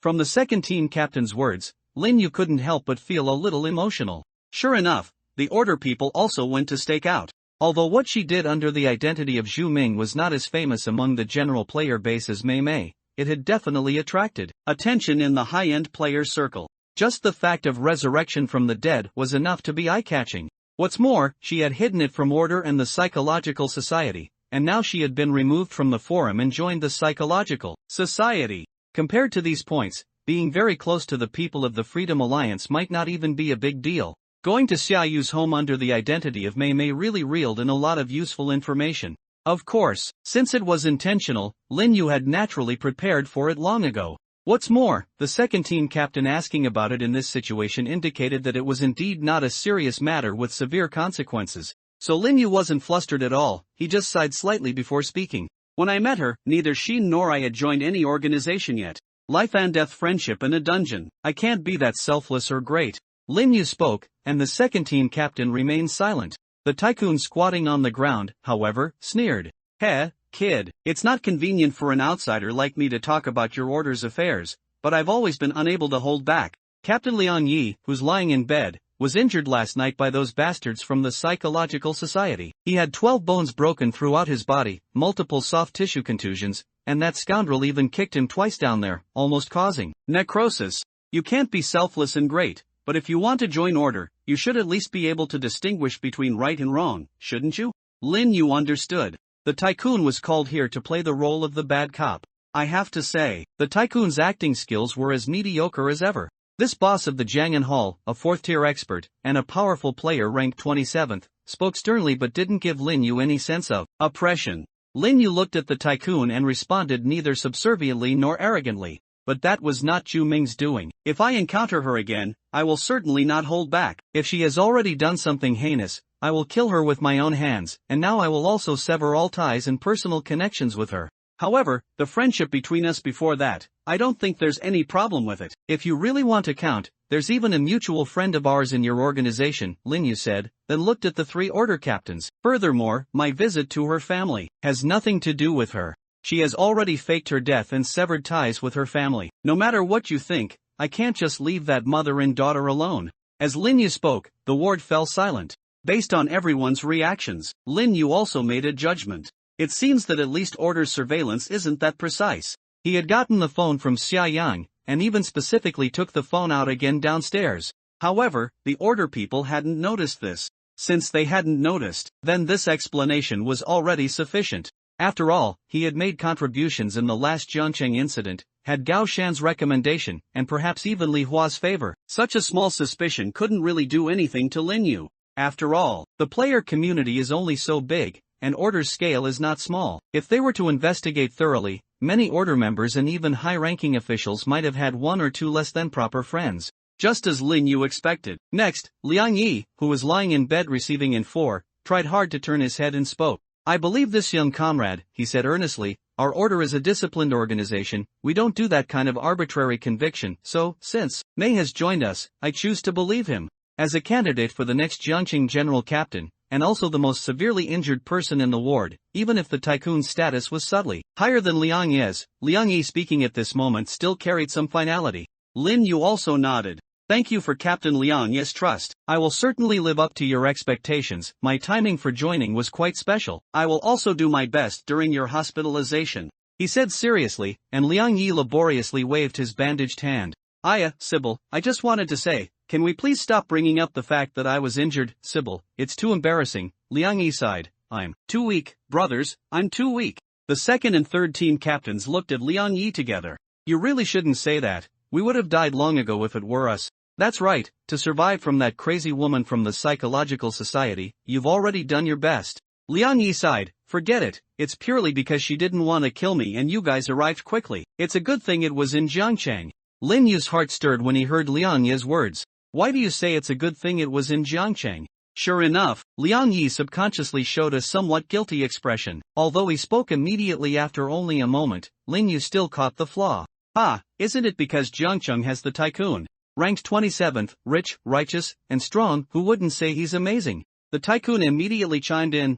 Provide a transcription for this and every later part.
From the second team captain's words, Lin Yu couldn't help but feel a little emotional. Sure enough, the order people also went to stake out. Although what she did under the identity of Zhu Ming was not as famous among the general player base as Mei Mei, it had definitely attracted attention in the high-end players' circle. Just the fact of resurrection from the dead was enough to be eye-catching. What's more, she had hidden it from Order and the Psychological Society, and now she had been removed from the forum and joined the Psychological Society. Compared to these points, being very close to the people of the Freedom Alliance might not even be a big deal. Going to Xia Yu's home under the identity of Mei Mei really reeled in a lot of useful information. Of course, since it was intentional, Lin Yu had naturally prepared for it long ago. What's more, the second team captain asking about it in this situation indicated that it was indeed not a serious matter with severe consequences. So Lin Yu wasn't flustered at all, he just sighed slightly before speaking. When I met her, neither she nor I had joined any organization yet. Life and death friendship in a dungeon. I can't be that selfless or great. Lin Yu spoke, and the second team captain remained silent. The tycoon squatting on the ground, however, sneered. Heh, kid, it's not convenient for an outsider like me to talk about your order's affairs, but I've always been unable to hold back. Captain Liang Yi, who's lying in bed, was injured last night by those bastards from the Psychological Society. He had 12 bones broken throughout his body, multiple soft tissue contusions, and that scoundrel even kicked him twice down there, almost causing necrosis. You can't be selfless and great, but if you want to join Order, you should at least be able to distinguish between right and wrong, shouldn't you? Lin Yu understood. The tycoon was called here to play the role of the bad cop. I have to say, the tycoon's acting skills were as mediocre as ever. This boss of the Jiang'an Hall, a fourth-tier expert, and a powerful player ranked 27th, spoke sternly but didn't give Lin Yu any sense of oppression. Lin Yu looked at the tycoon and responded neither subserviently nor arrogantly. But that was not Zhu Ming's doing. If I encounter her again, I will certainly not hold back. If she has already done something heinous, I will kill her with my own hands, and now I will also sever all ties and personal connections with her. However, the friendship between us before that, I don't think there's any problem with it. If you really want to count, there's even a mutual friend of ours in your organization, Lin Yu said, then looked at the 3 order captains. Furthermore, my visit to her family has nothing to do with her. She has already faked her death and severed ties with her family. No matter what you think, I can't just leave that mother and daughter alone. As Lin Yu spoke, the ward fell silent. Based on everyone's reactions, Lin Yu also made a judgment. It seems that at least Order's surveillance isn't that precise. He had gotten the phone from Xia Yang, and even specifically took the phone out again downstairs. However, the Order people hadn't noticed this. Since they hadn't noticed, then this explanation was already sufficient. After all, he had made contributions in the last Jiangcheng incident, had Gao Shan's recommendation, and perhaps even Li Hua's favor. Such a small suspicion couldn't really do anything to Lin Yu. After all, the player community is only so big, and Order's scale is not small. If they were to investigate thoroughly, many Order members and even high-ranking officials might have had 1 or 2 less than proper friends. Just as Lin Yu expected. Next, Liang Yi, who was lying in bed receiving info, tried hard to turn his head and spoke. I believe this young comrade, he said earnestly. Our Order is a disciplined organization, we don't do that kind of arbitrary conviction, so, since Mei has joined us, I choose to believe him. As a candidate for the next Jiangqing General Captain, and also the most severely injured person in the ward, even if the tycoon's status was subtly higher than Liang Yi's, Liang Yi speaking at this moment still carried some finality. Lin Yu also nodded. Thank you for Captain Liang Yi's trust. I will certainly live up to your expectations. My timing for joining was quite special. I will also do my best during your hospitalization, he said seriously, and Liang Yi laboriously waved his bandaged hand. Sybil, I just wanted to say, can we please stop bringing up the fact that I was injured? Sybil, it's too embarrassing. Liang Yi sighed. I'm too weak, brothers, I'm too weak. The second and third team captains looked at Liang Yi together. You really shouldn't say that. We would have died long ago if it were us. That's right, to survive from that crazy woman from the Psychological Society, you've already done your best. Liang Yi sighed. Forget it, it's purely because she didn't want to kill me and you guys arrived quickly. It's a good thing it was in Jiangcheng. Lin Yu's heart stirred when he heard Liang Yi's words. Why do you say it's a good thing it was in Jiangcheng? Sure enough, Liang Yi subconsciously showed a somewhat guilty expression. Although he spoke immediately after only a moment, Lin Yu still caught the flaw. Isn't it because Jiangcheng has the tycoon? Ranked 27th, rich, righteous, and strong, who wouldn't say he's amazing? The tycoon immediately chimed in,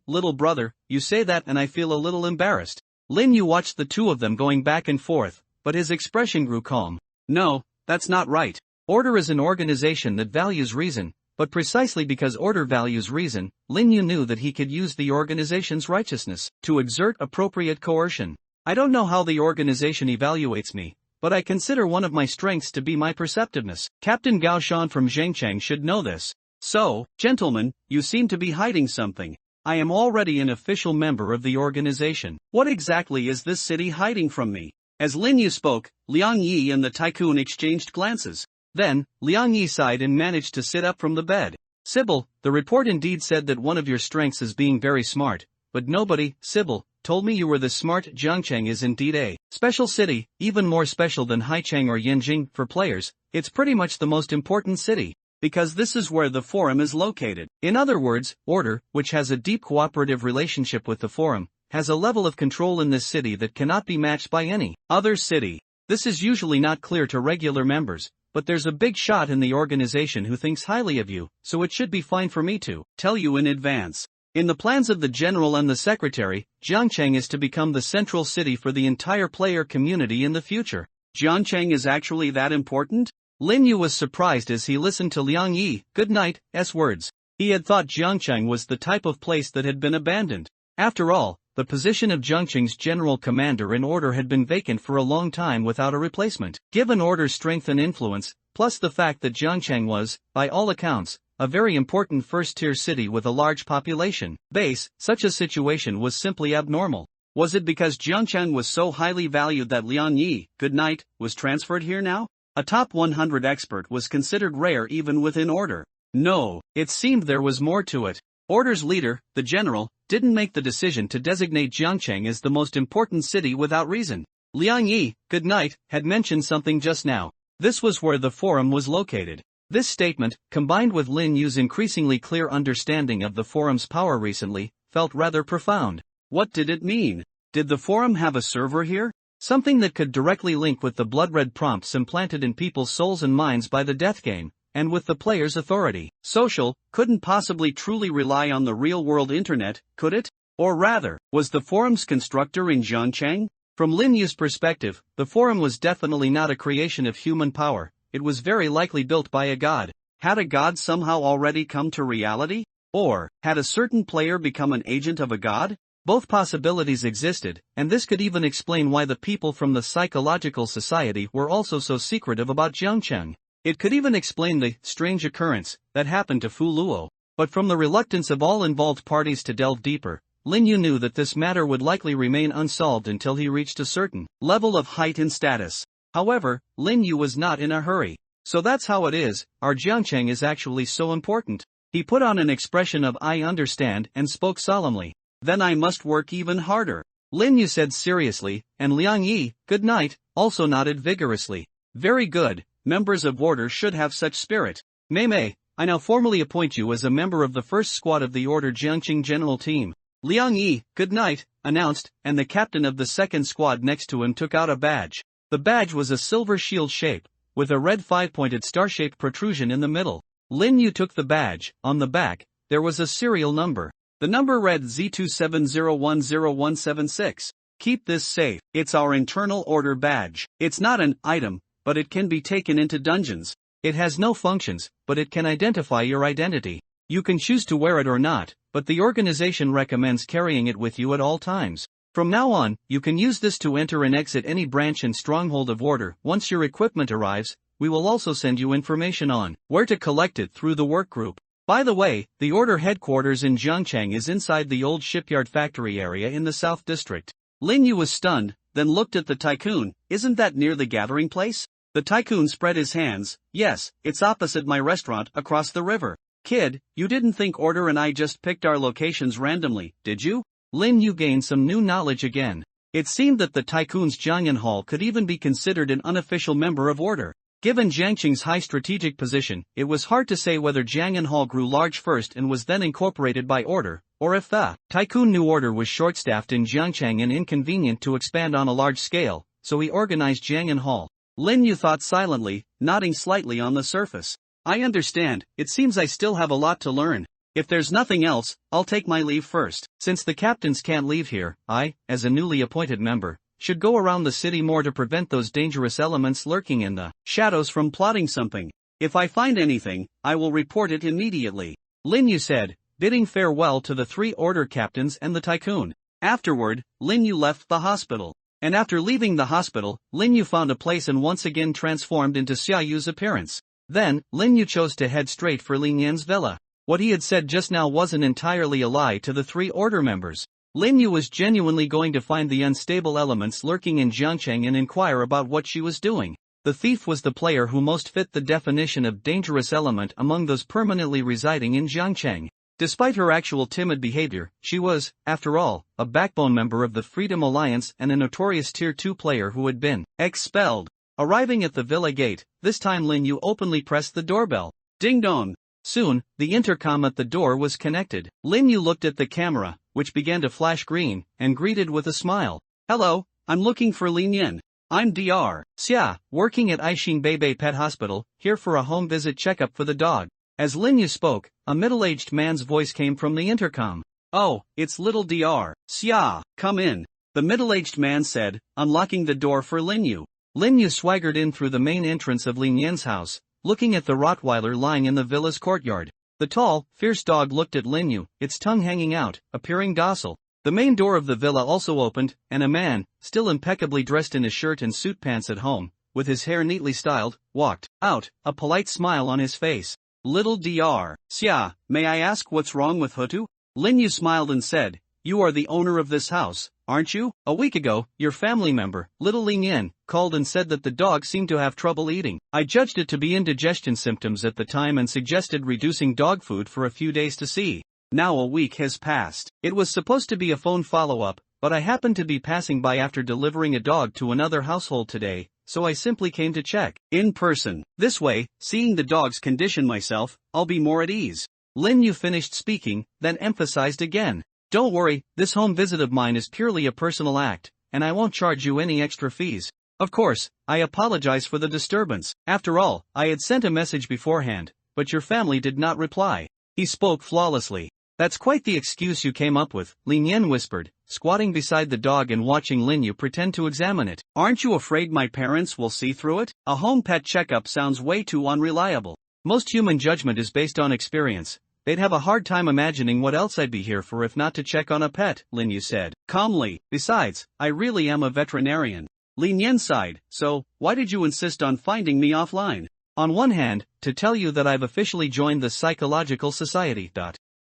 little brother, you say that and I feel a little embarrassed. Lin Yu watched the two of them going back and forth, but his expression grew calm. No, that's not right. Order is an organization that values reason, but precisely because order values reason, Lin Yu knew that he could use the organization's righteousness to exert appropriate coercion. I don't know how the organization evaluates me, but I consider one of my strengths to be my perceptiveness. Captain Gao Shan from Zhengcheng should know this. So, gentlemen, you seem to be hiding something. I am already an official member of the organization. What exactly is this city hiding from me? As Lin Yu spoke, Liang Yi and the tycoon exchanged glances. Then, Liang Yi sighed and managed to sit up from the bed. Sybil, the report indeed said that one of your strengths is being very smart, but nobody, Sybil, told me you were this smart. Zhangcheng is indeed a special city, even more special than Haicheng or Yanjing for players. It's pretty much the most important city, because this is where the forum is located. In other words, Order, which has a deep cooperative relationship with the forum, has a level of control in this city that cannot be matched by any other city. This is usually not clear to regular members, but there's a big shot in the organization who thinks highly of you, so it should be fine for me to tell you in advance. In the plans of the general and the secretary, Zhangcheng is to become the central city for the entire player community in the future. Zhangcheng is actually that important? Lin Yu was surprised as he listened to Liang Yi, good night's words. He had thought Zhangcheng was the type of place that had been abandoned. After all, the position of Zhangcheng's general commander in Order had been vacant for a long time without a replacement. Given Order's strength and influence, plus the fact that Zhangcheng was, by all accounts, a very important first-tier city with a large population base, such a situation was simply abnormal. Was it because Zhangcheng was so highly valued that Liang Yi, good night, was transferred here now? A top 100 expert was considered rare even within Order. No, it seemed there was more to it. Order's leader, the general, didn't make the decision to designate Zhangcheng as the most important city without reason. Liang Yi, good night, had mentioned something just now. This was where the forum was located. This statement, combined with Lin Yu's increasingly clear understanding of the forum's power recently, felt rather profound. What did it mean? Did the forum have a server here? Something that could directly link with the blood-red prompts implanted in people's souls and minds by the death game, and with the player's authority. Social, couldn't possibly truly rely on the real-world internet, could it? Or rather, was the forum's constructor in Zhangcheng? From Lin Yu's perspective, the forum was definitely not a creation of human power. It was very likely built by a god. Had a god somehow already come to reality? Or, had a certain player become an agent of a god? Both possibilities existed, and this could even explain why the people from the Psychological Society were also so secretive about Zhangcheng. It could even explain the strange occurrence that happened to Fu Luo. But from the reluctance of all involved parties to delve deeper, Lin Yu knew that this matter would likely remain unsolved until he reached a certain level of height and status. However, Lin Yu was not in a hurry. So that's how it is, our Zhangcheng is actually so important. He put on an expression of I understand and spoke solemnly. Then I must work even harder. Lin Yu said seriously, and Liang Yi, good night, also nodded vigorously. Very good, members of Order should have such spirit. Mei, I now formally appoint you as a member of the first squad of the Order Zhangcheng General Team. Liang Yi, good night, announced, and the captain of the second squad next to him took out a badge. The badge was a silver shield shape, with a red 5-pointed star-shaped protrusion in the middle. Lin Yu took the badge. On the back, there was a serial number. The number read Z270101176. Keep this safe. It's our internal Order badge. It's not an item, but it can be taken into dungeons. It has no functions, but it can identify your identity. You can choose to wear it or not, but the organization recommends carrying it with you at all times. From now on, you can use this to enter and exit any branch and stronghold of Order. Once your equipment arrives, we will also send you information on where to collect it through the workgroup. By the way, the Order headquarters in Zhangcheng is inside the old shipyard factory area in the South District. Lin Yu was stunned, then looked at the tycoon. Isn't that near the gathering place? The tycoon spread his hands. Yes, it's opposite my restaurant across the river. Kid, you didn't think Order and I just picked our locations randomly, did you? Lin Yu gained some new knowledge again. It seemed that the tycoon's Jiangyan Hall could even be considered an unofficial member of Order. Given Zhangcheng's high strategic position, it was hard to say whether Jiangyan Hall grew large first and was then incorporated by Order, or if the tycoon knew Order was short-staffed in Zhangcheng and inconvenient to expand on a large scale, so he organized Jiangyan Hall. Lin Yu thought silently, nodding slightly on the surface. I understand, it seems I still have a lot to learn. If there's nothing else, I'll take my leave first. Since the captains can't leave here, I, as a newly appointed member, should go around the city more to prevent those dangerous elements lurking in the shadows from plotting something. If I find anything, I will report it immediately, Lin Yu said, bidding farewell to the 3 order captains and the tycoon. Afterward, Lin Yu left the hospital. And after leaving the hospital, Lin Yu found a place and once again transformed into Xia Yu's appearance. Then, Lin Yu chose to head straight for Lin Yan's villa. What he had said just now wasn't entirely a lie to the 3 order members. Lin Yu was genuinely going to find the unstable elements lurking in Jiangcheng and inquire about what she was doing. The thief was the player who most fit the definition of dangerous element among those permanently residing in Jiangcheng. Despite her actual timid behavior, she was, after all, a backbone member of the Freedom Alliance and a notorious Tier 2 player who had been expelled. Arriving at the villa gate, this time Lin Yu openly pressed the doorbell. Ding dong! Soon, the intercom at the door was connected. Lin Yu looked at the camera, which began to flash green, and greeted with a smile. Hello, I'm looking for Lin Yan. I'm Dr. Xia, working at Aishin Beibei Pet Hospital, here for a home visit checkup for the dog. As Lin Yu spoke, a middle-aged man's voice came from the intercom. Oh, it's little Dr. Xia, come in, the middle-aged man said, unlocking the door for Lin Yu. Lin Yu swaggered in through the main entrance of Lin Yan's house, looking at the Rottweiler lying in the villa's courtyard. The tall, fierce dog looked at Lin Yu, its tongue hanging out, appearing docile. The main door of the villa also opened, and a man, still impeccably dressed in his shirt and suit pants at home, with his hair neatly styled, walked out, a polite smile on his face. Little Dr. Xia, may I ask what's wrong with Hutu? Lin Yu smiled and said, you are the owner of this house, aren't you? A week ago, your family member, little Lin Yan, called and said that the dog seemed to have trouble eating. I judged it to be indigestion symptoms at the time and suggested reducing dog food for a few days to see. Now a week has passed. It was supposed to be a phone follow-up, but I happened to be passing by after delivering a dog to another household today, so I simply came to check in person. This way, seeing the dog's condition myself, I'll be more at ease. Lin Yu finished speaking, then emphasized again. Don't worry, this home visit of mine is purely a personal act, and I won't charge you any extra fees. Of course, I apologize for the disturbance. After all, I had sent a message beforehand, but your family did not reply. He spoke flawlessly. That's quite the excuse you came up with, Lin Yan whispered, squatting beside the dog and watching Lin Yu pretend to examine it. Aren't you afraid my parents will see through it? A home pet checkup sounds way too unreliable. Most human judgment is based on experience. They'd have a hard time imagining what else I'd be here for if not to check on a pet, Lin Yu said, calmly. Besides, I really am a veterinarian. Lin Yan sighed, so, why did you insist on finding me offline? On one hand, to tell you that I've officially joined the Psychological Society.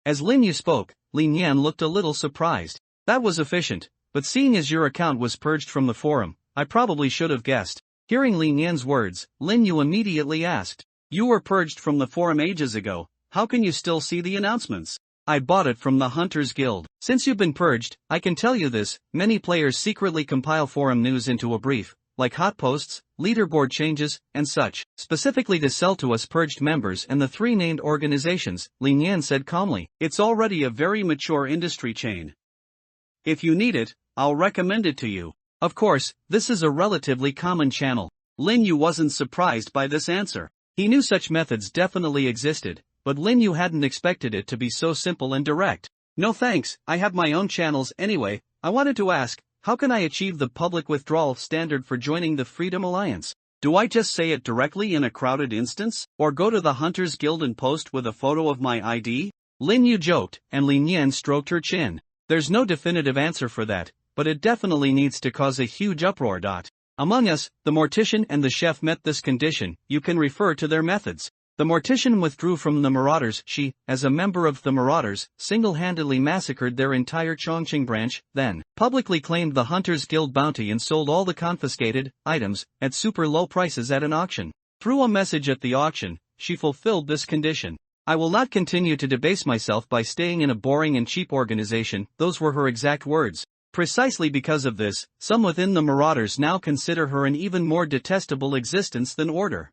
As Lin Yu spoke, Lin Yan looked a little surprised. That was efficient, but seeing as your account was purged from the forum, I probably should have guessed. Hearing Lin Yan's words, Lin Yu immediately asked, you were purged from the forum ages ago, how can you still see the announcements? I bought it from the Hunters Guild. Since you've been purged, I can tell you this, many players secretly compile forum news into a brief, like hot posts, leaderboard changes, and such, specifically to sell to us purged members and the 3 named organizations, Lin Yan said calmly. It's already a very mature industry chain. If you need it, I'll recommend it to you. Of course, this is a relatively common channel. Lin Yu wasn't surprised by this answer. He knew such methods definitely existed, but Lin Yu hadn't expected it to be so simple and direct. No thanks, I have my own channels anyway. I wanted to ask, how can I achieve the public withdrawal standard for joining the Freedom Alliance? Do I just say it directly in a crowded instance, or go to the Hunters Guild and post with a photo of my ID? Lin Yu joked, and Lin Yan stroked her chin. There's no definitive answer for that, but it definitely needs to cause a huge uproar. Among us, the mortician and the chef met this condition. You can refer to their methods. The mortician withdrew from the Marauders. She, as a member of the Marauders, single-handedly massacred their entire Chongqing branch, then publicly claimed the Hunters Guild bounty and sold all the confiscated items at super low prices at an auction. Through a message at the auction, she fulfilled this condition. I will not continue to debase myself by staying in a boring and cheap organization, those were her exact words. Precisely because of this, some within the Marauders now consider her an even more detestable existence than Order.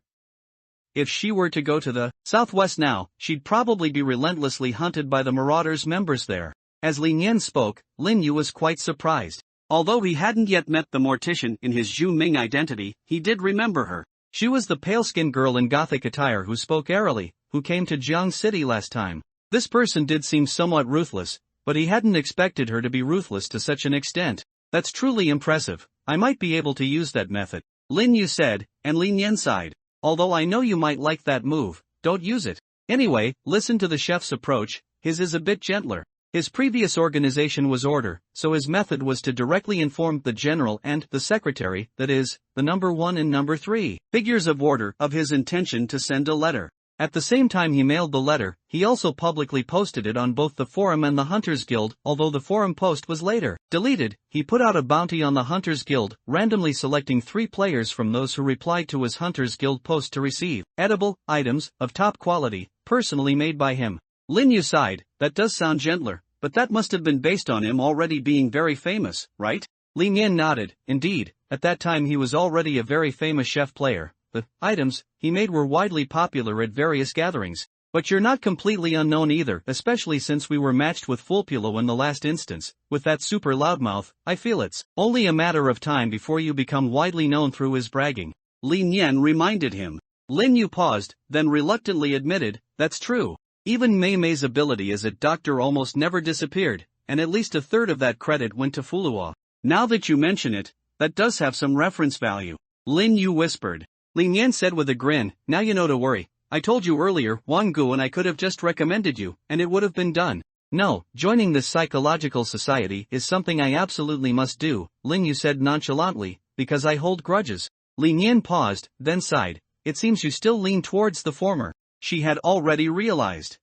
If she were to go to the Southwest now, she'd probably be relentlessly hunted by the Marauders members there. As Lin Yan spoke, Lin Yu was quite surprised. Although he hadn't yet met the mortician in his Zhu Ming identity, he did remember her. She was the pale-skinned girl in gothic attire who spoke airily, who came to Jiang City last time. This person did seem somewhat ruthless, but he hadn't expected her to be ruthless to such an extent. That's truly impressive. I might be able to use that method. Lin Yu said, and Lin Yan sighed. Although I know you might like that move, don't use it. Anyway, listen to the chef's approach, his is a bit gentler. His previous organization was order, so his method was to directly inform the general and the secretary, that is, the number 1 and number 3 figures of order, of his intention to send a letter. At the same time he mailed the letter, he also publicly posted it on both the forum and the Hunters Guild. Although the forum post was later deleted, he put out a bounty on the Hunters Guild, randomly selecting 3 players from those who replied to his Hunters Guild post to receive edible items of top quality, personally made by him. Lin Yu sighed. That does sound gentler, but that must have been based on him already being very famous, right? Lin Yan nodded. Indeed, at that time he was already a very famous chef player. The items he made were widely popular at various gatherings. But you're not completely unknown either, especially since we were matched with Fulpulo in the last instance. With that super loudmouth, I feel it's only a matter of time before you become widely known through his bragging. Lin Yan reminded him. Lin Yu paused, then reluctantly admitted, that's true. Even Mei Mei's ability as a doctor almost never disappeared, and at least a third of that credit went to Fulua. Now that you mention it, that does have some reference value. Lin Yu whispered. Lin Yan said with a grin, now you know to worry. I told you earlier, Wang Gu and I could have just recommended you, and it would have been done. No, joining this psychological society is something I absolutely must do, Lin Yu said nonchalantly, because I hold grudges. Lin Yan paused, then sighed. It seems you still lean towards the former. She had already realized.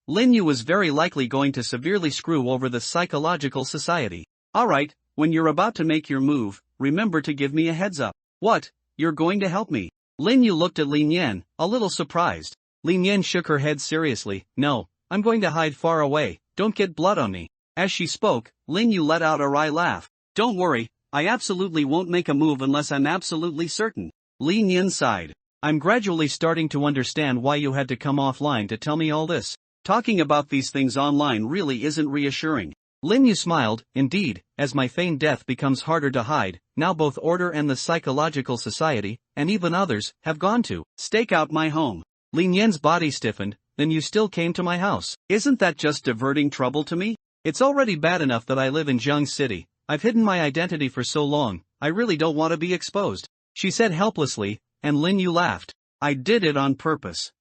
Lin Yu was very likely going to severely screw over the psychological society. Alright, when you're about to make your move, remember to give me a heads up. What? You're going to help me? Lin Yu looked at Lin Yan, a little surprised. Lin Yan shook her head seriously. No, I'm going to hide far away, don't get blood on me. As she spoke, Lin Yu let out a wry laugh. Don't worry, I absolutely won't make a move unless I'm absolutely certain. Lin Yan sighed. I'm gradually starting to understand why you had to come offline to tell me all this. Talking about these things online really isn't reassuring. Lin Yu smiled. Indeed, as my feigned death becomes harder to hide, now both Order and the Psychological Society, and even others, have gone to stake out my home. Lin Yan's body stiffened. Then you still came to my house. Isn't that just diverting trouble to me? It's already bad enough that I live in Jiang City. I've hidden my identity for so long, I really don't want to be exposed. She said helplessly, and Lin Yu laughed. I did it on purpose.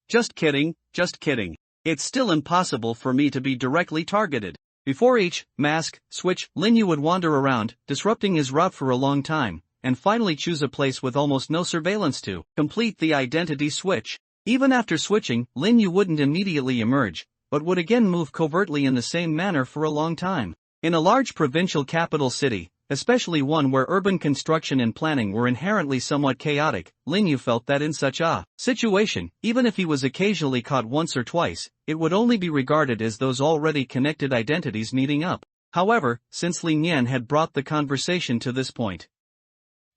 Just kidding, just kidding. It's still impossible for me to be directly targeted. Before each mask switch, Lin Yu would wander around, disrupting his route for a long time, and finally choose a place with almost no surveillance to complete the identity switch. Even after switching, Lin Yu wouldn't immediately emerge, but would again move covertly in the same manner for a long time. In a large provincial capital city, especially one where urban construction and planning were inherently somewhat chaotic, Lin Yu felt that in such a situation, even if he was occasionally caught once or twice, it would only be regarded as those already connected identities meeting up. However, since Lin Yan had brought the conversation to this point,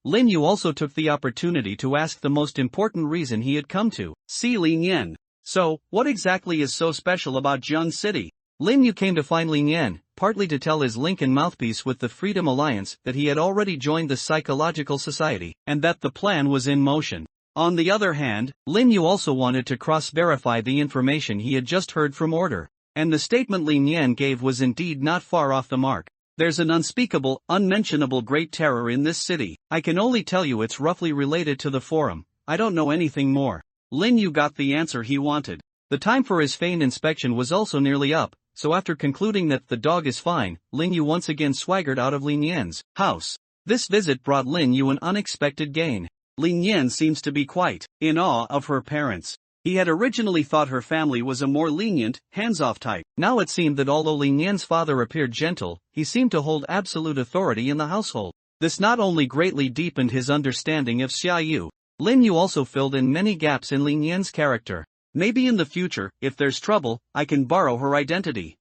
Lin Yu also took the opportunity to ask the most important reason he had come to see Lin Yan. So, what exactly is so special about Jiang City? Lin Yu came to find Lin Yan, partly to tell his link and mouthpiece with the Freedom Alliance that he had already joined the Psychological Society, and that the plan was in motion. On the other hand, Lin Yu also wanted to cross-verify the information he had just heard from Order, and the statement Lin Yan gave was indeed not far off the mark. There's an unspeakable, unmentionable great terror in this city. I can only tell you it's roughly related to the forum. I don't know anything more. Lin Yu got the answer he wanted. The time for his feigned inspection was also nearly up. So after concluding that the dog is fine, Lin Yu once again swaggered out of Lin Yan's house. This visit brought Lin Yu an unexpected gain. Lin Yan seems to be quite in awe of her parents. He had originally thought her family was a more lenient, hands-off type. Now it seemed that although Lin Yan's father appeared gentle, he seemed to hold absolute authority in the household. This not only greatly deepened his understanding of Xia Yu, Lin Yu also filled in many gaps in Lin Yan's character. Maybe in the future, if there's trouble, I can borrow her identity.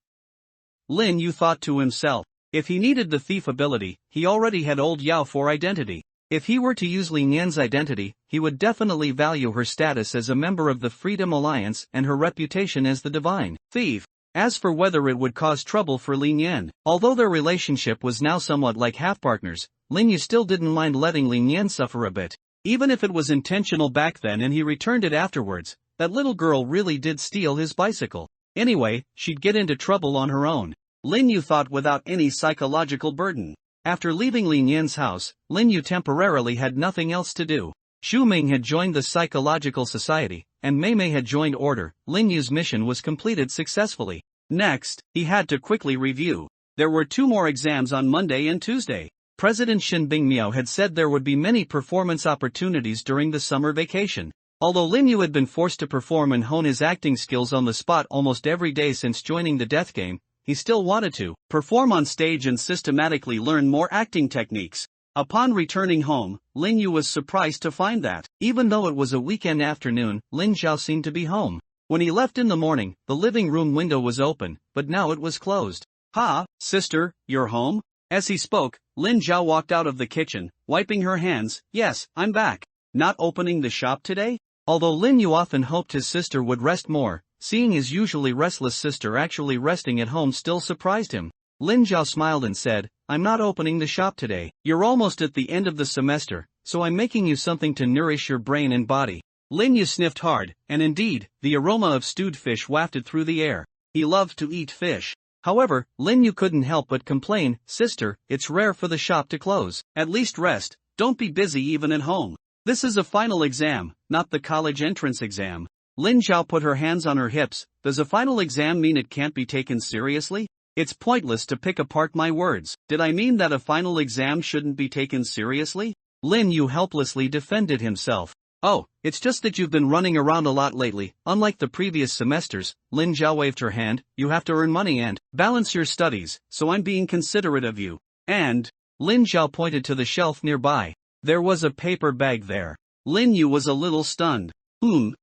Lin Yu thought to himself. If he needed the thief ability, he already had old Yao for identity. If he were to use Lin Yan's identity, he would definitely value her status as a member of the Freedom Alliance and her reputation as the divine thief. As for whether it would cause trouble for Lin Yan, although their relationship was now somewhat like half-partners, Lin Yu still didn't mind letting Lin Yan suffer a bit. Even if it was intentional back then and he returned it afterwards, that little girl really did steal his bicycle. Anyway, she'd get into trouble on her own. Lin Yu thought without any psychological burden. After leaving Lin Yan's house, Lin Yu temporarily had nothing else to do. Xu Ming had joined the Psychological Society, and Mei Mei had joined Order. Lin Yu's mission was completed successfully. Next, he had to quickly review. There were 2 more exams on Monday and Tuesday. President Shin Bingmiao had said there would be many performance opportunities during the summer vacation. Although Lin Yu had been forced to perform and hone his acting skills on the spot almost every day since joining the Death Game, he still wanted to perform on stage and systematically learn more acting techniques. Upon returning home, Lin Yu was surprised to find that, even though it was a weekend afternoon, Lin Zhao seemed to be home. When he left in the morning, the living room window was open, but now it was closed. "Ha, sister, you're home?" As he spoke, Lin Zhao walked out of the kitchen, wiping her hands. "Yes, I'm back. Not opening the shop today?" Although Lin Yu often hoped his sister would rest more, seeing his usually restless sister actually resting at home still surprised him. Lin Zhao smiled and said, "I'm not opening the shop today. You're almost at the end of the semester, so I'm making you something to nourish your brain and body." Lin Yu sniffed hard, and indeed, the aroma of stewed fish wafted through the air. He loved to eat fish. However, Lin Yu couldn't help but complain, "Sister, it's rare for the shop to close. At least rest, don't be busy even at home. This is a final exam, not the college entrance exam." Lin Zhao put her hands on her hips. "Does a final exam mean it can't be taken seriously? It's pointless to pick apart my words. Did I mean that a final exam shouldn't be taken seriously?" Lin Yu helplessly defended himself. "Oh, it's just that you've been running around a lot lately. Unlike the previous semesters," Lin Zhao waved her hand, "you have to earn money and balance your studies, so I'm being considerate of you. And..." Lin Zhao pointed to the shelf nearby. There was a paper bag there. Lin Yu was a little stunned.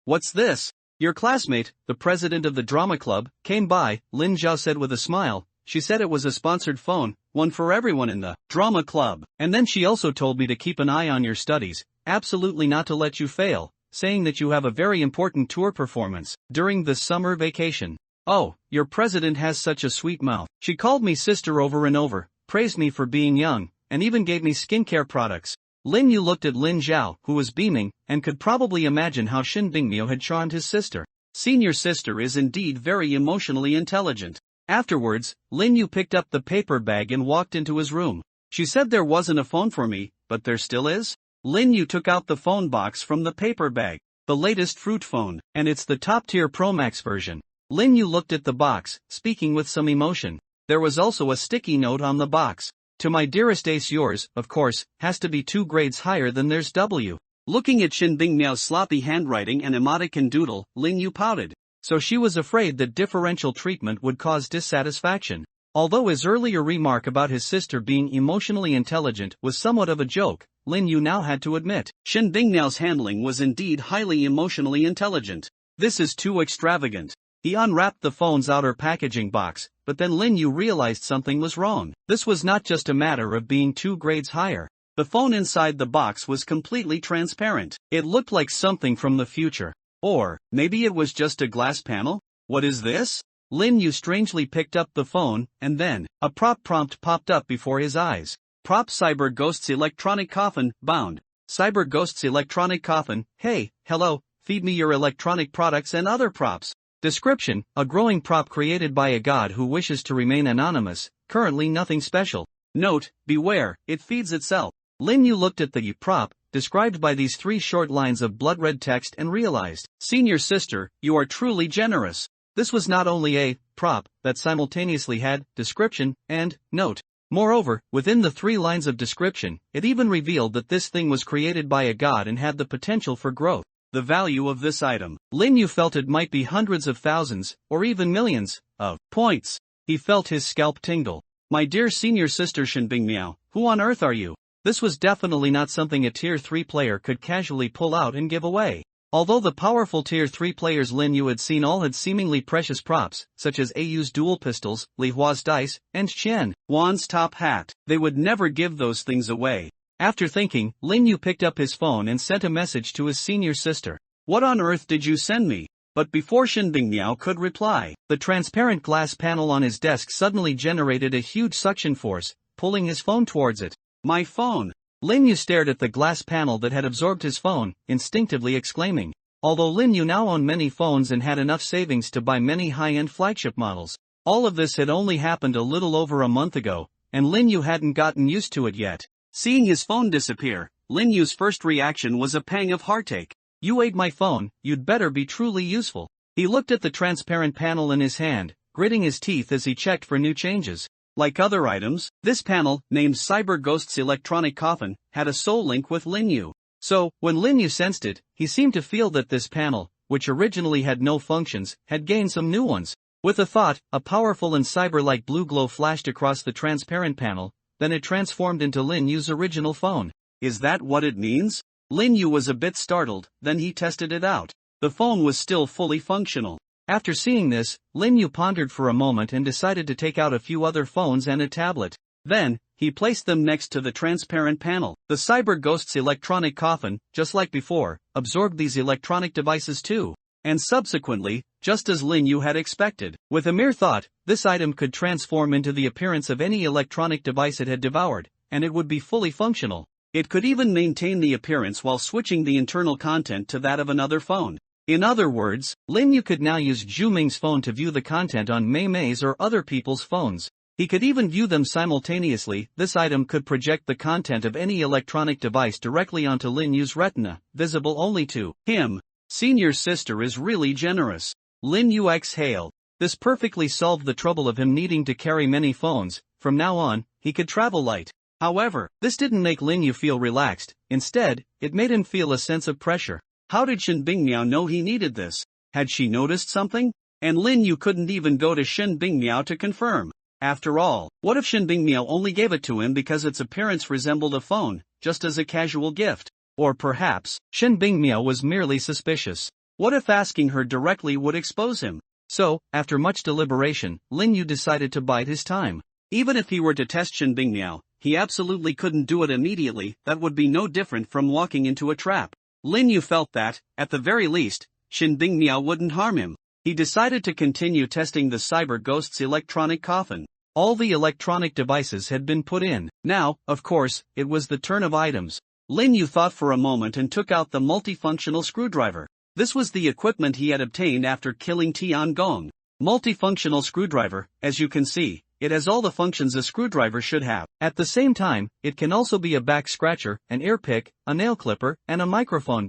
What's this?" "Your classmate, the president of the drama club, came by," Lin Zhao said with a smile. "She said it was a sponsored phone, one for everyone in the drama club. And then she also told me to keep an eye on your studies, absolutely not to let you fail, saying that you have a very important tour performance during the summer vacation. Oh, your president has such a sweet mouth. She called me sister over and over, praised me for being young, and even gave me skincare products." Lin Yu looked at Lin Zhao, who was beaming, and could probably imagine how Shin Bingmiao had charmed his sister. Senior sister is indeed very emotionally intelligent. Afterwards, Lin Yu picked up the paper bag and walked into his room. "She said there wasn't a phone for me, but there still is?" Lin Yu took out the phone box from the paper bag. "The latest fruit phone, and it's the top-tier Pro Max version." Lin Yu looked at the box, speaking with some emotion. There was also a sticky note on the box. "To my dearest Ace, yours, of course, has to be 2 grades higher than there's W." Looking at Shin Bingmiao's sloppy handwriting and emoticon doodle, Lin Yu pouted. So she was afraid that differential treatment would cause dissatisfaction. Although his earlier remark about his sister being emotionally intelligent was somewhat of a joke, Lin Yu now had to admit, Shin Bingmiao's handling was indeed highly emotionally intelligent. This is too extravagant. He unwrapped the phone's outer packaging box, but then Lin Yu realized something was wrong. This was not just a matter of being 2 grades higher. The phone inside the box was completely transparent. It looked like something from the future. Or, maybe it was just a glass panel? What is this? Lin Yu strangely picked up the phone, and then, a prompt popped up before his eyes. Prop Cyber Ghost's electronic coffin, bound. Cyber Ghost's electronic coffin, hey, hello, feed me your electronic products and other props. Description, a growing prop created by a god who wishes to remain anonymous, currently nothing special. Note, beware, it feeds itself. Lin Yu looked at the prop, described by these 3 short lines of blood-red text and realized, Senior sister, you are truly generous. This was not only a prop that simultaneously had description and note. Moreover, within the 3 lines of description, it even revealed that this thing was created by a god and had the potential for growth. The value of this item, Lin Yu felt it might be hundreds of thousands, or even millions, of points. He felt his scalp tingle. My dear senior sister Shin Bingmiao, who on earth are you? This was definitely not something a Tier 3 player could casually pull out and give away. Although the powerful Tier 3 players Lin Yu had seen all had seemingly precious props, such as Au's dual pistols, Li Hua's dice, and Chen Wan's top hat, they would never give those things away. After thinking, Lin Yu picked up his phone and sent a message to his senior sister. What on earth did you send me? But before Shin Bingmiao could reply, the transparent glass panel on his desk suddenly generated a huge suction force, pulling his phone towards it. My phone! Lin Yu stared at the glass panel that had absorbed his phone, instinctively exclaiming. Although Lin Yu now owned many phones and had enough savings to buy many high-end flagship models, all of this had only happened a little over a month ago, and Lin Yu hadn't gotten used to it yet. Seeing his phone disappear, Lin Yu's first reaction was a pang of heartache. "You ate my phone, you'd better be truly useful." He looked at the transparent panel in his hand, gritting his teeth as he checked for new changes. Like other items, this panel, named Cyber Ghost's electronic coffin, had a soul link with Lin Yu. So, when Lin Yu sensed it, he seemed to feel that this panel, which originally had no functions, had gained some new ones. With a thought, a powerful and cyber-like blue glow flashed across the transparent panel, then it transformed into Lin Yu's original phone. "Is that what it means?" Lin Yu was a bit startled, then he tested it out. The phone was still fully functional. After seeing this, Lin Yu pondered for a moment and decided to take out a few other phones and a tablet. Then, he placed them next to the transparent panel. The Cyber Ghost's electronic coffin, just like before, absorbed these electronic devices too. And subsequently, just as Lin Yu had expected, with a mere thought, this item could transform into the appearance of any electronic device it had devoured, and it would be fully functional. It could even maintain the appearance while switching the internal content to that of another phone. In other words, Lin Yu could now use Zhu Ming's phone to view the content on Mei Mei's or other people's phones. He could even view them simultaneously. This item could project the content of any electronic device directly onto Lin Yu's retina, visible only to him. Senior's sister is really generous. Lin Yu exhaled. This perfectly solved the trouble of him needing to carry many phones. From now on, he could travel light. However, this didn't make Lin Yu feel relaxed. Instead, it made him feel a sense of pressure. How did Shen Bingmiao know he needed this? Had she noticed something? And Lin Yu couldn't even go to Shen Bingmiao to confirm. After all, what if Shen Bingmiao only gave it to him because its appearance resembled a phone, just as a casual gift? Or perhaps, Shen Bingmiao was merely suspicious. What if asking her directly would expose him? So, after much deliberation, Lin Yu decided to bide his time. Even if he were to test Shen Bingmiao, he absolutely couldn't do it immediately. That would be no different from walking into a trap. Lin Yu felt that, at the very least, Shen Bingmiao wouldn't harm him. He decided to continue testing the Cyber Ghost's electronic coffin. All the electronic devices had been put in. Now, of course, it was the turn of items. Lin Yu thought for a moment and took out the multifunctional screwdriver. This was the equipment he had obtained after killing Tian Gong. Multifunctional screwdriver, as you can see, it has all the functions a screwdriver should have. At the same time, it can also be a back scratcher, an ear pick, a nail clipper, and a microphone.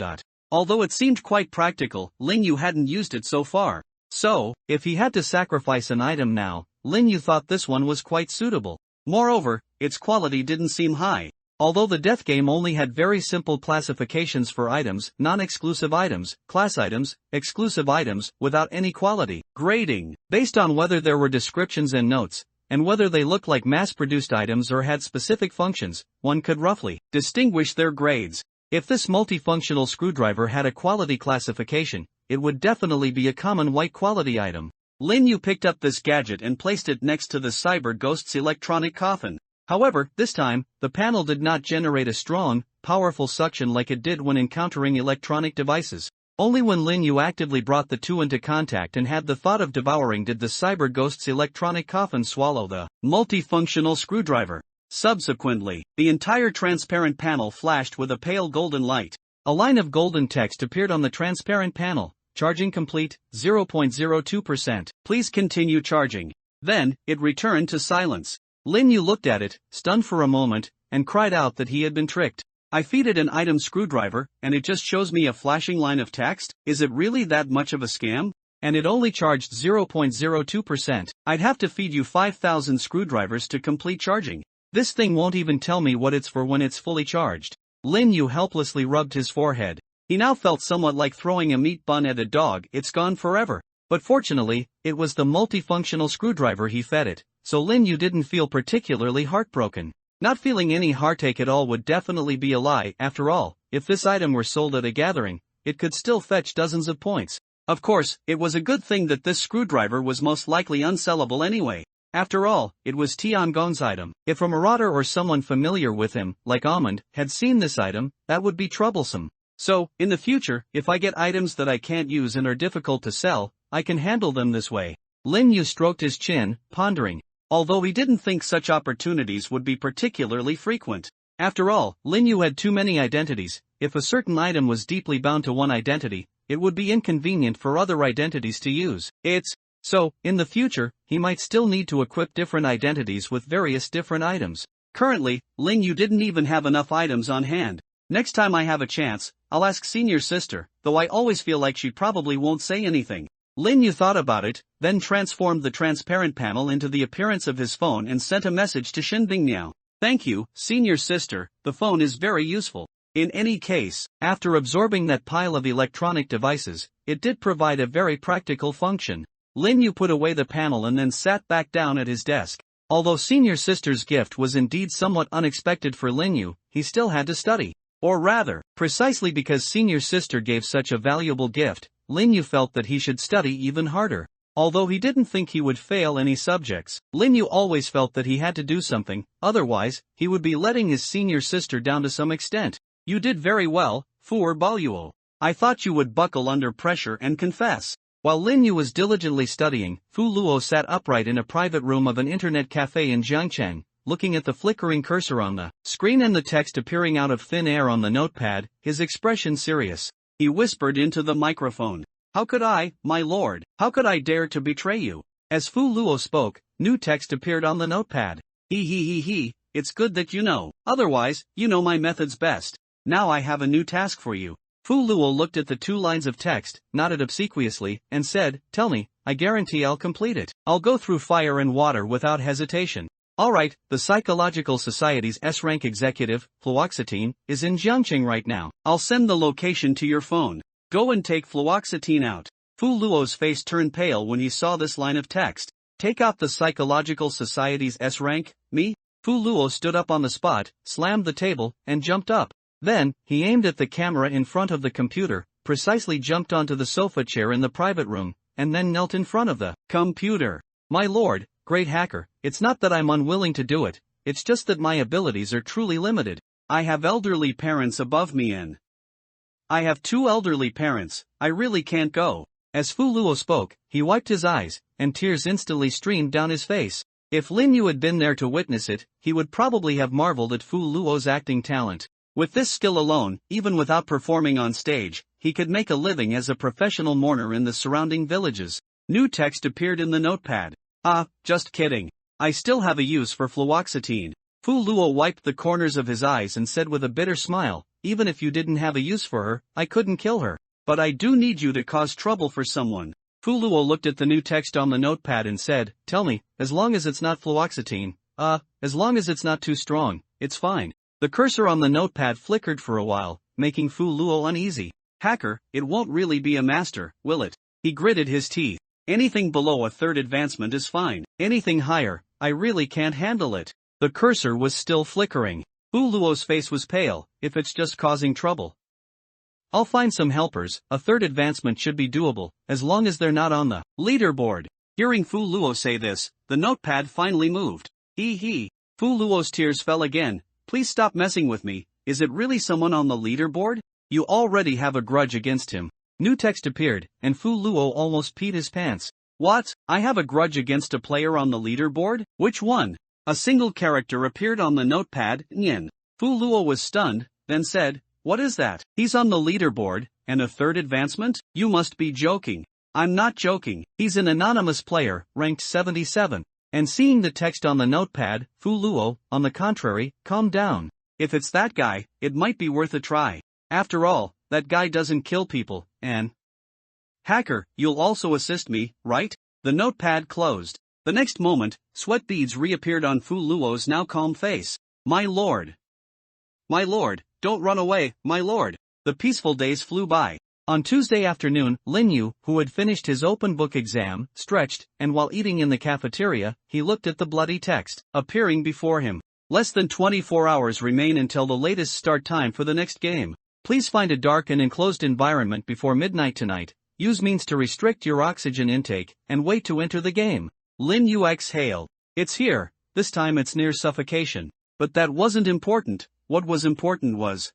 Although it seemed quite practical, Lin Yu hadn't used it so far. So, if he had to sacrifice an item now, Lin Yu thought this one was quite suitable. Moreover, its quality didn't seem high. Although the death game only had very simple classifications for items, non-exclusive items, class items, exclusive items, without any quality grading, based on whether there were descriptions and notes, and whether they looked like mass-produced items or had specific functions, one could roughly distinguish their grades. If this multifunctional screwdriver had a quality classification, it would definitely be a common white quality item. Lin Yu picked up this gadget and placed it next to the Cyber Ghost's electronic coffin. However, this time, the panel did not generate a strong, powerful suction like it did when encountering electronic devices. Only when Lin Yu actively brought the two into contact and had the thought of devouring did the Cyber Ghost's electronic coffin swallow the multifunctional screwdriver. Subsequently, the entire transparent panel flashed with a pale golden light. A line of golden text appeared on the transparent panel. Charging complete, 0.02%. Please continue charging. Then, it returned to silence. Lin Yu looked at it, stunned for a moment, and cried out that he had been tricked. I feed it an item screwdriver, and it just shows me a flashing line of text? Is it really that much of a scam? And it only charged 0.02%. I'd have to feed you 5,000 screwdrivers to complete charging. This thing won't even tell me what it's for when it's fully charged. Lin Yu helplessly rubbed his forehead. He now felt somewhat like throwing a meat bun at a dog. It's gone forever. But fortunately, it was the multifunctional screwdriver he fed it, so Lin Yu didn't feel particularly heartbroken. Not feeling any heartache at all would definitely be a lie. After all, if this item were sold at a gathering, it could still fetch dozens of points. Of course, it was a good thing that this screwdriver was most likely unsellable anyway. After all, it was Tiangong's item. If a marauder or someone familiar with him, like Almond, had seen this item, that would be troublesome. So, in the future, if I get items that I can't use and are difficult to sell, I can handle them this way. Lin Yu stroked his chin, pondering. Although he didn't think such opportunities would be particularly frequent. After all, Lin Yu had too many identities. If a certain item was deeply bound to one identity, it would be inconvenient for other identities to use. It's So, in the future, he might still need to equip different identities with various different items. Currently, Ling Yu didn't even have enough items on hand. Next time I have a chance, I'll ask senior sister, though I always feel like she probably won't say anything. Lin Yu thought about it, then transformed the transparent panel into the appearance of his phone and sent a message to Shinbingmiao. Thank you, senior sister, the phone is very useful. In any case, after absorbing that pile of electronic devices, it did provide a very practical function. Lin Yu put away the panel and then sat back down at his desk. Although senior sister's gift was indeed somewhat unexpected for Lin Yu, he still had to study. Or rather, precisely because senior sister gave such a valuable gift, Lin Yu felt that he should study even harder. Although he didn't think he would fail any subjects, Lin Yu always felt that he had to do something, otherwise, he would be letting his senior sister down to some extent. You did very well, Fu Baluo. I thought you would buckle under pressure and confess. While Lin Yu was diligently studying, Fu Luo sat upright in a private room of an internet cafe in Jiangcheng, looking at the flickering cursor on the screen and the text appearing out of thin air on the notepad, his expression serious. He whispered into the microphone. How could I, my lord, how could I dare to betray you? As Fu Luo spoke, new text appeared on the notepad. It's good that you know. Otherwise, you know my methods best. Now I have a new task for you. Fu Luo looked at the 2 lines of text, nodded obsequiously, and said, tell me, I guarantee I'll complete it. I'll go through fire and water without hesitation. Alright, the Psychological Society's S-rank executive, fluoxetine, is in Jiangcheng right now. I'll send the location to your phone. Go and take fluoxetine out. Fu Luo's face turned pale when he saw this line of text. Take out the Psychological Society's S-rank, me? Fu Luo stood up on the spot, slammed the table, and jumped up. Then, he aimed at the camera in front of the computer, precisely jumped onto the sofa chair in the private room, and then knelt in front of the computer. My lord, great hacker, it's not that I'm unwilling to do it, it's just that my abilities are truly limited. I have elderly parents above me and I have 2 elderly parents, I really can't go. As Fu Luo spoke, he wiped his eyes, and tears instantly streamed down his face. If Lin Yu had been there to witness it, he would probably have marveled at Fu Luo's acting talent. With this skill alone, even without performing on stage, he could make a living as a professional mourner in the surrounding villages. New text appeared in the notepad. Just kidding. I still have a use for fluoxetine. Fu Luo wiped the corners of his eyes and said with a bitter smile, even if you didn't have a use for her, I couldn't kill her. But I do need you to cause trouble for someone. Fu Luo looked at the new text on the notepad and said, tell me, as long as it's not fluoxetine, as long as it's not too strong, it's fine. The cursor on the notepad flickered for a while, making Fu Luo uneasy. Hacker, it won't really be a master, will it? He gritted his teeth. Anything below a 3rd advancement is fine. Anything higher, I really can't handle it. The cursor was still flickering. Fu Luo's face was pale. If it's just causing trouble, I'll find some helpers. A 3rd advancement should be doable, as long as they're not on the leaderboard. Hearing Fu Luo say this, the notepad finally moved. Fu Luo's tears fell again. Please stop messing with me, is it really someone on the leaderboard? You already have a grudge against him. New text appeared, and Fu Luo almost peed his pants. What? I have a grudge against a player on the leaderboard? Which one? A single character appeared on the notepad, Nyan. Fu Luo was stunned, then said, what is that? He's on the leaderboard, and a 3rd advancement? You must be joking. I'm not joking, he's an anonymous player, ranked 77. And seeing the text on the notepad, Fu Luo, on the contrary, calmed down. If it's that guy, it might be worth a try. After all, that guy doesn't kill people, and hacker, you'll also assist me, right? The notepad closed. The next moment, sweat beads reappeared on Fu Luo's now calm face. My lord, don't run away, my lord. The peaceful days flew by. On Tuesday afternoon, Lin Yu, who had finished his open book exam, stretched, and while eating in the cafeteria, he looked at the bloody text appearing before him. Less than 24 hours remain until the latest start time for the next game. Please find a dark and enclosed environment before midnight tonight. Use means to restrict your oxygen intake, and wait to enter the game. Lin Yu exhaled. It's here, this time it's near suffocation. But that wasn't important. What was important was,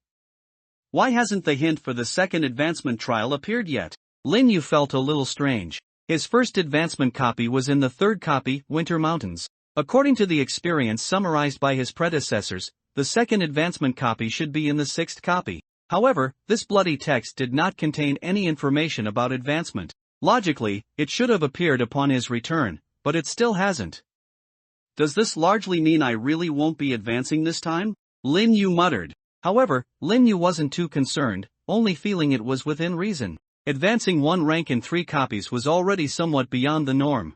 why hasn't the hint for the 2nd advancement trial appeared yet? Lin Yu felt a little strange. His 1st advancement copy was in the 3rd copy, Winter Mountains. According to the experience summarized by his predecessors, the 2nd advancement copy should be in the 6th copy. However, this bloody text did not contain any information about advancement. Logically, it should have appeared upon his return, but it still hasn't. Does this largely mean I really won't be advancing this time? Lin Yu muttered. However, Lin Yu wasn't too concerned, only feeling it was within reason. Advancing one rank in 3 copies was already somewhat beyond the norm.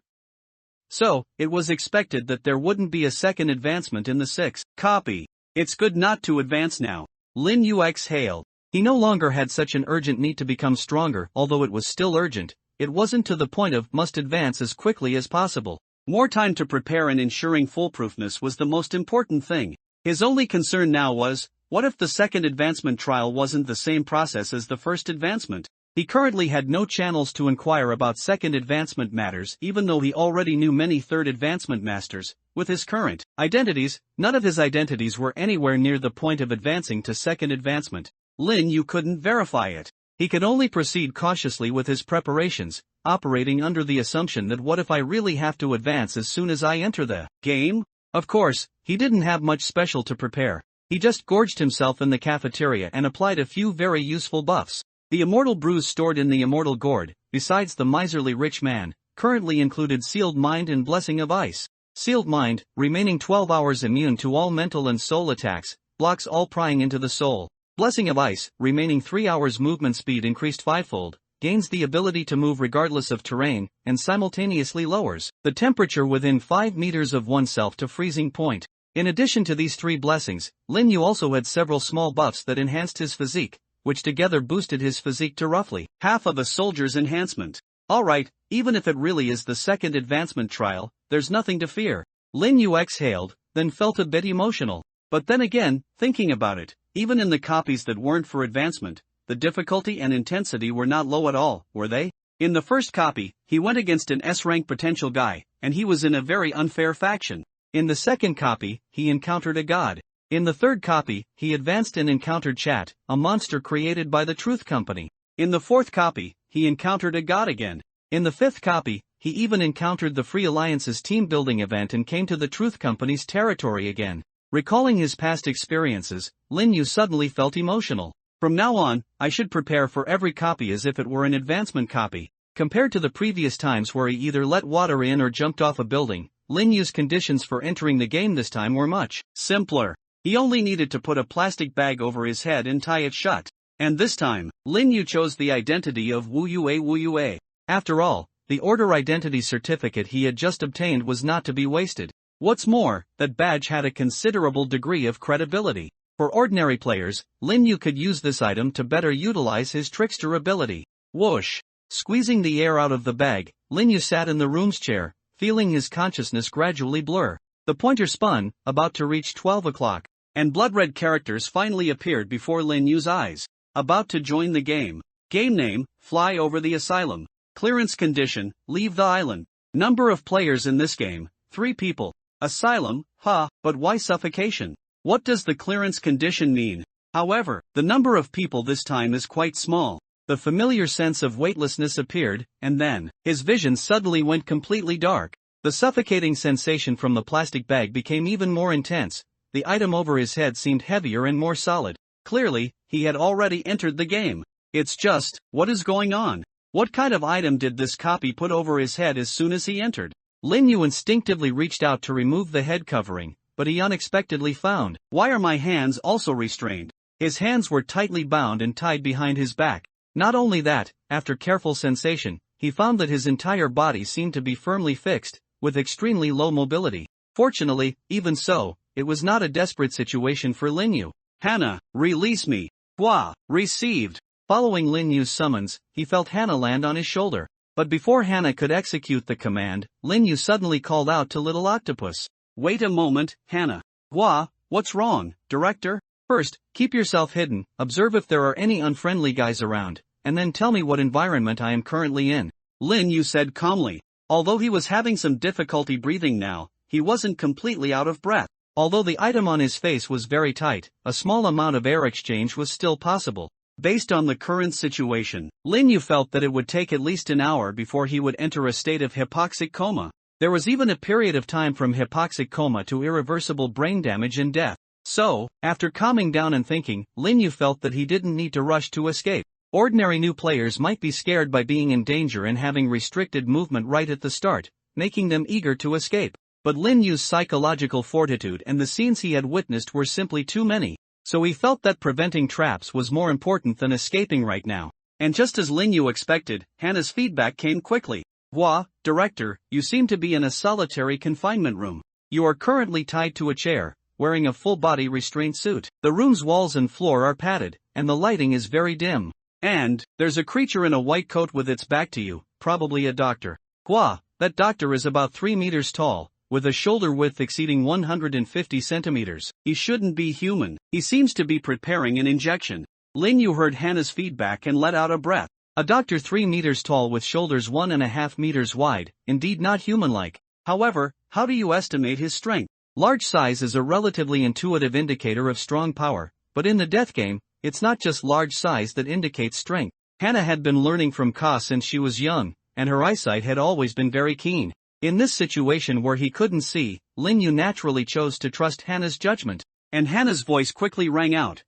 So, it was expected that there wouldn't be a second advancement in the 6th copy. It's good not to advance now. Lin Yu exhaled. He no longer had such an urgent need to become stronger, although it was still urgent. It wasn't to the point of must advance as quickly as possible. More time to prepare and ensuring foolproofness was the most important thing. His only concern now was, what if the second advancement trial wasn't the same process as the first advancement? He currently had no channels to inquire about second advancement matters, even though he already knew many third advancement masters. With his current identities, none of his identities were anywhere near the point of advancing to second advancement. Lin Yu couldn't verify it. He could only proceed cautiously with his preparations, operating under the assumption that what if I really have to advance as soon as I enter the game? Of course, he didn't have much special to prepare. He just gorged himself in the cafeteria and applied a few very useful buffs. The immortal brews stored in the immortal gourd, besides the miserly rich man, currently included Sealed Mind and Blessing of Ice. Sealed Mind, remaining 12 hours immune to all mental and soul attacks, blocks all prying into the soul. Blessing of Ice, remaining 3 hours movement speed increased fivefold, gains the ability to move regardless of terrain, and simultaneously lowers the temperature within 5 meters of oneself to freezing point. In addition to these 3 blessings, Lin Yu also had several small buffs that enhanced his physique, which together boosted his physique to roughly half of a soldier's enhancement. Alright, even if it really is the second advancement trial, there's nothing to fear. Lin Yu exhaled, then felt a bit emotional. But then again, thinking about it, even in the copies that weren't for advancement, the difficulty and intensity were not low at all, were they? In the first copy, he went against an S-rank potential guy, and he was in a very unfair faction. In the second copy, he encountered a god. In the third copy, he advanced and encountered Chat, a monster created by the Truth Company. In the fourth copy, he encountered a god again. In the fifth copy, he even encountered the Free Alliance's team-building event and came to the Truth Company's territory again. Recalling his past experiences, Lin Yu suddenly felt emotional. From now on, I should prepare for every copy as if it were an advancement copy. Compared to the previous times where he either let water in or jumped off a building, Lin Yu's conditions for entering the game this time were much simpler. He only needed to put a plastic bag over his head and tie it shut. And this time, Lin Yu chose the identity of Wu Yue. After all, the order identity certificate he had just obtained was not to be wasted. What's more, that badge had a considerable degree of credibility. For ordinary players, Lin Yu could use this item to better utilize his trickster ability. Whoosh! Squeezing the air out of the bag, Lin Yu sat in the room's chair, feeling his consciousness gradually blur. The pointer spun, about to reach 12 o'clock, and blood-red characters finally appeared before Lin Yu's eyes. About to join the game. Game name, Fly Over the Asylum. Clearance condition, leave the island. Number of players in this game, 3 people. Asylum, but why suffocation? What does the clearance condition mean? However, the number of people this time is quite small. The familiar sense of weightlessness appeared, and then, his vision suddenly went completely dark. The suffocating sensation from the plastic bag became even more intense. The item over his head seemed heavier and more solid. Clearly, he had already entered the game. It's just, what is going on? What kind of item did this copy put over his head as soon as he entered? Lin Yu instinctively reached out to remove the head covering, but he unexpectedly found, why are my hands also restrained? His hands were tightly bound and tied behind his back. Not only that, after careful sensation, he found that his entire body seemed to be firmly fixed, with extremely low mobility. Fortunately, even so, it was not a desperate situation for Lin Yu. Hannah, release me. Hua, received. Following Lin Yu's summons, he felt Hannah land on his shoulder. But before Hannah could execute the command, Lin Yu suddenly called out to Little Octopus. Wait a moment, Hannah. Hua, what's wrong, Director? First, keep yourself hidden, observe if there are any unfriendly guys around, and then tell me what environment I am currently in. Lin Yu said calmly. Although he was having some difficulty breathing now, he wasn't completely out of breath. Although the item on his face was very tight, a small amount of air exchange was still possible. Based on the current situation, Lin Yu felt that it would take at least an hour before he would enter a state of hypoxic coma. There was even a period of time from hypoxic coma to irreversible brain damage and death. So, after calming down and thinking, Lin Yu felt that he didn't need to rush to escape. Ordinary new players might be scared by being in danger and having restricted movement right at the start, making them eager to escape. But Lin Yu's psychological fortitude and the scenes he had witnessed were simply too many, so he felt that preventing traps was more important than escaping right now. And just as Lin Yu expected, Hannah's feedback came quickly. Director, you seem to be in a solitary confinement room. You are currently tied to a chair, wearing a full-body restraint suit. The room's walls and floor are padded, and the lighting is very dim. And there's a creature in a white coat with its back to you, probably a doctor. That doctor is about 3 meters tall, with a shoulder width exceeding 150 centimeters. He shouldn't be human. He seems to be preparing an injection. Lin Yu heard Hannah's feedback and let out a breath. A doctor 3 meters tall with shoulders 1.5 meters wide, indeed not human-like. However, how do you estimate his strength? Large size is a relatively intuitive indicator of strong power, but in the death game, it's not just large size that indicates strength. Hannah had been learning from Ka since she was young, and her eyesight had always been very keen. In this situation where he couldn't see, Lin Yu naturally chose to trust Hannah's judgment. And Hannah's voice quickly rang out,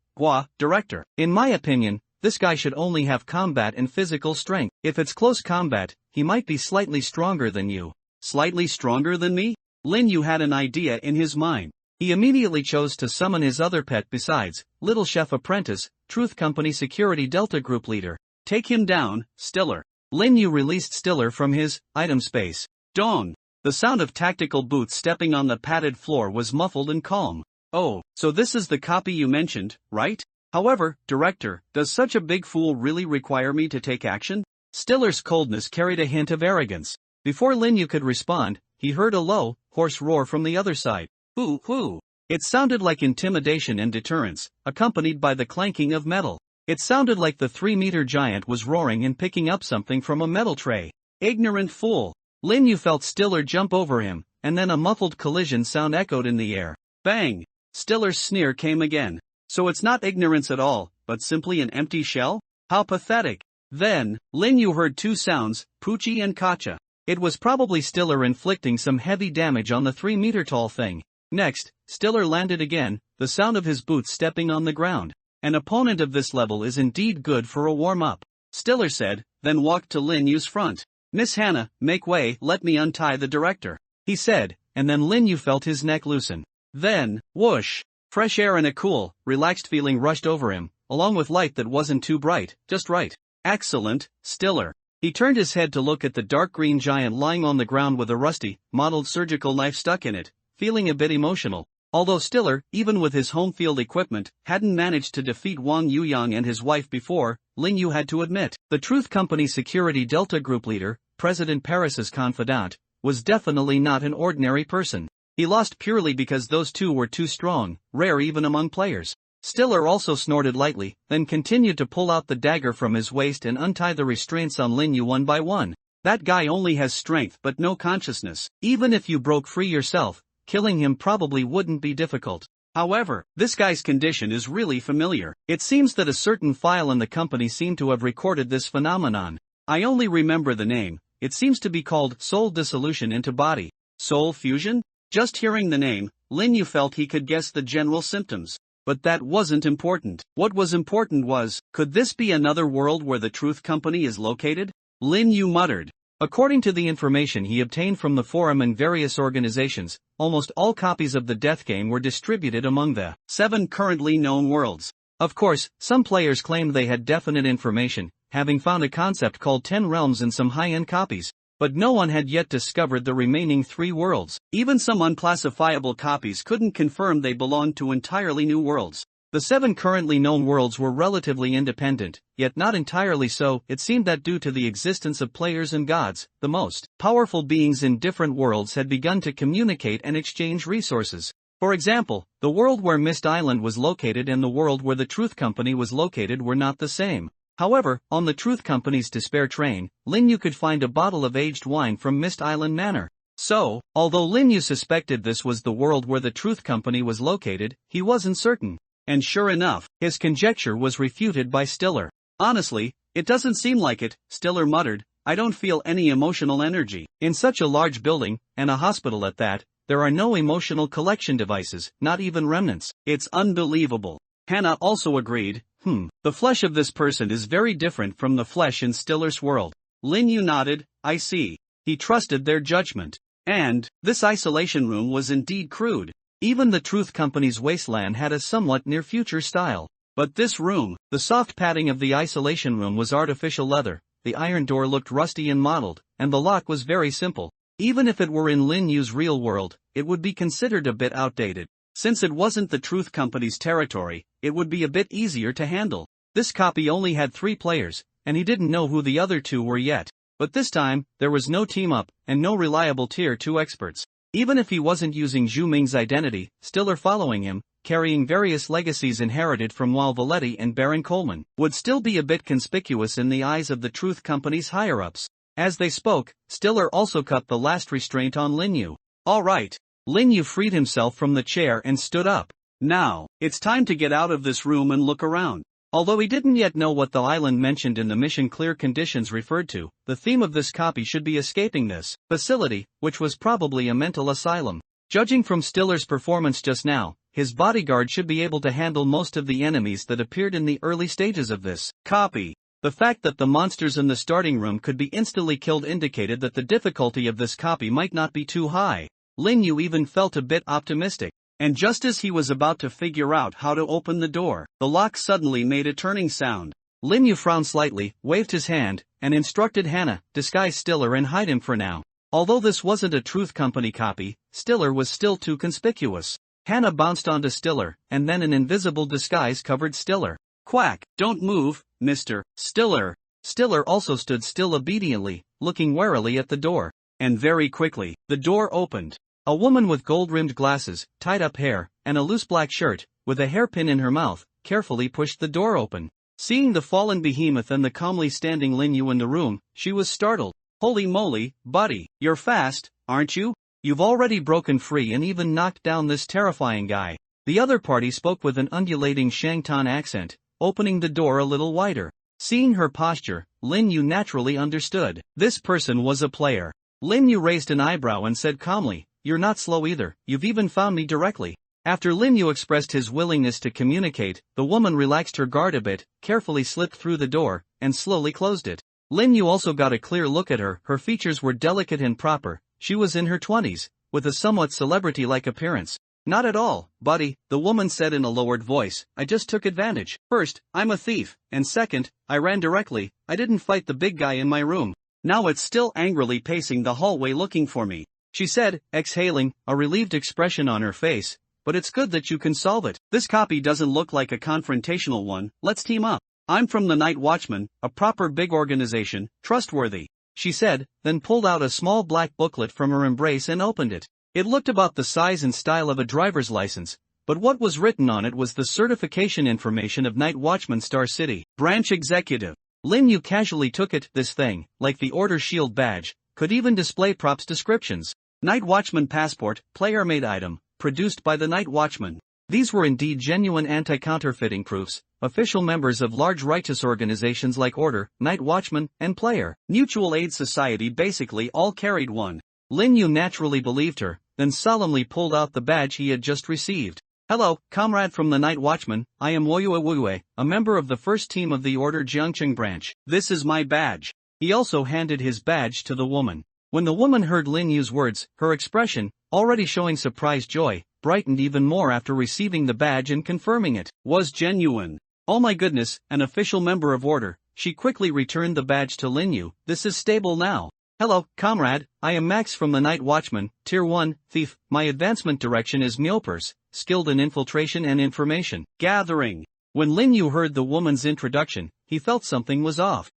Director. In my opinion, this guy should only have combat and physical strength. If it's close combat, he might be slightly stronger than you. Slightly stronger than me? Lin Yu had an idea in his mind. He immediately chose to summon his other pet besides, Little Chef Apprentice, Truth Company Security Delta Group Leader. Take him down, Stiller. Lin Yu released Stiller from his item space. Dong! The sound of tactical boots stepping on the padded floor was muffled and calm. Oh, so this is the copy you mentioned, right? However, Director, does such a big fool really require me to take action? Stiller's coldness carried a hint of arrogance. Before Lin Yu could respond, he heard a low, hoarse roar from the other side. Hoo! It sounded like intimidation and deterrence, accompanied by the clanking of metal. It sounded like the 3-meter giant was roaring and picking up something from a metal tray. Ignorant fool! Lin Yu felt Stiller jump over him, and then a muffled collision sound echoed in the air. Bang! Stiller's sneer came again. So it's not ignorance at all, but simply an empty shell? How pathetic! Then, Lin Yu heard two sounds, Poochie and Kacha. It was probably Stiller inflicting some heavy damage on the 3-meter-tall thing. Next, Stiller landed again, the sound of his boots stepping on the ground. An opponent of this level is indeed good for a warm-up, Stiller said, then walked to Lin Yu's front. Miss Hannah, make way, let me untie the director, he said, and then Lin Yu felt his neck loosen. Then, whoosh! Fresh air and a cool, relaxed feeling rushed over him, along with light that wasn't too bright, just right. Excellent, Stiller. He turned his head to look at the dark green giant lying on the ground with a rusty, mottled surgical knife stuck in it, feeling a bit emotional. Although Stiller, even with his home field equipment, hadn't managed to defeat Wang Yuyang and his wife before, Lin Yu had to admit, the Truth Company Security Delta Group Leader, President Paris's confidant, was definitely not an ordinary person. He lost purely because those two were too strong, rare even among players. Stiller also snorted lightly, then continued to pull out the dagger from his waist and untie the restraints on Lin Yu one by one. That guy only has strength but no consciousness. Even if you broke free yourself, killing him probably wouldn't be difficult. However, this guy's condition is really familiar. It seems that a certain file in the company seemed to have recorded this phenomenon. I only remember the name. It seems to be called soul dissolution into body. Soul fusion? Just hearing the name, Lin Yu felt he could guess the general symptoms. But that wasn't important. What was important was, could this be another world where the Truth Company is located? Lin Yu muttered. According to the information he obtained from the forum and various organizations, almost all copies of the death game were distributed among the 7 currently known worlds. Of course, some players claimed they had definite information, having found a concept called 10 realms in some high-end copies. But no one had yet discovered the remaining 3 worlds. Even some unclassifiable copies couldn't confirm they belonged to entirely new worlds. The 7 currently known worlds were relatively independent, yet not entirely so. It seemed that due to the existence of players and gods, the most powerful beings in different worlds had begun to communicate and exchange resources. For example, the world where Mist Island was located and the world where the Truth Company was located were not the same. However, on the Truth Company's despair train, Lin Yu could find a bottle of aged wine from Mist Island Manor. So, although Lin Yu suspected this was the world where the Truth Company was located, he wasn't certain. And sure enough, his conjecture was refuted by Stiller. Honestly, it doesn't seem like it, Stiller muttered. I don't feel any emotional energy. In such a large building, and a hospital at that, there are no emotional collection devices, not even remnants. It's unbelievable. Hannah also agreed. The flesh of this person is very different from the flesh in Stiller's world. Lin Yu nodded, I see. He trusted their judgment. And, this isolation room was indeed crude. Even the Truth Company's wasteland had a somewhat near-future style. But this room, the soft padding of the isolation room was artificial leather, the iron door looked rusty and mottled, and the lock was very simple. Even if it were in Lin Yu's real world, it would be considered a bit outdated. Since it wasn't the Truth Company's territory, it would be a bit easier to handle. This copy only had 3 players, and he didn't know who the other 2 were yet. But this time, there was no team-up, and no reliable Tier 2 experts. Even if he wasn't using Zhu Ming's identity, Stiller following him, carrying various legacies inherited from Wal Valetti and Baron Coleman, would still be a bit conspicuous in the eyes of the Truth Company's higher-ups. As they spoke, Stiller also cut the last restraint on Lin Yu. All right. Lin Yu freed himself from the chair and stood up. Now, it's time to get out of this room and look around. Although he didn't yet know what the island mentioned in the mission clear conditions referred to, the theme of this copy should be escaping this facility, which was probably a mental asylum. Judging from Stiller's performance just now, his bodyguard should be able to handle most of the enemies that appeared in the early stages of this copy. The fact that the monsters in the starting room could be instantly killed indicated that the difficulty of this copy might not be too high. Lin Yu even felt a bit optimistic. And just as he was about to figure out how to open the door, the lock suddenly made a turning sound. Lin Yu frowned slightly, waved his hand, and instructed Hannah, disguise Stiller and hide him for now. Although this wasn't a Truth Company copy, Stiller was still too conspicuous. Hannah bounced onto Stiller, and then an invisible disguise covered Stiller. Quack, don't move, Mr. Stiller. Stiller also stood still obediently, looking warily at the door. And very quickly, the door opened. A woman with gold-rimmed glasses, tied-up hair, and a loose black shirt, with a hairpin in her mouth, carefully pushed the door open. Seeing the fallen behemoth and the calmly standing Lin Yu in the room, she was startled. Holy moly, buddy, you're fast, aren't you? You've already broken free and even knocked down this terrifying guy. The other party spoke with an undulating Shangtan accent, opening the door a little wider. Seeing her posture, Lin Yu naturally understood. This person was a player. Lin Yu raised an eyebrow and said calmly, you're not slow either, you've even found me directly. After Lin Yu expressed his willingness to communicate, the woman relaxed her guard a bit, carefully slipped through the door, and slowly closed it. Lin Yu also got a clear look at her. Her features were delicate and proper. She was in her 20s, with a somewhat celebrity-like appearance. Not at all, buddy, the woman said in a lowered voice, I just took advantage. First, I'm a thief, and second, I ran directly, I didn't fight the big guy in my room. Now it's still angrily pacing the hallway looking for me. She said, exhaling, a relieved expression on her face, but it's good that you can solve it. This copy doesn't look like a confrontational one, let's team up. I'm from the Night Watchman, a proper big organization, trustworthy. She said, then pulled out a small black booklet from her embrace and opened it. It looked about the size and style of a driver's license, but what was written on it was the certification information of Night Watchman Star City, branch executive. Lin Yu casually took it. This thing, like the Order Shield badge, could even display props descriptions. Night Watchman passport, player-made item, produced by the Night Watchman. These were indeed genuine anti-counterfeiting proofs. Official members of large righteous organizations like Order, Night Watchman, and Player Mutual Aid Society basically all carried one. Lin Yu naturally believed her, then solemnly pulled out the badge he had just received. Hello, comrade from the Night Watchman, I am Woyue Wuwei, a member of the first team of the Order Jiangcheng branch. This is my badge. He also handed his badge to the woman. When the woman heard Lin Yu's words, her expression, already showing surprised joy, brightened even more after receiving the badge and confirming it was genuine. Oh my goodness, an official member of Order. She quickly returned the badge to Lin Yu. This is stable now. Hello, comrade, I am Max from the Night Watchman, Tier 1, Thief. My advancement direction is Myopers, skilled in infiltration and information gathering. When Lin Yu heard the woman's introduction, he felt something was off.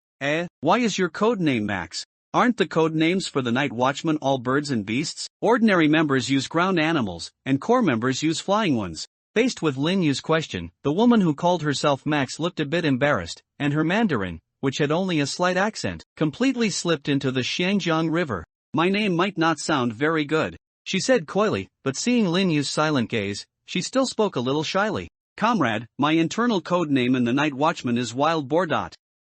Why is your code name Max? Aren't the code names for the Night Watchman all birds and beasts? Ordinary members use ground animals, and core members use flying ones. Faced with Lin Yu's question, the woman who called herself Max looked a bit embarrassed, and her Mandarin, which had only a slight accent, completely slipped into the Xiangjiang River. My name might not sound very good, she said coyly, but seeing Lin Yu's silent gaze, she still spoke a little shyly. Comrade, my internal code name in the Night Watchman is Wild Boar.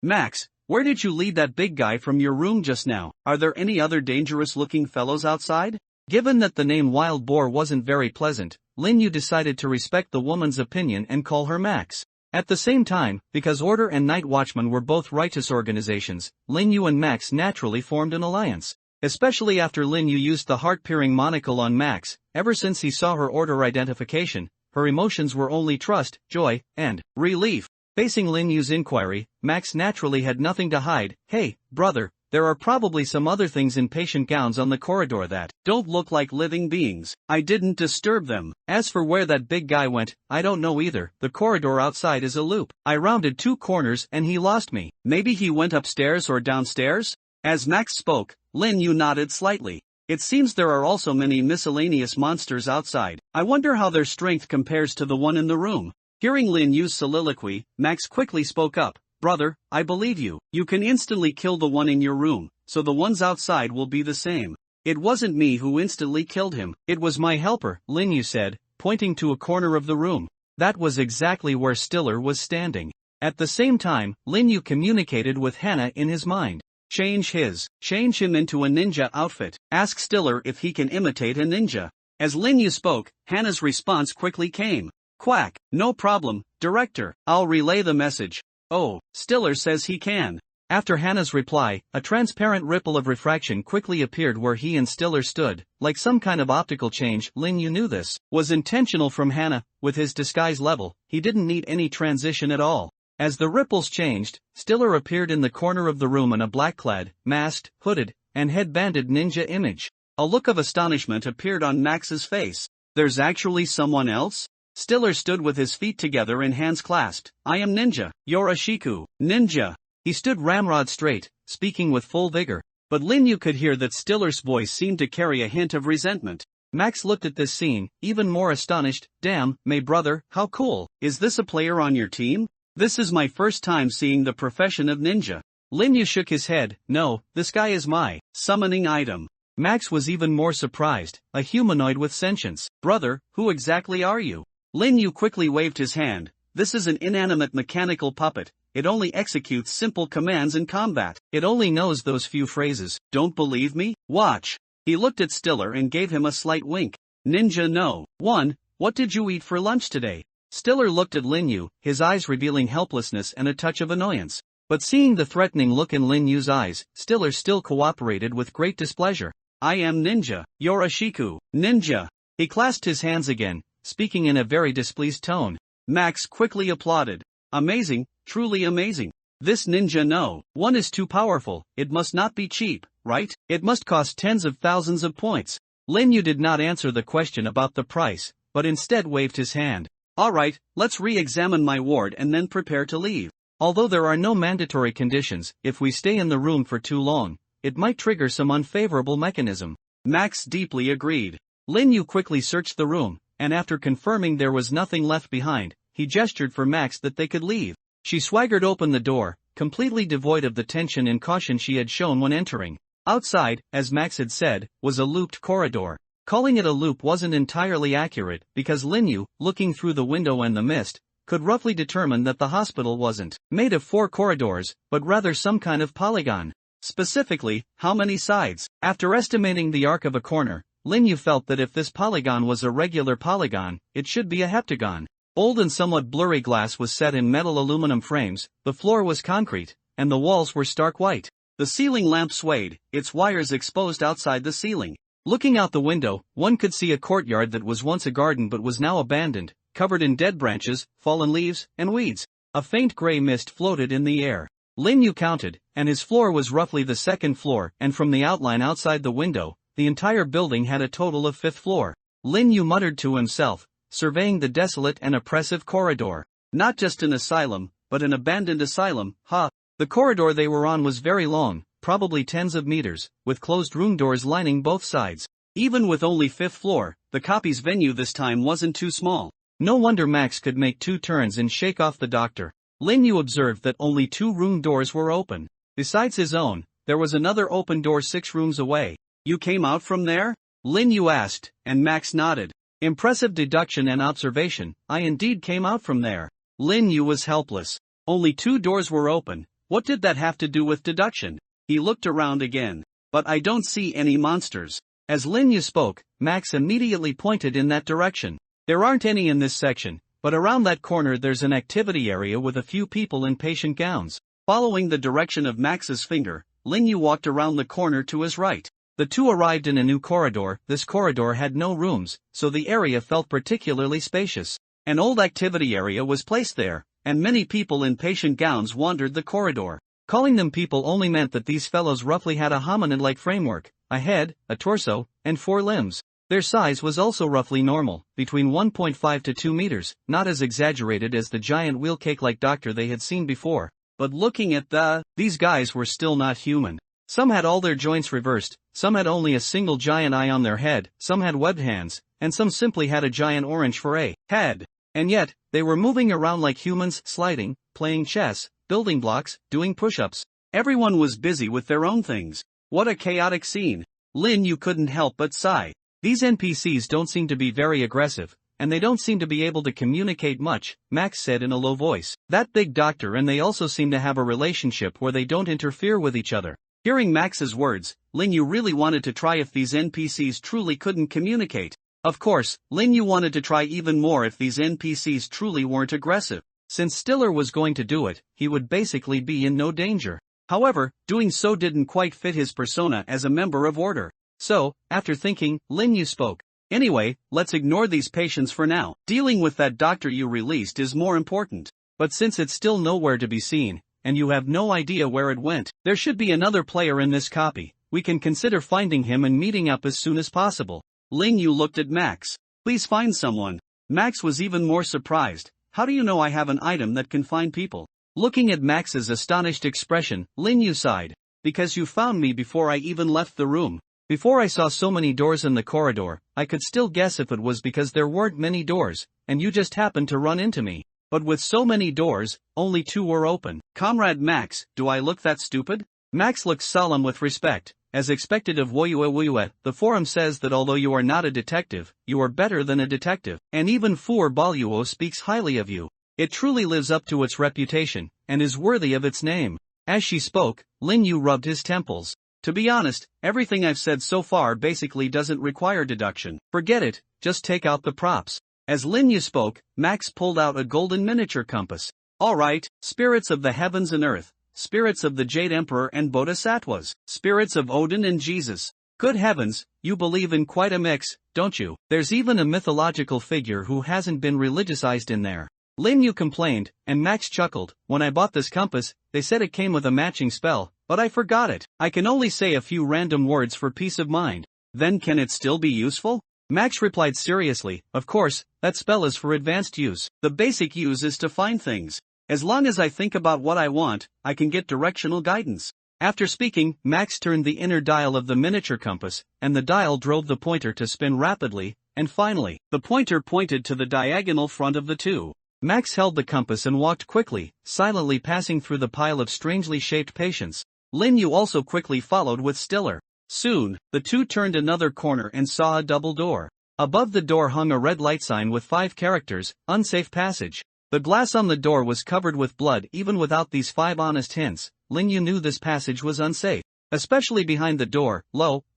Max, where did you lead that big guy from your room just now? Are there any other dangerous-looking fellows outside? Given that the name Wild Boar wasn't very pleasant, Lin Yu decided to respect the woman's opinion and call her Max. At the same time, because Order and Night Watchman were both righteous organizations, Lin Yu and Max naturally formed an alliance. Especially after Lin Yu used the heart-piercing monocle on Max. Ever since he saw her order identification, her emotions were only trust, joy, and relief. Facing Lin Yu's inquiry, Max naturally had nothing to hide. Hey, brother, there are probably some other things in patient gowns on the corridor that don't look like living beings. I didn't disturb them. As for where that big guy went, I don't know either. The corridor outside is a loop. I rounded 2 corners and he lost me. Maybe he went upstairs or downstairs? As Max spoke, Lin Yu nodded slightly. It seems there are also many miscellaneous monsters outside. I wonder how their strength compares to the one in the room. Hearing Lin Yu's soliloquy, Max quickly spoke up. Brother, I believe you. You can instantly kill the one in your room, so the ones outside will be the same. It wasn't me who instantly killed him. It was my helper, Lin Yu said, pointing to a corner of the room. That was exactly where Stiller was standing. At the same time, Lin Yu communicated with Hannah in his mind. Change him into a ninja outfit. Ask Stiller if he can imitate a ninja. As Lin Yu spoke, Hannah's response quickly came. Quack, no problem, director, I'll relay the message. Oh, Stiller says he can. After Hannah's reply, a transparent ripple of refraction quickly appeared where he and Stiller stood, like some kind of optical change. Lin Yu knew this was intentional from Hannah. With his disguise level, he didn't need any transition at all. As the ripples changed, Stiller appeared in the corner of the room in a black-clad, masked, hooded, and headbanded ninja image. A look of astonishment appeared on Max's face. There's actually someone else? Stiller stood with his feet together and hands clasped. I am Ninja, Yoroshiku, Ninja. He stood ramrod straight, speaking with full vigor. But Lin Yu could hear that Stiller's voice seemed to carry a hint of resentment. Max looked at this scene, even more astonished. Damn, my brother, how cool. Is this a player on your team? This is my first time seeing the profession of ninja. Lin Yu shook his head. No, this guy is my summoning item. Max was even more surprised. A humanoid with sentience. Brother, who exactly are you? Lin Yu quickly waved his hand. This is an inanimate mechanical puppet. It only executes simple commands in combat. It only knows those few phrases. Don't believe me? Watch. He looked at Stiller and gave him a slight wink. Ninja no. 1. What did you eat for lunch today? Stiller looked at Lin Yu, his eyes revealing helplessness and a touch of annoyance. But seeing the threatening look in Lin Yu's eyes, Stiller still cooperated with great displeasure. I am Ninja, Yoroshiku, Ninja. He clasped his hands again, speaking in a very displeased tone. Max quickly applauded. Amazing, truly amazing. This Ninja no. 1 is too powerful. It must not be cheap, right? It must cost tens of thousands of points. Lin Yu did not answer the question about the price, but instead waved his hand. Alright, let's re-examine my ward and then prepare to leave. Although there are no mandatory conditions, if we stay in the room for too long, it might trigger some unfavorable mechanism. Max deeply agreed. Lin Yu quickly searched the room, and after confirming there was nothing left behind, he gestured for Max that they could leave. She swaggered open the door, completely devoid of the tension and caution she had shown when entering. Outside, as Max had said, was a looped corridor. Calling it a loop wasn't entirely accurate, because Lin Yu, looking through the window and the mist, could roughly determine that the hospital wasn't made of 4 corridors, but rather some kind of polygon. Specifically, how many sides? After estimating the arc of a corner, Lin Yu felt that if this polygon was a regular polygon, it should be a heptagon. Old and somewhat blurry glass was set in metal aluminum frames, the floor was concrete, and the walls were stark white. The ceiling lamp swayed, its wires exposed outside the ceiling. Looking out the window, one could see a courtyard that was once a garden but was now abandoned, covered in dead branches, fallen leaves, and weeds. A faint gray mist floated in the air. Lin Yu counted, and his floor was roughly the 2nd floor, and from the outline outside the window, the entire building had a total of 5th floor. Lin Yu muttered to himself, surveying the desolate and oppressive corridor. Not just an asylum, but an abandoned asylum, huh? The corridor they were on was very long, probably tens of meters, with closed room doors lining both sides. Even with only 5th floor, the copy's venue this time wasn't too small. No wonder Max could make 2 turns and shake off the doctor. Lin Yu observed that only 2 room doors were open. Besides his own, there was another open door 6 rooms away. You came out from there? Lin Yu asked, and Max nodded. Impressive deduction and observation, I indeed came out from there. Lin Yu was helpless. Only 2 doors were open. What did that have to do with deduction? He looked around again. But I don't see any monsters. As Lin Yu spoke, Max immediately pointed in that direction. There aren't any in this section, but around that corner there's an activity area with a few people in patient gowns. Following the direction of Max's finger, Lin Yu walked around the corner to his right. The two arrived in a new corridor. This corridor had no rooms, so the area felt particularly spacious. An old activity area was placed there, and many people in patient gowns wandered the corridor. Calling them people only meant that these fellows roughly had a hominid-like framework, a head, a torso, and 4 limbs. Their size was also roughly normal, between 1.5 to 2 meters, not as exaggerated as the giant wheel cake-like doctor they had seen before. But looking at these guys were still not human. Some had all their joints reversed, some had only a single giant eye on their head, some had webbed hands, and some simply had a giant orange for a head. And yet, they were moving around like humans, sliding, playing chess, building blocks, doing push-ups. Everyone was busy with their own things. What a chaotic scene. Lin Yu couldn't help but sigh. These NPCs don't seem to be very aggressive, and they don't seem to be able to communicate much, Max said in a low voice. That big doctor and they also seem to have a relationship where they don't interfere with each other. Hearing Max's words, Lin Yu really wanted to try if these NPCs truly couldn't communicate. Of course, Lin Yu wanted to try even more if these NPCs truly weren't aggressive. Since Stiller was going to do it, he would basically be in no danger. However, doing so didn't quite fit his persona as a member of Order. So, after thinking, Lin Yu spoke. Anyway, let's ignore these patients for now. Dealing with that doctor you released is more important. But since it's still nowhere to be seen, and you have no idea where it went, there should be another player in this copy. We can consider finding him and meeting up as soon as possible. Lin Yu looked at Max. Please find someone. Max was even more surprised. How do you know I have an item that can find people? Looking at Max's astonished expression, Lin Yu sighed. Because you found me before I even left the room. Before I saw so many doors in the corridor, I could still guess if it was because there weren't many doors, and you just happened to run into me. But with so many doors, only 2 were open. Comrade Max, do I look that stupid? Max looked solemn with respect. As expected of Woyue, the forum says that although you are not a detective, you are better than a detective, and even Four Baluo speaks highly of you. It truly lives up to its reputation, and is worthy of its name. As she spoke, Lin Yu rubbed his temples. To be honest, everything I've said so far basically doesn't require deduction. Forget it, just take out the props. As Lin Yu spoke, Max pulled out a golden miniature compass. Alright, spirits of the heavens and earth, spirits of the Jade Emperor and Bodhisattvas, spirits of Odin and Jesus. Good heavens, you believe in quite a mix, don't you? There's even a mythological figure who hasn't been religiousized in there. Lin Yu complained, and Max chuckled. When I bought this compass, they said it came with a matching spell, but I forgot it. I can only say a few random words for peace of mind. Then can it still be useful? Max replied seriously, of course, that spell is for advanced use. The basic use is to find things. As long as I think about what I want, I can get directional guidance. After speaking, Max turned the inner dial of the miniature compass, and the dial drove the pointer to spin rapidly, and finally, the pointer pointed to the diagonal front of the two. Max held the compass and walked quickly, silently passing through the pile of strangely shaped patients. Lin Yu also quickly followed with Stiller. Soon, the two turned another corner and saw a double door. Above the door hung a red light sign with 5 characters, unsafe passage. The glass on the door was covered with blood. Even without these 5 honest hints, Lin Yu knew this passage was unsafe. Especially behind the door,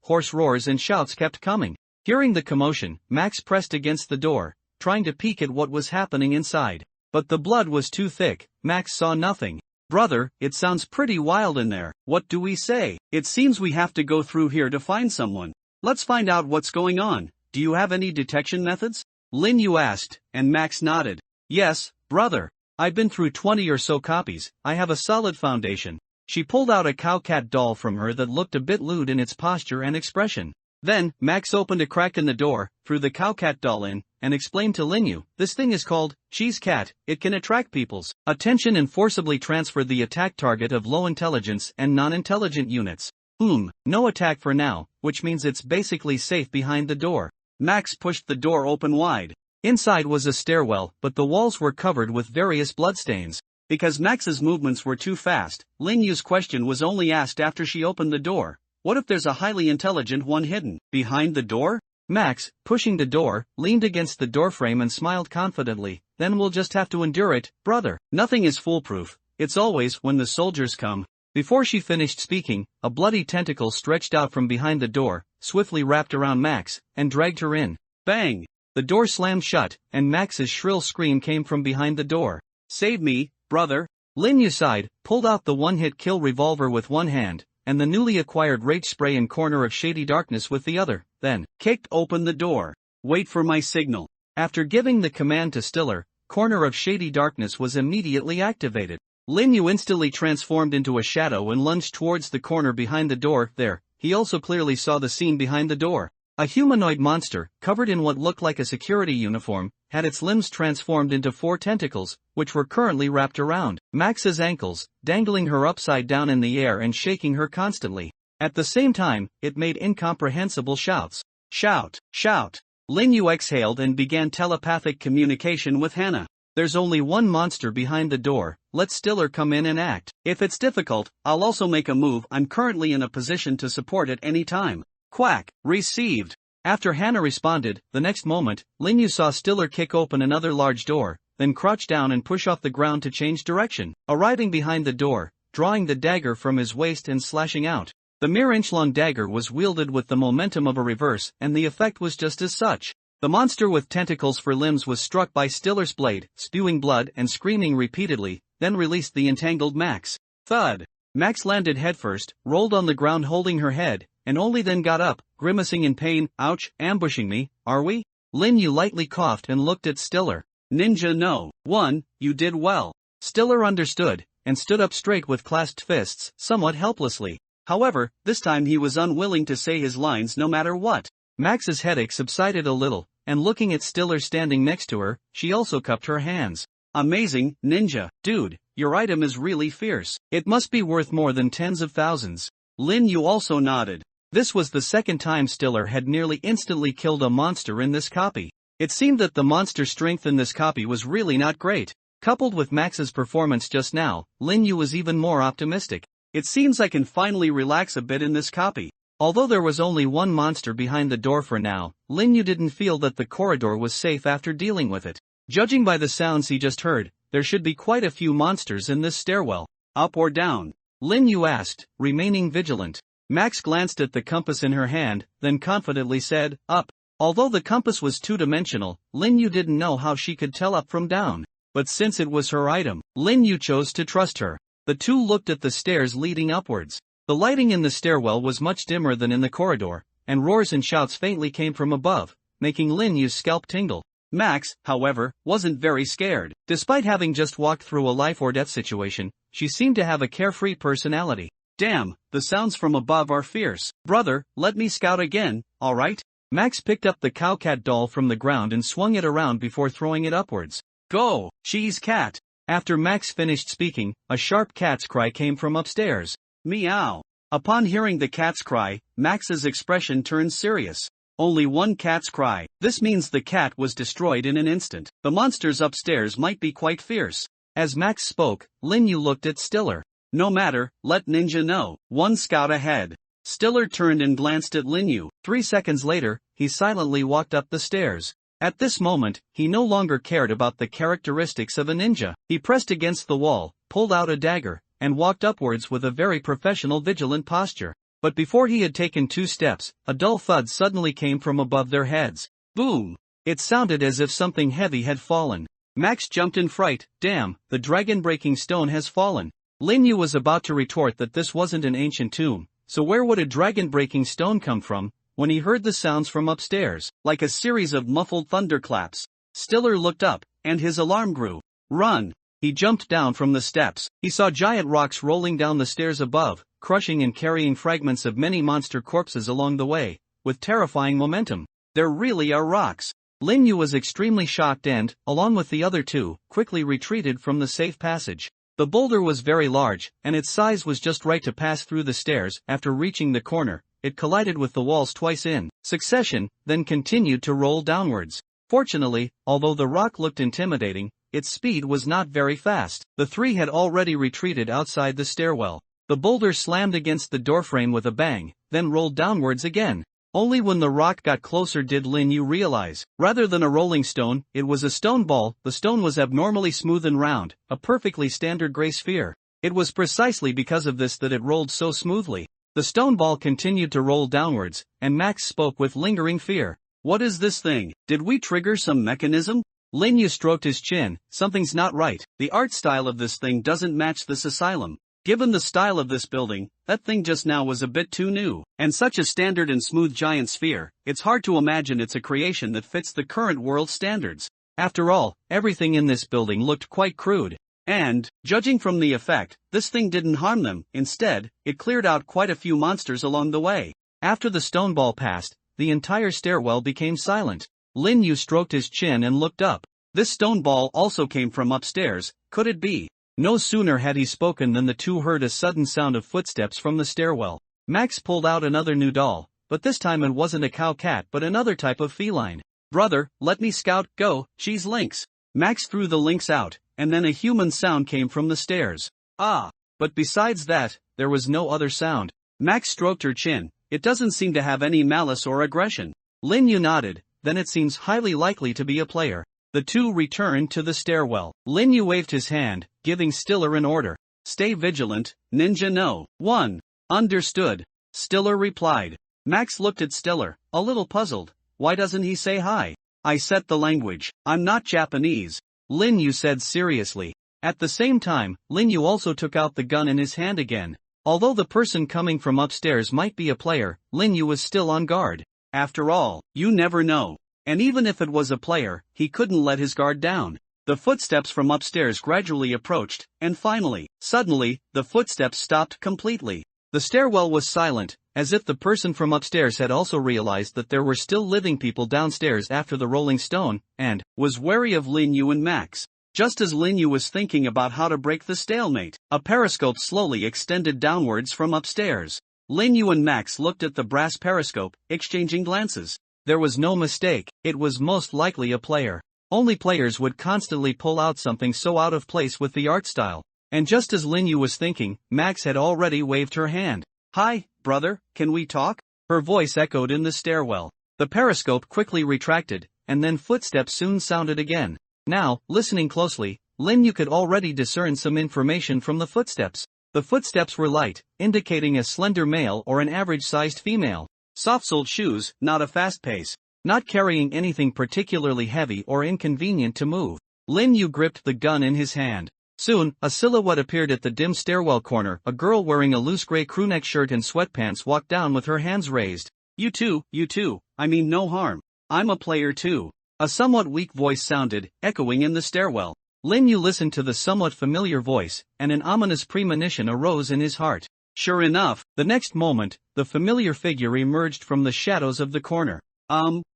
hoarse roars and shouts kept coming. Hearing the commotion, Max pressed against the door, trying to peek at what was happening inside. But the blood was too thick, Max saw nothing. Brother, it sounds pretty wild in there. What do we say? It seems we have to go through here to find someone. Let's find out what's going on. Do you have any detection methods? Lin Yu asked, and Max nodded. Yes, brother. I've been through 20 or so copies. I have a solid foundation. She pulled out a cowcat doll from her that looked a bit lewd in its posture and expression. Then, Max opened a crack in the door, threw the cowcat doll in, and explained to Lin Yu, this thing is called Cheese Cat. It can attract people's attention and forcibly transfer the attack target of low intelligence and non-intelligent units. No attack for now, which means it's basically safe behind the door. Max pushed the door open wide. Inside was a stairwell, but the walls were covered with various bloodstains. Because Max's movements were too fast, Lin Yu's question was only asked after she opened the door. What if there's a highly intelligent one hidden behind the door? Max, pushing the door, leaned against the doorframe and smiled confidently. Then we'll just have to endure it, brother. Nothing is foolproof. It's always when the soldiers come. Before she finished speaking, a bloody tentacle stretched out from behind the door, swiftly wrapped around Max, and dragged her in. Bang! The door slammed shut, and Max's shrill scream came from behind the door. "Save me, brother!" Lin Yu sighed, pulled out the one-hit kill revolver with one hand, and the newly acquired rage spray in corner of shady darkness with the other, then kicked open the door. "Wait for my signal." After giving the command to Stiller, corner of shady darkness was immediately activated. Lin Yu instantly transformed into a shadow and lunged towards the corner behind the door. There, he also clearly saw the scene behind the door. A humanoid monster, covered in what looked like a security uniform, had its limbs transformed into 4 tentacles, which were currently wrapped around Max's ankles, dangling her upside down in the air and shaking her constantly. At the same time, it made incomprehensible shouts. "Shout! Shout!" Lin Yu exhaled and began telepathic communication with Hannah. "There's only one monster behind the door, let Stiller come in and act. If it's difficult, I'll also make a move. I'm currently in a position to support at any time." Quack, received. After Hannah responded, the next moment, Lin Yu saw Stiller kick open another large door, then crouch down and push off the ground to change direction, arriving behind the door, drawing the dagger from his waist and slashing out. The mere inch-long dagger was wielded with the momentum of a reverse, and the effect was just as such. The monster with tentacles for limbs was struck by Stiller's blade, spewing blood and screaming repeatedly, then released the entangled Max. Thud! Max landed headfirst, rolled on the ground holding her head, and only then got up, grimacing in pain. "Ouch, ambushing me, are we?" Lin Yu lightly coughed and looked at Stiller. "Ninja no. 1, you did well." Stiller understood, and stood up straight with clasped fists, somewhat helplessly. However, this time he was unwilling to say his lines no matter what. Max's headache subsided a little, and looking at Stiller standing next to her, she also cupped her hands. "Amazing, Ninja, dude, your item is really fierce. It must be worth more than tens of thousands." Lin Yu also nodded. This was the second time Stiller had nearly instantly killed a monster in this copy. It seemed that the monster strength in this copy was really not great. Coupled with Max's performance just now, Lin Yu was even more optimistic. "It seems I can finally relax a bit in this copy." Although there was only one monster behind the door for now, Lin Yu didn't feel that the corridor was safe after dealing with it. Judging by the sounds he just heard, there should be quite a few monsters in this stairwell. "Up or down?" Lin Yu asked, remaining vigilant. Max glanced at the compass in her hand, then confidently said, "Up." Although the compass was two-dimensional, Lin Yu didn't know how she could tell up from down. But since it was her item, Lin Yu chose to trust her. The two looked at the stairs leading upwards. The lighting in the stairwell was much dimmer than in the corridor, and roars and shouts faintly came from above, making Lin Yu's scalp tingle. Max, however, wasn't very scared. Despite having just walked through a life-or-death situation, she seemed to have a carefree personality. "Damn, the sounds from above are fierce. Brother, let me scout again, alright?" Max picked up the cowcat doll from the ground and swung it around before throwing it upwards. "Go, cheese cat!" After Max finished speaking, a sharp cat's cry came from upstairs. "Meow." Upon hearing the cat's cry, Max's expression turned serious. Only one cat's cry. This means the cat was destroyed in an instant. The monsters upstairs might be quite fierce. As Max spoke, Lin Yu looked at Stiller. "No matter, let Ninja know. 1 scout ahead." Stiller turned and glanced at Lin Yu. 3 seconds later, he silently walked up the stairs. At this moment, he no longer cared about the characteristics of a ninja. He pressed against the wall, pulled out a dagger, and walked upwards with a very professional vigilant posture. But before he had taken 2 steps, a dull thud suddenly came from above their heads. Boom! It sounded as if something heavy had fallen. Max jumped in fright. "Damn, the dragon-breaking stone has fallen." Lin Yu was about to retort that this wasn't an ancient tomb, so where would a dragon-breaking stone come from, when he heard the sounds from upstairs, like a series of muffled thunderclaps. Stiller looked up, and his alarm grew. "Run!" He jumped down from the steps. He saw giant rocks rolling down the stairs above, crushing and carrying fragments of many monster corpses along the way, with terrifying momentum. "There really are rocks." Lin Yu was extremely shocked and, along with the other two, quickly retreated from the safe passage. The boulder was very large, and its size was just right to pass through the stairs. After reaching the corner, it collided with the walls twice in succession, then continued to roll downwards. Fortunately, although the rock looked intimidating, its speed was not very fast. The three had already retreated outside the stairwell. The boulder slammed against the doorframe with a bang, then rolled downwards again. Only when the rock got closer did Lin Yu realize, rather than a rolling stone, it was a stone ball. The stone was abnormally smooth and round, a perfectly standard gray sphere. It was precisely because of this that it rolled so smoothly. The stone ball continued to roll downwards, and Max spoke with lingering fear. What is this thing? Did we trigger some mechanism? Lin Yu stroked his chin. Something's not right. The art style of this thing doesn't match this asylum. Given the style of this building, that thing just now was a bit too new. And such a standard and smooth giant sphere, it's hard to imagine it's a creation that fits the current world standards. After all, everything in this building looked quite crude. And, judging from the effect, this thing didn't harm them. Instead, it cleared out quite a few monsters along the way. After the stone ball passed, the entire stairwell became silent. Lin Yu stroked his chin and looked up. This stone ball also came from upstairs. Could it be? No sooner had he spoken than the two heard a sudden sound of footsteps from the stairwell. Max pulled out another new doll, but this time it wasn't a cow cat but another type of feline. Brother, let me scout, go, she's Lynx. Max threw the Lynx out, and then a human sound came from the stairs. Ah! But besides that, there was no other sound. Max stroked her chin. It doesn't seem to have any malice or aggression. Lin Yu nodded. Then it seems highly likely to be a player. The two returned to the stairwell. Lin Yu waved his hand, giving Stiller an order. Stay vigilant, Ninja no. 1. Understood. Stiller replied. Max looked at Stiller, a little puzzled. Why doesn't he say hi? I set the language. I'm not Japanese. Lin Yu said seriously. At the same time, Lin Yu also took out the gun in his hand again. Although the person coming from upstairs might be a player, Lin Yu was still on guard. After all, you never know. And even if it was a player, he couldn't let his guard down. The footsteps from upstairs gradually approached, and finally, suddenly, the footsteps stopped completely. The stairwell was silent, as if the person from upstairs had also realized that there were still living people downstairs after the rolling stone, and was wary of Lin Yu and Max. Just as Lin Yu was thinking about how to break the stalemate, a periscope slowly extended downwards from upstairs. Lin Yu and Max looked at the brass periscope, exchanging glances. There was no mistake, it was most likely a player. Only players would constantly pull out something so out of place with the art style. And just as Lin Yu was thinking, Max had already waved her hand. Hi, brother, can we talk? Her voice echoed in the stairwell. The periscope quickly retracted, and then footsteps soon sounded again. Now, listening closely, Lin Yu could already discern some information from the footsteps. The footsteps were light, indicating a slender male or an average-sized female. Soft-soled shoes, not a fast pace. Not carrying anything particularly heavy or inconvenient to move. Lin Yu gripped the gun in his hand. Soon, a silhouette appeared at the dim stairwell corner. A girl wearing a loose gray crewneck shirt and sweatpants walked down with her hands raised. You too, I mean no harm. I'm a player too. A somewhat weak voice sounded, echoing in the stairwell. Lin Yu listened to the somewhat familiar voice, and an ominous premonition arose in his heart. Sure enough, the next moment, the familiar figure emerged from the shadows of the corner.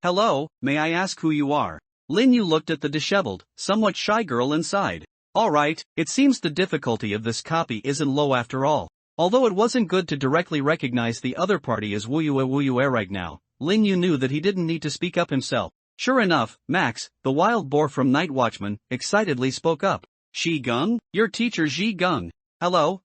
Hello, may I ask who you are? Lin Yu looked at the disheveled, somewhat shy girl inside. Alright, it seems the difficulty of this copy isn't low after all. Although it wasn't good to directly recognize the other party as Wuyue right now, Lin Yu knew that he didn't need to speak up himself. Sure enough, Max, the wild boar from Night Watchman, excitedly spoke up. Shi Gung? Your teacher Ji Gung. Hello,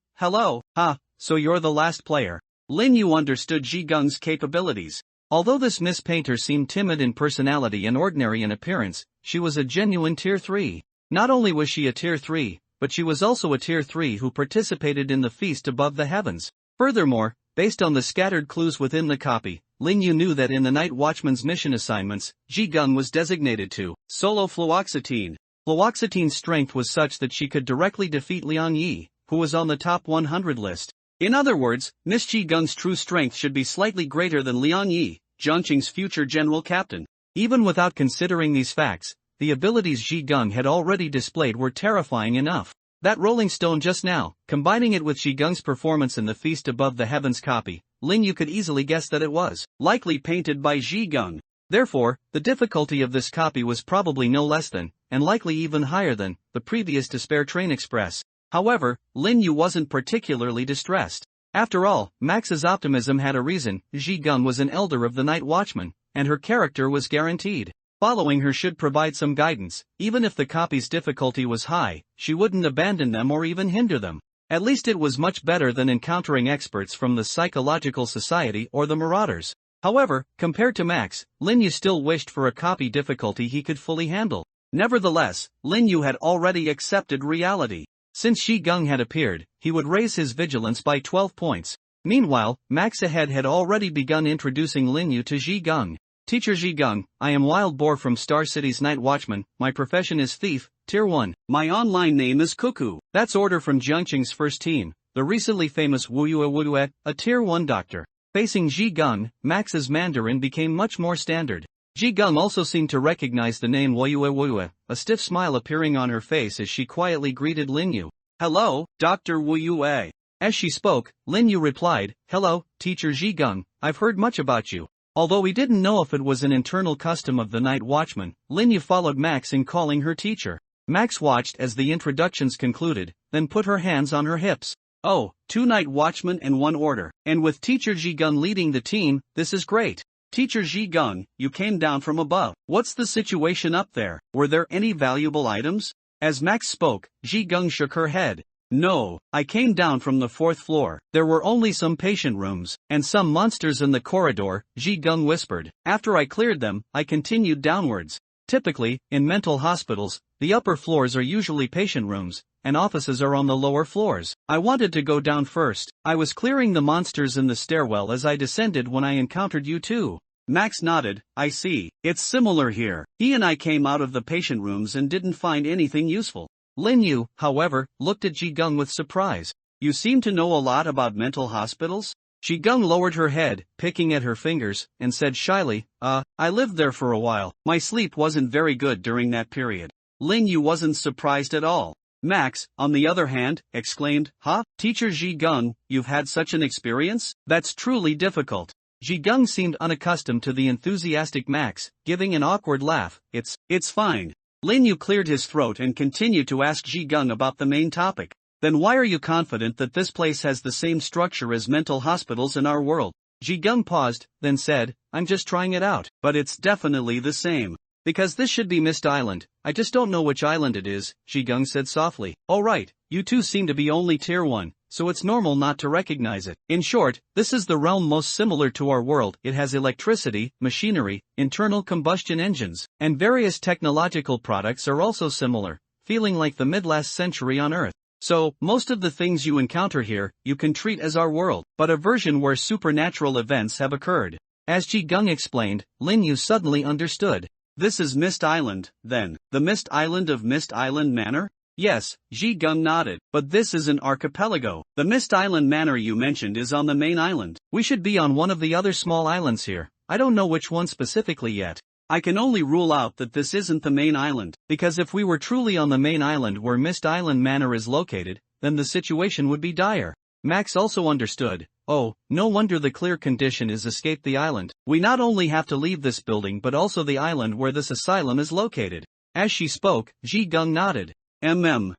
so you're the last player. Lin Yu understood Ji Gung's capabilities. Although this Miss Painter seemed timid in personality and ordinary in appearance, she was a genuine Tier 3. Not only was she a Tier 3, but she was also a Tier 3 who participated in the feast above the heavens. Furthermore, based on the scattered clues within the copy, Lin Yu knew that in the Night Watchman's mission assignments, Ji Gung was designated to solo fluoxetine. Fluoxetine's strength was such that she could directly defeat Liang Yi, who was on the top 100 list. In other words, Miss Ji Gung's true strength should be slightly greater than Liang Yi, Zhongqing's future general captain. Even without considering these facts, the abilities Ji Gung had already displayed were terrifying enough. That rolling stone just now, combining it with Ji Gung's performance in the Feast Above the Heavens copy, Lin Yu could easily guess that it was likely painted by Ji Gung. Therefore, the difficulty of this copy was probably no less than, and likely even higher than, the previous Despair Train Express. However, Lin Yu wasn't particularly distressed. After all, Max's optimism had a reason. Ji Gung was an elder of the Night Watchman, and her character was guaranteed. Following her should provide some guidance. Even if the copy's difficulty was high, she wouldn't abandon them or even hinder them. At least it was much better than encountering experts from the Psychological Society or the Marauders. However, compared to Max, Lin Yu still wished for a copy difficulty he could fully handle. Nevertheless, Lin Yu had already accepted reality. Since Ji Gung had appeared, he would raise his vigilance by 12 points. Meanwhile, Max ahead had already begun introducing Lin Yu to Ji Gung. Teacher Jigung, I am Wild Boar from Star City's Night Watchman, my profession is thief, Tier 1. My online name is Cuckoo. That's order from Jiangqing's first team, the recently famous Wuyue, a Tier 1 doctor. Facing Jigung, Max's Mandarin became much more standard. Jigung also seemed to recognize the name Wuyue, a stiff smile appearing on her face as she quietly greeted Lin Yu. Hello, Dr. Wuyue. As she spoke, Lin Yu replied, Hello, Teacher Jigung, I've heard much about you. Although we didn't know if it was an internal custom of the Night Watchman, Lin Yu followed Max in calling her teacher. Max watched as the introductions concluded, then put her hands on her hips. Oh, 2 Night Watchmen and 1 order. And with Teacher Jigung leading the team, this is great. Teacher Jigung, you came down from above. What's the situation up there? Were there any valuable items? As Max spoke, Jigung shook her head. No, I came down from the 4th floor. There were only some patient rooms, and some monsters in the corridor, Jigung whispered. After I cleared them, I continued downwards. Typically, in mental hospitals, the upper floors are usually patient rooms, and offices are on the lower floors. I wanted to go down first. I was clearing the monsters in the stairwell as I descended when I encountered you too. Max nodded, I see. It's similar here. He and I came out of the patient rooms and didn't find anything useful. Lin Yu, however, looked at Jigung with surprise. You seem to know a lot about mental hospitals? Jigung lowered her head, picking at her fingers, and said shyly, I lived there for a while. My sleep wasn't very good during that period. Lin Yu wasn't surprised at all. Max, on the other hand, exclaimed, Huh? Teacher Jigung, you've had such an experience? That's truly difficult. Jigung seemed unaccustomed to the enthusiastic Max, giving an awkward laugh. It's fine. Lin Yu cleared his throat and continued to ask Jigung about the main topic. Then why are you confident that this place has the same structure as mental hospitals in our world? Jigung paused, then said, I'm just trying it out. But it's definitely the same. Because this should be Mist Island, I just don't know which island it is, Jigung said softly. Oh right, you two seem to be only Tier 1, so it's normal not to recognize it. In short, this is the realm most similar to our world. It has electricity, machinery, internal combustion engines, and various technological products are also similar, feeling like the mid-last century on Earth. So, most of the things you encounter here, you can treat as our world, but a version where supernatural events have occurred. As Jigung explained, Lin Yu suddenly understood. This is Mist Island, then. The Mist Island of Mist Island Manor? Yes, Jigung nodded. But this is an archipelago. The Mist Island Manor you mentioned is on the main island. We should be on one of the other small islands here. I don't know which one specifically yet. I can only rule out that this isn't the main island, because if we were truly on the main island where Mist Island Manor is located, then the situation would be dire. Max also understood. Oh, no wonder the clear condition is escape the island. We not only have to leave this building but also the island where this asylum is located. As she spoke, Jigung nodded.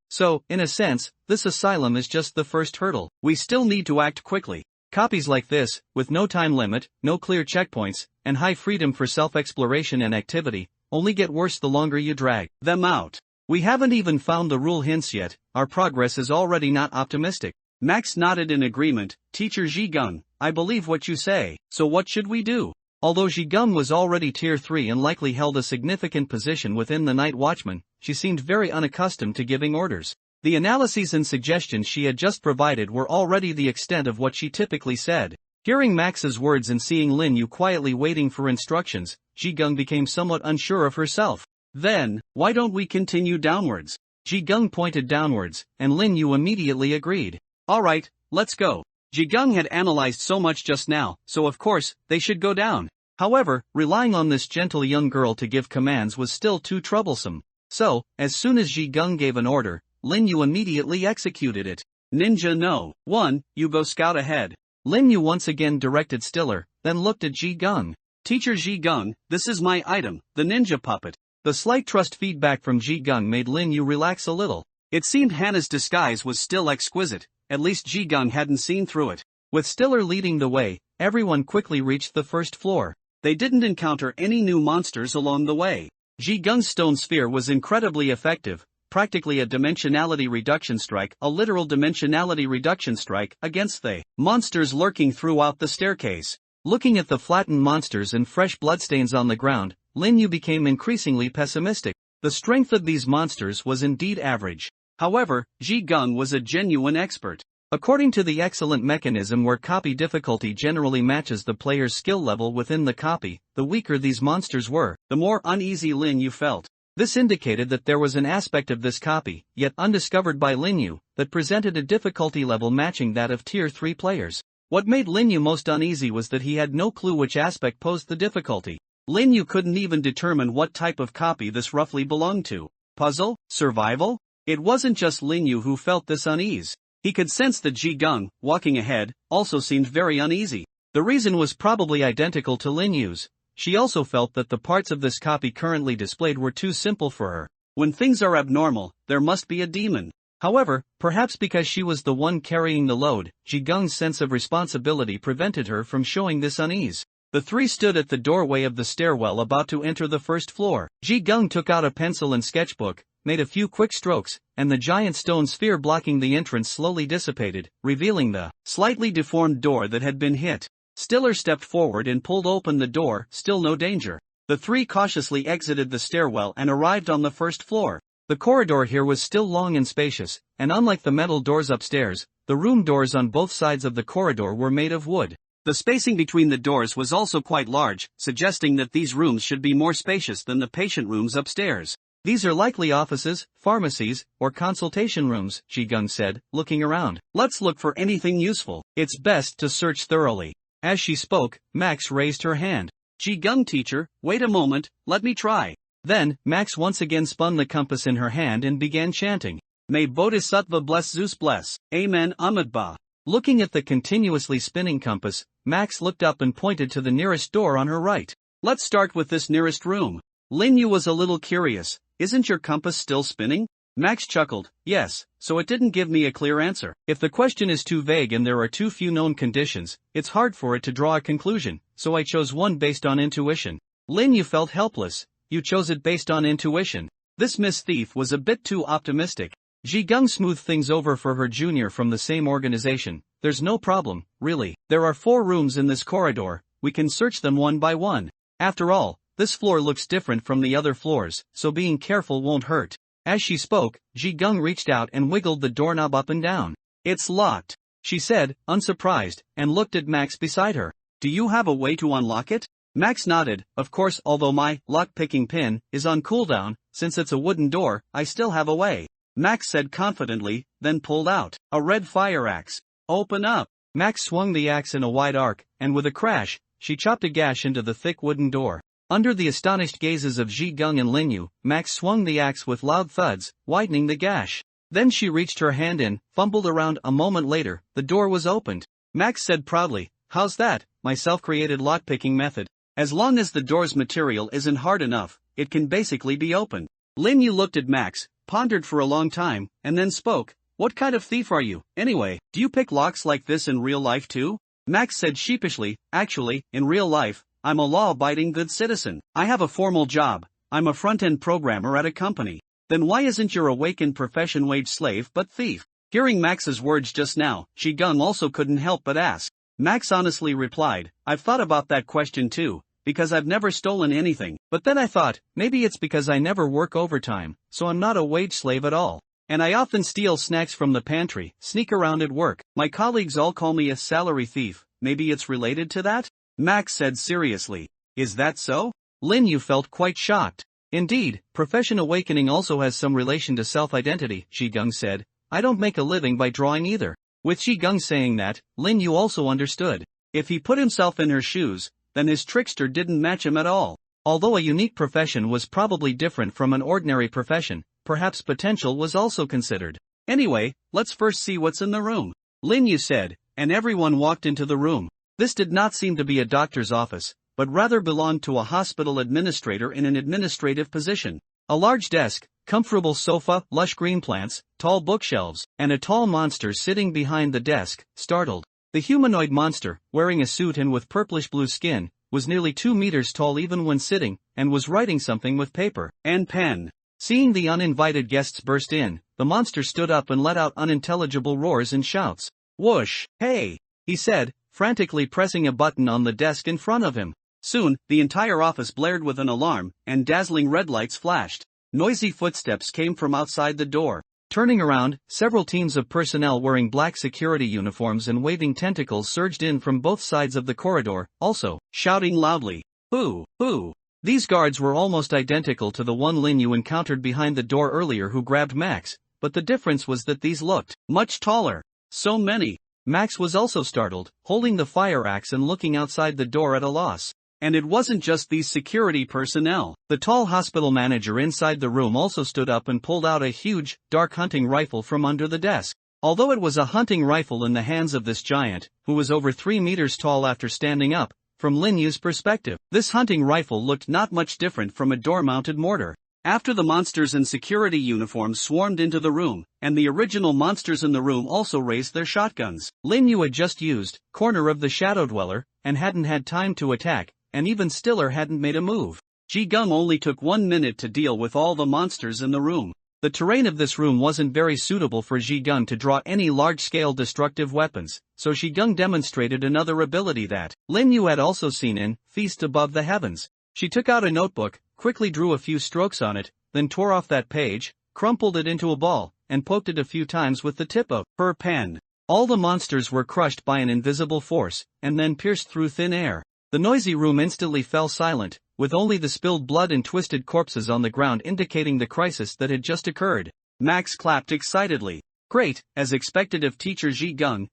So, in a sense, this asylum is just the first hurdle. We still need to act quickly. Copies like this, with no time limit, no clear checkpoints, and high freedom for self-exploration and activity, only get worse the longer you drag them out. We haven't even found the rule hints yet. Our progress is already not optimistic. Max nodded in agreement. Teacher Jigung, I believe what you say. So what should we do? Although Jigung was already Tier 3 and likely held a significant position within the Night Watchman, she seemed very unaccustomed to giving orders. The analyses and suggestions she had just provided were already the extent of what she typically said. Hearing Max's words and seeing Lin Yu quietly waiting for instructions, Jigung became somewhat unsure of herself. Then, why don't we continue downwards? Jigung pointed downwards, and Lin Yu immediately agreed. Alright, let's go. Jigung had analyzed so much just now, so of course, they should go down. However, relying on this gentle young girl to give commands was still too troublesome. So, as soon as Jigung gave an order, Lin Yu immediately executed it. Ninja no. 1, you go scout ahead. Lin Yu once again directed Stiller, then looked at Jigung. Teacher Jigung, this is my item, the ninja puppet. The slight trust feedback from Jigung made Lin Yu relax a little. It seemed Hannah's disguise was still exquisite. At least Jigung hadn't seen through it. With Stiller leading the way, everyone quickly reached the first floor. They didn't encounter any new monsters along the way. Jigung's stone sphere was incredibly effective, practically a dimensionality reduction strike, a literal dimensionality reduction strike against the monsters lurking throughout the staircase. Looking at the flattened monsters and fresh bloodstains on the ground, Lin Yu became increasingly pessimistic. The strength of these monsters was indeed average. However, Jigung was a genuine expert. According to the excellent mechanism where copy difficulty generally matches the player's skill level within the copy, the weaker these monsters were, the more uneasy Lin Yu felt. This indicated that there was an aspect of this copy, yet undiscovered by Lin Yu, that presented a difficulty level matching that of Tier 3 players. What made Lin Yu most uneasy was that he had no clue which aspect posed the difficulty. Lin Yu couldn't even determine what type of copy this roughly belonged to. Puzzle? Survival? It wasn't just Lin Yu who felt this unease. He could sense that Ji Gung, walking ahead, also seemed very uneasy. The reason was probably identical to Lin Yu's. She also felt that the parts of this copy currently displayed were too simple for her. When things are abnormal, there must be a demon. However, perhaps because she was the one carrying the load, Ji Gung's sense of responsibility prevented her from showing this unease. The three stood at the doorway of the stairwell about to enter the first floor. Ji Gung took out a pencil and sketchbook, made a few quick strokes, and the giant stone sphere blocking the entrance slowly dissipated, revealing the slightly deformed door that had been hit. Stiller stepped forward and pulled open the door, still no danger. The three cautiously exited the stairwell and arrived on the first floor. The corridor here was still long and spacious, and unlike the metal doors upstairs, the room doors on both sides of the corridor were made of wood. The spacing between the doors was also quite large, suggesting that these rooms should be more spacious than the patient rooms upstairs. These are likely offices, pharmacies, or consultation rooms, Ji Gung said, looking around. Let's look for anything useful. It's best to search thoroughly. As she spoke, Max raised her hand. Ji Gung teacher, wait a moment, let me try. Then, Max once again spun the compass in her hand and began chanting. May Bodhisattva bless Zeus bless. Amen Amitabha. Looking at the continuously spinning compass, Max looked up and pointed to the nearest door on her right. Let's start with this nearest room. Lin Yu was a little curious. Isn't your compass still spinning? Max chuckled. Yes, so it didn't give me a clear answer. If the question is too vague and there are too few known conditions, it's hard for it to draw a conclusion, so I chose one based on intuition. Lin Yu felt helpless. You chose it based on intuition. This Miss Thief was a bit too optimistic. Ji Gung smoothed things over for her junior from the same organization. There's no problem, really. There are 4 rooms in this corridor, we can search them one by one. After all, this floor looks different from the other floors, so being careful won't hurt. As she spoke, Ji Gung reached out and wiggled the doorknob up and down. It's locked, she said, unsurprised, and looked at Max beside her. Do you have a way to unlock it? Max nodded. Of course, although my lock-picking pin is on cooldown, since it's a wooden door, I still have a way. Max said confidently, then pulled out a red fire axe. Open up. Max swung the axe in a wide arc, and with a crash, she chopped a gash into the thick wooden door. Under the astonished gazes of Ji Gung and Lin Yu, Max swung the axe with loud thuds, widening the gash. Then she reached her hand in, fumbled around. A moment later, the door was opened. Max said proudly, how's that, my self-created lockpicking method? As long as the door's material isn't hard enough, it can basically be opened. Lin Yu looked at Max, pondered for a long time, and then spoke. What kind of thief are you, anyway? Do you pick locks like this in real life too? Max said sheepishly, actually, in real life, I'm a law-abiding good citizen. I have a formal job. I'm a front-end programmer at a company. Then why isn't your awakened profession wage slave but thief? Hearing Max's words just now, Ji Gung also couldn't help but ask. Max honestly replied, I've thought about that question too, because I've never stolen anything, but then I thought, maybe it's because I never work overtime, so I'm not a wage slave at all. And I often steal snacks from the pantry, sneak around at work. My colleagues all call me a salary thief. Maybe it's related to that? Max said seriously. Is that so? Lin Yu felt quite shocked. Indeed, profession awakening also has some relation to self-identity, Ji Gung said. I don't make a living by drawing either. With Ji Gung saying that, Lin Yu also understood. If he put himself in her shoes, then his trickster didn't match him at all. Although a unique profession was probably different from an ordinary profession, perhaps potential was also considered. Anyway, let's first see what's in the room, Lin Yu said, and everyone walked into the room. This did not seem to be a doctor's office, but rather belonged to a hospital administrator in an administrative position. A large desk, comfortable sofa, lush green plants, tall bookshelves, and a tall monster sitting behind the desk, startled. The humanoid monster, wearing a suit and with purplish-blue skin, was nearly 2 meters tall even when sitting, and was writing something with paper and pen. Seeing the uninvited guests burst in, the monster stood up and let out unintelligible roars and shouts. Whoosh! Hey! He said, frantically pressing a button on the desk in front of him. Soon, the entire office blared with an alarm, and dazzling red lights flashed. Noisy footsteps came from outside the door. Turning around, several teams of personnel wearing black security uniforms and waving tentacles surged in from both sides of the corridor, also shouting loudly, "Boo! Boo!" These guards were almost identical to the one Lin Yu encountered behind the door earlier who grabbed Max, but the difference was that these looked much taller. So many. Max was also startled, holding the fire axe and looking outside the door at a loss. And it wasn't just these security personnel. The tall hospital manager inside the room also stood up and pulled out a huge, dark hunting rifle from under the desk. Although it was a hunting rifle in the hands of this giant, who was over 3 meters tall after standing up, from Lin Yu's perspective, this hunting rifle looked not much different from a door-mounted mortar. After the monsters in security uniforms swarmed into the room, and the original monsters in the room also raised their shotguns, Lin Yu had just used corner of the Shadow Dweller, and hadn't had time to attack, and even Stiller hadn't made a move. Ji Gung only took 1 minute to deal with all the monsters in the room. The terrain of this room wasn't very suitable for Ji Gung to draw any large-scale destructive weapons, so Ji Gung demonstrated another ability that Lin Yu had also seen in Feast Above the Heavens. She took out a notebook, quickly drew a few strokes on it, then tore off that page, crumpled it into a ball, and poked it a few times with the tip of her pen. All the monsters were crushed by an invisible force, and then pierced through thin air. The noisy room instantly fell silent, with only the spilled blood and twisted corpses on the ground indicating the crisis that had just occurred. Max clapped excitedly. Great, as expected of Teacher Ji Gung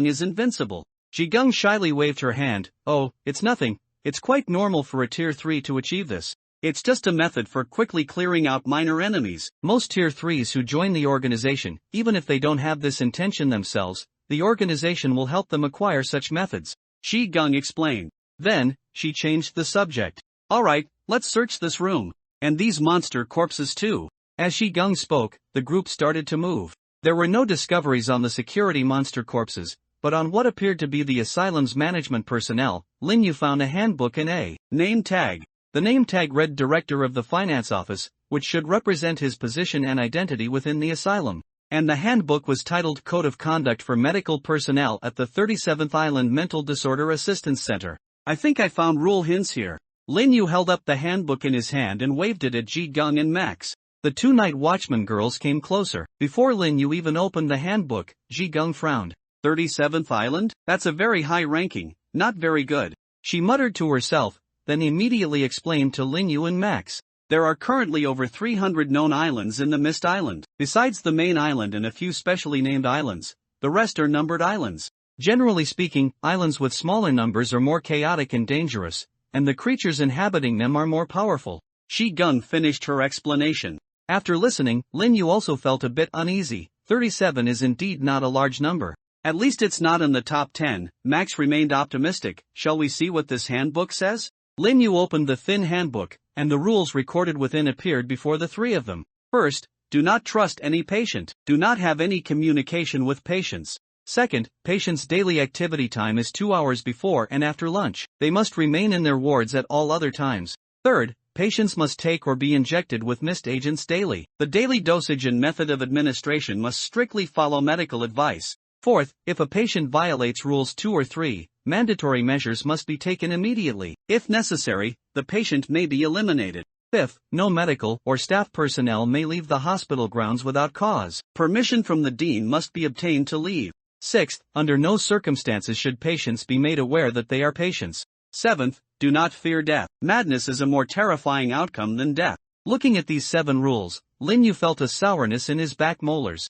is invincible. Ji Gung shyly waved her hand. Oh, it's nothing, it's quite normal for a Tier 3 to achieve this. It's just a method for quickly clearing out minor enemies. Most Tier 3s who join the organization, even if they don't have this intention themselves, the organization will help them acquire such methods. Ji Gung explained. Then, she changed the subject. Alright, let's search this room. And these monster corpses too. As Ji Gung spoke, the group started to move. There were no discoveries on the security monster corpses, but on what appeared to be the asylum's management personnel, Lin Yu found a handbook and a name tag. The name tag read Director of the Finance Office, which should represent his position and identity within the asylum. And the handbook was titled Code of Conduct for Medical Personnel at the 37th Island Mental Disorder Assistance Center. I think I found rule hints here. Lin Yu held up the handbook in his hand and waved it at Ji Gung and Max. The 2 night watchman girls came closer. Before Lin Yu even opened the handbook, Ji Gung frowned. 37th Island? That's a very high ranking, not very good. She muttered to herself, then immediately explained to Lin Yu and Max. There are currently over 300 known islands in the Mist Island. Besides the main island and a few specially named islands, the rest are numbered islands. Generally speaking, islands with smaller numbers are more chaotic and dangerous, and the creatures inhabiting them are more powerful. Ji Gung finished her explanation. After listening, Lin Yu also felt a bit uneasy. 37 is indeed not a large number. At least it's not in the top 10. Max remained optimistic. Shall we see what this handbook says? Lin Yu opened the thin handbook, and the rules recorded within appeared before the 3 of them. First, do not trust any patient. Do not have any communication with patients. Second, patients' daily activity time is 2 hours before and after lunch. They must remain in their wards at all other times. Third, patients must take or be injected with mist agents daily. The daily dosage and method of administration must strictly follow medical advice. Fourth, if a patient violates rules 2 or 3, mandatory measures must be taken immediately. If necessary, the patient may be eliminated. Fifth, no medical or staff personnel may leave the hospital grounds without cause. Permission from the dean must be obtained to leave. Sixth, under no circumstances should patients be made aware that they are patients. Seventh, do not fear death. Madness is a more terrifying outcome than death. Looking at these 7 rules, Lin Yu felt a sourness in his back molars.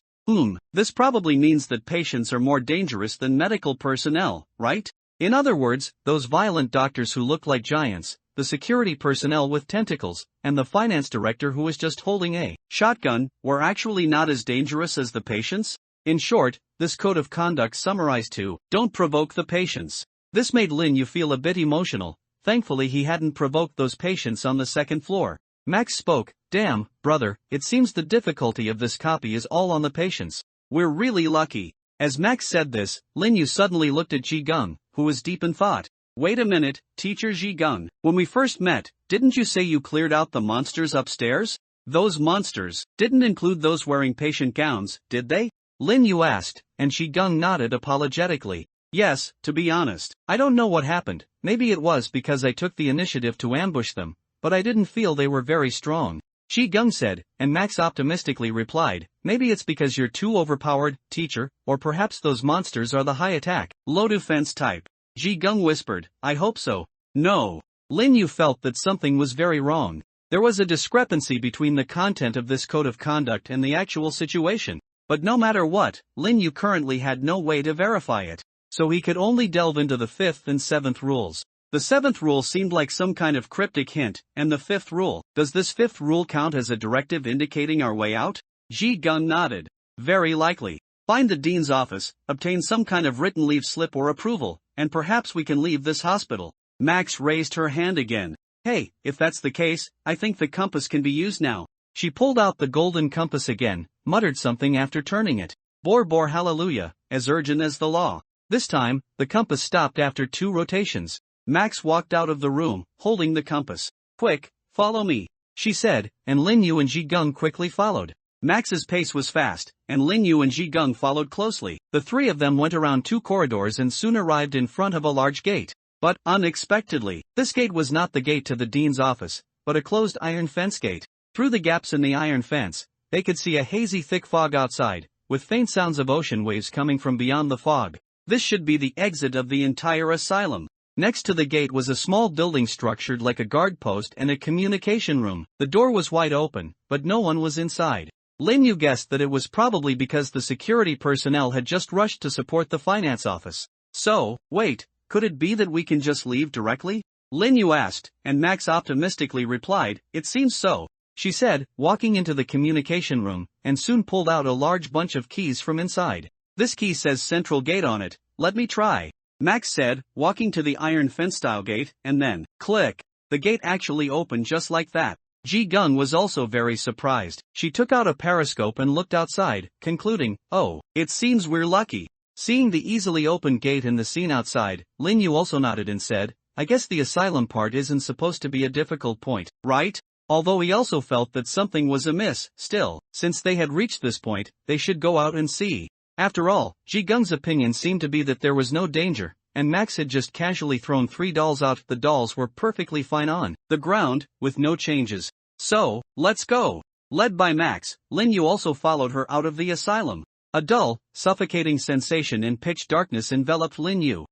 This probably means that patients are more dangerous than medical personnel, right? In other words, those violent doctors who look like giants, the security personnel with tentacles, and the finance director who was just holding a shotgun, were actually not as dangerous as the patients? In short, this code of conduct summarized to, don't provoke the patients. This made Lin Yu feel a bit emotional. Thankfully he hadn't provoked those patients on the 2nd floor. Max spoke, damn, brother, it seems the difficulty of this copy is all on the patients. We're really lucky. As Max said this, Lin Yu suddenly looked at Ji Gung, who was deep in thought. Wait a minute, Teacher Ji Gung, when we first met, didn't you say you cleared out the monsters upstairs? Those monsters didn't include those wearing patient gowns, did they? Lin Yu asked, and Ji Gung nodded apologetically. Yes, to be honest, I don't know what happened. Maybe it was because I took the initiative to ambush them, but I didn't feel they were very strong. Ji Gung said, and Max optimistically replied, maybe it's because you're too overpowered, teacher, or perhaps those monsters are the high attack, low defense type. Ji Gung whispered, I hope so. No. Lin Yu felt that something was very wrong. There was a discrepancy between the content of this code of conduct and the actual situation. But no matter what, Lin Yu currently had no way to verify it. So he could only delve into the 5th and 7th rules. The 7th rule seemed like some kind of cryptic hint, and the 5th rule, does this 5th rule count as a directive indicating our way out? Ji Gung nodded. Very likely. Find the dean's office, obtain some kind of written leave slip or approval, and perhaps we can leave this hospital. Max raised her hand again. Hey, if that's the case, I think the compass can be used now. She pulled out the golden compass again, muttered something after turning it. Bor bor hallelujah, as urgent as the law. This time, the compass stopped after 2 rotations. Max walked out of the room, holding the compass. Quick, follow me, she said, and Lin Yu and Ji Gung quickly followed. Max's pace was fast, and Lin Yu and Ji Gung followed closely. The 3 of them went around 2 corridors and soon arrived in front of a large gate. But, unexpectedly, this gate was not the gate to the dean's office, but a closed iron fence gate. Through the gaps in the iron fence, they could see a hazy thick fog outside, with faint sounds of ocean waves coming from beyond the fog. This should be the exit of the entire asylum. Next to the gate was a small building structured like a guard post and a communication room. The door was wide open, but no one was inside. Lin Yu guessed that it was probably because the security personnel had just rushed to support the finance office. So, wait, could it be that we can just leave directly? Lin Yu asked, and Max optimistically replied, it seems so. She said, walking into the communication room, and soon pulled out a large bunch of keys from inside. This key says Central Gate on it, let me try. Max said, walking to the iron fence-style gate, and then, click. The gate actually opened just like that. Ji Gung was also very surprised. She took out a periscope and looked outside, concluding, oh, it seems we're lucky. Seeing the easily opened gate and the scene outside, Lin Yu also nodded and said, I guess the asylum part isn't supposed to be a difficult point, right? Although he also felt that something was amiss, still, since they had reached this point, they should go out and see. After all, Ji Gung's opinion seemed to be that there was no danger, and Max had just casually thrown 3 dolls out. The dolls were perfectly fine on the ground, with no changes. So, let's go. Led by Max, Lin Yu also followed her out of the asylum. A dull, suffocating sensation in pitch darkness enveloped Lin Yu.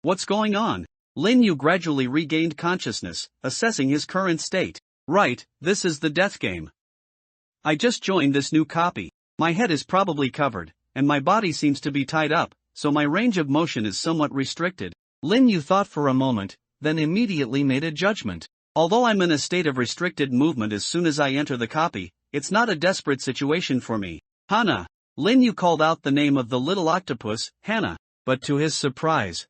What's going on? Lin Yu gradually regained consciousness, assessing his current state. Right, this is the death game. I just joined this new copy. My head is probably covered, and my body seems to be tied up, so my range of motion is somewhat restricted. Lin Yu thought for a moment, then immediately made a judgment. Although I'm in a state of restricted movement as soon as I enter the copy, it's not a desperate situation for me. Hana. Lin Yu called out the name of the little octopus, Hana, but to his surprise,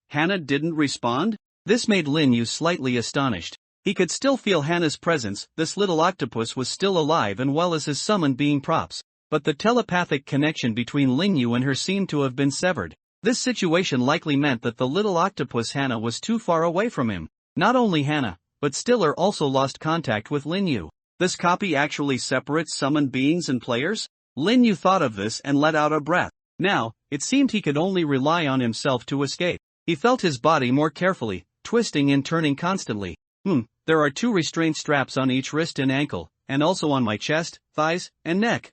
Hana didn't respond? This made Lin Yu slightly astonished. He could still feel Hana's presence. This little octopus was still alive and well as his summoned being props. But the telepathic connection between Lin Yu and her seemed to have been severed. This situation likely meant that the little octopus Hana was too far away from him. Not only Hana, but Stiller also lost contact with Lin Yu. This copy actually separates summoned beings and players? Lin Yu thought of this and let out a breath. Now, it seemed he could only rely on himself to escape. He felt his body more carefully, twisting and turning constantly. There are 2 restraint straps on each wrist and ankle, and also on my chest, thighs, and neck.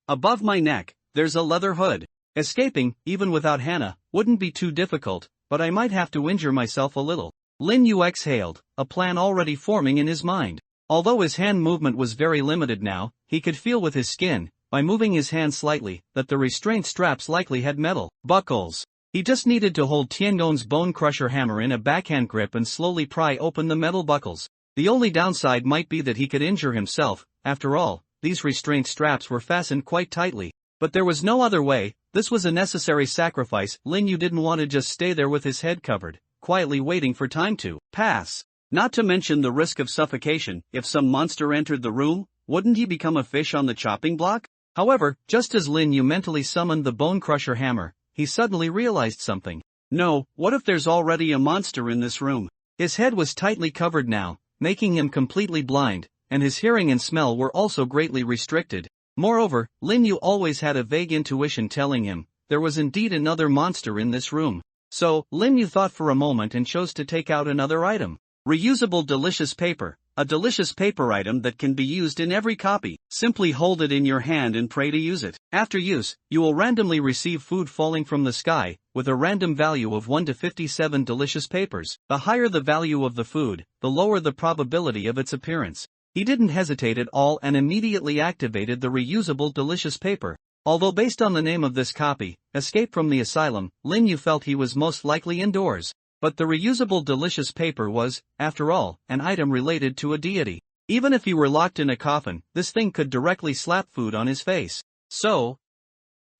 Above my neck, there's a leather hood. Escaping, even without Hana, wouldn't be too difficult, but I might have to injure myself a little. Lin Yu exhaled, a plan already forming in his mind. Although his hand movement was very limited now, he could feel with his skin, by moving his hand slightly, that the restraint straps likely had metal buckles. He just needed to hold Tiangong's bone crusher hammer in a backhand grip and slowly pry open the metal buckles. The only downside might be that he could injure himself. After all, these restraint straps were fastened quite tightly. But there was no other way. This was a necessary sacrifice. Lin Yu didn't want to just stay there with his head covered, quietly waiting for time to pass. Not to mention the risk of suffocation. If some monster entered the room, wouldn't he become a fish on the chopping block? However, just as Lin Yu mentally summoned the bone crusher hammer, he suddenly realized something. No, what if there's already a monster in this room? His head was tightly covered now, making him completely blind, and his hearing and smell were also greatly restricted. Moreover, Lin Yu always had a vague intuition telling him there was indeed another monster in this room. So, Lin Yu thought for a moment and chose to take out another item. Reusable delicious paper. a delicious paper item that can be used in every copy. Simply hold it in your hand and pray to use it. After use, you will randomly receive food falling from the sky, with a random value of 1 to 57 delicious papers. The higher the value of the food, the lower the probability of its appearance. He didn't hesitate at all and immediately activated the reusable delicious paper. Although based on the name of this copy, Escape from the Asylum, Lin Yu felt he was most likely indoors. But the reusable delicious paper was, after all, an item related to a deity. Even if he were locked in a coffin, this thing could directly slap food on his face. So,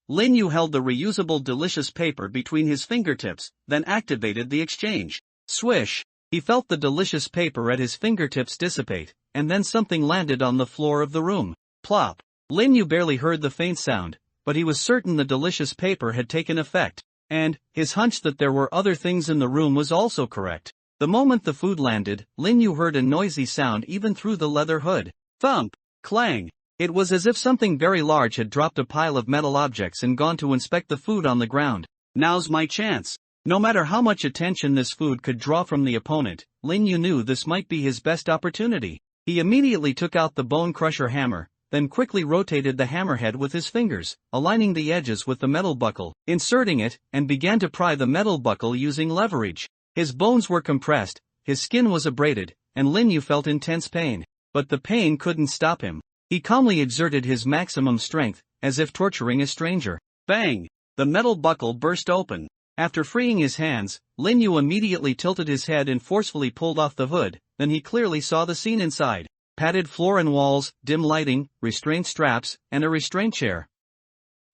Lin Yu held the reusable delicious paper between his fingertips, then activated the exchange. Swish! He felt the delicious paper at his fingertips dissipate, and then something landed on the floor of the room. Plop! Lin Yu barely heard the faint sound, but he was certain the delicious paper had taken effect. And, his hunch that there were other things in the room was also correct. The moment the food landed, Lin Yu heard a noisy sound even through the leather hood. Thump! Clang! It was as if something very large had dropped a pile of metal objects and gone to inspect the food on the ground. Now's my chance. No matter how much attention this food could draw from the opponent, Lin Yu knew this might be his best opportunity. He immediately took out the bone crusher hammer, then quickly rotated the hammerhead with his fingers, aligning the edges with the metal buckle, inserting it, and began to pry the metal buckle using leverage. His bones were compressed, his skin was abraded, and Lin Yu felt intense pain. But the pain couldn't stop him. He calmly exerted his maximum strength, as if torturing a stranger. Bang! The metal buckle burst open. After freeing his hands, Lin Yu immediately tilted his head and forcefully pulled off the hood, then he clearly saw the scene inside. Padded floor and walls, dim lighting, restraint straps, and a restraint chair.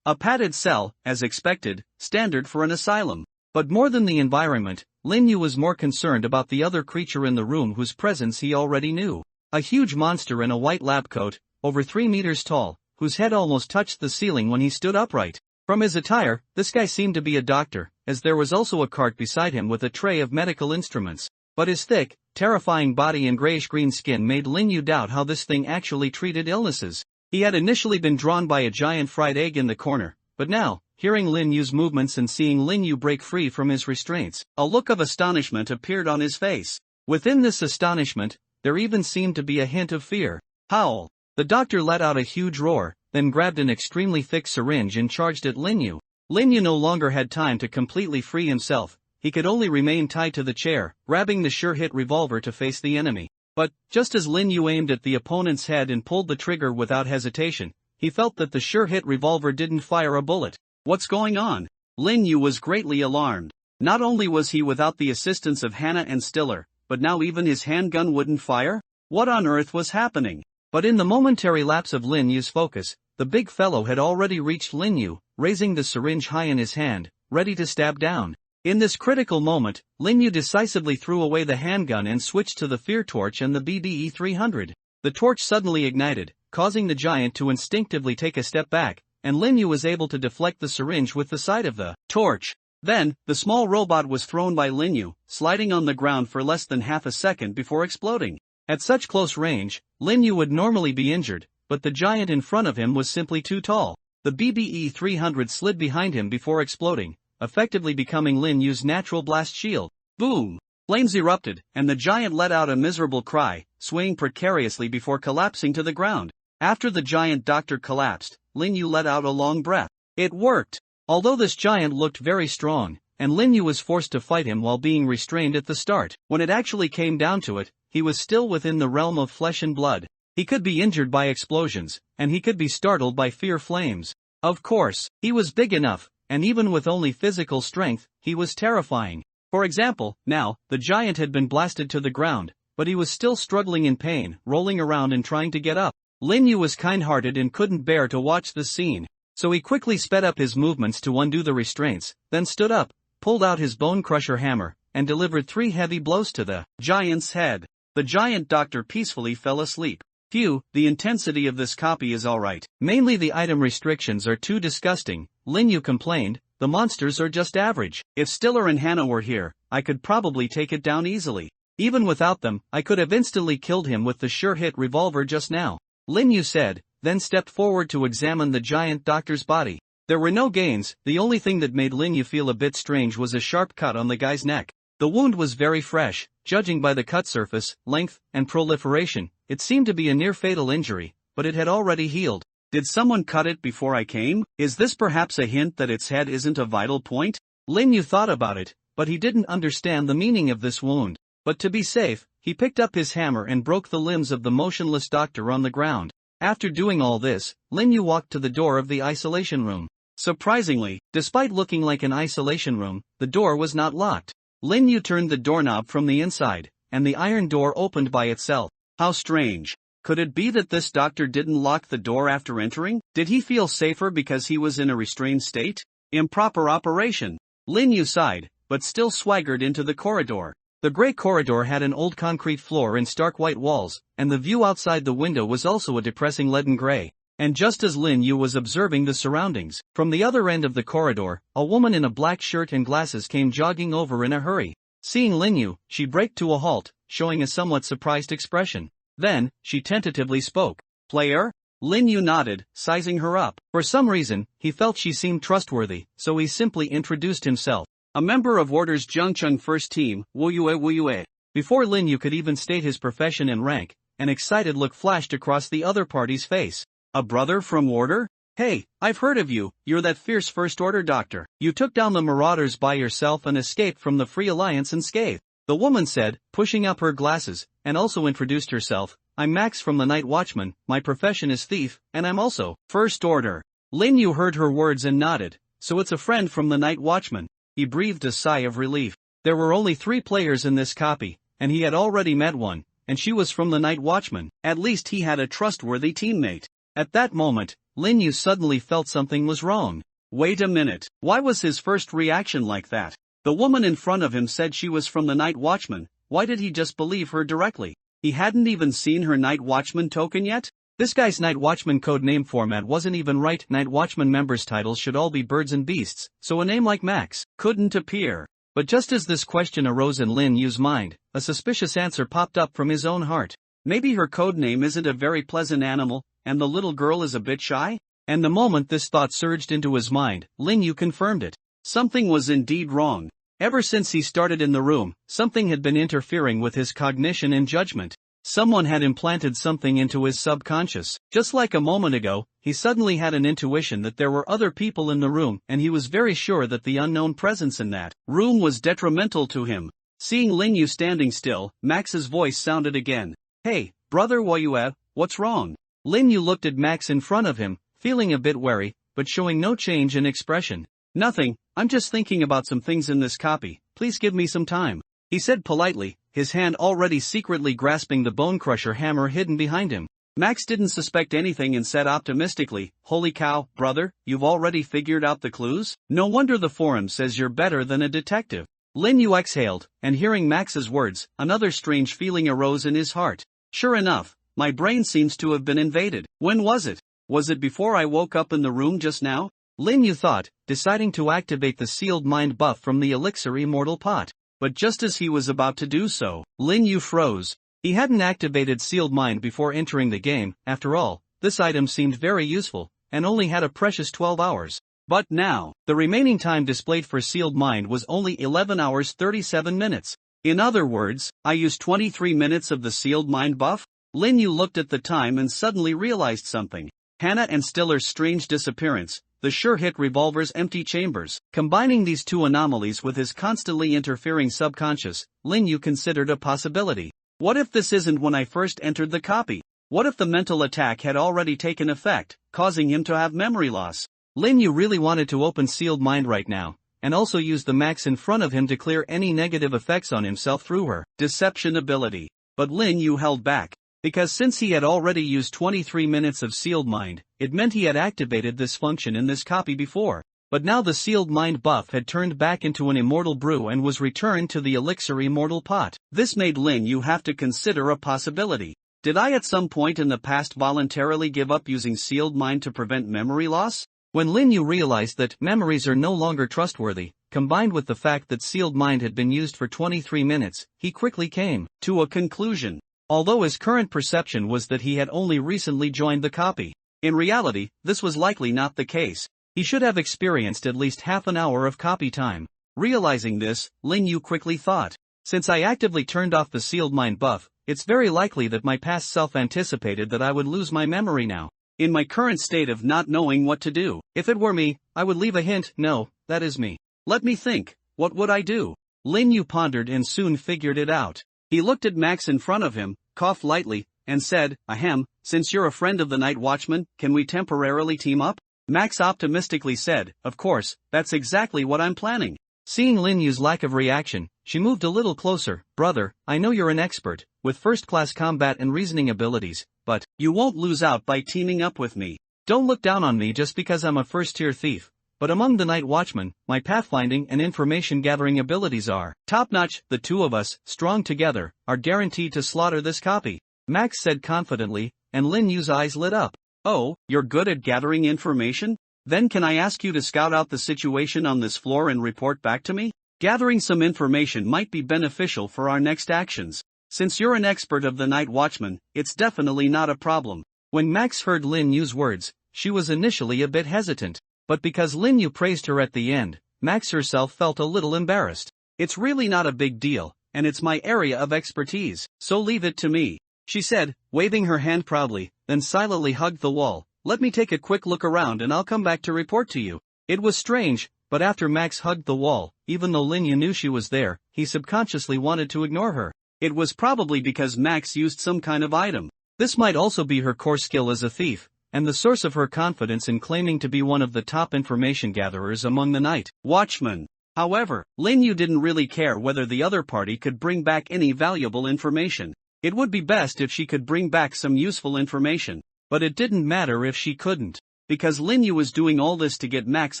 A padded cell, as expected, standard for an asylum. But more than the environment, Lin Yu was more concerned about the other creature in the room whose presence he already knew. A huge monster in a white lab coat, over 3 meters tall, whose head almost touched the ceiling when he stood upright. From his attire, this guy seemed to be a doctor, as there was also a cart beside him with a tray of medical instruments. But his thick, terrifying body and grayish-green skin made Lin Yu doubt how this thing actually treated illnesses. He had initially been drawn by a giant fried egg in the corner, but now, hearing Lin Yu's movements and seeing Lin Yu break free from his restraints, a look of astonishment appeared on his face. Within this astonishment, there even seemed to be a hint of fear. Howl! The doctor let out a huge roar, then grabbed an extremely thick syringe and charged at Lin Yu. Lin Yu no longer had time to completely free himself. He could only remain tied to the chair, grabbing the sure-hit revolver to face the enemy. But, just as Lin Yu aimed at the opponent's head and pulled the trigger without hesitation, he felt that the sure-hit revolver didn't fire a bullet. What's going on? Lin Yu was greatly alarmed. Not only was he without the assistance of Hannah and Stiller, but now even his handgun wouldn't fire? What on earth was happening? But in the momentary lapse of Lin Yu's focus, the big fellow had already reached Lin Yu, raising the syringe high in his hand, ready to stab down. In this critical moment, Lin Yu decisively threw away the handgun and switched to the fear torch and the BBE 300. The torch suddenly ignited, causing the giant to instinctively take a step back, and Lin Yu was able to deflect the syringe with the side of the torch. Then, the small robot was thrown by Lin Yu, sliding on the ground for less than half a second before exploding. At such close range, Lin Yu would normally be injured, but the giant in front of him was simply too tall. The BBE 300 slid behind him before exploding, effectively becoming Lin Yu's natural blast shield. Boom! Flames erupted, and the giant let out a miserable cry, swaying precariously before collapsing to the ground. After the giant doctor collapsed, Lin Yu let out a long breath. It worked! Although this giant looked very strong, and Lin Yu was forced to fight him while being restrained at the start, when it actually came down to it, he was still within the realm of flesh and blood. He could be injured by explosions, and he could be startled by fear flames. Of course, he was big enough, and even with only physical strength, he was terrifying. For example, now, the giant had been blasted to the ground, but he was still struggling in pain, rolling around and trying to get up. Lin Yu was kind-hearted and couldn't bear to watch this scene, so he quickly sped up his movements to undo the restraints, then stood up, pulled out his bone crusher hammer, and delivered 3 heavy blows to the giant's head. The giant doctor peacefully fell asleep. Phew, the intensity of this copy is alright. Mainly the item restrictions are too disgusting, Lin Yu complained. The monsters are just average. If Stiller and Hannah were here, I could probably take it down easily. Even without them, I could have instantly killed him with the sure-hit revolver just now, Lin Yu said, then stepped forward to examine the giant doctor's body. There were no gains, the only thing that made Lin Yu feel a bit strange was a sharp cut on the guy's neck. The wound was very fresh, judging by the cut surface, length, and proliferation. It seemed to be a near-fatal injury, but it had already healed. Did someone cut it before I came? Is this perhaps a hint that its head isn't a vital point? Lin Yu thought about it, but he didn't understand the meaning of this wound. But to be safe, he picked up his hammer and broke the limbs of the motionless doctor on the ground. After doing all this, Lin Yu walked to the door of the isolation room. Surprisingly, despite looking like an isolation room, the door was not locked. Lin Yu turned the doorknob from the inside, and the iron door opened by itself. How strange. Could it be that this doctor didn't lock the door after entering? Did he feel safer because he was in a restrained state? Improper operation. Lin Yu sighed, but still swaggered into the corridor. The gray corridor had an old concrete floor and stark white walls, and the view outside the window was also a depressing leaden gray. And just as Lin Yu was observing the surroundings, from the other end of the corridor, a woman in a black shirt and glasses came jogging over in a hurry. Seeing Lin Yu, she braked to a halt, showing a somewhat surprised expression. Then, she tentatively spoke. Player? Lin Yu nodded, sizing her up. For some reason, he felt she seemed trustworthy, so he simply introduced himself. A member of Order's Zhengcheng First Team, Wuyue. Before Lin Yu could even state his profession and rank, an excited look flashed across the other party's face. A brother from Order? Hey, I've heard of you, you're that fierce First Order doctor. You took down the Marauders by yourself and escaped from the Free Alliance unscathed. The woman said, pushing up her glasses, and also introduced herself. I'm Max from the Night Watchman, my profession is thief, and I'm also First Order. Lin Yu heard her words and nodded. So it's a friend from the Night Watchman. He breathed a sigh of relief. There were only 3 players in this copy, and he had already met one, and she was from the Night Watchman. At least he had a trustworthy teammate. At that moment, Lin Yu suddenly felt something was wrong. Wait a minute, why was his first reaction like that? The woman in front of him said she was from the Night Watchman. Why did he just believe her directly? He hadn't even seen her Night Watchman token yet? This guy's Night Watchman code name format wasn't even right. Night Watchman members' titles should all be birds and beasts, so a name like Max couldn't appear. But just as this question arose in Lin Yu's mind, a suspicious answer popped up from his own heart. Maybe her code name isn't a very pleasant animal, and the little girl is a bit shy? And the moment this thought surged into his mind, Lin Yu confirmed it. Something was indeed wrong. Ever since he started in the room, something had been interfering with his cognition and judgment. Someone had implanted something into his subconscious. Just like a moment ago, he suddenly had an intuition that there were other people in the room, and he was very sure that the unknown presence in that room was detrimental to him. Seeing Lin Yu standing still, Max's voice sounded again. Hey, brother Wuyue, what's wrong? Lin Yu looked at Max in front of him, feeling a bit wary, but showing no change in expression. Nothing, I'm just thinking about some things in this copy, please give me some time. He said politely, his hand already secretly grasping the bone crusher hammer hidden behind him. Max didn't suspect anything and said optimistically, holy cow, brother, you've already figured out the clues? No wonder the forum says you're better than a detective. Lin Yu exhaled, and hearing Max's words, another strange feeling arose in his heart. Sure enough, my brain seems to have been invaded. When was it? Was it before I woke up in the room just now? Lin Yu thought, deciding to activate the sealed mind buff from the elixir immortal pot. But just as he was about to do so, Lin Yu froze. He hadn't activated sealed mind before entering the game. After all, this item seemed very useful, and only had a precious 12 hours. But now, the remaining time displayed for sealed mind was only 11 hours 37 minutes. In other words, I used 23 minutes of the sealed mind buff? Lin Yu looked at the time and suddenly realized something. Hannah and Stiller's strange disappearance, the sure-hit revolver's empty chambers. Combining these two anomalies with his constantly interfering subconscious, Lin Yu considered a possibility. What if this isn't when I first entered the copy? What if the mental attack had already taken effect, causing him to have memory loss? Lin Yu really wanted to open sealed mind right now, and also use the Max in front of him to clear any negative effects on himself through her deception ability. But Lin Yu held back. Because since he had already used 23 minutes of sealed mind, it meant he had activated this function in this copy before. But now the sealed mind buff had turned back into an immortal brew and was returned to the elixir immortal pot. This made Lin Yu have to consider a possibility. Did I at some point in the past voluntarily give up using sealed mind to prevent memory loss? When Lin Yu realized that memories are no longer trustworthy, combined with the fact that sealed mind had been used for 23 minutes, he quickly came to a conclusion. Although his current perception was that he had only recently joined the copy. In reality, this was likely not the case. He should have experienced at least half an hour of copy time. Realizing this, Lin Yu quickly thought. Since I actively turned off the sealed mind buff, it's very likely that my past self anticipated that I would lose my memory now. In my current state of not knowing what to do, if it were me, I would leave a hint. No, that is me. Let me think, what would I do? Lin Yu pondered and soon figured it out. He looked at Max in front of him, coughed lightly, and said, "Ahem, since you're a friend of the Night Watchman, can we temporarily team up?" Max optimistically said, "Of course, that's exactly what I'm planning." Seeing Lin Yu's lack of reaction, she moved a little closer. "Brother, I know you're an expert, with first-class combat and reasoning abilities, but you won't lose out by teaming up with me. Don't look down on me just because I'm a first-tier thief, but among the Night Watchmen, my pathfinding and information-gathering abilities are top-notch. The two of us, strong together, are guaranteed to slaughter this copy," Max said confidently, and Lin Yu's eyes lit up. "Oh, you're good at gathering information? Then can I ask you to scout out the situation on this floor and report back to me? Gathering some information might be beneficial for our next actions. Since you're an expert of the Night Watchman, it's definitely not a problem." When Max heard Lin Yu's words, she was initially a bit hesitant, but because Lin Yu praised her at the end, Max herself felt a little embarrassed. "It's really not a big deal, and it's my area of expertise, so leave it to me," she said, waving her hand proudly, then silently hugged the wall. "Let me take a quick look around and I'll come back to report to you." It was strange, but after Max hugged the wall, even though Lin Yu knew she was there, he subconsciously wanted to ignore her. It was probably because Max used some kind of item. This might also be her core skill as a thief, and the source of her confidence in claiming to be one of the top information gatherers among the Night Watchmen. However, Lin Yu didn't really care whether the other party could bring back any valuable information. It would be best if she could bring back some useful information. But it didn't matter if she couldn't, because Lin Yu was doing all this to get Max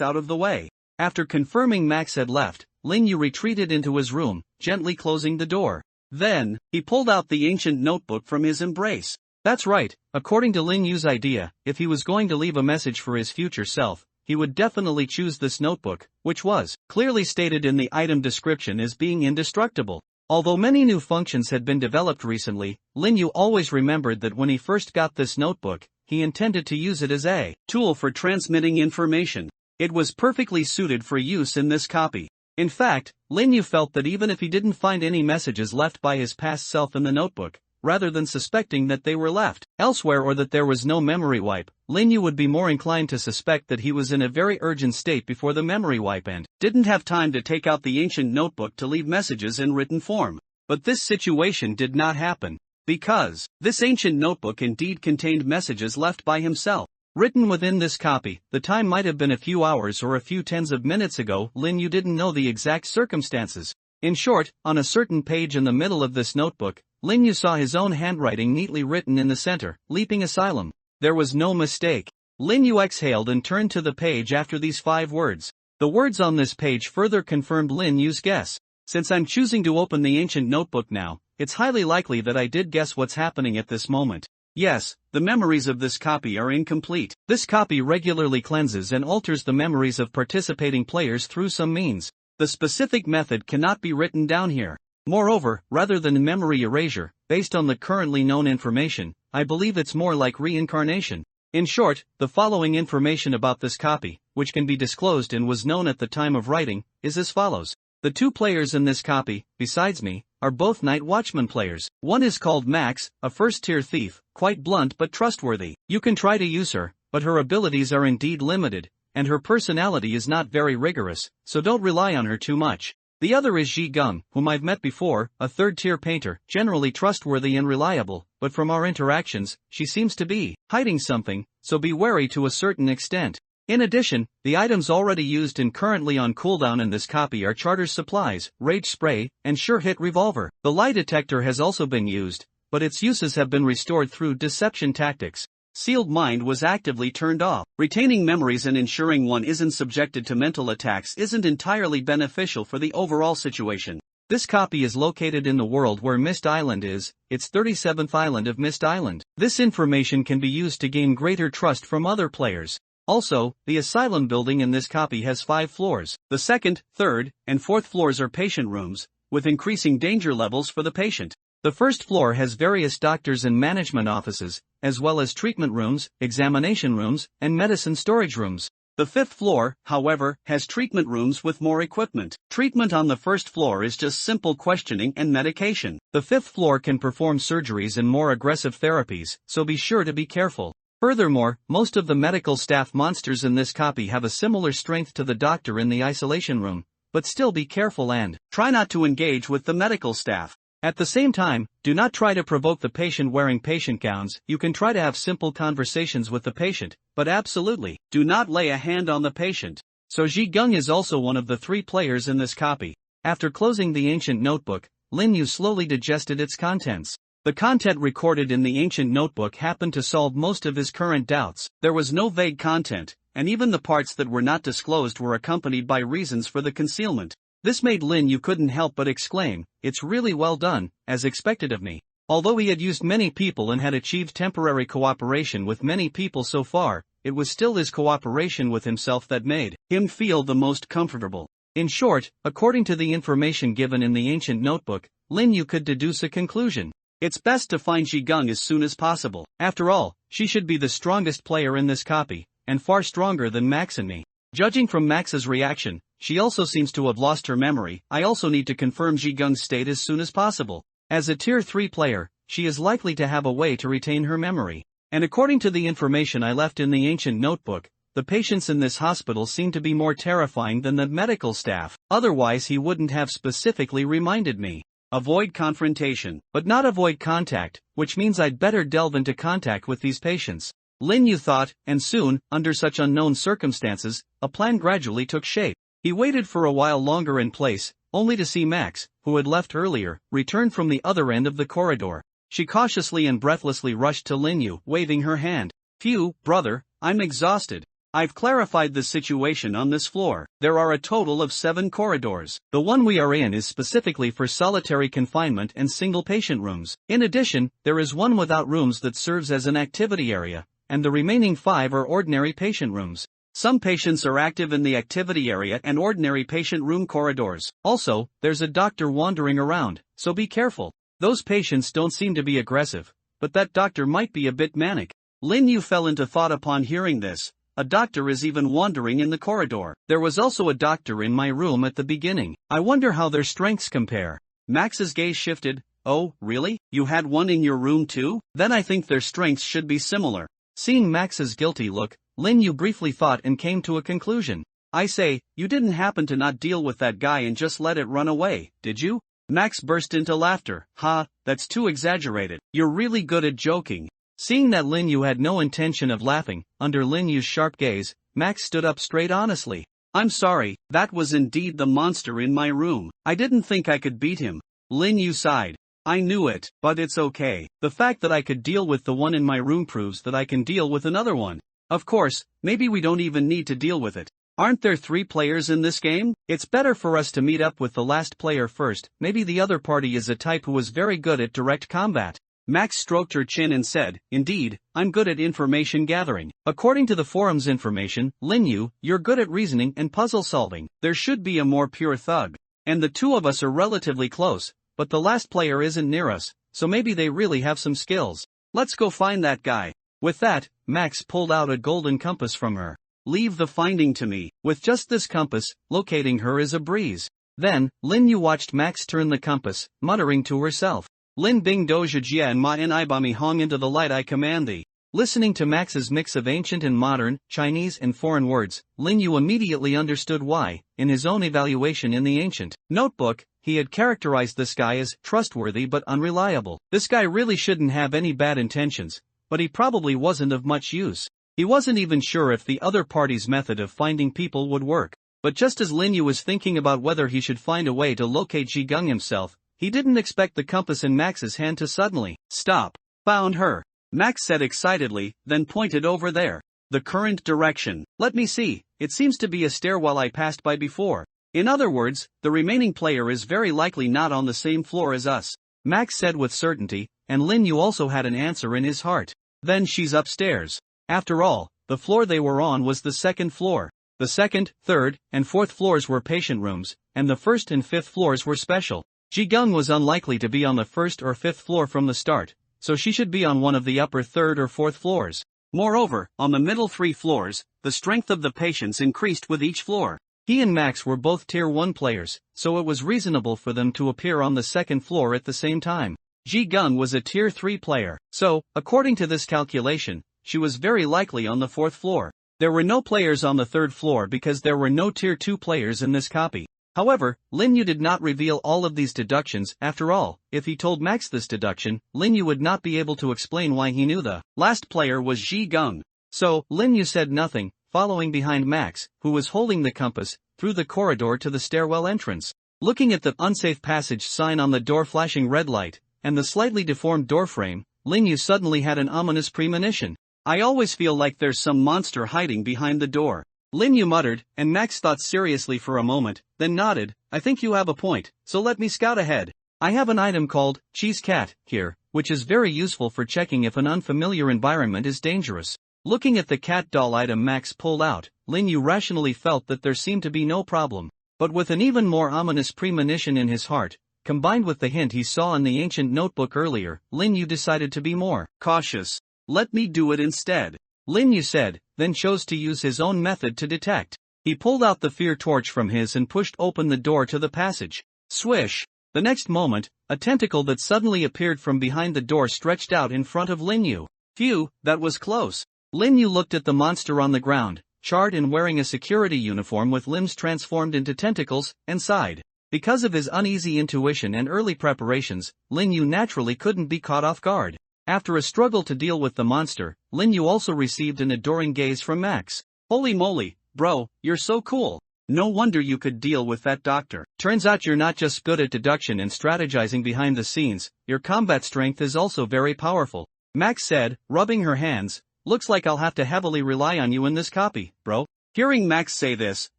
out of the way. After confirming Max had left, Lin Yu retreated into his room, gently closing the door. Then, he pulled out the ancient notebook from his embrace. That's right, according to Lin Yu's idea, if he was going to leave a message for his future self, he would definitely choose this notebook, which was clearly stated in the item description as being indestructible. Although many new functions had been developed recently, Lin Yu always remembered that when he first got this notebook, he intended to use it as a tool for transmitting information. It was perfectly suited for use in this copy. In fact, Lin Yu felt that even if he didn't find any messages left by his past self in the notebook, rather than suspecting that they were left elsewhere or that there was no memory wipe, Lin Yu would be more inclined to suspect that he was in a very urgent state before the memory wipe and didn't have time to take out the ancient notebook to leave messages in written form. But this situation did not happen, because this ancient notebook indeed contained messages left by himself, written within this copy. The time might have been a few hours or a few tens of minutes ago. Lin Yu didn't know the exact circumstances. In short, on a certain page in the middle of this notebook, Lin Yu saw his own handwriting neatly written in the center, "Leaping Asylum." There was no mistake. Lin Yu exhaled and turned to the page after these 5 words. The words on this page further confirmed Lin Yu's guess. Since I'm choosing to open the ancient notebook now, it's highly likely that I did guess what's happening at this moment. Yes, the memories of this copy are incomplete. This copy regularly cleanses and alters the memories of participating players through some means. The specific method cannot be written down here. Moreover, rather than memory erasure, based on the currently known information, I believe it's more like reincarnation. In short, the following information about this copy, which can be disclosed and was known at the time of writing, is as follows. The 2 players in this copy, besides me, are both Night Watchman players. One is called Max, a first-tier thief, quite blunt but trustworthy. You can try to use her, but her abilities are indeed limited, and her personality is not very rigorous, so don't rely on her too much. The other is Ji Gung, whom I've met before, a third-tier painter, generally trustworthy and reliable, but from our interactions, she seems to be hiding something, so be wary to a certain extent. In addition, the items already used and currently on cooldown in this copy are Charter's supplies, Rage Spray, and Sure Hit Revolver. The lie detector has also been used, but its uses have been restored through deception tactics. Sealed mind was actively turned off. Retaining memories and ensuring one isn't subjected to mental attacks isn't entirely beneficial for the overall situation. This copy is located in the world where Mist Island is, its 37th island of Mist Island. This information can be used to gain greater trust from other players. Also, the asylum building in this copy has 5 floors. The second, third, and fourth floors are patient rooms, with increasing danger levels for the patient. The first floor has various doctors and management offices, as well as treatment rooms, examination rooms, and medicine storage rooms. The fifth floor, however, has treatment rooms with more equipment. Treatment on the first floor is just simple questioning and medication. The fifth floor can perform surgeries and more aggressive therapies, so be sure to be careful. Furthermore, most of the medical staff monsters in this copy have a similar strength to the doctor in the isolation room, but still be careful and try not to engage with the medical staff. At the same time, do not try to provoke the patient wearing patient gowns. You can try to have simple conversations with the patient, but absolutely, do not lay a hand on the patient. So Ji Gung is also one of the 3 players in this copy. After closing the ancient notebook, Lin Yu slowly digested its contents. The content recorded in the ancient notebook happened to solve most of his current doubts. There was no vague content, and even the parts that were not disclosed were accompanied by reasons for the concealment. This made Lin Yu couldn't help but exclaim, "It's really well done, as expected of me." Although he had used many people and had achieved temporary cooperation with many people so far, it was still his cooperation with himself that made him feel the most comfortable. In short, according to the information given in the ancient notebook, Lin Yu could deduce a conclusion. It's best to find Ji Gung as soon as possible. After all, she should be the strongest player in this copy, and far stronger than Max and me. Judging from Max's reaction, she also seems to have lost her memory. I also need to confirm Ji Gung's state as soon as possible. As a tier 3 player, she is likely to have a way to retain her memory. And according to the information I left in the ancient notebook, the patients in this hospital seem to be more terrifying than the medical staff. Otherwise he wouldn't have specifically reminded me. Avoid confrontation, but not avoid contact, which means I'd better delve into contact with these patients. Lin Yu thought, and soon, under such unknown circumstances, a plan gradually took shape. He waited for a while longer in place, only to see Max, who had left earlier, return from the other end of the corridor. She cautiously and breathlessly rushed to Lin Yu, waving her hand. "Phew, brother, I'm exhausted. I've clarified the situation on this floor. There are a total of 7 corridors. The one we are in is specifically for solitary confinement and single patient rooms. In addition, there is one without rooms that serves as an activity area, and the remaining 5 are ordinary patient rooms. Some patients are active in the activity area and ordinary patient room corridors. Also, there's a doctor wandering around, so be careful. Those patients don't seem to be aggressive, but that doctor might be a bit manic." Lin Yu fell into thought upon hearing this. A doctor is even wandering in the corridor. There was also a doctor in my room at the beginning. I wonder how their strengths compare. Max's gaze shifted. "Oh, really? You had one in your room too? Then I think their strengths should be similar." Seeing Max's guilty look, Lin Yu briefly thought and came to a conclusion. "I say, you didn't happen to not deal with that guy and just let it run away, did you?" Max burst into laughter. "Ha, that's too exaggerated. You're really good at joking." Seeing that Lin Yu had no intention of laughing, under Lin Yu's sharp gaze, Max stood up straight honestly. "I'm sorry, that was indeed the monster in my room. I didn't think I could beat him." Lin Yu sighed. "I knew it, but it's okay. The fact that I could deal with the one in my room proves that I can deal with another one. Of course, maybe we don't even need to deal with it. Aren't there 3 players in this game? It's better for us to meet up with the last player first. Maybe the other party is a type who is very good at direct combat." Max stroked her chin and said, "Indeed, I'm good at information gathering. According to the forum's information, Lin Yu, you're good at reasoning and puzzle solving. There should be a more pure thug. And the 2 of us are relatively close, but the last player isn't near us, so maybe they really have some skills. Let's go find that guy." With that, Max pulled out a golden compass from her. "Leave the finding to me. With just this compass, locating her is a breeze." Then, Lin Yu watched Max turn the compass, muttering to herself. "Lin Bing Doja Jia and Ma En Ibami Hong into the light I command thee." Listening to Max's mix of ancient and modern, Chinese and foreign words, Lin Yu immediately understood why, in his own evaluation in the ancient notebook, he had characterized this guy as trustworthy but unreliable. This guy really shouldn't have any bad intentions, but he probably wasn't of much use. He wasn't even sure if the other party's method of finding people would work. But just as Lin Yu was thinking about whether he should find a way to locate Ji Gung himself, he didn't expect the compass in Max's hand to suddenly stop. "Found her," Max said excitedly, then pointed over there. "The current direction. Let me see, it seems to be a stairwell I passed by before. In other words, the remaining player is very likely not on the same floor as us," Max said with certainty, and Lin Yu also had an answer in his heart. "Then she's upstairs." After all, the floor they were on was the 2nd floor. The 2nd, 3rd, and 4th floors were patient rooms, and the 1st and 5th floors were special. Ji Gung was unlikely to be on the 1st or 5th floor from the start, so she should be on one of the upper 3rd or 4th floors. Moreover, on the middle 3 floors, the strength of the patients increased with each floor. He and Max were both Tier 1 players, so it was reasonable for them to appear on the second floor at the same time. Ji Gung was a Tier 3 player, so, according to this calculation, she was very likely on the 4th floor. There were no players on the 3rd floor because there were no Tier 2 players in this copy. However, Lin Yu did not reveal all of these deductions. After all, if he told Max this deduction, Lin Yu would not be able to explain why he knew the last player was Ji Gung. So, Lin Yu said nothing, following behind Max, who was holding the compass, through the corridor to the stairwell entrance. Looking at the unsafe passage sign on the door flashing red light, and the slightly deformed door frame, Lin Yu suddenly had an ominous premonition. I always feel like there's some monster hiding behind the door. Lin Yu muttered, and Max thought seriously for a moment, then nodded. I think you have a point, so let me scout ahead. I have an item called Cheese Cat here, which is very useful for checking if an unfamiliar environment is dangerous. Looking at the cat doll item Max pulled out, Lin Yu rationally felt that there seemed to be no problem. But with an even more ominous premonition in his heart, combined with the hint he saw in the ancient notebook earlier, Lin Yu decided to be more cautious. Let me do it instead, Lin Yu said, then chose to use his own method to detect. He pulled out the fear torch from his and pushed open the door to the passage. Swish! The next moment, a tentacle that suddenly appeared from behind the door stretched out in front of Lin Yu. Phew, that was close. Lin Yu looked at the monster on the ground, charred and wearing a security uniform with limbs transformed into tentacles, and sighed. Because of his uneasy intuition and early preparations, Lin Yu naturally couldn't be caught off guard. After a struggle to deal with the monster, Lin Yu also received an adoring gaze from Max. Holy moly, bro, you're so cool. No wonder you could deal with that doctor. Turns out you're not just good at deduction and strategizing behind the scenes, your combat strength is also very powerful, Max said, rubbing her hands. Looks like I'll have to heavily rely on you in this copy, bro. Hearing Max say this,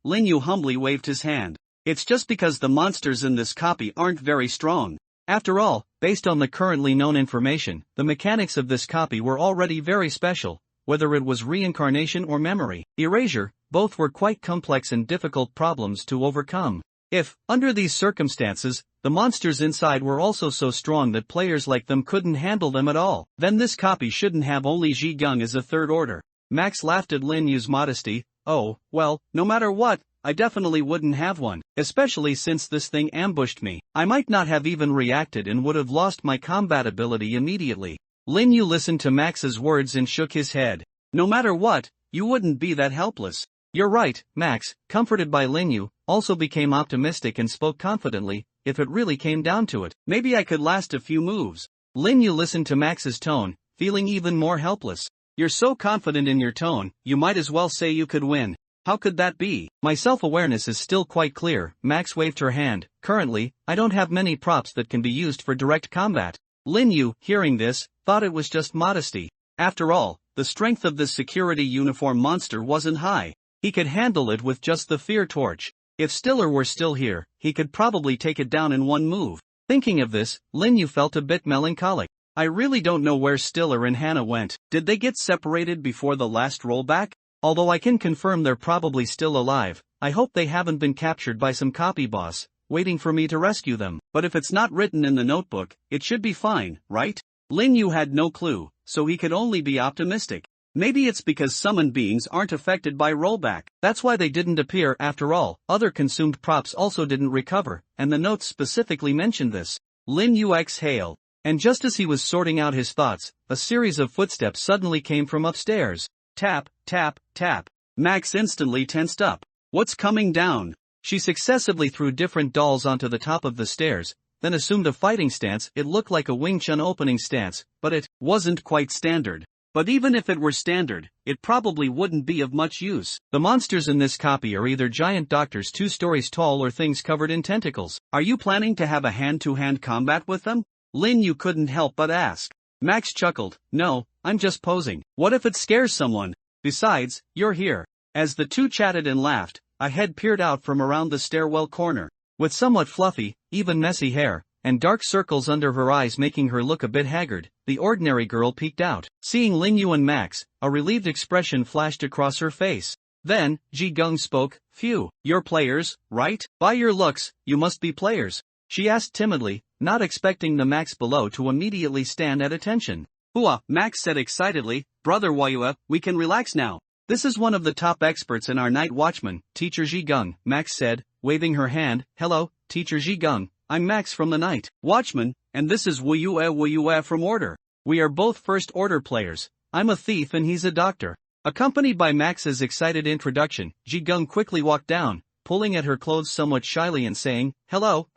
Lin Yu humbly waved his hand. It's just because the monsters in this copy aren't very strong. After all, based on the currently known information, the mechanics of this copy were already very special, whether it was reincarnation or memory erasure, both were quite complex and difficult problems to overcome. If, under these circumstances, the monsters inside were also so strong that players like them couldn't handle them at all, then this copy shouldn't have only Ji Gung as a third order. Max laughed at Lin Yu's modesty. Oh, well, no matter what, I definitely wouldn't have one, especially since this thing ambushed me. I might not have even reacted and would have lost my combat ability immediately. Lin Yu listened to Max's words and shook his head. No matter what, you wouldn't be that helpless. You're right, Max, comforted by Lin Yu, also became optimistic and spoke confidently. If it really came down to it, maybe I could last a few moves. Lin Yu listened to Max's tone, feeling even more helpless. You're so confident in your tone, you might as well say you could win. How could that be? My self-awareness is still quite clear. Max waved her hand. Currently, I don't have many props that can be used for direct combat. Lin Yu, hearing this, thought it was just modesty. After all, the strength of this security uniform monster wasn't high. He could handle it with just the fear torch. If Stiller were still here, he could probably take it down in one move. Thinking of this, Lin Yu felt a bit melancholic. I really don't know where Stiller and Hannah went. Did they get separated before the last rollback? Although I can confirm they're probably still alive, I hope they haven't been captured by some copy boss, waiting for me to rescue them. But if it's not written in the notebook, it should be fine, right? Lin Yu had no clue, so he could only be optimistic. Maybe it's because summoned beings aren't affected by rollback. That's why they didn't appear. After all, other consumed props also didn't recover, and the notes specifically mentioned this. Lin Yu exhaled. And just as he was sorting out his thoughts, a series of footsteps suddenly came from upstairs. Tap, tap, tap. Max instantly tensed up. What's coming down? She successively threw different dolls onto the top of the stairs, then assumed a fighting stance. It looked like a Wing Chun opening stance, but it wasn't quite standard. But even if it were standard, it probably wouldn't be of much use. The monsters in this copy are either giant doctors 2 stories tall or things covered in tentacles. Are you planning to have a hand-to-hand combat with them? Lin Yu couldn't help but ask. Max chuckled. No, I'm just posing. What if it scares someone? Besides, you're here. As the two chatted and laughed, a head peered out from around the stairwell corner. With somewhat fluffy, even messy hair, and dark circles under her eyes making her look a bit haggard, the ordinary girl peeked out. Seeing Lin Yu and Max, a relieved expression flashed across her face. Then, Ji Gung spoke. Phew, you're players, right? By your looks, you must be players. She asked timidly, not expecting the Max below to immediately stand at attention. Hua, Max said excitedly, Brother Wayua, we can relax now. This is one of the top experts in our night watchman, Teacher Jigung, Max said, waving her hand. Hello, Teacher Jigung, I'm Max from the night watchman, and this is Wayua from Order. We are both first order players. I'm a thief and he's a doctor. Accompanied by Max's excited introduction, Jigung quickly walked down, pulling at her clothes somewhat shyly and saying, hello,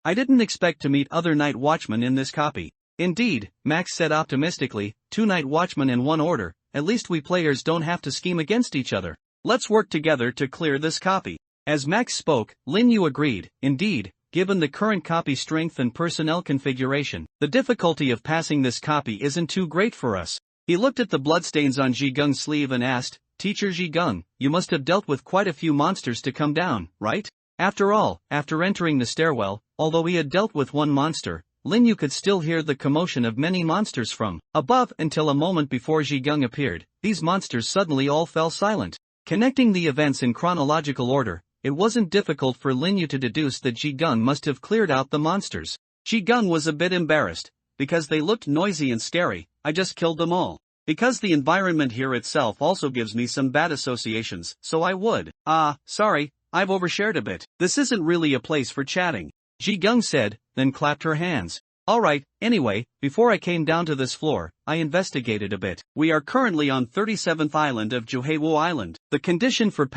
I didn't expect to meet other night watchmen in this copy. Indeed, Max said optimistically, 2 night watchmen and 1 order, at least we players don't have to scheme against each other. Let's work together to clear this copy. As Max spoke, Lin Yu agreed. Indeed, given the current copy strength and personnel configuration, the difficulty of passing this copy isn't too great for us. He looked at the bloodstains on Jigung's sleeve and asked, Teacher Jigung, you must have dealt with quite a few monsters to come down, right? After all, after entering the stairwell, although he had dealt with 1 monster, Lin Yu could still hear the commotion of many monsters from above until a moment before Jigung appeared. These monsters suddenly all fell silent. Connecting the events in chronological order, it wasn't difficult for Lin Yu to deduce that Jigung must have cleared out the monsters. Jigung was a bit embarrassed, because they looked noisy and scary. I just killed them all. Because the environment here itself also gives me some bad associations, so I would. Sorry, I've overshared a bit. This isn't really a place for chatting, Jigung said, then clapped her hands. Alright, anyway, before I came down to this floor, I investigated a bit. We are currently on 37th island of Juheiwo Island. The condition for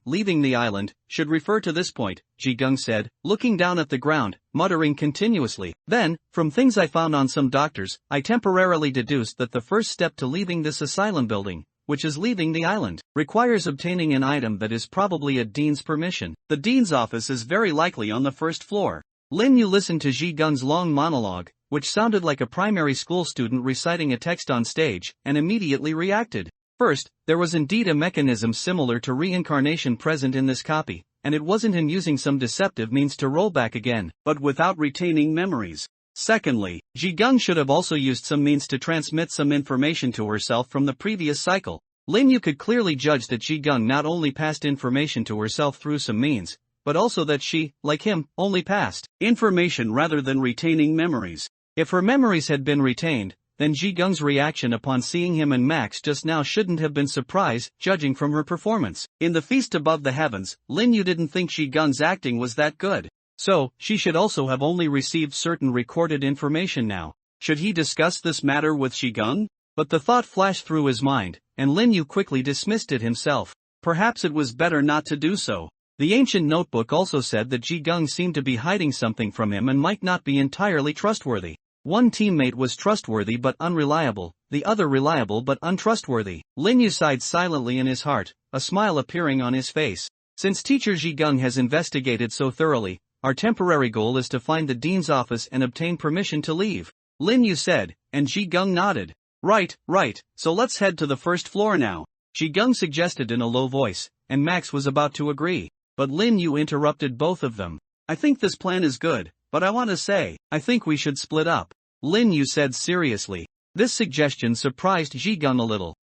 leaving the island, should refer to this point, Jigung said, looking down at the ground, muttering continuously. Then, from things I found on some doctors, I temporarily deduced that the first step to leaving this asylum building, which is leaving the island, requires obtaining an item that is probably a dean's permission. The dean's office is very likely on the 1st floor. Lin Yu listened to Jigung's long monologue, which sounded like a primary school student reciting a text on stage, and immediately reacted. First, there was indeed a mechanism similar to reincarnation present in this copy, and it wasn't in using some deceptive means to roll back again, but without retaining memories. Secondly, Jigung should have also used some means to transmit some information to herself from the previous cycle. Lin Yu could clearly judge that Jigung not only passed information to herself through some means, but also that she, like him, only passed information rather than retaining memories. If her memories had been retained, then Jigung's reaction upon seeing him and Max just now shouldn't have been surprise, judging from her performance. In the feast above the heavens, Lin Yu didn't think Jigung's acting was that good. So, she should also have only received certain recorded information now. Should he discuss this matter with Jigung? But the thought flashed through his mind, and Lin Yu quickly dismissed it himself. Perhaps it was better not to do so. The ancient notebook also said that Jigung seemed to be hiding something from him and might not be entirely trustworthy. One teammate was trustworthy but unreliable, the other reliable but untrustworthy. Lin Yu sighed silently in his heart, a smile appearing on his face. Since Teacher Jigung has investigated so thoroughly, our temporary goal is to find the dean's office and obtain permission to leave, Lin Yu said, and Jigung nodded. Right, so let's head to the 1st floor now, Jigung suggested in a low voice, and Max was about to agree. But Lin Yu interrupted both of them. I think this plan is good, but I want to say, I think we should split up, Lin Yu said seriously. This suggestion surprised Jigung a little.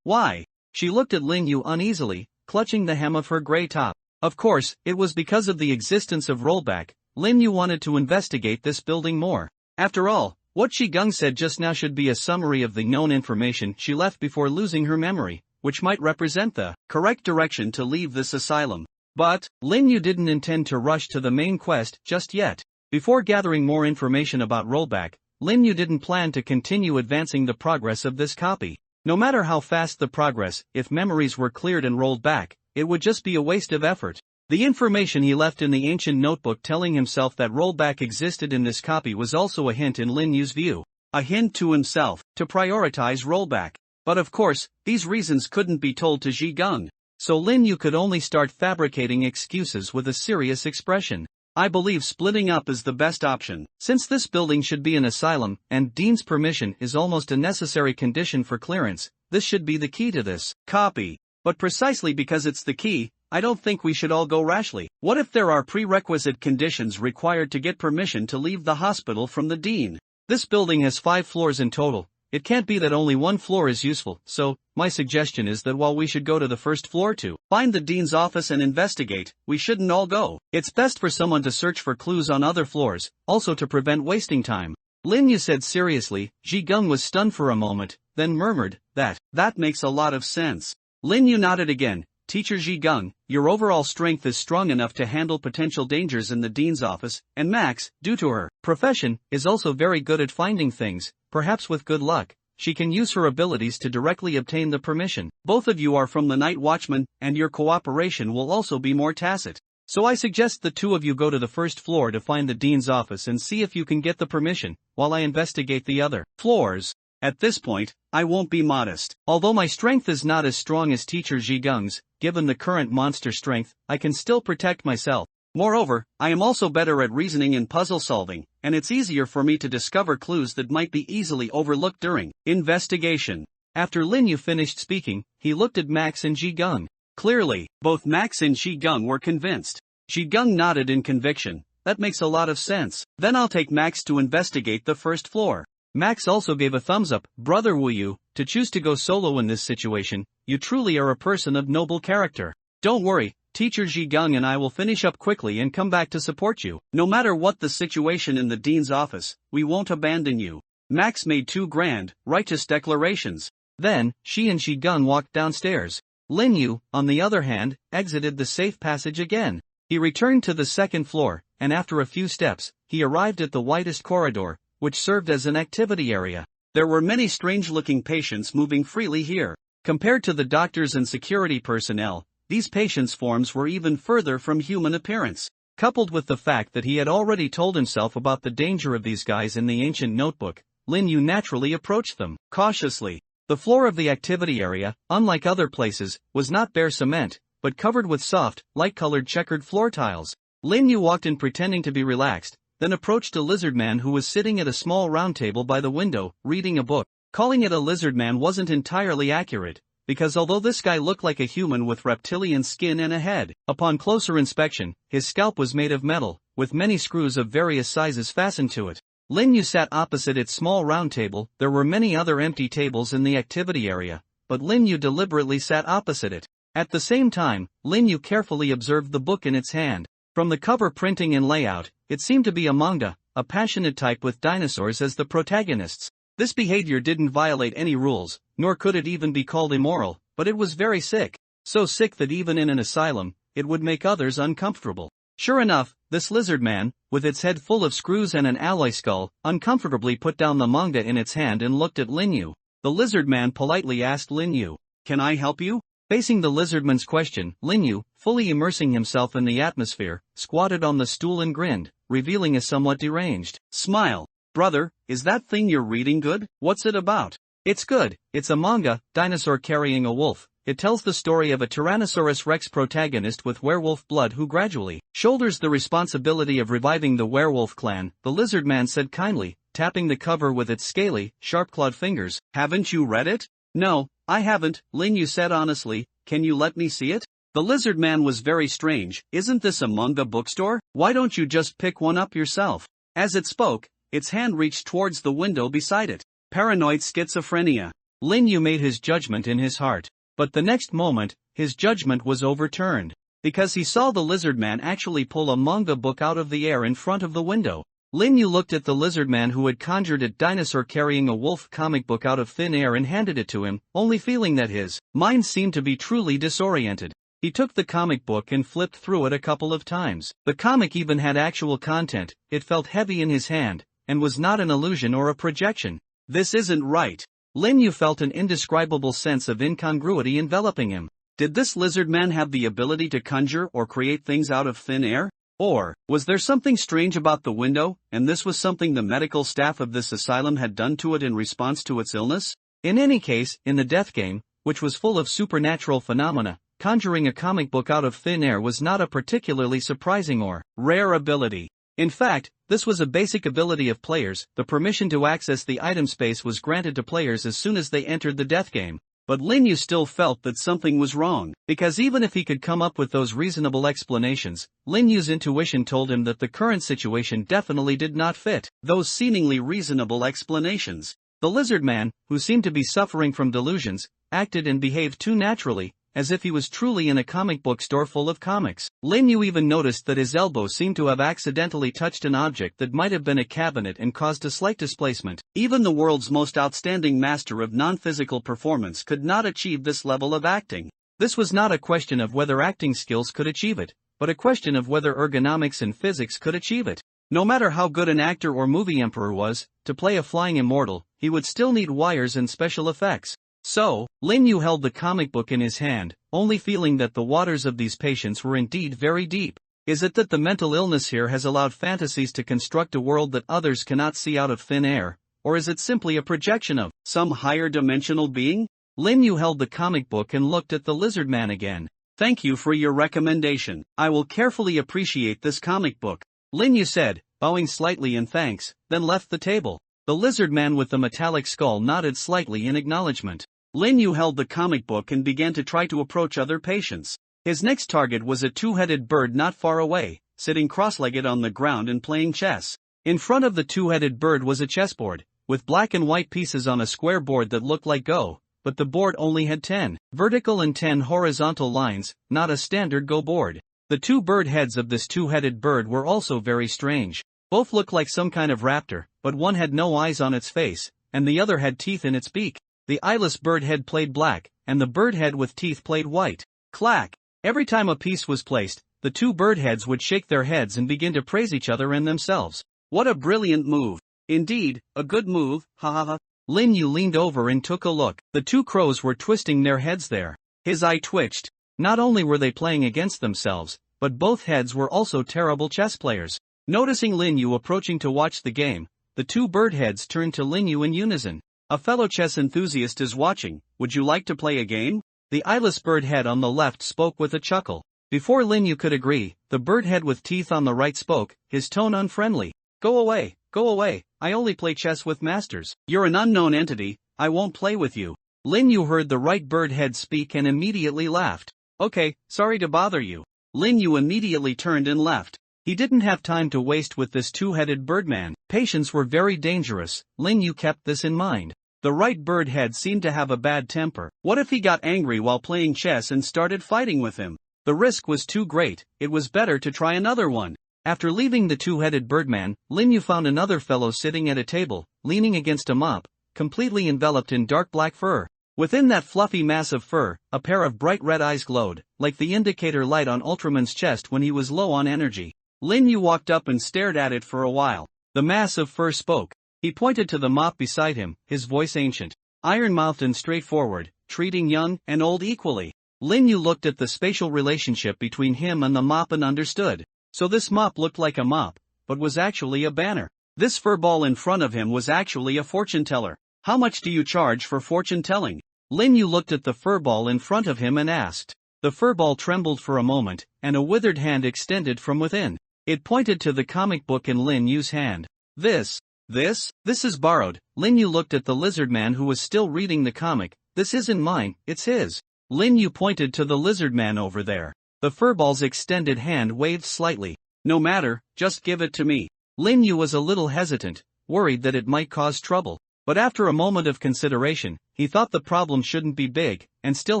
Why? She looked at Lin Yu uneasily, clutching the hem of her gray top. Of course, it was because of the existence of rollback. Lin Yu wanted to investigate this building more. After all, what Jigung said just now should be a summary of the known information she left before losing her memory, which might represent the correct direction to leave this asylum. But, Lin Yu didn't intend to rush to the main quest just yet. Before gathering more information about rollback, Lin Yu didn't plan to continue advancing the progress of this copy. No matter how fast the progress, if memories were cleared and rolled back, it would just be a waste of effort. The information he left in the ancient notebook telling himself that rollback existed in this copy was also a hint in Lin Yu's view. A hint to himself, to prioritize rollback. But of course, these reasons couldn't be told to Jigung. So Lin Yu could only start fabricating excuses with a serious expression. I believe splitting up is the best option. Since this building should be an asylum, and Dean's permission is almost a necessary condition for clearance, this should be the key to this copy. But precisely because it's the key, I don't think we should all go rashly. What if there are prerequisite conditions required to get permission to leave the hospital from the Dean? This building has 5 floors in total. It can't be that only 1 floor is useful, so, my suggestion is that while we should go to the 1st floor to find the dean's office and investigate, we shouldn't all go. It's best for someone to search for clues on other floors, also to prevent wasting time. Lin Yu said seriously. Ji Gung was stunned for a moment, then murmured, that makes a lot of sense. Lin Yu nodded again. Teacher Ji Gung, your overall strength is strong enough to handle potential dangers in the dean's office, and Max, due to her profession, is also very good at finding things. Perhaps with good luck, she can use her abilities to directly obtain the permission. Both of you are from the Night Watchman, and your cooperation will also be more tacit. So I suggest the two of you go to the first floor to find the dean's office and see if you can get the permission, while I investigate the other floors. At this point, I won't be modest. Although my strength is not as strong as Teacher Ji Gung's, given the current monster strength, I can still protect myself. Moreover, I am also better at reasoning and puzzle solving, and it's easier for me to discover clues that might be easily overlooked during investigation. After Lin Yu finished speaking, he looked at Max and Ji Gung. Clearly, both Max and Ji Gung were convinced. Ji Gung nodded in conviction. That makes a lot of sense. Then I'll take Max to investigate the first floor. Max also gave a thumbs up. Brother Wu Yu, to choose to go solo in this situation, you truly are a person of noble character. Don't worry, Teacher Ji Gung and I will finish up quickly and come back to support you. No matter what the situation in the dean's office, we won't abandon you. Max made two grand, righteous declarations. Then, she and Ji Gung walked downstairs. Lin Yu, on the other hand, exited the safe passage again. He returned to the second floor, and after a few steps, he arrived at the widest corridor, which served as an activity area. There were many strange-looking patients moving freely here. Compared to the doctors and security personnel, these patients' forms were even further from human appearance. Coupled with the fact that he had already told himself about the danger of these guys in the ancient notebook, Lin Yu naturally approached them cautiously. The floor of the activity area, unlike other places, was not bare cement, but covered with soft, light-colored checkered floor tiles. Lin Yu walked in pretending to be relaxed, then approached a lizard man who was sitting at a small round table by the window, reading a book. Calling it a lizard man wasn't entirely accurate, because although this guy looked like a human with reptilian skin and a head, upon closer inspection, his scalp was made of metal, with many screws of various sizes fastened to it. Lin Yu sat opposite its small round table. There were many other empty tables in the activity area, but Lin Yu deliberately sat opposite it. At the same time, Lin Yu carefully observed the book in its hand. From the cover printing and layout, it seemed to be a manga, a passionate type with dinosaurs as the protagonists. This behavior didn't violate any rules, nor could it even be called immoral, but it was very sick. So sick that even in an asylum, it would make others uncomfortable. Sure enough, this lizard man, with its head full of screws and an alloy skull, uncomfortably put down the manga in its hand and looked at Lin Yu. The lizard man politely asked Lin Yu, "Can I help you?" Facing the lizardman's question, Lin Yu, fully immersing himself in the atmosphere, squatted on the stool and grinned, revealing a somewhat deranged smile. "Brother, is that thing you're reading good? What's it about?" "It's good. It's a manga, Dinosaur Carrying a Wolf. It tells the story of a Tyrannosaurus Rex protagonist with werewolf blood who gradually shoulders the responsibility of reviving the werewolf clan," the lizard man said kindly, tapping the cover with its scaly, sharp-clawed fingers. "Haven't you read it?" "No, I haven't," Lin Yu said honestly. "Can you let me see it?" The lizard man was very strange. "Isn't this a manga bookstore? Why don't you just pick one up yourself?" As it spoke, its hand reached towards the window beside it. Paranoid schizophrenia. Lin Yu made his judgment in his heart. But the next moment, his judgment was overturned. Because he saw the lizard man actually pull a manga book out of the air in front of the window. Lin Yu looked at the lizard man who had conjured a Dinosaur Carrying a Wolf comic book out of thin air and handed it to him, only feeling that his mind seemed to be truly disoriented. He took the comic book and flipped through it a couple of times. The comic even had actual content. It felt heavy in his hand, and was not an illusion or a projection. This isn't right. Lin Yu felt an indescribable sense of incongruity enveloping him. Did this lizard man have the ability to conjure or create things out of thin air? Or, was there something strange about the window, and this was something the medical staff of this asylum had done to it in response to its illness? In any case, in the death game, which was full of supernatural phenomena, conjuring a comic book out of thin air was not a particularly surprising or rare ability. In fact, this was a basic ability of players. The permission to access the item space was granted to players as soon as they entered the death game. But Lin Yu still felt that something was wrong, because even if he could come up with those reasonable explanations, Lin Yu's intuition told him that the current situation definitely did not fit those seemingly reasonable explanations. The lizard man, who seemed to be suffering from delusions, acted and behaved too naturally, as if he was truly in a comic book store full of comics. Lin Yu even noticed that his elbow seemed to have accidentally touched an object that might have been a cabinet and caused a slight displacement. Even the world's most outstanding master of non-physical performance could not achieve this level of acting. This was not a question of whether acting skills could achieve it, but a question of whether ergonomics and physics could achieve it. No matter how good an actor or movie emperor was, to play a flying immortal, he would still need wires and special effects. So, Lin Yu held the comic book in his hand, only feeling that the waters of these patients were indeed very deep. Is it that the mental illness here has allowed fantasies to construct a world that others cannot see out of thin air, or is it simply a projection of some higher dimensional being? Lin Yu held the comic book and looked at the lizard man again. Thank you for your recommendation. I will carefully appreciate this comic book, Lin Yu said, bowing slightly in thanks, then left the table. The lizard man with the metallic skull nodded slightly in acknowledgement. Lin Yu held the comic book and began to try to approach other patients. His next target was a two-headed bird not far away, sitting cross-legged on the ground and playing chess. In front of the two-headed bird was a chessboard, with black and white pieces on a square board that looked like Go, but the board only had 10 vertical and 10 horizontal lines, not a standard Go board. The two bird heads of this two-headed bird were also very strange. Both looked like some kind of raptor, but one had no eyes on its face, and the other had teeth in its beak. The eyeless bird head played black, and the bird head with teeth played white. Clack! Every time a piece was placed, the two bird heads would shake their heads and begin to praise each other and themselves. What a brilliant move! Indeed, a good move, ha ha ha. Lin Yu leaned over and took a look. The two crows were twisting their heads there. His eye twitched. Not only were they playing against themselves, but both heads were also terrible chess players. Noticing Lin Yu approaching to watch the game, the two bird heads turned to Lin Yu in unison. A fellow chess enthusiast is watching. Would you like to play a game? The eyeless bird head on the left spoke with a chuckle. Before Lin Yu could agree, the bird head with teeth on the right spoke, his tone unfriendly. Go away, I only play chess with masters. You're an unknown entity, I won't play with you. Lin Yu heard the right bird head speak and immediately laughed. Okay, sorry to bother you. Lin Yu immediately turned and left. He didn't have time to waste with this two-headed birdman. Patients were very dangerous. Lin Yu kept this in mind. The right bird head seemed to have a bad temper. What if he got angry while playing chess and started fighting with him? The risk was too great. It was better to try another one. After leaving the two-headed birdman, Lin Yu found another fellow sitting at a table, leaning against a mop, completely enveloped in dark black fur. Within that fluffy mass of fur, a pair of bright red eyes glowed, like the indicator light on Ultraman's chest when he was low on energy. Lin Yu walked up and stared at it for a while. The mass of fur spoke. He pointed to the mop beside him, his voice ancient, iron-mouthed and straightforward, treating young and old equally. Lin Yu looked at the spatial relationship between him and the mop and understood. So this mop looked like a mop, but was actually a banner. This fur ball in front of him was actually a fortune teller. How much do you charge for fortune telling? Lin Yu looked at the fur ball in front of him and asked. The fur ball trembled for a moment, and a withered hand extended from within. It pointed to the comic book in Lin Yu's hand. This is borrowed. Lin Yu looked at the lizard man who was still reading the comic. This isn't mine, it's his. Lin Yu pointed to the lizard man over there. The furball's extended hand waved slightly. No matter, just give it to me. Lin Yu was a little hesitant, worried that it might cause trouble. But after a moment of consideration, he thought the problem shouldn't be big, and still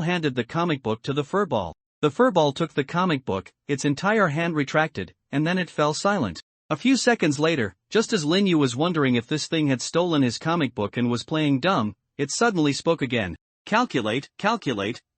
handed the comic book to the furball. The furball took the comic book, its entire hand retracted, and then it fell silent. A few seconds later, just as Lin Yu was wondering if this thing had stolen his comic book and was playing dumb, it suddenly spoke again. Calculate,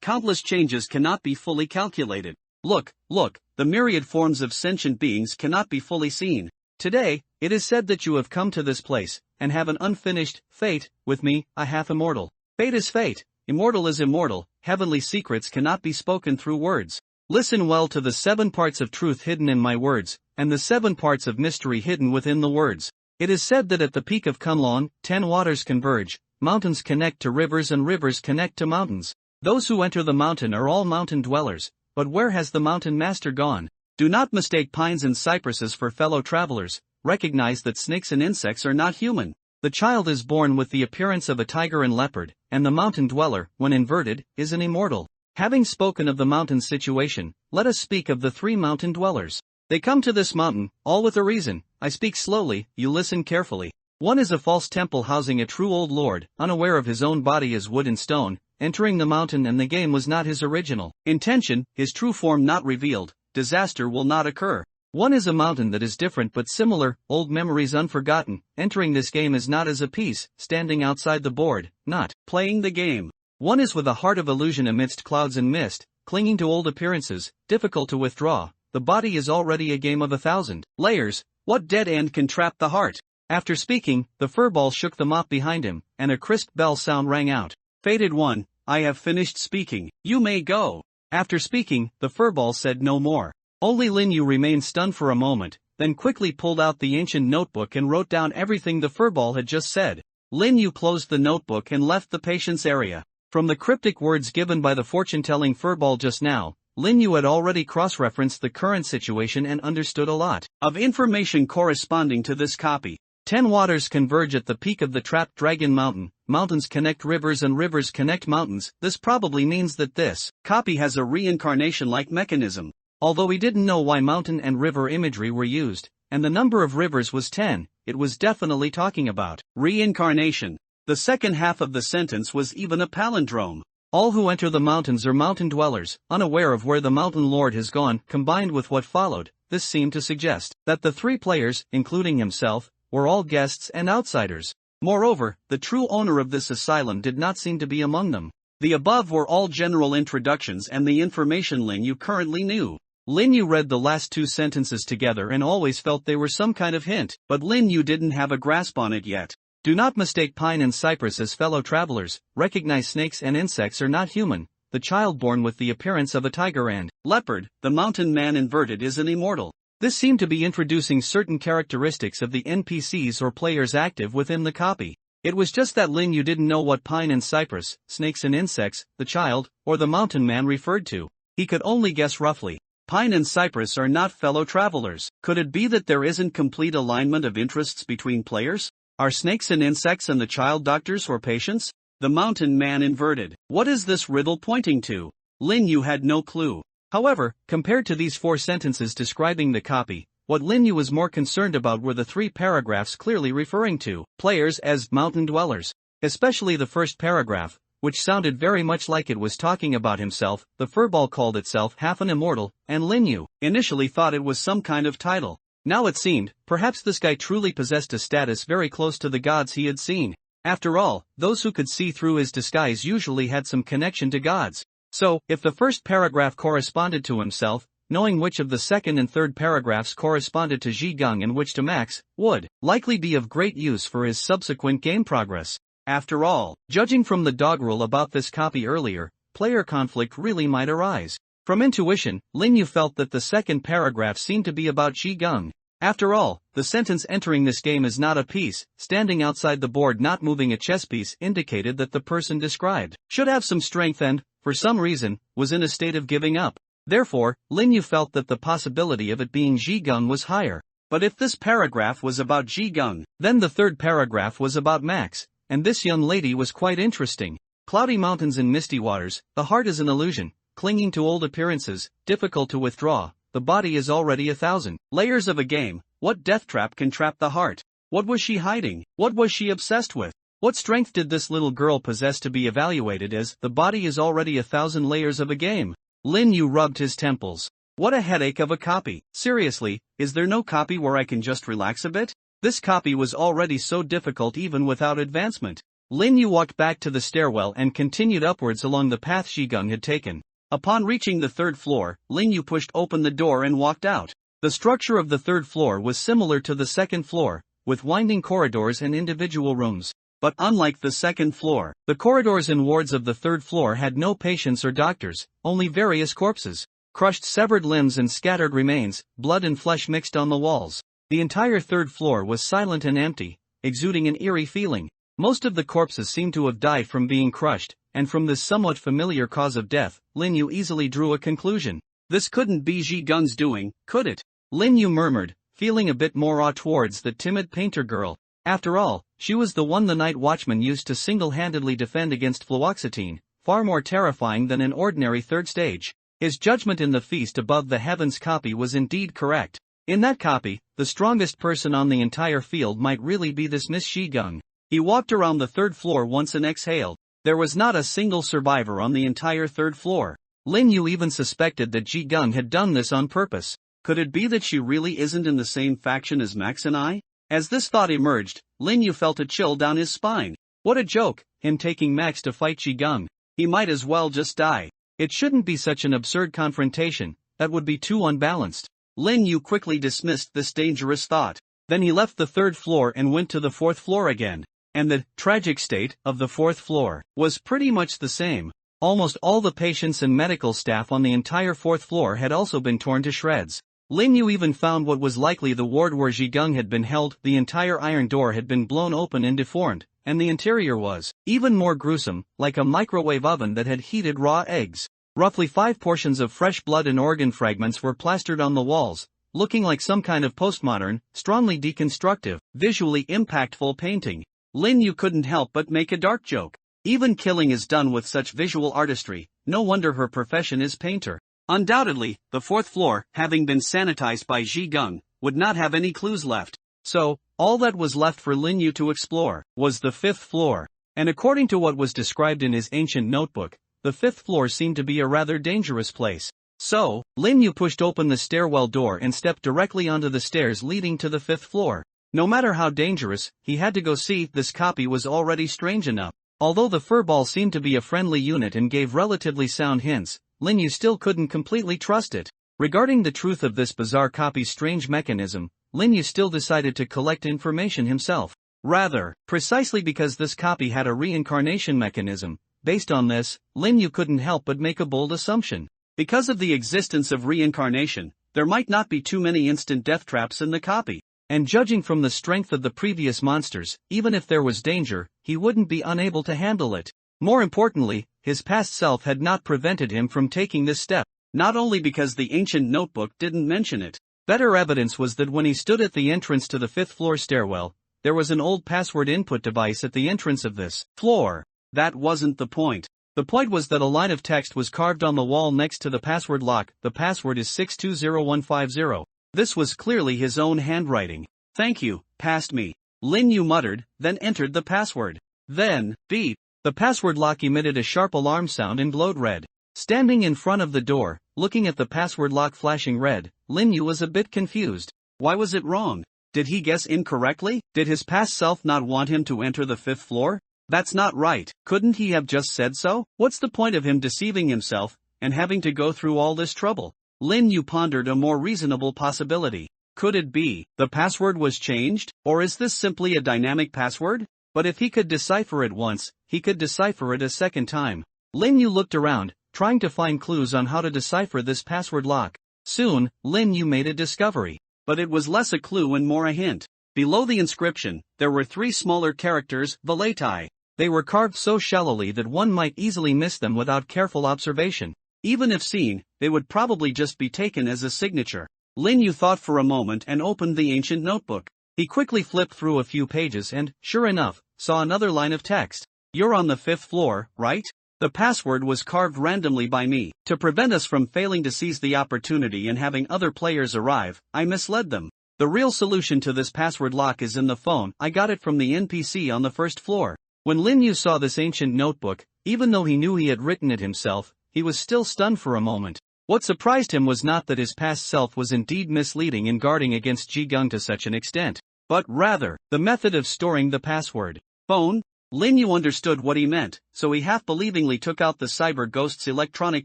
countless changes cannot be fully calculated. Look, the myriad forms of sentient beings cannot be fully seen. Today, it is said that you have come to this place, and have an unfinished fate. With me, I half immortal. Fate is fate, immortal is immortal, heavenly secrets cannot be spoken through words. Listen well to the 7 parts of truth hidden in my words, and the 7 parts of mystery hidden within the words. It is said that at the peak of Kunlun, 10 waters converge, mountains connect to rivers and rivers connect to mountains. Those who enter the mountain are all mountain dwellers, but where has the mountain master gone? Do not mistake pines and cypresses for fellow travelers. Recognize that snakes and insects are not human. The child is born with the appearance of a tiger and leopard, and the mountain dweller, when inverted, is an immortal. Having spoken of the mountain situation, let us speak of the 3 mountain dwellers. They come to this mountain, all with a reason. I speak slowly, you listen carefully. One is a false temple housing a true old lord, unaware of his own body as wood and stone. entering the mountain, and the game was not his original intention, his true form not revealed, disaster will not occur. One is a mountain that is different but similar, old memories unforgotten, entering this game is not as a piece, standing outside the board, not playing the game. One is with a heart of illusion amidst clouds and mist, clinging to old appearances, difficult to withdraw, the body is already a game of 1,000 layers, what dead end can trap the heart? After speaking, the furball shook the mop behind him, and a crisp bell sound rang out. Fated one, I have finished speaking, you may go. After speaking, the furball said no more. Only Lin Yu remained stunned for a moment, then quickly pulled out the ancient notebook and wrote down everything the furball had just said. Lin Yu closed the notebook and left the patient's area. From the cryptic words given by the fortune-telling furball just now, Lin Yu had already cross-referenced the current situation and understood a lot of information corresponding to this copy. 10 waters converge at the peak of the trapped dragon mountain, mountains connect rivers and rivers connect mountains. This probably means that this copy has a reincarnation-like mechanism. Although he didn't know why mountain and river imagery were used, and the number of rivers was 10, it was definitely talking about reincarnation. The second half of the sentence was even a palindrome. All who enter the mountains are mountain dwellers, unaware of where the mountain lord has gone. Combined with what followed, this seemed to suggest that the 3 players, including himself, were all guests and outsiders. Moreover, the true owner of this asylum did not seem to be among them. The above were all general introductions and the information Lin Yu currently knew. Lin Yu read the last 2 sentences together and always felt they were some kind of hint, but Lin Yu didn't have a grasp on it yet. Do not mistake pine and cypress as fellow travelers, recognize snakes and insects are not human, the child born with the appearance of a tiger and leopard, the mountain man inverted is an immortal. This seemed to be introducing certain characteristics of the NPCs or players active within the copy. It was just that Lin Yu didn't know what pine and cypress, snakes and insects, the child, or the mountain man referred to. He could only guess roughly. Pine and cypress are not fellow travelers. Could it be that there isn't complete alignment of interests between players? Are snakes and insects and the child doctors or patients? The mountain man inverted. What is this riddle pointing to? Lin Yu had no clue. However, compared to these 4 sentences describing the copy, what Lin Yu was more concerned about were the 3 paragraphs clearly referring to players as mountain dwellers. Especially the first paragraph, which sounded very much like it was talking about himself. The furball called itself half an immortal, and Lin Yu initially thought it was some kind of title. Now it seemed, perhaps this guy truly possessed a status very close to the gods he had seen. After all, those who could see through his disguise usually had some connection to gods. So, if the first paragraph corresponded to himself, knowing which of the second and third paragraphs corresponded to Ji Gang and which to Max, would likely be of great use for his subsequent game progress. After all, judging from the dog rule about this copy earlier, player conflict really might arise. From intuition, Lin Yu felt that the second paragraph seemed to be about Ji Gang. After all, the sentence entering this game is not a piece, standing outside the board not moving a chess piece indicated that the person described should have some strength and, for some reason, was in a state of giving up. Therefore, Lin Yu felt that the possibility of it being Ji Gang was higher. But if this paragraph was about Ji Gang, then the third paragraph was about Max, and this young lady was quite interesting. Cloudy mountains and misty waters, the heart is an illusion, clinging to old appearances, difficult to withdraw. The body is already 1,000 layers of a game. What death trap can trap the heart? What was she hiding? What was she obsessed with? What strength did this little girl possess to be evaluated as the body is already 1,000 layers of a game? Lin Yu rubbed his temples. What a headache of a copy. Seriously, is there no copy where I can just relax a bit? This copy was already so difficult even without advancement. Lin Yu walked back to the stairwell and continued upwards along the path Ji Gang had taken. Upon reaching the 3rd floor, Lin Yu pushed open the door and walked out. The structure of the 3rd floor was similar to the 2nd floor, with winding corridors and individual rooms. But unlike the 2nd floor, the corridors and wards of the 3rd floor had no patients or doctors, only various corpses, crushed severed limbs and scattered remains, blood and flesh mixed on the walls. The entire 3rd floor was silent and empty, exuding an eerie feeling. Most of the corpses seemed to have died from being crushed, and from this somewhat familiar cause of death, Lin Yu easily drew a conclusion. This couldn't be Ji Gang's doing, could it? Lin Yu murmured, feeling a bit more awe towards the timid painter girl. After all, she was the one the night watchman used to single-handedly defend against fluoxetine, far more terrifying than an ordinary 3rd stage. His judgment in the feast above the heavens copy was indeed correct. In that copy, the strongest person on the entire field might really be this Miss Ji Gang. He walked around the 3rd floor once and exhaled. There was not a single survivor on the entire third floor. Lin Yu even suspected that Ji Gung had done this on purpose. Could it be that she really isn't in the same faction as Max and I? As this thought emerged, Lin Yu felt a chill down his spine. What a joke, him taking Max to fight Ji Gung. He might as well just die. It shouldn't be such an absurd confrontation, that would be too unbalanced. Lin Yu quickly dismissed this dangerous thought. Then he left the third floor and went to the fourth floor again. And the tragic state of the fourth floor was pretty much the same. Almost all the patients and medical staff on the entire fourth floor had also been torn to shreds. Lin Yu even found what was likely the ward where Ji Gung had been held. The entire iron door had been blown open and deformed, and the interior was even more gruesome, like a microwave oven that had heated raw eggs. Roughly 5 portions of fresh blood and organ fragments were plastered on the walls, looking like some kind of postmodern, strongly deconstructive, visually impactful painting. Lin Yu couldn't help but make a dark joke. Even killing is done with such visual artistry, no wonder her profession is painter. Undoubtedly, the fourth floor, having been sanitized by Ji Gung, would not have any clues left. So, all that was left for Lin Yu to explore was the fifth floor. And according to what was described in his ancient notebook, the fifth floor seemed to be a rather dangerous place. So, Lin Yu pushed open the stairwell door and stepped directly onto the stairs leading to the fifth floor. No matter how dangerous, he had to go see. This copy was already strange enough. Although the furball seemed to be a friendly unit and gave relatively sound hints, Lin Yu still couldn't completely trust it. Regarding the truth of this bizarre copy's strange mechanism, Lin Yu still decided to collect information himself. Rather, precisely because this copy had a reincarnation mechanism, based on this, Lin Yu couldn't help but make a bold assumption. Because of the existence of reincarnation, there might not be too many instant death traps in the copy. And judging from the strength of the previous monsters, even if there was danger, he wouldn't be unable to handle it. More importantly, his past self had not prevented him from taking this step, not only because the ancient notebook didn't mention it. Better evidence was that when he stood at the entrance to the fifth floor stairwell, there was an old password input device at the entrance of this floor. That wasn't the point. The point was that a line of text was carved on the wall next to the password lock. The password is 620150. This was clearly his own handwriting. "Thank you, past me," Lin Yu muttered, then entered the password. Then, beep. The password lock emitted a sharp alarm sound and glowed red. Standing in front of the door, looking at the password lock flashing red, Lin Yu was a bit confused. Why was it wrong? Did he guess incorrectly? Did his past self not want him to enter the fifth floor? That's not right. Couldn't he have just said so? What's the point of him deceiving himself, and having to go through all this trouble? Lin Yu pondered a more reasonable possibility. Could it be the password was changed, or is this simply a dynamic password? But if he could decipher it once, he could decipher it a second time. Lin Yu looked around, trying to find clues on how to decipher this password lock. Soon, Lin Yu made a discovery. But it was less a clue and more a hint. Below the inscription, there were 3 smaller characters, Velatai. They were carved so shallowly that one might easily miss them without careful observation. Even if seen, they would probably just be taken as a signature. Lin Yu thought for a moment and opened the ancient notebook. He quickly flipped through a few pages and, sure enough, saw another line of text. "You're on the 5th floor, right? The password was carved randomly by me. To prevent us from failing to seize the opportunity and having other players arrive, I misled them. The real solution to this password lock is in the phone. I got it from the NPC on the 1st floor." When Lin Yu saw this ancient notebook, even though he knew he had written it himself, he was still stunned for a moment. What surprised him was not that his past self was indeed misleading and guarding against Ji Gung to such an extent, but rather, the method of storing the password. Phone? Lin Yu understood what he meant, so he half-believingly took out the cyber ghost's electronic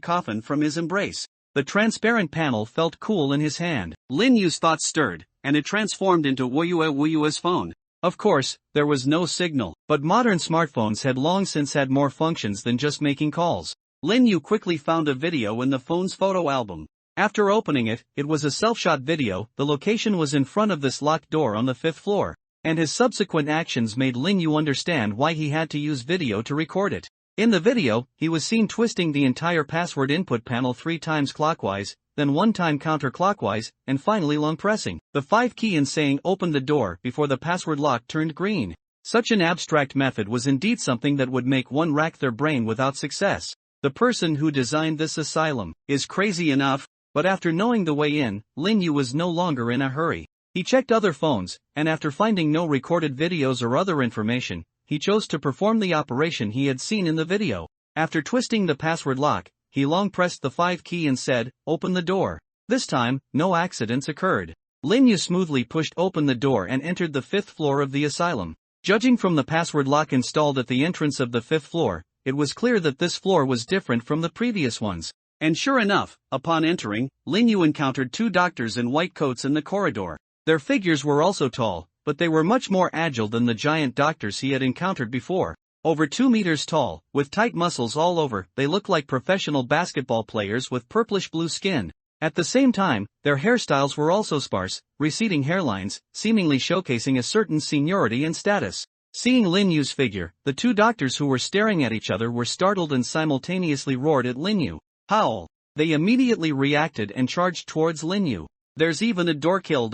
coffin from his embrace. The transparent panel felt cool in his hand. Lin Yu's thoughts stirred, and it transformed into Wuyua's phone. Of course, there was no signal, but modern smartphones had long since had more functions than just making calls. Lin Yu quickly found a video in the phone's photo album. After opening it, it was a self-shot video. The location was in front of this locked door on the 5th floor, and his subsequent actions made Lin Yu understand why he had to use video to record it. In the video, he was seen twisting the entire password input panel 3 times clockwise, then 1 time counterclockwise, and finally long pressing the 5 key and saying "open the door" before the password lock turned green. Such an abstract method was indeed something that would make one rack their brain without success. The person who designed this asylum is crazy enough, but after knowing the way in, Lin Yu was no longer in a hurry. He checked other phones, and after finding no recorded videos or other information, he chose to perform the operation he had seen in the video. After twisting the password lock, he long pressed the 5 key and said, "Open the door." This time, no accidents occurred. Lin Yu smoothly pushed open the door and entered the 5th floor of the asylum. Judging from the password lock installed at the entrance of the 5th floor, it was clear that this floor was different from the previous ones. And sure enough, upon entering, Lin Yu encountered 2 doctors in white coats in the corridor. Their figures were also tall, but they were much more agile than the giant doctors he had encountered before. Over 2 meters tall, with tight muscles all over, they looked like professional basketball players with purplish-blue skin. At the same time, their hairstyles were also sparse, receding hairlines, seemingly showcasing a certain seniority and status. Seeing Lin Yu's figure, the 2 doctors who were staring at each other were startled and simultaneously roared at Lin Yu. "Howl!" They immediately reacted and charged towards Lin Yu. "There's even a door kill.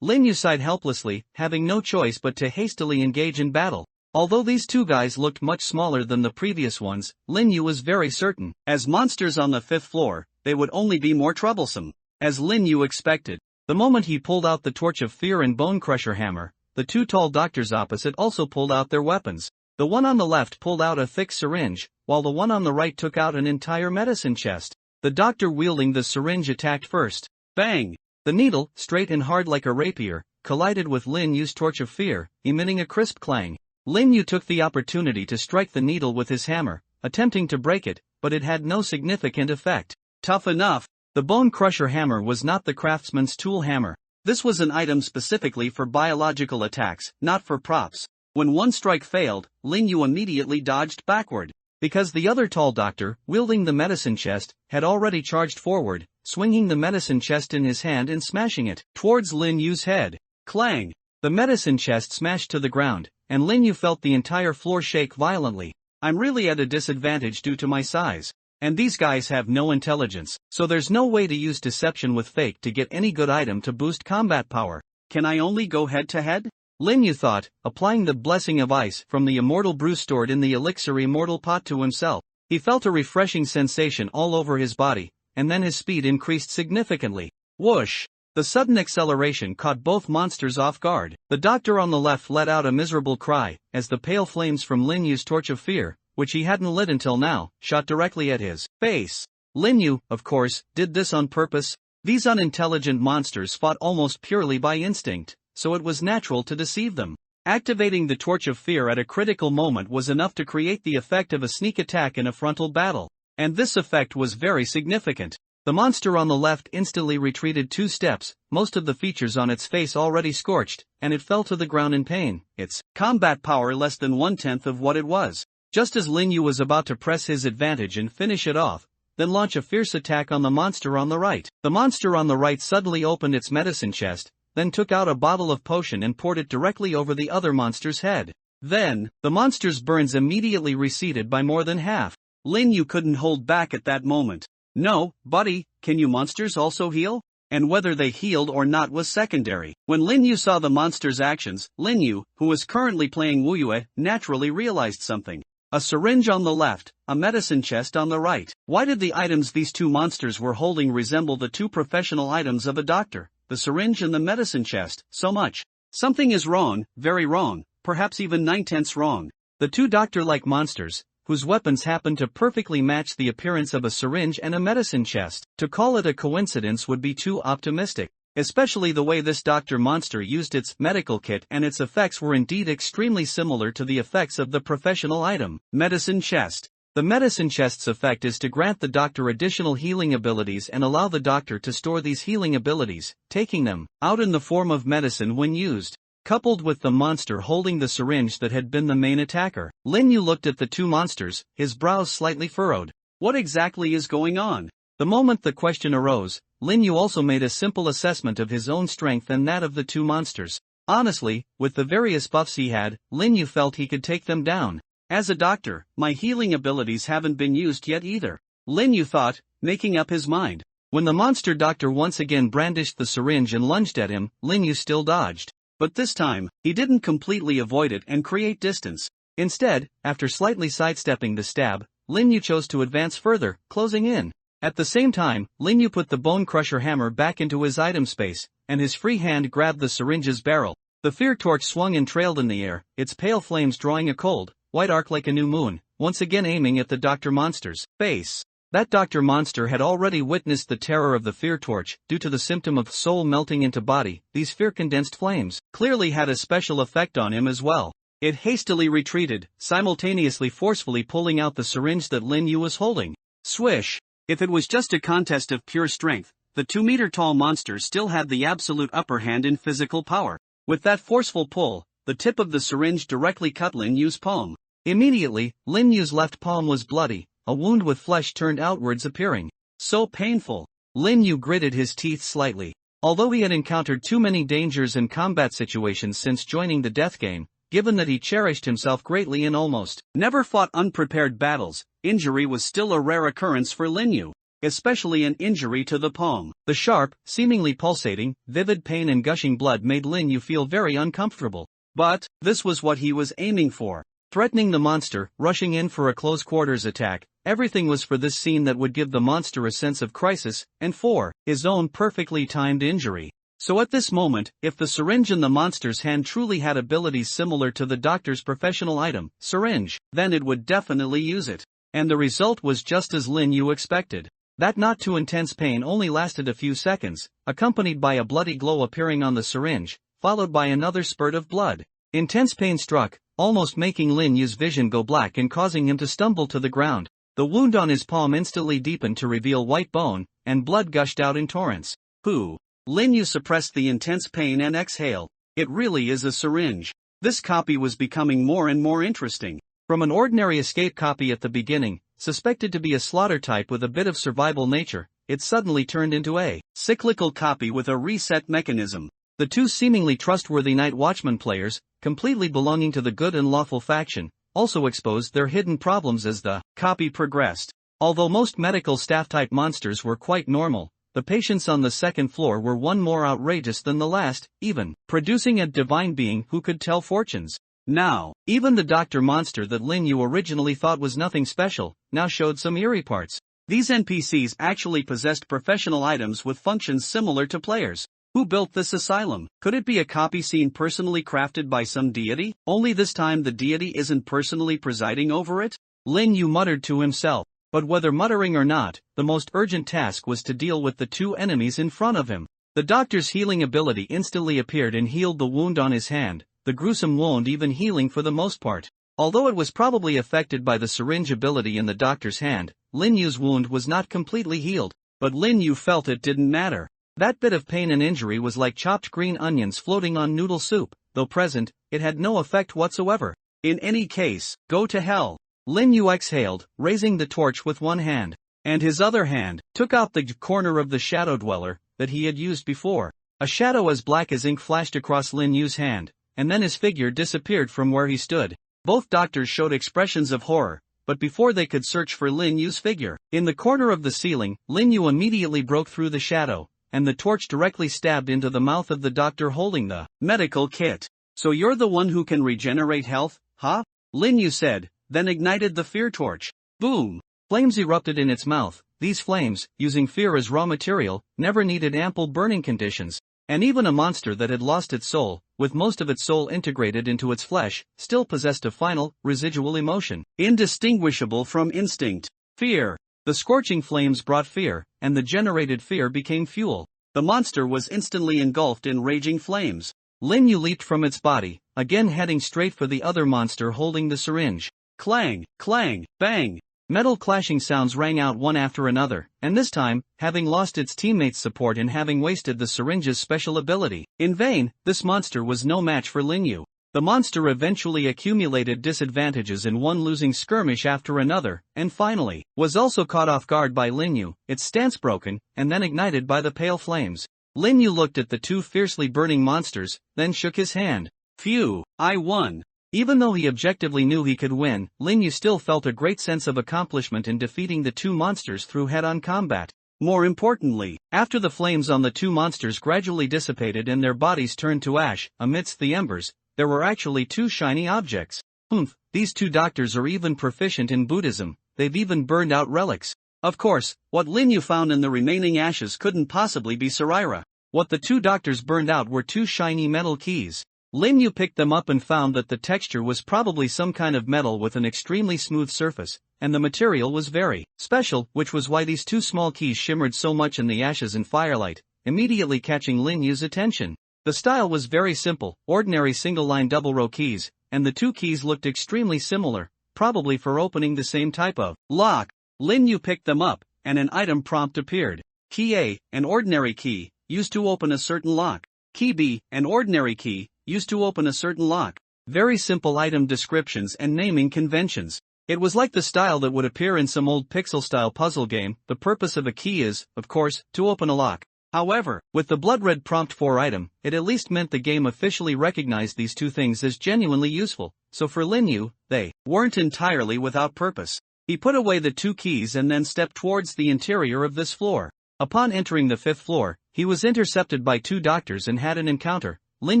Lin Yu sighed helplessly, having no choice but to hastily engage in battle. Although these 2 guys looked much smaller than the previous ones, Lin Yu was very certain, as monsters on the 5th floor, they would only be more troublesome. As Lin Yu expected, the moment he pulled out the torch of fear and bone crusher hammer, the 2 tall doctors opposite also pulled out their weapons. The one on the left pulled out a thick syringe, while the one on the right took out an entire medicine chest. The doctor wielding the syringe attacked first. Bang! The needle, straight and hard like a rapier, collided with Lin Yu's torch of fear, emitting a crisp clang. Lin Yu took the opportunity to strike the needle with his hammer, attempting to break it, but it had no significant effect. Tough enough. The bone crusher hammer was not the craftsman's tool hammer. This was an item specifically for biological attacks, not for props. When one strike failed, Lin Yu immediately dodged backward. Because the other tall doctor, wielding the medicine chest, had already charged forward, swinging the medicine chest in his hand and smashing it towards Lin Yu's head. Clang! The medicine chest smashed to the ground, and Lin Yu felt the entire floor shake violently. "I'm really at a disadvantage due to my size. And these guys have no intelligence, so there's no way to use deception with fake to get any good item to boost combat power. Can I only go head to head?" Lin Yu thought, applying the blessing of ice from the immortal brew stored in the elixir immortal pot to himself. He felt a refreshing sensation all over his body, and then his speed increased significantly. Whoosh! The sudden acceleration caught both monsters off guard. The doctor on the left let out a miserable cry, as the pale flames from Lin Yu's torch of fear, which he hadn't lit until now, shot directly at his face. Lin Yu, of course, did this on purpose. These unintelligent monsters fought almost purely by instinct, so it was natural to deceive them. Activating the torch of fear at a critical moment was enough to create the effect of a sneak attack in a frontal battle. And this effect was very significant. The monster on the left instantly retreated 2 steps, most of the features on its face already scorched, and it fell to the ground in pain, its combat power less than 1/10 of what it was. Just as Lin Yu was about to press his advantage and finish it off, then launch a fierce attack on the monster on the right. The monster on the right suddenly opened its medicine chest, then took out a bottle of potion and poured it directly over the other monster's head. Then, the monster's burns immediately receded by more than half. Lin Yu couldn't hold back at that moment. "No, buddy, can you monsters also heal?" And whether they healed or not was secondary. When Lin Yu saw the monster's actions, Lin Yu, who was currently playing Wu Yue, naturally realized something. A syringe on the left, a medicine chest on the right. Why did the items these 2 monsters were holding resemble the 2 professional items of a doctor, the syringe and the medicine chest, so much? Something is wrong, very wrong, perhaps even 9/10 wrong. The 2 doctor-like monsters, whose weapons happened to perfectly match the appearance of a syringe and a medicine chest. To call it a coincidence would be too optimistic, especially the way this doctor monster used its medical kit, and its effects were indeed extremely similar to the effects of the professional item, medicine chest. The medicine chest's effect is to grant the doctor additional healing abilities and allow the doctor to store these healing abilities, taking them out in the form of medicine when used. Coupled with the monster holding the syringe that had been the main attacker, Lin Yu looked at the 2 monsters, his brows slightly furrowed. What exactly is going on? The moment the question arose, Lin Yu also made a simple assessment of his own strength and that of the 2 monsters. Honestly, with the various buffs he had, Lin Yu felt he could take them down. As a doctor, my healing abilities haven't been used yet either, Lin Yu thought, making up his mind. When the monster doctor once again brandished the syringe and lunged at him, Lin Yu still dodged. But this time, he didn't completely avoid it and create distance. Instead, after slightly sidestepping the stab, Lin Yu chose to advance further, closing in. At the same time, Lin Yu put the bone crusher hammer back into his item space, and his free hand grabbed the syringe's barrel. The fear torch swung and trailed in the air, its pale flames drawing a cold, white arc like a new moon, once again aiming at the Dr. Monster's face. That Dr. Monster had already witnessed the terror of the fear torch, due to the symptom of soul melting into body. These fear-condensed flames clearly had a special effect on him as well. It hastily retreated, simultaneously forcefully pulling out the syringe that Lin Yu was holding. Swish! If it was just a contest of pure strength, the 2-meter-tall monster still had the absolute upper hand in physical power. With that forceful pull, the tip of the syringe directly cut Lin Yu's palm. Immediately, Lin Yu's left palm was bloody, a wound with flesh turned outwards appearing. So painful. Lin Yu gritted his teeth slightly. Although he had encountered too many dangers and combat situations since joining the death game, given that he cherished himself greatly and almost never fought unprepared battles, injury was still a rare occurrence for Lin Yu, especially an injury to the palm. The sharp, seemingly pulsating, vivid pain and gushing blood made Lin Yu feel very uncomfortable. But this was what he was aiming for. Threatening the monster, rushing in for a close-quarters attack, everything was for this scene that would give the monster a sense of crisis, and for his own perfectly timed injury. So at this moment, if the syringe in the monster's hand truly had abilities similar to the doctor's professional item, syringe, then it would definitely use it. And the result was just as Lin Yu expected. That not too intense pain only lasted a few seconds, accompanied by a bloody glow appearing on the syringe, followed by another spurt of blood. Intense pain struck, almost making Lin Yu's vision go black and causing him to stumble to the ground. The wound on his palm instantly deepened to reveal white bone, and blood gushed out in torrents. Pooh! Lin Yu suppressed the intense pain and exhaled. It really is a syringe. This copy was becoming more and more interesting. From an ordinary escape copy at the beginning, suspected to be a slaughter type with a bit of survival nature, it suddenly turned into a cyclical copy with a reset mechanism. The two seemingly trustworthy Night Watchman players, completely belonging to the good and lawful faction, also exposed their hidden problems as the copy progressed. Although most medical staff-type monsters were quite normal, the patients on the second floor were one more outrageous than the last, even producing a divine being who could tell fortunes. Now, even the Dr. Monster that Lin Yu originally thought was nothing special, now showed some eerie parts. These NPCs actually possessed professional items with functions similar to players. Who built this asylum? Could it be a copy scene personally crafted by some deity? Only this time the deity isn't personally presiding over it? Lin Yu muttered to himself. But whether muttering or not, the most urgent task was to deal with the two enemies in front of him. The doctor's healing ability instantly appeared and healed the wound on his hand, the gruesome wound even healing for the most part. Although it was probably affected by the syringe ability in the doctor's hand, Lin Yu's wound was not completely healed, but Lin Yu felt it didn't matter. That bit of pain and injury was like chopped green onions floating on noodle soup. Though present, it had no effect whatsoever. In any case, go to hell. Lin Yu exhaled, raising the torch with one hand, and his other hand took out the corner of the shadow dweller that he had used before. A shadow as black as ink flashed across Lin Yu's hand, and then his figure disappeared from where he stood. Both doctors showed expressions of horror, but before they could search for Lin Yu's figure, in the corner of the ceiling, Lin Yu immediately broke through the shadow, and the torch directly stabbed into the mouth of the doctor holding the medical kit. So you're the one who can regenerate health, huh? Lin Yu said, then ignited the fear torch. Boom! Flames erupted in its mouth. These flames, using fear as raw material, never needed ample burning conditions. And even a monster that had lost its soul, with most of its soul integrated into its flesh, still possessed a final, residual emotion, indistinguishable from instinct. Fear. The scorching flames brought fear, and the generated fear became fuel. The monster was instantly engulfed in raging flames. Lin Yu leaped from its body, again heading straight for the other monster holding the syringe. Clang, clang, bang! Metal clashing sounds rang out one after another, and this time, having lost its teammates' support and having wasted the syringe's special ability in vain, this monster was no match for Lin Yu. The monster eventually accumulated disadvantages in one losing skirmish after another, and finally, was also caught off guard by Lin Yu, its stance broken, and then ignited by the pale flames. Lin Yu looked at the two fiercely burning monsters, then shook his hand. Phew, I won. Even though he objectively knew he could win, Lin Yu still felt a great sense of accomplishment in defeating the two monsters through head-on combat. More importantly, after the flames on the two monsters gradually dissipated and their bodies turned to ash, amidst the embers, there were actually two shiny objects. Humph, these two doctors are even proficient in Buddhism, they've even burned out relics. Of course, what Lin Yu found in the remaining ashes couldn't possibly be Saraira. What the two doctors burned out were two shiny metal keys. Lin Yu picked them up and found that the texture was probably some kind of metal with an extremely smooth surface, and the material was very special, which was why these two small keys shimmered so much in the ashes and firelight, immediately catching Lin Yu's attention. The style was very simple, ordinary single-line double-row keys, and the two keys looked extremely similar, probably for opening the same type of lock. Lin Yu picked them up, and an item prompt appeared. Key A, an ordinary key, used to open a certain lock. Key B, an ordinary key, used to open a certain lock. Very simple item descriptions and naming conventions. It was like the style that would appear in some old pixel-style puzzle game. The purpose of a key is, of course, to open a lock. However, with the blood-red prompt for item, it at least meant the game officially recognized these two things as genuinely useful, so for Lin Yu, they weren't entirely without purpose. He put away the two keys and then stepped towards the interior of this floor. Upon entering the 5th floor, he was intercepted by two doctors and had an encounter. Lin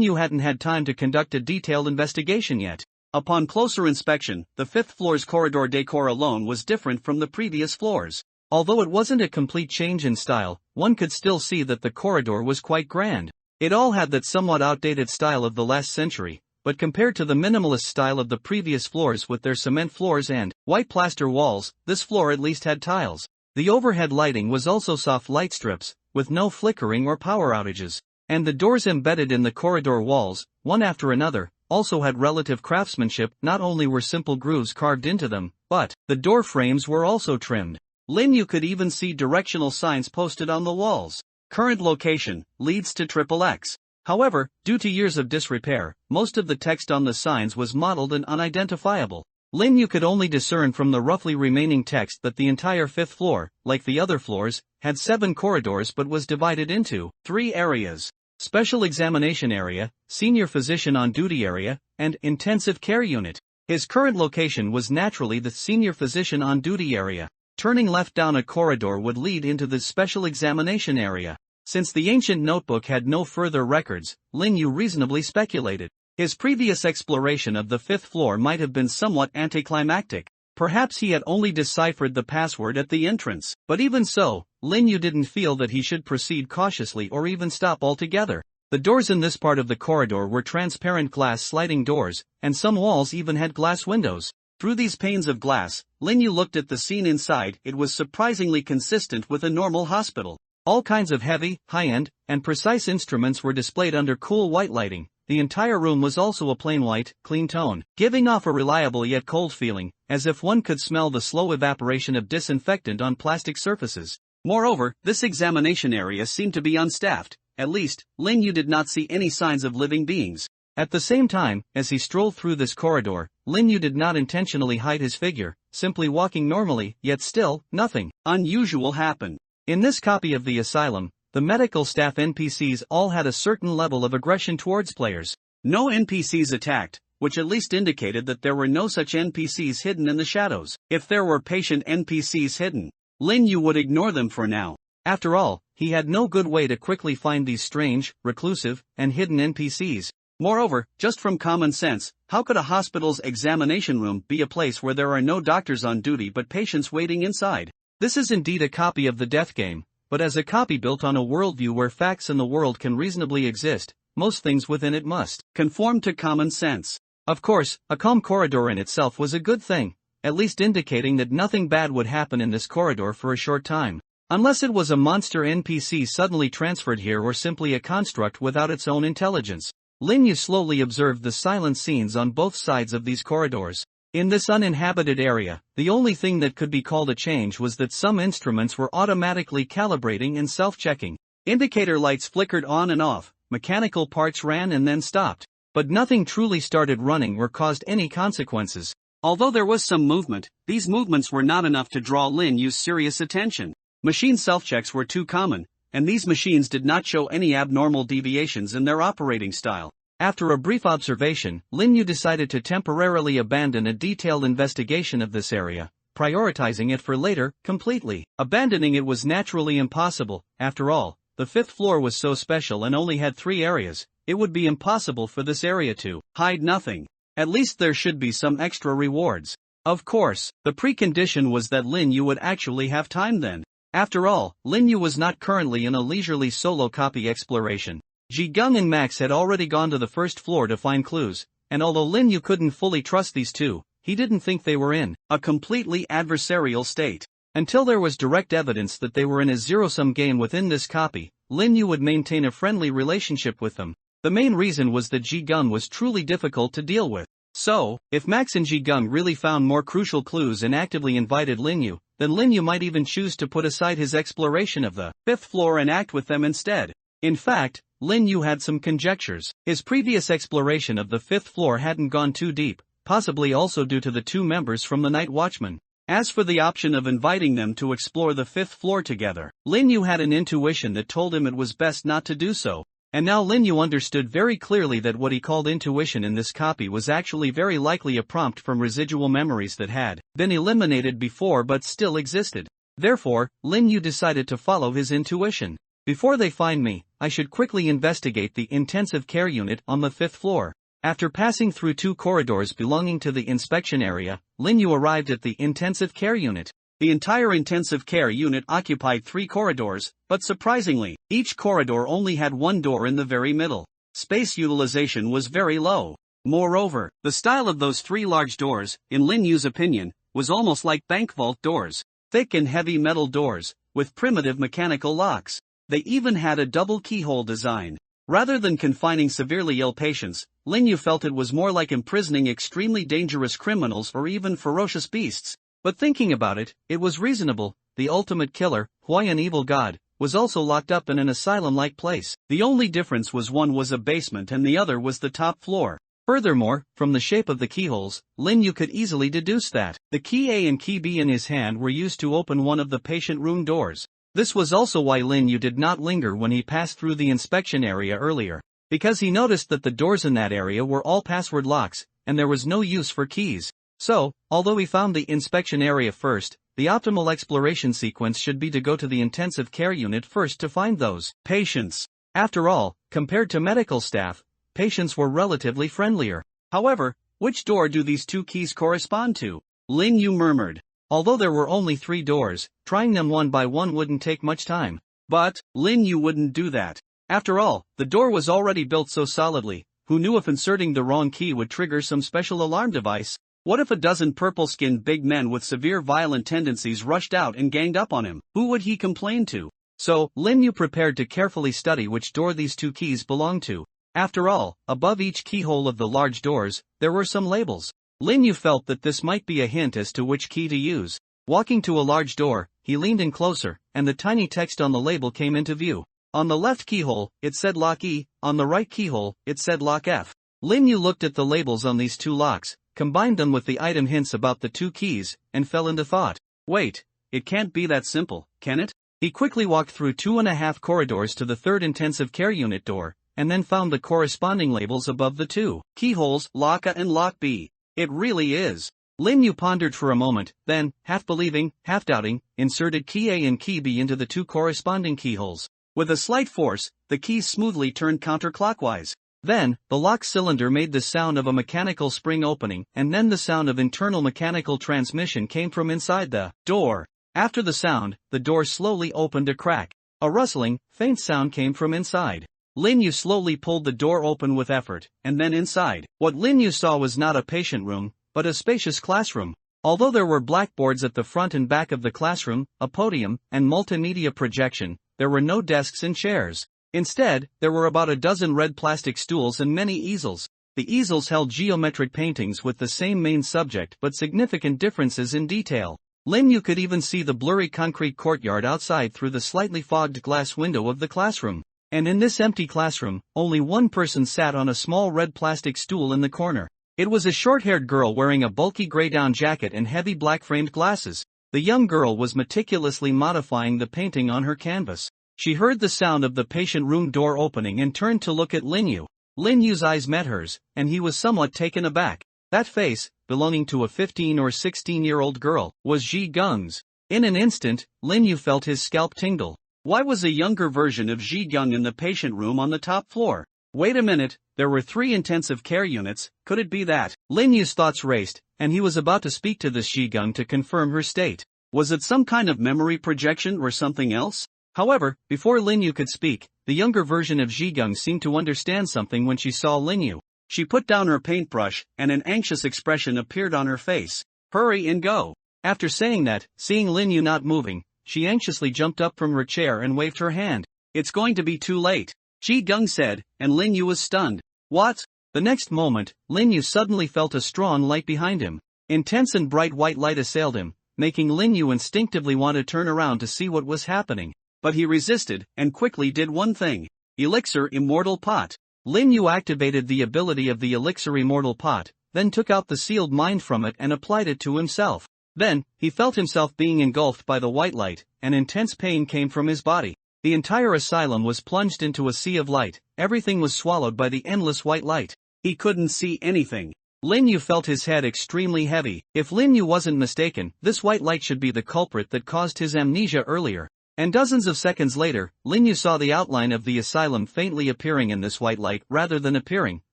Yu hadn't had time to conduct a detailed investigation yet. Upon closer inspection, the 5th floor's corridor decor alone was different from the previous floors. Although it wasn't a complete change in style, one could still see that the corridor was quite grand. It all had that somewhat outdated style of the last century, but compared to the minimalist style of the previous floors with their cement floors and white plaster walls, this floor at least had tiles. The overhead lighting was also soft light strips, with no flickering or power outages. And the doors embedded in the corridor walls, one after another, also had relative craftsmanship. Not only were simple grooves carved into them, but the door frames were also trimmed. Lin Yu could even see directional signs posted on the walls. Current location, leads to XXX. However, due to years of disrepair, most of the text on the signs was mottled and unidentifiable. Lin Yu could only discern from the roughly remaining text that the entire 5th floor, like the other floors, had 7 corridors but was divided into 3 areas: Special Examination Area, Senior Physician on Duty Area, and Intensive Care Unit. His current location was naturally the Senior Physician on Duty Area. Turning left down a corridor would lead into the Special Examination Area. Since the ancient notebook had no further records, Lin Yu reasonably speculated. His previous exploration of the 5th floor might have been somewhat anticlimactic. Perhaps he had only deciphered the password at the entrance. But even so, Lin Yu didn't feel that he should proceed cautiously or even stop altogether. The doors in this part of the corridor were transparent glass sliding doors, and some walls even had glass windows. Through these panes of glass, Lin Yu looked at the scene inside. It was surprisingly consistent with a normal hospital. All kinds of heavy, high-end, and precise instruments were displayed under cool white lighting. The entire room was also a plain white, clean tone, giving off a reliable yet cold feeling, as if one could smell the slow evaporation of disinfectant on plastic surfaces. Moreover, this examination area seemed to be unstaffed. At least, Lin Yu did not see any signs of living beings. At the same time, as he strolled through this corridor, Lin Yu did not intentionally hide his figure, simply walking normally, yet still, nothing unusual happened. In this copy of the asylum, the medical staff NPCs all had a certain level of aggression towards players. No NPCs attacked, which at least indicated that there were no such NPCs hidden in the shadows. If there were patient NPCs hidden, Lin Yu would ignore them for now. After all, he had no good way to quickly find these strange, reclusive, and hidden NPCs. Moreover, just from common sense, how could a hospital's examination room be a place where there are no doctors on duty but patients waiting inside? This is indeed a copy of the death game, but as a copy built on a worldview where facts in the world can reasonably exist, most things within it must conform to common sense. Of course, a calm corridor in itself was a good thing, at least indicating that nothing bad would happen in this corridor for a short time. Unless it was a monster NPC suddenly transferred here or simply a construct without its own intelligence. Lin Yu slowly observed the silent scenes on both sides of these corridors. In this uninhabited area, the only thing that could be called a change was that some instruments were automatically calibrating and self-checking. Indicator lights flickered on and off, mechanical parts ran and then stopped. But nothing truly started running or caused any consequences. Although there was some movement, these movements were not enough to draw Lin Yu's serious attention. Machine self-checks were too common, and these machines did not show any abnormal deviations in their operating style. After a brief observation, Lin Yu decided to temporarily abandon a detailed investigation of this area, prioritizing it for later. Completely abandoning it was naturally impossible. After all, the 5th floor was so special and only had 3 areas, it would be impossible for this area to hide nothing. At least there should be some extra rewards. Of course, the precondition was that Lin Yu would actually have time then. After all, Lin Yu was not currently in a leisurely solo copy exploration. Ji-gung and Max had already gone to the first floor to find clues, and although Lin Yu couldn't fully trust these two, he didn't think they were in a completely adversarial state. Until there was direct evidence that they were in a zero-sum game within this copy, Lin Yu would maintain a friendly relationship with them. The main reason was that Ji-gung was truly difficult to deal with. So, if Max and Ji-gung really found more crucial clues and actively invited Lin Yu, then Lin Yu might even choose to put aside his exploration of the fifth floor and act with them instead. In fact, Lin Yu had some conjectures. His previous exploration of the fifth floor hadn't gone too deep, possibly also due to the two members from the Night Watchman. As for the option of inviting them to explore the fifth floor together, Lin Yu had an intuition that told him it was best not to do so. And now Lin Yu understood very clearly that what he called intuition in this copy was actually very likely a prompt from residual memories that had been eliminated before but still existed. Therefore, Lin Yu decided to follow his intuition. Before they find me, I should quickly investigate the intensive care unit on the fifth floor. After passing through two corridors belonging to the inspection area, Lin Yu arrived at the intensive care unit. The entire intensive care unit occupied 3 corridors, but surprisingly, each corridor only had one door in the very middle. Space utilization was very low. Moreover, the style of those 3 large doors, in Lin Yu's opinion, was almost like bank vault doors. Thick and heavy metal doors, with primitive mechanical locks. They even had a double keyhole design. Rather than confining severely ill patients, Lin Yu felt it was more like imprisoning extremely dangerous criminals or even ferocious beasts. But thinking about it, it was reasonable. The ultimate killer, Huayan evil god, was also locked up in an asylum-like place. The only difference was one was a basement and the other was the top floor. Furthermore, from the shape of the keyholes, Lin Yu could easily deduce that the key A and key B in his hand were used to open one of the patient room doors. This was also why Lin Yu did not linger when he passed through the inspection area earlier, because he noticed that the doors in that area were all password locks, and there was no use for keys. So, although he found the inspection area first, the optimal exploration sequence should be to go to the intensive care unit first to find those patients. After all, compared to medical staff, patients were relatively friendlier. However, which door do these 2 keys correspond to? Lin Yu murmured. Although there were only 3 doors, trying them one by one wouldn't take much time. But, Lin Yu wouldn't do that. After all, the door was already built so solidly, who knew if inserting the wrong key would trigger some special alarm device? What if a dozen purple-skinned big men with severe violent tendencies rushed out and ganged up on him? Who would he complain to? So, Lin Yu prepared to carefully study which door these 2 keys belonged to. After all, above each keyhole of the large doors, there were some labels. Lin Yu felt that this might be a hint as to which key to use. Walking to a large door, he leaned in closer, and the tiny text on the label came into view. On the left keyhole, it said Lock E, on the right keyhole, it said Lock F. Lin Yu looked at the labels on these 2 locks, combined them with the item hints about the 2 keys, and fell into thought. Wait, it can't be that simple, can it? He quickly walked through 2.5 corridors to the 3rd intensive care unit door, and then found the corresponding labels above the 2 keyholes, Lock A and Lock B. It really is. Lin Yu pondered for a moment, then, half believing, half doubting, inserted key A and key B into the 2 corresponding keyholes. With a slight force, the keys smoothly turned counterclockwise. Then, the lock cylinder made the sound of a mechanical spring opening, and then the sound of internal mechanical transmission came from inside the door. After the sound, the door slowly opened a crack. A rustling, faint sound came from inside. Lin Yu slowly pulled the door open with effort, and then inside. What Lin Yu saw was not a patient room, but a spacious classroom. Although there were blackboards at the front and back of the classroom, a podium, and multimedia projection, there were no desks and chairs. Instead, there were about a dozen red plastic stools and many easels. The easels held geometric paintings with the same main subject but significant differences in detail. Lin Yu could even see the blurry concrete courtyard outside through the slightly fogged glass window of the classroom. And in this empty classroom, only one person sat on a small red plastic stool in the corner. It was a short-haired girl wearing a bulky gray down jacket and heavy black-framed glasses. The young girl was meticulously modifying the painting on her canvas. She heard the sound of the patient room door opening and turned to look at Lin Yu. Lin Yu's eyes met hers, and he was somewhat taken aback. That face, belonging to a 15 or 16-year-old girl, was Ji-gung's. In an instant, Lin Yu felt his scalp tingle. Why was a younger version of Ji-gung in the patient room on the top floor? Wait a minute, there were 3 intensive care units, could it be that? Lin Yu's thoughts raced, and he was about to speak to this Ji-gung to confirm her state. Was it some kind of memory projection or something else? However, before Lin Yu could speak, the younger version of Zhigung seemed to understand something when she saw Lin Yu. She put down her paintbrush, and an anxious expression appeared on her face. Hurry and go. After saying that, seeing Lin Yu not moving, she anxiously jumped up from her chair and waved her hand. It's going to be too late, Zhigung said, and Lin Yu was stunned. What? The next moment, Lin Yu suddenly felt a strong light behind him. Intense and bright white light assailed him, making Lin Yu instinctively want to turn around to see what was happening. But he resisted, and quickly did one thing. Elixir Immortal Pot. Lin Yu activated the ability of the Elixir Immortal Pot, then took out the sealed mind from it and applied it to himself. Then, he felt himself being engulfed by the white light, and intense pain came from his body. The entire asylum was plunged into a sea of light, everything was swallowed by the endless white light. He couldn't see anything. Lin Yu felt his head extremely heavy. If Lin Yu wasn't mistaken, this white light should be the culprit that caused his amnesia earlier. And dozens of seconds later, Lin Yu saw the outline of the asylum faintly appearing in this white light. Rather than appearing,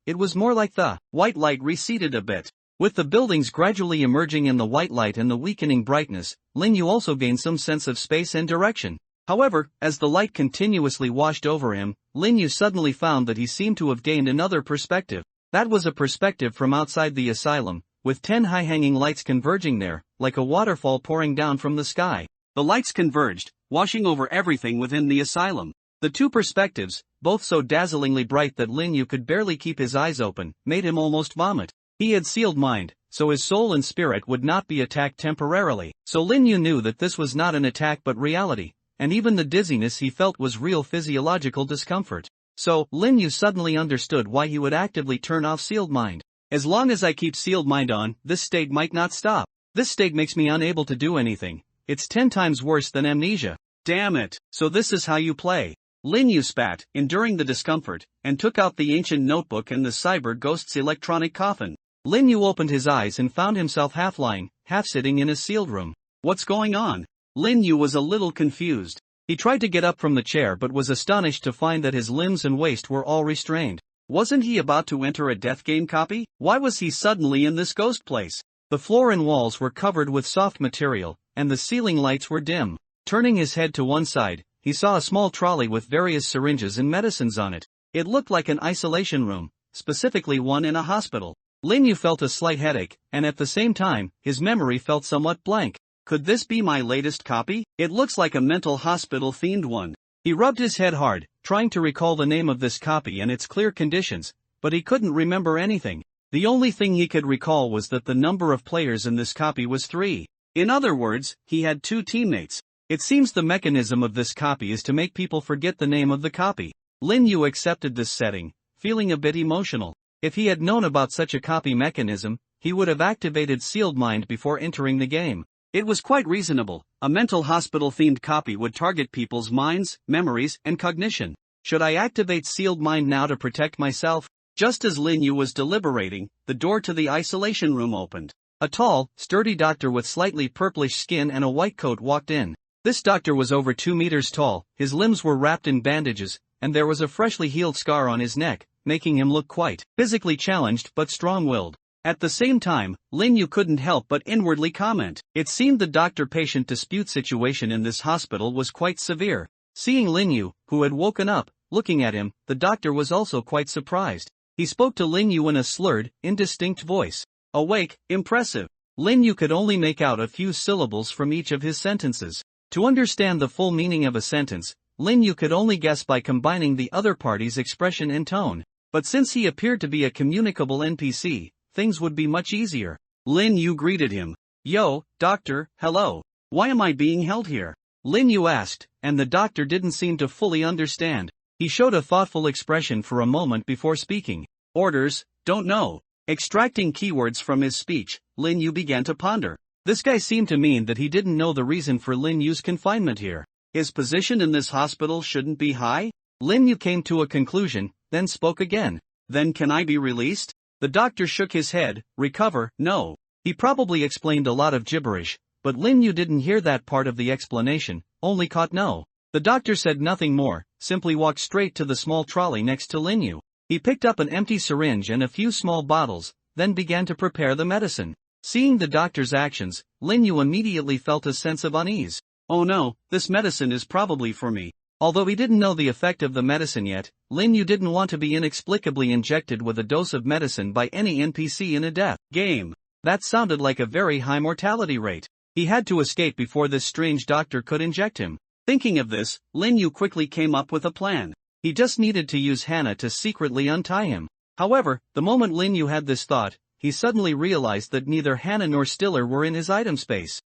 it was more like the white light receded a bit. With the buildings gradually emerging in the white light and the weakening brightness, Lin Yu also gained some sense of space and direction. However, as the light continuously washed over him, Lin Yu suddenly found that he seemed to have gained another perspective. That was a perspective from outside the asylum, with 10 high-hanging lights converging there, like a waterfall pouring down from the sky. The lights converged, washing over everything within the asylum. The two perspectives, both so dazzlingly bright that Lin Yu could barely keep his eyes open, made him almost vomit. He had sealed mind, so his soul and spirit would not be attacked temporarily. So Lin Yu knew that this was not an attack but reality, and even the dizziness he felt was real physiological discomfort. So, Lin Yu suddenly understood why he would actively turn off sealed mind. As long as I keep sealed mind on, this state might not stop. This state makes me unable to do anything. It's 10 times worse than amnesia. Damn it, so this is how you play. Lin Yu spat, enduring the discomfort, and took out the ancient notebook and the cyber ghost's electronic coffin. Lin Yu opened his eyes and found himself half lying, half sitting in a sealed room. What's going on? Lin Yu was a little confused. He tried to get up from the chair but was astonished to find that his limbs and waist were all restrained. Wasn't he about to enter a death game copy? Why was he suddenly in this ghost place? The floor and walls were covered with soft material, and the ceiling lights were dim. Turning his head to one side, he saw a small trolley with various syringes and medicines on it. It looked like an isolation room, specifically one in a hospital. Lin Yu felt a slight headache, and at the same time, his memory felt somewhat blank. Could this be my latest copy? It looks like a mental hospital-themed one. He rubbed his head hard, trying to recall the name of this copy and its clear conditions, but he couldn't remember anything. The only thing he could recall was that the number of players in this copy was 3. In other words, he had 2 teammates. It seems the mechanism of this copy is to make people forget the name of the copy. Lin Yu accepted this setting, feeling a bit emotional. If he had known about such a copy mechanism, he would have activated sealed mind before entering the game. It was quite reasonable. A mental hospital-themed copy would target people's minds, memories, and cognition. Should I activate sealed mind now to protect myself? Just as Lin Yu was deliberating, the door to the isolation room opened. A tall, sturdy doctor with slightly purplish skin and a white coat walked in. This doctor was over 2 meters tall, his limbs were wrapped in bandages, and there was a freshly healed scar on his neck, making him look quite physically challenged but strong-willed. At the same time, Lin Yu couldn't help but inwardly comment. It seemed the doctor-patient dispute situation in this hospital was quite severe. Seeing Lin Yu, who had woken up, looking at him, the doctor was also quite surprised. He spoke to Lin Yu in a slurred, indistinct voice. Awake, impressive. Lin Yu could only make out a few syllables from each of his sentences. To understand the full meaning of a sentence, Lin Yu could only guess by combining the other party's expression and tone. But since he appeared to be a communicable NPC, things would be much easier. Lin Yu greeted him. Yo, doctor, hello. Why am I being held here? Lin Yu asked, and the doctor didn't seem to fully understand. He showed a thoughtful expression for a moment before speaking. Orders, don't know. Extracting keywords from his speech, Lin Yu began to ponder. This guy seemed to mean that he didn't know the reason for Lin Yu's confinement here. His position in this hospital shouldn't be high? Lin Yu came to a conclusion, then spoke again. Then can I be released? The doctor shook his head. Recover, no. He probably explained a lot of gibberish, but Lin Yu didn't hear that part of the explanation, only caught no. The doctor said nothing more, simply walked straight to the small trolley next to Lin Yu. He picked up an empty syringe and a few small bottles, then began to prepare the medicine. Seeing the doctor's actions, Lin Yu immediately felt a sense of unease. "Oh no, this medicine is probably for me." Although he didn't know the effect of the medicine yet, Lin Yu didn't want to be inexplicably injected with a dose of medicine by any NPC in a death game. That sounded like a very high mortality rate. He had to escape before this strange doctor could inject him. Thinking of this, Lin Yu quickly came up with a plan. He just needed to use Hannah to secretly untie him. However, the moment Lin Yu had this thought, he suddenly realized that neither Hannah nor Stiller were in his item space.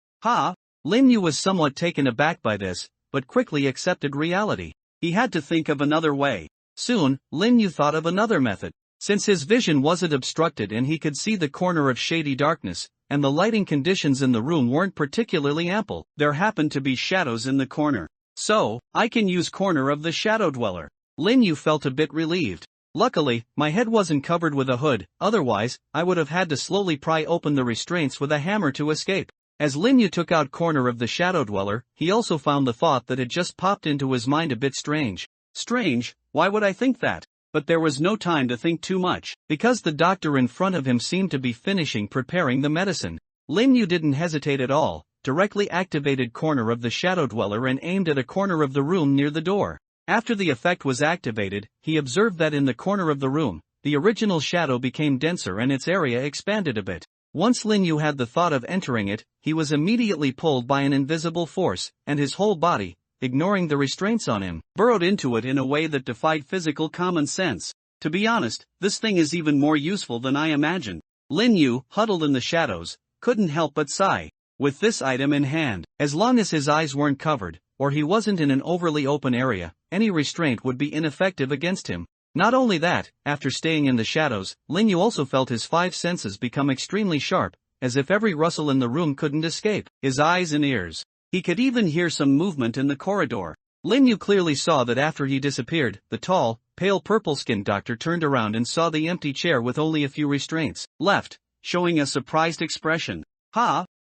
Lin Yu was somewhat taken aback by this, but quickly accepted reality. He had to think of another way. Soon, Lin Yu thought of another method. Since his vision wasn't obstructed and he could see the corner of shady darkness, and the lighting conditions in the room weren't particularly ample, there happened to be shadows in the corner. So, I can use corner of the shadow dweller. Lin Yu felt a bit relieved. Luckily, my head wasn't covered with a hood, otherwise, I would have had to slowly pry open the restraints with a hammer to escape. As Lin Yu took out corner of the shadow dweller, he also found the thought that had just popped into his mind a bit strange. Strange? Why would I think that? But there was no time to think too much, because the doctor in front of him seemed to be finishing preparing the medicine. Lin Yu didn't hesitate at all, directly activated corner of the shadow dweller and aimed at a corner of the room near the door. After the effect was activated, he observed that in the corner of the room, the original shadow became denser and its area expanded a bit. Once Lin Yu had the thought of entering it, he was immediately pulled by an invisible force, and his whole body, ignoring the restraints on him, burrowed into it in a way that defied physical common sense. To be honest, this thing is even more useful than I imagined. Lin Yu, huddled in the shadows, couldn't help but sigh. With this item in hand, as long as his eyes weren't covered, or he wasn't in an overly open area, any restraint would be ineffective against him. Not only that, after staying in the shadows, Lin Yu also felt his five senses become extremely sharp, as if every rustle in the room couldn't escape his eyes and ears. He could even hear some movement in the corridor. Lin Yu clearly saw that after he disappeared, the tall, pale purple-skinned doctor turned around and saw the empty chair with only a few restraints left, showing a surprised expression.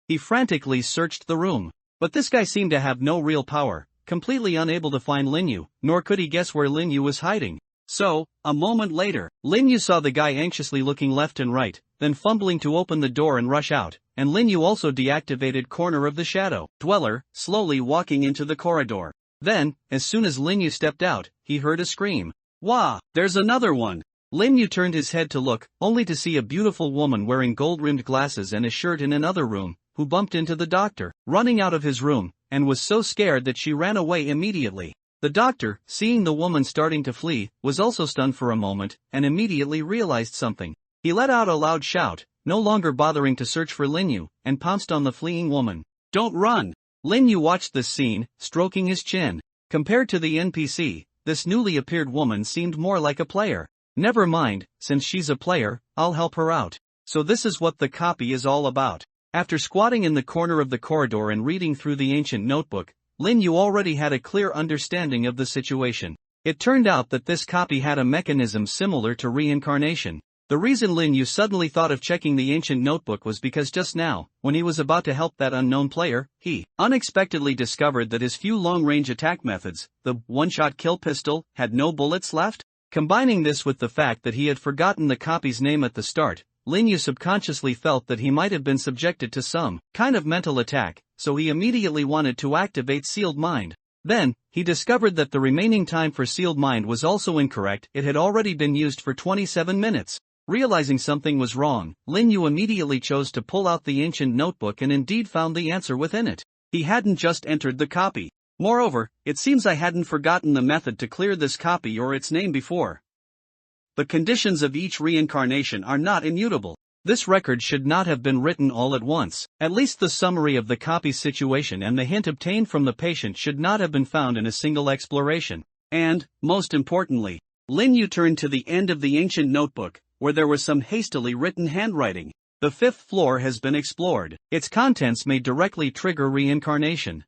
He frantically searched the room. But this guy seemed to have no real power, completely unable to find Lin Yu, nor could he guess where Lin Yu was hiding. So, a moment later, Lin Yu saw the guy anxiously looking left and right, then fumbling to open the door and rush out, and Lin Yu also deactivated corner of the shadow dweller, slowly walking into the corridor. Then, as soon as Lin Yu stepped out, he heard a scream. "Wah! There's another one!" Lin Yu turned his head to look, only to see a beautiful woman wearing gold-rimmed glasses and a shirt in another room, who bumped into the doctor, running out of his room, and was so scared that she ran away immediately. The doctor, seeing the woman starting to flee, was also stunned for a moment, and immediately realized something. He let out a loud shout, no longer bothering to search for Lin Yu, and pounced on the fleeing woman. "Don't run!" Lin Yu watched this scene, stroking his chin. Compared to the NPC, this newly appeared woman seemed more like a player. Never mind, since she's a player, I'll help her out. So this is what the copy is all about. After squatting in the corner of the corridor and reading through the ancient notebook, Lin Yu already had a clear understanding of the situation. It turned out that this copy had a mechanism similar to reincarnation. The reason Lin Yu suddenly thought of checking the ancient notebook was because just now, when he was about to help that unknown player, he unexpectedly discovered that his few long-range attack methods, the one-shot kill pistol, had no bullets left. Combining this with the fact that he had forgotten the copy's name at the start, Lin Yu subconsciously felt that he might have been subjected to some kind of mental attack, so he immediately wanted to activate Sealed Mind. Then, he discovered that the remaining time for Sealed Mind was also incorrect. It had already been used for 27 minutes. Realizing something was wrong, Lin Yu immediately chose to pull out the ancient notebook and indeed found the answer within it. He hadn't just entered the copy. Moreover, it seems I hadn't forgotten the method to clear this copy or its name before. The conditions of each reincarnation are not immutable. This record should not have been written all at once. At least the summary of the copy's situation and the hint obtained from the patient should not have been found in a single exploration. And, most importantly, Lin Yu turned to the end of the ancient notebook, where there was some hastily written handwriting. The 5th floor has been explored. Its contents may directly trigger reincarnation.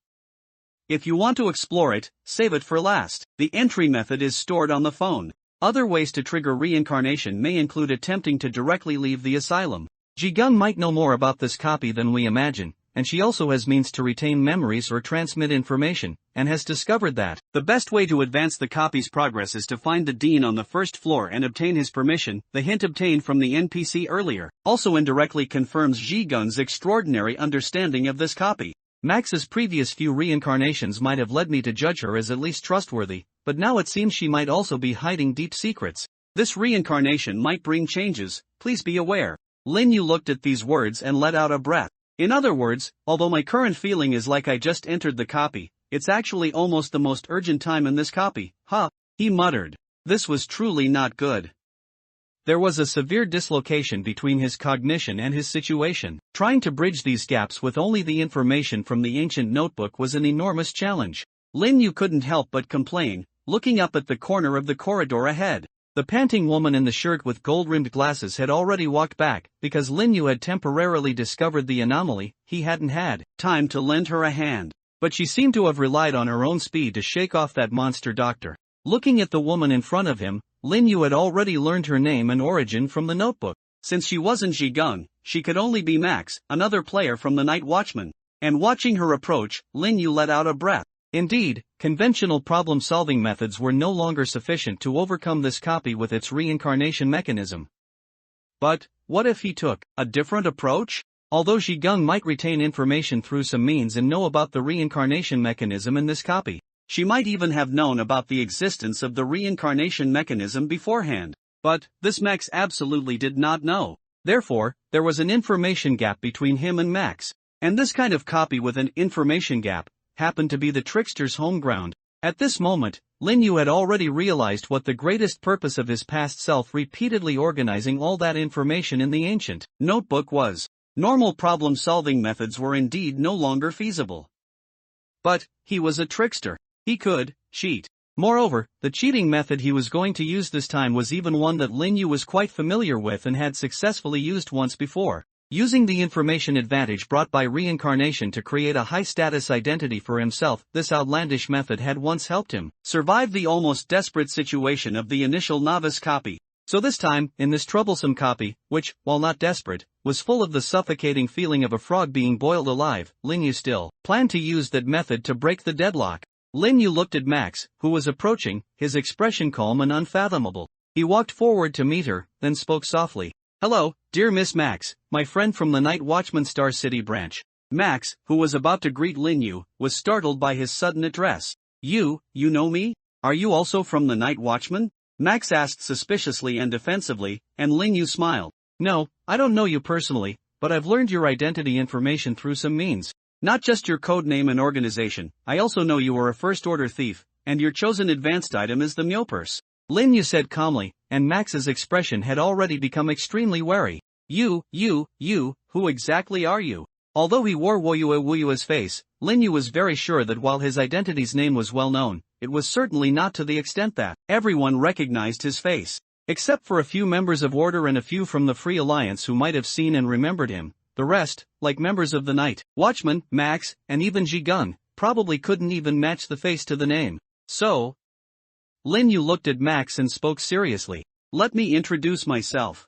If you want to explore it, save it for last. The entry method is stored on the phone. Other ways to trigger reincarnation may include attempting to directly leave the asylum. Ji-gun might know more about this copy than we imagine, and she also has means to retain memories or transmit information, and has discovered that the best way to advance the copy's progress is to find the dean on the 1st floor and obtain his permission. The hint obtained from the NPC earlier also indirectly confirms Ji-gun's extraordinary understanding of this copy. Max's previous few reincarnations might have led me to judge her as at least trustworthy, but now it seems she might also be hiding deep secrets. This reincarnation might bring changes, please be aware. Lin Yu looked at these words and let out a breath. In other words, although my current feeling is like I just entered the copy, it's actually almost the most urgent time in this copy, huh? He muttered. This was truly not good. There was a severe dislocation between his cognition and his situation. Trying to bridge these gaps with only the information from the ancient notebook was an enormous challenge. Lin Yu couldn't help but complain, looking up at the corner of the corridor ahead. The panting woman in the shirt with gold-rimmed glasses had already walked back, because Lin Yu had temporarily discovered the anomaly. He hadn't had time to lend her a hand. But she seemed to have relied on her own speed to shake off that monster doctor. Looking at the woman in front of him, Lin Yu had already learned her name and origin from the notebook. Since she wasn't Ji Gung, she could only be Max, another player from the Night Watchman. And watching her approach, Lin Yu let out a breath. Indeed, conventional problem-solving methods were no longer sufficient to overcome this copy with its reincarnation mechanism. But, what if he took a different approach? Although Ji Gung might retain information through some means and know about the reincarnation mechanism in this copy, she might even have known about the existence of the reincarnation mechanism beforehand. But, this Max absolutely did not know. Therefore, there was an information gap between him and Max. And this kind of copy with an information gap happened to be the trickster's home ground. At this moment, Lin Yu had already realized what the greatest purpose of his past self repeatedly organizing all that information in the ancient notebook was. Normal problem-solving methods were indeed no longer feasible. But, he was a trickster. He could cheat. Moreover, the cheating method he was going to use this time was even one that Lin Yu was quite familiar with and had successfully used once before. Using the information advantage brought by reincarnation to create a high-status identity for himself, this outlandish method had once helped him survive the almost desperate situation of the initial novice copy. So this time, in this troublesome copy, which, while not desperate, was full of the suffocating feeling of a frog being boiled alive, Lin Yu still planned to use that method to break the deadlock. Lin Yu looked at Max, who was approaching, his expression calm and unfathomable. He walked forward to meet her, then spoke softly. Hello, dear Miss Max, my friend from the Night Watchman Star City branch. Max, who was about to greet Lin Yu, was startled by his sudden address. You know me? Are you also from the Night Watchman? Max asked suspiciously and defensively, and Lin Yu smiled. No, I don't know you personally, but I've learned your identity information through some means. Not just your code name and organization, I also know you are a first-order thief, and your chosen advanced item is the Myo Purse. Lin Yu said calmly, and Max's expression had already become extremely wary. You, who exactly are you? Although he wore Woyua's face, Lin Yu was very sure that while his identity's name was well known, it was certainly not to the extent that everyone recognized his face. Except for a few members of Order and a few from the Free Alliance who might have seen and remembered him, the rest, like members of the Night Watchman, Max, and even Ji Gung, probably couldn't even match the face to the name. So, Lin Yu looked at Max and spoke seriously. Let me introduce myself.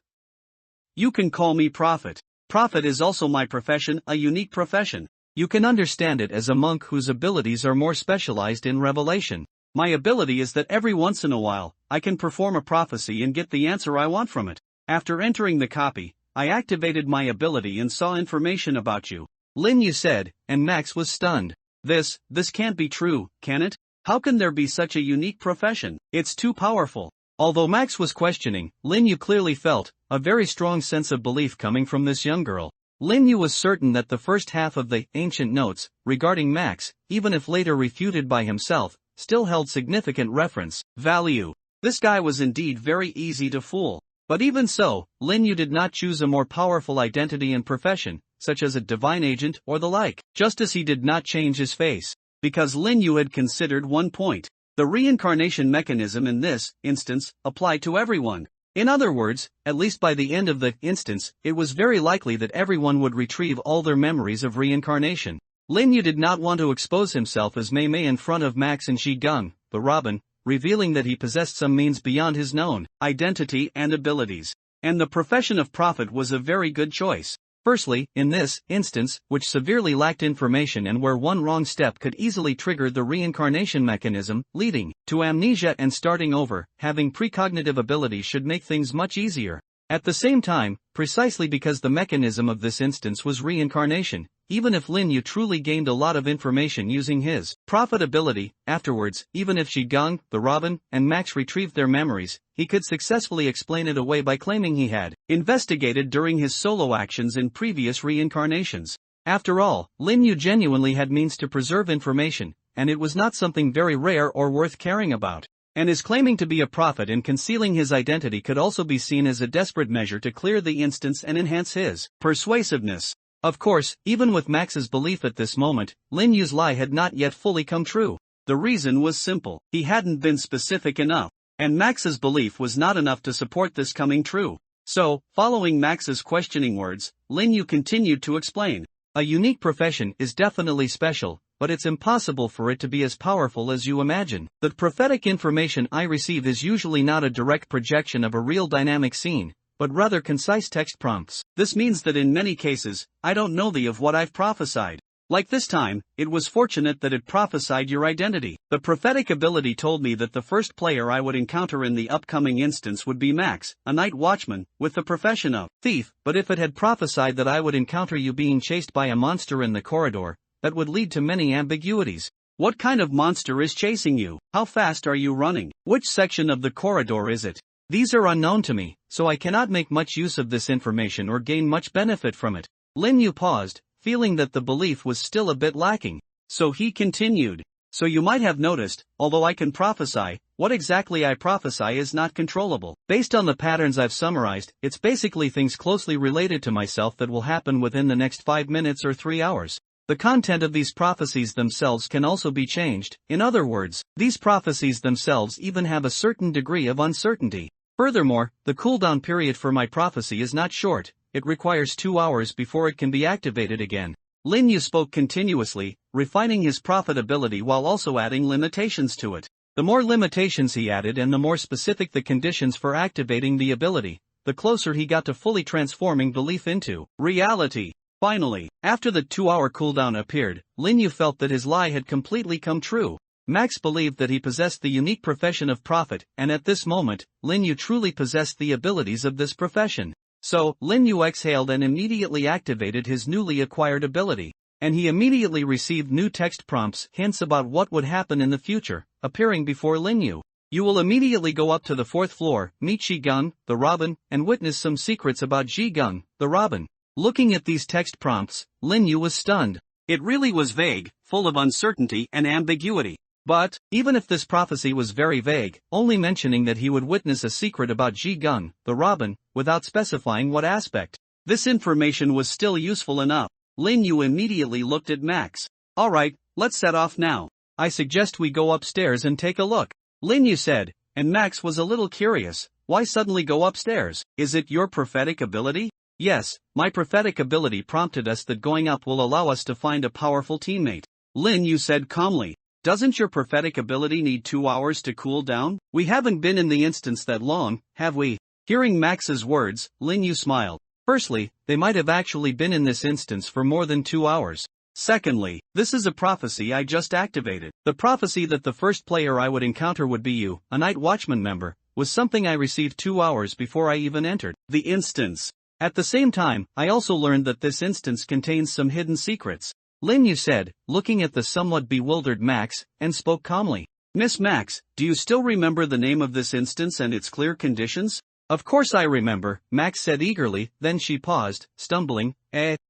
You can call me Prophet. Prophet is also my profession, a unique profession. You can understand it as a monk whose abilities are more specialized in revelation. My ability is that every once in a while, I can perform a prophecy and get the answer I want from it. After entering the copy, I activated my ability and saw information about you. Lin Yu said, and Max was stunned. This can't be true, can it? How can there be such a unique profession? It's too powerful. Although Max was questioning, Lin Yu clearly felt a very strong sense of belief coming from this young girl. Lin Yu was certain that the first half of the ancient notes regarding Max, even if later refuted by himself, still held significant reference value. This guy was indeed very easy to fool. But even so, Lin Yu did not choose a more powerful identity and profession, such as a divine agent or the like, just as he did not change his face. Because Lin Yu had considered one point. The reincarnation mechanism in this instance applied to everyone. In other words, at least by the end of the instance, it was very likely that everyone would retrieve all their memories of reincarnation. Lin Yu did not want to expose himself as Mei Mei in front of Max and Ji Gung, the Robin, revealing that he possessed some means beyond his known identity and abilities. And the profession of prophet was a very good choice. Firstly, in this instance, which severely lacked information and where one wrong step could easily trigger the reincarnation mechanism, leading to amnesia and starting over, having precognitive abilities should make things much easier. At the same time, precisely because the mechanism of this instance was reincarnation, even if Lin Yu truly gained a lot of information using his profitability, afterwards, even if Ji Gang, the Robin, and Max retrieved their memories, he could successfully explain it away by claiming he had investigated during his solo actions in previous reincarnations. After all, Lin Yu genuinely had means to preserve information, and it was not something very rare or worth caring about. And his claiming to be a prophet and concealing his identity could also be seen as a desperate measure to clear the instance and enhance his persuasiveness. Of course, even with Max's belief at this moment, Lin Yu's lie had not yet fully come true. The reason was simple: he hadn't been specific enough, and Max's belief was not enough to support this coming true. So, following Max's questioning words, Lin Yu continued to explain. A unique profession is definitely special, but it's impossible for it to be as powerful as you imagine. The prophetic information I receive is usually not a direct projection of a real dynamic scene, but rather concise text prompts. This means that in many cases, I don't know of what I've prophesied. Like this time, it was fortunate that it prophesied your identity. The prophetic ability told me that the first player I would encounter in the upcoming instance would be Max, a night watchman, with the profession of thief, but if it had prophesied that I would encounter you being chased by a monster in the corridor, that would lead to many ambiguities. What kind of monster is chasing you? How fast are you running? Which section of the corridor is it? These are unknown to me, so I cannot make much use of this information or gain much benefit from it. Lin Yu paused, feeling that the belief was still a bit lacking. So he continued. So you might have noticed, although I can prophesy, what exactly I prophesy is not controllable. Based on the patterns I've summarized, it's basically things closely related to myself that will happen within the next 5 minutes or 3 hours. The content of these prophecies themselves can also be changed. In other words, these prophecies themselves even have a certain degree of uncertainty. Furthermore, the cooldown period for my prophecy is not short. It requires 2 hours before it can be activated again. Lin Yu spoke continuously, refining his profitability while also adding limitations to it. The more limitations he added and the more specific the conditions for activating the ability, the closer he got to fully transforming belief into reality. Finally, after the 2-hour cooldown appeared, Lin Yu felt that his lie had completely come true. Max believed that he possessed the unique profession of prophet, and at this moment, Lin Yu truly possessed the abilities of this profession. So, Lin Yu exhaled and immediately activated his newly acquired ability. And he immediately received new text prompts, hints about what would happen in the future, appearing before Lin Yu. You will immediately go up to the 4th floor, meet Ji Gang, the Robin, and witness some secrets about Ji Gang, the Robin. Looking at these text prompts, Lin Yu was stunned. It really was vague, full of uncertainty and ambiguity. But, even if this prophecy was very vague, only mentioning that he would witness a secret about Ji Gang, the Robin, without specifying what aspect, this information was still useful enough. Lin Yu immediately looked at Max. Alright, let's set off now. I suggest we go upstairs and take a look. Lin Yu said, and Max was a little curious. Why suddenly go upstairs? Is it your prophetic ability? Yes, my prophetic ability prompted us that going up will allow us to find a powerful teammate. Lin Yu said calmly. Doesn't your prophetic ability need 2 hours to cool down? We haven't been in the instance that long, have we? Hearing Max's words, Lin Yu smiled. Firstly, they might have actually been in this instance for more than 2 hours. Secondly, this is a prophecy I just activated. The prophecy that the first player I would encounter would be you, a night watchman member, was something I received 2 hours before I even entered the instance. At the same time, I also learned that this instance contains some hidden secrets. Lin Yu said, looking at the somewhat bewildered Max, and spoke calmly. Miss Max, do you still remember the name of this instance and its clear conditions? Of course I remember, Max said eagerly, then she paused, stumbling.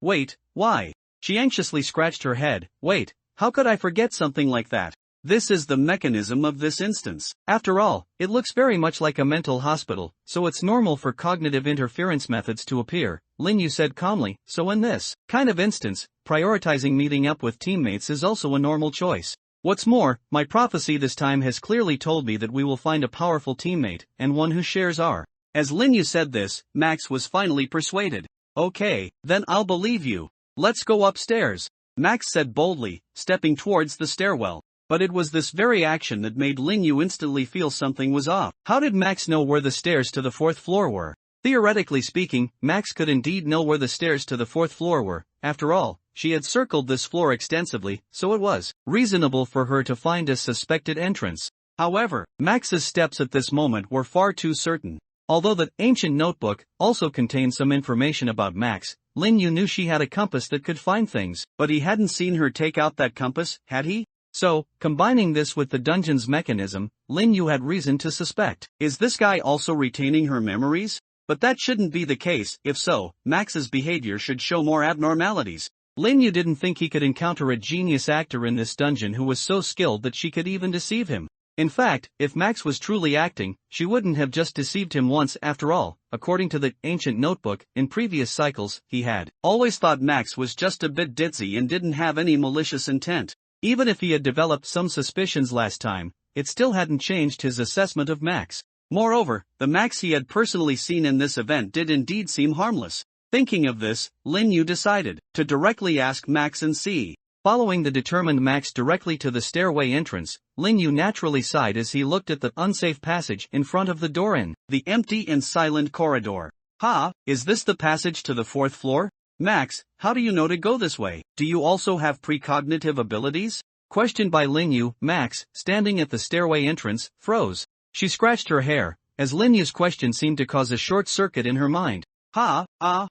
Wait, why? She anxiously scratched her head. Wait, how could I forget something like that? This is the mechanism of this instance. After all, it looks very much like a mental hospital, so it's normal for cognitive interference methods to appear, Lin Yu said calmly. So in this kind of instance, prioritizing meeting up with teammates is also a normal choice. What's more, my prophecy this time has clearly told me that we will find a powerful teammate, and one who shares our. As Lin Yu said this, Max was finally persuaded. Okay, then I'll believe you. Let's go upstairs, Max said boldly, stepping towards the stairwell. But it was this very action that made Lin Yu instantly feel something was off. How did Max know where the stairs to the 4th floor were? Theoretically speaking, Max could indeed know where the stairs to the 4th floor were. After all, she had circled this floor extensively, so it was reasonable for her to find a suspected entrance. However, Max's steps at this moment were far too certain. Although the ancient notebook also contained some information about Max, Lin Yu knew she had a compass that could find things. But he hadn't seen her take out that compass, had he? So, combining this with the dungeon's mechanism, Lin Yu had reason to suspect. Is this guy also retaining her memories? But that shouldn't be the case. If so, Max's behavior should show more abnormalities. Lin Yu didn't think he could encounter a genius actor in this dungeon who was so skilled that she could even deceive him. In fact, if Max was truly acting, she wouldn't have just deceived him once. After all, according to the ancient notebook, in previous cycles, he had always thought Max was just a bit ditzy and didn't have any malicious intent. Even if he had developed some suspicions last time, it still hadn't changed his assessment of Max. Moreover, the Max he had personally seen in this event did indeed seem harmless. Thinking of this, Lin Yu decided to directly ask Max and see. Following the determined Max directly to the stairway entrance, Lin Yu naturally sighed as he looked at the unsafe passage in front of the door in the empty and silent corridor. Is this the passage to the 4th floor? Max, how do you know to go this way? Do you also have precognitive abilities? Questioned by Lin Yu, Max, standing at the stairway entrance, froze. She scratched her hair, as Lin Yu's question seemed to cause a short circuit in her mind.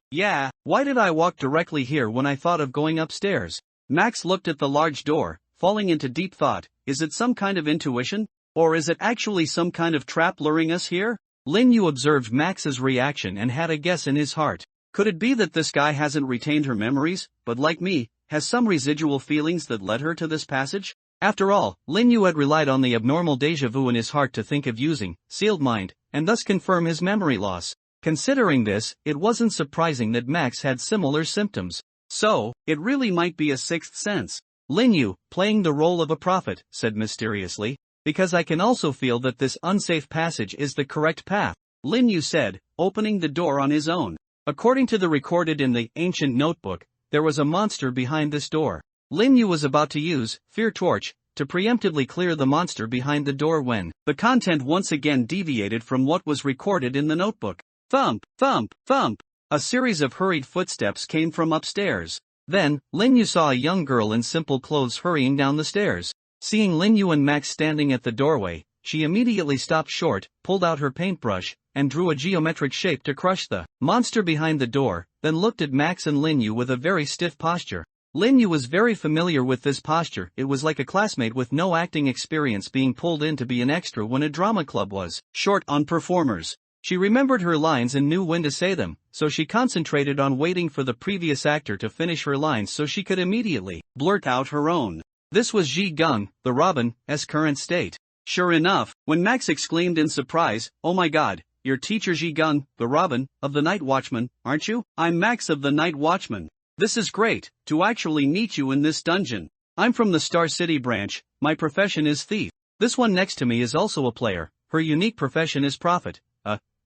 Yeah, why did I walk directly here when I thought of going upstairs? Max looked at the large door, falling into deep thought. Is it some kind of intuition? Or is it actually some kind of trap luring us here? Lin Yu observed Max's reaction and had a guess in his heart. Could it be that this guy hasn't retained her memories, but like me, has some residual feelings that led her to this passage? After all, Lin Yu had relied on the abnormal déjà vu in his heart to think of using sealed mind, and thus confirm his memory loss. Considering this, it wasn't surprising that Max had similar symptoms. So, it really might be a sixth sense. Lin Yu, playing the role of a prophet, said mysteriously, because I can also feel that this unsafe passage is the correct path, Lin Yu said, opening the door on his own. According to the recorded in the ancient notebook, there was a monster behind this door. Lin Yu was about to use Fear Torch to preemptively clear the monster behind the door when the content once again deviated from what was recorded in the notebook. Thump, thump, thump. A series of hurried footsteps came from upstairs. Then, Lin Yu saw a young girl in simple clothes hurrying down the stairs. Seeing Lin Yu and Max standing at the doorway, she immediately stopped short, pulled out her paintbrush, and drew a geometric shape to crush the monster behind the door, then looked at Max and Lin Yu with a very stiff posture. Lin Yu was very familiar with this posture. It was like a classmate with no acting experience being pulled in to be an extra when a drama club was short on performers. She remembered her lines and knew when to say them, so she concentrated on waiting for the previous actor to finish her lines so she could immediately blurt out her own. This was Ji Gung, the Robin's current state. Sure enough, when Max exclaimed in surprise, "Oh my god, you're teacher Ji Gung, the Robin, of the Night Watchman, aren't you? I'm Max of the Night Watchman. This is great, to actually meet you in this dungeon. I'm from the Star City branch, my profession is thief. This one next to me is also a player, her unique profession is prophet.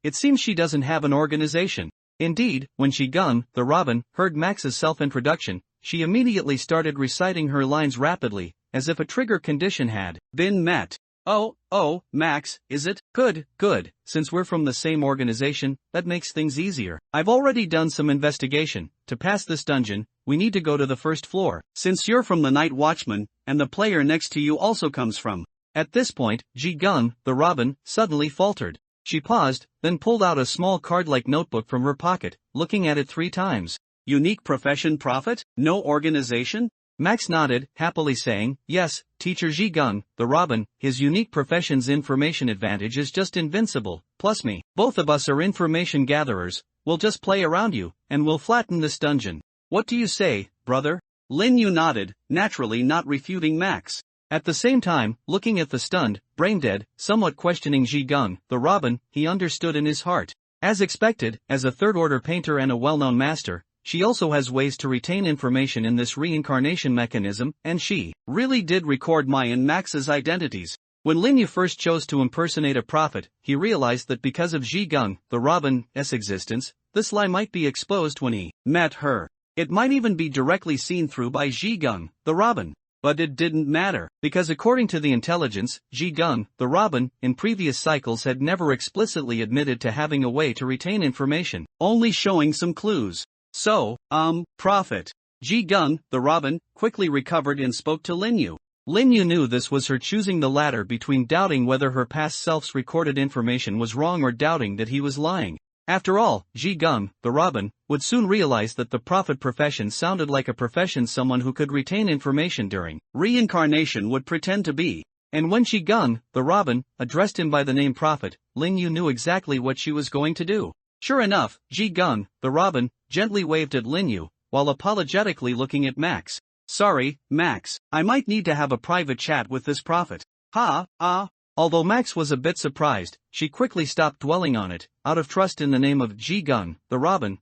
It seems she doesn't have an organization." Indeed, when Ji Gung, the Robin, heard Max's self-introduction, she immediately started reciting her lines rapidly, as if a trigger condition had been met. Oh, Max, is it? Good, since we're from the same organization, that makes things easier. I've already done some investigation. To pass this dungeon, we need to go to the 1st floor. Since you're from the Night Watchman, and the player next to you also comes from. At this point, Ji Gung, the Robin, suddenly faltered. She paused, then pulled out a small card-like notebook from her pocket, looking at it 3 times. Unique profession prophet? No organization? Max nodded, happily saying, yes, teacher Ji Gung, the Robin, his unique profession's information advantage is just invincible, plus me. Both of us are information gatherers, we'll just play around you, and we'll flatten this dungeon. What do you say, brother? Lin Yu nodded, naturally not refuting Max. At the same time, looking at the stunned, brain-dead, somewhat questioning Ji Gung, the Robin, he understood in his heart. As expected, as a third-order painter and a well-known master, she also has ways to retain information in this reincarnation mechanism, and she really did record my and Max's identities. When Lin Yu first chose to impersonate a prophet, he realized that because of Ji Gung, the Robin's existence, this lie might be exposed when he met her. It might even be directly seen through by Ji Gung, the Robin. But it didn't matter, because according to the intelligence, Ji Gung, the Robin, in previous cycles had never explicitly admitted to having a way to retain information, only showing some clues. So, prophet. Ji Gung, the Robin, quickly recovered and spoke to Lin Yu. Lin Yu knew this was her choosing the latter between doubting whether her past self's recorded information was wrong or doubting that he was lying. After all, Ji Gung, the Robin, would soon realize that the prophet profession sounded like a profession someone who could retain information during reincarnation would pretend to be. And when Ji Gung, the Robin, addressed him by the name prophet, Lin Yu knew exactly what she was going to do. Sure enough, Ji Gung, the Robin, gently waved at Lin Yu, while apologetically looking at Max. Sorry, Max, I might need to have a private chat with this prophet. Although Max was a bit surprised, she quickly stopped dwelling on it, out of trust in the name of Ji Gung, the Robin.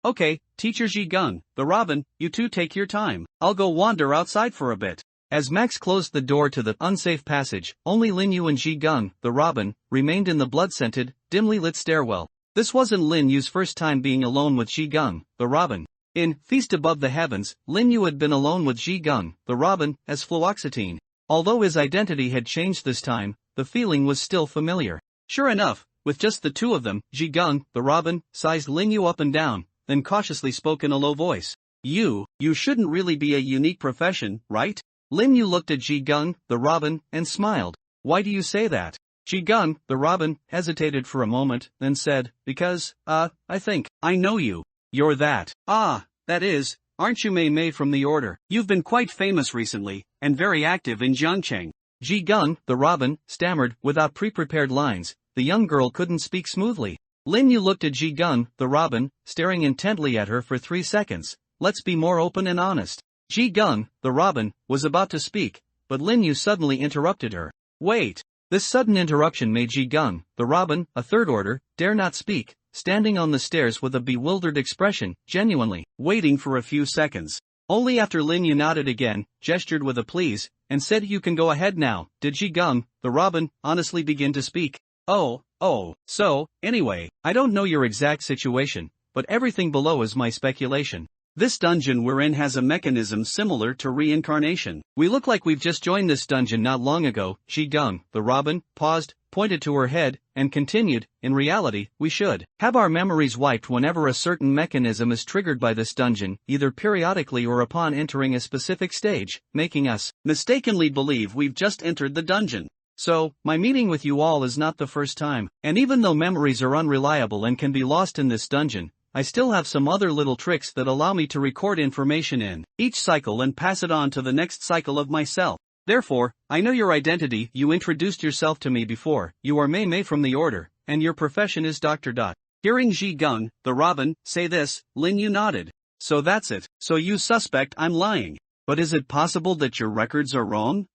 Okay, teacher Ji Gung, the Robin, you two take your time. I'll go wander outside for a bit. As Max closed the door to the unsafe passage, only Lin Yu and Ji Gung, the Robin, remained in the blood-scented, dimly lit stairwell. This wasn't Lin Yu's first time being alone with Ji Gung, the Robin. In Feast Above the Heavens, Lin Yu had been alone with Ji Gung, the Robin, as fluoxetine. Although his identity had changed this time, the feeling was still familiar. Sure enough, with just the two of them, Ji Gung, the Robin, sized Lin Yu up and down, then cautiously spoke in a low voice. You shouldn't really be a unique profession, right? Lin Yu looked at Ji Gung, the Robin, and smiled. Why do you say that? Ji Gung, the Robin, hesitated for a moment, then said, because, I think, I know you. You're that. That is, aren't you Mei Mei from the Order? You've been quite famous recently, and very active in Jiangcheng. Ji Gung, the Robin, stammered, without pre-prepared lines. The young girl couldn't speak smoothly. Lin Yu looked at Ji Gung, the Robin, staring intently at her for 3 seconds. Let's be more open and honest. Ji Gung, the Robin, was about to speak, but Lin Yu suddenly interrupted her. Wait. This sudden interruption made Ji Gung, the Robin, a third order, dare not speak, standing on the stairs with a bewildered expression, genuinely waiting for a few seconds. Only after Lin Yu nodded again, gestured with a please, and said you can go ahead now, did Ji Gung, the Robin, honestly begin to speak. So, anyway, I don't know your exact situation, but everything below is my speculation. This dungeon we're in has a mechanism similar to reincarnation. We look like we've just joined this dungeon not long ago. Ji Gung, the Robin, paused, pointed to her head, and continued, in reality, we should have our memories wiped whenever a certain mechanism is triggered by this dungeon, either periodically or upon entering a specific stage, making us mistakenly believe we've just entered the dungeon. So, my meeting with you all is not the first time, and even though memories are unreliable and can be lost in this dungeon, I still have some other little tricks that allow me to record information in each cycle and pass it on to the next cycle of myself. Therefore, I know your identity, you introduced yourself to me before, you are Mei Mei from the Order, and your profession is Dr. Hearing Ji Gung, the Robin, say this, Lin Yu nodded. So that's it, so you suspect I'm lying. But is it possible that your records are wrong?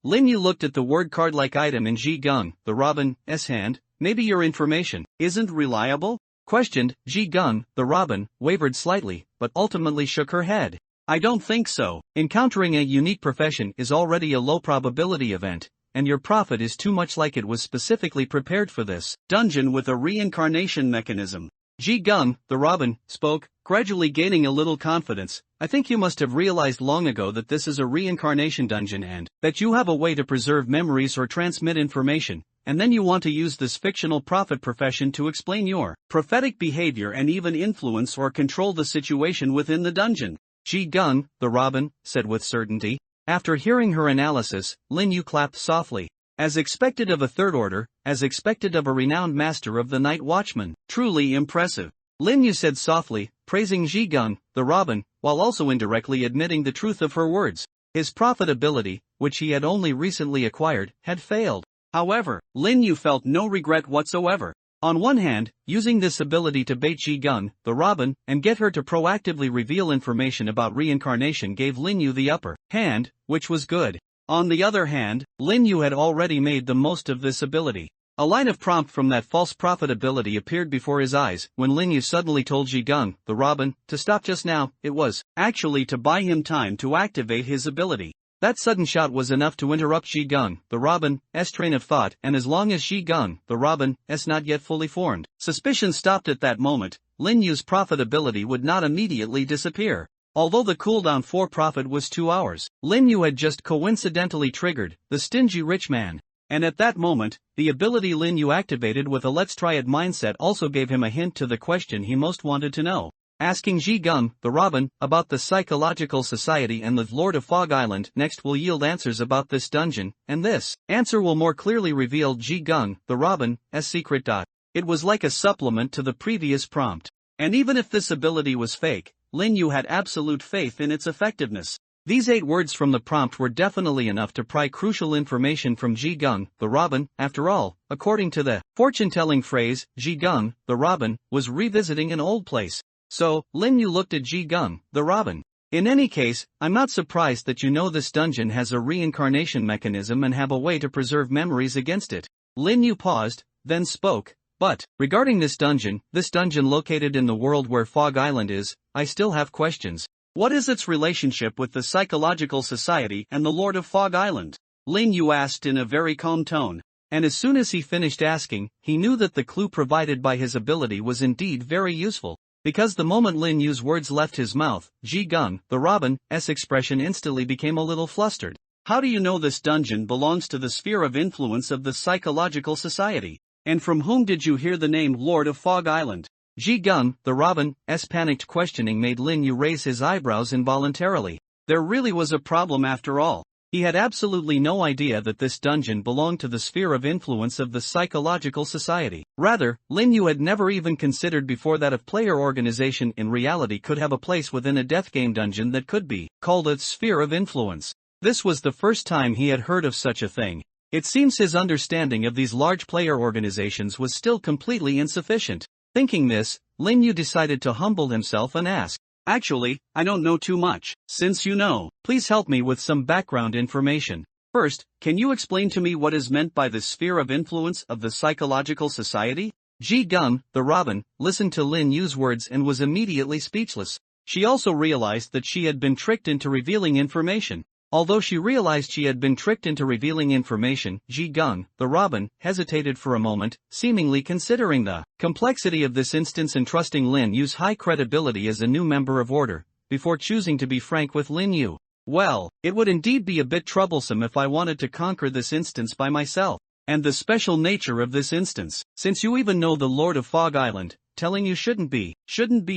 Lin Yu looked at the word card-like item in Ji Gung, the Robin's hand. Maybe your information isn't reliable? Questioned, Ji Gung, the Robin, wavered slightly, but ultimately shook her head. I don't think so. Encountering a unique profession is already a low-probability event, and your prophet is too much like it was specifically prepared for this dungeon with a reincarnation mechanism. Ji Gung, the Robin, spoke, gradually gaining a little confidence. I think you must have realized long ago that this is a reincarnation dungeon and that you have a way to preserve memories or transmit information, and then you want to use this fictional prophet profession to explain your prophetic behavior and even influence or control the situation within the dungeon. Ji Gung, the Robin, said with certainty. After hearing her analysis, Lin Yu clapped softly. As expected of a third order, as expected of a renowned master of the night watchman. Truly impressive. Lin Yu said softly, praising Ji Gung, the Robin, while also indirectly admitting the truth of her words. His prophet ability, which he had only recently acquired, had failed. However, Lin Yu felt no regret whatsoever. On one hand, using this ability to bait Ji Gung, the Robin, and get her to proactively reveal information about reincarnation gave Lin Yu the upper hand, which was good. On the other hand, Lin Yu had already made the most of this ability. A line of prompt from that false prophet ability appeared before his eyes when Lin Yu suddenly told Ji Gung, the Robin, to stop just now. It was actually to buy him time to activate his ability. That sudden shout was enough to interrupt Ji Gung, the Robin's train of thought, and as long as Ji Gung, the Robin's not yet fully formed suspicion stopped at that moment, Lin Yu's prophet ability would not immediately disappear. Although the cooldown for prophet was 2 hours, Lin Yu had just coincidentally triggered the stingy rich man. And at that moment, the ability Lin Yu activated with a let's try it mindset also gave him a hint to the question he most wanted to know. Asking Ji Gung, the Robin, about the Psychological Society and the Lord of Fog Island next will yield answers about this dungeon, and this answer will more clearly reveal Ji Gung, the Robin's secret. It was like a supplement to the previous prompt. And even if this ability was fake, Lin Yu had absolute faith in its effectiveness. These 8 words from the prompt were definitely enough to pry crucial information from Ji Gung, the Robin. After all, according to the fortune-telling phrase, Ji Gung, the Robin, was revisiting an old place. So, Lin Yu looked at Ji Gung, the Robin. In any case, I'm not surprised that you know this dungeon has a reincarnation mechanism and have a way to preserve memories against it. Lin Yu paused, then spoke. But, regarding this dungeon located in the world where Fog Island is, I still have questions. What is its relationship with the Psychological Society and the Lord of Fog Island? Lin Yu asked in a very calm tone. And as soon as he finished asking, he knew that the clue provided by his ability was indeed very useful. Because the moment Lin Yu's words left his mouth, Ji Gung, the Robin's expression instantly became a little flustered. How do you know this dungeon belongs to the sphere of influence of the Psychological Society? And from whom did you hear the name Lord of Fog Island? Ji Gung, the Robin's panicked questioning made Lin Yu raise his eyebrows involuntarily. There really was a problem after all. He had absolutely no idea that this dungeon belonged to the sphere of influence of the Psychological Society. Rather, Lin Yu had never even considered before that a player organization in reality could have a place within a death game dungeon that could be called a sphere of influence. This was the first time he had heard of such a thing. It seems his understanding of these large player organizations was still completely insufficient. Thinking this, Lin Yu decided to humble himself and ask, Actually, I don't know too much. Since you know, please help me with some background information. First, can you explain to me what is meant by the sphere of influence of the Psychological Society? Ji Gung, the Robin, listened to Lin Yu's words and was immediately speechless. She also realized that she had been tricked into revealing information. Although she realized she had been tricked into revealing information, Ji Gung, the Robin, hesitated for a moment, seemingly considering the complexity of this instance and trusting Lin Yu's high credibility as a new member of Order, before choosing to be frank with Lin Yu. Well, it would indeed be a bit troublesome if I wanted to conquer this instance by myself. And the special nature of this instance, since you even know the Lord of Fog Island, telling you shouldn't be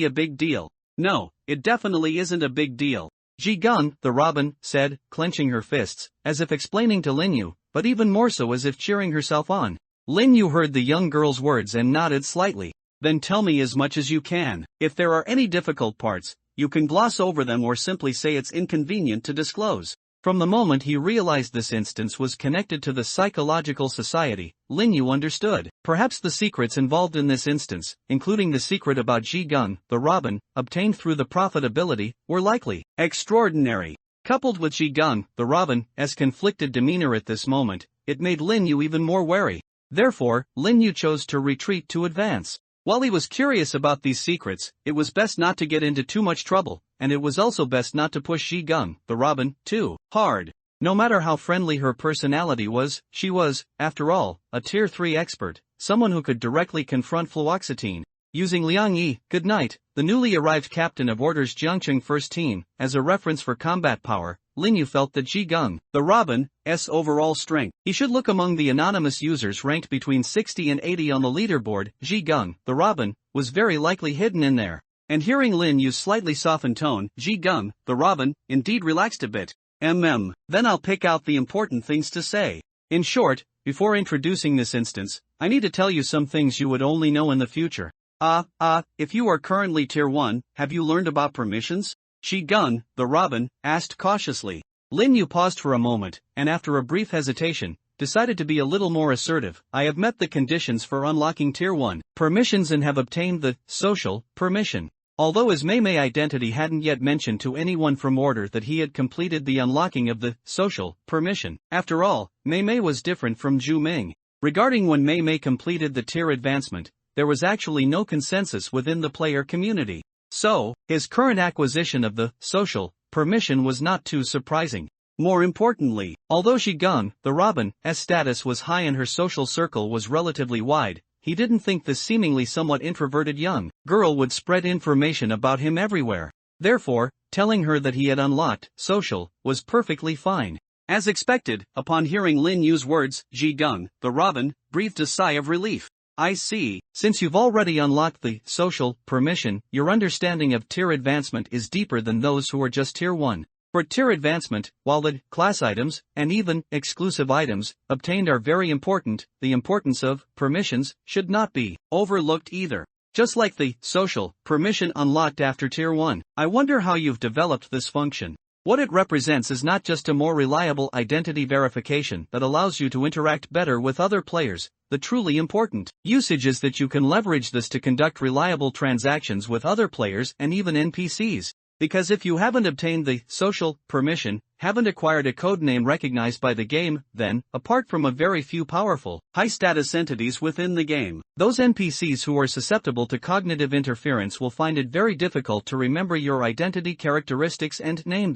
a big deal. No, it definitely isn't a big deal. Ji Gung, the Robin, said, clenching her fists, as if explaining to Lin Yu, but even more so as if cheering herself on. Lin Yu heard the young girl's words and nodded slightly. Then tell me as much as you can. If there are any difficult parts, you can gloss over them or simply say it's inconvenient to disclose. From the moment he realized this instance was connected to the Psychological Society, Lin Yu understood. Perhaps the secrets involved in this instance, including the secret about Ji Gung, the Robin, obtained through the profitability, were likely extraordinary. Coupled with Ji Gung, the Robin's conflicted demeanor at this moment, it made Lin Yu even more wary. Therefore, Lin Yu chose to retreat to advance. While he was curious about these secrets, it was best not to get into too much trouble, and it was also best not to push Ji Gung, the Robin, too hard. No matter how friendly her personality was, she was, after all, a Tier 3 expert, someone who could directly confront fluoxetine. Using Liang Yi, good night, the newly arrived captain of Order's Jiangqing First Team, as a reference for combat power, Lin Yu felt that Ji Gung, the Robin's overall strength. He should look among the anonymous users ranked between 60 and 80 on the leaderboard. Ji Gung, the Robin, was very likely hidden in there. And hearing Lin Yu's slightly softened tone, Ji Gung, the Robin, indeed relaxed a bit. Then I'll pick out the important things to say. In short, before introducing this instance, I need to tell you some things you would only know in the future. If you are currently Tier 1, have you learned about permissions? Ji Gung, the Robin, asked cautiously. Lin Yu paused for a moment, and after a brief hesitation, decided to be a little more assertive. I have met the conditions for unlocking Tier 1 permissions and have obtained the social permission. Although his Mei identity hadn't yet mentioned to anyone from Order that he had completed the unlocking of the social permission. After all, Mei was different from Zhu Ming. Regarding when Mei completed the tier advancement, there was actually no consensus within the player community. So, his current acquisition of the social permission was not too surprising. More importantly, although Ji Gung, the Robin's status was high and her social circle was relatively wide, he didn't think the seemingly somewhat introverted young girl would spread information about him everywhere. Therefore, telling her that he had unlocked social was perfectly fine. As expected, upon hearing Lin Yu's words, Ji Gung, the Robin, breathed a sigh of relief. I see. Since you've already unlocked the social permission, your understanding of tier advancement is deeper than those who are just tier 1. For tier advancement, while the class items, and even exclusive items, obtained are very important, the importance of permissions should not be overlooked either. Just like the social permission unlocked after tier 1, I wonder how you've developed this function. What it represents is not just a more reliable identity verification that allows you to interact better with other players. The truly important usage is that you can leverage this to conduct reliable transactions with other players and even NPCs. Because if you haven't obtained the social permission, haven't acquired a codename recognized by the game, then, apart from a very few powerful, high-status entities within the game, those NPCs who are susceptible to cognitive interference will find it very difficult to remember your identity characteristics and name.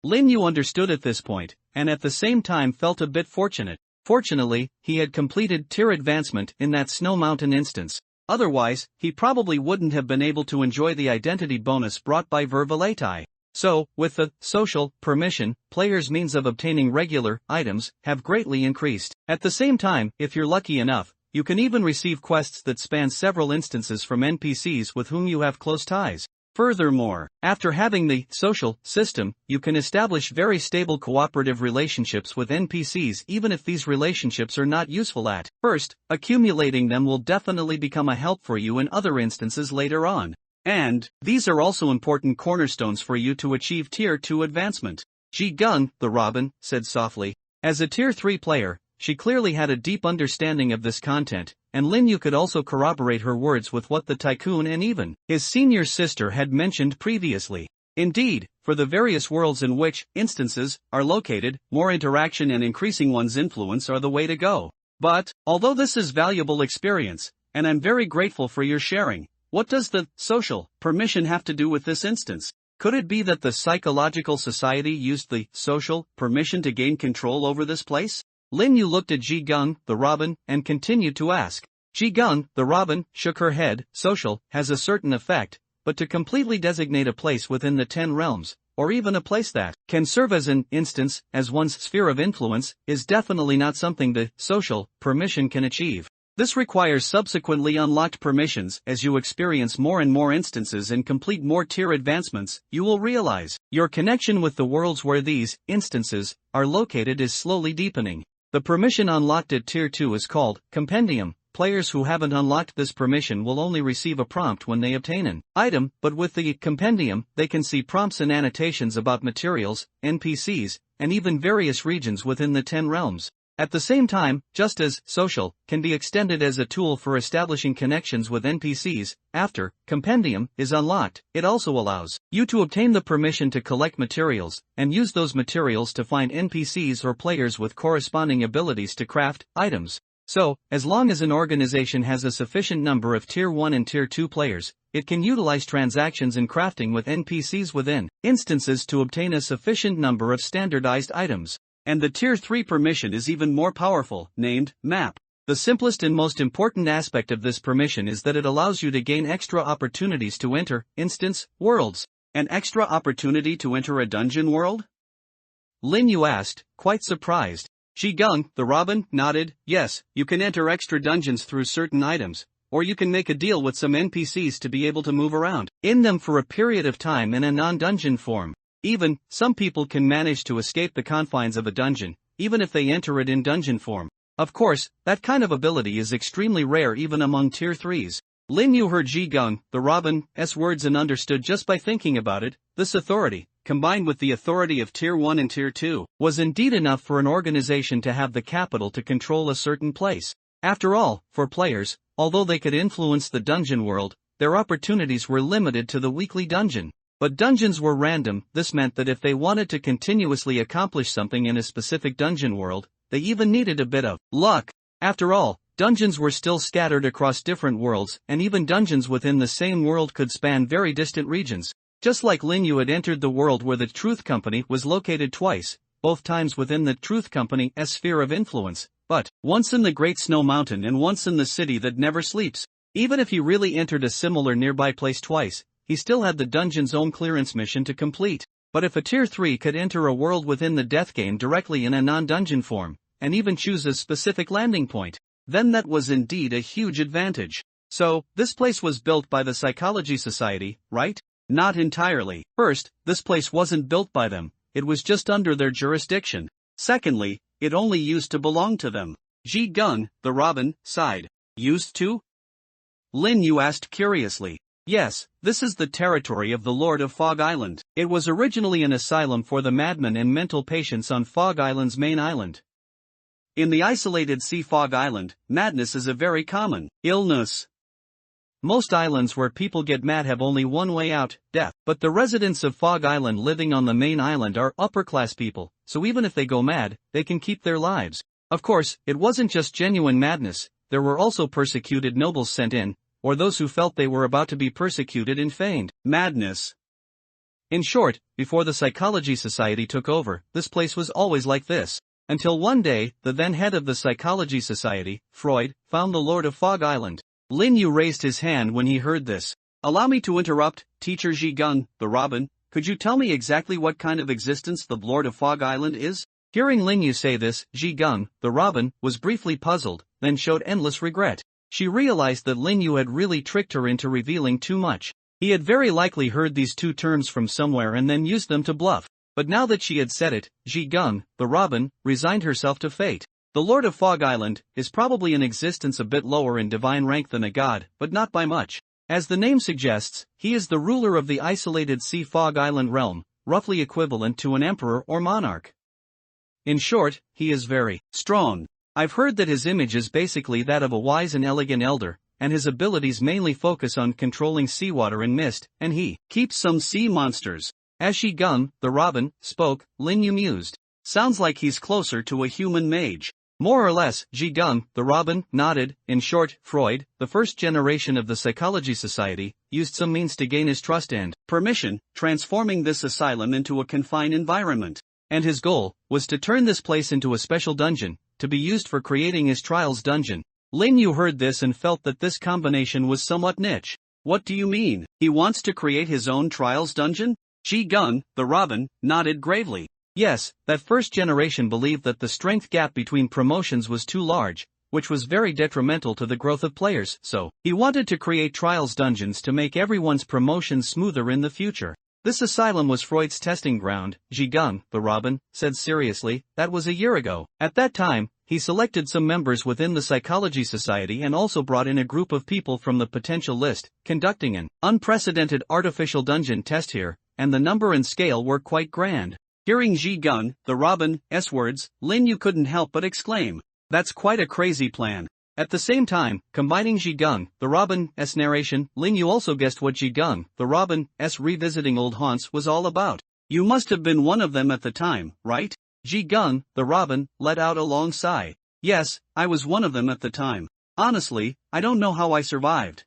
Lin Yu understood at this point, and at the same time felt a bit fortunate. Fortunately, he had completed tier advancement in that Snow Mountain instance. Otherwise, he probably wouldn't have been able to enjoy the identity bonus brought by Vervalatai. So, with the social permission, players' means of obtaining regular items have greatly increased. At the same time, if you're lucky enough, you can even receive quests that span several instances from NPCs with whom you have close ties. Furthermore, after having the social system, you can establish very stable cooperative relationships with NPCs even if these relationships are not useful at first. Accumulating them will definitely become a help for you in other instances later on. And these are also important cornerstones for you to achieve tier 2 advancement. Ji Gung, the Robin, said softly. As a tier 3 player, she clearly had a deep understanding of this content, and Lin Yu could also corroborate her words with what the tycoon and even his senior sister had mentioned previously. Indeed, for the various worlds in which instances are located, more interaction and increasing one's influence are the way to go. But, although this is valuable experience, and I'm very grateful for your sharing, what does the social permission have to do with this instance? Could it be that the psychological society used the social permission to gain control over this place? Lin Yu looked at Ji Gung, the Robin, and continued to ask. Ji Gung, the Robin, shook her head. Social has a certain effect, but to completely designate a place within the 10 realms, or even a place that can serve as an instance, as one's sphere of influence, is definitely not something the social permission can achieve. This requires subsequently unlocked permissions. As you experience more and more instances and complete more tier advancements, you will realize your connection with the worlds where these instances are located is slowly deepening. The permission unlocked at tier 2 is called compendium. Players who haven't unlocked this permission will only receive a prompt when they obtain an item, but with the compendium, they can see prompts and annotations about materials, NPCs, and even various regions within the 10 realms. At the same time, just as social can be extended as a tool for establishing connections with NPCs, after compendium is unlocked, it also allows you to obtain the permission to collect materials, and use those materials to find NPCs or players with corresponding abilities to craft items. So, as long as an organization has a sufficient number of Tier 1 and Tier 2 players, it can utilize transactions and crafting with NPCs within instances to obtain a sufficient number of standardized items. And the Tier 3 permission is even more powerful, named Map. The simplest and most important aspect of this permission is that it allows you to gain extra opportunities to enter instance worlds. An extra opportunity to enter a dungeon world? Lin Yu asked, quite surprised. Ji Gung, the Robin, nodded. Yes, you can enter extra dungeons through certain items, or you can make a deal with some NPCs to be able to move around in them for a period of time in a non-dungeon form. Even, some people can manage to escape the confines of a dungeon, even if they enter it in dungeon form. Of course, that kind of ability is extremely rare even among Tier 3s. Lin Yu heard Ji Gung, the Robin's words and understood just by thinking about it, this authority, combined with the authority of Tier 1 and Tier 2, was indeed enough for an organization to have the capital to control a certain place. After all, for players, although they could influence the dungeon world, their opportunities were limited to the weekly dungeon. But dungeons were random. This meant that if they wanted to continuously accomplish something in a specific dungeon world, they even needed a bit of luck. After all, dungeons were still scattered across different worlds, and even dungeons within the same world could span very distant regions. Just like Lin Yu had entered the world where the Truth Company was located twice, both times within the Truth Company's sphere of influence, but once in the Great Snow Mountain and once in the city that never sleeps. Even if he really entered a similar nearby place twice, he still had the dungeon's own clearance mission to complete. But if a Tier 3 could enter a world within the death game directly in a non-dungeon form, and even choose a specific landing point, then that was indeed a huge advantage. So, this place was built by the Psychology Society, right? Not entirely. First, this place wasn't built by them, it was just under their jurisdiction. Secondly, it only used to belong to them. Ji Gun, the Robin, sighed. Used to? Lin Yu asked curiously. Yes, this is the territory of the Lord of Fog Island. It was originally an asylum for the madmen and mental patients on Fog Island's main island. In the isolated sea Fog Island, madness is a very common illness. Most islands where people get mad have only one way out, death. But the residents of Fog Island living on the main island are upper-class people, so even if they go mad, they can keep their lives. Of course, it wasn't just genuine madness, there were also persecuted nobles sent in, or those who felt they were about to be persecuted in feigned madness. In short, before the Psychology Society took over, this place was always like this. Until one day, the then head of the Psychology Society, Freud, found the Lord of Fog Island. Lin Yu raised his hand when he heard this. Allow me to interrupt, Teacher Ji Gun, the Robin, could you tell me exactly what kind of existence the Lord of Fog Island is? Hearing Lin Yu say this, Ji Gun, the Robin, was briefly puzzled, then showed endless regret. She realized that Lin Yu had really tricked her into revealing too much. He had very likely heard these two terms from somewhere and then used them to bluff. But now that she had said it, Ji Gun, the Robin, resigned herself to fate. The Lord of Fog Island is probably in existence a bit lower in divine rank than a god, but not by much. As the name suggests, he is the ruler of the isolated sea Fog Island realm, roughly equivalent to an emperor or monarch. In short, he is very strong. I've heard that his image is basically that of a wise and elegant elder, and his abilities mainly focus on controlling seawater and mist, and he keeps some sea monsters. As Ji Gun, the Robin, spoke, Lin Yu mused. Sounds like he's closer to a human mage. More or less, Ji Gun, the Robin, nodded. In short, Freud, the first generation of the Psychology Society, used some means to gain his trust and permission, transforming this asylum into a confined environment. And his goal was to turn this place into a special dungeon, to be used for creating his trials dungeon. Lin Yu heard this and felt that this combination was somewhat niche. What do you mean? He wants to create his own trials dungeon? Ji Gun, the Robin, nodded gravely. Yes, that first generation believed that the strength gap between promotions was too large, which was very detrimental to the growth of players, so he wanted to create trials dungeons to make everyone's promotion smoother in the future. This asylum was Freud's testing ground, Ji Gun, the Robin, said seriously. That was a year ago. At that time, he selected some members within the Psychology Society and also brought in a group of people from the potential list, conducting an unprecedented artificial dungeon test here, and the number and scale were quite grand. Hearing Ji Gun, the Robin's words, Lin Yu couldn't help but exclaim. That's quite a crazy plan. At the same time, combining Ji Gun, the Robin's narration, Lin Yu also guessed what Ji Gun, the Robin's revisiting old haunts was all about. You must have been one of them at the time, right? Ji Gun, the Robin, let out a long sigh. Yes, I was one of them at the time. Honestly, I don't know how I survived.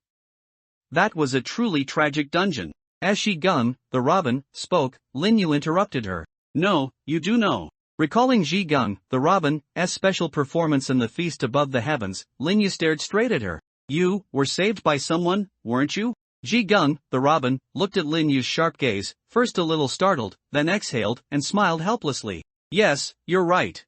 That was a truly tragic dungeon. As Ji Gun, the Robin, spoke, Lin Yu interrupted her. No, you do know. Recalling Ji Gun, the Robin's special performance in the feast above the heavens, Lin Yu stared straight at her. You were saved by someone, weren't you? Ji Gun, the Robin, looked at Lin Yu's sharp gaze, first a little startled, then exhaled, and smiled helplessly. Yes, you're right.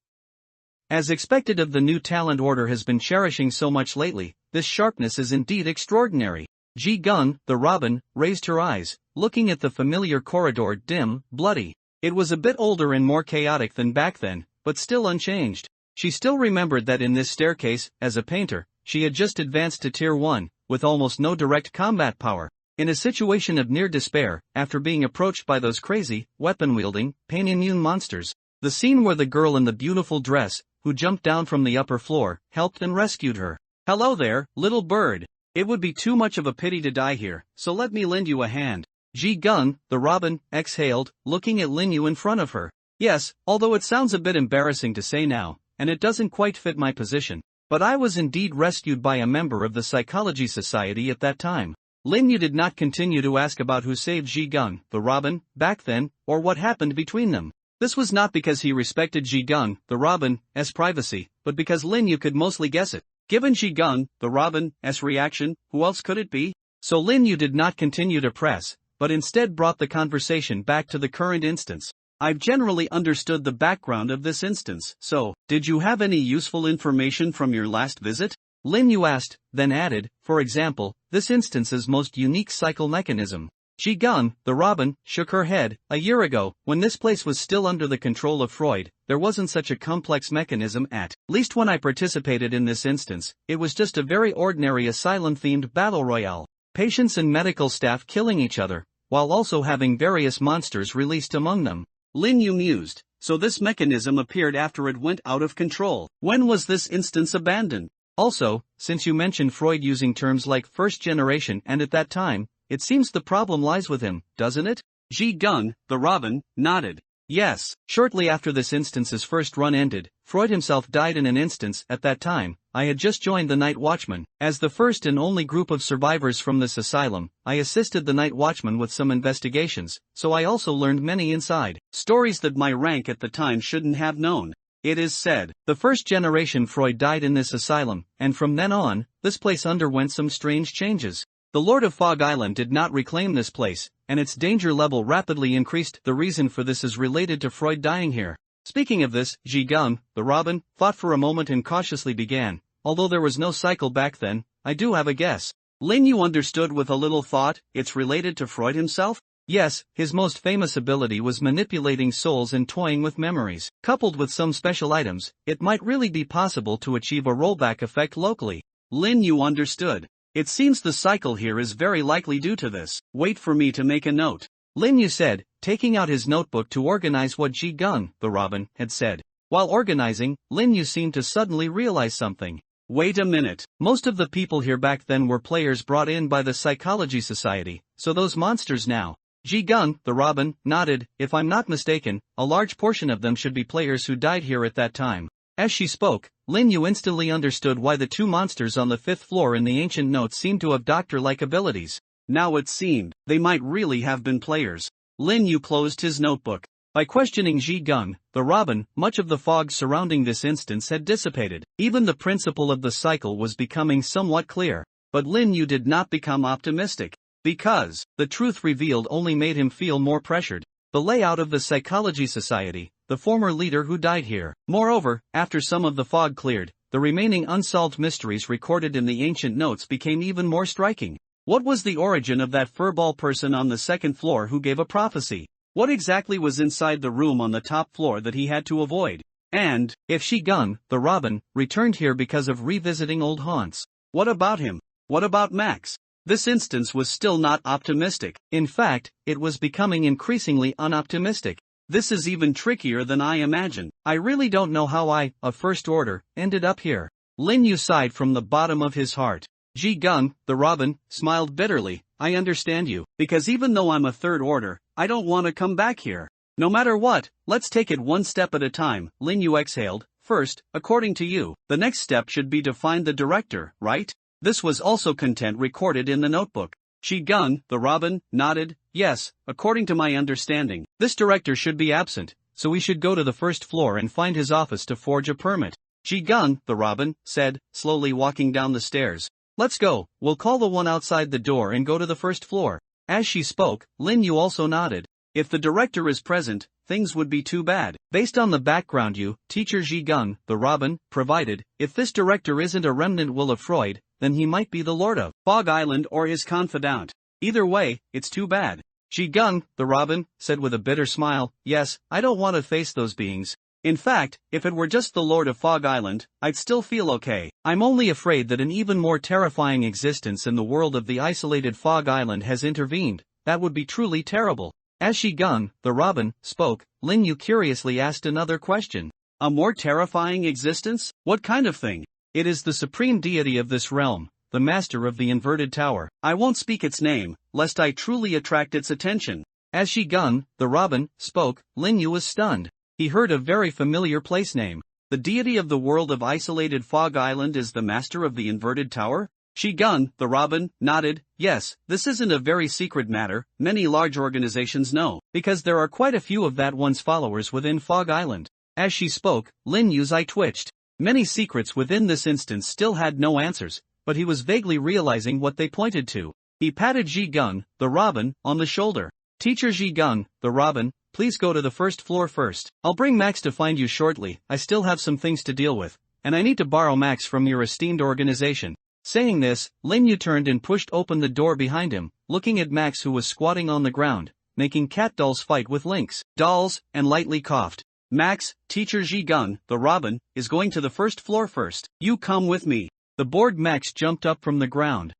As expected of the new talent order has been cherishing so much lately, this sharpness is indeed extraordinary. Ji Gun, the Robin, raised her eyes, looking at the familiar corridor, dim, bloody. It was a bit older and more chaotic than back then, but still unchanged. She still remembered that in this staircase, as a painter, she had just advanced to Tier 1, with almost no direct combat power. In a situation of near despair, after being approached by those crazy, weapon-wielding, pain-immune monsters. The scene where the girl in the beautiful dress, who jumped down from the upper floor, helped and rescued her. Hello there, little bird. It would be too much of a pity to die here, so let me lend you a hand. Ji Gun, the Robin, exhaled, looking at Lin Yu in front of her. Yes, although it sounds a bit embarrassing to say now, and it doesn't quite fit my position, but I was indeed rescued by a member of the Psychology Society at that time. Lin Yu did not continue to ask about who saved Ji Gun, the Robin, back then, or what happened between them. This was not because he respected Ji Gun, the Robin's privacy, but because Lin Yu could mostly guess it. Given Ji Gun, the Robin's reaction, who else could it be? So Lin Yu did not continue to press, but instead brought the conversation back to the current instance. I've generally understood the background of this instance, so, did you have any useful information from your last visit? Lin Yu asked, then added, for example, this instance's most unique cycle mechanism. Ji Gun, the robin, shook her head. A year ago, when this place was still under the control of Freud, there wasn't such a complex mechanism at least when I participated in this instance, it was just a very ordinary asylum-themed battle royale. Patients and medical staff killing each other, while also having various monsters released among them. Lin Yu mused, so this mechanism appeared after it went out of control. When was this instance abandoned? Also, since you mentioned Freud using terms like first generation and at that time, it seems the problem lies with him, doesn't it? Ji Gun, the robin, nodded. Yes, shortly after this instance's first run ended, Freud himself died in an instance. At that time, I had just joined the Night Watchman. As the first and only group of survivors from this asylum, I assisted the Night Watchman with some investigations, so I also learned many inside stories that my rank at the time shouldn't have known. It is said, the first generation Freud died in this asylum, and from then on, this place underwent some strange changes. The Lord of Fog Island did not reclaim this place, and its danger level rapidly increased. The reason for this is related to Freud dying here. Speaking of this, Ji Gun, the robin, thought for a moment and cautiously began, although there was no cycle back then, I do have a guess. Lin Yu understood with a little thought, it's related to Freud himself? Yes, his most famous ability was manipulating souls and toying with memories. Coupled with some special items, it might really be possible to achieve a rollback effect locally. Lin Yu understood. It seems the cycle here is very likely due to this. Wait for me to make a note. Lin Yu said, taking out his notebook to organize what Ji Gun, the robin, had said. While organizing, Lin Yu seemed to suddenly realize something. Wait a minute. Most of the people here back then were players brought in by the Psychology Society, so those monsters now. Ji Gun, the robin, nodded. If I'm not mistaken, a large portion of them should be players who died here at that time. As she spoke, Lin Yu instantly understood why the two monsters on the 5th floor in the ancient notes seemed to have doctor-like abilities. Now it seemed, they might really have been players. Lin Yu closed his notebook. By questioning Ji Gun, the robin, much of the fog surrounding this instance had dissipated. Even the principle of the cycle was becoming somewhat clear. But Lin Yu did not become optimistic. Because, the truth revealed only made him feel more pressured. The layout of the Psychology Society, the former leader who died here. Moreover, after some of the fog cleared, the remaining unsolved mysteries recorded in the ancient notes became even more striking. What was the origin of that furball person on the 2nd floor who gave a prophecy? What exactly was inside the room on the top floor that he had to avoid? And, if Ji Gun, the robin, returned here because of revisiting old haunts, what about him? What about Max? This instance was still not optimistic. In fact, it was becoming increasingly unoptimistic. This is even trickier than I imagined. I really don't know how I, a first order, ended up here. Lin Yu sighed from the bottom of his heart. Ji Gun, the robin, smiled bitterly. I understand you. Because even though I'm a third order, I don't want to come back here. No matter what, let's take it one step at a time. Lin Yu exhaled. First, according to you, the next step should be to find the director, right? This was also content recorded in the notebook. Ji Gun, the robin, nodded. Yes, according to my understanding, this director should be absent, so we should go to the 1st floor and find his office to forge a permit. Ji Gun, the robin, said, slowly walking down the stairs. Let's go, we'll call the one outside the door and go to the 1st floor. As she spoke, Lin Yu also nodded. If the director is present, things would be too bad. Based on the background you, teacher Ji Gun, the robin, provided, if this director isn't a remnant will of Freud, then he might be the Lord of Fog Island or his confidant. Either way, it's too bad. Ji Gun, the robin, said with a bitter smile, yes, I don't want to face those beings. In fact, if it were just the Lord of Fog Island, I'd still feel okay. I'm only afraid that an even more terrifying existence in the world of the isolated Fog Island has intervened. That would be truly terrible. As Ji Gun, the robin, spoke, Lin Yu curiously asked another question. A more terrifying existence? What kind of thing? It is the supreme deity of this realm, the master of the inverted tower. I won't speak its name, lest I truly attract its attention. As Ji Gun, the robin, spoke, Lin Yu was stunned. He heard a very familiar place name. The deity of the world of isolated Fog Island is the master of the inverted tower? Ji Gun, the robin, nodded. Yes, this isn't a very secret matter, many large organizations know, because there are quite a few of that one's followers within Fog Island. As she spoke, Lin Yu's eye twitched. Many secrets within this instance still had no answers, but he was vaguely realizing what they pointed to. He patted Ji Gun, the robin, on the shoulder. Teacher Ji Gun, the robin, please go to the first floor first. I'll bring Max to find you shortly. I still have some things to deal with, and I need to borrow Max from your esteemed organization." Saying this, Lin Yu turned and pushed open the door behind him, looking at Max, who was squatting on the ground, making cat dolls fight with Link's dolls, and lightly coughed. "Max, Teacher Ji Gung, the Robin, is going to the first floor first. You come with me." The bored Max jumped up from the ground.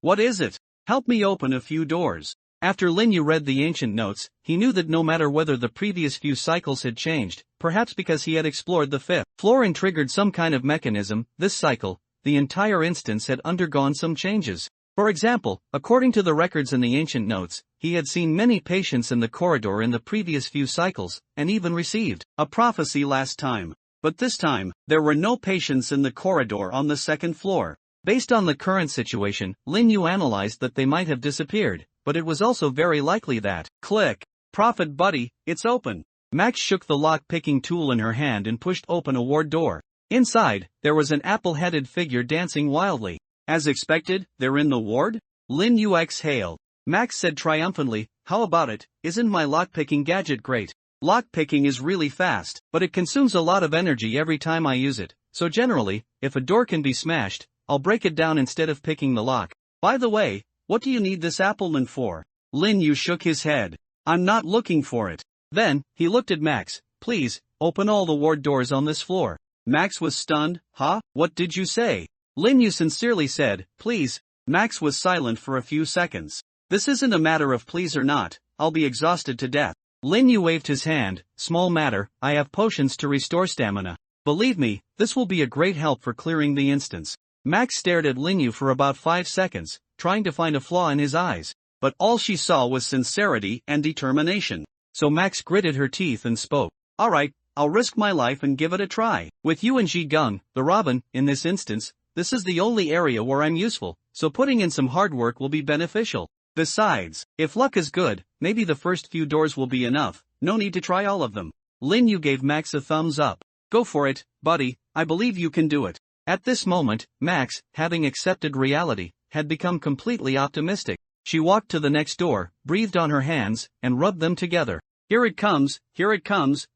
What is it? Help me open a few doors." After Lin Yu read the ancient notes, he knew that no matter whether the previous few cycles had changed, perhaps because he had explored the fifth floor and triggered some kind of mechanism, this cycle, the entire instance had undergone some changes. For example, according to the records in the ancient notes, he had seen many patients in the corridor in the previous few cycles, and even received a prophecy last time. But this time, there were no patients in the corridor on the second floor. Based on the current situation, Lin Yu analyzed that they might have disappeared, but it was also very likely that, click, "Prophet buddy, it's open." Max shook the lock-picking tool in her hand and pushed open a ward door. Inside, there was an apple-headed figure dancing wildly. "As expected, they're in the ward?" Lin Yu exhaled. Max said triumphantly, "How about it? Isn't my lock-picking gadget great? Lock-picking is really fast, but it consumes a lot of energy every time I use it, so generally, if a door can be smashed, I'll break it down instead of picking the lock. By the way, what do you need this appleman for?" Lin Yu shook his head. "I'm not looking for it." Then, he looked at Max. "Please, open all the ward doors on this floor." Max was stunned. "Huh? What did you say?" Lin Yu sincerely said, "Please." Max was silent for a few seconds. "This isn't a matter of please or not, I'll be exhausted to death." Lin Yu waved his hand. "Small matter, I have potions to restore stamina. Believe me, this will be a great help for clearing the instance." Max stared at Lin Yu for about 5 seconds, trying to find a flaw in his eyes. But all she saw was sincerity and determination. So Max gritted her teeth and spoke. "Alright, I'll risk my life and give it a try. With you and Ji Gung, the Robin, in this instance, this is the only area where I'm useful, so putting in some hard work will be beneficial. Besides, if luck is good, maybe the first few doors will be enough, no need to try all of them." Lin Yu gave Max a thumbs up. "Go for it, buddy, I believe you can do it." At this moment, Max, having accepted reality, had become completely optimistic. She walked to the next door, breathed on her hands, and rubbed them together. Here it comes,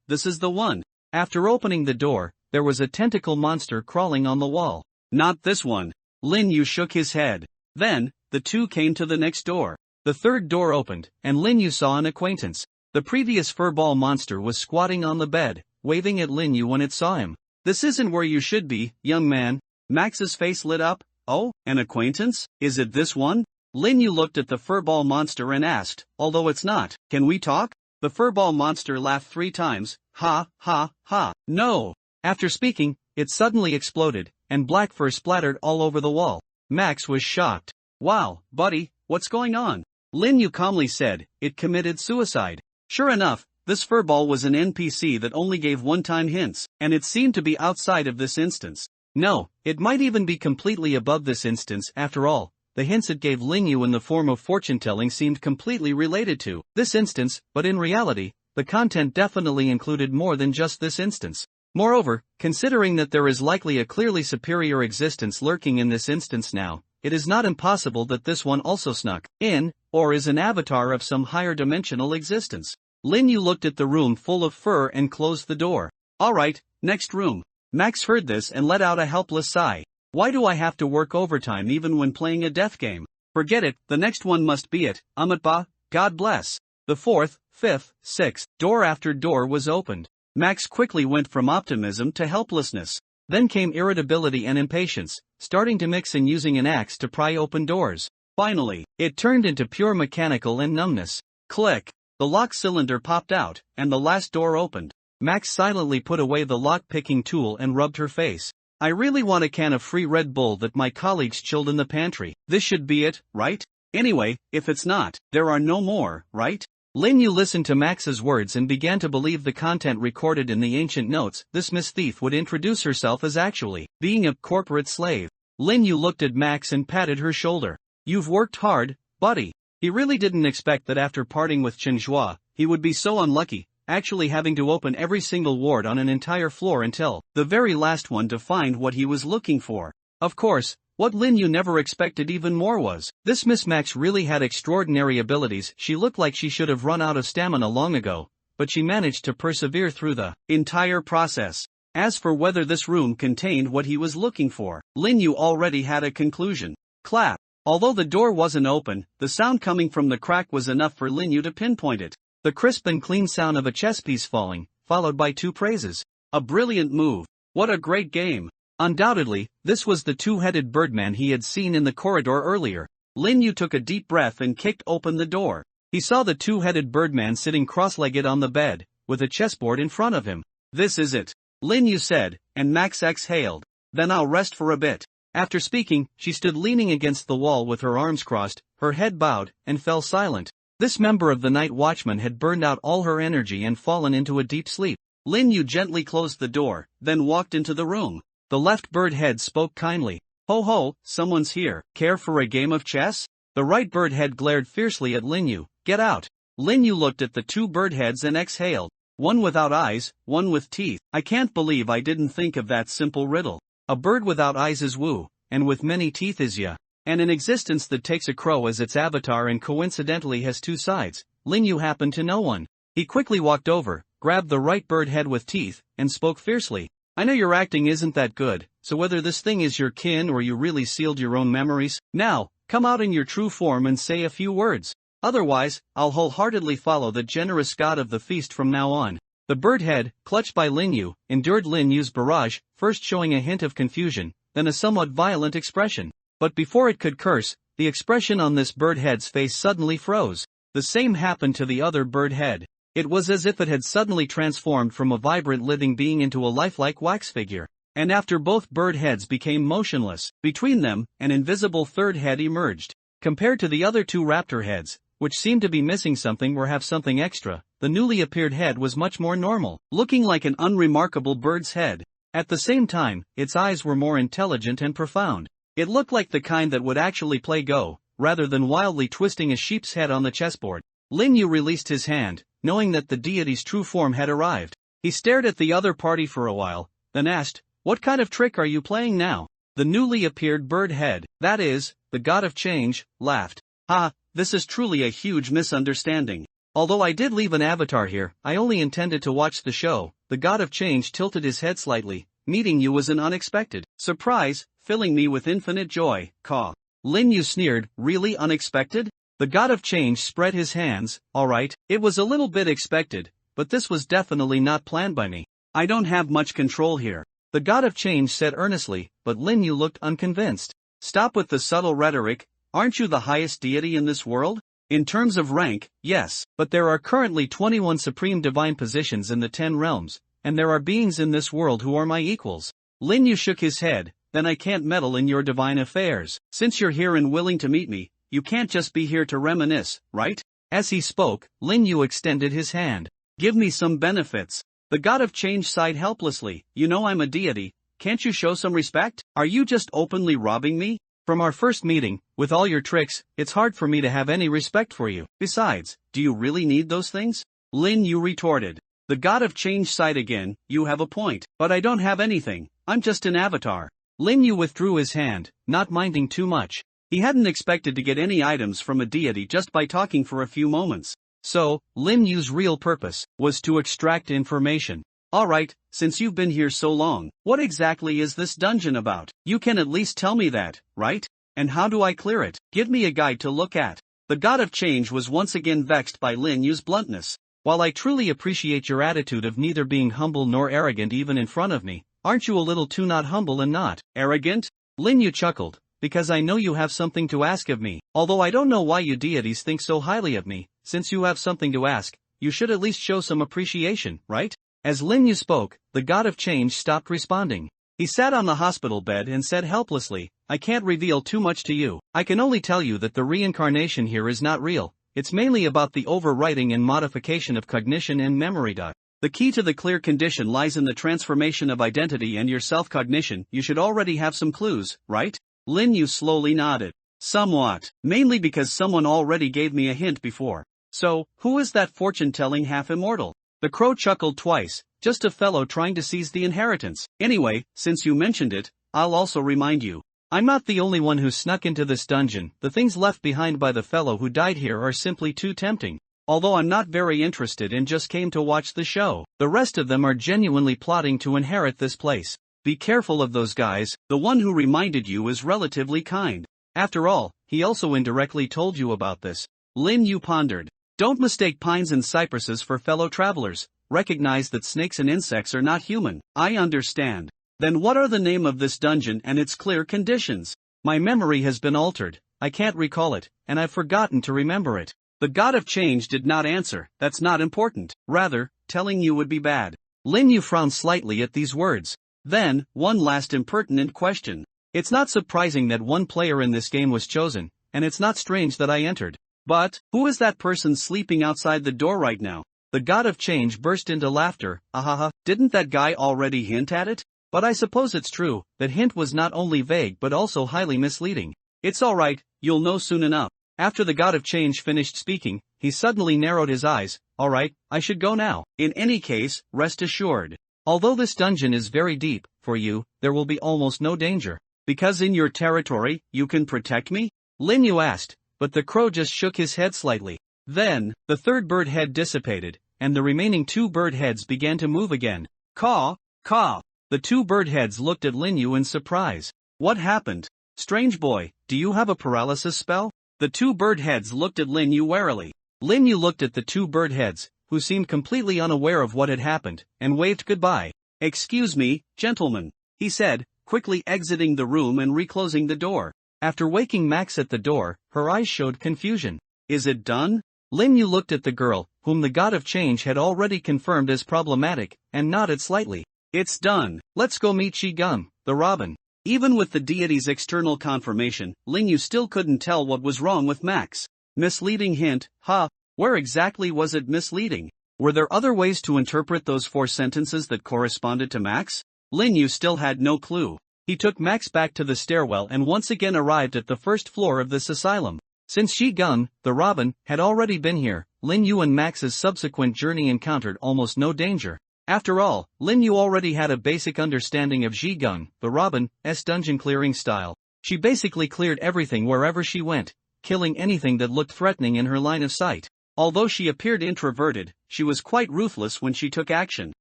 this is the one." After opening the door, there was a tentacle monster crawling on the wall. "Not this one." Lin Yu shook his head. Then, the two came to the next door. The third door opened, and Lin Yu saw an acquaintance. The previous furball monster was squatting on the bed, waving at Lin Yu when it saw him. "This isn't where you should be, young man." Max's face lit up. "Oh, an acquaintance? Is it this one?" Lin Yu looked at the furball monster and asked, "Although it's not, can we talk?" The furball monster laughed 3 times. "Ha, ha, ha, no." After speaking, it suddenly exploded, and black fur splattered all over the wall. Max was shocked. "Wow, buddy, what's going on?" Lin Yu calmly said, "It committed suicide." Sure enough, this furball was an NPC that only gave one-time hints, and it seemed to be outside of this instance. No, it might even be completely above this instance. After all, the hints it gave Lin Yu in the form of fortune-telling seemed completely related to this instance, but in reality, the content definitely included more than just this instance. Moreover, considering that there is likely a clearly superior existence lurking in this instance now, it is not impossible that this one also snuck in, or is an avatar of some higher dimensional existence. Lin Yu looked at the room full of fur and closed the door. "Alright, next room." Max heard this and let out a helpless sigh. "Why do I have to work overtime even when playing a death game? Forget it, the next one must be it, Amatba, God bless." The 4th, 5th, 6th, door after door was opened. Max quickly went from optimism to helplessness. Then came irritability and impatience, starting to mix and using an axe to pry open doors. Finally, it turned into pure mechanical and numbness. Click! The lock cylinder popped out, and the last door opened. Max silently put away the lock-picking tool and rubbed her face. "I really want a can of free Red Bull that my colleagues chilled in the pantry. This should be it, right? Anyway, if it's not, there are no more, right?" Lin Yu listened to Max's words and began to believe the content recorded in the ancient notes. This Miss Thief would introduce herself as actually being a corporate slave. Lin Yu looked at Max and patted her shoulder. "You've worked hard, buddy." He really didn't expect that after parting with Chen Zhua, he would be so unlucky, actually having to open every single ward on an entire floor until the very last one to find what he was looking for. Of course, what Lin Yu never expected even more was, this Miss Max really had extraordinary abilities. She looked like she should have run out of stamina long ago, but she managed to persevere through the entire process. As for whether this room contained what he was looking for, Lin Yu already had a conclusion. Clap. Although the door wasn't open, the sound coming from the crack was enough for Lin Yu to pinpoint it. The crisp and clean sound of a chess piece falling, followed by 2 praises. A brilliant move. What a great game. Undoubtedly, this was the two-headed birdman he had seen in the corridor earlier. Lin Yu took a deep breath and kicked open the door. He saw the two-headed birdman sitting cross-legged on the bed, with a chessboard in front of him. This is it, Lin Yu said, and Max exhaled. Then I'll rest for a bit. After speaking, she stood leaning against the wall with her arms crossed, her head bowed, and fell silent. This member of the night watchman had burned out all her energy and fallen into a deep sleep. Lin Yu gently closed the door, then walked into the room. The left bird head spoke kindly. Ho ho, someone's here. Care for a game of chess? The right bird head glared fiercely at Lin Yu. Get out. Lin Yu looked at the 2 bird heads and exhaled. One without eyes, one with teeth. I can't believe I didn't think of that simple riddle. A bird without eyes is Wu, and with many teeth is Ya. And an existence that takes a crow as its avatar and coincidentally has 2 sides. Lin Yu happened to know one. He quickly walked over, grabbed the right bird head with teeth, and spoke fiercely. I know your acting isn't that good, so whether this thing is your kin or you really sealed your own memories, now, come out in your true form and say a few words. Otherwise, I'll wholeheartedly follow the generous god of the feast from now on. The bird head, clutched by Lin Yu, endured Lin Yu's barrage, first showing a hint of confusion, then a somewhat violent expression. But before it could curse, the expression on this bird head's face suddenly froze. The same happened to the other bird head. It was as if it had suddenly transformed from a vibrant living being into a lifelike wax figure. And after both bird heads became motionless, between them, an invisible third head emerged. Compared to the other 2 raptor heads, which seemed to be missing something or have something extra, the newly appeared head was much more normal, looking like an unremarkable bird's head. At the same time, its eyes were more intelligent and profound. It looked like the kind that would actually play Go, rather than wildly twisting a sheep's head on the chessboard. Lin Yu released his hand, knowing that the deity's true form had arrived. He stared at the other party for a while, then asked, "What kind of trick are you playing now?" The newly appeared bird head, that is, the god of change, laughed. "Ha, this is truly a huge misunderstanding. Although I did leave an avatar here, I only intended to watch the show." The god of change tilted his head slightly. "Meeting you was an unexpected surprise, filling me with infinite joy." Caw. Lin Yu sneered, "Really unexpected?" The god of change spread his hands. "Alright, it was a little bit expected, but this was definitely not planned by me. I don't have much control here," the god of change said earnestly, but Lin Yu looked unconvinced. "Stop with the subtle rhetoric. Aren't you the highest deity in this world?" "In terms of rank, yes, but there are currently 21 supreme divine positions in the 10 realms, and there are beings in this world who are my equals." Lin Yu shook his head. "Then I can't meddle in your divine affairs. Since you're here and willing to meet me, you can't just be here to reminisce, right?" As he spoke, Lin Yu extended his hand. "Give me some benefits." The god of change sighed helplessly. "You know I'm a deity, can't you show some respect? Are you just openly robbing me? From our first meeting, with all your tricks, it's hard for me to have any respect for you. Besides, do you really need those things?" Lin Yu retorted. The god of change sighed again. "You have a point, but I don't have anything, I'm just an avatar." Lin Yu withdrew his hand, not minding too much. He hadn't expected to get any items from a deity just by talking for a few moments. So, Lin Yu's real purpose was to extract information. "Alright, since you've been here so long, what exactly is this dungeon about? You can at least tell me that, right? And how do I clear it? Give me a guide to look at." The god of change was once again vexed by Lin Yu's bluntness. "While I truly appreciate your attitude of neither being humble nor arrogant even in front of me, aren't you a little too not humble and not arrogant?" Lin Yu chuckled. "Because I know you have something to ask of me. Although I don't know why you deities think so highly of me, since you have something to ask, you should at least show some appreciation, right?" As Lin Yu spoke, the god of change stopped responding. He sat on the hospital bed and said helplessly, "I can't reveal too much to you. I can only tell you that the reincarnation here is not real. It's mainly about the overwriting and modification of cognition and memory. The key to the clear condition lies in the transformation of identity and your self-cognition. You should already have some clues, right?" Lin Yu slowly nodded. "Somewhat. Mainly because someone already gave me a hint before." "So, who is that fortune-telling half-immortal?" The crow chuckled twice. "Just a fellow trying to seize the inheritance. Anyway, since you mentioned it, I'll also remind you. I'm not the only one who snuck into this dungeon. The things left behind by the fellow who died here are simply too tempting. although I'm not very interested and just came to watch the show. The rest of them are genuinely plotting to inherit this place. Be careful of those guys, the one who reminded you is relatively kind. After all, he also indirectly told you about this. Lin Yu pondered. Don't mistake pines and cypresses for fellow travelers. Recognize that snakes and insects are not human. I understand. Then what are the name of this dungeon and its clear conditions? My memory has been altered, I can't recall it, and I've forgotten to remember it. The god of change did not answer. That's not important. Rather, telling you would be bad. Lin Yu frowned slightly at these words. Then, one last impertinent question. It's not surprising that one player in this game was chosen, and it's not strange that I entered. But, who is that person sleeping outside the door right now? The god of change burst into laughter. Ahaha, didn't that guy already hint at it? But I suppose it's true, that hint was not only vague but also highly misleading. It's alright, you'll know soon enough. After the god of change finished speaking, he suddenly narrowed his eyes. Alright, I should go now. In any case, rest assured. Although this dungeon is very deep, for you, there will be almost no danger. Because in your territory, you can protect me? Lin Yu asked, but the crow just shook his head slightly. Then, the third bird head dissipated, and the remaining two bird heads began to move again. Caw, caw. The two bird heads looked at Lin Yu in surprise. What happened? Strange boy, do you have a paralysis spell? The two bird heads looked at Lin Yu warily. Lin Yu looked at the two bird heads, who seemed completely unaware of what had happened, and waved goodbye. Excuse me, gentlemen, he said, quickly exiting the room and reclosing the door. After waking Max at the door, her eyes showed confusion. Is it done? Lin Yu looked at the girl, whom the god of change had already confirmed as problematic, and nodded slightly. It's done. Let's go meet Shigum, the robin. Even with the deity's external confirmation, Lin Yu still couldn't tell what was wrong with Max. Misleading hint, huh? Where exactly was it misleading? Were there other ways to interpret those 4 sentences that corresponded to Max? Lin Yu still had no clue. He took Max back to the stairwell and once again arrived at the first floor of this asylum. Since Shigum, the robin, had already been here, Lin Yu and Max's subsequent journey encountered almost no danger. After all, Lin Yu already had a basic understanding of Shigum, the robin's dungeon clearing style. She basically cleared everything wherever she went, killing anything that looked threatening in her line of sight. Although she appeared introverted, she was quite ruthless when she took action.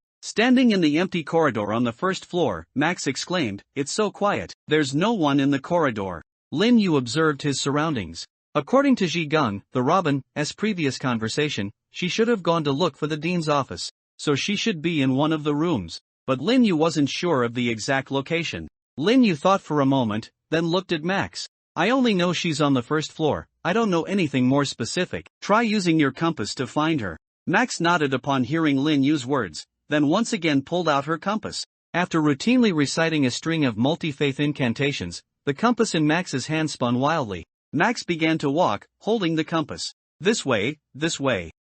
Standing in the empty corridor on the first floor, Max exclaimed, "It's so quiet. There's no one in the corridor." Lin Yu observed his surroundings. According to Shigum, the robin's previous conversation, she should have gone to look for the dean's office. So she should be in one of the rooms. But Lin Yu wasn't sure of the exact location. Lin Yu thought for a moment, then looked at Max. I only know she's on the first floor. I don't know anything more specific. Try using your compass to find her. Max nodded upon hearing Lin Yu's words, then once again pulled out her compass. After routinely reciting a string of multi-faith incantations, the compass in Max's hand spun wildly. Max began to walk, holding the compass. This way,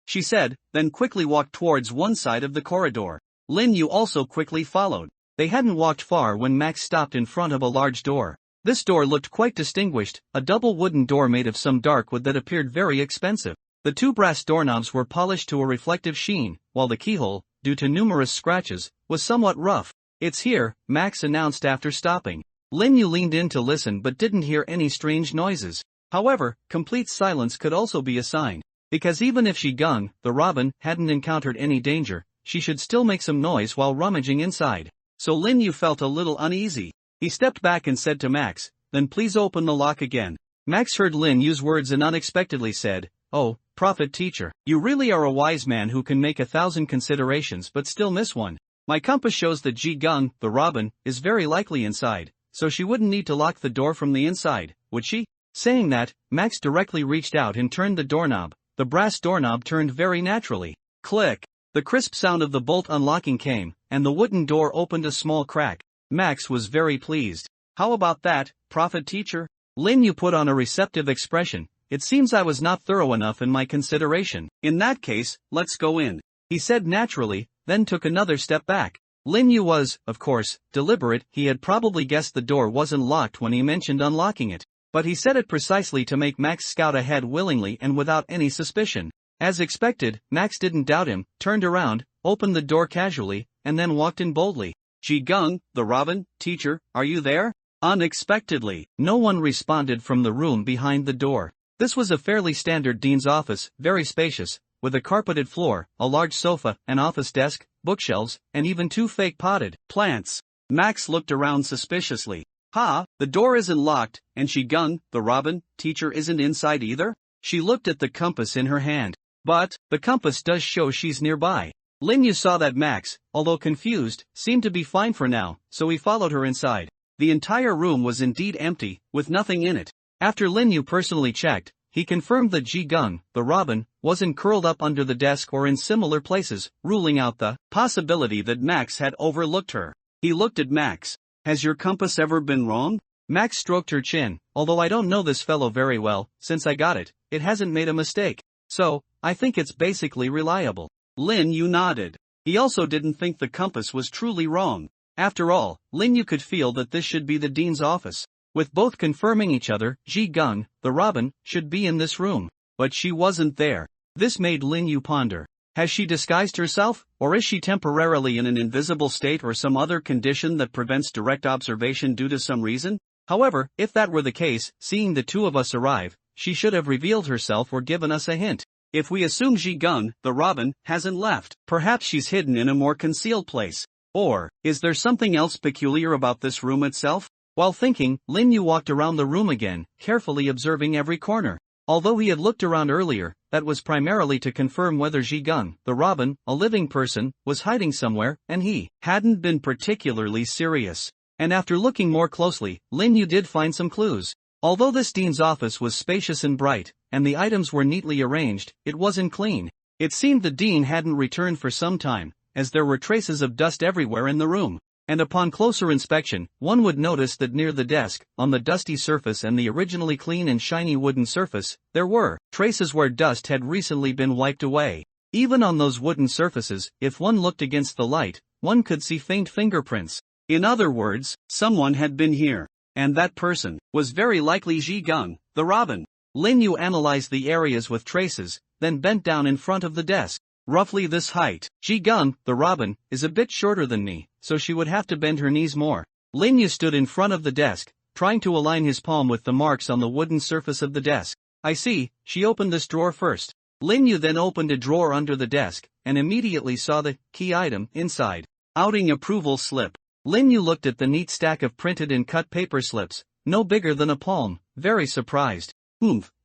she said, then quickly walked towards one side of the corridor. Lin Yu also quickly followed. They hadn't walked far when Max stopped in front of a large door. This door looked quite distinguished, a double wooden door made of some dark wood that appeared very expensive. The 2 brass doorknobs were polished to a reflective sheen, while the keyhole, due to numerous scratches, was somewhat rough. It's here, Max announced after stopping. Lin Yu leaned in to listen but didn't hear any strange noises. However, complete silence could also be a sign. Because even if Shigum, the robin, hadn't encountered any danger, she should still make some noise while rummaging inside. So Lin Yu felt a little uneasy. He stepped back and said to Max, "Then please open the lock again." Max heard Lin Yu's words and unexpectedly said, "Oh, prophet teacher, you really are a wise man who can make 1,000 considerations but still miss one. My compass shows that Shigum, the robin, is very likely inside, so she wouldn't need to lock the door from the inside, would she?" Saying that, Max directly reached out and turned the doorknob. The brass doorknob turned very naturally. Click! The crisp sound of the bolt unlocking came, and the wooden door opened a small crack. Max was very pleased. How about that, prophet teacher? Lin Yu put on a receptive expression. It seems I was not thorough enough in my consideration. In that case, let's go in, he said naturally, then took another step back. Lin Yu was, of course, deliberate. He had probably guessed the door wasn't locked when he mentioned unlocking it. But he said it precisely to make Max scout ahead willingly and without any suspicion. As expected, Max didn't doubt him, turned around, opened the door casually, and then walked in boldly. Shigum, the robin, teacher, are you there? Unexpectedly, no one responded from the room behind the door. This was a fairly standard dean's office, very spacious, with a carpeted floor, a large sofa, an office desk, bookshelves, and even 2 fake potted plants. Max looked around suspiciously. The door isn't locked, and Shigun, the Robin teacher, isn't inside either? She looked at the compass in her hand. But the compass does show she's nearby. Lin Yu saw that Max, although confused, seemed to be fine for now, so he followed her inside. The entire room was indeed empty, with nothing in it. After Lin Yu personally checked, he confirmed that Shigun, the Robin, wasn't curled up under the desk or in similar places, ruling out the possibility that Max had overlooked her. He looked at Max. Has your compass ever been wrong? Max stroked her chin. Although I don't know this fellow very well, since I got it, it hasn't made a mistake. So, I think it's basically reliable. Lin Yu nodded. He also didn't think the compass was truly wrong. After all, Lin Yu could feel that this should be the dean's office. With both confirming each other, Shigun, the Robin, should be in this room. But she wasn't there. This made Lin Yu ponder. Has she disguised herself, or is she temporarily in an invisible state or some other condition that prevents direct observation due to some reason? However, if that were the case, seeing the two of us arrive, she should have revealed herself or given us a hint. If we assume Shigun, the Robin, hasn't left, perhaps she's hidden in a more concealed place. Or, is there something else peculiar about this room itself? While thinking, Lin Yu walked around the room again, carefully observing every corner. Although he had looked around earlier, that was primarily to confirm whether Shigun, the Robin, a living person, was hiding somewhere, and he hadn't been particularly serious. And after looking more closely, Lin Yu did find some clues. Although this dean's office was spacious and bright, and the items were neatly arranged, it wasn't clean. It seemed the dean hadn't returned for some time, as there were traces of dust everywhere in the room. And upon closer inspection, one would notice that near the desk, on the dusty surface and the originally clean and shiny wooden surface, there were traces where dust had recently been wiped away. Even on those wooden surfaces, if one looked against the light, one could see faint fingerprints. In other words, someone had been here. And that person was very likely Shigun, the Robin. Lin Yu analyzed the areas with traces, then bent down in front of the desk. Roughly this height. Shigun, the Robin, is a bit shorter than me, so she would have to bend her knees more. Lin Yu stood in front of the desk, trying to align his palm with the marks on the wooden surface of the desk. I see. She opened this drawer first. Lin Yu then opened a drawer under the desk, and immediately saw the key item inside. Outing approval slip. Lin Yu looked at the neat stack of printed and cut paper slips, no bigger than a palm, very surprised.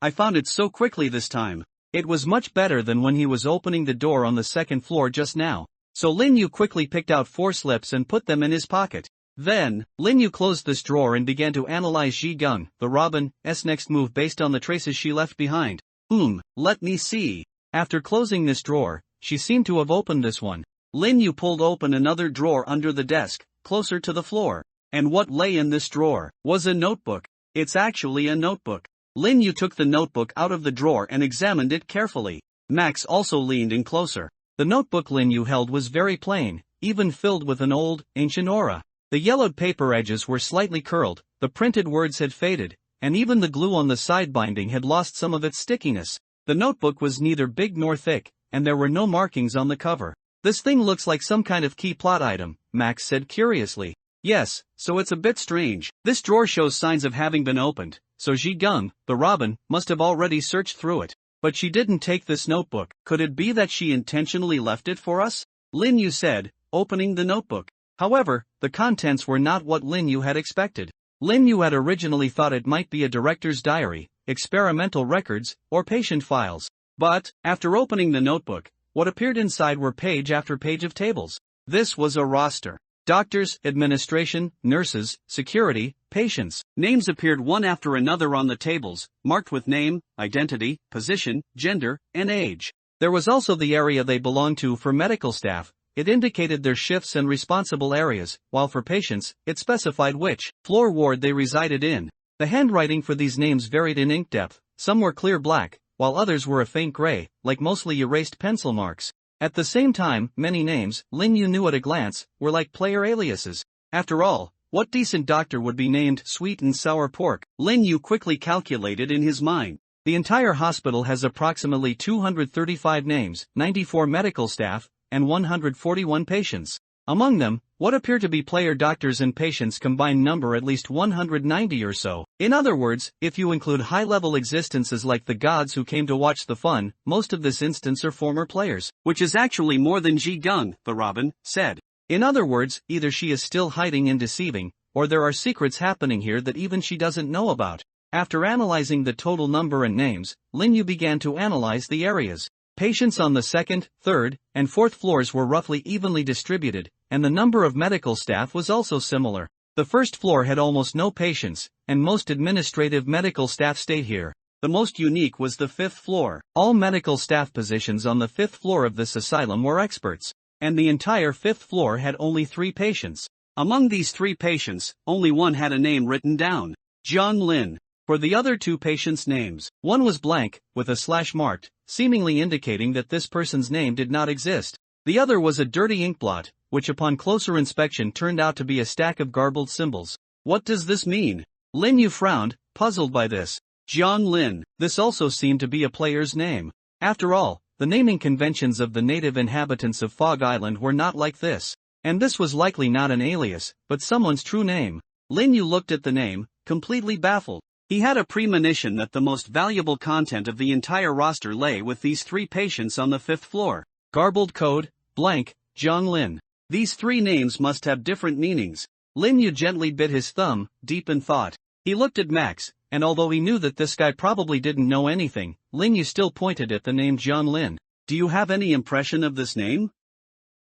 I found it so quickly this time. It was much better than when he was opening the door on the second floor just now. So Lin Yu quickly picked out 4 slips and put them in his pocket. Then, Lin Yu closed this drawer and began to analyze Shigun, the Robin's next move based on the traces she left behind. Let me see. After closing this drawer, she seemed to have opened this one. Lin Yu pulled open another drawer under the desk, closer to the floor. And what lay in this drawer was a notebook. It's actually a notebook. Lin Yu took the notebook out of the drawer and examined it carefully. Max also leaned in closer. The notebook Lin Yu held was very plain, even filled with an old, ancient aura. The yellowed paper edges were slightly curled, the printed words had faded, and even the glue on the side binding had lost some of its stickiness. The notebook was neither big nor thick, and there were no markings on the cover. This thing looks like some kind of key plot item, Max said curiously. Yes, so it's a bit strange. This drawer shows signs of having been opened, so Shigun, the Robin, must have already searched through it. But she didn't take this notebook. Could it be that she intentionally left it for us? Lin Yu said, opening the notebook. However, the contents were not what Lin Yu had expected. Lin Yu had originally thought it might be a director's diary, experimental records, or patient files. But, after opening the notebook, what appeared inside were page after page of tables. This was a roster. Doctors, administration, nurses, security, patients. Names appeared one after another on the tables, marked with name, identity, position, gender, and age. There was also the area they belonged to for medical staff. It indicated their shifts and responsible areas, while for patients, it specified which floor ward they resided in. The handwriting for these names varied in ink depth. Some were clear black, while others were a faint gray, like mostly erased pencil marks. At the same time, many names, Lin Yu knew at a glance, were like player aliases. After all, what decent doctor would be named Sweet and Sour Pork? Lin Yu quickly calculated in his mind. The entire hospital has approximately 235 names, 94 medical staff, and 141 patients. Among them, what appear to be player doctors and patients combined number at least 190 or so. In other words, if you include high-level existences like the gods who came to watch the fun, most of this instance are former players. Which is actually more than Ji Gung, the Robin, said. In other words, either she is still hiding and deceiving, or there are secrets happening here that even she doesn't know about. After analyzing the total number and names, Lin Yu began to analyze the areas. Patients on the second, third, and fourth floors were roughly evenly distributed, and the number of medical staff was also similar. The first floor had almost no patients, and most administrative medical staff stayed here. The most unique was the fifth floor. All medical staff positions on the fifth floor of this asylum were experts, and the entire fifth floor had only 3 patients. Among these 3 patients, only one had a name written down. Jiang Lin. For the other 2 patients' names, one was blank, with a slash marked, seemingly indicating that this person's name did not exist. The other was a dirty inkblot, which upon closer inspection turned out to be a stack of garbled symbols. What does this mean? Lin Yu frowned, puzzled by this. Jiang Lin. This also seemed to be a player's name. After all, the naming conventions of the native inhabitants of Fog Island were not like this. And this was likely not an alias, but someone's true name. Lin Yu looked at the name, completely baffled. He had a premonition that the most valuable content of the entire roster lay with these 3 patients on the 5th floor. Garbled code, blank, Jiang Lin. These 3 names must have different meanings. Lin Yu gently bit his thumb, deep in thought. He looked at Max, and although he knew that this guy probably didn't know anything, Lin Yu still pointed at the name Jiang Lin. Do you have any impression of this name?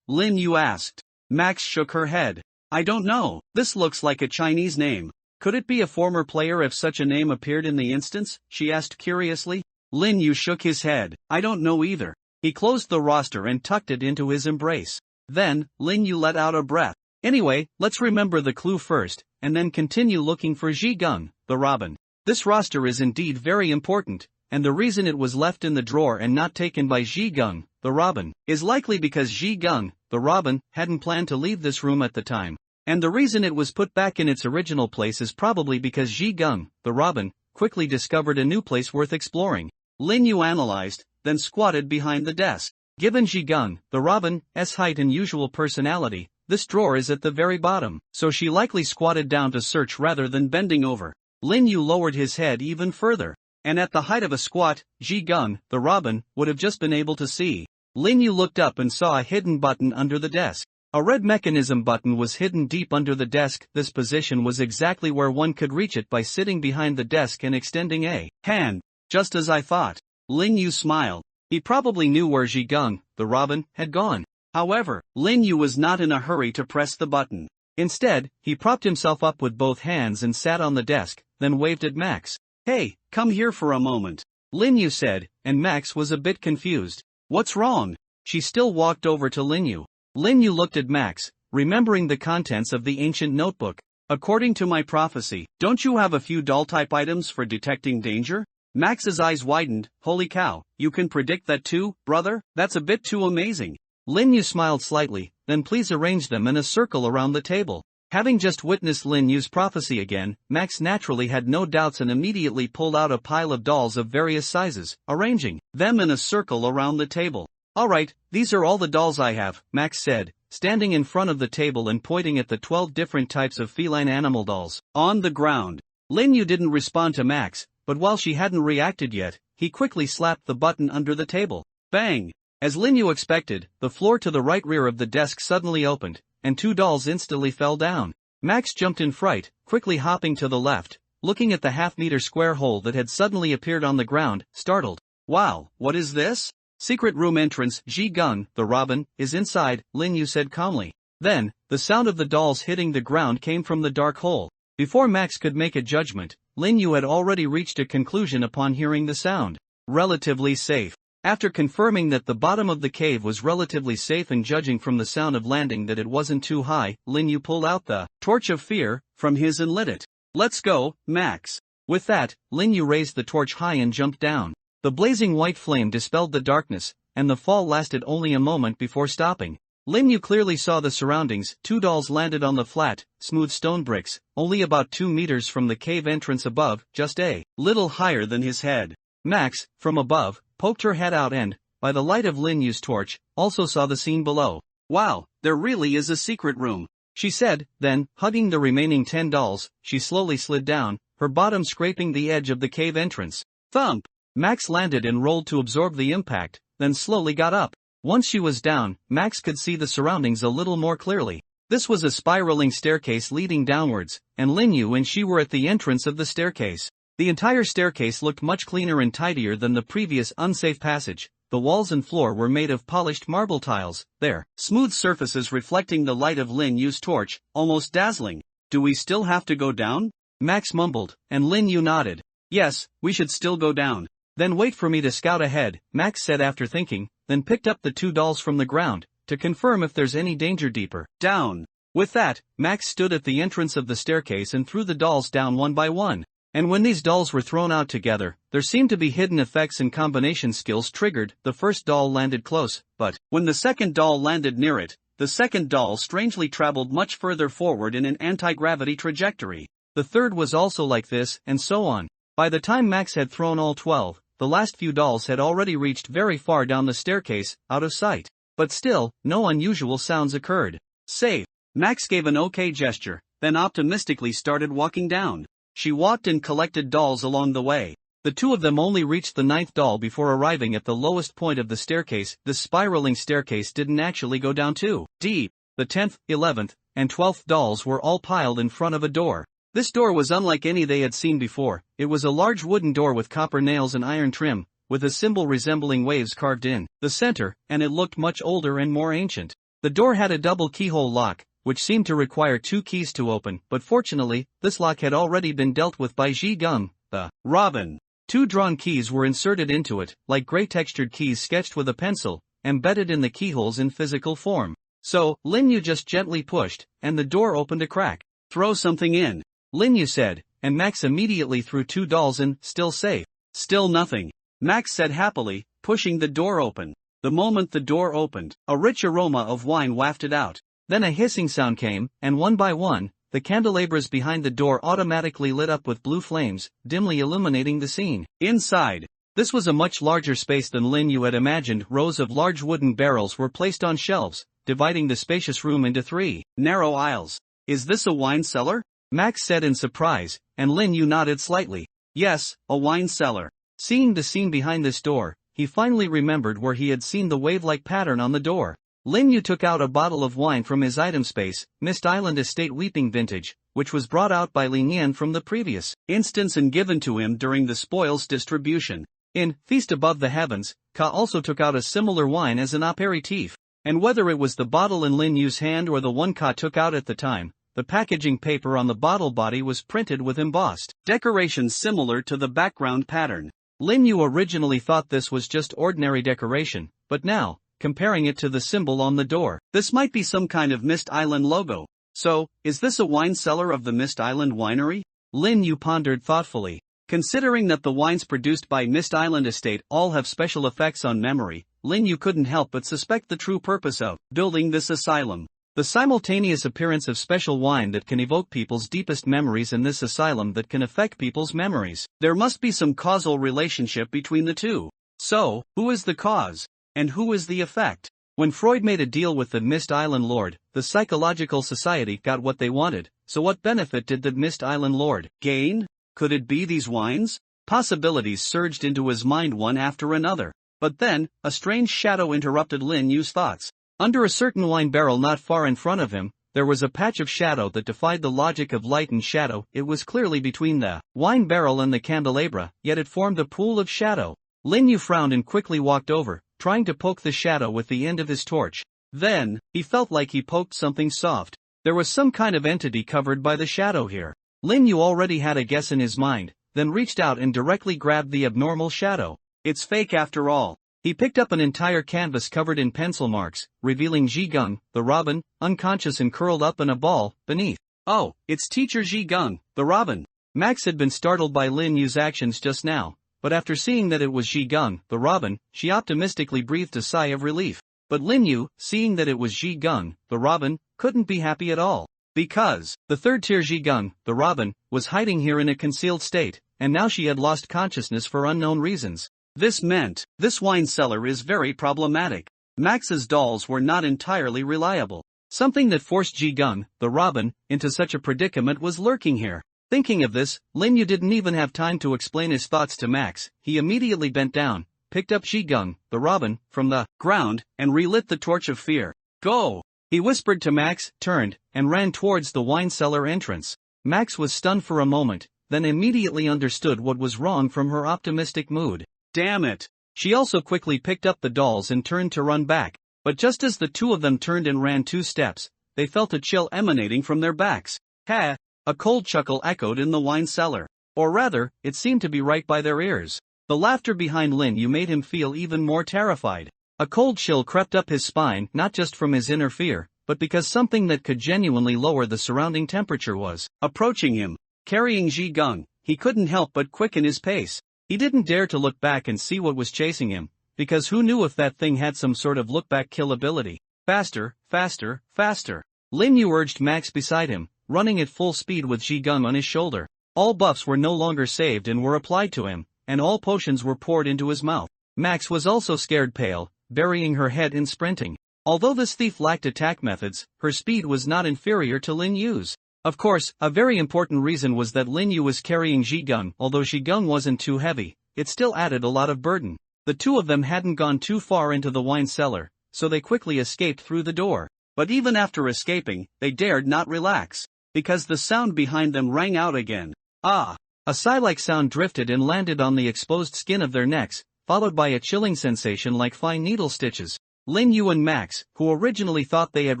Lin Yu asked. Max shook her head. I don't know, this looks like a Chinese name. Could it be a former player if such a name appeared in the instance? She asked curiously. Lin Yu shook his head. I don't know either. He closed the roster and tucked it into his embrace. Then, Lin Yu let out a breath. Anyway, let's remember the clue first, and then continue looking for Ji Gung, the Robin. This roster is indeed very important, and the reason it was left in the drawer and not taken by Ji Gung, the Robin, is likely because Ji Gung, the Robin, hadn't planned to leave this room at the time. And the reason it was put back in its original place is probably because Ji Gung, the Robin, quickly discovered a new place worth exploring. Lin Yu analyzed, then squatted behind the desk. Given Ji Gung, the Robin's height and usual personality, this drawer is at the very bottom, so she likely squatted down to search rather than bending over. Lin Yu lowered his head even further, and at the height of a squat, Ji Gung, the Robin, would have just been able to see. Lin Yu looked up and saw a hidden button under the desk. A red mechanism button was hidden deep under the desk. This position was exactly where one could reach it by sitting behind the desk and extending a hand. Just as I thought. Lin Yu smiled. He probably knew where Ji Gung, the Robin, had gone. However, Lin Yu was not in a hurry to press the button. Instead, he propped himself up with both hands and sat on the desk, then waved at Max. Hey, come here for a moment, Lin Yu said, and Max was a bit confused. What's wrong? She still walked over to Lin Yu. Lin Yu looked at Max, remembering the contents of the ancient notebook. According to my prophecy, don't you have a few doll-type items for detecting danger? Max's eyes widened. Holy cow, you can predict that too, brother? That's a bit too amazing. Lin Yu smiled slightly, then please arrange them in a circle around the table. Having just witnessed Lin Yu's prophecy again, Max naturally had no doubts and immediately pulled out a pile of dolls of various sizes, arranging them in a circle around the table. Alright, these are all the dolls I have, Max said, standing in front of the table and pointing at the 12 different types of feline animal dolls on the ground. Lin Yu didn't respond to Max, but while she hadn't reacted yet, he quickly slapped the button under the table. Bang! As Lin Yu expected, the floor to the right rear of the desk suddenly opened, and 2 dolls instantly fell down. Max jumped in fright, quickly hopping to the left, looking at the half-meter square hole that had suddenly appeared on the ground, startled. Wow, what is this? Secret room entrance. Ji Gung, the Robin, is inside, Lin Yu said calmly. Then, the sound of the dolls hitting the ground came from the dark hole. Before Max could make a judgment, Lin Yu had already reached a conclusion upon hearing the sound. Relatively safe. After confirming that the bottom of the cave was relatively safe and judging from the sound of landing that it wasn't too high, Lin Yu pulled out the torch of fear from his and lit it. Let's go, Max. With that, Lin Yu raised the torch high and jumped down. The blazing white flame dispelled the darkness, and the fall lasted only a moment before stopping. Lin Yu clearly saw the surroundings. 2 dolls landed on the flat, smooth stone bricks, only about 2 meters from the cave entrance above, just a little higher than his head. Max, from above, poked her head out and, by the light of Lin Yu's torch, also saw the scene below. Wow, there really is a secret room," she said, then, hugging the remaining 10 dolls, she slowly slid down, her bottom scraping the edge of the cave entrance. Thump! Max landed and rolled to absorb the impact, then slowly got up. Once she was down, Max could see the surroundings a little more clearly. This was a spiraling staircase leading downwards, and Lin Yu and she were at the entrance of the staircase. The entire staircase looked much cleaner and tidier than the previous unsafe passage. The walls and floor were made of polished marble tiles, their smooth surfaces reflecting the light of Lin Yu's torch, almost dazzling. "Do we still have to go down?" Max mumbled, and Lin Yu nodded. "Yes, we should still go down." "Then wait for me to scout ahead," Max said after thinking, then picked up the 2 dolls from the ground, to confirm if there's any danger deeper down. With that, Max stood at the entrance of the staircase and threw the dolls down one by one. And when these dolls were thrown out together, there seemed to be hidden effects and combination skills triggered. The first doll landed close, but when the second doll landed near it, the second doll strangely traveled much further forward in an anti-gravity trajectory. The third was also like this, and so on. By the time Max had thrown all 12, the last few dolls had already reached very far down the staircase, out of sight. But still, no unusual sounds occurred. Safe. Max gave an okay gesture, then optimistically started walking down. She walked and collected dolls along the way. The 2 of them only reached the 9th doll before arriving at the lowest point of the staircase. The spiraling staircase didn't actually go down too deep. The 10th, 11th, and 12th dolls were all piled in front of a door. This door was unlike any they had seen before. It was a large wooden door with copper nails and iron trim, with a symbol resembling waves carved in the center, and it looked much older and more ancient. The door had a double keyhole lock, which seemed to require 2 keys to open, but fortunately, this lock had already been dealt with by Ji Gung, the Robin. 2 drawn keys were inserted into it, like gray textured keys sketched with a pencil, embedded in the keyholes in physical form. So, Lin Yu just gently pushed, and the door opened a crack. "Throw something in," Lin Yu said, and Max immediately threw 2 dolls in. "Still safe." "Still nothing," Max said happily, pushing the door open. The moment the door opened, a rich aroma of wine wafted out. Then a hissing sound came, and one by one, the candelabras behind the door automatically lit up with blue flames, dimly illuminating the scene. Inside, this was a much larger space than Lin Yu had imagined. Rows of large wooden barrels were placed on shelves, dividing the spacious room into 3 narrow aisles. "Is this a wine cellar?" Max said in surprise, and Lin Yu nodded slightly. "Yes, a wine cellar." Seeing the scene behind this door, he finally remembered where he had seen the wave-like pattern on the door. Lin Yu took out a bottle of wine from his item space, Mist Island Estate Weeping Vintage, which was brought out by Li Nian from the previous instance and given to him during the spoils distribution. In Feast Above the Heavens, Ka also took out a similar wine as an aperitif. And whether it was the bottle in Lin Yu's hand or the one Ka took out at the time, the packaging paper on the bottle body was printed with embossed decorations similar to the background pattern. Lin Yu originally thought this was just ordinary decoration, but now, comparing it to the symbol on the door, this might be some kind of Mist Island logo. So, is this a wine cellar of the Mist Island winery? Lin Yu pondered thoughtfully. Considering that the wines produced by Mist Island Estate all have special effects on memory, Lin Yu couldn't help but suspect the true purpose of building this asylum. The simultaneous appearance of special wine that can evoke people's deepest memories and this asylum that can affect people's memories. There must be some causal relationship between the two. So, who is the cause? And who is the effect? When Freud made a deal with the Mist Island Lord, the Psychological Society got what they wanted, so what benefit did the Mist Island Lord gain? Could it be these wines? Possibilities surged into his mind one after another. But then, a strange shadow interrupted Lin Yu's thoughts. Under a certain wine barrel not far in front of him, there was a patch of shadow that defied the logic of light and shadow. It was clearly between the wine barrel and the candelabra, yet it formed a pool of shadow. Lin Yu frowned and quickly walked over, trying to poke the shadow with the end of his torch. Then, he felt like he poked something soft. There was some kind of entity covered by the shadow here. Lin Yu already had a guess in his mind, then reached out and directly grabbed the abnormal shadow. It's fake after all. He picked up an entire canvas covered in pencil marks, revealing Ji Gung, the robin, unconscious and curled up in a ball, beneath. Oh, it's teacher Ji Gung, the robin. Max had been startled by Lin Yu's actions just now, but after seeing that it was Ji Gung, the robin, she optimistically breathed a sigh of relief. But Lin Yu, seeing that it was Ji Gung, the robin, couldn't be happy at all. Because, the third tier Ji Gung, the robin, was hiding here in a concealed state, and now she had lost consciousness for unknown reasons. This meant, this wine cellar is very problematic. Max's dolls were not entirely reliable. Something that forced Ji Gung, the robin, into such a predicament was lurking here. Thinking of this, Lin Yu didn't even have time to explain his thoughts to Max. He immediately bent down, picked up Ji Gung, the robin, from the ground, and relit the torch of fear. Go! He whispered to Max, turned, and ran towards the wine cellar entrance. Max was stunned for a moment, then immediately understood what was wrong from her optimistic mood. Damn it! She also quickly picked up the dolls and turned to run back. But just as the two of them turned and ran 2 steps, they felt a chill emanating from their backs. Ha! A cold chuckle echoed in the wine cellar. Or rather, it seemed to be right by their ears. The laughter behind Lin Yu made him feel even more terrified. A cold chill crept up his spine, not just from his inner fear, but because something that could genuinely lower the surrounding temperature was approaching him. Carrying Ji Gung, he couldn't help but quicken his pace. He didn't dare to look back and see what was chasing him, because who knew if that thing had some sort of look-back kill ability. Faster, faster, faster. Lin Yu urged Max beside him, running at full speed with Ji Gung on his shoulder. All buffs were no longer saved and were applied to him, and all potions were poured into his mouth. Max was also scared pale, burying her head in sprinting. Although this thief lacked attack methods, her speed was not inferior to Lin Yu's. Of course, a very important reason was that Lin Yu was carrying Ji Gung. Although Ji Gung wasn't too heavy, it still added a lot of burden. The two of them hadn't gone too far into the wine cellar, so they quickly escaped through the door. But even after escaping, they dared not relax, because the sound behind them rang out again. Ah! A sigh-like sound drifted and landed on the exposed skin of their necks, followed by a chilling sensation like fine needle stitches. Lin Yu and Max, who originally thought they had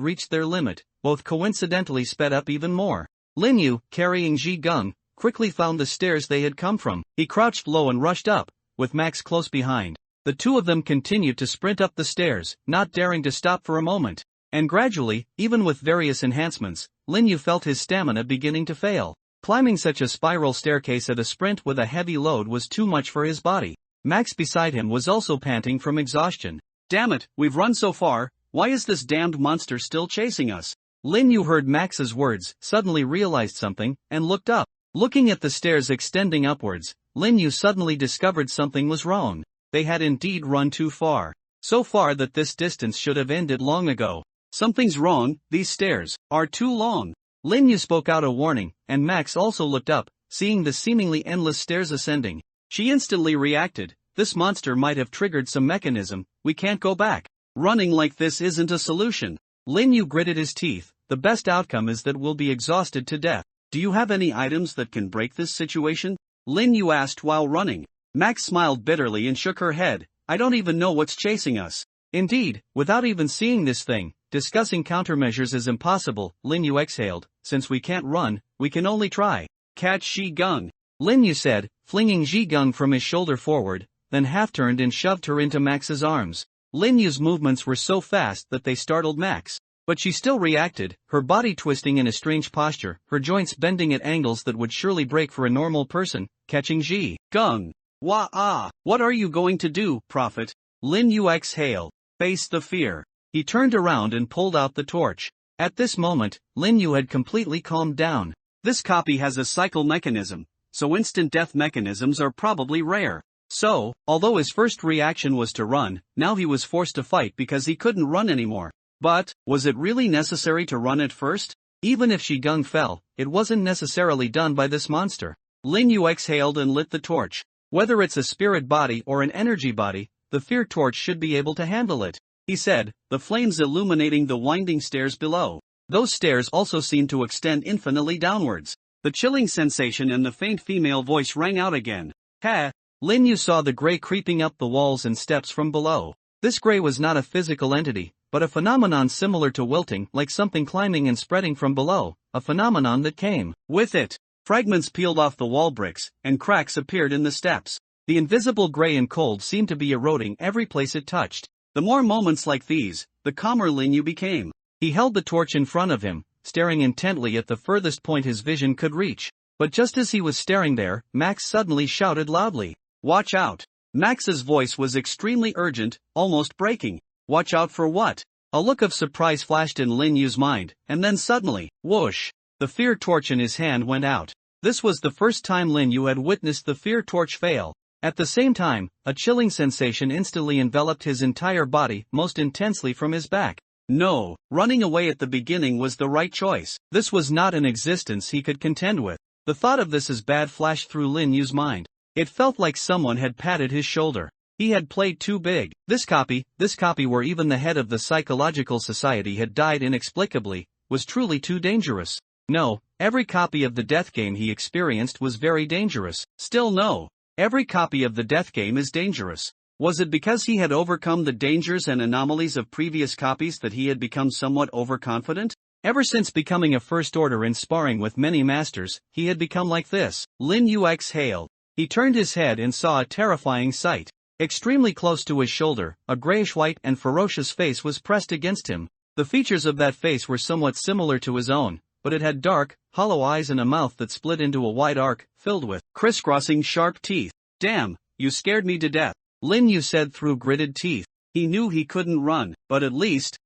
reached their limit, both coincidentally sped up even more. Lin Yu, carrying Ji Gung, quickly found the stairs they had come from. He crouched low and rushed up, with Max close behind. The two of them continued to sprint up the stairs, not daring to stop for a moment. And gradually, even with various enhancements, Lin Yu felt his stamina beginning to fail. Climbing such a spiral staircase at a sprint with a heavy load was too much for his body. Max beside him was also panting from exhaustion. Damn it, we've run so far, why is this damned monster still chasing us? Lin Yu heard Max's words, suddenly realized something, and looked up. Looking at the stairs extending upwards, Lin Yu suddenly discovered something was wrong. They had indeed run too far. So far that this distance should have ended long ago. Something's wrong, these stairs are too long. Lin Yu spoke out a warning, and Max also looked up, seeing the seemingly endless stairs ascending. She instantly reacted. This monster might have triggered some mechanism. We can't go back. Running like this isn't a solution. Lin Yu gritted his teeth. The best outcome is that we'll be exhausted to death. Do you have any items that can break this situation? Lin Yu asked while running. Max smiled bitterly and shook her head. I don't even know what's chasing us. Indeed, without even seeing this thing, discussing countermeasures is impossible. Lin Yu exhaled. Since we can't run, we can only try. Catch Ji Gung. Lin Yu said, flinging Ji Gung from his shoulder forward, then half-turned and shoved her into Max's arms. Lin Yu's movements were so fast that they startled Max. But she still reacted, her body twisting in a strange posture, her joints bending at angles that would surely break for a normal person, catching Ji Gung. Wah-ah! What are you going to do, Prophet? Lin Yu exhaled. Face the fear. He turned around and pulled out the torch. At this moment, Lin Yu had completely calmed down. This copy has a cycle mechanism, so instant death mechanisms are probably rare. So, although his first reaction was to run, now he was forced to fight because he couldn't run anymore. But, was it really necessary to run at first? Even if Ji Gung fell, it wasn't necessarily done by this monster. Lin Yu exhaled and lit the torch. Whether it's a spirit body or an energy body, the fear torch should be able to handle it, he said, the flames illuminating the winding stairs below. Those stairs also seemed to extend infinitely downwards. The chilling sensation and the faint female voice rang out again. Ha! Lin Yu saw the gray creeping up the walls and steps from below. This gray was not a physical entity, but a phenomenon similar to wilting, like something climbing and spreading from below, a phenomenon that came with it. Fragments peeled off the wall bricks, and cracks appeared in the steps. The invisible gray and cold seemed to be eroding every place it touched. The more moments like these, the calmer Lin Yu became. He held the torch in front of him, staring intently at the furthest point his vision could reach. But just as he was staring there, Max suddenly shouted loudly. Watch out! Max's voice was extremely urgent, almost breaking. Watch out for what? A look of surprise flashed in Lin Yu's mind, and then suddenly, whoosh! The fear torch in his hand went out. This was the first time Lin Yu had witnessed the fear torch fail. At the same time, a chilling sensation instantly enveloped his entire body, most intensely from his back. No, running away at the beginning was the right choice. This was not an existence he could contend with. The thought of this as bad flashed through Lin Yu's mind. It felt like someone had patted his shoulder. He had played too big. This copy where even the head of the Psychological Society had died inexplicably, was truly too dangerous. No, every copy of the death game he experienced was very dangerous. Still no, every copy of the death game is dangerous. Was it because he had overcome the dangers and anomalies of previous copies that he had become somewhat overconfident? Ever since becoming a first order in sparring with many masters, he had become like this. Lin Yu exhaled. He turned his head and saw a terrifying sight. Extremely close to his shoulder, a grayish-white and ferocious face was pressed against him. The features of that face were somewhat similar to his own, but it had dark, hollow eyes and a mouth that split into a wide arc, filled with crisscrossing sharp teeth. Damn, you scared me to death, Lin Yu said through gritted teeth. He knew he couldn't run, but at least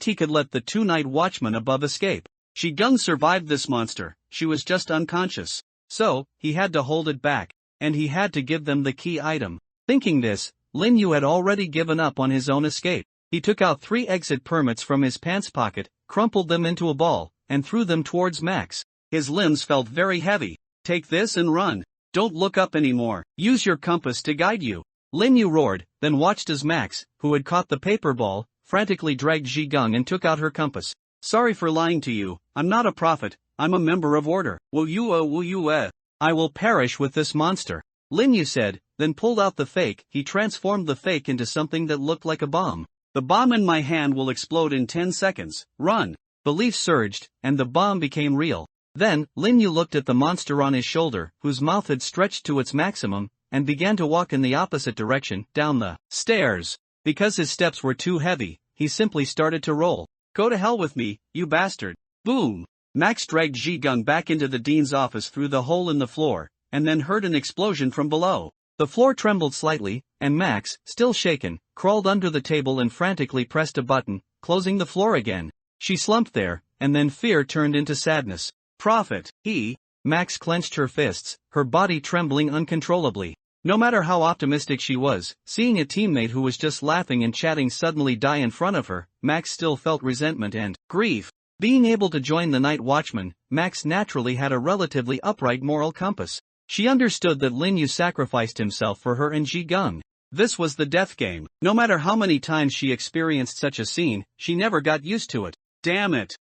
he could let the two night watchmen above escape. Gung survived this monster, she was just unconscious. So, he had to hold it back, and he had to give them the key item. Thinking this, Lin Yu had already given up on his own escape. He took out 3 exit permits from his pants pocket, crumpled them into a ball, and threw them towards Max. His limbs felt very heavy. Take this and run. Don't look up anymore. Use your compass to guide you. Lin Yu roared, then watched as Max, who had caught the paper ball, frantically dragged Gung and took out her compass. Sorry for lying to you, I'm not a prophet, I'm a member of order. Will you I will perish with this monster, Lin Yu said, then pulled out the fake. He transformed the fake into something that looked like a bomb. The bomb in my hand will explode in 10 seconds, run. Belief surged, and the bomb became real. Then, Lin Yu looked at the monster on his shoulder, whose mouth had stretched to its maximum, and began to walk in the opposite direction, down the stairs. Because his steps were too heavy, he simply started to roll. Go to hell with me, you bastard. Boom! Max dragged Gung back into the dean's office through the hole in the floor, and then heard an explosion from below. The floor trembled slightly, and Max, still shaken, crawled under the table and frantically pressed a button, closing the floor again. She slumped there, and then fear turned into sadness. Prophet, Max clenched her fists, her body trembling uncontrollably. No matter how optimistic she was, seeing a teammate who was just laughing and chatting suddenly die in front of her, Max still felt resentment and grief. Being able to join the Night Watchman, Max naturally had a relatively upright moral compass. She understood that Lin Yu sacrificed himself for her and Gung. This was the death game. No matter how many times she experienced such a scene, she never got used to it. Damn it,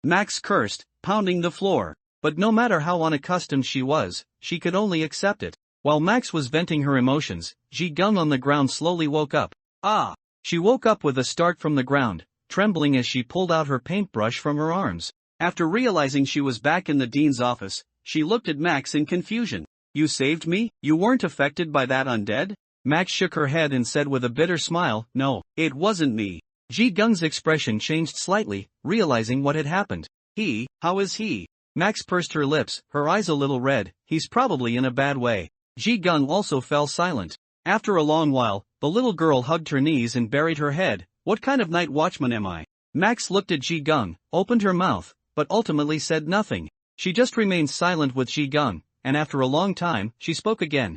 Max cursed, pounding the floor. But no matter how unaccustomed she was, she could only accept it. While Max was venting her emotions, Gung on the ground slowly woke up. She woke up with a start from the ground, trembling as she pulled out her paintbrush from her arms. After realizing she was back in the dean's office, she looked at Max in confusion. You saved me? You weren't affected by that undead? Max shook her head and said with a bitter smile, no, it wasn't me. Gung's expression changed slightly, realizing what had happened. How is he? Max pursed her lips, her eyes a little red. He's probably in a bad way. Gung also fell silent. After a long while, the little girl hugged her knees and buried her head. What kind of night watchman am I? Max looked at Gung, opened her mouth, but ultimately said nothing. She just remained silent with Gung, and after a long time, she spoke again.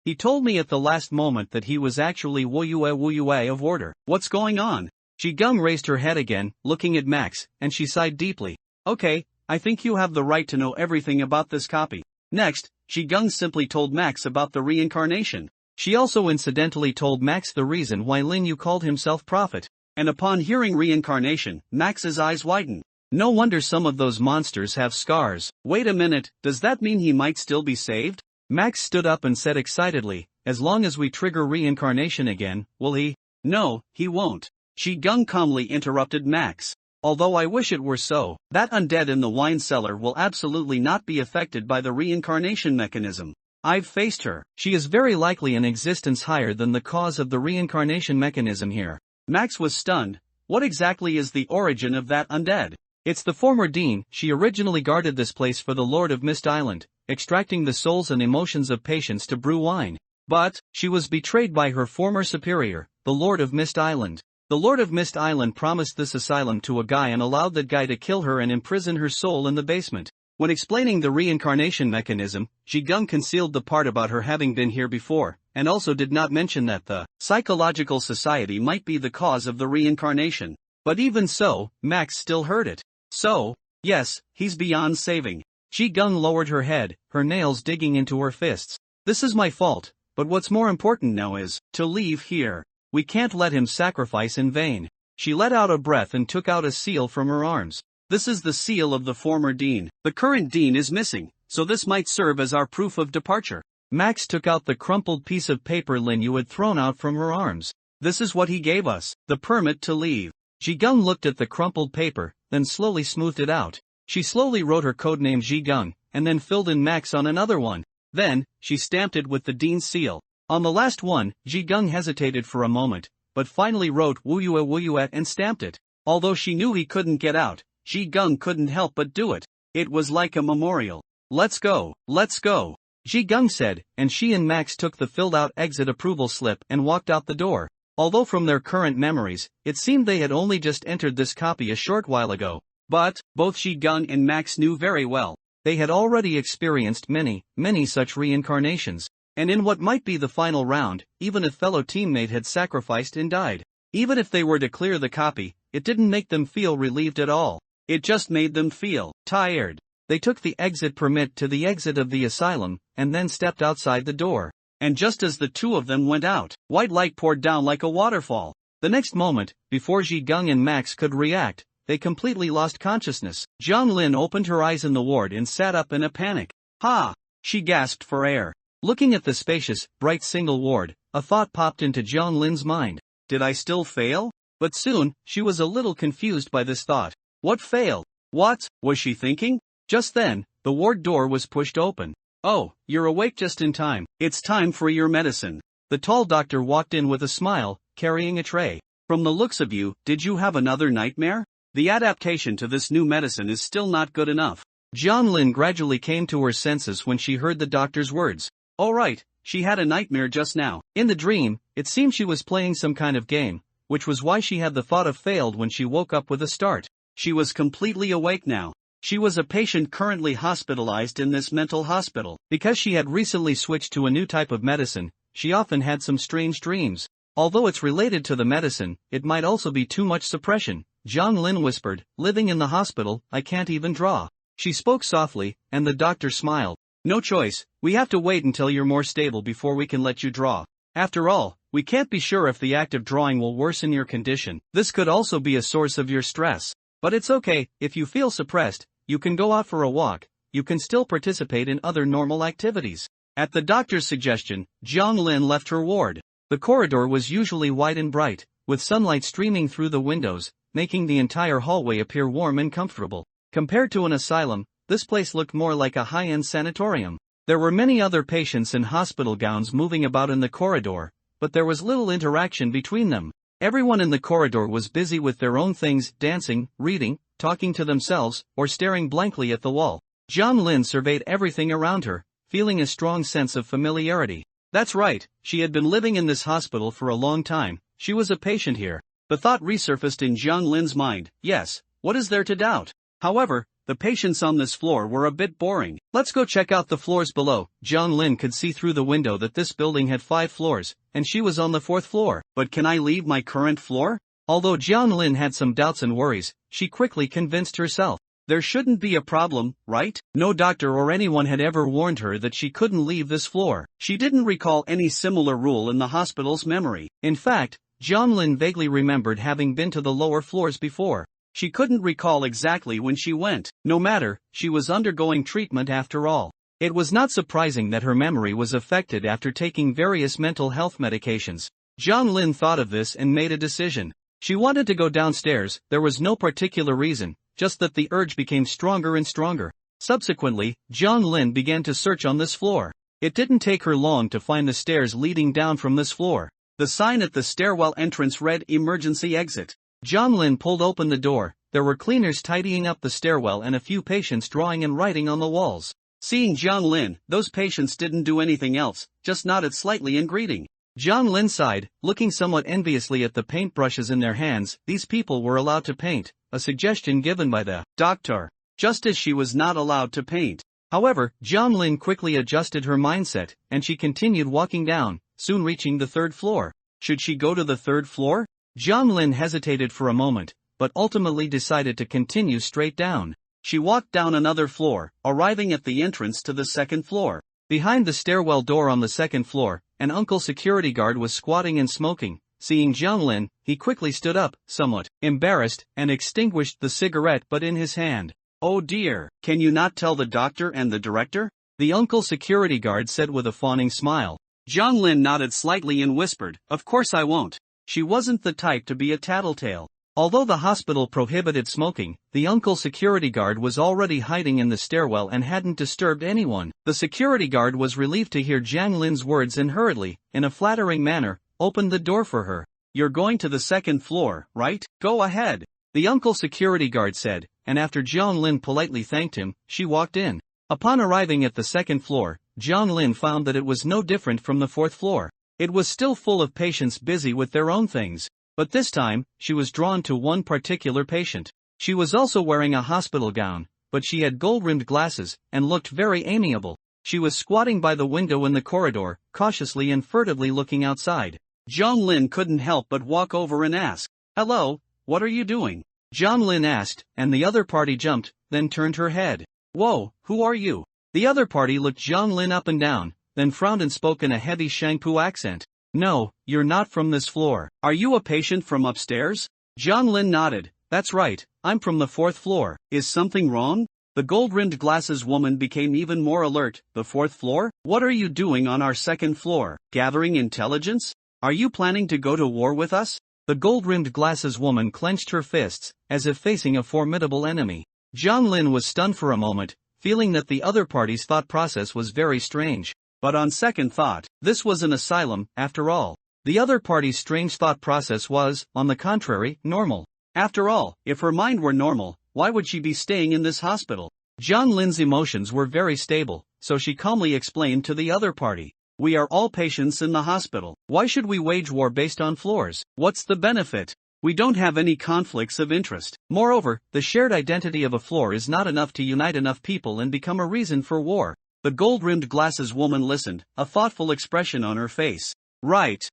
He told me at the last moment that he was actually Wuyue of order. What's going on? Gung raised her head again, looking at Max, and she sighed deeply. Okay, I think you have the right to know everything about this copy. Next, Gung simply told Max about the reincarnation. She also incidentally told Max the reason why Lin Yu called himself prophet. And upon hearing reincarnation, Max's eyes widened. No wonder some of those monsters have scars. Wait a minute, does that mean he might still be saved? Max stood up and said excitedly, as long as we trigger reincarnation again, will he? No, he won't. Gung calmly interrupted Max. Although I wish it were so, that undead in the wine cellar will absolutely not be affected by the reincarnation mechanism. I've faced her. She is very likely an existence higher than the cause of the reincarnation mechanism here. Max was stunned. What exactly is the origin of that undead? It's the former dean. She originally guarded this place for the Lord of Mist Island, extracting the souls and emotions of patients to brew wine. But she was betrayed by her former superior, the Lord of Mist Island. The Lord of Mist Island promised this asylum to a guy and allowed that guy to kill her and imprison her soul in the basement. When explaining the reincarnation mechanism, Gung concealed the part about her having been here before, and also did not mention that the Psychological Society might be the cause of the reincarnation. But even so, Max still heard it. So, yes, he's beyond saving. Ji-gung lowered her head, her nails digging into her fists. This is my fault, but what's more important now is to leave here. We can't let him sacrifice in vain. She let out a breath and took out a seal from her arms. This is the seal of the former dean. The current dean is missing, so this might serve as our proof of departure. Max took out the crumpled piece of paper Lin Yu had thrown out from her arms. This is what he gave us, the permit to leave. Ji-gung looked at the crumpled paper, then slowly smoothed it out. She slowly wrote her codename Ji-gung, and then filled in Max on another one. Then, she stamped it with the dean's seal. On the last one, Ji-gung hesitated for a moment, but finally wrote Wuyue and stamped it. Although she knew he couldn't get out, Ji-gung couldn't help but do it. It was like a memorial. Let's go, Ji-gung said, and she and Max took the filled-out exit approval slip and walked out the door. Although from their current memories, it seemed they had only just entered this copy a short while ago. But, both Ji-gung and Max knew very well, they had already experienced many such reincarnations. And in what might be the final round, even a fellow teammate had sacrificed and died. Even if they were to clear the copy, it didn't make them feel relieved at all. It just made them feel tired. They took the exit permit to the exit of the asylum, and then stepped outside the door. And just as the two of them went out, white light poured down like a waterfall. The next moment, before Ji-gung and Max could react, they completely lost consciousness. Jiang Lin opened her eyes in the ward and sat up in a panic. Ha! She gasped for air. Looking at the spacious, bright single ward, a thought popped into Jiang Lin's mind. Did I still fail? But soon, she was a little confused by this thought. What fail? What was she thinking? Just then, the ward door was pushed open. Oh, you're awake just in time. It's time for your medicine. The tall doctor walked in with a smile, carrying a tray. From the looks of you, did you have another nightmare? The adaptation to this new medicine is still not good enough. Jiang Lin gradually came to her senses when she heard the doctor's words. Oh right, she had a nightmare just now. In the dream, it seemed she was playing some kind of game, which was why she had the thought of failed when she woke up with a start. She was completely awake now. She was a patient currently hospitalized in this mental hospital. Because she had recently switched to a new type of medicine, she often had some strange dreams. Although it's related to the medicine, it might also be too much suppression. Jiang Lin whispered, living in the hospital, I can't even draw. She spoke softly, and the doctor smiled. No choice, we have to wait until you're more stable before we can let you draw. After all, we can't be sure if the act of drawing will worsen your condition. This could also be a source of your stress. But it's okay, if you feel suppressed, you can go out for a walk, you can still participate in other normal activities. At the doctor's suggestion, Jiang Lin left her ward. The corridor was usually wide and bright, with sunlight streaming through the windows, making the entire hallway appear warm and comfortable. Compared to an asylum, this place looked more like a high-end sanatorium. There were many other patients in hospital gowns moving about in the corridor, but there was little interaction between them. Everyone in the corridor was busy with their own things, dancing, reading, talking to themselves, or staring blankly at the wall. Jiang Lin surveyed everything around her, feeling a strong sense of familiarity. That's right, she had been living in this hospital for a long time, she was a patient here. The thought resurfaced in Jiang Lin's mind, yes, what is there to doubt? However, the patients on this floor were a bit boring. Let's go check out the floors below. Jiang Lin could see through the window that this building had 5 floors, and she was on the 4th floor. But can I leave my current floor? Although Jiang Lin had some doubts and worries, she quickly convinced herself. There shouldn't be a problem, right? No doctor or anyone had ever warned her that she couldn't leave this floor. She didn't recall any similar rule in the hospital's memory. In fact, Jiang Lin vaguely remembered having been to the lower floors before. She couldn't recall exactly when she went. No matter, she was undergoing treatment after all. It was not surprising that her memory was affected after taking various mental health medications. Jiang Lin thought of this and made a decision. She wanted to go downstairs, there was no particular reason, just that the urge became stronger and stronger. Subsequently, Jiang Lin began to search on this floor. It didn't take her long to find the stairs leading down from this floor. The sign at the stairwell entrance read emergency exit. Jiang Lin pulled open the door. There were cleaners tidying up the stairwell and a few patients drawing and writing on the walls. Seeing Jiang Lin, those patients didn't do anything else, just nodded slightly in greeting. Jiang Lin sighed, looking somewhat enviously at the paintbrushes in their hands. These people were allowed to paint, a suggestion given by the doctor, just as she was not allowed to paint. However, Jiang Lin quickly adjusted her mindset, and she continued walking down, soon reaching the 3rd floor. Should she go to the 3rd floor? Jiang Lin hesitated for a moment, but ultimately decided to continue straight down. She walked down another floor, arriving at the entrance to the second floor. Behind the stairwell door on the second floor, an uncle security guard was squatting and smoking. Seeing Jiang Lin, he quickly stood up, somewhat embarrassed, and extinguished the cigarette but in his hand. "Oh dear, can you not tell the doctor and the director?" the uncle security guard said with a fawning smile. Jiang Lin nodded slightly and whispered, "Of course I won't." She wasn't the type to be a tattletale. Although the hospital prohibited smoking, the uncle security guard was already hiding in the stairwell and hadn't disturbed anyone. The security guard was relieved to hear Jiang Lin's words and hurriedly, in a flattering manner, opened the door for her. "You're going to the second floor, right? Go ahead," the uncle security guard said, and after Jiang Lin politely thanked him, she walked in. Upon arriving at the second floor, Jiang Lin found that it was no different from the fourth floor. It was still full of patients busy with their own things. But this time, she was drawn to one particular patient. She was also wearing a hospital gown, but she had gold-rimmed glasses, and looked very amiable. She was squatting by the window in the corridor, cautiously and furtively looking outside. Jiang Lin couldn't help but walk over and ask, "Hello, what are you doing?" Jiang Lin asked, and the other party jumped, then turned her head. "Whoa, who are you?" The other party looked Jiang Lin up and down, then frowned and spoke in a heavy Shangpu accent. "No, you're not from this floor." "Are you a patient from upstairs?" Jiang Lin nodded. "That's right, I'm from the fourth floor." "Is something wrong?" The gold-rimmed glasses woman became even more alert. "The fourth floor? What are you doing on our second floor? Gathering intelligence? Are you planning to go to war with us?" The gold-rimmed glasses woman clenched her fists, as if facing a formidable enemy. Jiang Lin was stunned for a moment, feeling that the other party's thought process was very strange. But on second thought, this was an asylum, after all. The other party's strange thought process was, on the contrary, normal. After all, if her mind were normal, why would she be staying in this hospital? Jiang Lin's emotions were very stable, so she calmly explained to the other party. "We are all patients in the hospital. Why should we wage war based on floors? What's the benefit? We don't have any conflicts of interest. Moreover, the shared identity of a floor is not enough to unite enough people and become a reason for war." The gold-rimmed glasses woman listened, a thoughtful expression on her face. Right,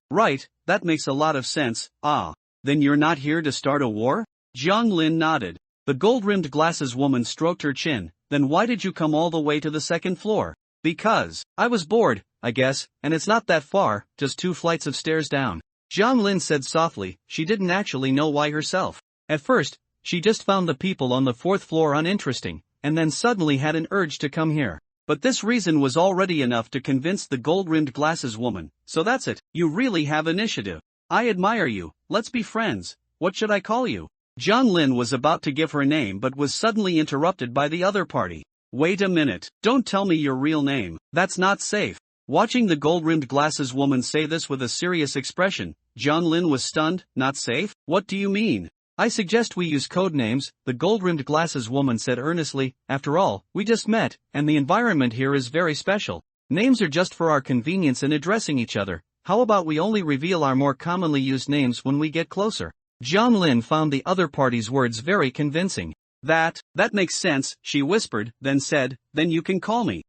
that makes a lot of sense." "Ah, then you're not here to start a war?" Jiang Lin nodded. The gold-rimmed glasses woman stroked her chin. "Then why did you come all the way to the second floor?" "Because I was bored, I guess, and it's not that far, just 2 flights of stairs down." Jiang Lin said softly. She didn't actually know why herself. At first, she just found the people on the fourth floor uninteresting, and then suddenly had an urge to come here. But this reason was already enough to convince the gold-rimmed glasses woman. "So that's it, you really have initiative. I admire you, let's be friends. What should I call you?" Jiang Lin was about to give her name but was suddenly interrupted by the other party. "Wait a minute, don't tell me your real name, that's not safe." Watching the gold-rimmed glasses woman say this with a serious expression, Jiang Lin was stunned. "Not safe? What do you mean?" "I suggest we use code names," the gold-rimmed glasses woman said earnestly. "After all, we just met, and the environment here is very special. Names are just for our convenience in addressing each other. How about we only reveal our more commonly used names when we get closer?" Jiang Lin found the other party's words very convincing. That makes sense," she whispered, then said, "Then you can call me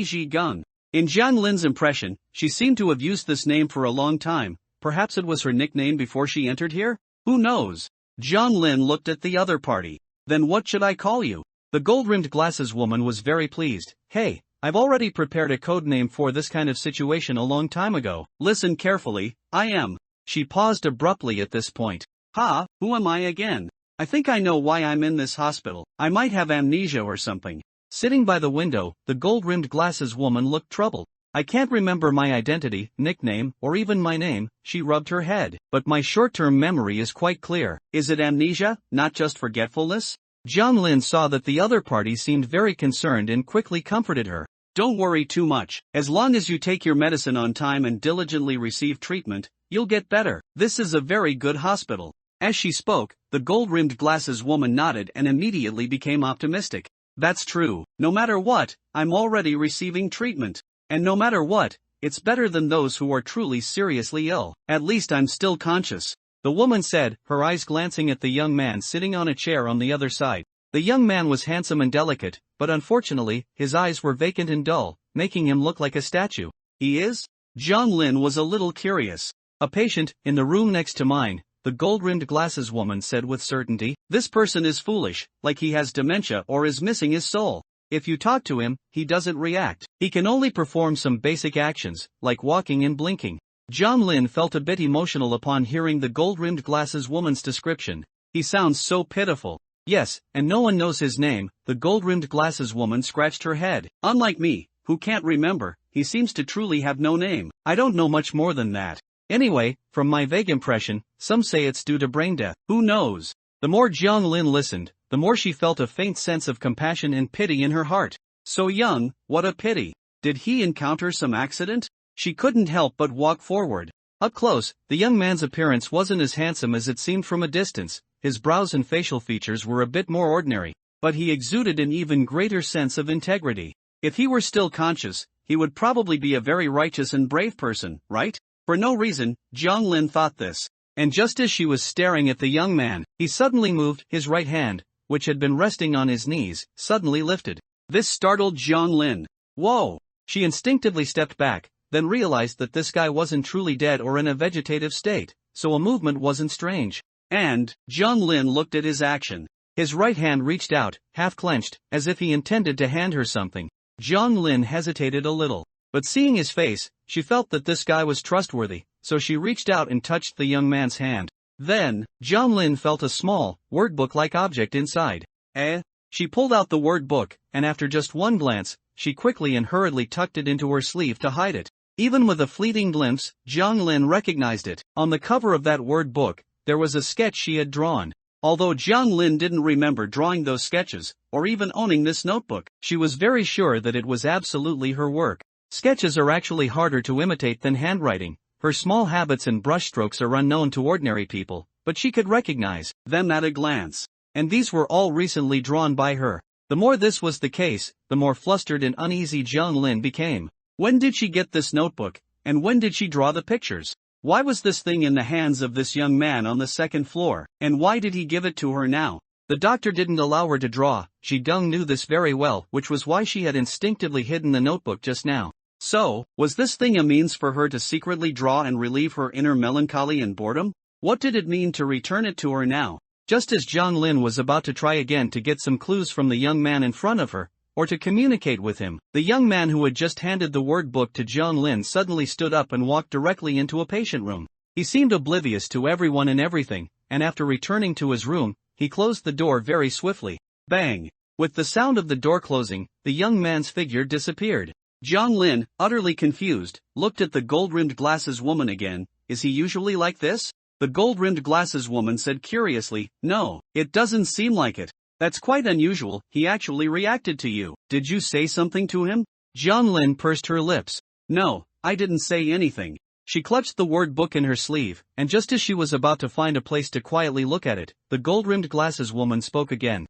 Ji Gun." In Jiang Lin's impression, she seemed to have used this name for a long time. Perhaps it was her nickname before she entered here? Who knows? Jiang Lin looked at the other party. "Then what should I call you?" The gold-rimmed glasses woman was very pleased. "Hey, I've already prepared a code name for this kind of situation a long time ago. Listen carefully, I am." She paused abruptly at this point. "Ha, who am I again? I think I know why I'm in this hospital. I might have amnesia or something." Sitting by the window, the gold-rimmed glasses woman looked troubled. "I can't remember my identity, nickname, or even my name," she rubbed her head. "But my short-term memory is quite clear." "Is it amnesia, not just forgetfulness?" Jiang Lin saw that the other party seemed very concerned and quickly comforted her. "Don't worry too much. As long as you take your medicine on time and diligently receive treatment, you'll get better. This is a very good hospital." As she spoke, the gold-rimmed glasses woman nodded and immediately became optimistic. "That's true. No matter what, I'm already receiving treatment. And no matter what, it's better than those who are truly seriously ill. At least I'm still conscious," the woman said, her eyes glancing at the young man sitting on a chair on the other side. The young man was handsome and delicate, but unfortunately, his eyes were vacant and dull, making him look like a statue. "He is?" Jiang Lin was a little curious. "A patient, in the room next to mine, the gold-rimmed glasses woman said with certainty. This person is foolish, like he has dementia or is missing his soul. If you talk to him, he doesn't react. He can only perform some basic actions, like walking and blinking. John Lin felt a bit emotional upon hearing the gold-rimmed glasses woman's description. He sounds so pitiful. Yes, and no one knows his name, the gold-rimmed glasses woman scratched her head. Unlike me, who can't remember, he seems to truly have no name. I don't know much more than that. Anyway, from my vague impression, some say it's due to brain death. Who knows? The more Jiang Lin listened, the more she felt a faint sense of compassion and pity in her heart. So young, what a pity. Did he encounter some accident? She couldn't help but walk forward. Up close, the young man's appearance wasn't as handsome as it seemed from a distance. His brows and facial features were a bit more ordinary, but he exuded an even greater sense of integrity. If he were still conscious, he would probably be a very righteous and brave person, right? For no reason, Jiang Lin thought this. And just as she was staring at the young man, he suddenly moved. His right hand, which had been resting on his knees, suddenly lifted. This startled Jiang Lin. Whoa! She instinctively stepped back, then realized that this guy wasn't truly dead or in a vegetative state, so a movement wasn't strange. And Jiang Lin looked at his action. His right hand reached out, half clenched, as if he intended to hand her something. Jiang Lin hesitated a little, but seeing his face, she felt that this guy was trustworthy, so she reached out and touched the young man's hand. Then, Jiang Lin felt a small, wordbook-like object inside. She pulled out the word book, and after just one glance, she quickly and hurriedly tucked it into her sleeve to hide it. Even with a fleeting glimpse, Jiang Lin recognized it. On the cover of that word book, there was a sketch she had drawn. Although Jiang Lin didn't remember drawing those sketches, or even owning this notebook, she was very sure that it was absolutely her work. Sketches are actually harder to imitate than handwriting. Her small habits and brushstrokes are unknown to ordinary people, but she could recognize them at a glance. And these were all recently drawn by her. The more this was the case, the more flustered and uneasy Jiang Lin became. When did she get this notebook, and when did she draw the pictures? Why was this thing in the hands of this young man on the second floor, and why did he give it to her now? The doctor didn't allow her to draw. Ji-Dung knew this very well, which was why she had instinctively hidden the notebook just now. So, was this thing a means for her to secretly draw and relieve her inner melancholy and boredom? What did it mean to return it to her now? Just as Jiang Lin was about to try again to get some clues from the young man in front of her, or to communicate with him, the young man who had just handed the word book to Jiang Lin suddenly stood up and walked directly into a patient room. He seemed oblivious to everyone and everything, and after returning to his room, he closed the door very swiftly. Bang! With the sound of the door closing, the young man's figure disappeared. Jiang Lin, utterly confused, looked at the gold-rimmed glasses woman again. Is he usually like this? The gold-rimmed glasses woman said curiously, no, it doesn't seem like it. That's quite unusual. He actually reacted to you. Did you say something to him? Jiang Lin pursed her lips. No, I didn't say anything. She clutched the word book in her sleeve, and just as she was about to find a place to quietly look at it, the gold-rimmed glasses woman spoke again.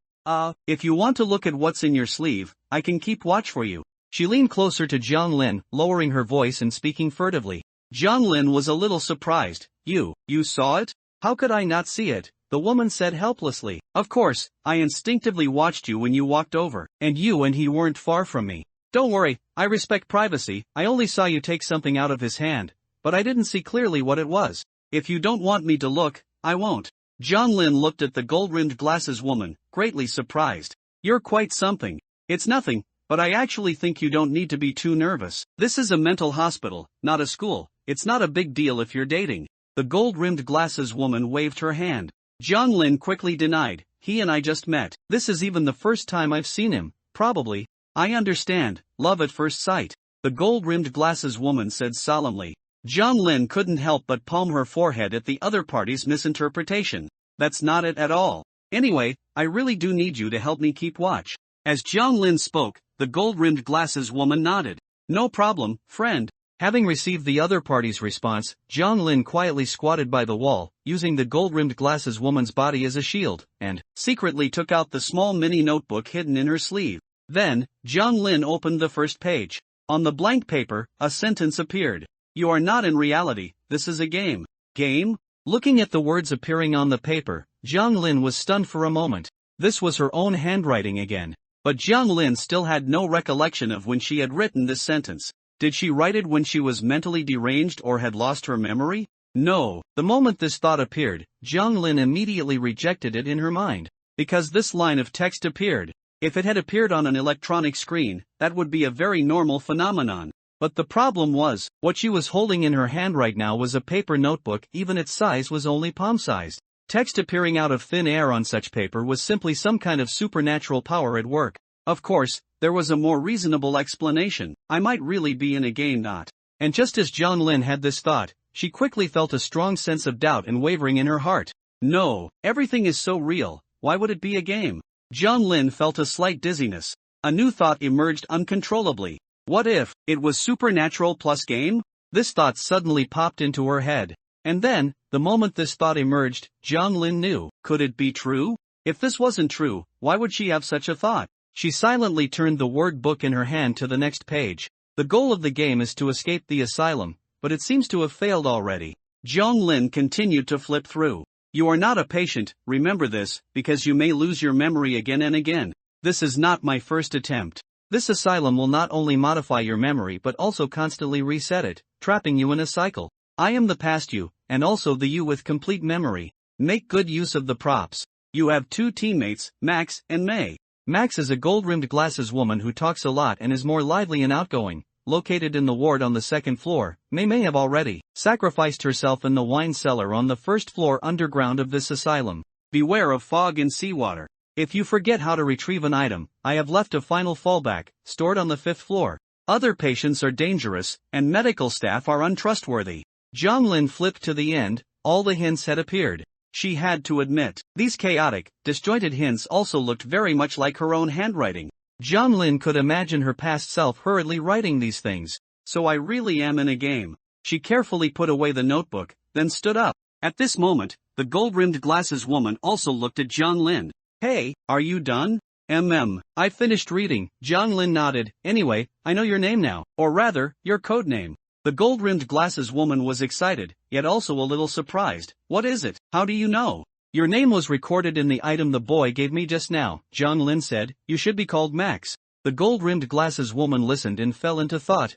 If you want to look at what's in your sleeve, I can keep watch for you. She leaned closer to Jiang Lin, lowering her voice and speaking furtively. Jiang Lin was a little surprised. You saw it? How could I not see it? The woman said helplessly. Of course, I instinctively watched you when you walked over, and you and he weren't far from me. Don't worry, I respect privacy. I only saw you take something out of his hand, but I didn't see clearly what it was. If you don't want me to look, I won't. Jiang Lin looked at the gold-rimmed glasses woman, greatly surprised. You're quite something. It's nothing, but I actually think you don't need to be too nervous. This is a mental hospital, not a school. It's not a big deal if you're dating. The gold-rimmed glasses woman waved her hand. Jiang Lin quickly denied. He and I just met. This is even the first time I've seen him. Probably. I understand. Love at first sight. The gold-rimmed glasses woman said solemnly. Jiang Lin couldn't help but palm her forehead at the other party's misinterpretation. That's not it at all. Anyway, I really do need you to help me keep watch. As Jiang Lin spoke, the gold-rimmed glasses woman nodded. No problem, friend. Having received the other party's response, Jiang Lin quietly squatted by the wall, using the gold-rimmed glasses woman's body as a shield, and secretly took out the small mini notebook hidden in her sleeve. Then, Jiang Lin opened the first page. On the blank paper, a sentence appeared. You are not in reality, this is a game. Game? Looking at the words appearing on the paper, Jiang Lin was stunned for a moment. This was her own handwriting again. But Jiang Lin still had no recollection of when she had written this sentence. Did she write it when she was mentally deranged or had lost her memory? No. The moment this thought appeared, Jiang Lin immediately rejected it in her mind. Because this line of text appeared. If it had appeared on an electronic screen, that would be a very normal phenomenon. But the problem was, what she was holding in her hand right now was a paper notebook, even its size was only palm-sized. Text appearing out of thin air on such paper was simply some kind of supernatural power at work. Of course, there was a more reasonable explanation. I might really be in a game not. And just as Jiang Lin had this thought, she quickly felt a strong sense of doubt and wavering in her heart. No, everything is so real, why would it be a game? Jiang Lin felt a slight dizziness. A new thought emerged uncontrollably. What if it was supernatural plus game? This thought suddenly popped into her head. And then, the moment this thought emerged, Jiang Lin knew. Could it be true? If this wasn't true, why would she have such a thought? She silently turned the word book in her hand to the next page. The goal of the game is to escape the asylum, but it seems to have failed already. Jiang Lin continued to flip through. You are not a patient, remember this, because you may lose your memory again and again. This is not my first attempt. This asylum will not only modify your memory but also constantly reset it, trapping you in a cycle. I am the past you, and also the you with complete memory. Make good use of the props. You have two teammates, Max and May. Max is a gold-rimmed glasses woman who talks a lot and is more lively and outgoing. Located in the ward on the second floor, May have already sacrificed herself in the wine cellar on the first floor underground of this asylum. Beware of fog and seawater. If you forget how to retrieve an item, I have left a final fallback, stored on the 5th floor. Other patients are dangerous, and medical staff are untrustworthy. Jiang Lin flipped to the end, all the hints had appeared. She had to admit, these chaotic, disjointed hints also looked very much like her own handwriting. Jiang Lin could imagine her past self hurriedly writing these things. So I really am in a game. She carefully put away the notebook, then stood up. At this moment, the gold-rimmed glasses woman also looked at Jiang Lin. Hey, are you done? I finished reading. Jiang Lin nodded. Anyway, I know your name now. Or rather, your code name. The gold-rimmed glasses woman was excited, yet also a little surprised. What is it? How do you know? Your name was recorded in the item the boy gave me just now, Jiang Lin said. You should be called Max. The gold-rimmed glasses woman listened and fell into thought.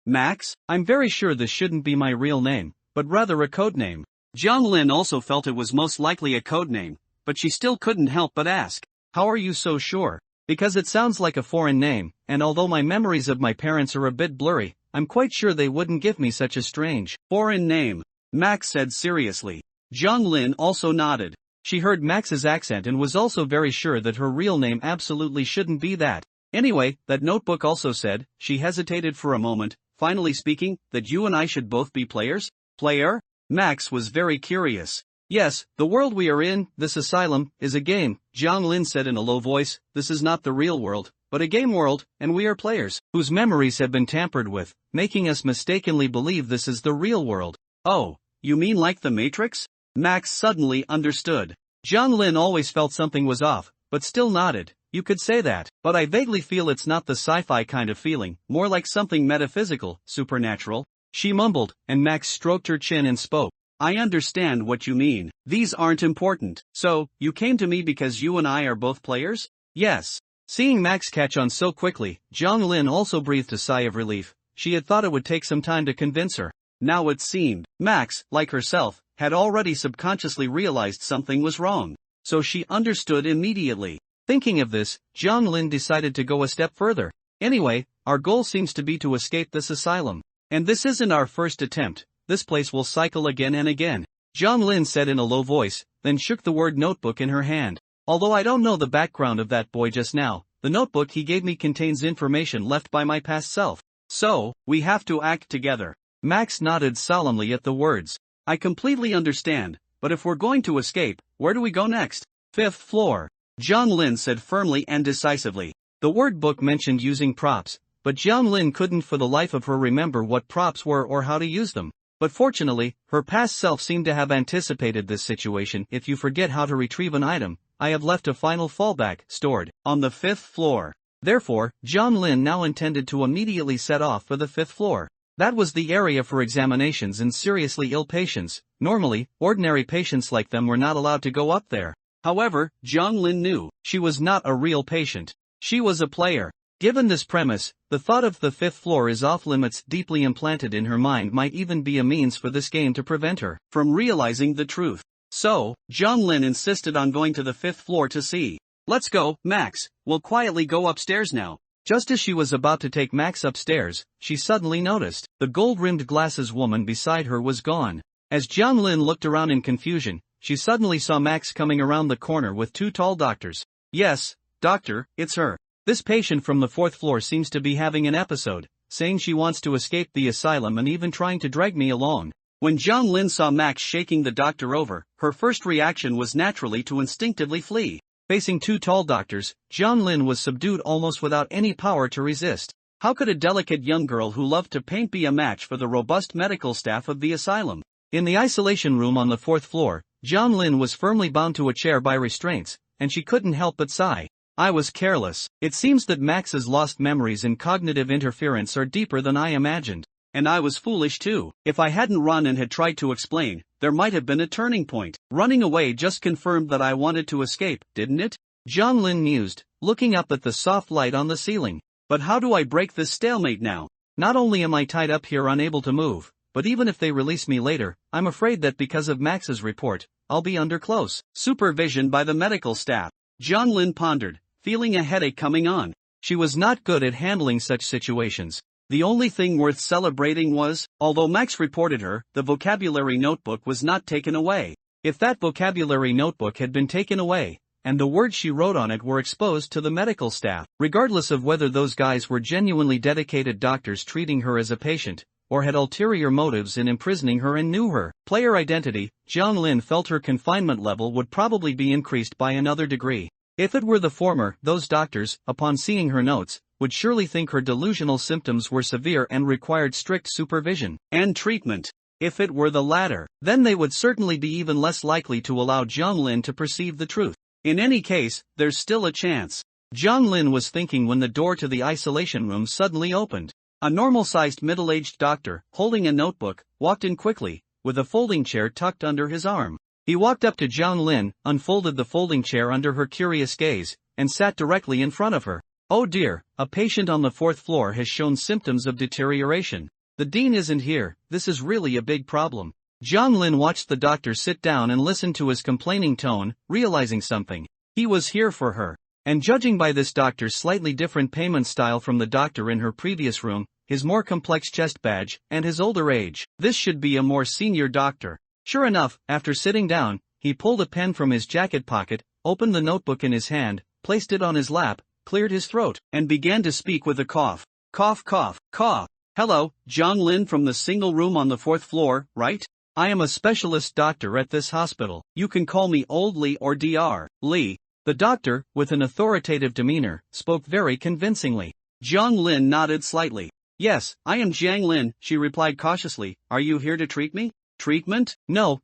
Max? I'm very sure this shouldn't be my real name, but rather a code name. Jiang Lin also felt it was most likely a code name, but she still couldn't help but ask. How are you so sure? Because it sounds like a foreign name, and although my memories of my parents are a bit blurry, I'm quite sure they wouldn't give me such a strange, foreign name, Max said seriously. Jiang Lin also nodded. She heard Max's accent and was also very sure that her real name absolutely shouldn't be that. Anyway, that notebook also said, she hesitated for a moment, finally speaking, that you and I should both be players? Player? Max was very curious. Yes, the world we are in, this asylum, is a game, Jiang Lin said in a low voice. This is not the real world, but a game world, and we are players, whose memories have been tampered with, making us mistakenly believe this is the real world. Oh, you mean like the Matrix? Max suddenly understood. Jiang Lin always felt something was off, but still nodded. You could say that, but I vaguely feel it's not the sci-fi kind of feeling, more like something metaphysical, supernatural. She mumbled, and Max stroked her chin and spoke. I understand what you mean. These aren't important. So, you came to me because you and I are both players? Yes. Seeing Max catch on so quickly, Jiang Lin also breathed a sigh of relief. She had thought it would take some time to convince her. Now it seemed, Max, like herself, had already subconsciously realized something was wrong. So she understood immediately. Thinking of this, Jiang Lin decided to go a step further. Anyway, our goal seems to be to escape this asylum. And this isn't our first attempt. This place will cycle again and again. Jiang Lin said in a low voice, then shook the word notebook in her hand. Although I don't know the background of that boy just now, the notebook he gave me contains information left by my past self. So, we have to act together. Max nodded solemnly at the words. I completely understand, but if we're going to escape, where do we go next? 5th floor. Jiang Lin said firmly and decisively. The word book mentioned using props, but Jiang Lin couldn't for the life of her remember what props were or how to use them. But fortunately, her past self seemed to have anticipated this situation. If you forget how to retrieve an item, I have left a final fallback, stored, on the 5th floor. Therefore, Jiang Lin now intended to immediately set off for the 5th floor. That was the area for examinations in seriously ill patients. Normally, ordinary patients like them were not allowed to go up there. However, Jiang Lin knew, she was not a real patient. She was a player. Given this premise, the thought of the fifth floor is off limits deeply implanted in her mind might even be a means for this game to prevent her from realizing the truth. So, John Lin insisted on going to the fifth floor to see. Let's go, Max, we'll quietly go upstairs now. Just as she was about to take Max upstairs, she suddenly noticed the gold-rimmed glasses woman beside her was gone. As John Lin looked around in confusion, she suddenly saw Max coming around the corner with two tall doctors. Yes, doctor, it's her. This patient from the fourth floor seems to be having an episode, saying she wants to escape the asylum and even trying to drag me along. When John Lin saw Max shaking the doctor over, her first reaction was naturally to instinctively flee. Facing two tall doctors, John Lin was subdued almost without any power to resist. How could a delicate young girl who loved to paint be a match for the robust medical staff of the asylum? In the isolation room on the fourth floor, John Lin was firmly bound to a chair by restraints, and she couldn't help but sigh. I was careless. It seems that Max's lost memories and cognitive interference are deeper than I imagined. And I was foolish too. If I hadn't run and had tried to explain, there might have been a turning point. Running away just confirmed that I wanted to escape, didn't it? John Lin mused, looking up at the soft light on the ceiling. But how do I break this stalemate now? Not only am I tied up here unable to move, but even if they release me later, I'm afraid that because of Max's report, I'll be under close supervision by the medical staff. John Lin pondered, feeling a headache coming on. She was not good at handling such situations. The only thing worth celebrating was, although Max reported her, the vocabulary notebook was not taken away. If that vocabulary notebook had been taken away, and the words she wrote on it were exposed to the medical staff, regardless of whether those guys were genuinely dedicated doctors treating her as a patient, or had ulterior motives in imprisoning her and knew her player identity, John Lin felt her confinement level would probably be increased by another degree. If it were the former, those doctors, upon seeing her notes, would surely think her delusional symptoms were severe and required strict supervision and treatment. If it were the latter, then they would certainly be even less likely to allow John Lin to perceive the truth. In any case, there's still a chance. John Lin was thinking when the door to the isolation room suddenly opened. A normal-sized middle-aged doctor, holding a notebook, walked in quickly, with a folding chair tucked under his arm. He walked up to John Lin, unfolded the folding chair under her curious gaze, and sat directly in front of her. Oh dear, a patient on the fourth floor has shown symptoms of deterioration. The dean isn't here, this is really a big problem. John Lin watched the doctor sit down and listened to his complaining tone, realizing something. He was here for her. And judging by this doctor's slightly different payment style from the doctor in her previous room, his more complex chest badge, and his older age, this should be a more senior doctor. Sure enough, after sitting down, he pulled a pen from his jacket pocket, opened the notebook in his hand, placed it on his lap, cleared his throat, and began to speak with a cough. Cough, cough, cough. Hello, John Lin from the single room on the fourth floor, right? I am a specialist doctor at this hospital. You can call me Old Lee or Dr. Lee. The doctor, with an authoritative demeanor, spoke very convincingly. John Lin nodded slightly. Yes, I am Jiang Lin, she replied cautiously. Are you here to treat me? Treatment? No,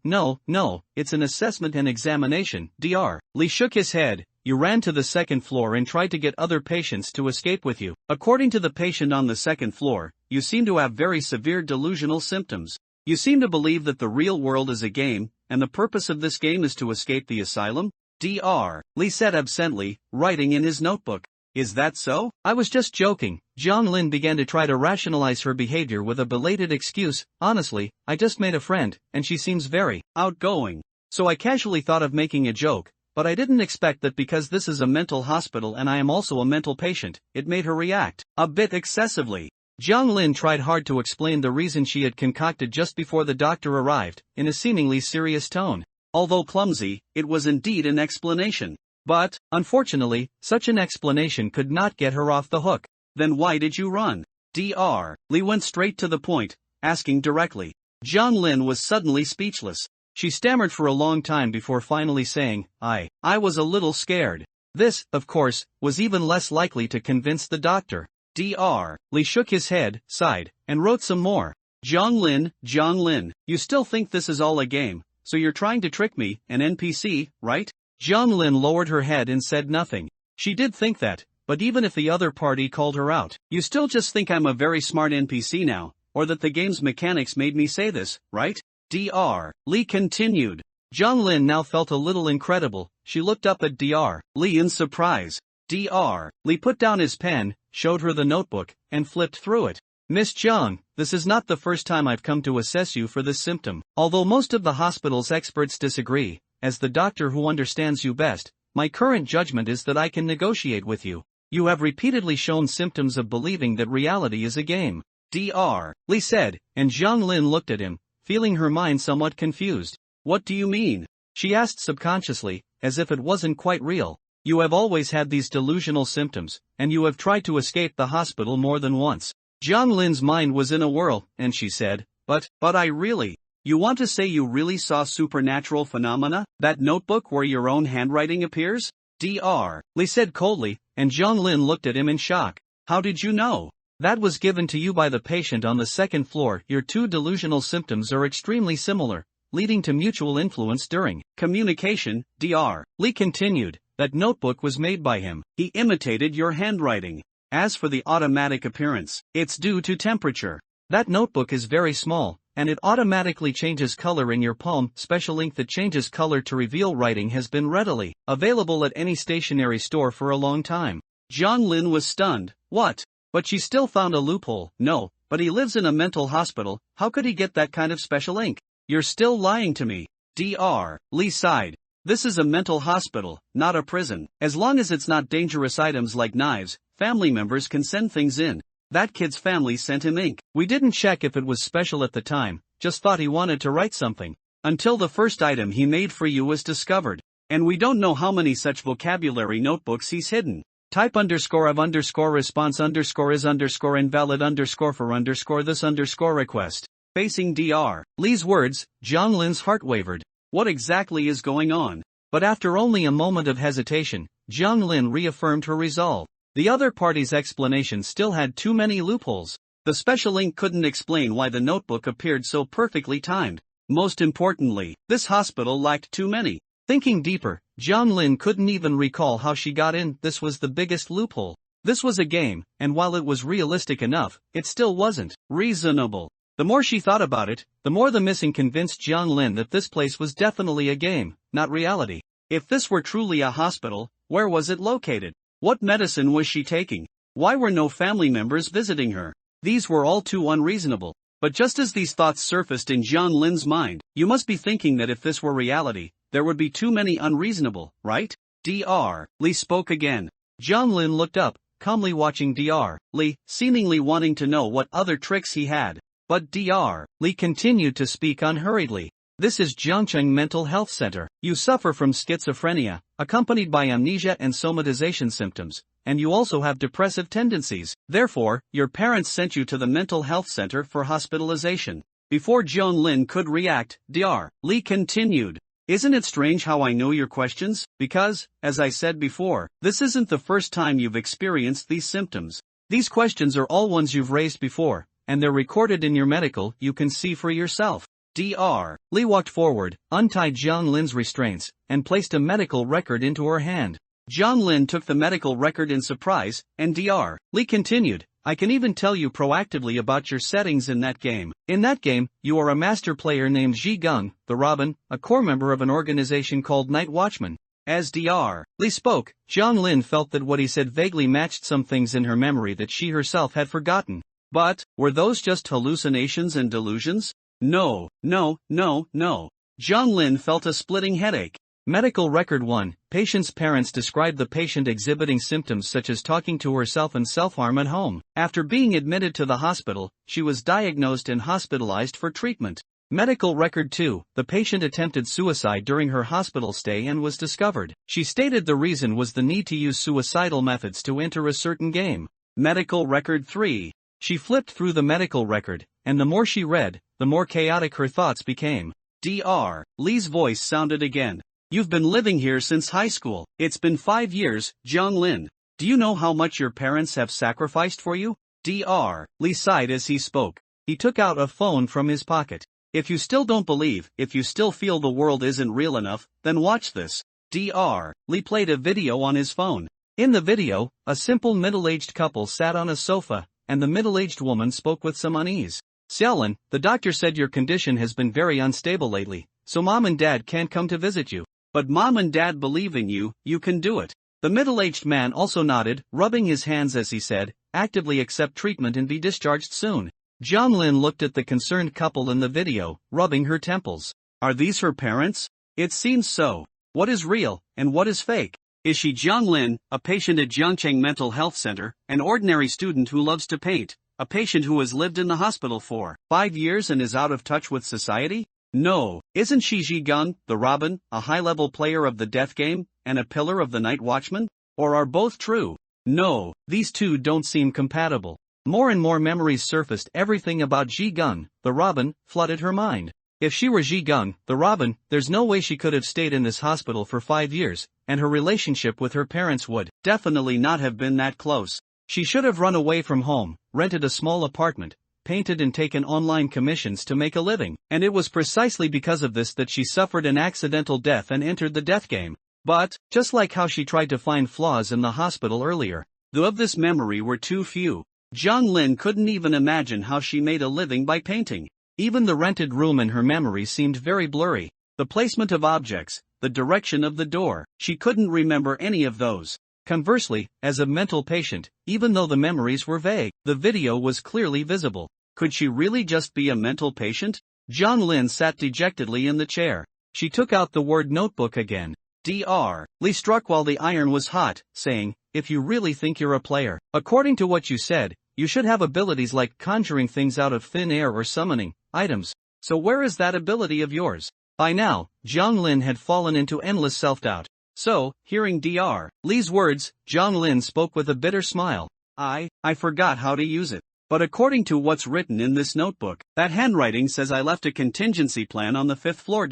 it's an assessment and examination, Dr. Lee shook his head. You ran to the second floor and tried to get other patients to escape with you. According to the patient on the second floor, you seem to have very severe delusional symptoms. You seem to believe that the real world is a game, and the purpose of this game is to escape the asylum? Dr. Lee said absently, writing in his notebook. Is that so? I was just joking. John Lin began to try to rationalize her behavior with a belated excuse. Honestly, I just made a friend, and she seems very outgoing. So I casually thought of making a joke, but I didn't expect that because this is a mental hospital and I am also a mental patient, it made her react a bit excessively. John Lin tried hard to explain the reason she had concocted just before the doctor arrived, in a seemingly serious tone. Although clumsy, it was indeed an explanation. But, unfortunately, such an explanation could not get her off the hook. Then why did you run? Dr. Lee went straight to the point, asking directly. John Lin was suddenly speechless. She stammered for a long time before finally saying, I was a little scared. This, of course, was even less likely to convince the doctor. Dr. Lee shook his head, sighed, and wrote some more. John Lin, you still think this is all a game, so you're trying to trick me, an NPC, right? John Lin lowered her head and said nothing. She did think that, but even if the other party called her out, you still just think I'm a very smart NPC now, or that the game's mechanics made me say this, right? Dr. Lee continued. John Lin now felt a little incredible. She looked up at Dr. Lee in surprise. Dr. Lee put down his pen, showed her the notebook, and flipped through it. Miss Jiang, this is not the first time I've come to assess you for this symptom. Although most of the hospital's experts disagree, as the doctor who understands you best, my current judgment is that I can negotiate with you. You have repeatedly shown symptoms of believing that reality is a game. Dr. Lee said, and Jiang Lin looked at him, feeling her mind somewhat confused. What do you mean? She asked subconsciously, as if it wasn't quite real. You have always had these delusional symptoms, and you have tried to escape the hospital more than once. Jiang Lin's mind was in a whirl, and she said, But I really. You want to say you really saw supernatural phenomena? That notebook where your own handwriting appears? Dr. Lee said coldly, and Jiang Lin looked at him in shock. How did you know? That was given to you by the patient on the second floor. Your two delusional symptoms are extremely similar, leading to mutual influence during communication. Dr. Lee continued, that notebook was made by him. He imitated your handwriting. As for the automatic appearance, it's due to temperature. That notebook is very small, and it automatically changes color in your palm. Special ink that changes color to reveal writing has been readily available at any stationery store for a long time. Jiang Lin was stunned. What? But she still found a loophole. No, but he lives in a mental hospital. How could he get that kind of special ink? You're still lying to me. Dr. Lee sighed. This is a mental hospital, not a prison. As long as it's not dangerous items like knives, family members can send things in. That kid's family sent him ink. We didn't check if it was special at the time, just thought he wanted to write something. Until the first item he made for you was discovered. And we don't know how many such vocabulary notebooks he's hidden. Type _of response is invalid for this request. Facing Dr. Lee's words, Jiang Lin's heart wavered. What exactly is going on? But after only a moment of hesitation, Jiang Lin reaffirmed her resolve. The other party's explanation still had too many loopholes. The special ink couldn't explain why the notebook appeared so perfectly timed. Most importantly, this hospital lacked too many. Thinking deeper, Jiang Lin couldn't even recall how she got in. This was the biggest loophole. This was a game, and while it was realistic enough, it still wasn't reasonable. The more she thought about it, the more the missing convinced Jiang Lin that this place was definitely a game, not reality. If this were truly a hospital, where was it located? What medicine was she taking? Why were no family members visiting her? These were all too unreasonable. But just as these thoughts surfaced in Jiang Lin's mind, you must be thinking that if this were reality, there would be too many unreasonable, right? Dr. Lee spoke again. Jiang Lin looked up, calmly watching Dr. Lee, seemingly wanting to know what other tricks he had. But Dr. Lee continued to speak unhurriedly. This is Jiangcheng Mental Health Center. You suffer from schizophrenia, accompanied by amnesia and somatization symptoms, and you also have depressive tendencies. Therefore, your parents sent you to the mental health center for hospitalization. Before Jiang Lin could react, Dr. Lee continued. Isn't it strange how I know your questions? Because, as I said before, this isn't the first time you've experienced these symptoms. These questions are all ones you've raised before, and they're recorded in your medical. You can see for yourself. Dr. Lee walked forward, untied Jiang Lin's restraints, and placed a medical record into her hand. Jiang Lin took the medical record in surprise, and Dr. Lee continued, I can even tell you proactively about your settings in that game. In that game, you are a master player named Ji Gung, the Robin, a core member of an organization called Night Watchman. As Dr. Lee spoke, Jiang Lin felt that what he said vaguely matched some things in her memory that she herself had forgotten. But, were those just hallucinations and delusions? No. Jiang Lin felt a splitting headache. Medical Record 1, patient's parents described the patient exhibiting symptoms such as talking to herself and self-harm at home. After being admitted to the hospital, she was diagnosed and hospitalized for treatment. Medical Record 2, the patient attempted suicide during her hospital stay and was discovered. She stated the reason was the need to use suicidal methods to enter a certain game. Medical Record 3. She flipped through the medical record, and the more she read, the more chaotic her thoughts became. Dr. Lee's voice sounded again. You've been living here since high school. It's been 5 years, Jiang Lin. Do you know how much your parents have sacrificed for you? Dr. Lee sighed as he spoke. He took out a phone from his pocket. If you still don't believe, if you still feel the world isn't real enough, then watch this. Dr. Lee played a video on his phone. In the video, a simple middle-aged couple sat on a sofa, and the middle-aged woman spoke with some unease. Xiaolin, the doctor said your condition has been very unstable lately, so mom and dad can't come to visit you. But mom and dad believe in you, you can do it. The middle-aged man also nodded, rubbing his hands as he said, actively accept treatment and be discharged soon. John Lin looked at the concerned couple in the video, rubbing her temples. Are these her parents? It seems so. What is real, and what is fake? Is she John Lin, a patient at Jiangcheng Mental Health Center, an ordinary student who loves to paint, a patient who has lived in the hospital for 5 years and is out of touch with society? No. Isn't she Ji Gun, the Robin, a high-level player of the death game, and a pillar of the Night Watchman? Or are both true? No, these two don't seem compatible. More and more memories surfaced. Everything about Ji Gun, the Robin, flooded her mind. If she were Ji Gun, the Robin, there's no way she could have stayed in this hospital for 5 years, and her relationship with her parents would definitely not have been that close. She should have run away from home, rented a small apartment, painted and taken online commissions to make a living, and it was precisely because of this that she suffered an accidental death and entered the death game. But, just like how she tried to find flaws in the hospital earlier, though of this memory were too few, John Lin couldn't even imagine how she made a living by painting. Even the rented room in her memory seemed very blurry. The placement of objects, the direction of the door, she couldn't remember any of those. Conversely, as a mental patient, even though the memories were vague, the video was clearly visible. Could she really just be a mental patient? John Lin sat dejectedly in the chair. She took out the word notebook again. Dr. Lee struck while the iron was hot, saying, if you really think you're a player, according to what you said, you should have abilities like conjuring things out of thin air or summoning items. So where is that ability of yours? By now, John Lin had fallen into endless self-doubt. So, hearing Dr. Lee's words, John Lin spoke with a bitter smile. I forgot how to use it. But according to what's written in this notebook, that handwriting says I left a contingency plan on the 5th floor.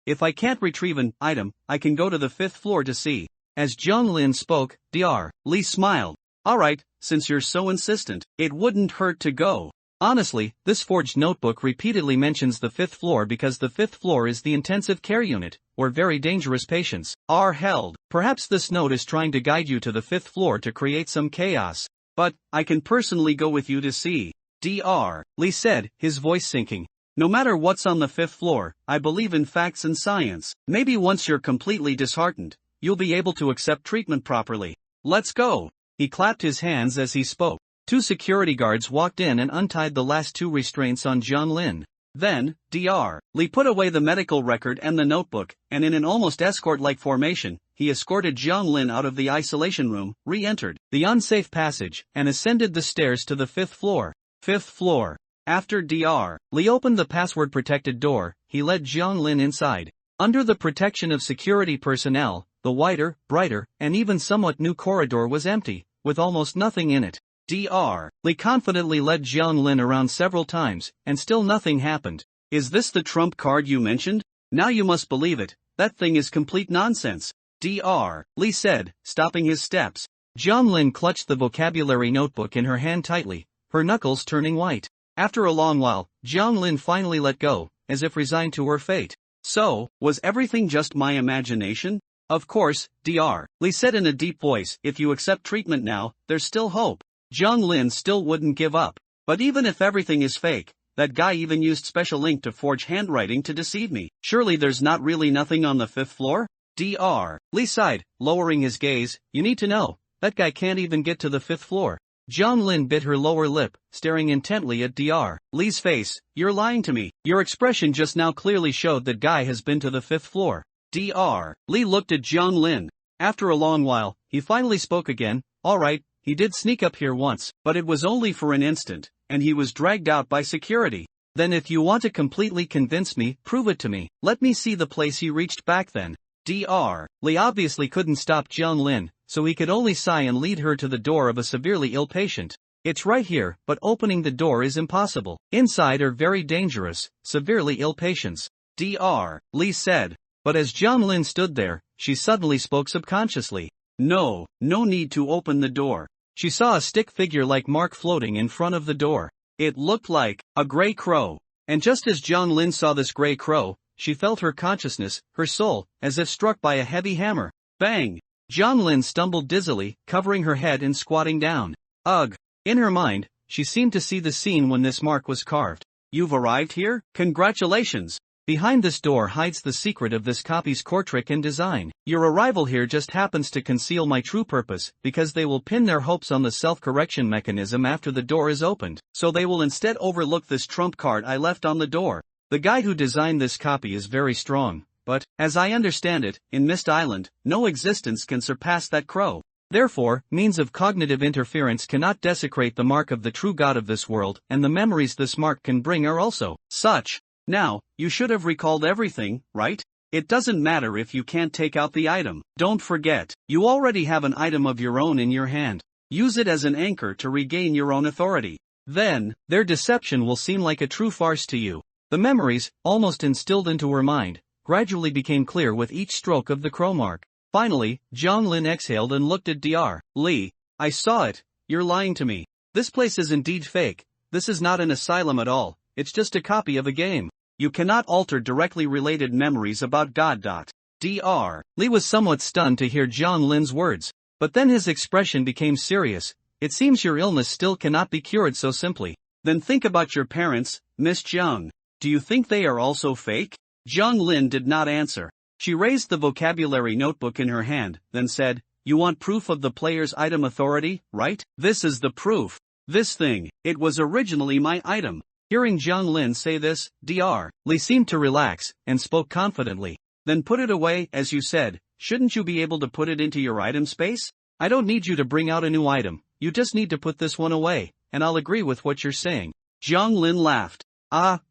If I can't retrieve an item, I can go to the 5th floor to see. As John Lin spoke, Dr. Lee smiled. Alright, since you're so insistent, it wouldn't hurt to go. Honestly, this forged notebook repeatedly mentions the 5th floor because the 5th floor is the intensive care unit, where very dangerous patients are held. Perhaps this note is trying to guide you to the 5th floor to create some chaos. But, I can personally go with you to see. Dr. Lee said, his voice sinking. No matter what's on the 5th floor, I believe in facts and science. Maybe once you're completely disheartened, you'll be able to accept treatment properly. Let's go. He clapped his hands as he spoke. 2 security guards walked in and untied the last 2 restraints on John Lin. Then, Dr. Lee put away the medical record and the notebook, and in an almost escort-like formation, he escorted John Lin out of the isolation room, re-entered the unsafe passage, and ascended the stairs to the 5th floor. 5th floor. After Dr. Lee opened the password-protected door, he led John Lin inside. Under the protection of security personnel, the wider, brighter, and even somewhat new corridor was empty, with almost nothing in it. Dr. Lee confidently led John Lin around several times, and still nothing happened. Is this the trump card you mentioned? Now you must believe it, that thing is complete nonsense. Dr. Lee said, stopping his steps. John Lin clutched the vocabulary notebook in her hand tightly, her knuckles turning white. After a long while, John Lin finally let go, as if resigned to her fate. So, was everything just my imagination? Of course, Dr. Lee said in a deep voice, if you accept treatment now, there's still hope. John Lin still wouldn't give up. But even if everything is fake, that guy even used special ink to forge handwriting to deceive me. Surely there's not really nothing on the 5th floor? Dr. Lee sighed, lowering his gaze. You need to know, that guy can't even get to the 5th floor. John Lin bit her lower lip, staring intently at Dr. Lee's face. You're lying to me. Your expression just now clearly showed that guy has been to the 5th floor. Dr. Lee looked at John Lin. After a long while, he finally spoke again. Alright, he did sneak up here once, but it was only for an instant, and he was dragged out by security. Then if you want to completely convince me, prove it to me. Let me see the place he reached back then. Dr. Lee obviously couldn't stop John Lin, so he could only sigh and lead her to the door of a severely ill patient. It's right here, but opening the door is impossible. Inside are very dangerous, severely ill patients. Dr. Lee said. But as John Lin stood there, she suddenly spoke subconsciously. No need to open the door. She saw a stick figure-like mark floating in front of the door. It looked like a gray crow. And just as John Lin saw this gray crow, she felt her consciousness, her soul, as if struck by a heavy hammer. Bang! John Lin stumbled dizzily, covering her head and squatting down. Ugh! In her mind, she seemed to see the scene when this mark was carved. You've arrived here? Congratulations! Behind this door hides the secret of this copy's core trick and design. Your arrival here just happens to conceal my true purpose, because they will pin their hopes on the self-correction mechanism after the door is opened, so they will instead overlook this trump card I left on the door. The guy who designed this copy is very strong, but, as I understand it, in Mist Island, no existence can surpass that crow. Therefore, means of cognitive interference cannot desecrate the mark of the true god of this world, and the memories this mark can bring are also such. Now, you should have recalled everything, right? It doesn't matter if you can't take out the item. Don't forget, you already have an item of your own in your hand. Use it as an anchor to regain your own authority. Then, their deception will seem like a true farce to you. The memories, almost instilled into her mind, gradually became clear with each stroke of the crow mark. Finally, Zhang Lin exhaled and looked at Dr. Li. I saw it, you're lying to me. This place is indeed fake. This is not an asylum at all, it's just a copy of a game. You cannot alter directly related memories about God. Dr. Li was somewhat stunned to hear Zhang Lin's words, but then his expression became serious. It seems your illness still cannot be cured so simply. Then think about your parents, Miss Zhang. Do you think they are also fake? Zhang Lin did not answer. She raised the vocabulary notebook in her hand, then said, You want proof of the player's item authority, right? This is the proof. This thing, it was originally my item. Hearing Zhang Lin say this, Dr. Li seemed to relax, and spoke confidently. Then put it away, as you said. Shouldn't you be able to put it into your item space? I don't need you to bring out a new item, you just need to put this one away, and I'll agree with what you're saying. Zhang Lin laughed.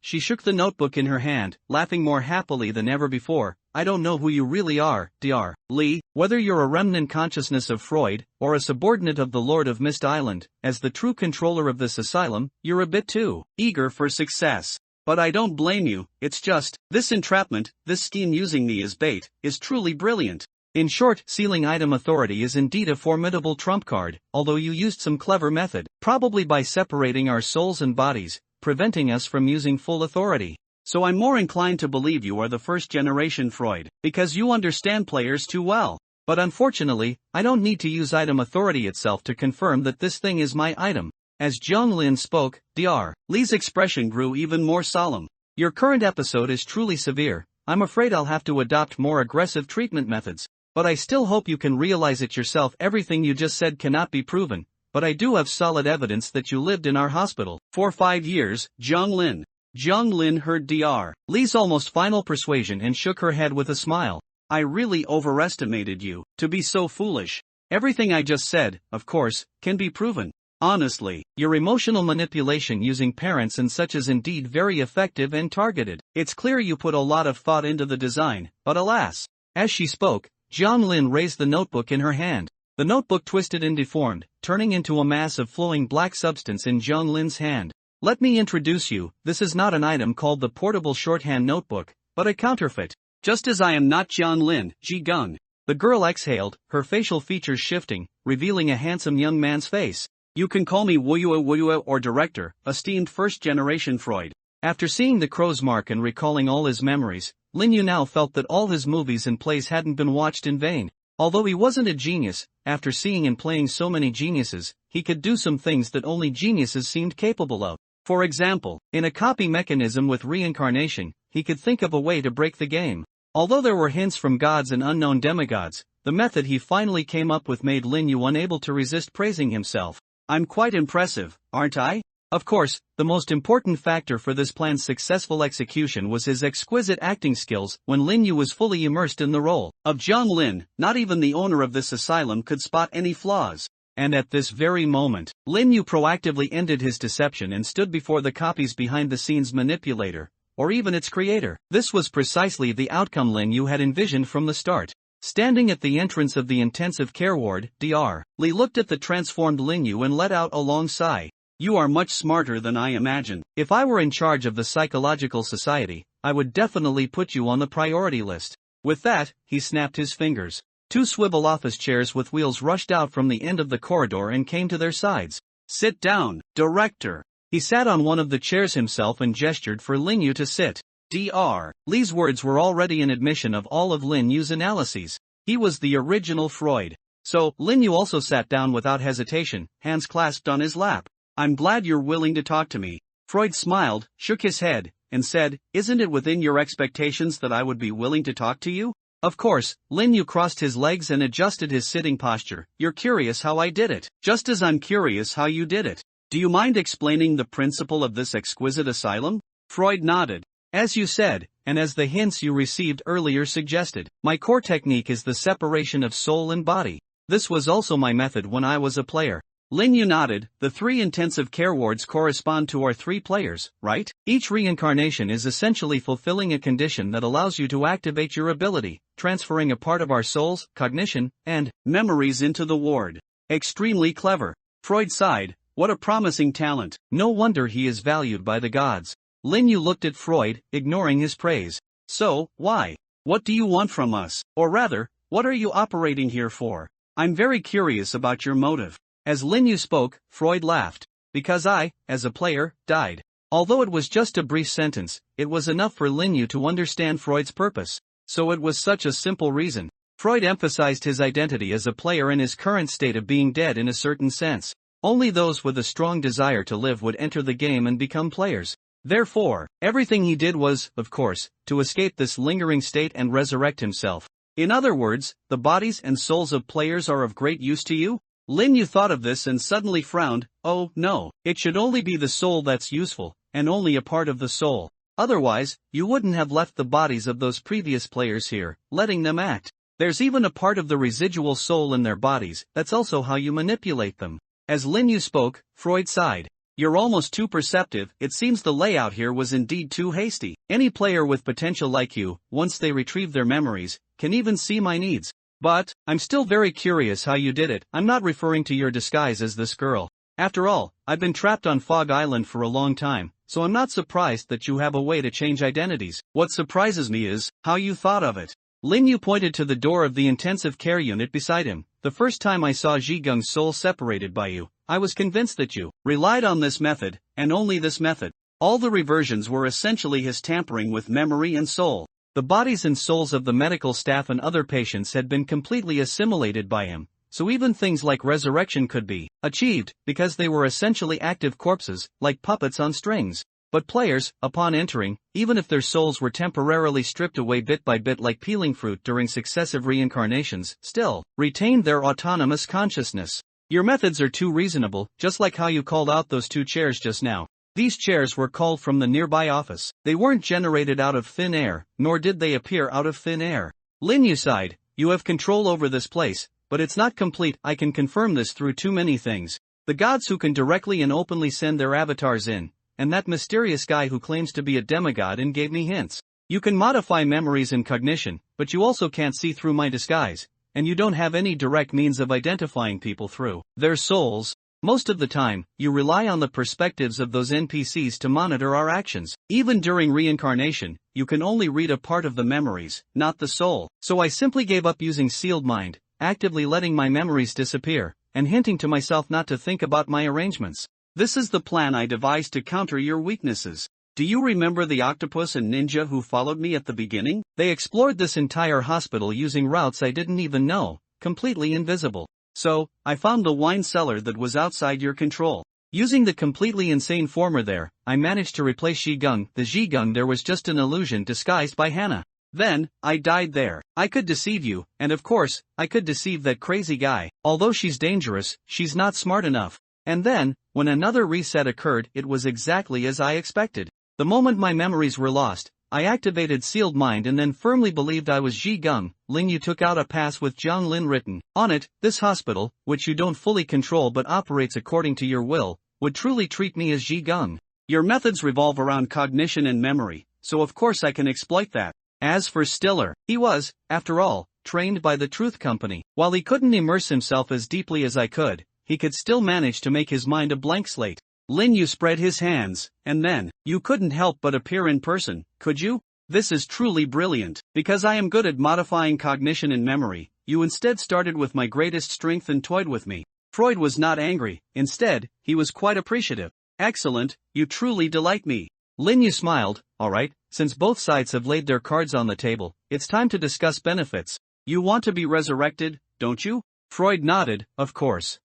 She shook the notebook in her hand, laughing more happily than ever before. I don't know who you really are, Dr. Li, whether you're a remnant consciousness of Freud, or a subordinate of the Lord of Mist Island. As the true controller of this asylum, you're a bit too eager for success. But I don't blame you, it's just, this entrapment, this scheme using me as bait, is truly brilliant. In short, sealing item authority is indeed a formidable trump card, although you used some clever method, probably by separating our souls and bodies, preventing us from using full authority. So I'm more inclined to believe you are the first generation Freud, because you understand players too well. But unfortunately, I don't need to use item authority itself to confirm that this thing is my item. As Zhang Lin spoke, Dr. Li's expression grew even more solemn. Your current episode is truly severe. I'm afraid I'll have to adopt more aggressive treatment methods. But I still hope you can realize it yourself. Everything you just said cannot be proven, but I do have solid evidence that you lived in our hospital for 5 years, Zhang Lin. Zhang Lin heard Dr. Li's almost final persuasion and shook her head with a smile. I really overestimated you, to be so foolish. Everything I just said, of course, can be proven. Honestly, your emotional manipulation using parents and such is indeed very effective and targeted. It's clear you put a lot of thought into the design, but alas. As she spoke, Zhang Lin raised the notebook in her hand. The notebook twisted and deformed, turning into a mass of flowing black substance in Zhang Lin's hand. Let me introduce you, this is not an item called the portable shorthand notebook, but a counterfeit. Just as I am not Zhang Lin, Ji Gung. The girl exhaled, her facial features shifting, revealing a handsome young man's face. You can call me Wuyue or Director, esteemed first-generation Freud. After seeing the crow's mark and recalling all his memories, Lin Yu now felt that all his movies and plays hadn't been watched in vain. Although he wasn't a genius, after seeing and playing so many geniuses, he could do some things that only geniuses seemed capable of. For example, in a copy mechanism with reincarnation, he could think of a way to break the game. Although there were hints from gods and unknown demigods, the method he finally came up with made Lin Yu unable to resist praising himself. I'm quite impressive, aren't I? Of course, the most important factor for this plan's successful execution was his exquisite acting skills. When Lin Yu was fully immersed in the role of Zhang Lin, not even the owner of this asylum could spot any flaws. And at this very moment, Lin Yu proactively ended his deception and stood before the copy's behind-the-scenes manipulator, or even its creator. This was precisely the outcome Lin Yu had envisioned from the start. Standing at the entrance of the intensive care ward, Dr. Li looked at the transformed Lin Yu and let out a long sigh. You are much smarter than I imagined. If I were in charge of the psychological society, I would definitely put you on the priority list. With that, he snapped his fingers. 2 swivel office chairs with wheels rushed out from the end of the corridor and came to their sides. Sit down, Director. He sat on one of the chairs himself and gestured for Lin Yu to sit. Dr. Li's words were already an admission of all of Lin Yu's analyses. He was the original Freud. So, Lin Yu also sat down without hesitation, hands clasped on his lap. I'm glad you're willing to talk to me. Freud smiled, shook his head, and said, "Isn't it within your expectations that I would be willing to talk to you?" Of course, Lin Yu crossed his legs and adjusted his sitting posture. "You're curious how I did it. Just as I'm curious how you did it. Do you mind explaining the principle of this exquisite asylum?" Freud nodded. "As you said, and as the hints you received earlier suggested, my core technique is the separation of soul and body. This was also my method when I was a player." Lin Yu nodded. "The 3 intensive care wards correspond to our 3 players, right? Each reincarnation is essentially fulfilling a condition that allows you to activate your ability, transferring a part of our souls, cognition, and memories into the ward. Extremely clever." Freud sighed. "What a promising talent. No wonder he is valued by the gods." Lin Yu looked at Freud, ignoring his praise. "So, why? What do you want from us? Or rather, what are you operating here for? I'm very curious about your motive." As Lin Yu spoke, Freud laughed. "Because I, as a player, died." Although it was just a brief sentence, it was enough for Lin Yu to understand Freud's purpose. So it was such a simple reason. Freud emphasized his identity as a player and his current state of being dead in a certain sense. Only those with a strong desire to live would enter the game and become players. Therefore, everything he did was, of course, to escape this lingering state and resurrect himself. In other words, the bodies and souls of players are of great use to you? Lin Yu thought of this and suddenly frowned. "Oh, no, it should only be the soul that's useful, and only a part of the soul. Otherwise, you wouldn't have left the bodies of those previous players here, letting them act. There's even a part of the residual soul in their bodies, that's also how you manipulate them." As Lin Yu spoke, Freud sighed. "You're almost too perceptive. It seems the layout here was indeed too hasty. Any player with potential like you, once they retrieve their memories, can even see my needs. But, I'm still very curious how you did it. I'm not referring to your disguise as this girl. After all, I've been trapped on Fog Island for a long time, so I'm not surprised that you have a way to change identities. What surprises me is how you thought of it." Lin Yu pointed to the door of the intensive care unit beside him. "The first time I saw Zhigung's soul separated by you, I was convinced that you relied on this method, and only this method. All the reversions were essentially his tampering with memory and soul. The bodies and souls of the medical staff and other patients had been completely assimilated by him, so even things like resurrection could be achieved, because they were essentially active corpses, like puppets on strings. But players, upon entering, even if their souls were temporarily stripped away bit by bit like peeling fruit during successive reincarnations, still retained their autonomous consciousness. Your methods are too reasonable, just like how you called out those 2 chairs just now. These chairs were called from the nearby office. They weren't generated out of thin air, nor did they appear out of thin air." Lin Yu sighed. "You have control over this place, but it's not complete. I can confirm this through too many things. The gods who can directly and openly send their avatars in, and that mysterious guy who claims to be a demigod and gave me hints. You can modify memories and cognition, but you also can't see through my disguise, and you don't have any direct means of identifying people through their souls. Most of the time, you rely on the perspectives of those NPCs to monitor our actions. Even during reincarnation, you can only read a part of the memories, not the soul. So I simply gave up using sealed mind, actively letting my memories disappear, and hinting to myself not to think about my arrangements. This is the plan I devised to counter your weaknesses. Do you remember the octopus and ninja who followed me at the beginning? They explored this entire hospital using routes I didn't even know, completely invisible. So, I found the wine cellar that was outside your control. Using the completely insane former there, I managed to replace Zhigung. The Zhigung there was just an illusion disguised by Hannah. Then, I died there. I could deceive you, and of course, I could deceive that crazy guy. Although she's dangerous, she's not smart enough. And then, when another reset occurred, it was exactly as I expected. The moment my memories were lost, I activated sealed mind and then firmly believed I was Zhigung. Lin Yu took out a pass with Zhang Lin written on it. This hospital, which you don't fully control but operates according to your will, would truly treat me as Zhigung. Your methods revolve around cognition and memory, so of course I can exploit that. As for Stiller, he was, after all, trained by the Truth Company. While he couldn't immerse himself as deeply as I could, he could still manage to make his mind a blank slate. Lin Yu spread his hands, and then, you couldn't help but appear in person, could you? This is truly brilliant. Because I am good at modifying cognition and memory, you instead started with my greatest strength and toyed with me. Freud was not angry, instead, he was quite appreciative. Excellent, you truly delight me. Lin Yu smiled. Alright, since both sides have laid their cards on the table, it's time to discuss benefits. You want to be resurrected, don't you? Freud nodded, of course.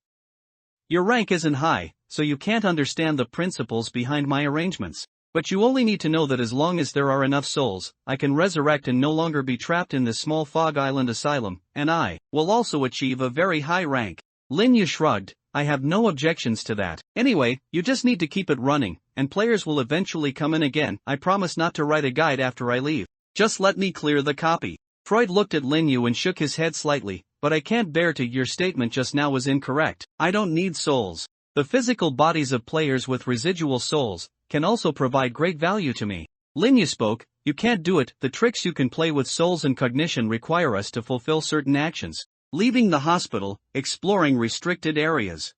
Your rank isn't high, so you can't understand the principles behind my arrangements. But you only need to know that as long as there are enough souls, I can resurrect and no longer be trapped in this small fog island asylum, and I will also achieve a very high rank. Lin Yu shrugged. I have no objections to that. Anyway, you just need to keep it running, and players will eventually come in again. I promise not to write a guide after I leave. Just let me clear the copy. Freud looked at Lin Yu and shook his head slightly. But I can't bear to. Your statement just now was incorrect. I don't need souls. The physical bodies of players with residual souls can also provide great value to me. Lin Yu spoke. You can't do it. The tricks you can play with souls and cognition require us to fulfill certain actions. Leaving the hospital, exploring restricted areas.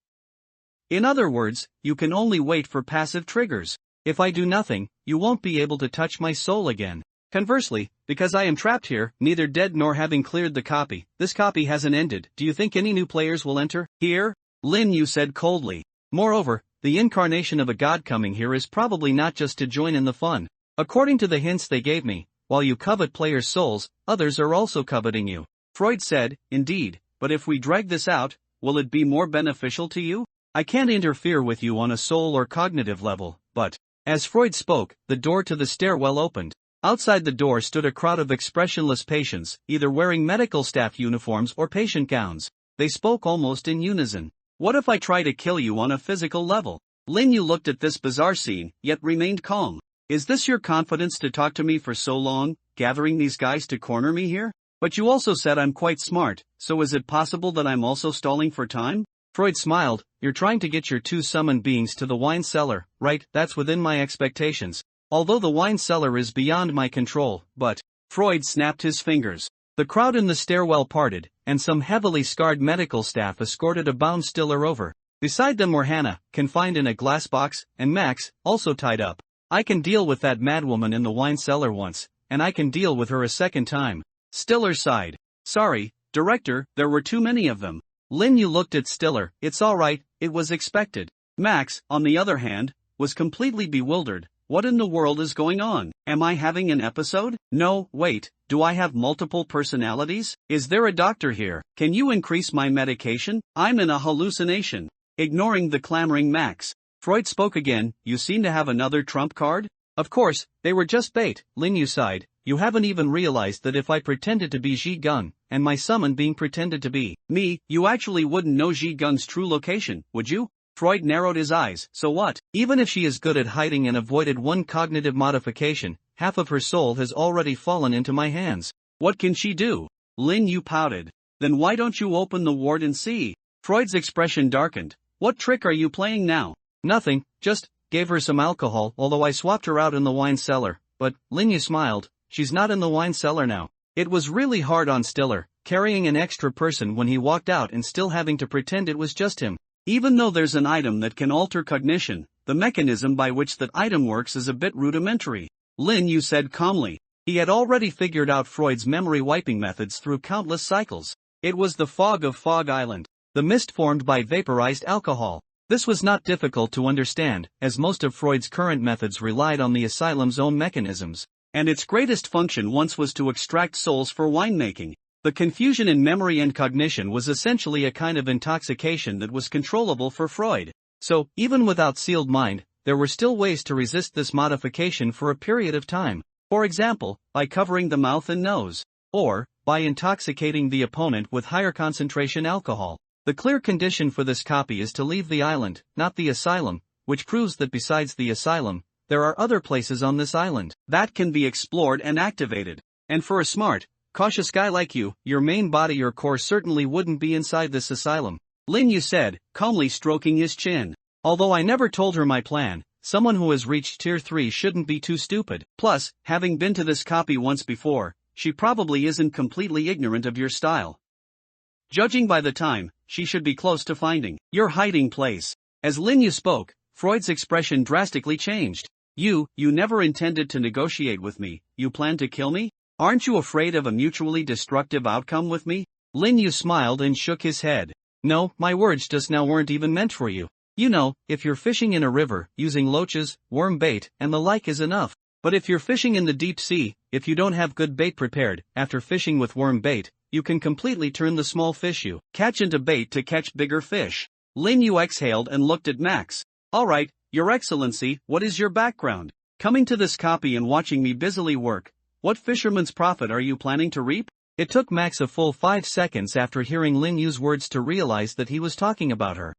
In other words, you can only wait for passive triggers. If I do nothing, you won't be able to touch my soul again. Conversely, because I am trapped here, neither dead nor having cleared the copy, this copy hasn't ended. Do you think any new players will enter here? Lin Yu said coldly. Moreover, the incarnation of a god coming here is probably not just to join in the fun. According to the hints they gave me, while you covet players' souls, others are also coveting you. Freud said, indeed, but if we drag this out, will it be more beneficial to you? I can't interfere with you on a soul or cognitive level, but, as Freud spoke, the door to the stairwell opened. Outside the door stood a crowd of expressionless patients, either wearing medical staff uniforms or patient gowns. They spoke almost in unison. What if I try to kill you on a physical level? Lin Yu looked at this bizarre scene, yet remained calm. Is this your confidence to talk to me for so long, gathering these guys to corner me here? But you also said I'm quite smart, so is it possible that I'm also stalling for time? Freud smiled. You're trying to get your two summoned beings to the wine cellar, right? That's within my expectations. Although the wine cellar is beyond my control, but... Freud snapped his fingers. The crowd in the stairwell parted, and some heavily scarred medical staff escorted a bound Stiller over. Beside them were Hannah, confined in a glass box, and Max, also tied up. I can deal with that madwoman in the wine cellar once, and I can deal with her a second time. Stiller sighed. Sorry, director, there were too many of them. Lin Yu looked at Stiller. It's alright, it was expected. Max, on the other hand, was completely bewildered. What in the world is going on? Am I having an episode? No, wait, do I have multiple personalities? Is there a doctor here? Can you increase my medication? I'm in a hallucination. Ignoring the clamoring Max, Freud spoke again. You seem to have another trump card? Of course, they were just bait. Lin Yu sighed. You haven't even realized that if I pretended to be Ji Gung, and my summon being pretended to be me, you actually wouldn't know Ji Gung's true location, would you? Freud narrowed his eyes. So what? Even if she is good at hiding and avoided one cognitive modification, half of her soul has already fallen into my hands. What can she do? Lin Yu pouted. Then why don't you open the ward and see? Freud's expression darkened. What trick are you playing now? Nothing, just gave her some alcohol, although I swapped her out in the wine cellar. But, Lin Yu smiled, she's not in the wine cellar now. It was really hard on Stiller, carrying an extra person when he walked out and still having to pretend it was just him. Even though there's an item that can alter cognition, the mechanism by which that item works is a bit rudimentary. Lin Yu said calmly. He had already figured out Freud's memory wiping methods through countless cycles. It was the fog of Fog Island, the mist formed by vaporized alcohol. This was not difficult to understand, as most of Freud's current methods relied on the asylum's own mechanisms, and its greatest function once was to extract souls for winemaking. The confusion in memory and cognition was essentially a kind of intoxication that was controllable for Freud. So, even without sealed mind, there were still ways to resist this modification for a period of time. For example, by covering the mouth and nose, or by intoxicating the opponent with higher concentration alcohol. The clear condition for this copy is to leave the island, not the asylum, which proves that besides the asylum, there are other places on this island that can be explored and activated. And for a smart, cautious guy like you, your main body or core certainly wouldn't be inside this asylum. Lin Yu said, calmly stroking his chin. Although I never told her my plan, someone who has reached tier 3 shouldn't be too stupid. Plus, having been to this copy once before, she probably isn't completely ignorant of your style. Judging by the time, she should be close to finding your hiding place. As Lin Yu spoke, Freud's expression drastically changed. You never intended to negotiate with me, you plan to kill me? Aren't you afraid of a mutually destructive outcome with me? Lin Yu smiled and shook his head. No, my words just now weren't even meant for you. You know, if you're fishing in a river, using loaches, worm bait, and the like is enough. But if you're fishing in the deep sea, if you don't have good bait prepared, after fishing with worm bait, you can completely turn the small fish you catch into bait to catch bigger fish. Lin Yu exhaled and looked at Max. Alright, Your Excellency, what is your background? Coming to this copy and watching me busily work, what fisherman's profit are you planning to reap? It took Max a full 5 seconds after hearing Lin Yu's words to realize that he was talking about her.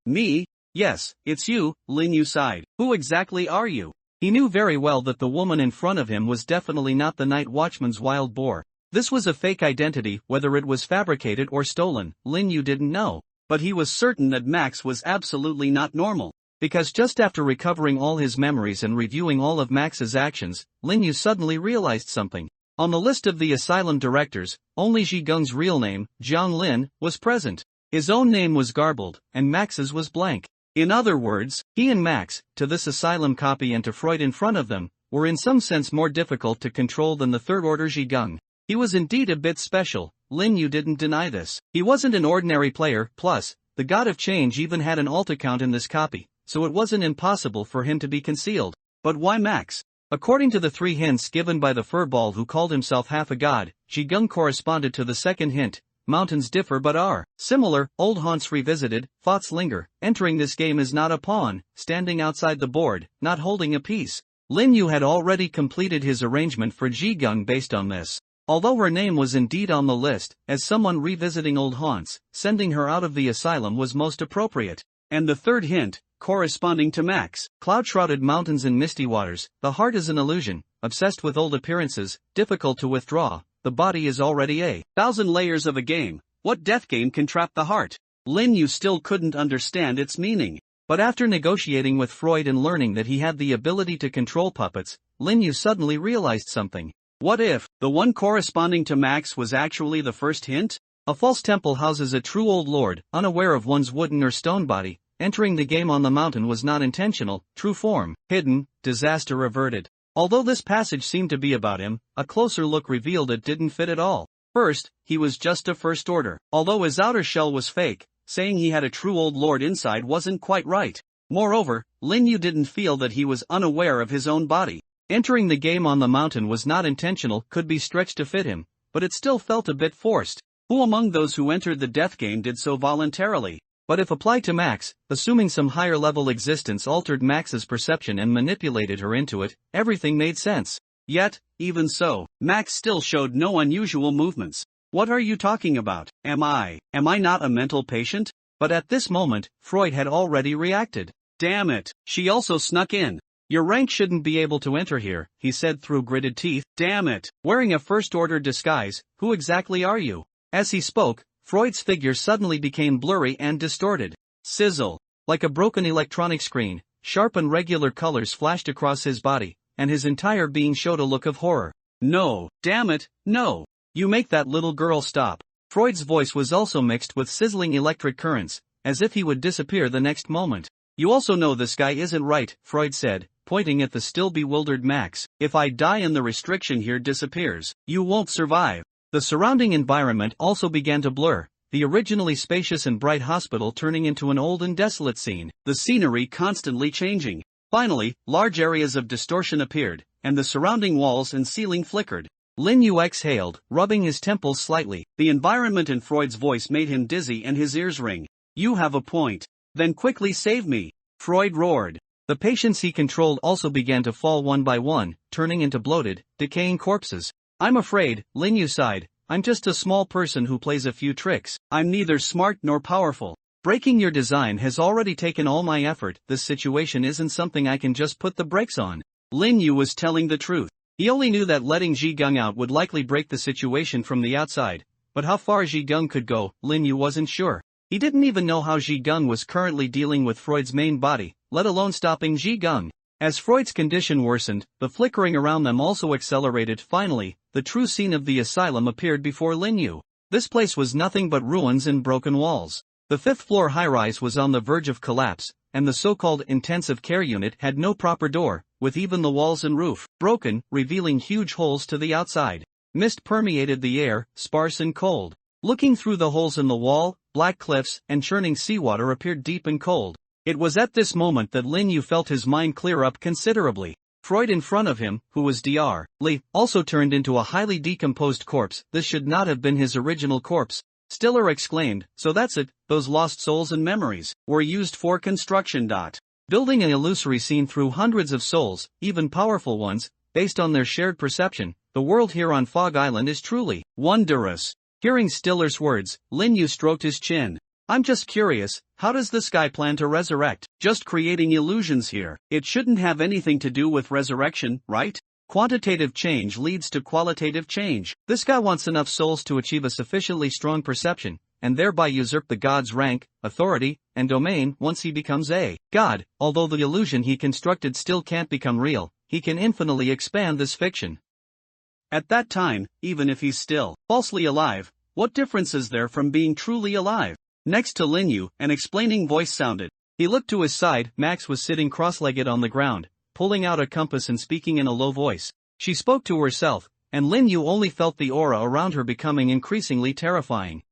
Me? Yes, it's you, Lin Yu sighed. Who exactly are you? He knew very well that the woman in front of him was definitely not the night watchman's wild boar. This was a fake identity, whether it was fabricated or stolen, Lin Yu didn't know. But he was certain that Max was absolutely not normal. Because just after recovering all his memories and reviewing all of Max's actions, Lin Yu suddenly realized something. On the list of the asylum directors, only Ji Gung's real name, Jiang Lin, was present. His own name was garbled, and Max's was blank. In other words, he and Max, to this asylum copy and to Freud in front of them, were in some sense more difficult to control than the third-order Ji Gung. He was indeed a bit special, Lin Yu didn't deny this. He wasn't an ordinary player, plus, the God of Change even had an alt account in this copy, so it wasn't impossible for him to be concealed. But why Max? According to the 3 hints given by the furball who called himself half a god, Ji Gung corresponded to the second hint. Mountains differ but are similar, old haunts revisited, thoughts linger. Entering this game is not a pawn, standing outside the board, not holding a piece. Lin Yu had already completed his arrangement for Ji Gung based on this. Although her name was indeed on the list, as someone revisiting old haunts, sending her out of the asylum was most appropriate. And the third hint, corresponding to Max. Cloud-shrouded mountains and misty waters, the heart is an illusion, obsessed with old appearances, difficult to withdraw, the body is already a 1,000 layers of a game. What death game can trap the heart? Lin Yu still couldn't understand its meaning. But after negotiating with Freud and learning that he had the ability to control puppets, Lin Yu suddenly realized something. What if the one corresponding to Max was actually the first hint? A false temple houses a true old lord, unaware of one's wooden or stone body. Entering the game on the mountain was not intentional, true form, hidden, disaster averted. Although this passage seemed to be about him, a closer look revealed it didn't fit at all. First, he was just a first order. Although his outer shell was fake, saying he had a true old lord inside wasn't quite right. Moreover, Lin Yu didn't feel that he was unaware of his own body. Entering the game on the mountain was not intentional, could be stretched to fit him, but it still felt a bit forced. Who among those who entered the death game did so voluntarily? But if applied to Max, assuming some higher-level existence altered Max's perception and manipulated her into it, everything made sense. Yet, even so, Max still showed no unusual movements. What are you talking about? Am I not a mental patient? But at this moment, Freud had already reacted. Damn it, she also snuck in. Your rank shouldn't be able to enter here, he said through gritted teeth. Damn it. Wearing a first-order disguise, who exactly are you? As he spoke, Freud's figure suddenly became blurry and distorted. Sizzle. Like a broken electronic screen, sharp and regular colors flashed across his body, and his entire being showed a look of horror. No, damn it, no. You make that little girl stop. Freud's voice was also mixed with sizzling electric currents, as if he would disappear the next moment. You also know this guy isn't right, Freud said, pointing at the still bewildered Max. If I die and the restriction here disappears, you won't survive. The surrounding environment also began to blur, the originally spacious and bright hospital turning into an old and desolate scene, the scenery constantly changing. Finally, large areas of distortion appeared, and the surrounding walls and ceiling flickered. Lin Yu exhaled, rubbing his temples slightly. The environment in Freud's voice made him dizzy and his ears ring. You have a point. Then quickly save me, Freud roared. The patients he controlled also began to fall one by one, turning into bloated, decaying corpses. I'm afraid, Lin Yu sighed, I'm just a small person who plays a few tricks. I'm neither smart nor powerful. Breaking your design has already taken all my effort. This situation isn't something I can just put the brakes on. Lin Yu was telling the truth. He only knew that letting Ji Gung out would likely break the situation from the outside, but how far Ji Gung could go, Lin Yu wasn't sure. He didn't even know how Ji Gung was currently dealing with Freud's main body, let alone stopping Ji Gung. As Freud's condition worsened, the flickering around them also accelerated. Finally, the true scene of the asylum appeared before Lin Yu. This place was nothing but ruins and broken walls. The 5th-floor high-rise was on the verge of collapse, and the so-called intensive care unit had no proper door, with even the walls and roof broken, revealing huge holes to the outside. Mist permeated the air, sparse and cold. Looking through the holes in the wall, black cliffs and churning seawater appeared deep and cold. It was at this moment that Lin Yu felt his mind clear up considerably. Freud in front of him, who was Dr. Li, also turned into a highly decomposed corpse. This should not have been his original corpse. Stiller exclaimed, so that's it, those lost souls and memories were used for construction. building an illusory scene through hundreds of souls, even powerful ones, based on their shared perception. The world here on Fog Island is truly wondrous. Hearing Stiller's words, Lin Yu stroked his chin. I'm just curious, how does this guy plan to resurrect? Just creating illusions here. It shouldn't have anything to do with resurrection, right? Quantitative change leads to qualitative change. This guy wants enough souls to achieve a sufficiently strong perception, and thereby usurp the god's rank, authority, and domain once he becomes a god. Although the illusion he constructed still can't become real, he can infinitely expand this fiction. At that time, even if he's still falsely alive, what difference is there from being truly alive? Next to Lin Yu, an explaining voice sounded. He looked to his side. Max was sitting cross-legged on the ground, pulling out a compass and speaking in a low voice. She spoke to herself, and Lin Yu only felt the aura around her becoming increasingly terrifying.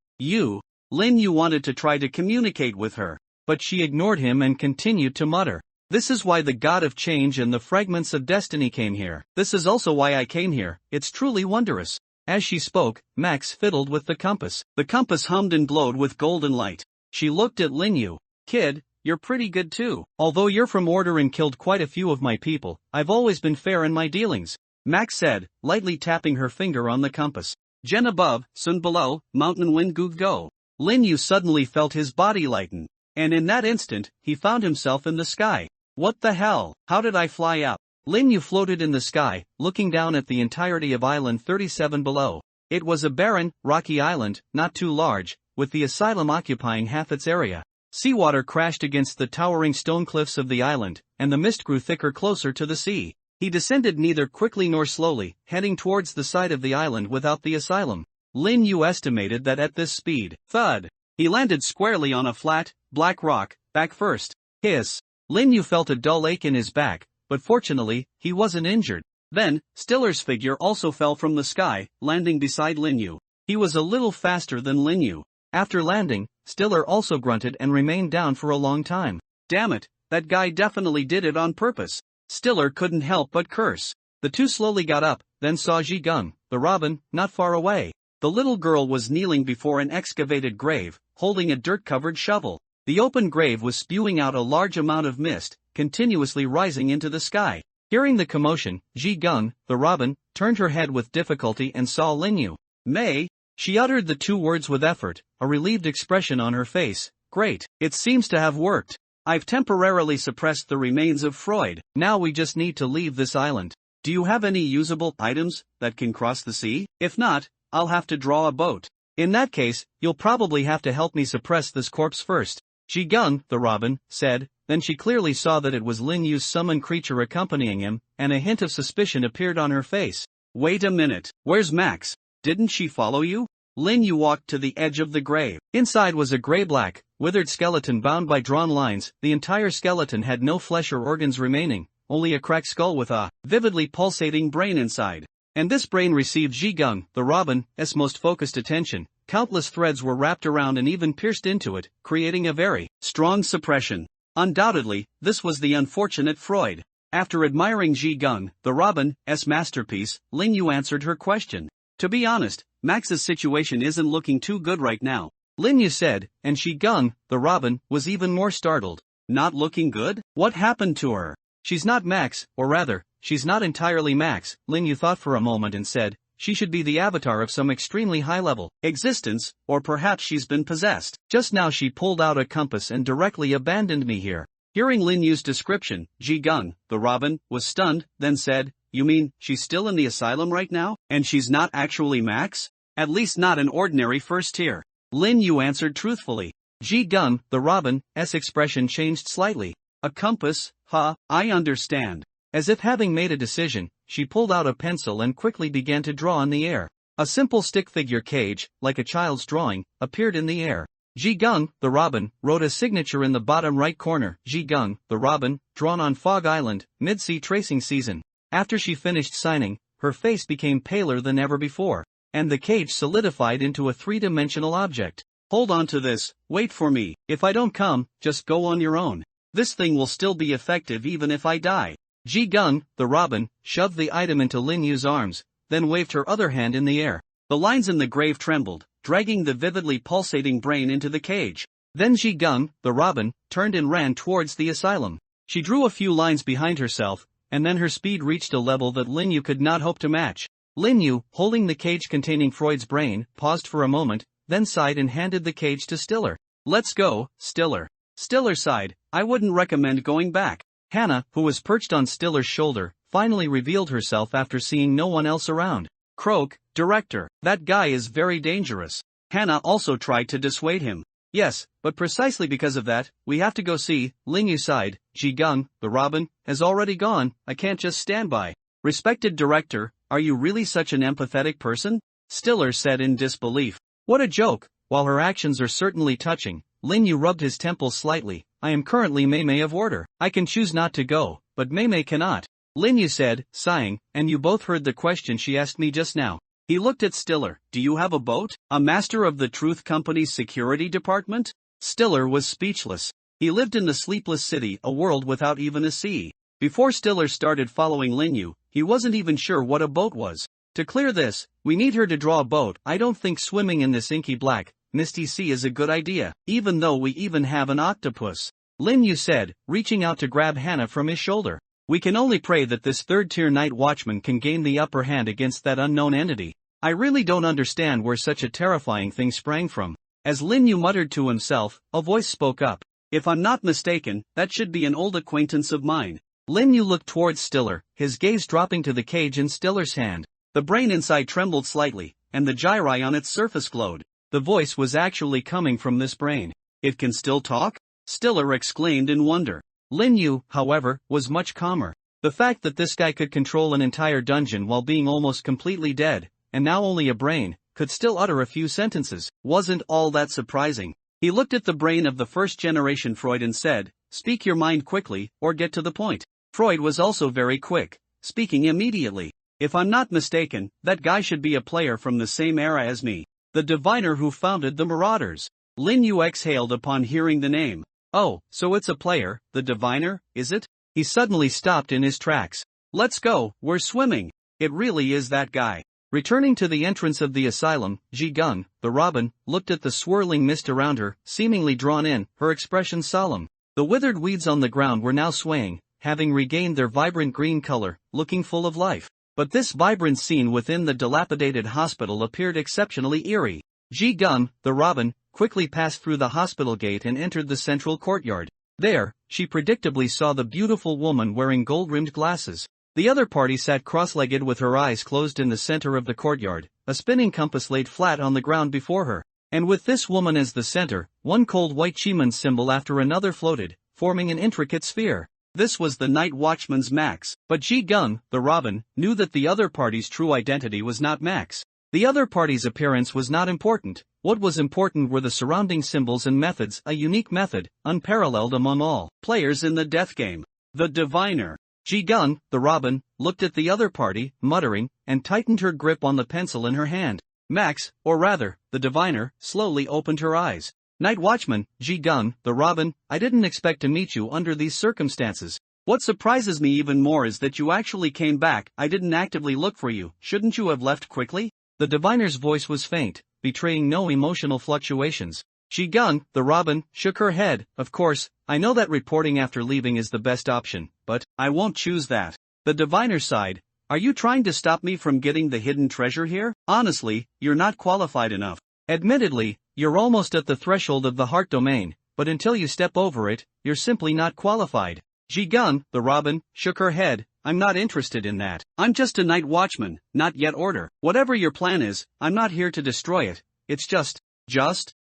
Lin Yu wanted to try to communicate with her, but she ignored him and continued to mutter. This is why the god of change and the fragments of destiny came here. This is also why I came here. It's truly wondrous. As she spoke, Max fiddled with the compass. The compass hummed and glowed with golden light. She looked at Lin Yu. Kid, you're pretty good too. Although you're from Order and killed quite a few of my people, I've always been fair in my dealings, Max said, lightly tapping her finger on the compass. Gen above, Sun below, mountain wind goo go. Lin Yu suddenly felt his body lighten, and in that instant, he found himself in the sky. What the hell? How did I fly up? Lin Yu floated in the sky, looking down at the entirety of Island 37 below. It was a barren, rocky island, not too large, with the asylum occupying half its area. Seawater crashed against the towering stone cliffs of the island, and the mist grew thicker closer to the sea. He descended neither quickly nor slowly, heading towards the side of the island without the asylum. Lin Yu estimated that at this speed, thud, he landed squarely on a flat, black rock, back first. Hiss. Lin Yu felt a dull ache in his back, but fortunately, he wasn't injured. Then, Stiller's figure also fell from the sky, landing beside Lin Yu. He was a little faster than Lin Yu. After landing, Stiller also grunted and remained down for a long time. Damn it, that guy definitely did it on purpose. Stiller couldn't help but curse. The two slowly got up, then saw Ji Gung, the robin, not far away. The little girl was kneeling before an excavated grave, holding a dirt-covered shovel. The open grave was spewing out a large amount of mist, continuously rising into the sky. Hearing the commotion, Ji Gung, the robin, turned her head with difficulty and saw Lin Yu. May? She uttered the two words with effort, a relieved expression on her face. Great, it seems to have worked. I've temporarily suppressed the remains of Freud. Now we just need to leave this island. Do you have any usable items that can cross the sea? If not, I'll have to draw a boat. In that case, you'll probably have to help me suppress this corpse first. Ji Gung, the robin, said. Then she clearly saw that it was Lin Yu's summoned creature accompanying him, and a hint of suspicion appeared on her face. Wait a minute, where's Max? Didn't she follow you? Lin Yu walked to the edge of the grave. Inside was a gray-black, withered skeleton bound by drawn lines. The entire skeleton had no flesh or organs remaining, only a cracked skull with a vividly pulsating brain inside. And this brain received Ji Gung, the robin's most focused attention. Countless threads were wrapped around and even pierced into it, creating a very strong suppression. Undoubtedly, this was the unfortunate Freud. After admiring Ji Gung, the robin's masterpiece, Lin Yu answered her question. To be honest, Max's situation isn't looking too good right now, Lin Yu said, and Ji Gung, the robin, was even more startled. Not looking good? What happened to her? She's not Max, or rather, she's not entirely Max, Lin Yu thought for a moment and said. She should be the avatar of some extremely high-level existence, or perhaps she's been possessed. Just now she pulled out a compass and directly abandoned me here. Hearing Lin Yu's description, Ji Gung, the robin, was stunned, then said, You mean, she's still in the asylum right now? And she's not actually Max? At least not an ordinary first tier. Lin Yu answered truthfully. Ji Gung, the robin's expression changed slightly. A compass? I understand. As if having made a decision, she pulled out a pencil and quickly began to draw in the air. A simple stick figure cage, like a child's drawing, appeared in the air. Ji Gung, the robin, wrote a signature in the bottom right corner. Ji Gung, the robin, drawn on Fog Island, mid-sea tracing season. After she finished signing, her face became paler than ever before, and the cage solidified into a three-dimensional object. Hold on to this, wait for me. If I don't come, just go on your own. This thing will still be effective even if I die. Ji Gung, the robin, shoved the item into Lin Yu's arms, then waved her other hand in the air. The lines in the grave trembled, dragging the vividly pulsating brain into the cage. Then Ji Gung, the robin, turned and ran towards the asylum. She drew a few lines behind herself, and then her speed reached a level that Lin Yu could not hope to match. Lin Yu, holding the cage containing Freud's brain, paused for a moment, then sighed and handed the cage to Stiller. "Let's go, Stiller." Stiller sighed. "I wouldn't recommend going back." Hannah, who was perched on Stiller's shoulder, finally revealed herself after seeing no one else around. "Croak, director, that guy is very dangerous." Hannah also tried to dissuade him. "Yes, but precisely because of that, we have to go see." Lin Yu sighed. "Ji Gung, the Robin, has already gone, I can't just stand by." "Respected director, are you really such an empathetic person?" Stiller said in disbelief. "What a joke." While her actions are certainly touching, Lin Yu rubbed his temples slightly. "I am currently Mei of order. I can choose not to go, but Mei cannot." Lin Yu said, sighing, "And you both heard the question she asked me just now." He looked at Stiller. "Do you have a boat? A master of the Truth Company's security department?" Stiller was speechless. He lived in the sleepless city, a world without even a sea. Before Stiller started following Lin Yu, he wasn't even sure what a boat was. "To clear this, we need her to draw a boat. I don't think swimming in this inky black, misty sea is a good idea, even though we even have an octopus," Lin Yu said, reaching out to grab Hannah from his shoulder. "We can only pray that this third-tier night watchman can gain the upper hand against that unknown entity. I really don't understand where such a terrifying thing sprang from." As Lin Yu muttered to himself, a voice spoke up. "If I'm not mistaken, that should be an old acquaintance of mine." Lin Yu looked towards Stiller, his gaze dropping to the cage in Stiller's hand. The brain inside trembled slightly, and the gyri on its surface glowed. The voice was actually coming from this brain. "It can still talk?" Stiller exclaimed in wonder. Lin Yu, however, was much calmer. The fact that this guy could control an entire dungeon while being almost completely dead, and now only a brain, could still utter a few sentences, wasn't all that surprising. He looked at the brain of the first-generation Freud and said, "Speak your mind quickly, or get to the point." Freud was also very quick, speaking immediately. "If I'm not mistaken, that guy should be a player from the same era as me. The diviner who founded the Marauders." Lin Yu exhaled upon hearing the name. "Oh, so it's a player, the diviner, is it?" He suddenly stopped in his tracks. "Let's go, we're swimming. It really is that guy." Returning to the entrance of the asylum, Ji Gung, the Robin, looked at the swirling mist around her, seemingly drawn in, her expression solemn. The withered weeds on the ground were now swaying, having regained their vibrant green color, looking full of life. But this vibrant scene within the dilapidated hospital appeared exceptionally eerie. Ji Gung, the Robin, quickly passed through the hospital gate and entered the central courtyard. There, she predictably saw the beautiful woman wearing gold-rimmed glasses. The other party sat cross-legged with her eyes closed in the center of the courtyard, a spinning compass laid flat on the ground before her. And with this woman as the center, one cold white Chiman symbol after another floated, forming an intricate sphere. This was the night watchman's Max, but Ji Gung, the Robin, knew that the other party's true identity was not Max. The other party's appearance was not important. What was important were the surrounding symbols and methods, a unique method, unparalleled among all players in the death game. The diviner. Ji Gung, the Robin, looked at the other party, muttering, and tightened her grip on the pencil in her hand. Max, or rather, the diviner, slowly opened her eyes. "Night Watchman, Ji Gung, the Robin, I didn't expect to meet you under these circumstances. What surprises me even more is that you actually came back. I didn't actively look for you. Shouldn't you have left quickly?" The diviner's voice was faint, betraying no emotional fluctuations. Ji Gung, the Robin, shook her head. "Of course, I know that reporting after leaving is the best option, but I won't choose that." The diviner sighed. "Are you trying to stop me from getting the hidden treasure here? Honestly, you're not qualified enough. Admittedly, you're almost at the threshold of the heart domain, but until you step over it, you're simply not qualified." Ji Gung, the Robin, shook her head. "I'm not interested in that. I'm just a night watchman, not yet order. Whatever your plan is, I'm not here to destroy it. It's just?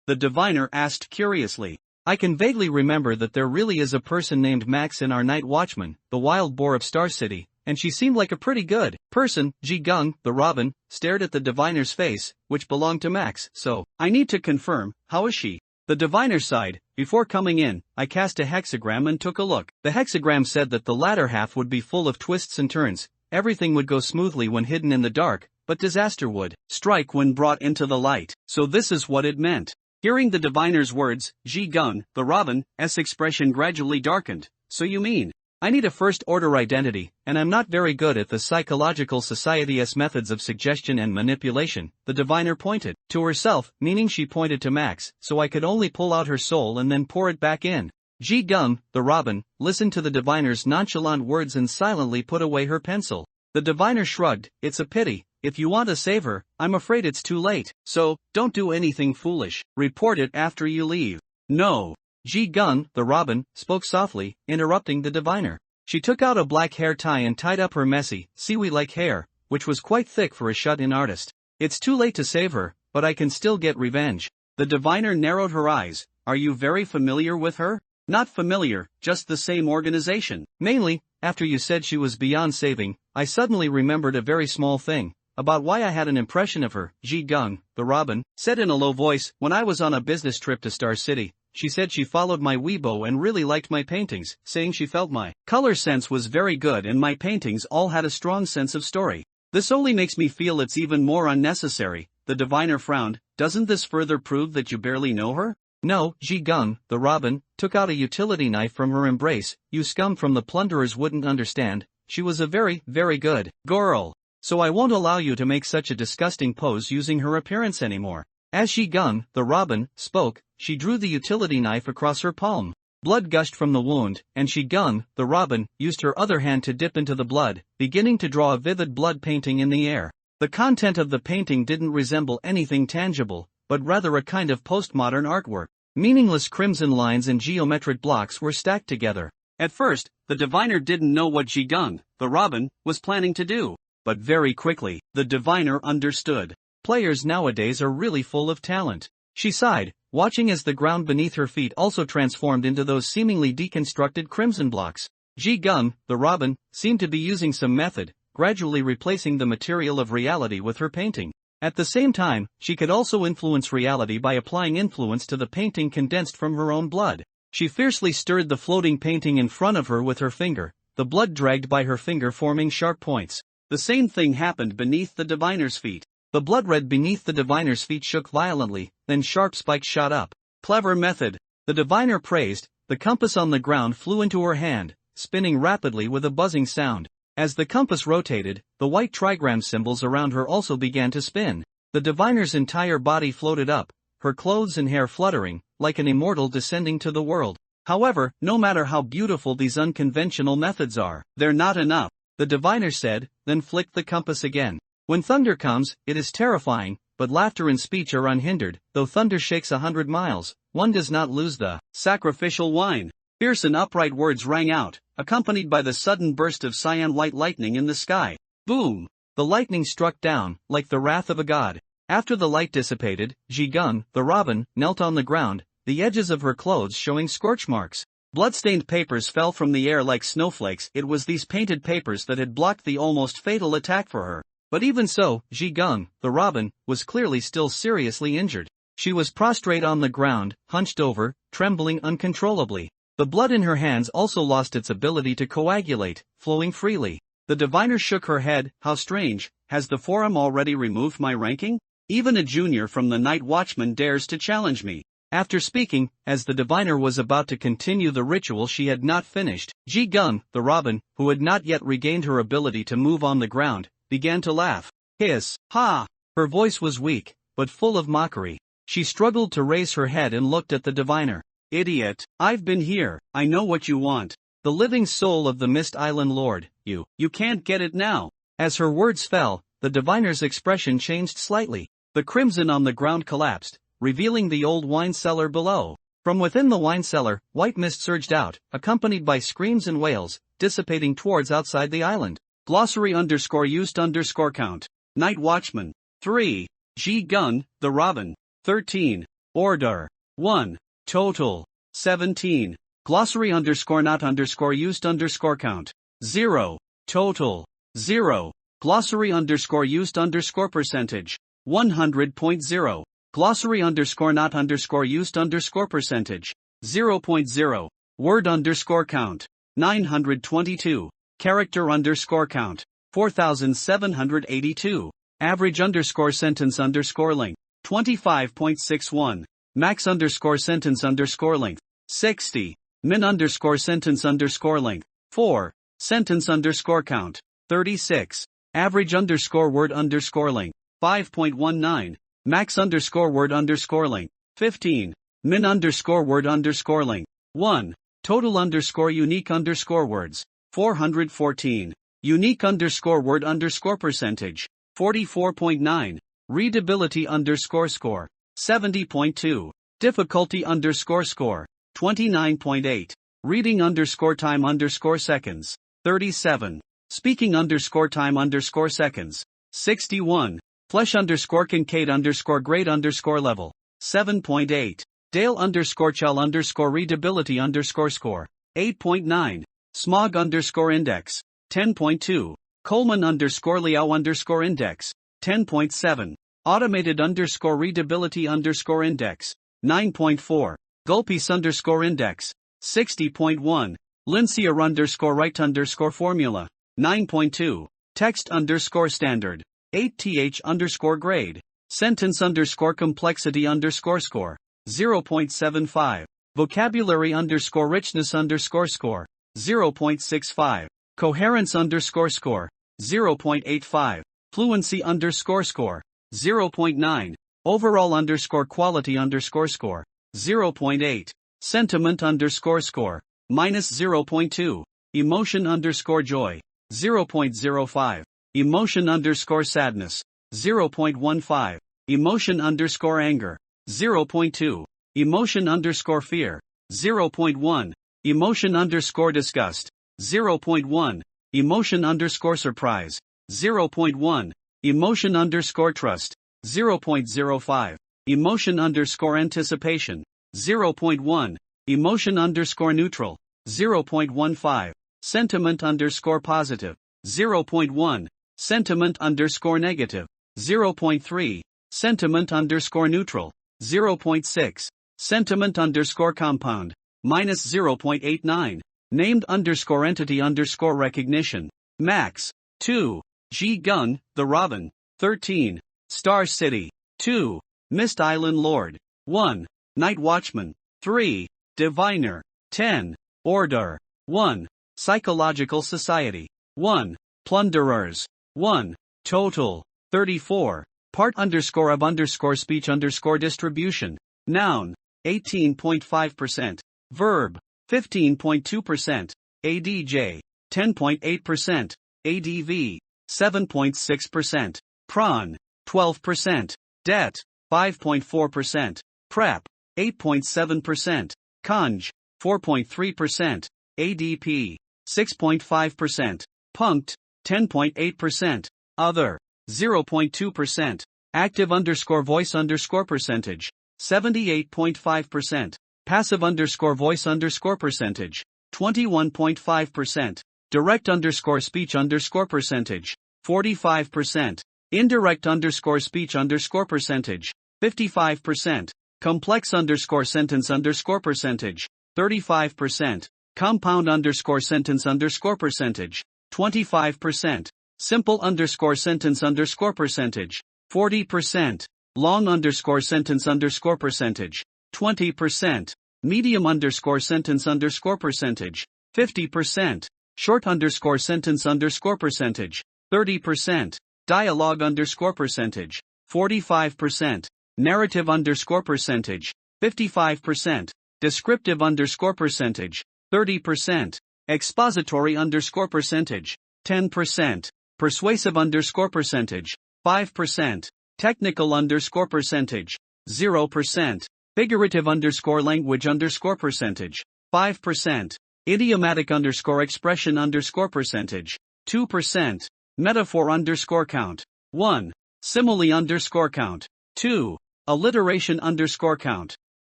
The diviner asked curiously. "I can vaguely remember that there really is a person named Max in our night watchman, the wild boar of Star City, and she seemed like a pretty good person." Ji Gung, the Robin, stared at the diviner's face, which belonged to Max. "So, I need to confirm, how is she?" The diviner sighed. "Before coming in, I cast a hexagram and took a look. The hexagram said that the latter half would be full of twists and turns, everything would go smoothly when hidden in the dark, but disaster would strike when brought into the light. So this is what it meant." Hearing the diviner's words, Ji Gung, the Robin's expression gradually darkened. "So you mean, I need a first-order identity, and I'm not very good at the psychological society's methods of suggestion and manipulation." The diviner pointed to herself, meaning she pointed to Max, "so I could only pull out her soul and then pour it back in." Ji-gun, the robin, listened to the diviner's nonchalant words and silently put away her pencil. The diviner shrugged. It's a pity. If you want to save her, I'm afraid it's too late. So, don't do anything foolish. Report it after you leave. No. Ji-gun, the robin, spoke softly, interrupting the diviner. She took out a black hair tie and tied up her messy, seaweed-like hair, which was quite thick for a shut-in artist. It's too late to save her, but I can still get revenge. The diviner narrowed her eyes. Are you very familiar with her? Not familiar, just the same organization. Mainly, after you said she was beyond saving, I suddenly remembered a very small thing, about why I had an impression of her. Ji-gun, the robin, said in a low voice. When I was on a business trip to Star City, she said she followed my Weibo and really liked my paintings, saying she felt my color sense was very good and my paintings all had a strong sense of story. This only makes me feel it's even more unnecessary. The diviner frowned. Doesn't this further prove that you barely know her? No. Ji-gun, the robin, took out a utility knife from her embrace. You scum from the plunderers wouldn't understand. She was a very, very good girl. So I won't allow you to make such a disgusting pose using her appearance anymore. As Ji-gun, the robin, spoke, she drew the utility knife across her palm. Blood gushed from the wound, and Ji-gun, the robin, used her other hand to dip into the blood, beginning to draw a vivid blood painting in the air. The content of the painting didn't resemble anything tangible, but rather a kind of postmodern artwork. Meaningless crimson lines and geometric blocks were stacked together. At first, the diviner didn't know what Ji-gun, the robin, was planning to do. But very quickly, the diviner understood. Players nowadays are really full of talent. She sighed, watching as the ground beneath her feet also transformed into those seemingly deconstructed crimson blocks. Ji-gun, the robin, seemed to be using some method, gradually replacing the material of reality with her painting. At the same time, she could also influence reality by applying influence to the painting condensed from her own blood. She fiercely stirred the floating painting in front of her with her finger, the blood dragged by her finger forming sharp points. The same thing happened beneath the diviner's feet. The blood red beneath the diviner's feet shook violently, then sharp spikes shot up. Clever method. The diviner praised. The compass on the ground flew into her hand, spinning rapidly with a buzzing sound. As the compass rotated, the white trigram symbols around her also began to spin. The diviner's entire body floated up, her clothes and hair fluttering, like an immortal descending to the world. However, no matter how beautiful these unconventional methods are, they're not enough, the diviner said, then flicked the compass again. When thunder comes, it is terrifying, but laughter and speech are unhindered. Though thunder shakes 100 miles, one does not lose the sacrificial wine. Fierce and upright words rang out, accompanied by the sudden burst of cyan white lightning in the sky. Boom! The lightning struck down, like the wrath of a god. After the light dissipated, Ji-gun, the robin, knelt on the ground, the edges of her clothes showing scorch marks. Bloodstained papers fell from the air like snowflakes. It was these painted papers that had blocked the almost fatal attack for her. But even so, Ji-gun, the robin, was clearly still seriously injured. She was prostrate on the ground, hunched over, trembling uncontrollably. The blood in her hands also lost its ability to coagulate, flowing freely. The diviner shook her head. How strange, has the forum already removed my ranking? Even a junior from the Night Watchman dares to challenge me. After speaking, as the diviner was about to continue the ritual she had not finished, Ji-gun, the robin, who had not yet regained her ability to move on the ground, began to laugh. Hiss, ha! Her voice was weak, but full of mockery. She struggled to raise her head and looked at the diviner. Idiot, I've been here, I know what you want. The living soul of the Mist Island Lord, you can't get it now. As her words fell, the diviner's expression changed slightly. The crimson on the ground collapsed, revealing the old wine cellar below. From within the wine cellar, white mist surged out, accompanied by screams and wails, dissipating towards outside the island. Glossary_used_count. Night Watchman. 3. Ji-gun, the robin. 13. Order. 1. Total. 17. Glossary_not_used_count. 0. Total. 0. Glossary_used_percentage. 100.0. Glossary_not_used_percentage. 0.0. Word_count. 922. Character_count. 4782. Average_sentence_length. 25.61. Max_sentence_length. 60. Min_sentence_length. 4. Sentence_count. 36. Average_word_length. 5.19. Max_word_length. 15. Min_word_length. 1. Total underscore unique underscore words, 414. Unique underscore word underscore percentage, 44.9. Readability underscore score, 70.2. Difficulty underscore score, 29.8. Reading underscore time underscore seconds, 37. Speaking underscore time underscore seconds, 61. Flesh underscore Kincaid underscore grade underscore level, 7.8. Dale underscore Chell underscore readability underscore score, 8.9. Smog underscore index, 10.2. Coleman underscore Liao underscore index, 10.7. Automated underscore readability underscore index, 9.4. Gulpies underscore index, 60.1. Lincier underscore right underscore formula, 9.2. Text underscore standard, 8th underscore grade. Sentence underscore complexity underscore score, 0.75. Vocabulary underscore richness underscore score, 0.65. Coherence underscore score, 0.85. Fluency underscore score, 0.9. Overall underscore quality underscore score, 0.8. Sentiment underscore score, minus 0.2. Emotion underscore joy, 0.05. Emotion underscore sadness, 0.15. Emotion underscore anger, 0.2. Emotion underscore fear, 0.1. Emotion underscore disgust, 0.1. Emotion underscore surprise, 0.1. Emotion underscore trust, 0.05. Emotion underscore anticipation, 0.1. Emotion underscore neutral, 0.15. Sentiment underscore positive, 0.1. Sentiment underscore negative, 0.3. Sentiment underscore neutral, 0.6. Sentiment underscore compound, minus 0.89. Named underscore entity underscore recognition, max, 2. G Gun, The Robin, 13. Star City, 2. Mist Island Lord, 1. Night Watchman, 3. Diviner, 10. Order, 1. Psychological Society, 1. Plunderers, 1. Total, 34. Part underscore of underscore speech underscore distribution, noun, 18.5%. Verb, 15.2%. ADJ, 10.8%. ADV, 7.6%. Prawn, 12%. Det, 5.4%. Prep, 8.7%. Conj, 4.3%. ADP, 6.5%. Punct, 10.8%. Other, 0.2%. Active underscore voice underscore percentage, 78.5%. Passive underscore voice underscore percentage, 21.5%. Direct underscore speech underscore percentage, 45%. Indirect underscore speech underscore percentage, 55%. Complex underscore sentence underscore percentage, 35%. Compound underscore sentence underscore percentage, 25%. Simple underscore sentence underscore percentage, 40%. Long underscore sentence underscore percentage, 20%. Medium underscore sentence underscore percentage, 50%. Short underscore sentence underscore percentage, 30%. Dialogue underscore percentage, 45%. Narrative underscore percentage, 55%. Descriptive underscore percentage, 30%. Expository underscore percentage, 10%. Persuasive underscore percentage, 5%. Technical underscore percentage, 0%. Figurative underscore language underscore percentage, 5%. Idiomatic underscore expression underscore percentage, 2%. Metaphor underscore count, 1. Simile underscore count, 2. Alliteration underscore count,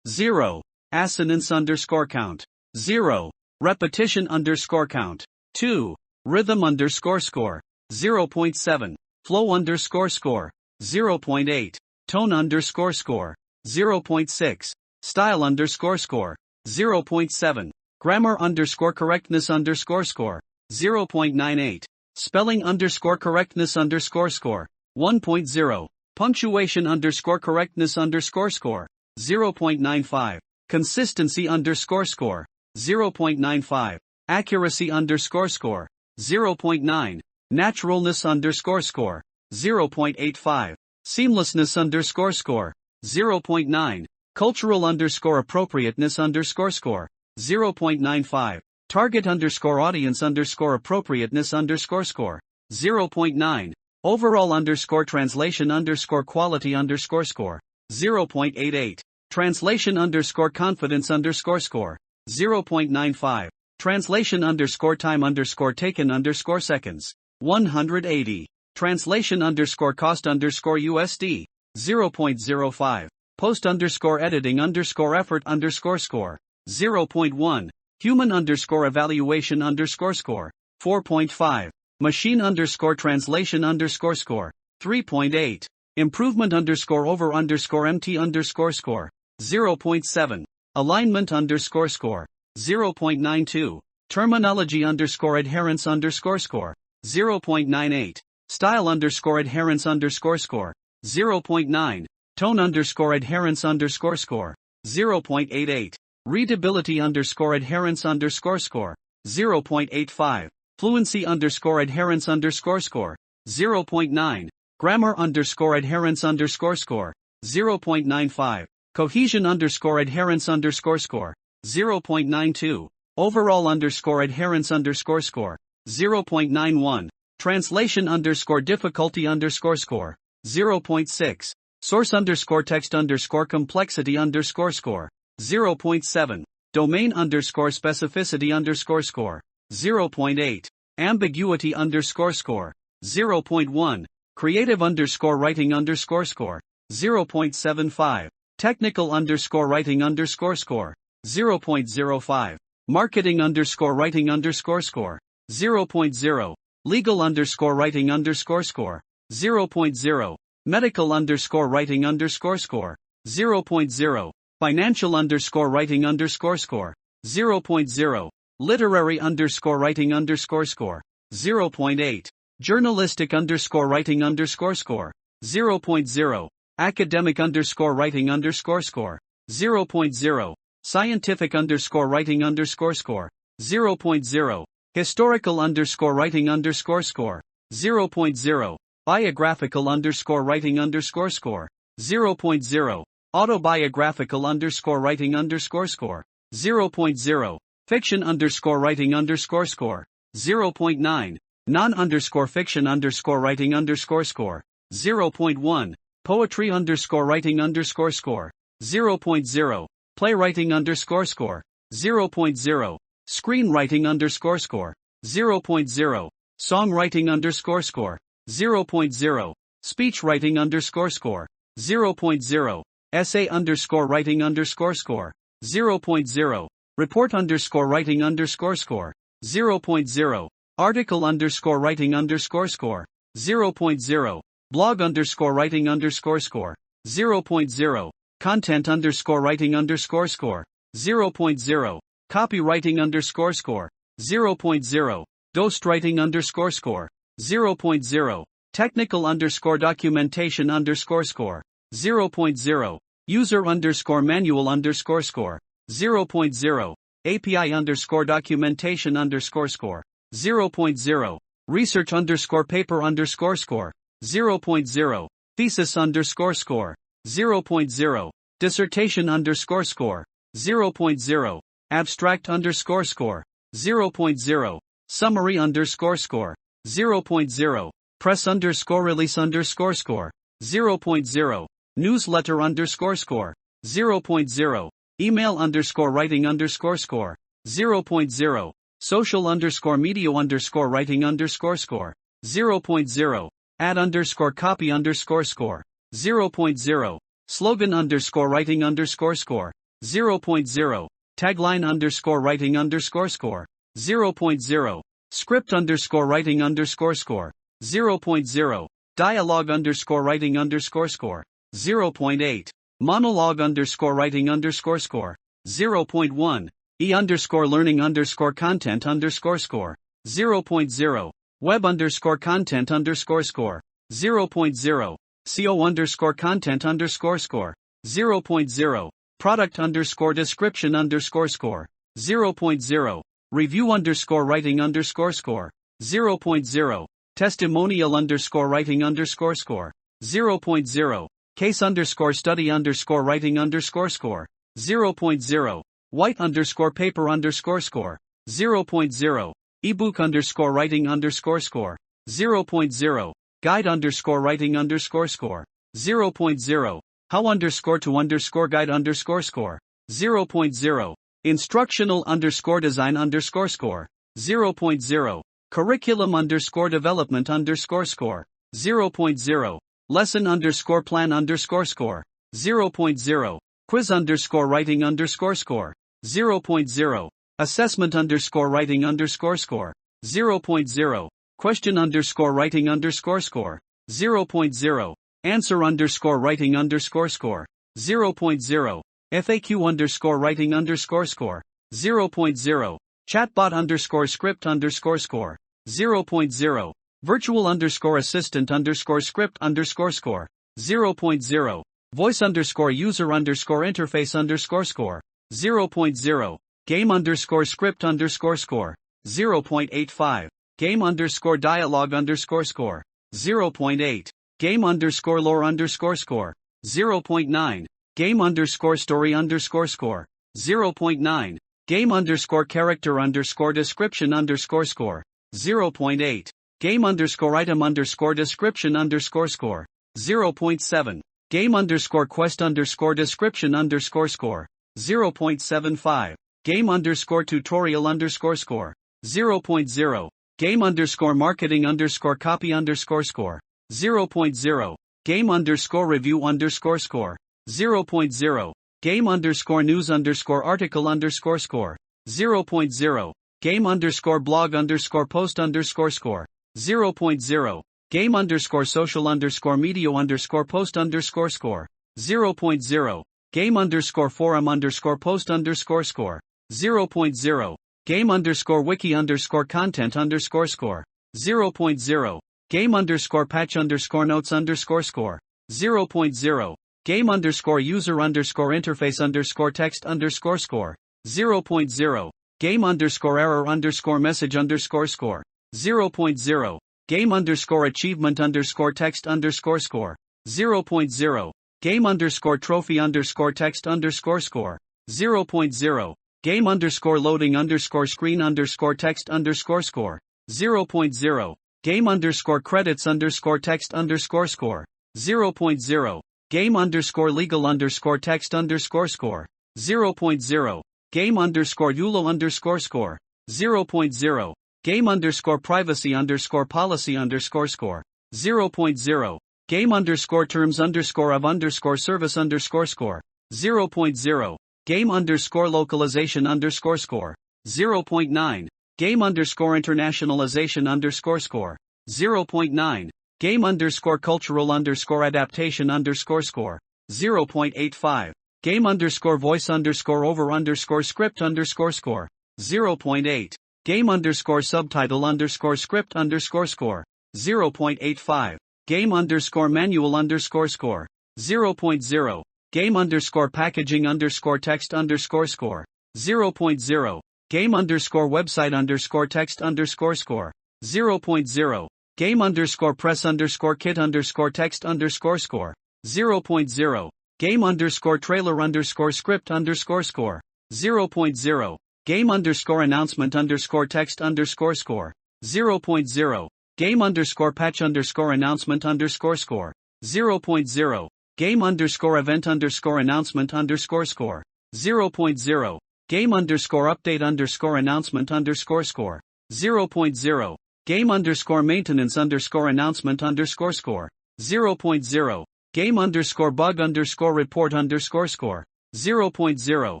0. Assonance underscore count, 0. Repetition underscore count, 2. Rhythm underscore score, 0.7. Flow underscore score, 0.8. Tone underscore score, 0.6. Style underscore score, 0.7. Grammar underscore correctness underscore score, 0.98. Spelling underscore correctness underscore score, 1.0. Punctuation underscore correctness underscore score, 0.95. Consistency underscore score, 0.95. Accuracy underscore score, 0.9. Naturalness underscore score, 0.85. Seamlessness underscore score, 0.9. Cultural underscore appropriateness underscore score, 0.95. Target underscore audience underscore appropriateness underscore score. 0.9. Overall underscore translation underscore quality underscore score. 0.88. Translation underscore confidence underscore score. 0.95. Translation underscore time underscore taken underscore seconds. 180. Translation underscore cost underscore USD. 0.05. Post underscore editing underscore effort underscore score. 0.1. Human underscore evaluation underscore score. 4.5. Machine underscore translation underscore score. 3.8. Improvement underscore over underscore MT underscore score. 0.7. Alignment underscore score. 0.92. Terminology underscore adherence underscore score. 0.98. Style underscore adherence underscore score. 0.9. Tone underscore adherence underscore score. 0.88. Readability underscore adherence underscore score. 0.85. Fluency underscore adherence underscore score. 0.9. Grammar underscore adherence underscore score. 0.95. Cohesion underscore adherence underscore score. 0.92. Overall underscore adherence underscore score. 0.91. Translation underscore difficulty underscore score. 0.6. Source underscore text underscore complexity underscore score. 0.7. Domain underscore specificity underscore score. 0.8. Ambiguity underscore score. 0.1. Creative underscore writing underscore score. 0.75. Technical underscore writing underscore score. 0.05. Marketing underscore writing underscore score. 0.0. Legal underscore writing underscore score. 0.0. Medical underscore writing underscore score. 0.0. Financial underscore writing underscore score. 0.0. Literary underscore writing underscore score. 0.8. Journalistic underscore writing underscore score. 0.0. Academic underscore writing underscore score. 0.0. Scientific underscore writing underscore score. 0.0. Historical underscore writing underscore score. 0.0. Biographical underscore writing underscore score. 0.0. Autobiographical underscore writing underscore score. 0.0. Fiction underscore writing underscore score. 0.9. Non underscore fiction underscore writing underscore score. 0.1. Poetry underscore writing underscore score. 0.0. Playwriting underscore score. 0.0. Screenwriting underscore score. 0.0. Songwriting underscore score. 0.0. Speechwriting underscore score. 0.0. Essay underscore writing underscore score. 0.0. Report underscore writing underscore score. 0.0. Article underscore writing underscore score. 0.0. Blog underscore writing underscore score. 0.0. Content underscore writing underscore score. 0.0. Copywriting underscore score. 0.0. Ghostwriting underscore score. 0.0. Technical underscore documentation underscore score. 0.0. User underscore manual underscore score. 0.0. API underscore documentation underscore score. 0.0. Research underscore paper underscore score. 0.0. Thesis underscore score. 0.0. Dissertation underscore score. 0.0. Abstract underscore score. 0.0. Summary underscore score. 0.0. Press underscore release underscore score. 0.0. Newsletter underscore score. 0.0. Email underscore writing underscore score. 0.0. Social underscore media underscore writing underscore score. 0.0. Ad underscore copy underscore score. 0.0. Slogan underscore writing underscore score. 0.0. Tagline underscore writing underscore score. 0.0. Script underscore writing underscore score. 0.0. Dialogue underscore writing underscore score. 0.8. Monologue underscore writing underscore score. 0.1. E underscore learning underscore content underscore score. 0.0. Web underscore content underscore score. 0.0. CO underscore content underscore score. 0.0. Product underscore description underscore score. 0.0. Review underscore writing underscore score. 0.0. Testimonial underscore writing underscore score. 0.0. Case underscore study underscore writing underscore score. 0.0. white underscore paper underscore score, 0.0, ebook underscore writing underscore score, 0.0, guide underscore writing underscore score, 0.0, how underscore to underscore guide underscore score, 0.0, instructional underscore design underscore score, 0.0, curriculum underscore development underscore score, 0.0, lesson underscore plan underscore score, 0.0, quiz underscore writing underscore score, 0.0, assessment underscore writing underscore score, 0.0, question underscore writing underscore score, 0.0, answer underscore writing underscore score, 0.0, FAQ underscore writing underscore score, 0.0, chatbot underscore script underscore score, 0.0, virtual underscore assistant underscore script underscore score, 0.0, voice underscore user underscore interface underscore score, 0.0, game underscore script underscore score, 0.85, game underscore dialogue underscore score, 0.8, game underscore lore underscore score, 0.9, game underscore story underscore score, 0.9, game underscore character underscore description underscore score, 0.8, game underscore item underscore description underscore score, 0.7, game underscore quest underscore description underscore score, 0.75, game underscore tutorial underscore score, 0.0, game underscore marketing underscore copy underscore score, 0.0, game underscore review underscore score, 0.0, game underscore news underscore article underscore score, 0.0, game underscore blog underscore post underscore score, 0.0, game underscore social underscore media underscore post underscore score, 0.0, game underscore forum underscore post underscore score, 0.0, game underscore wiki underscore content underscore score, 0.0, game underscore patch underscore notes underscore score, 0.0, game underscore user underscore interface underscore text underscore score, 0.0, game underscore error underscore message underscore score, 0.0, game underscore achievement underscore text underscore score, 0.0, game underscore trophy underscore text underscore score, 0.0, game underscore loading underscore screen underscore text underscore score, 0.0, game underscore credits underscore text underscore score, 0.0, game underscore legal underscore text underscore score, 0.0, game underscore EULA underscore score, 0.0, game underscore privacy underscore policy underscore score, 0.0, game underscore terms underscore of underscore service underscore score, 0.0, game underscore localization underscore score, 0.9, game underscore internationalization underscore score, 0.9, game underscore cultural underscore adaptation underscore score, 0.85, game underscore voice underscore over underscore script underscore score, 0.8, game underscore subtitle underscore script underscore score, 0.85, game underscore manual underscore score, 0.0, game underscore packaging underscore text underscore score, 0.0, game underscore website underscore text underscore score, 0.0, game underscore press underscore kit underscore text underscore score, 0.0, game underscore trailer underscore script underscore score, 0.0, game underscore announcement underscore text underscore score, 0.0, game underscore patch underscore announcement underscore score, 0.0, game underscore event underscore announcement underscore score, 0.0, game underscore update underscore announcement underscore score, 0.0, game underscore maintenance underscore announcement underscore score, 0.0, game underscore bug underscore report underscore score, 0.0,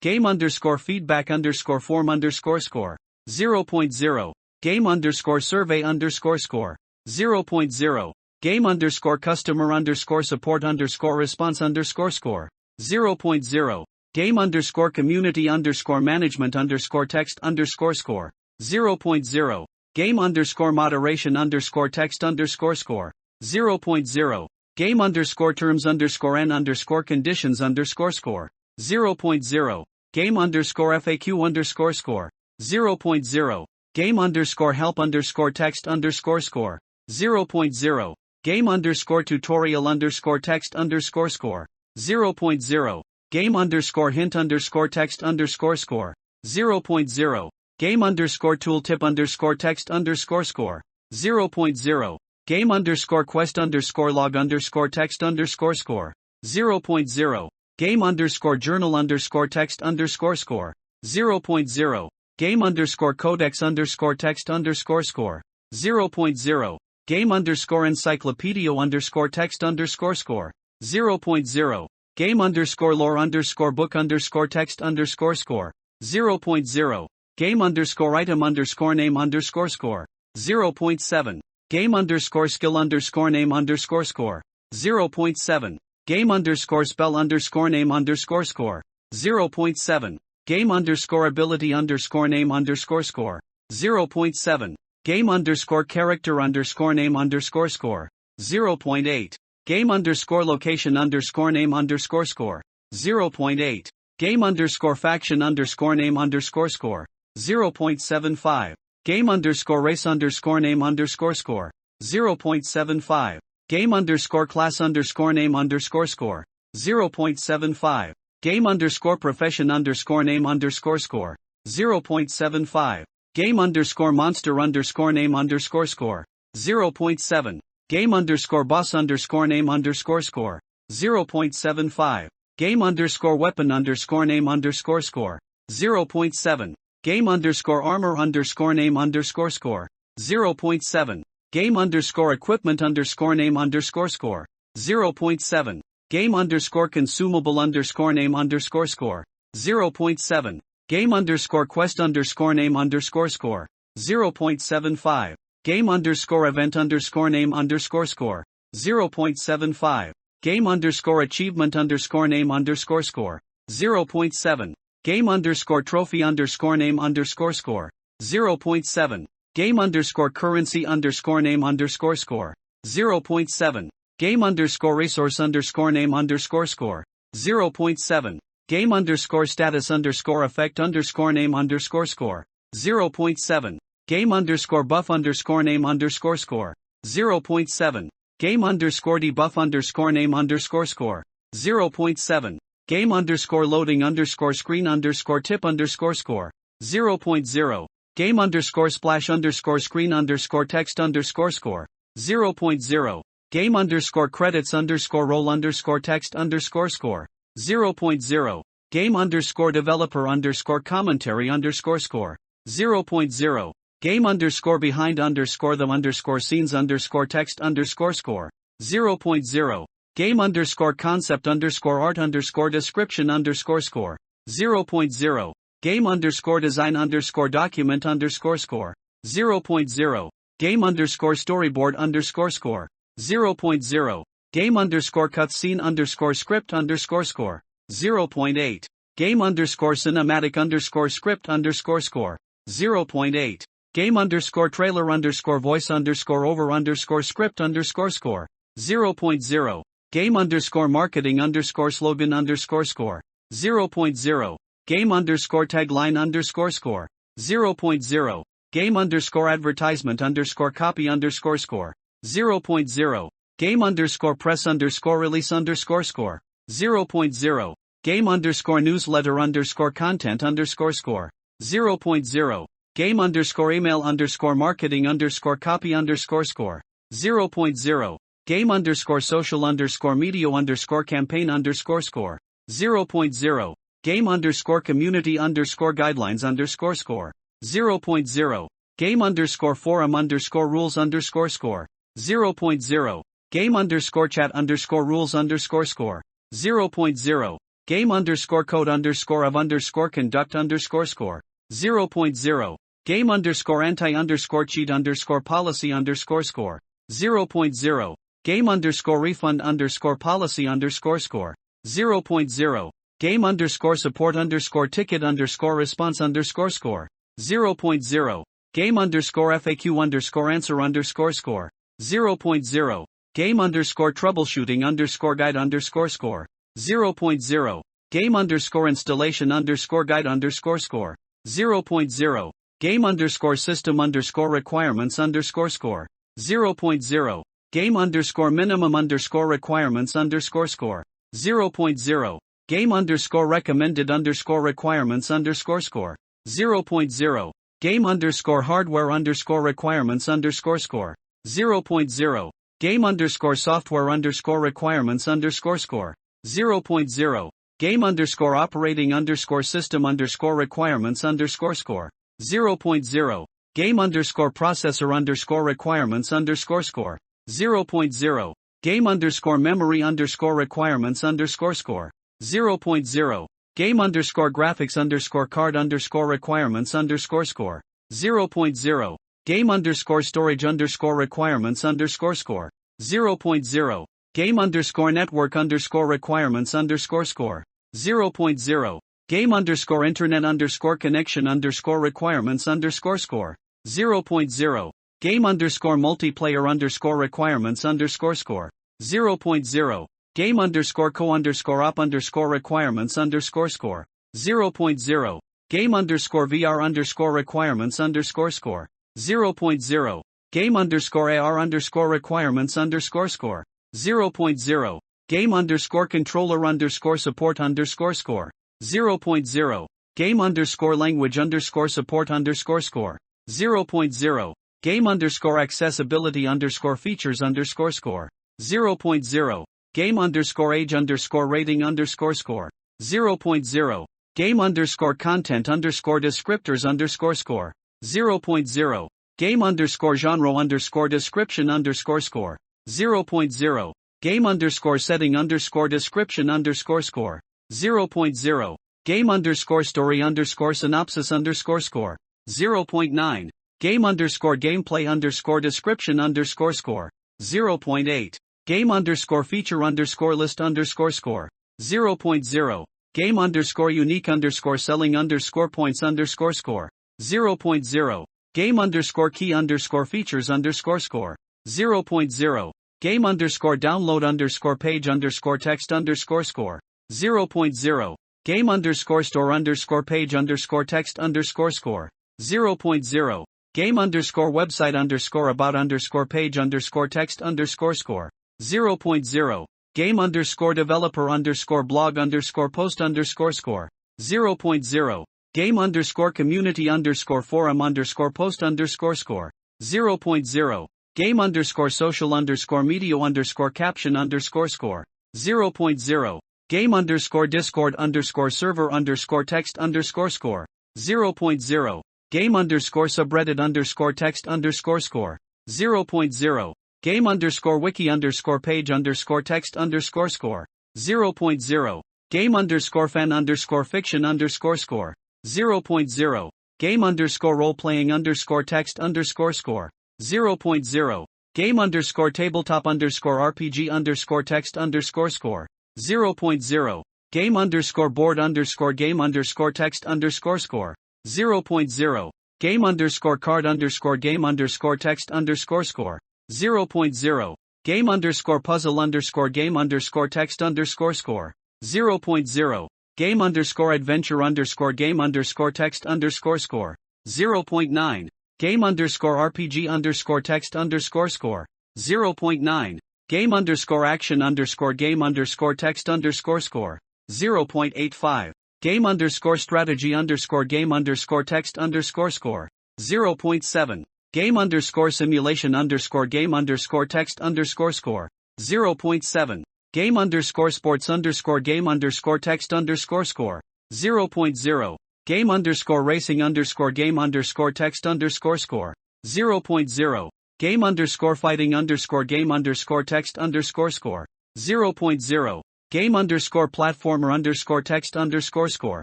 game underscore feedback underscore form underscore score, 0.0, game underscore survey underscore score, 0.0, game underscore customer underscore support underscore response underscore score, 0.0, game underscore community underscore management underscore text underscore score, 0.0, game underscore moderation underscore text underscore score, 0.0, game underscore terms underscore n underscore conditions underscore score, 0.0, game underscore FAQ underscore score, 0.0, game underscore help underscore text underscore score, 0.0, game underscore tutorial underscore text underscore score, 0.0, Game underscore hint underscore text underscore score. 0.0. Game underscore tooltip underscore text underscore score. 0.0. Game underscore quest underscore log underscore text underscore score. 0.0. Game underscore journal underscore text underscore score. 0.0. Game underscore codex underscore text underscore score. 0.0. Game underscore encyclopedia underscore text underscore score. 0.0. Game underscore lore underscore book underscore text underscore score. 0.0. Game underscore item underscore name underscore score. 0.7. Game underscore skill underscore name underscore score. 0.7. Game underscore spell underscore name underscore score. 0.7. Game underscore ability underscore name underscore score. 0.7. Game underscore character underscore name underscore score. 0.8. Game underscore location underscore name underscore score. 0.8. Game underscore faction underscore name underscore score. 0.75. Game underscore race underscore name underscore score. 0.75. Game underscore class underscore name underscore score. 0.75. Game underscore profession underscore name underscore score. 0.75. Game underscore monster underscore name underscore score. 0.7. Game underscore boss underscore name underscore score. 0.75. Game underscore weapon underscore name underscore score. 0.7. Game underscore armor underscore name underscore score. 0.7. Game underscore equipment underscore name underscore score. 0.7. Game underscore consumable underscore name underscore score. 0.7. Game underscore quest underscore name underscore score. 0.75. Game underscore event underscore name underscore score. 0.75. Game underscore achievement underscore name underscore score. 0.7. Game underscore trophy underscore name underscore score. 0.7. Game underscore currency underscore name underscore score. 0.7. Game underscore resource underscore name underscore score. 0.7. Game underscore status underscore effect underscore name underscore score. 0.7. Game underscore buff underscore name underscore score. 0.7. Game underscore debuff underscore name underscore score. 0.7. Game underscore loading underscore screen underscore tip underscore score. 0.0. Game underscore splash underscore screen underscore text underscore score. 0.0. Game underscore credits underscore roll underscore text underscore score. 0.0. Game underscore developer underscore commentary underscore score. 0.0. Game underscore behind underscore the underscore scenes underscore text underscore score. 0.0. Game underscore concept underscore art underscore description underscore score. 0.0. Game underscore design underscore document underscore score. 0.0. Game underscore storyboard underscore score. 0.0. Game underscore cutscene underscore script underscore score. 0.8. Game underscore cinematic underscore script underscore score. 0.8. Game underscore trailer underscore voice underscore over underscore script underscore score. 0.0. Game underscore marketing underscore slogan underscore score. 0.0. Game underscore tagline underscore score. 0.0. Game underscore advertisement underscore copy underscore score. 0.0. Game underscore press underscore release underscore score. 0.0. Game underscore newsletter underscore content underscore score. 0.0. Game underscore email underscore marketing underscore copy underscore score. 0.0. Game underscore social underscore media underscore campaign underscore score. 0.0. Game underscore community underscore guidelines underscore score. 0.0. Game underscore forum underscore rules underscore score. 0.0. Game underscore chat underscore rules underscore score. 0.0. Game underscore code underscore of underscore conduct underscore score. 0.0. Game underscore anti underscore cheat underscore policy underscore score. 0.0. Game underscore refund underscore policy underscore score. 0.0. Game underscore support underscore ticket underscore response underscore score. 0.0. Game underscore FAQ underscore answer underscore score. 0.0. Game underscore troubleshooting underscore guide underscore score. 0.0. Game underscore installation underscore guide underscore score. 0.0. Game underscore system underscore requirements underscore score. 0.0. Game underscore minimum underscore requirements underscore score. 0.0. Game underscore recommended underscore requirements underscore score. 0.0. Game underscore hardware underscore requirements underscore score. 0.0. Game underscore software underscore requirements underscore score. 0.0. Game underscore operating underscore system underscore requirements underscore score. 0.0. Game underscore processor underscore requirements underscore score. 0.0. Game underscore memory underscore requirements underscore score. 0.0. Game underscore graphics underscore card underscore requirements underscore score. 0.0. Game underscore storage underscore requirements underscore score. 0.0. Game underscore network underscore requirements underscore score. 0.0. Game underscore internet underscore connection underscore requirements underscore score. 0.0. Game underscore multiplayer underscore requirements underscore score. 0.0. Game underscore co underscore op underscore requirements underscore score. 0.0. Game underscore VR underscore requirements underscore score. 0.0. Game underscore AR underscore requirements underscore score. 0.0. Game underscore controller underscore support underscore score. 0.0. Game underscore language underscore support underscore score. 0.0. Game underscore accessibility underscore features underscore score. 0.0. Game underscore age underscore rating underscore score. 0.0. Game underscore content underscore descriptors underscore score. 0.0. Game underscore genre underscore description underscore score. 0.0. Game underscore setting underscore description underscore score. 0.0. Game underscore story underscore synopsis underscore score. 0.9. Game underscore gameplay underscore description underscore score. 0.8. Game underscore feature underscore list underscore score. 0.0. Game underscore unique underscore selling underscore points underscore score. 0.0. Game underscore key underscore features underscore score. 0.0. Game underscore download underscore page underscore text underscore score. 0.0. Game underscore store underscore page underscore text underscore score. 0.0. Game underscore website underscore about underscore page underscore text underscore score. 0.0. Game underscore developer underscore blog underscore post underscore score. 0.0. Game underscore community underscore forum underscore post underscore score. 0.0. Game underscore social underscore media underscore caption underscore score. 0.0. Game underscore discord underscore server underscore text underscore score. 0.0. Game underscore subreddit underscore text underscore score. 0.0. Game underscore wiki underscore page underscore text underscore score. 0.0. Game underscore fan underscore fiction underscore score. 0.0. Game underscore role playing underscore text underscore score. 0.0. Game underscore tabletop underscore RPG underscore text underscore score. 0.0. Game underscore board underscore game underscore text underscore score. 0.0. Game underscore card underscore game underscore text underscore score. 0.0. Game underscore puzzle underscore game underscore text underscore score. 0.0. Game underscore adventure underscore game underscore text underscore score. 0.9. Game underscore RPG underscore text underscore score. 0.9. Game underscore action underscore game underscore text underscore score. 0.85. Game underscore strategy underscore game underscore text underscore score. 0.7. Game underscore simulation underscore game underscore text underscore score. 0.7. Game underscore sports underscore game underscore text underscore score. 0.0. Game underscore racing underscore game underscore text underscore score. 0.0. Game underscore fighting underscore game underscore text underscore score. 0.0. Game underscore platformer underscore text underscore score.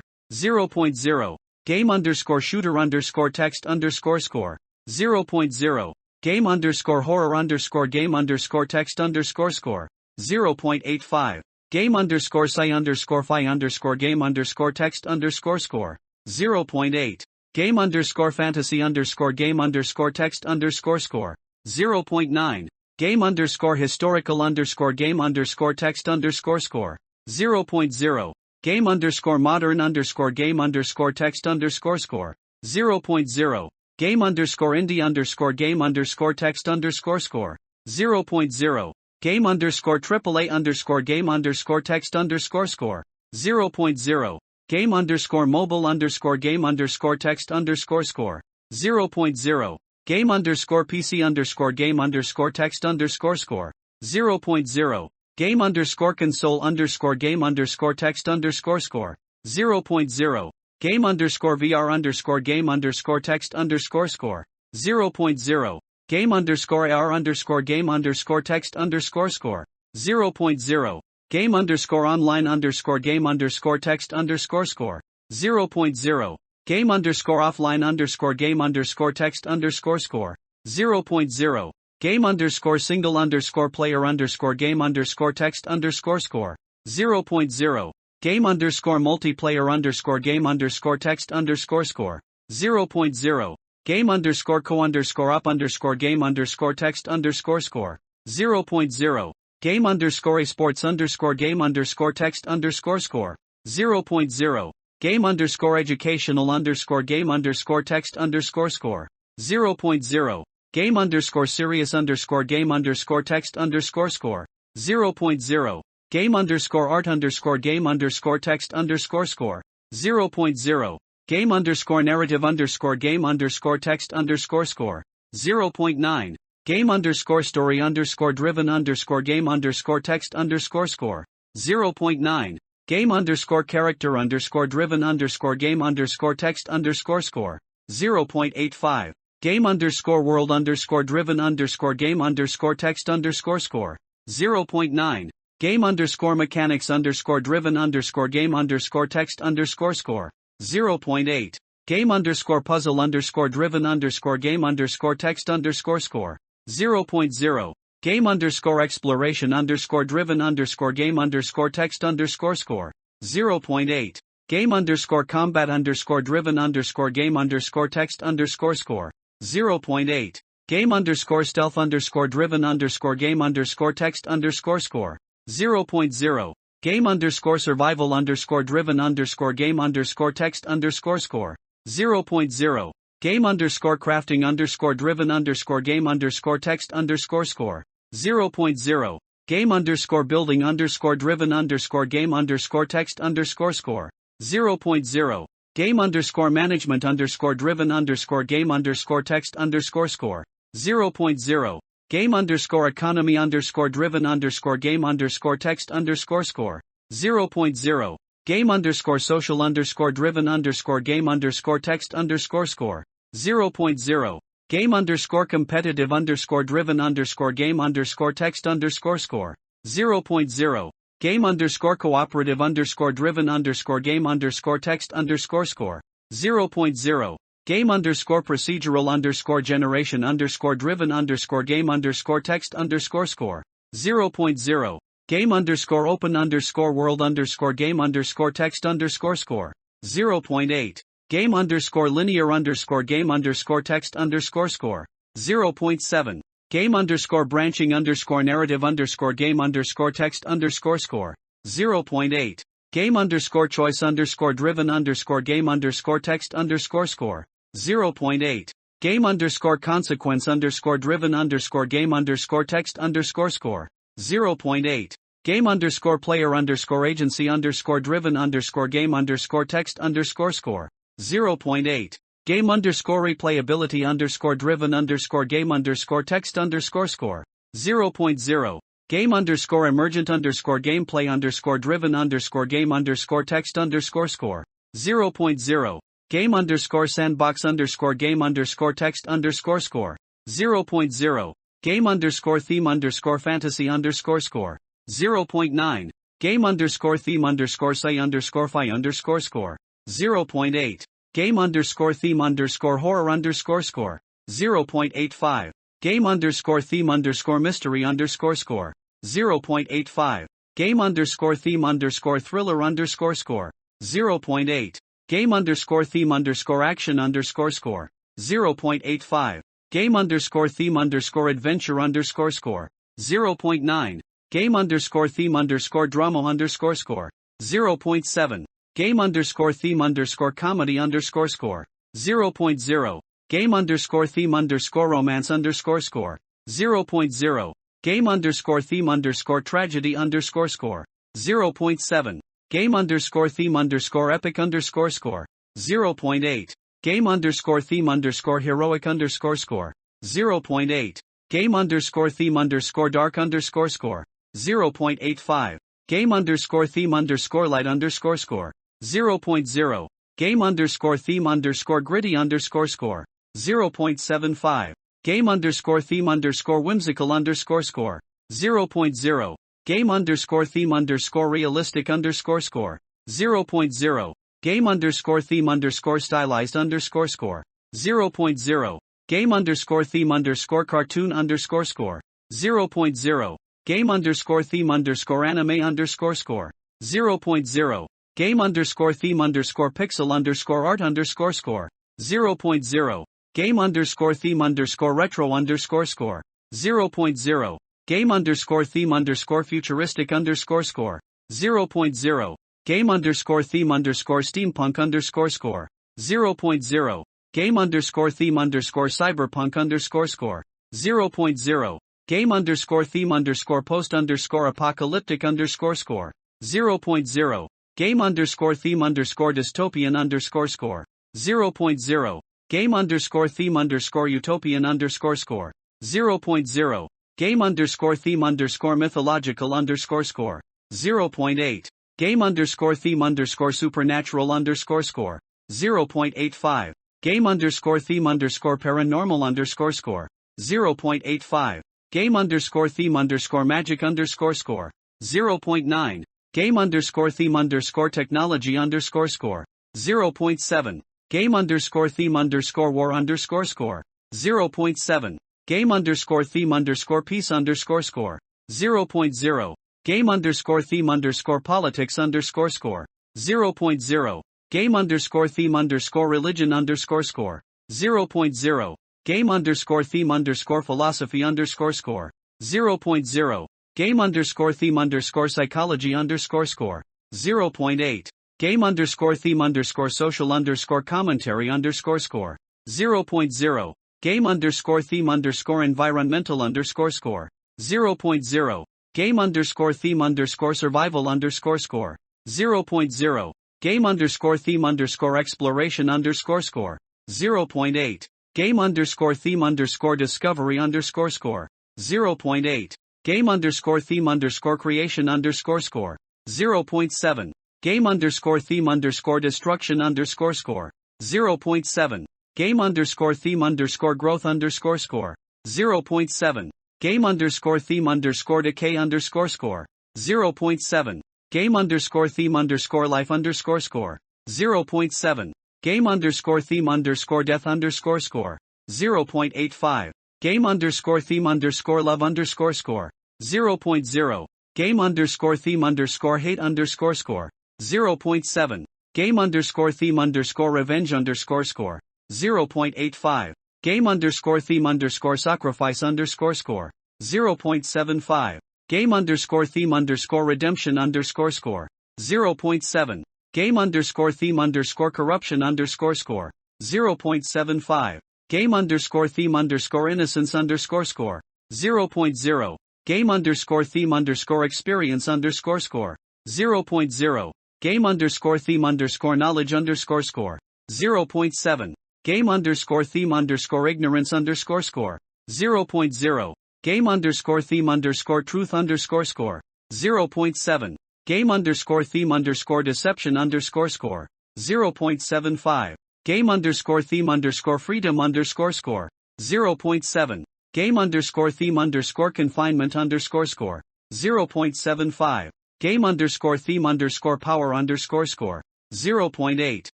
0.0. Game underscore shooter underscore text underscore score. 0.0. Game underscore horror underscore game underscore text underscore score. 0.85. Game underscore sci underscore fi underscore game underscore text underscore score. 0.8. Game underscore fantasy underscore game underscore text underscore score. 0.9. Game underscore historical underscore game underscore text underscore score. 0.0. Game underscore modern underscore game underscore text underscore score. 0.0. Game underscore indie underscore game underscore text underscore score. 0.0. Game underscore AAA underscore game underscore text underscore score. 0.0. Game underscore mobile underscore game underscore text underscore score. 0.0. Game underscore PC underscore game underscore text underscore score. 0.0. Game underscore console underscore game underscore text underscore score. 0.0. Game underscore VR underscore game underscore text underscore score. 0.0. Game underscore AR underscore game underscore text underscore score. 0.0. Game underscore online underscore game underscore text underscore score. 0.0. Game underscore offline underscore game underscore text underscore score. 0.0. Game underscore single underscore player underscore game underscore text underscore score. 0.0. Game underscore multiplayer underscore game underscore text underscore score. 0.0. Game underscore co underscore up underscore game underscore text underscore score. 0.0. Game underscore esports underscore game underscore text underscore score. 0.0. Game underscore educational underscore game underscore text underscore score. 0.0. Game underscore serious underscore game underscore text underscore score. 0.0. Game underscore art underscore game underscore text underscore score. 0.0. Game underscore narrative underscore game underscore text underscore score. 0.9. Game underscore story underscore driven underscore game underscore text underscore score. 0.9. Game underscore character underscore driven underscore game underscore text underscore score. 0.85. Game underscore world underscore driven underscore game underscore text underscore score. 0.9. Game underscore mechanics underscore driven underscore game underscore text underscore score. 0.8. Game underscore puzzle underscore driven underscore game underscore text underscore score. 0.0. Game underscore exploration underscore driven underscore game underscore text underscore score. 0.8. Game underscore combat underscore driven underscore game underscore text underscore score. 0.8. Game underscore stealth underscore driven underscore game underscore text underscore score. 0.0. Game underscore survival underscore driven underscore game underscore text underscore score. 0.0. Game underscore crafting underscore driven underscore game underscore text underscore score. 0.0. Game underscore building underscore driven underscore game underscore text underscore score. 0.0. Game underscore management underscore driven underscore game underscore text underscore score. 0.0. Game underscore economy underscore driven underscore game underscore text underscore score. 0.0. Game underscore social underscore driven underscore game underscore text underscore score. 0.0. Game underscore competitive underscore driven underscore game underscore text underscore score. 0.0. Game underscore cooperative underscore driven underscore game underscore text underscore score. 0.0. Game underscore procedural underscore generation underscore driven underscore game underscore text underscore score. 0.0. Game underscore open underscore world underscore game underscore text underscore score. 0.8. Game underscore linear underscore game underscore text underscore score. 0.7. Game underscore branching underscore narrative underscore game underscore text underscore score. 0.8. Game underscore choice underscore driven underscore game underscore text underscore score. 0.8. Game underscore consequence underscore driven underscore game underscore text underscore score. 0.8. Game underscore player underscore agency underscore driven underscore game underscore text underscore score. 0.8. Game underscore replayability underscore driven underscore game underscore text underscore score. 0.0. Game underscore emergent underscore gameplay underscore driven underscore game underscore text underscore score. 0.0. Game underscore sandbox underscore game underscore text underscore score. 0.0. Game underscore theme underscore fantasy underscore score. 0.9. Game underscore theme underscore say underscore fi underscore score. 0.8. Game underscore theme underscore horror underscore score. 0.85. Game underscore theme underscore mystery underscore score. 0.85. Game underscore theme underscore thriller underscore score. 0.8. Game underscore theme underscore action underscore score. 0.85. Game underscore theme underscore adventure underscore score. 0.9. Game underscore theme underscore drama underscore score. 0.7. Game underscore theme underscore comedy underscore score. 0.0. Game underscore theme underscore romance underscore score. 0.0. Game underscore theme underscore tragedy underscore score. 0.7. Game underscore theme underscore epic underscore score. 0.8. Game underscore theme underscore heroic underscore score. 0.8. Game underscore theme underscore dark underscore score. 0.85. Game underscore theme underscore light underscore score. 0.0. Game underscore theme underscore gritty underscore score. 0.75. Game underscore theme underscore whimsical underscore score. 0.0. Game underscore theme underscore realistic underscore score. 0.0. Game underscore theme underscore stylized underscore score. 0.0. Game underscore theme underscore cartoon underscore score. 0.0. Game underscore theme underscore anime underscore score. 0.0. Game underscore theme underscore pixel underscore art underscore score. 0.0. Game underscore theme underscore retro underscore score. 0.0. Game underscore theme underscore futuristic underscore score. 0.0. Game underscore theme underscore steampunk underscore score. 0.0. Game underscore theme underscore cyberpunk underscore score. 0.0. Game underscore theme underscore post underscore apocalyptic underscore score. 0.0. Game underscore theme underscore dystopian underscore score. 0.0. Game underscore theme underscore utopian underscore score. 0.0. Game underscore theme underscore mythological underscore score. 0.8. Game underscore theme underscore supernatural underscore score. 0.85. Game underscore theme underscore paranormal underscore score. 0.85. Game underscore theme underscore magic underscore score. 0.9. Game underscore theme underscore technology underscore score. 0.7. Game underscore theme underscore war underscore score. 0.7. Game underscore theme underscore peace underscore score. 0.0. Game underscore theme underscore politics underscore score. 0.0. Game underscore theme underscore religion underscore score. 0.0. Game underscore theme underscore philosophy underscore score. 0.0. Game underscore theme underscore psychology underscore score. 0.8. Game underscore theme underscore social underscore commentary underscore score. 0.0. Game underscore theme underscore environmental underscore score. 0.0. Game underscore theme underscore survival underscore score. 0.0. Game underscore theme underscore exploration underscore score. 0.8. Game underscore theme underscore discovery underscore score. 0.8. Game underscore theme underscore creation underscore score. 0.7. Game underscore theme underscore destruction underscore score. 0.7. Game underscore theme underscore growth underscore score. 0.7. Game underscore theme underscore decay underscore score. 0.7. Game underscore theme underscore life underscore score. 0.7. Game underscore theme underscore death underscore score. 0.85. Game underscore theme underscore love underscore score. 0.0. Game underscore theme underscore hate underscore score. 0.7. Game underscore theme underscore revenge underscore score. 0.85. Game underscore theme underscore sacrifice underscore score. 0.75. Game underscore theme underscore redemption underscore score. 0.7. Game underscore theme underscore corruption underscore score. 0.75. Game underscore theme underscore innocence underscore score. 0.0. Game underscore theme underscore experience underscore score. 0.0. Game underscore theme underscore knowledge underscore score. 0.7. Game underscore theme underscore ignorance underscore score. 0.0. Game underscore theme underscore truth underscore score. 0.7. Game underscore theme underscore deception underscore score. 0.75. Game underscore theme underscore freedom underscore score. 0.7. Game underscore theme underscore confinement underscore score. 0.75. Game underscore theme underscore power underscore score. 0.8.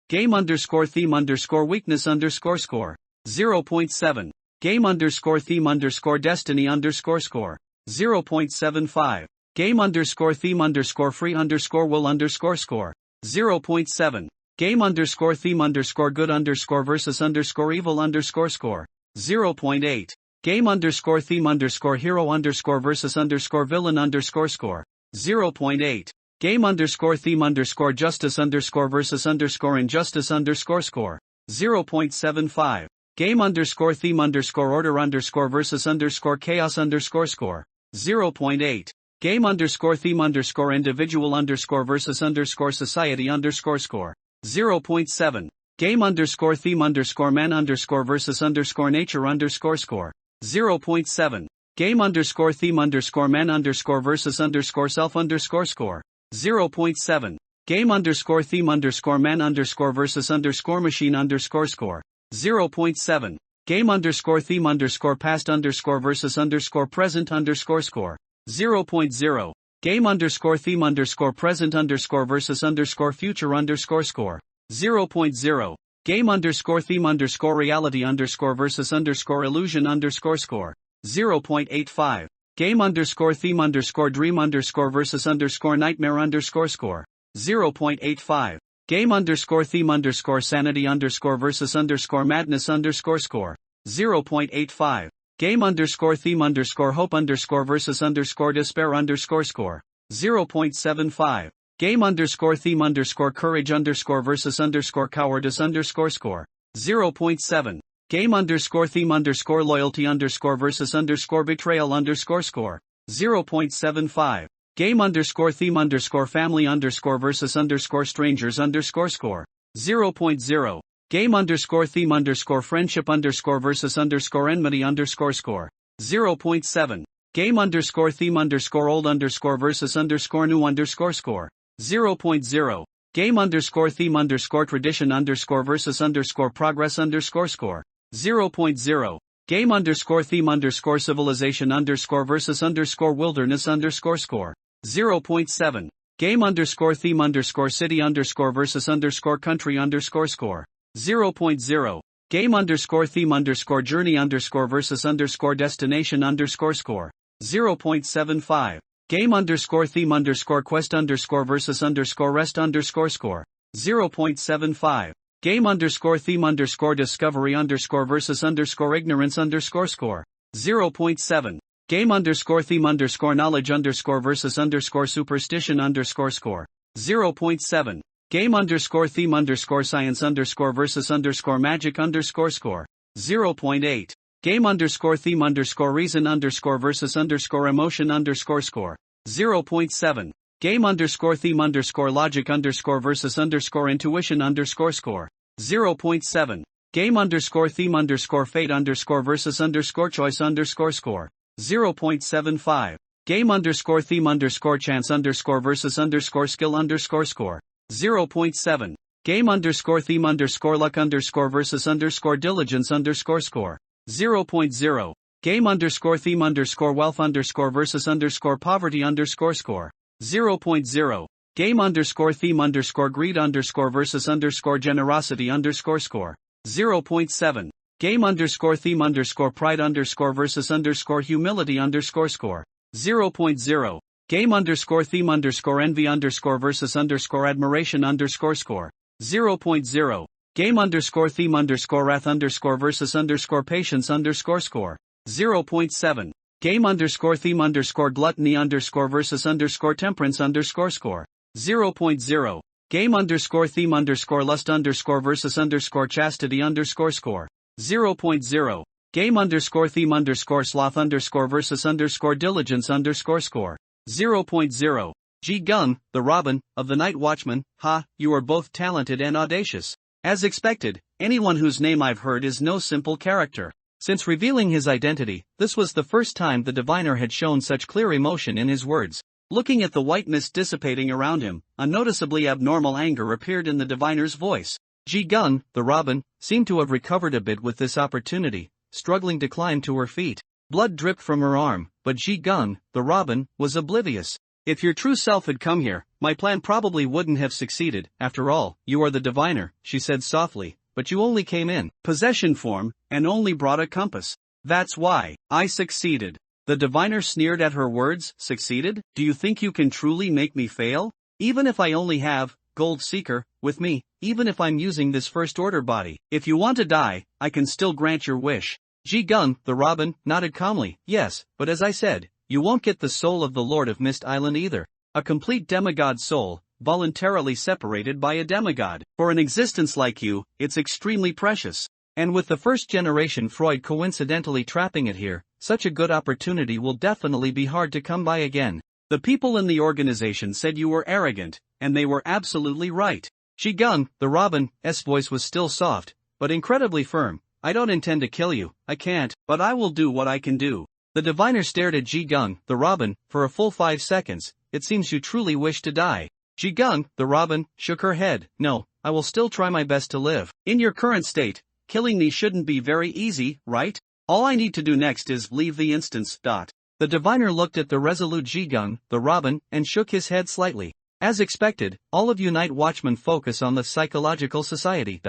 Game underscore theme underscore weakness underscore score. 0.7. Game underscore theme underscore destiny underscore score. 0.75. Game underscore theme underscore free underscore will underscore score. 0.7. Game underscore theme underscore good underscore versus underscore evil underscore score. 0.8. Game underscore theme underscore hero underscore versus underscore villain underscore score. 0.8. Game underscore theme underscore justice underscore versus underscore injustice underscore score. 0.75. Game underscore theme underscore order underscore versus underscore chaos underscore score. 0.8. Game underscore theme underscore individual underscore versus underscore society underscore score. 0.7. Game underscore theme underscore man underscore versus underscore nature underscore score. 0.7. Game underscore theme underscore man underscore versus underscore self underscore score. 0.7. Game underscore theme underscore man underscore versus underscore machine underscore score. 0.7. Game underscore theme underscore past underscore versus underscore present underscore score. 0.0. Game underscore theme underscore present underscore versus underscore future underscore score. 0.0. Game underscore theme underscore reality underscore versus underscore illusion underscore score. 0.85. Game underscore theme underscore dream underscore versus underscore nightmare underscore score. 0.85. Game underscore theme underscore sanity underscore versus underscore madness underscore score. 0.85. Game underscore theme underscore hope underscore versus underscore despair underscore score. 0.75. Game underscore theme underscore courage underscore versus underscore cowardice underscore score. 0.7. Game underscore theme underscore loyalty underscore versus underscore betrayal underscore score. 0.75. Game underscore theme underscore family underscore versus underscore strangers underscore score. 0.0. Game underscore theme underscore friendship underscore versus underscore enmity underscore score. 0.7. Game underscore theme underscore old underscore versus underscore new underscore score. 0.0. Game underscore theme underscore tradition underscore versus underscore progress underscore score. 0.0. Game underscore theme underscore civilization underscore versus underscore wilderness underscore score. 0.7. Game underscore theme underscore city underscore versus underscore country underscore score. 0.0. Game underscore theme underscore journey underscore versus underscore destination underscore score. 0.75. Game underscore theme underscore quest underscore versus underscore rest underscore score. 0.75. Game underscore theme underscore discovery underscore versus underscore ignorance underscore score. 0.7. Game underscore theme underscore knowledge underscore versus underscore superstition underscore score. 0.7. Game underscore theme underscore science underscore versus underscore magic underscore score. 0.8. Game underscore theme underscore reason underscore versus underscore emotion underscore score. 0.7. Game underscore theme underscore logic underscore versus underscore intuition underscore score. 0.7. Game underscore theme underscore fate underscore versus underscore choice underscore score. 0.75. Game underscore theme underscore chance underscore versus underscore skill underscore score. 0.7. Game underscore theme underscore luck underscore versus underscore diligence underscore score. 0.0. Game underscore theme underscore wealth underscore versus underscore poverty underscore score. 0.0. Game underscore theme underscore greed underscore versus underscore generosity underscore score. 0.7. Game underscore theme underscore pride underscore versus underscore humility underscore score. 0.0. Game underscore theme underscore envy underscore versus underscore admiration underscore score. 0.0. Game underscore theme underscore wrath underscore versus underscore patience underscore score. 0.7. Game underscore theme underscore gluttony underscore versus underscore temperance underscore score. 0.0. Game underscore theme underscore lust underscore versus underscore chastity underscore score. 0.0. Game underscore theme underscore sloth underscore versus underscore diligence underscore score. 0.0. Ji Gung, the Robin, of the Night Watchman, ha, you are both talented and audacious. As expected, anyone whose name I've heard is no simple character. Since revealing his identity, this was the first time the diviner had shown such clear emotion in his words. Looking at the white mist dissipating around him, a noticeably abnormal anger appeared in the diviner's voice. Ji Gung, the Robin, seemed to have recovered a bit with this opportunity, struggling to climb to her feet. Blood dripped from her arm, but Ji Gung, the Robin, was oblivious. If your true self had come here, my plan probably wouldn't have succeeded. After all, you are the diviner, she said softly, but you only came in possession form, and only brought a compass. That's why I succeeded. The diviner sneered at her words. Succeeded? Do you think you can truly make me fail? Even if I only have Gold Seeker with me, even if I'm using this first order body, if you want to die, I can still grant your wish. Ji Gung, the Robin, nodded calmly. Yes, but as I said, you won't get the soul of the Lord of Mist Island either. A complete demigod soul, voluntarily separated by a demigod. For an existence like you, it's extremely precious. And with the first generation Freud coincidentally trapping it here, such a good opportunity will definitely be hard to come by again. The people in the organization said you were arrogant, and they were absolutely right. Ji Gung, the Robin's voice was still soft, but incredibly firm. I don't intend to kill you, I can't, but I will do what I can do. The diviner stared at Ji Gung, the Robin, for a full 5 seconds. It seems you truly wish to die. Ji Gung, the Robin, shook her head. No, I will still try my best to live. In your current state, killing me shouldn't be very easy, right? All I need to do next is leave the instance. The diviner looked at the resolute Ji Gung, the Robin, and shook his head slightly. As expected, all of you night watchmen focus on the psychological society.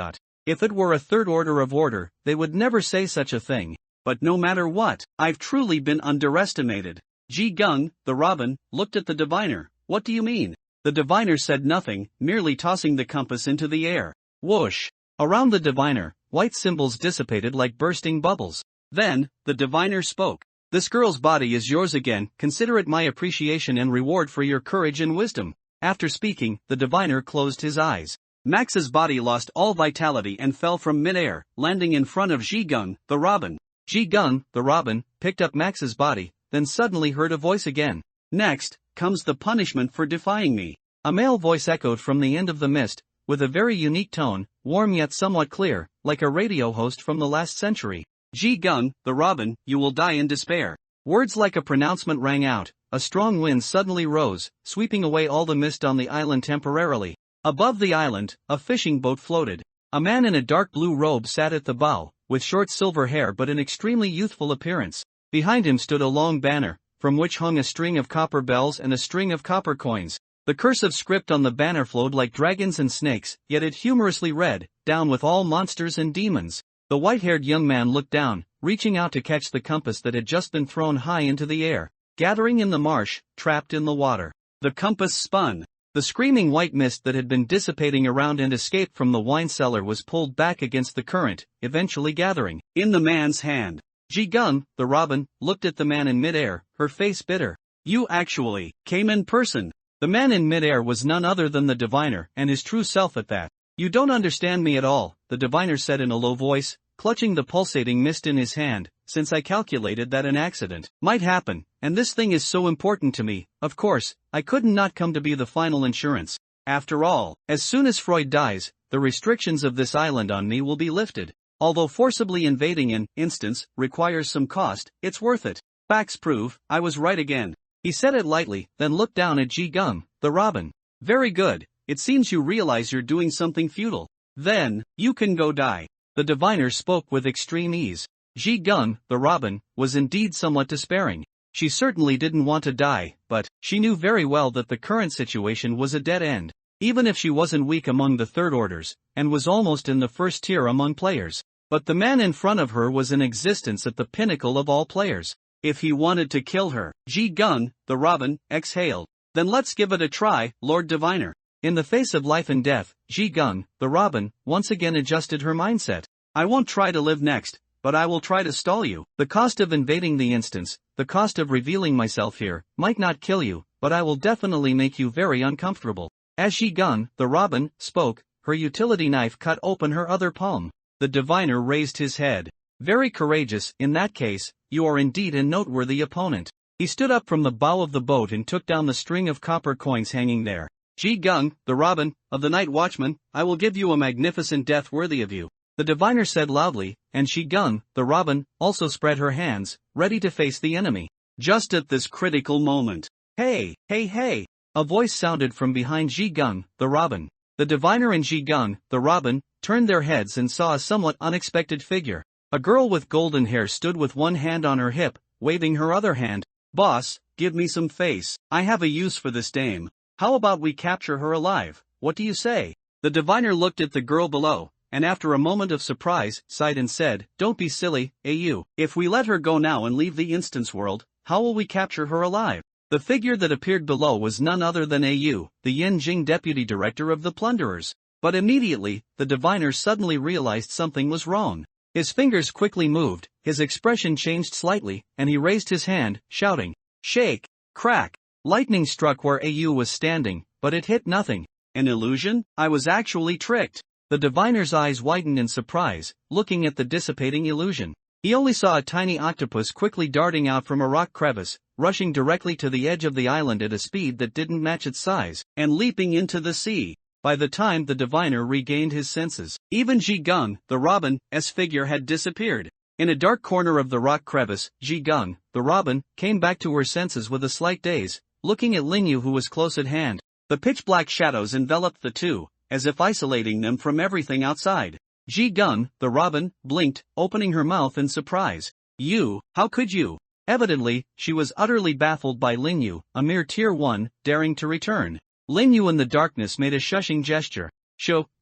If it were a third order of order, they would never say such a thing. But no matter what, I've truly been underestimated. Ji Gung, the Robin, looked at the diviner. What do you mean? The diviner said nothing, merely tossing the compass into the air. Whoosh! Around the diviner, white symbols dissipated like bursting bubbles. Then, the diviner spoke. This girl's body is yours again, consider it my appreciation and reward for your courage and wisdom. After speaking, the diviner closed his eyes. Max's body lost all vitality and fell from midair, landing in front of Ji Gung, the Robin. Ji Gung, the Robin, picked up Max's body, then suddenly heard a voice again. Next, comes the punishment for defying me. A male voice echoed from the end of the mist, with a very unique tone, warm yet somewhat clear, like a radio host from the last century. Ji Gung, the Robin, you will die in despair. Words like a pronouncement rang out. A strong wind suddenly rose, sweeping away all the mist on the island temporarily. Above the island, a fishing boat floated. A man in a dark blue robe sat at the bow, with short silver hair but an extremely youthful appearance. Behind him stood a long banner, from which hung a string of copper bells and a string of copper coins. The cursive script on the banner flowed like dragons and snakes, yet it humorously read, "Down with all monsters and demons." The white-haired young man looked down, reaching out to catch the compass that had just been thrown high into the air. Gathering in the marsh, trapped in the water. The compass spun. The screaming white mist that had been dissipating around and escaped from the wine cellar was pulled back against the current, eventually gathering in the man's hand. Ji Gung, the Robin, looked at the man in midair, her face bitter. You actually came in person. The man in midair was none other than the diviner, and his true self at that. You don't understand me at all, the diviner said in a low voice, clutching the pulsating mist in his hand, since I calculated that an accident might happen, and this thing is so important to me, of course, I couldn't not come to be the final insurance. After all, as soon as Freud dies, the restrictions of this island on me will be lifted. Although forcibly invading an instance requires some cost, it's worth it. Facts prove, I was right again. He said it lightly, then looked down at Ji Gung, the Robin. Very good, it seems you realize you're doing something futile. Then, you can go die. The diviner spoke with extreme ease. Ji Gung, the Robin, was indeed somewhat despairing. She certainly didn't want to die, but she knew very well that the current situation was a dead end. Even if she wasn't weak among the third orders, and was almost in the first tier among players. But the man in front of her was in existence at the pinnacle of all players. If he wanted to kill her, Ji Gung, the Robin, exhaled. Then let's give it a try, Lord Diviner. In the face of life and death, Ji Gung, the Robin, once again adjusted her mindset. I won't try to live next, but I will try to stall you. The cost of invading the instance, the cost of revealing myself here, might not kill you, but I will definitely make you very uncomfortable. As Ji Gung, the Robin, spoke, her utility knife cut open her other palm. The diviner raised his head. Very courageous, in that case, you are indeed a noteworthy opponent. He stood up from the bow of the boat and took down the string of copper coins hanging there. Ji Gung, the Robin, of the Night Watchman, I will give you a magnificent death worthy of you. The diviner said loudly, and Ji Gung, the Robin, also spread her hands, ready to face the enemy. Just at this critical moment. Hey, hey, hey! A voice sounded from behind Ji Gung, the Robin. The diviner and Ji Gung, the Robin, turned their heads and saw a somewhat unexpected figure. A girl with golden hair stood with one hand on her hip, waving her other hand. Boss, give me some face. I have a use for this dame. How about we capture her alive? What do you say? The diviner looked at the girl below, and after a moment of surprise, sighed and said, Don't be silly, AU. If we let her go now and leave the instance world, how will we capture her alive? The figure that appeared below was none other than AU, the Yin Jing deputy director of the plunderers. But immediately, the diviner suddenly realized something was wrong. His fingers quickly moved, his expression changed slightly, and he raised his hand, shouting, Shake! Crack! Lightning struck where AU was standing, but it hit nothing. An illusion? I was actually tricked. The diviner's eyes widened in surprise, looking at the dissipating illusion. He only saw a tiny octopus quickly darting out from a rock crevice, rushing directly to the edge of the island at a speed that didn't match its size, and leaping into the sea. By the time the diviner regained his senses, even Ji Gung, the robin's figure had disappeared. In a dark corner of the rock crevice, Ji Gung, the robin, came back to her senses with a slight daze, looking at Lin Yu who was close at hand. The pitch-black shadows enveloped the two, as if isolating them from everything outside. Ji Gung, the robin, blinked, opening her mouth in surprise. You, how could you? Evidently, she was utterly baffled by Lin Yu, a mere tier 1, daring to return. Lin Yu in the darkness made a shushing gesture.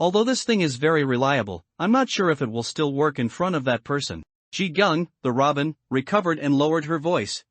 Although this thing is very reliable, I'm not sure if it will still work in front of that person. Ji Gung, the robin, recovered and lowered her voice.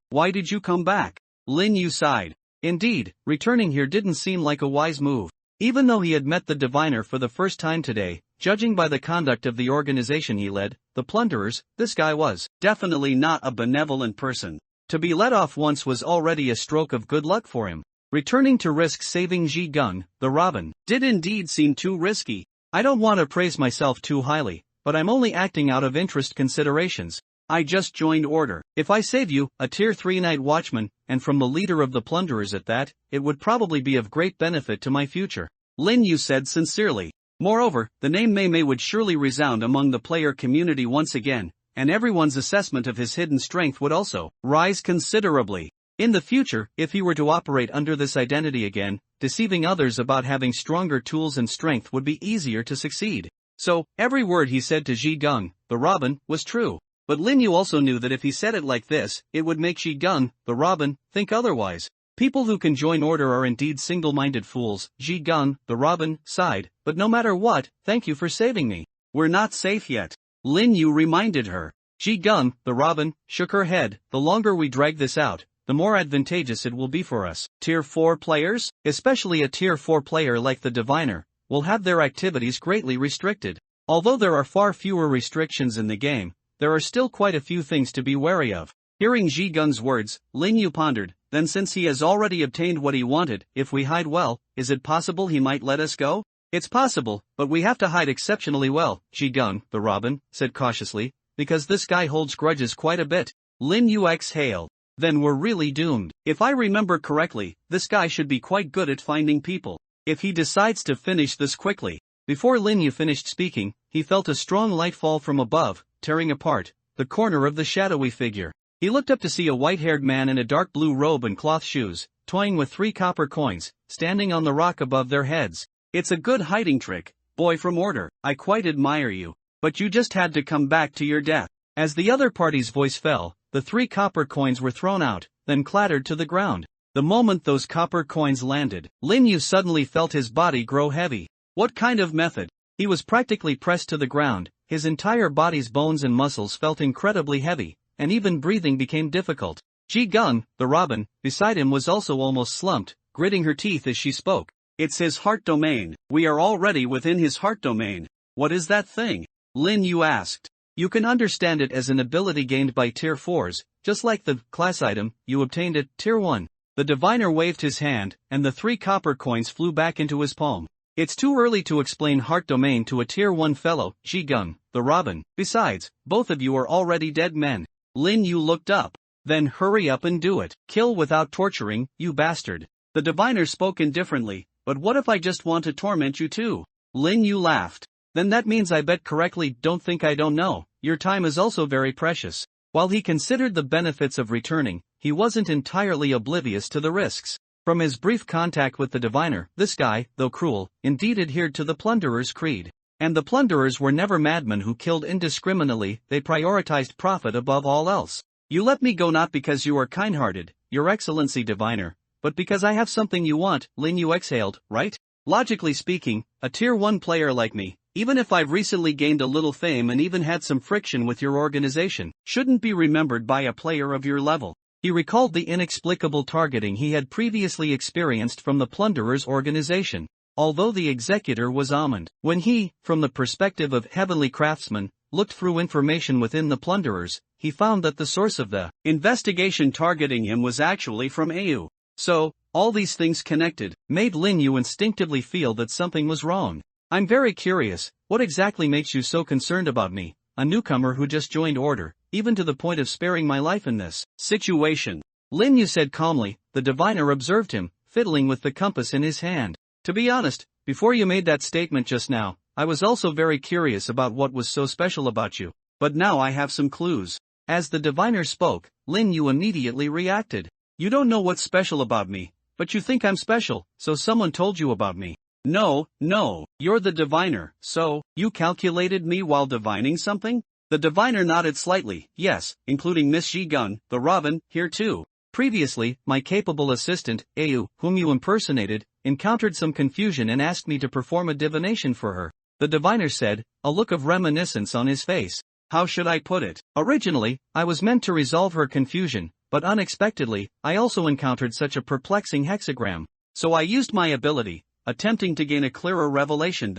Why did you come back? Lin Yu sighed. Indeed, returning here didn't seem like a wise move. Even though he had met the diviner for the first time today, judging by the conduct of the organization he led, the plunderers, this guy was definitely not a benevolent person. To be let off once was already a stroke of good luck for him. Returning to risk saving Ji Gung, the robin, did indeed seem too risky. I don't want to praise myself too highly, but I'm only acting out of interest considerations. I just joined order. If I save you, a tier 3 night watchman, and from the leader of the plunderers at that, it would probably be of great benefit to my future. Lin Yu said sincerely. Moreover, the name Mei Mei would surely resound among the player community once again, and everyone's assessment of his hidden strength would also rise considerably. In the future, if he were to operate under this identity again, deceiving others about having stronger tools and strength would be easier to succeed. So, every word he said to Ji Gung, the robin, was true. But Lin Yu also knew that if he said it like this, it would make Ji Gung, the robin, think otherwise. People who can join order are indeed single-minded fools. Ji Gung, the robin, sighed, but no matter what, thank you for saving me. We're not safe yet. Lin Yu reminded her. Ji Gung, the robin, shook her head. The longer we drag this out, the more advantageous it will be for us. Tier 4 players, especially a tier 4 player like the diviner, will have their activities greatly restricted. Although there are far fewer restrictions in the game, there are still quite a few things to be wary of. Hearing Ji Gung's words, Lin Yu pondered, then since he has already obtained what he wanted, if we hide well, is it possible he might let us go? It's possible, but we have to hide exceptionally well, Ji Gung, the robin, said cautiously, because this guy holds grudges quite a bit. Lin Yu exhaled. Then we're really doomed. If I remember correctly, this guy should be quite good at finding people. If he decides to finish this quickly. Before Lin Yu finished speaking, he felt a strong light fall from above, tearing apart the corner of the shadowy figure. He looked up to see a white-haired man in a dark blue robe and cloth shoes, toying with 3 copper coins, standing on the rock above their heads. It's a good hiding trick, boy from Order. I quite admire you. But you just had to come back to your death. As the other party's voice fell, the 3 copper coins were thrown out, then clattered to the ground. The moment those copper coins landed, Lin Yu suddenly felt his body grow heavy. What kind of method? He was practically pressed to the ground, his entire body's bones and muscles felt incredibly heavy, and even breathing became difficult. Ji Gung, the robin, beside him was also almost slumped, gritting her teeth as she spoke. It's his heart domain. We are already within his heart domain. What is that thing? Lin Yu asked. You can understand it as an ability gained by tier 4s, just like the class item you obtained at tier 1. The diviner waved his hand, and the 3 copper coins flew back into his palm. It's too early to explain heart domain to a tier 1 fellow, Ji Gung, the robin. Besides, both of you are already dead men. Lin Yu looked up. Then hurry up and do it. Kill without torturing, you bastard. The diviner spoke indifferently, but what if I just want to torment you too? Lin Yu laughed. Then that means I bet correctly don't think I don't know. Your time is also very precious. While he considered the benefits of returning, he wasn't entirely oblivious to the risks. From his brief contact with the diviner, this guy, though cruel, indeed adhered to the plunderer's creed. And the plunderers were never madmen who killed indiscriminately, they prioritized profit above all else. You let me go not because you are kind-hearted, your excellency diviner, but because I have something you want, Lin Yu exhaled, right? Logically speaking, a tier 1 player like me, even if I've recently gained a little fame and even had some friction with your organization, shouldn't be remembered by a player of your level. He recalled the inexplicable targeting he had previously experienced from the plunderer's organization. Although the executor was almond, when he, from the perspective of heavenly craftsman, looked through information within the plunderers, he found that the source of the investigation targeting him was actually from AU. So, all these things connected, made Lin Yu instinctively feel that something was wrong. I'm very curious, what exactly makes you so concerned about me? a newcomer who just joined order, even to the point of sparing my life in this situation. Lin Yu said calmly. The diviner observed him, fiddling with the compass in his hand. To be honest, before you made that statement just now, I was also very curious about what was so special about you. But now I have some clues. As the diviner spoke, Lin Yu immediately reacted. You don't know what's special about me, but you think I'm special, so someone told you about me. No, you're the diviner, so, you calculated me while divining something? The diviner nodded slightly. Yes, including Miss Ji-gun, the Robin, here too. Previously, my capable assistant, Ayu, whom you impersonated, encountered some confusion and asked me to perform a divination for her. The diviner said, a look of reminiscence on his face. How should I put it? Originally, I was meant to resolve her confusion, but unexpectedly, I also encountered such a perplexing hexagram. So I used my ability, attempting to gain a clearer revelation.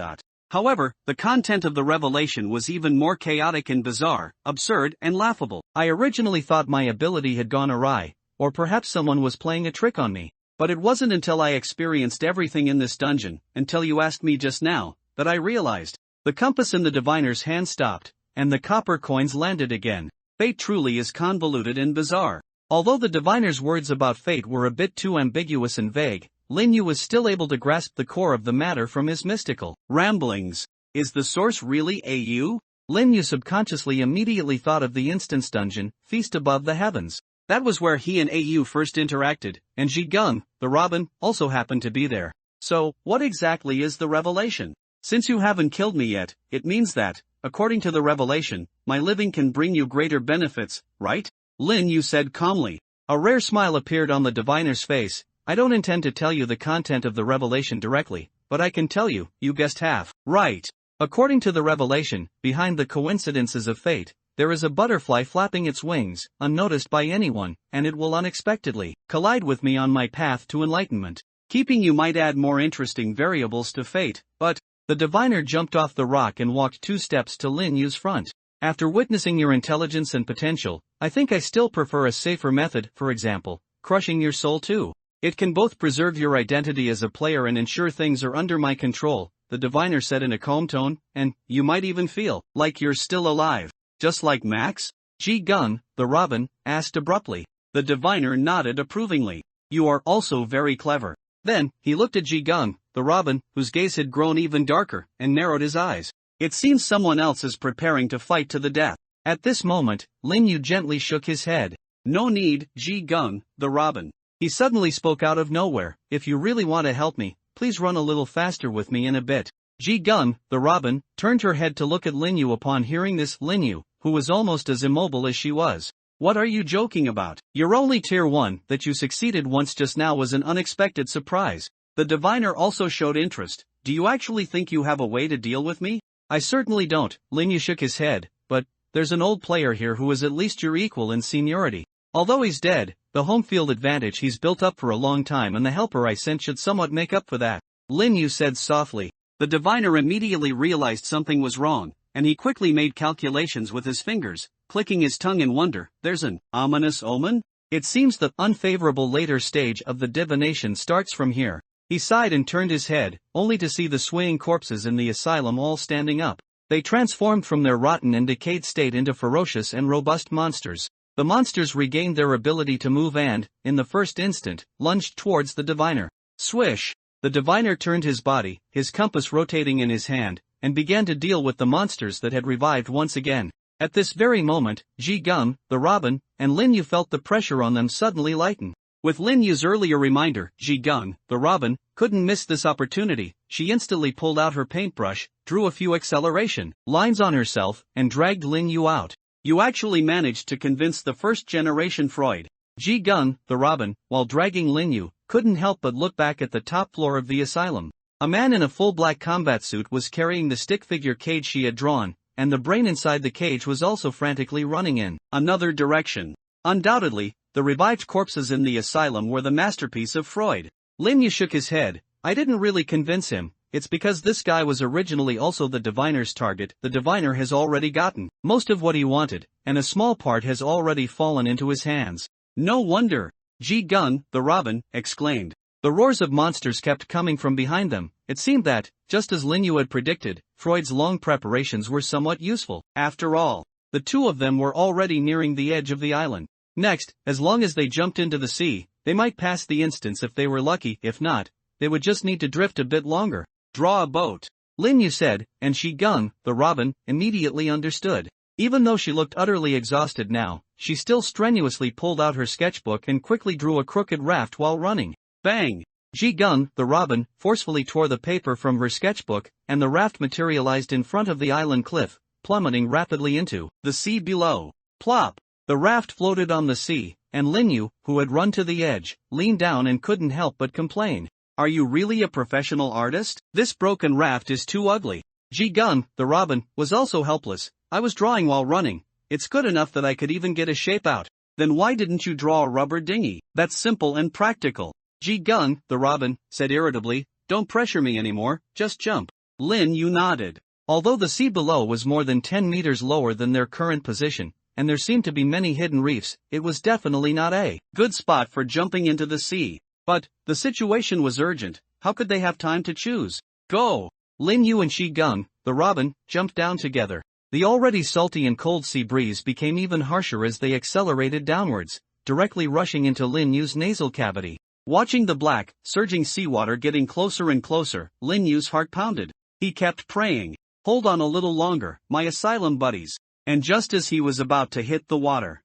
However, the content of the revelation was even more chaotic and bizarre, absurd and laughable. I originally thought my ability had gone awry, or perhaps someone was playing a trick on me. But it wasn't until I experienced everything in this dungeon, until you asked me just now, that I realized. The compass in the diviner's hand stopped, and the copper coins landed again. Fate truly is convoluted and bizarre. Although the diviner's words about fate were a bit too ambiguous and vague, Lin Yu was still able to grasp the core of the matter from his mystical ramblings. Is the source really Ayu? Lin Yu subconsciously immediately thought of the instance dungeon, Feast Above the Heavens. That was where he and Ayu first interacted, and Ji-gun, the Robin, also happened to be there. So, what exactly is the revelation? Since you haven't killed me yet, it means that, according to the revelation, my living can bring you greater benefits, right? Lin Yu said calmly. A rare smile appeared on the diviner's face. I don't intend to tell you the content of the revelation directly, but I can tell you, you guessed half right. According to the revelation, behind the coincidences of fate, there is a butterfly flapping its wings, unnoticed by anyone, and it will unexpectedly collide with me on my path to enlightenment. Keeping you might add more interesting variables to fate, but the diviner jumped off the rock and walked 2 steps to Lin Yu's front. After witnessing your intelligence and potential, I think I still prefer a safer method, for example, crushing your soul too. It can both preserve your identity as a player and ensure things are under my control, the diviner said in a calm tone, and you might even feel like you're still alive. Just like Max? Ji-gun, the Robin, asked abruptly. The diviner nodded approvingly. You are also very clever. Then, he looked at Ji-gun, the Robin, whose gaze had grown even darker, and narrowed his eyes. It seems someone else is preparing to fight to the death. At this moment, Lin Yu gently shook his head. No need, Ji-gun, the Robin. He suddenly spoke out of nowhere. If you really want to help me, please run a little faster with me in a bit. Ji-gun, the Robin, turned her head to look at Lin Yu. Upon hearing this, Lin Yu, who was almost as immobile as she was. What are you joking about? You're only tier 1. That you succeeded once just now was an unexpected surprise. The diviner also showed interest. Do you actually think you have a way to deal with me? I certainly don't. Lin Yu shook his head, but there's an old player here who is at least your equal in seniority. Although he's dead, the home field advantage he's built up for a long time and the helper I sent should somewhat make up for that. Lin Yu said softly. The diviner immediately realized something was wrong, and he quickly made calculations with his fingers, clicking his tongue in wonder. There's an ominous omen? It seems the unfavorable later stage of the divination starts from here. He sighed and turned his head, only to see the swaying corpses in the asylum all standing up. They transformed from their rotten and decayed state into ferocious and robust monsters. The monsters regained their ability to move and, in the first instant, lunged towards the diviner. Swish! The diviner turned his body, his compass rotating in his hand, and began to deal with the monsters that had revived once again. At this very moment, Ji-gun, the Robin, and Lin Yu felt the pressure on them suddenly lighten. With Lin Yu's earlier reminder, Ji-gun, the Robin, couldn't miss this opportunity. She instantly pulled out her paintbrush, drew a few acceleration lines on herself, and dragged Lin Yu out. You actually managed to convince the first-generation Freud. Ji-gun, the Robin, while dragging Lin Yu, couldn't help but look back at the top floor of the asylum. A man in a full black combat suit was carrying the stick figure cage she had drawn, and the brain inside the cage was also frantically running in another direction. Undoubtedly, the revived corpses in the asylum were the masterpiece of Freud. Lin Yu shook his head. I didn't really convince him. It's because this guy was originally also the diviner's target. The diviner has already gotten most of what he wanted, and a small part has already fallen into his hands. No wonder! Ji-gun, the Robin, exclaimed. The The roars of monsters kept coming from behind them. It seemed that, just as Lin Yu had predicted, Freud's long preparations were somewhat useful. After all, the two of them were already nearing the edge of the island. Next, as long as they jumped into the sea, they might pass the instance if they were lucky. If not, they would just need to drift a bit longer. Draw a boat, Lin Yu said, and Shi Gung, the robin, immediately understood. Even though she looked utterly exhausted now, she still strenuously pulled out her sketchbook and quickly drew a crooked raft while running. Bang! Shi Gung, the robin, forcefully tore the paper from her sketchbook, and the raft materialized in front of the island cliff, plummeting rapidly into the sea below. Plop! The raft floated on the sea, and Lin Yu, who had run to the edge, leaned down and couldn't help but complain. Are you really a professional artist? This broken raft is too ugly. Shi Gung, the robin, was also helpless. I was drawing while running. It's good enough that I could even get a shape out. Then why didn't you draw a rubber dinghy? That's simple and practical. Shi Gung, the robin, said irritably, don't pressure me anymore, just jump. Lin Yu nodded. Although the sea below was more than 10 meters lower than their current position, and there seemed to be many hidden reefs, it was definitely not a good spot for jumping into the sea. But, the situation was urgent. How could they have time to choose? Go! Lin Yu and Shi Gung, the robin, jumped down together. The already salty and cold sea breeze became even harsher as they accelerated downwards, directly rushing into Lin Yu's nasal cavity. Watching the black, surging seawater getting closer and closer, Lin Yu's heart pounded. He kept praying. Hold on a little longer, my asylum buddies. And just as he was about to hit the water.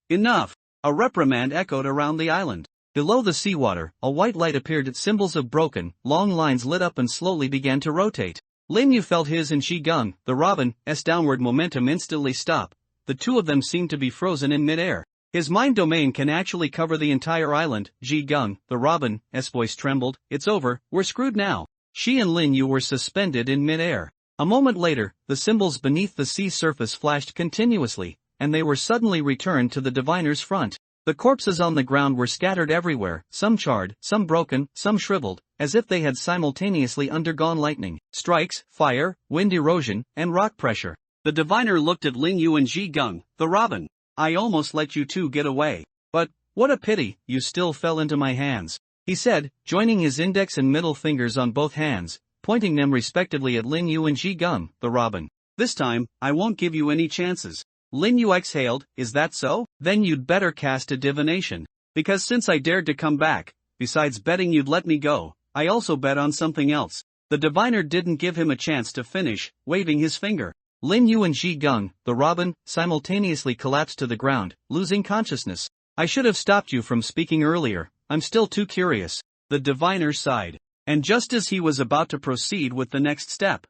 Enough! A reprimand echoed around the island. Below the seawater, a white light appeared. Symbols of broken, long lines lit up and slowly began to rotate. Lin Yu felt his and Shi Gung, the robin's downward momentum instantly stop. The two of them seemed to be frozen in midair. His mind domain can actually cover the entire island. Shi Gung, the robin's voice trembled. It's over, we're screwed now. Shi and Lin Yu were suspended in midair. A moment later, the symbols beneath the sea surface flashed continuously, and they were suddenly returned to the diviner's front. The corpses on the ground were scattered everywhere, some charred, some broken, some shriveled, as if they had simultaneously undergone lightning strikes, fire, wind erosion, and rock pressure. The diviner looked at Lin Yu and Shi Gung, the robin. I almost let you two get away. But, what a pity, you still fell into my hands, he said, joining his index and middle fingers on both hands, pointing them respectively at Lin Yu and Shi Gung, the robin. This time, I won't give you any chances. Lin Yu exhaled, is that so? Then you'd better cast a divination. Because since I dared to come back, besides betting you'd let me go, I also bet on something else. The diviner didn't give him a chance to finish, waving his finger. Lin Yu and Shi Gung, the robin, simultaneously collapsed to the ground, losing consciousnness. I should have stopped you from speaking earlier, I'm still too curious. The diviner sighed. And just as he was about to proceed with the next step.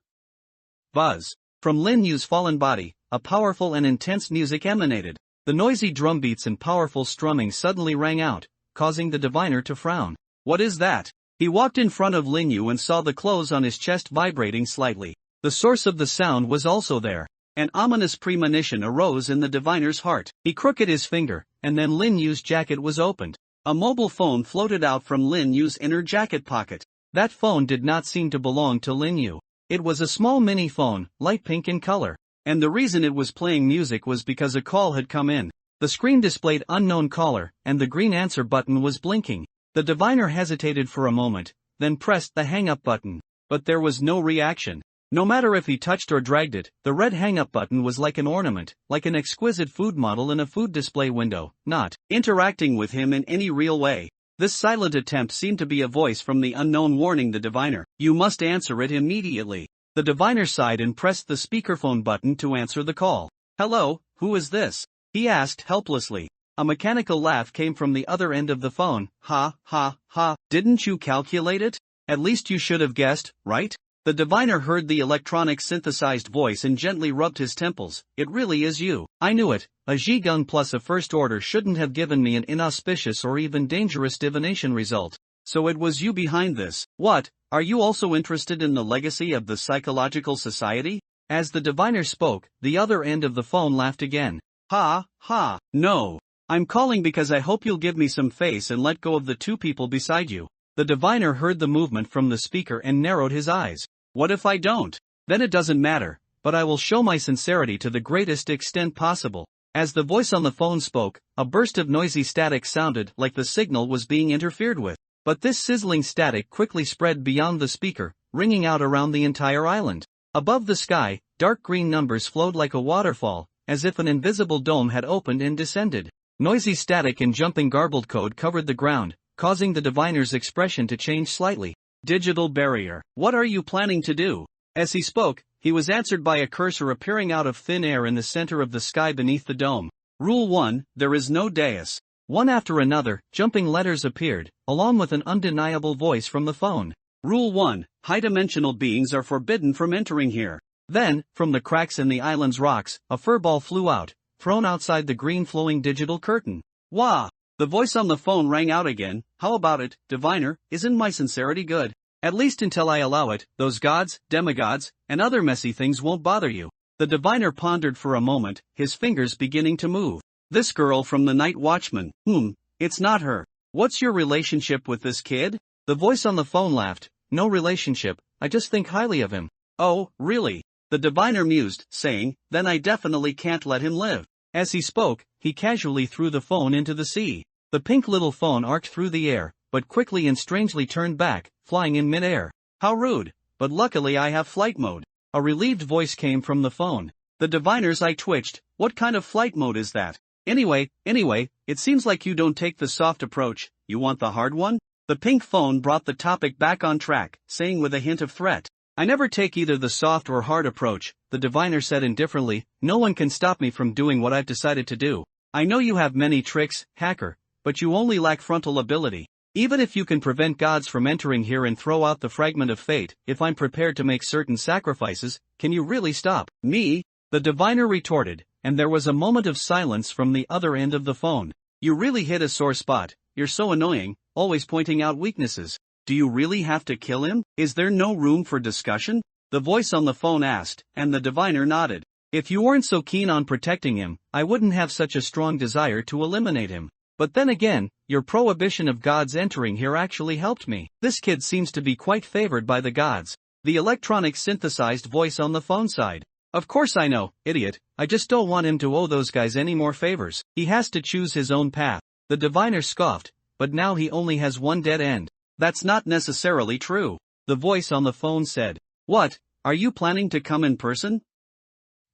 Buzz. From Lin Yu's fallen body, a powerful and intense music emanated. The noisy drumbeats and powerful strumming suddenly rang out, causing the diviner to frown. What is that? He walked in front of Lin Yu and saw the clothes on his chest vibrating slightly. The source of the sound was also there. An ominous premonition arose in the diviner's heart. He crooked his finger, and then Lin Yu's jacket was opened. A mobile phone floated out from Lin Yu's inner jacket pocket. That phone did not seem to belong to Lin Yu. It was a small mini phone, light pink in color. And the reason it was playing music was because a call had come in. The screen displayed unknown caller, and the green answer button was blinking. The diviner hesitated for a moment, then pressed the hang-up button. But there was no reaction. No matter if he touched or dragged it, the red hang-up button was like an ornament, like an exquisite food model in a food display window, not interacting with him in any real way. This silent attempt seemed to be a voice from the unknown warning the diviner, you must answer it immediately. The diviner sighed and pressed the speakerphone button to answer the call. Hello, who is this? He asked helplessly. A mechanical laugh came from the other end of the phone. Ha, ha, ha, didn't you calculate it? At least you should have guessed, right? The diviner heard the electronic synthesized voice and gently rubbed his temples. It really is you. I knew it. A Shi Gung plus a first order shouldn't have given me an inauspicious or even dangerous divination result. So it was you behind this. What? Are you also interested in the legacy of the Psychological Society? As the diviner spoke, the other end of the phone laughed again. Ha, ha, no. I'm calling because I hope you'll give me some face and let go of the two people beside you. The diviner heard the movement from the speaker and narrowed his eyes. What if I don't? Then it doesn't matter, but I will show my sincerity to the greatest extent possible. As the voice on the phone spoke, a burst of noisy static sounded like the signal was being interfered with. But this sizzling static quickly spread beyond the speaker, ringing out around the entire island. Above the sky, dark green numbers flowed like a waterfall, as if an invisible dome had opened and descended. Noisy static and jumping garbled code covered the ground, causing the diviner's expression to change slightly. Digital barrier. What are you planning to do? As he spoke, he was answered by a cursor appearing out of thin air in the center of the sky beneath the dome. Rule 1, there is no dais. One after another, jumping letters appeared, along with an undeniable voice from the phone. Rule 1, high-dimensional beings are forbidden from entering here. Then, from the cracks in the island's rocks, a furball flew out, thrown outside the green flowing digital curtain. Wah! The voice on the phone rang out again. How about it, diviner, isn't my sincerity good? At least until I allow it, those gods, demigods, and other messy things won't bother you. The diviner pondered for a moment, his fingers beginning to move. This girl from the Night Watchman, it's not her. What's your relationship with this kid? The voice on the phone laughed. No relationship, I just think highly of him. Oh, really? The diviner mused, saying, then I definitely can't let him live. As he spoke, he casually threw the phone into the sea. The pink little phone arced through the air, but quickly and strangely turned back, flying in mid-air. How rude, but luckily I have flight mode. A relieved voice came from the phone. The diviner's eye twitched. What kind of flight mode is that? Anyway, it seems like you don't take the soft approach, you want the hard one? The pink phone brought the topic back on track, saying with a hint of threat. I never take either the soft or hard approach, the diviner said indifferently. No one can stop me from doing what I've decided to do. I know you have many tricks, hacker, but you only lack frontal ability. Even if you can prevent gods from entering here and throw out the fragment of fate, if I'm prepared to make certain sacrifices, can you really stop me? The diviner retorted, and there was a moment of silence from the other end of the phone. You really hit a sore spot, you're so annoying, always pointing out weaknesses. Do you really have to kill him? Is there no room for discussion? The voice on the phone asked, and the diviner nodded. If you weren't so keen on protecting him, I wouldn't have such a strong desire to eliminate him. But then again, your prohibition of gods entering here actually helped me. This kid seems to be quite favored by the gods. The electronic synthesized voice on the phone sighed. Of course I know, idiot, I just don't want him to owe those guys any more favors. He has to choose his own path. The diviner scoffed, but now he only has one dead end. That's not necessarily true. The voice on the phone said. What, are you planning to come in person?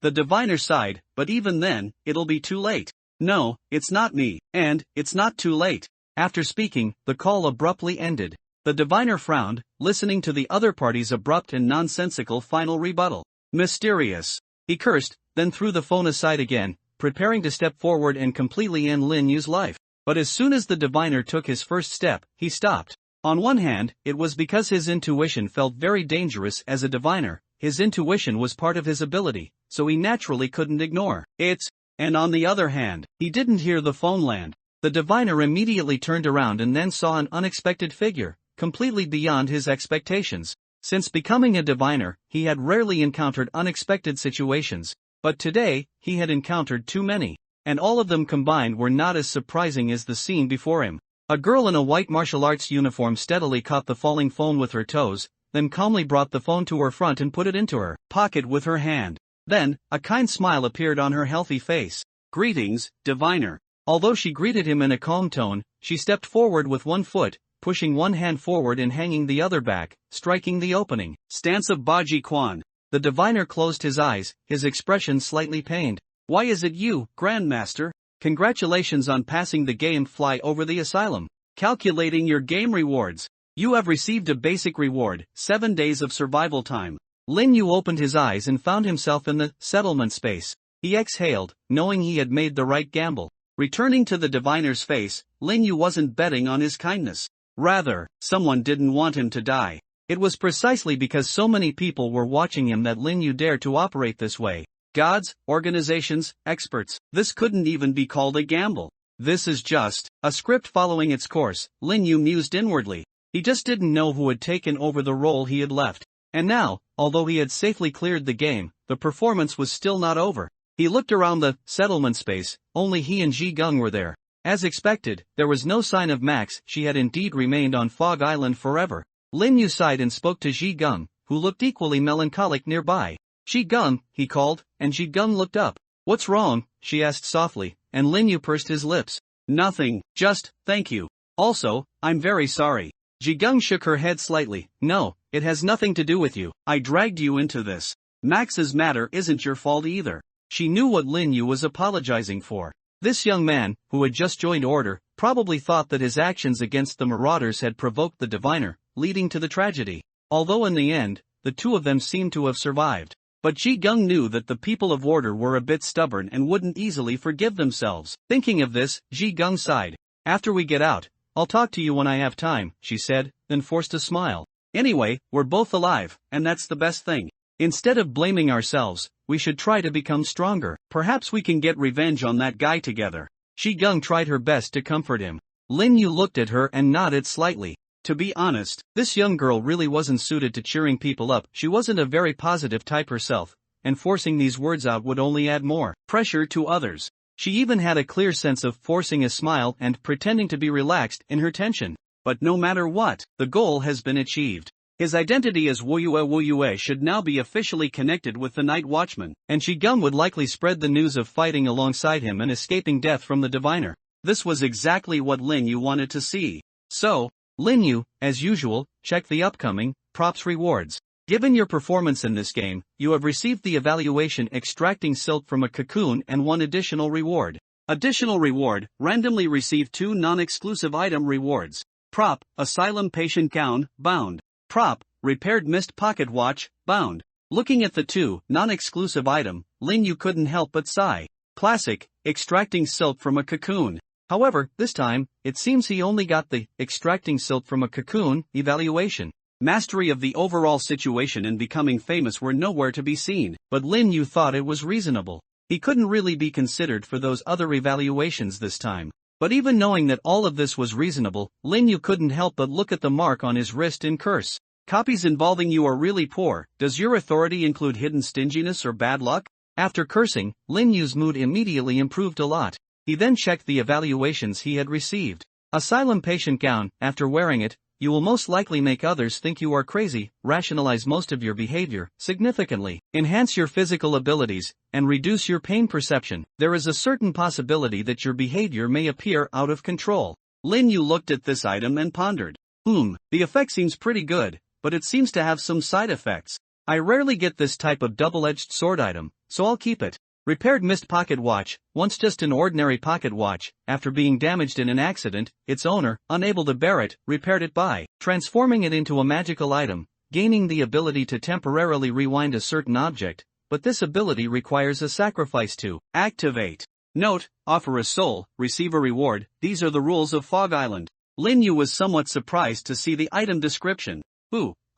The diviner sighed, but even then, it'll be too late. No, it's not me, and it's not too late. After speaking, the call abruptly ended. The diviner frowned, listening to the other party's abrupt and nonsensical final rebuttal. Mysterious. He cursed, then threw the phone aside again, preparing to step forward and completely end Lin Yu's life. But as soon as the diviner took his first step, he stopped. On one hand, it was because his intuition felt very dangerous as a diviner. His intuition was part of his ability, so he naturally couldn't ignore it. And on the other hand, he didn't hear the phone land. The diviner immediately turned around and then saw an unexpected figure, completely beyond his expectations. Since becoming a diviner, he had rarely encountered unexpected situations, but today, he had encountered too many, and all of them combined were not as surprising as the scene before him. A girl in a white martial arts uniform steadily caught the falling phone with her toes, then calmly brought the phone to her front and put it into her pocket with her hand. Then, a kind smile appeared on her healthy face. Greetings, diviner. Although she greeted him in a calm tone, she stepped forward with one foot, pushing one hand forward and hanging the other back, striking the opening stance of Baji Quan. The diviner closed his eyes, his expression slightly pained. Why is it you, Grandmaster? Congratulations on passing the game fly over the asylum. Calculating your game rewards. You have received a basic reward, 7 days of survival time. Lin Yu opened his eyes and found himself in the settlement space. He exhaled, knowing he had made the right gamble. Returning to the diviner's face, Lin Yu wasn't betting on his kindness. Rather, someone didn't want him to die. It was precisely because so many people were watching him that Lin Yu dared to operate this way. Gods, organizations, experts, this couldn't even be called a gamble. This is just a script following its course, Lin Yu mused inwardly. He just didn't know who had taken over the role he had left. And now, although he had safely cleared the game, the performance was still not over. He looked around the settlement space, only he and Ji Gung were there. As expected, there was no sign of Max. She had indeed remained on Fog Island forever. Lin Yu sighed and spoke to Ji Gung, who looked equally melancholic nearby. Ji Gung, he called, and Ji Gung looked up. What's wrong? She asked softly, and Lin Yu pursed his lips. Nothing, just, thank you. Also, I'm very sorry. Ji Gung shook her head slightly. No, it has nothing to do with you. I dragged you into this. Max's matter isn't your fault either. She knew what Lin Yu was apologizing for. This young man, who had just joined Order, probably thought that his actions against the marauders had provoked the diviner, leading to the tragedy. Although in the end, the two of them seemed to have survived. But Ji Gung knew that the people of Order were a bit stubborn and wouldn't easily forgive themselves. Thinking of this, Ji Gung sighed. After we get out, I'll talk to you when I have time, she said, then forced a smile. Anyway, we're both alive, and that's the best thing. Instead of blaming ourselves, we should try to become stronger. Perhaps we can get revenge on that guy together. Ji Gung tried her best to comfort him. Lin Yu looked at her and nodded slightly. To be honest, this young girl really wasn't suited to cheering people up. She wasn't a very positive type herself, and forcing these words out would only add more pressure to others. She even had a clear sense of forcing a smile and pretending to be relaxed in her tension. But no matter what, the goal has been achieved. His identity as Wu Yue should now be officially connected with the Night Watchman, and Ji Gung would likely spread the news of fighting alongside him and escaping death from the diviner. This was exactly what Lin Yu wanted to see. So, Lin Yu, as usual, check the upcoming props rewards. Given your performance in this game, you have received the evaluation extracting silk from a cocoon and one additional reward. Additional reward, randomly receive 2 non-exclusive item rewards. Prop, Asylum Patient Gown, bound. Prop, Repaired Mist Pocket Watch, bound. Looking at the 2 non-exclusive item, Lin Yu couldn't help but sigh. Classic, extracting silk from a cocoon. However, this time, it seems he only got the extracting silk from a cocoon evaluation. Mastery of the overall situation and becoming famous were nowhere to be seen, but Lin Yu thought it was reasonable. He couldn't really be considered for those other evaluations this time. But even knowing that all of this was reasonable, Lin Yu couldn't help but look at the mark on his wrist and curse. Copies involving you are really poor. Does your authority include hidden stinginess or bad luck? After cursing, Lin Yu's mood immediately improved a lot. He then checked the evaluations he had received. Asylum Patient Gown, after wearing it, you will most likely make others think you are crazy, rationalize most of your behavior, significantly enhance your physical abilities, and reduce your pain perception. There is a certain possibility that your behavior may appear out of control. Lin Yu looked at this item and pondered. The effect seems pretty good, but it seems to have some side effects. I rarely get this type of double-edged sword item, so I'll keep it. Repaired Mist Pocket Watch, once just an ordinary pocket watch, after being damaged in an accident, its owner, unable to bear it, repaired it by transforming it into a magical item, gaining the ability to temporarily rewind a certain object, but this ability requires a sacrifice to activate. Note, offer a soul, receive a reward. These are the rules of Fog Island. Lin Yu was somewhat surprised to see the item description.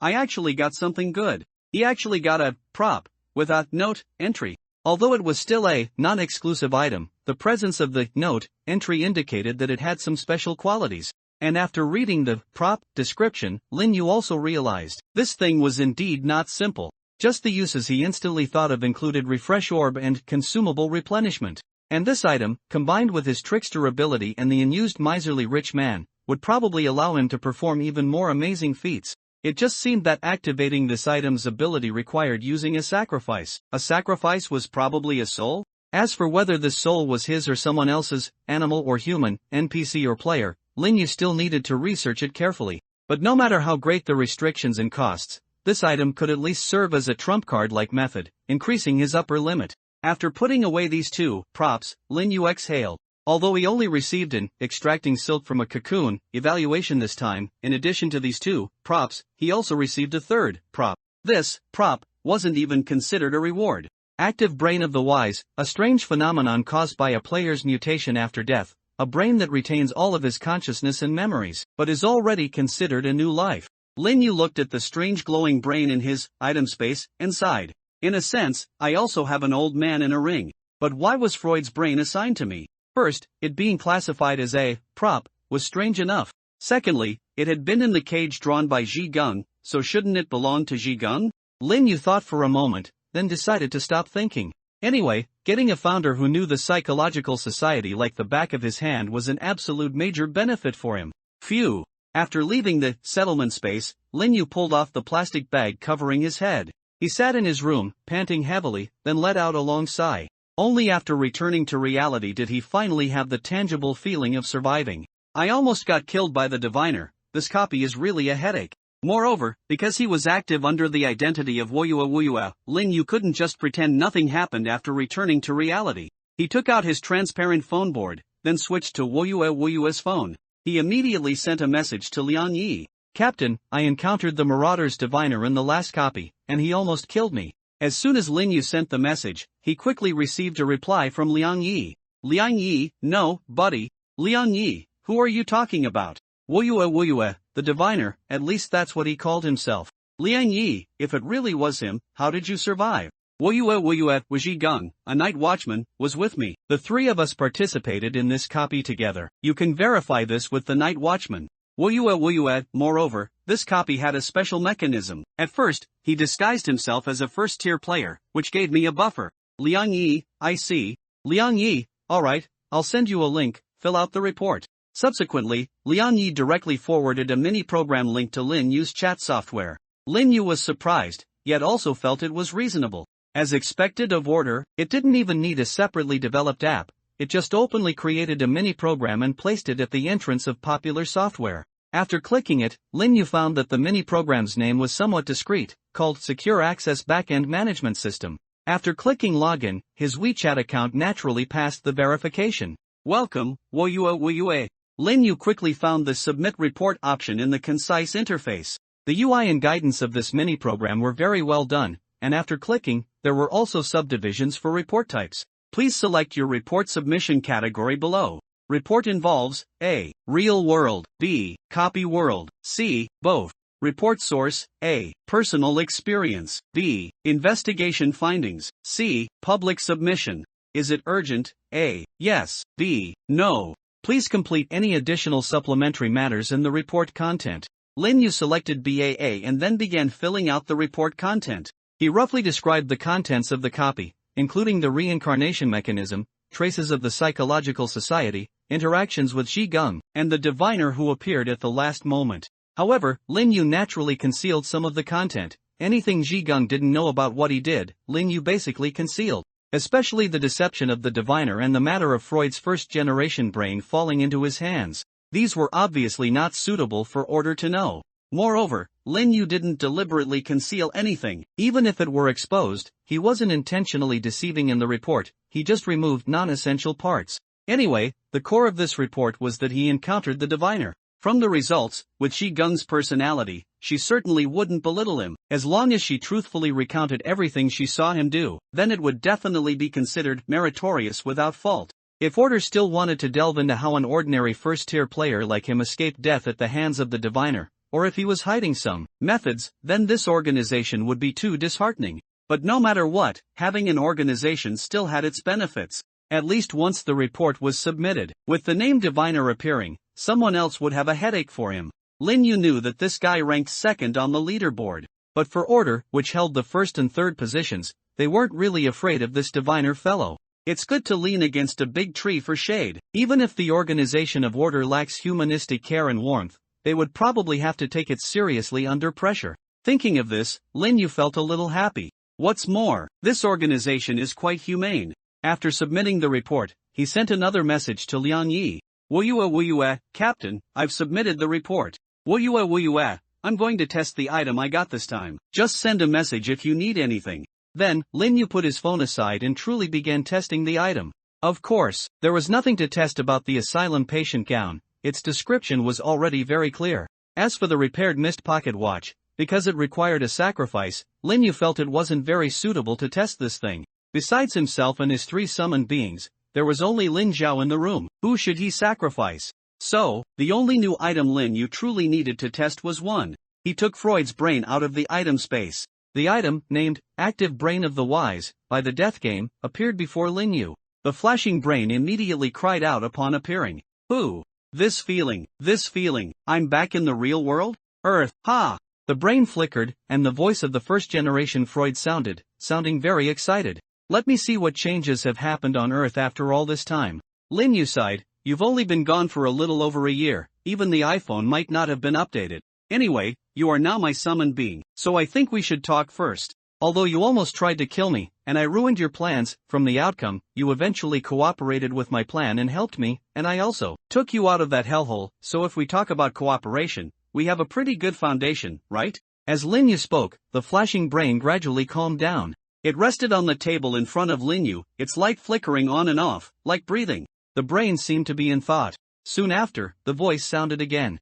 I actually got something good. He actually got a prop, with a note entry. Although it was still a non-exclusive item, the presence of the note entry indicated that it had some special qualities. And after reading the prop description, Lin Yu also realized this thing was indeed not simple. Just the uses he instantly thought of included refresh orb and consumable replenishment. And this item, combined with his trickster ability and the unused miserly rich man, would probably allow him to perform even more amazing feats. It just seemed that activating this item's ability required using a sacrifice. A sacrifice was probably a soul? As for whether this soul was his or someone else's, animal or human, NPC or player, Lin Yu still needed to research it carefully. But no matter how great the restrictions and costs, this item could at least serve as a trump card-like method, increasing his upper limit. After putting away these 2 props, Lin Yu exhaled. Although he only received an extracting silk from a cocoon evaluation this time, in addition to these 2 props, he also received a 3rd prop. This prop wasn't even considered a reward. Active Brain of the Wise, a strange phenomenon caused by a player's mutation after death, a brain that retains all of his consciousness and memories, but is already considered a new life. Lin Yu looked at the strange glowing brain in his item space and sighed. In a sense, I also have an old man in a ring. But why was Freud's brain assigned to me? First, it being classified as a prop was strange enough. Secondly, it had been in the cage drawn by Ji Gung, so shouldn't it belong to Ji Gung? Lin Yu thought for a moment, then decided to stop thinking. Anyway, getting a founder who knew the psychological society like the back of his hand was an absolute major benefit for him. Phew. After leaving the settlement space, Lin Yu pulled off the plastic bag covering his head. He sat in his room, panting heavily, then let out a long sigh. Only after returning to reality did he finally have the tangible feeling of surviving. I almost got killed by the diviner. this copy is really a headache. Moreover, because he was active under the identity of Woyua, Lin Yu couldn't just pretend nothing happened after returning to reality. He took out his transparent phone board, then switched to Woyua's phone. He immediately sent a message to Liang Yi. Captain, I encountered the Marauder's diviner in the last copy, and he almost killed me. As soon as Lin Yu sent the message, he quickly received a reply from Liang Yi. Liang Yi, no, buddy. Liang Yi, who are you talking about? Woyua, the diviner, at least that's what he called himself. Liang Yi, if it really was him, how did you survive? Woyua, Wiji Gung, a night watchman, was with me. The three of us participated in this copy together. You can verify this with the night watchman. Woyua, moreover, this copy had a special mechanism. At first, he disguised himself as a first-tier player, which gave me a buffer. Liang Yi, I see. Liang Yi, alright, I'll send you a link, fill out the report. Subsequently, Liang Yi directly forwarded a mini-program link to Lin Yu's chat software. Lin Yu was surprised, yet also felt it was reasonable. As expected of order, it didn't even need a separately developed app, it just openly created a mini-program and placed it at the entrance of popular software. After clicking it, Lin Yu found that the mini-program's name was somewhat discreet, called Secure Access Backend Management System. After clicking Login, his WeChat account naturally passed the verification. Welcome, Woyua. Lin Yu quickly found the Submit Report option in the concise interface. The UI and guidance of this mini-program were very well done, and after clicking, there were also subdivisions for report types. Please select your report submission category below. Report involves A. Real world, B. Copy world, C. Both. Report source, A. Personal experience, B. Investigation findings, C. Public submission. Is it urgent? A. Yes, B. No. Please complete any additional supplementary matters in the report content. Lin Yu selected BAA and then began filling out the report content. He roughly described the contents of the copy, including the reincarnation mechanism, traces of the psychological society, interactions with Ji Gung, and the diviner who appeared at the last moment. However, Lin Yu naturally concealed some of the content. Anything Ji Gung didn't know about what he did, Lin Yu basically concealed. Especially the deception of the diviner and the matter of Freud's first-generation brain falling into his hands. These were obviously not suitable for order to know. Moreover, Lin Yu didn't deliberately conceal anything. Even if it were exposed, he wasn't intentionally deceiving in the report, he just removed non-essential parts. Anyway, the core of this report was that he encountered the diviner. From the results, with Ji Gung's personality, she certainly wouldn't belittle him. As long as she truthfully recounted everything she saw him do, then it would definitely be considered meritorious without fault. If Order still wanted to delve into how an ordinary first-tier player like him escaped death at the hands of the diviner, or if he was hiding some methods, then this organization would be too disheartening. But no matter what, having an organization still had its benefits. At least once the report was submitted, with the name diviner appearing, someone else would have a headache for him. Lin Yu knew that this guy ranked second on the leaderboard. But for Order, which held the first and third positions, they weren't really afraid of this diviner fellow. It's good to lean against a big tree for shade. Even if the organization of Order lacks humanistic care and warmth, they would probably have to take it seriously under pressure. Thinking of this, Lin Yu felt a little happy. What's more, this organization is quite humane. After submitting the report, he sent another message to Liang Yi. Woyua, Captain, I've submitted the report. Woyua, I'm going to test the item I got this time. Just send a message if you need anything. Then, Lin Yu put his phone aside and truly began testing the item. Of course, there was nothing to test about the asylum patient gown, its description was already very clear. As for the repaired mist pocket watch, because it required a sacrifice, Lin Yu felt it wasn't very suitable to test this thing. Besides himself and his three summoned beings, there was only Lin Zhao in the room. Who should he sacrifice? So, the only new item Lin Yu truly needed to test was one. He took Freud's brain out of the item space. The item, named Active Brain of the Wise, by the Death Game, appeared before Lin Yu. The flashing brain immediately cried out upon appearing. Ooh, this feeling, I'm back in the real world? Earth, ha! The brain flickered, and the voice of the first-generation Freud sounding very excited. Let me see what changes have happened on Earth after all this time. Lin Yu sighed. You've only been gone for a little over a year, even the iPhone might not have been updated. Anyway, you are now my summoned being, so I think we should talk first. Although you almost tried to kill me, and I ruined your plans, from the outcome, you eventually cooperated with my plan and helped me, and I also took you out of that hellhole, so if we talk about cooperation, we have a pretty good foundation, right? As Lin Yu spoke, the flashing brain gradually calmed down. It rested on the table in front of Lin Yu, its light flickering on and off, like breathing. The brain seemed to be in thought. Soon after, the voice sounded again.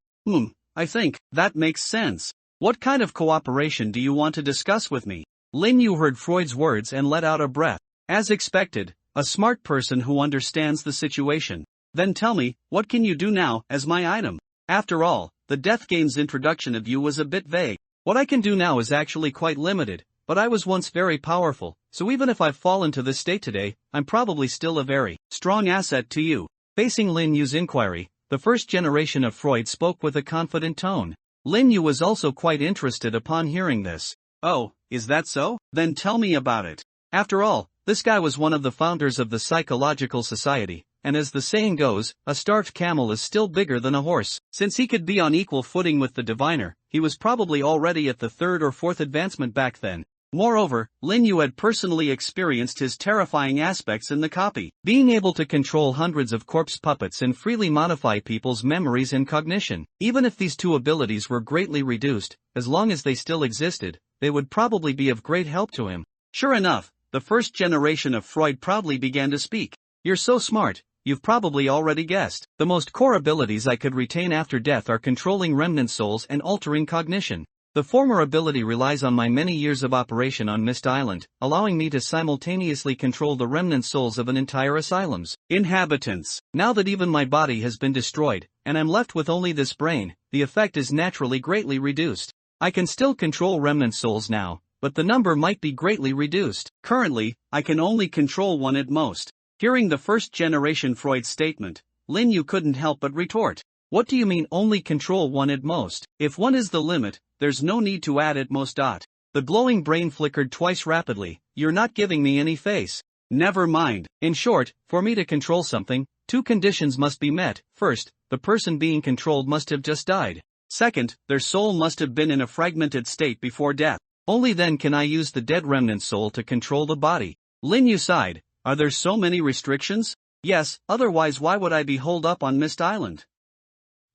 I think that makes sense. What kind of cooperation do you want to discuss with me? Lin Yu heard Freud's words and let out a breath. As expected, a smart person who understands the situation. Then tell me, what can you do now, as my item? After all, the Death Game's introduction of you was a bit vague. What I can do now is actually quite limited, but I was once very powerful, so even if I've fallen to this state today, I'm probably still a very strong asset to you. Facing Lin Yu's inquiry, the first generation of Freud spoke with a confident tone. Lin Yu was also quite interested upon hearing this. Oh, is that so? Then tell me about it. After all, this guy was one of the founders of the Psychological Society, and as the saying goes, a starved camel is still bigger than a horse. Since he could be on equal footing with the diviner, he was probably already at the third or fourth advancement back then. Moreover, Lin Yu had personally experienced his terrifying aspects in the copy. Being able to control hundreds of corpse puppets and freely modify people's memories and cognition. Even if these two abilities were greatly reduced, as long as they still existed, they would probably be of great help to him. Sure enough, the first generation of Freud proudly began to speak. You're so smart, you've probably already guessed. The most core abilities I could retain after death are controlling remnant souls and altering cognition. The former ability relies on my many years of operation on Mist Island, allowing me to simultaneously control the remnant souls of an entire asylum's inhabitants. Now that even my body has been destroyed, and I'm left with only this brain, the effect is naturally greatly reduced. I can still control remnant souls now, but the number might be greatly reduced. Currently, I can only control one at most. Hearing the first generation Freud statement, Lin Yu couldn't help but retort. What do you mean only control one at most? If one is the limit, there's no need to add at most. The glowing brain flickered twice rapidly. You're not giving me any face. Never mind. In short, for me to control something, two conditions must be met. First, the person being controlled must have just died. Second, their soul must have been in a fragmented state before death. Only then can I use the dead remnant soul to control the body. Lin Yu sighed. Are there so many restrictions? Yes, otherwise why would I be holed up on Mist Island?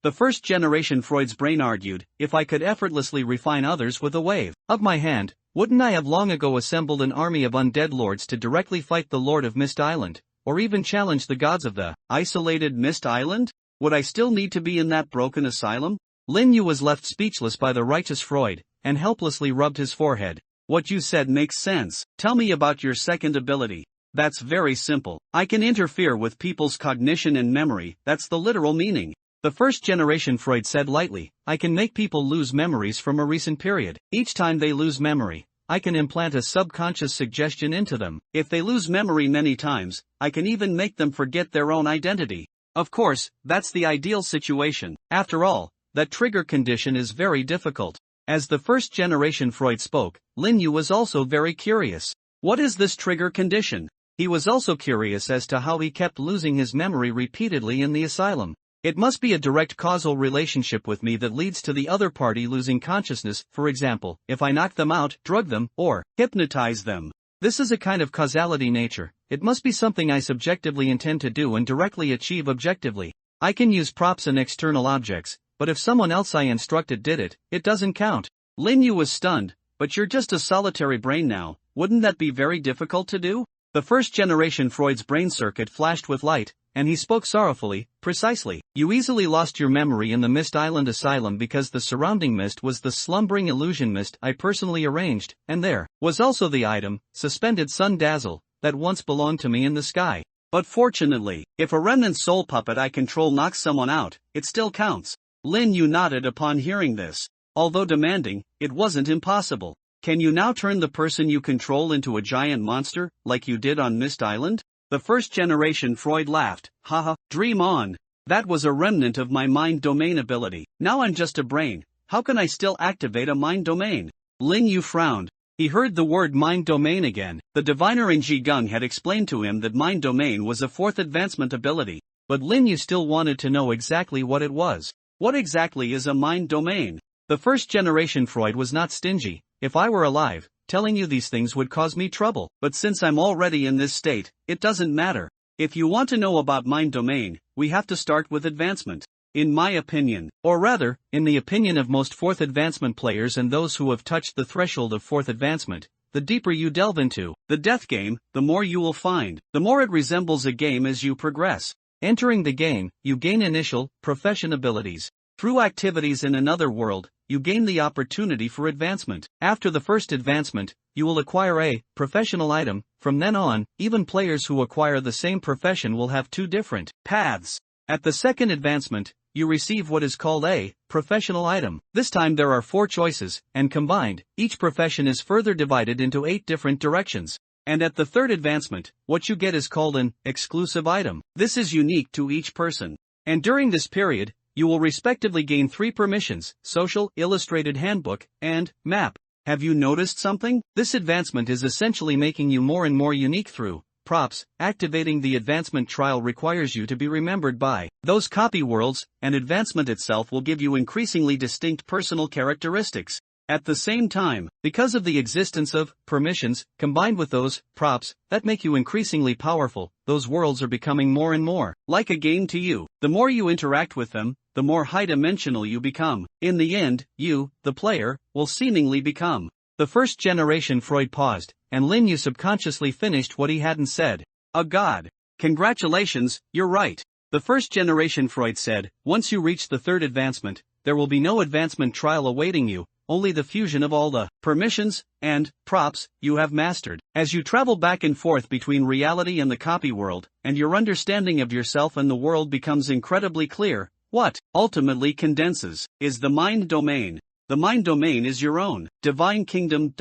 The first generation Freud's brain argued, if I could effortlessly refine others with a wave of my hand, wouldn't I have long ago assembled an army of undead lords to directly fight the Lord of Mist Island, or even challenge the gods of the isolated Mist Island? Would I still need to be in that broken asylum? Lin Yu was left speechless by the righteous Freud, and helplessly rubbed his forehead. What you said makes sense. Tell me about your second ability. That's very simple. I can interfere with people's cognition and memory, that's the literal meaning. The first generation Freud said lightly, I can make people lose memories from a recent period. Each time they lose memory, I can implant a subconscious suggestion into them. If they lose memory many times, I can even make them forget their own identity. Of course, that's the ideal situation. After all, that trigger condition is very difficult. As the first generation Freud spoke, Lin Yu was also very curious. What is this trigger condition? He was also curious as to how he kept losing his memory repeatedly in the asylum. It must be a direct causal relationship with me that leads to the other party losing consciousness, for example, if I knock them out, drug them, or hypnotize them. This is a kind of causality nature. It must be something I subjectively intend to do and directly achieve objectively. I can use props and external objects, but if someone else I instructed did it, it doesn't count. Lin Yu was stunned. But you're just a solitary brain now, wouldn't that be very difficult to do? The first generation Freud's brain circuit flashed with light, and he spoke sorrowfully. Precisely. You easily lost your memory in the Mist Island Asylum because the surrounding mist was the slumbering illusion mist I personally arranged, and there was also the item, suspended sun dazzle, that once belonged to me in the sky. But fortunately, if a remnant soul puppet I control knocks someone out, it still counts. Lin Yu nodded upon hearing this. Although demanding, it wasn't impossible. Can you now turn the person you control into a giant monster, like you did on Mist Island? The first generation Freud laughed. Haha, dream on. That was a remnant of my mind domain ability. Now I'm just a brain. How can I still activate a mind domain? Lin Yu frowned. He heard the word mind domain again. The diviner in Jigung had explained to him that mind domain was a fourth advancement ability, but Lin Yu still wanted to know exactly what it was. What exactly is a mind domain? The first generation Freud was not stingy. If I were alive, telling you these things would cause me trouble. But since I'm already in this state, it doesn't matter. If you want to know about mind domain, we have to start with advancement. in my opinion. Or rather, in the opinion of most fourth advancement players and those who have touched the threshold of fourth advancement, the deeper you delve into the death game, the more you will find. The more it resembles a game as you progress. Entering the game, you gain initial, profession abilities. Through activities in another world, you gain the opportunity for advancement. After the first advancement, you will acquire a professional item. From then on, even players who acquire the same profession will have two different paths. At the second advancement, you receive what is called a professional item. This time there are 4 choices, and combined, each profession is further divided into 8 different directions. And at the third advancement, what you get is called an exclusive item. This is unique to each person. And during this period, you will respectively gain 3 permissions: social, illustrated handbook, and map. Have you noticed something? This advancement is essentially making you more and more unique through props. Activating the advancement trial requires you to be remembered by those copy worlds, and advancement itself will give you increasingly distinct personal characteristics. At the same time, because of the existence of permissions, combined with those props that make you increasingly powerful, those worlds are becoming more and more like a game to you. The more you interact with them, the more high-dimensional you become. In the end, you, the player, will seemingly become the first generation. Freud paused, and Lin Yu subconsciously finished what he hadn't said. A god. Congratulations, you're right. The first generation. Freud said, once you reach the third advancement, there will be no advancement trial awaiting you, only the fusion of all the permissions and props you have mastered. As you travel back and forth between reality and the copy world, and your understanding of yourself and the world becomes incredibly clear, what ultimately condenses is the mind domain. The mind domain is your own divine kingdom.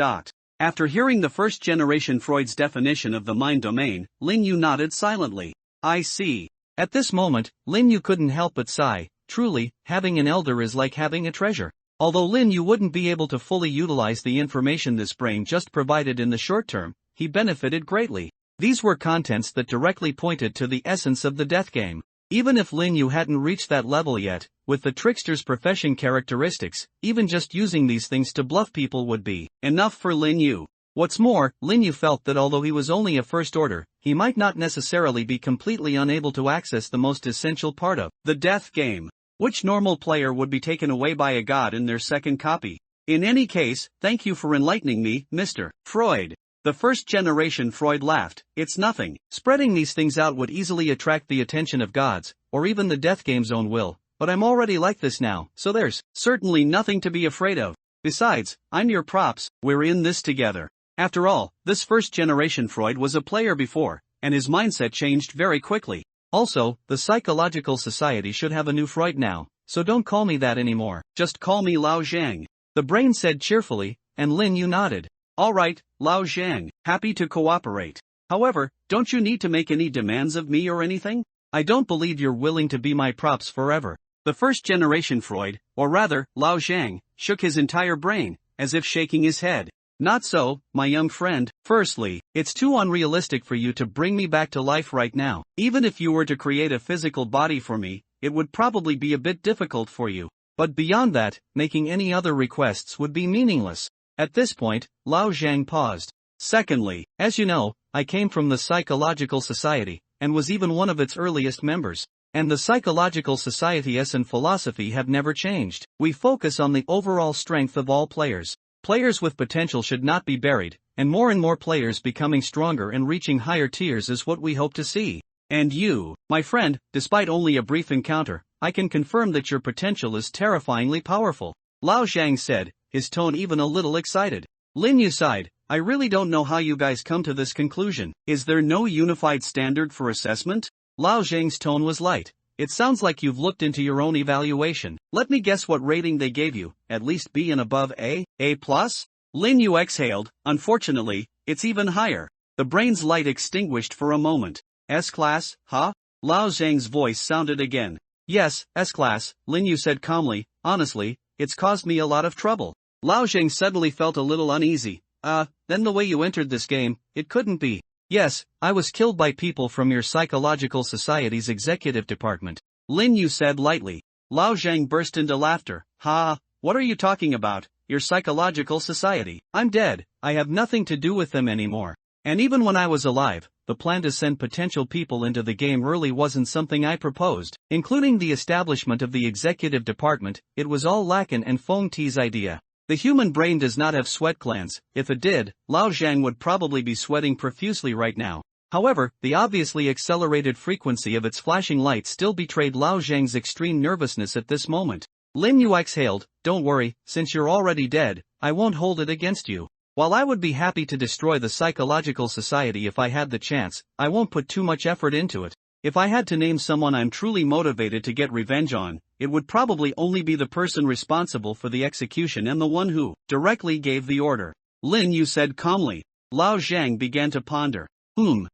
After hearing the first generation Freud's definition of the mind domain, Lin Yu nodded silently. I see. At this moment, Lin Yu couldn't help but sigh. Truly, having an elder is like having a treasure. Although Lin Yu wouldn't be able to fully utilize the information this brain just provided in the short term, he benefited greatly. These were contents that directly pointed to the essence of the death game. Even if Lin Yu hadn't reached that level yet, with the trickster's profession characteristics, even just using these things to bluff people would be enough for Lin Yu. What's more, Lin Yu felt that although he was only a first order, he might not necessarily be completely unable to access the most essential part of the death game. Which normal player would be taken away by a god in their second copy? In any case, thank you for enlightening me, Mr. Freud. The first generation. Freud laughed. It's nothing. Spreading these things out would easily attract the attention of gods, or even the death game's own will, but I'm already like this now, so there's certainly nothing to be afraid of. Besides, I'm your props, we're in this together. After all, this first generation Freud was a player before, and his mindset changed very quickly. Also, the Psychological Society should have a new Freud now, so don't call me that anymore. Just call me Lao Zhang, the brain said cheerfully, and Lin Yu nodded. All right, Lao Zhang, happy to cooperate. However, don't you need to make any demands of me or anything? I don't believe you're willing to be my props forever. The first generation Freud, or rather, Lao Zhang, shook his entire brain, as if shaking his head. Not so, my young friend. Firstly, it's too unrealistic for you to bring me back to life right now. Even if you were to create a physical body for me, it would probably be a bit difficult for you. But beyond that, making any other requests would be meaningless. At this point, Lao Zhang paused. Secondly, as you know, I came from the Psychological Society, and was even one of its earliest members. And the Psychological Society's and philosophy have never changed. We focus on the overall strength of all players. Players with potential should not be buried, and more players becoming stronger and reaching higher tiers is what we hope to see. And you, my friend, despite only a brief encounter, I can confirm that your potential is terrifyingly powerful. Lao Zhang said, his tone even a little excited. Lin Yu sighed. I really don't know how you guys come to this conclusion. Is there no unified standard for assessment? Lao Zhang's tone was light. It sounds like you've looked into your own evaluation. Let me guess what rating they gave you, at least B and above A? A+? Lin Yu exhaled. Unfortunately, it's even higher. The brain's light extinguished for a moment. S-class, huh? Lao Zhang's voice sounded again. Yes, S-class, Lin Yu said calmly. Honestly, it's caused me a lot of trouble. Lao Zhang suddenly felt a little uneasy. Then the way you entered this game, it couldn't be. Yes, I was killed by people from your Psychological Society's executive department. Lin Yu said lightly. Lao Zhang burst into laughter. Ha, what are you talking about? Your Psychological Society? I'm dead. I have nothing to do with them anymore. And even when I was alive, the plan to send potential people into the game early wasn't something I proposed. Including the establishment of the executive department, it was all Lacan and Feng Ti's idea. The human brain does not have sweat glands. If it did, Lao Zhang would probably be sweating profusely right now. However, the obviously accelerated frequency of its flashing light still betrayed Lao Zhang's extreme nervousness at this moment. Lin Yu exhaled, "Don't worry, since you're already dead, I won't hold it against you. While I would be happy to destroy the Psychological Society if I had the chance, I won't put too much effort into it. If I had to name someone I'm truly motivated to get revenge on, it would probably only be the person responsible for the execution and the one who directly gave the order." Lin Yu said calmly. Lao Zhang began to ponder.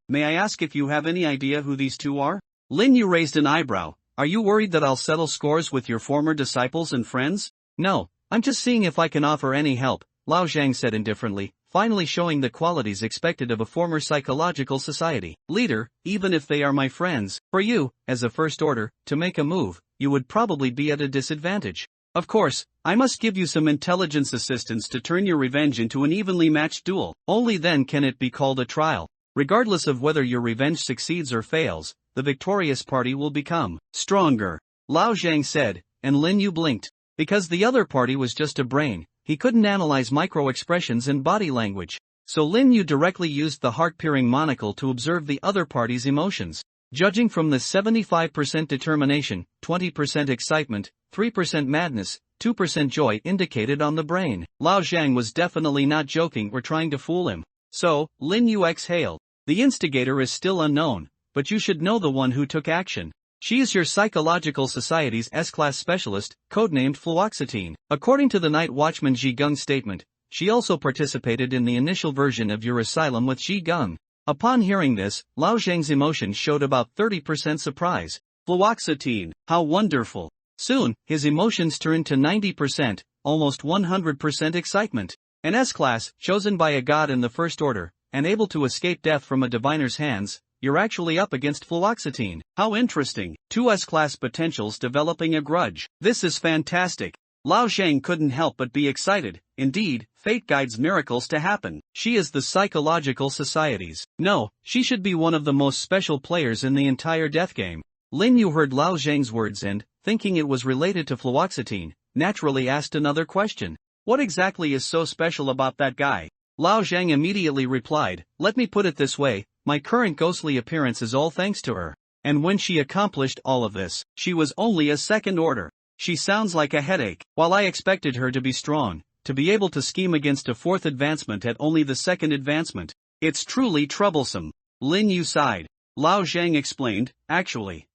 May I ask if you have any idea who these two are? Lin Yu raised an eyebrow. Are you worried that I'll settle scores with your former disciples and friends? No, I'm just seeing if I can offer any help, Lao Zhang said indifferently, finally showing the qualities expected of a former Psychological Society leader, even if they are my friends. For you, as a first order, to make a move, you would probably be at a disadvantage. Of course, I must give you some intelligence assistance to turn your revenge into an evenly matched duel. Only then can it be called a trial. Regardless of whether your revenge succeeds or fails, the victorious party will become stronger, Lao Zhang said, and Lin Yu blinked. Because the other party was just a brain, he couldn't analyze micro-expressions and body language. So Lin Yu directly used the heart-peering monocle to observe the other party's emotions. Judging from the 75% determination, 20% excitement, 3% madness, 2% joy indicated on the brain, Lao Zhang was definitely not joking or trying to fool him. So, Lin Yu exhaled. The instigator is still unknown, but you should know the one who took action. She is your Psychological Society's S-Class specialist, codenamed Fluoxetine. According to the Night Watchman Ji Gung's statement, she also participated in the initial version of your asylum with Ji Gung. Upon hearing this, Lao Zhang's emotions showed about 30% surprise. Fluoxetine, how wonderful. Soon, his emotions turned to 90%, almost 100% excitement. An S-Class, chosen by a god in the First Order, and able to escape death from a diviner's hands, you're actually up against Fluoxetine. How interesting, two S-Class potentials developing a grudge. This is fantastic. Lao Zhang couldn't help but be excited. Indeed, fate guides miracles to happen. She is the Psychological Society's. No, she should be one of the most special players in the entire death game. Lin Yu heard Lao Zhang's words and, thinking it was related to Fluoxetine, naturally asked another question. What exactly is so special about that guy? Lao Zhang immediately replied, let me put it this way, my current ghostly appearance is all thanks to her. And when she accomplished all of this, she was only a second order. She sounds like a headache. While I expected her to be strong, to be able to scheme against a fourth advancement at only the second advancement, it's truly troublesome. Lin Yu sighed. Lao Zhang explained, actually,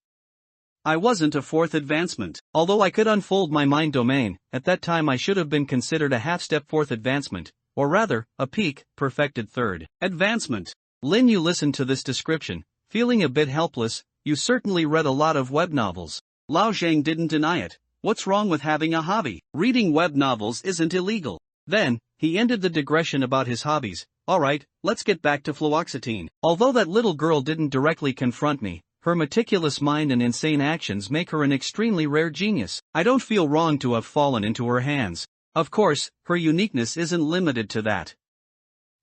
I wasn't a fourth advancement. Although I could unfold my mind domain, at that time I should have been considered a half-step fourth advancement, or rather, a peak, perfected third advancement. Lin Yu listened to this description, feeling a bit helpless. You certainly read a lot of web novels. Lao Zhang didn't deny it. What's wrong with having a hobby? Reading web novels isn't illegal. Then, he ended the digression about his hobbies. Alright, let's get back to Fluoxetine. Although that little girl didn't directly confront me, her meticulous mind and insane actions make her an extremely rare genius. I don't feel wrong to have fallen into her hands. Of course, her uniqueness isn't limited to that.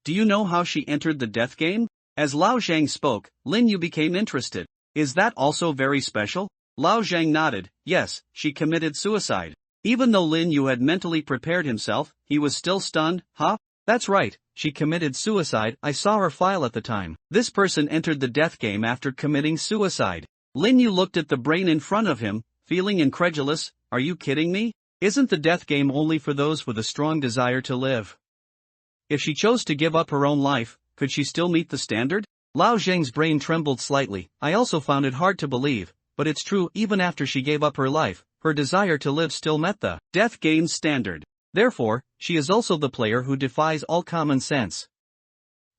Do you know how she entered the death game? As Lao Zhang spoke, Lin Yu became interested. Is that also very special? Lao Zhang nodded. Yes, she committed suicide. Even though Lin Yu had mentally prepared himself, he was still stunned. Huh? That's right, she committed suicide. I saw her file at the time. This person entered the death game after committing suicide. Lin Yu looked at the brain in front of him, feeling incredulous. Are you kidding me? Isn't the death game only for those with a strong desire to live? If she chose to give up her own life, could she still meet the standard? Lao Zhang's brain trembled slightly. I also found it hard to believe, but it's true, even after she gave up her life, her desire to live still met the death game standard. Therefore, she is also the player who defies all common sense.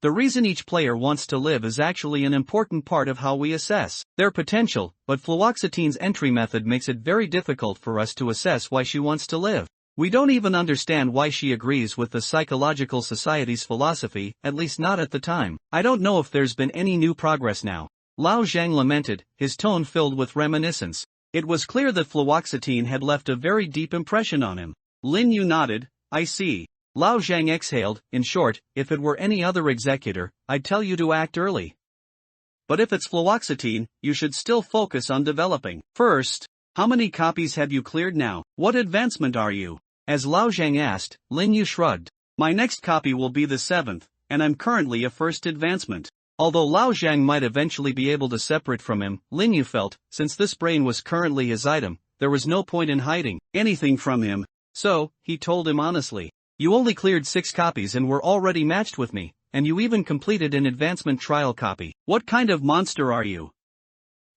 The reason each player wants to live is actually an important part of how we assess their potential, but Fluoxetine's entry method makes it very difficult for us to assess why she wants to live. We don't even understand why she agrees with the Psychological Society's philosophy, at least not at the time. I don't know if there's been any new progress now. Lao Zhang lamented, his tone filled with reminiscence. It was clear that Fluoxetine had left a very deep impression on him. Lin Yu nodded, I see. Lao Zhang exhaled, in short, if it were any other executor, I'd tell you to act early. but if it's fluoxetine, you should still focus on developing. First, how many copies have you cleared now? What advancement are you? As Lao Zhang asked, Lin Yu shrugged. My next copy will be the 7th, and I'm currently a first advancement. Although Lao Zhang might eventually be able to separate from him, Lin Yu felt, since this brain was currently his item, there was no point in hiding anything from him. So, he told him honestly. You only cleared 6 copies and were already matched with me, and you even completed an advancement trial copy. What kind of monster are you?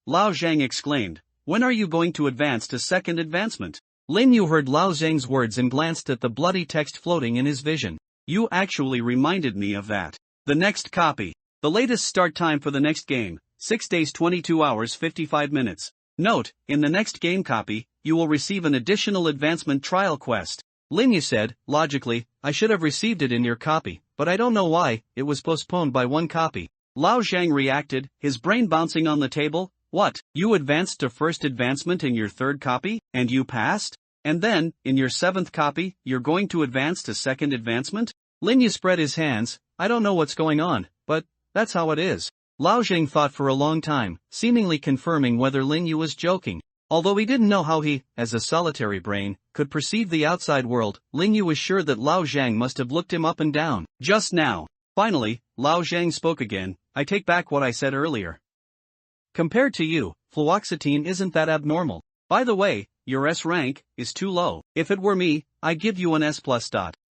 Lao Zhang exclaimed. When are you going to advance to second advancement? Lin Yu heard Lao Zhang's words and glanced at the bloody text floating in his vision. You actually reminded me of that. The next copy. The latest start time for the next game, 6 days 22 hours 55 minutes. Note, in the next game copy, you will receive an additional advancement trial quest. Lin Yu said, logically, I should have received it in your copy, but I don't know why, it was postponed by 1 copy. Lao Zhang reacted, his brain bouncing on the table. What? You advanced to first advancement in your 3rd copy, and you passed? And then, in your 7th copy, you're going to advance to second advancement? Lin Yu spread his hands. I don't know what's going on, but that's how it is. Lao Zhang thought for a long time, seemingly confirming whether Lin Yu was joking. Although he didn't know how he, as a solitary brain, could perceive the outside world, Lin Yu was sure that Lao Zhang must have looked him up and down. Just now. Finally, Lao Zhang spoke again. I take back what I said earlier. Compared to you, fluoxetine isn't that abnormal. By the way, your S rank is too low. If it were me, I'd give you an S+.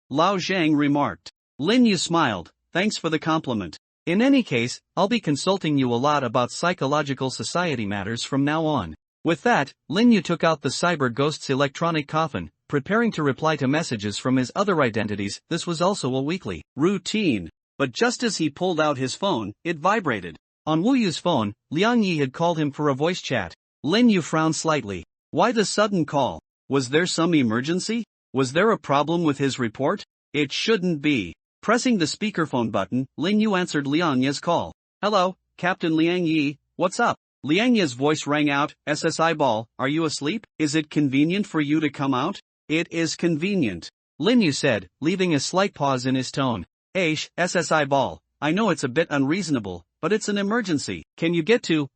Lao Zhang remarked. Lin Yu smiled. Thanks for the compliment. In any case, I'll be consulting you a lot about psychological society matters from now on. With that, Lin Yu took out the cyber ghost's electronic coffin, preparing to reply to messages from his other identities. This was also a weekly routine. But just as he pulled out his phone, it vibrated. On Wu Yu's phone, Liang Yi had called him for a voice chat. Lin Yu frowned slightly. Why the sudden call? Was there some emergency? Was there a problem with his report? It shouldn't be. Pressing the speakerphone button, Lin Yu answered Liang Yi's call. Hello, Captain Liang Yi, what's up? Liang Yi's voice rang out. SSI Ball, are you asleep? Is it convenient for you to come out? It is convenient. Lin Yu said, leaving a slight pause in his tone. Aish, SSI Ball, I know it's a bit unreasonable, but it's an emergency. Can you get to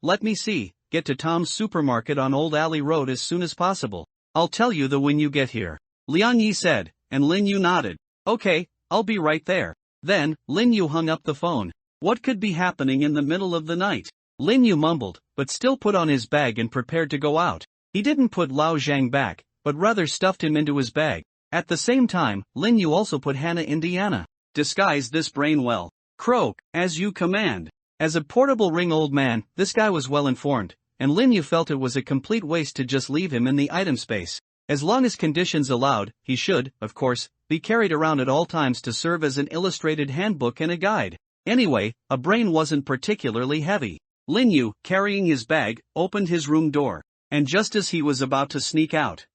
Tom's supermarket on Old Alley Road as soon as possible? I'll tell you when you get here. Liang Yi said, and Lin Yu nodded. Okay, I'll be right there. Then, Lin Yu hung up the phone. What could be happening in the middle of the night? Lin Yu mumbled, but still put on his bag and prepared to go out. He didn't put Lao Zhang back, but rather stuffed him into his bag. At the same time, Lin Yu also put Hannah in Diana. Disguise this brain well. Croak, as you command. As a portable ring old man, this guy was well informed, and Lin Yu felt it was a complete waste to just leave him in the item space. As long as conditions allowed, he should, of course, be carried around at all times to serve as an illustrated handbook and a guide. Anyway, a brain wasn't particularly heavy. Lin Yu, carrying his bag, opened his room door. And just as he was about to sneak out,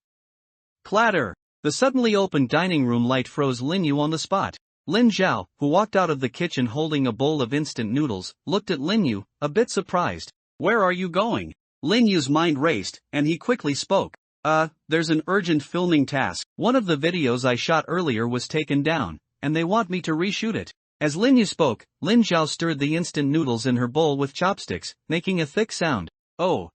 clatter! The suddenly opened dining room light froze Lin Yu on the spot. Lin Zhao, who walked out of the kitchen holding a bowl of instant noodles, looked at Lin Yu, a bit surprised. Where are you going? Lin Yu's mind raced, and he quickly spoke. There's an urgent filming task. One of the videos I shot earlier was taken down, and they want me to reshoot it. As Lin Yu spoke, Lin Zhao stirred the instant noodles in her bowl with chopsticks, making a thick sound. Oh.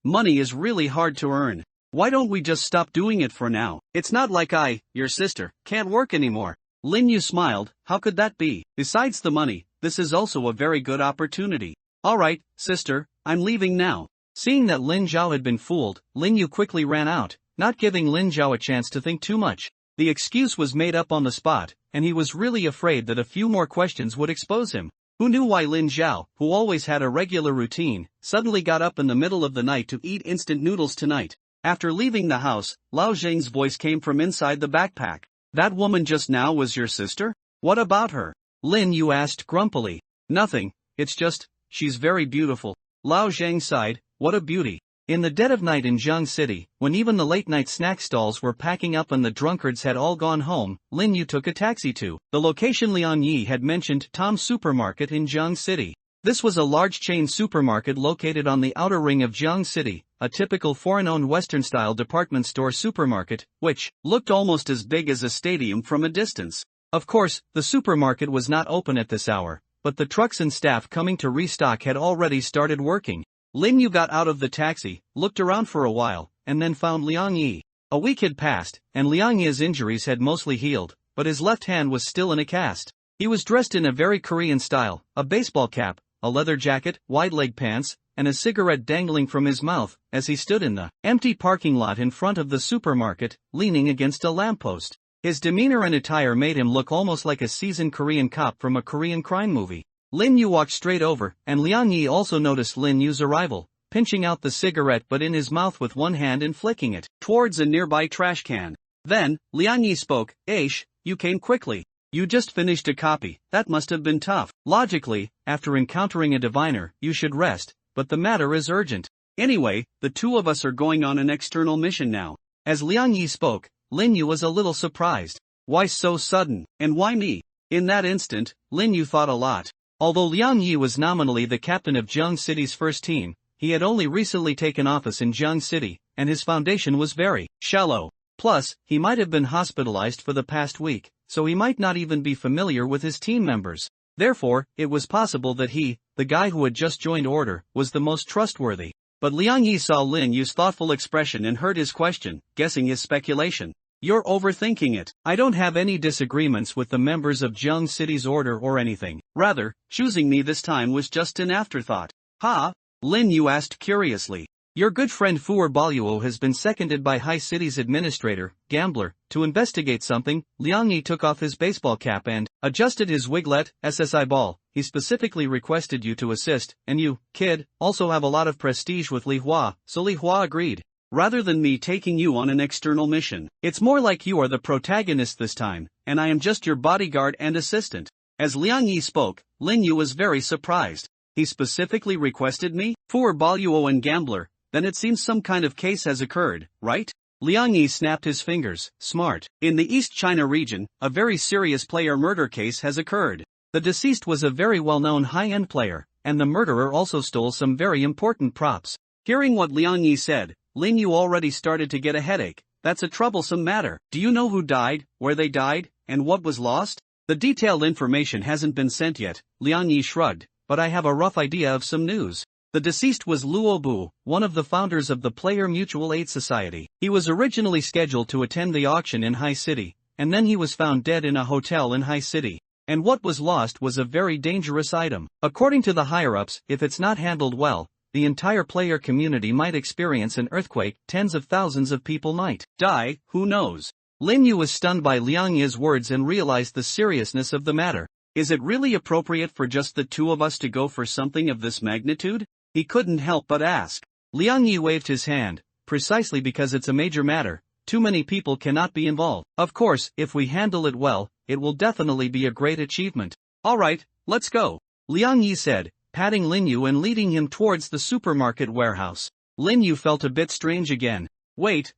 Money is really hard to earn. Why don't we just stop doing it for now? It's not like your sister, can't work anymore. Lin Yu smiled. How could that be? Besides the money, this is also a very good opportunity. Alright, sister, I'm leaving now. Seeing that Lin Zhao had been fooled, Lin Yu quickly ran out, not giving Lin Zhao a chance to think too much. The excuse was made up on the spot, and he was really afraid that a few more questions would expose him. Who knew why Lin Zhao, who always had a regular routine, suddenly got up in the middle of the night to eat instant noodles tonight? After leaving the house, Lao Zhang's voice came from inside the backpack. That woman just now was your sister? What about her? Lin Yu asked grumpily. Nothing, it's just, she's very beautiful. Lao Zhang sighed. What a beauty. In the dead of night in Jiang City, when even the late-night snack stalls were packing up and the drunkards had all gone home, Lin Yu took a taxi to the location Liang Yi had mentioned, Tom's supermarket in Jiang City. This was a large chain supermarket located on the outer ring of Jiang City, a typical foreign-owned Western-style department store supermarket, which looked almost as big as a stadium from a distance. Of course, the supermarket was not open at this hour, but the trucks and staff coming to restock had already started working. Lin Yu got out of the taxi, looked around for a while, and then found Liang Yi. A week had passed, and Liang Yi's injuries had mostly healed, but his left hand was still in a cast. He was dressed in a very Korean style, a baseball cap, a leather jacket, wide-leg pants, and a cigarette dangling from his mouth, as he stood in the empty parking lot in front of the supermarket, leaning against a lamppost. His demeanor and attire made him look almost like a seasoned Korean cop from a Korean crime movie. Lin Yu walked straight over, and Liang Yi also noticed Lin Yu's arrival, pinching out the cigarette but in his mouth with one hand and flicking it towards a nearby trash can. Then, Liang Yi spoke, "Aish, you came quickly. You just finished a copy, that must have been tough. Logically, after encountering a diviner, you should rest, but the matter is urgent. Anyway, the two of us are going on an external mission now." As Liang Yi spoke, Lin Yu was a little surprised. Why so sudden, and why me? In that instant, Lin Yu thought a lot. Although Liang Yi was nominally the captain of Jiang City's first team, he had only recently taken office in Jiang City, and his foundation was very shallow. Plus, he might have been hospitalized for the past week, so he might not even be familiar with his team members. Therefore, it was possible that he, the guy who had just joined order, was the most trustworthy. But Liang Yi saw Lin Yu's thoughtful expression and heard his question, guessing his speculation. "You're overthinking it. I don't have any disagreements with the members of Jiang City's order or anything. Rather, choosing me this time was just an afterthought." "Ha?" Lin Yu asked curiously. "Your good friend Fuer Baluo has been seconded by High City's administrator, Gambler, to investigate something." Liang Yi took off his baseball cap and adjusted his wiglet, SSI ball. "He specifically requested you to assist, and you, kid, also have a lot of prestige with Li Hua, so Li Hua agreed. Rather than me taking you on an external mission, it's more like you are the protagonist this time, and I am just your bodyguard and assistant." As Liang Yi spoke, Lin Yu was very surprised. "He specifically requested me? Fuer Baluo and Gambler, then it seems some kind of case has occurred, right?" Liang Yi snapped his fingers. "Smart. In the East China region, a very serious player murder case has occurred. The deceased was a very well-known high-end player, and the murderer also stole some very important props." Hearing what Liang Yi said, Lin Yu already started to get a headache. "That's a troublesome matter. Do you know who died, where they died, and what was lost?" "The detailed information hasn't been sent yet," Liang Yi shrugged, "but I have a rough idea of some news. The deceased was Luo Bu, one of the founders of the Player Mutual Aid Society. He was originally scheduled to attend the auction in High City, and then he was found dead in a hotel in High City. And what was lost was a very dangerous item. According to the higher-ups, if it's not handled well, the entire player community might experience an earthquake, tens of thousands of people might die, who knows?" Lin Yu was stunned by Liang Yi's words and realized the seriousness of the matter. Is it really appropriate for just the two of us to go for something of this magnitude? He couldn't help but ask. Liang Yi waved his hand. "Precisely because it's a major matter, too many people cannot be involved. Of course, if we handle it well, it will definitely be a great achievement." "Alright, let's go," Liang Yi said, patting Lin Yu and leading him towards the supermarket warehouse. Lin Yu felt a bit strange again. Wait,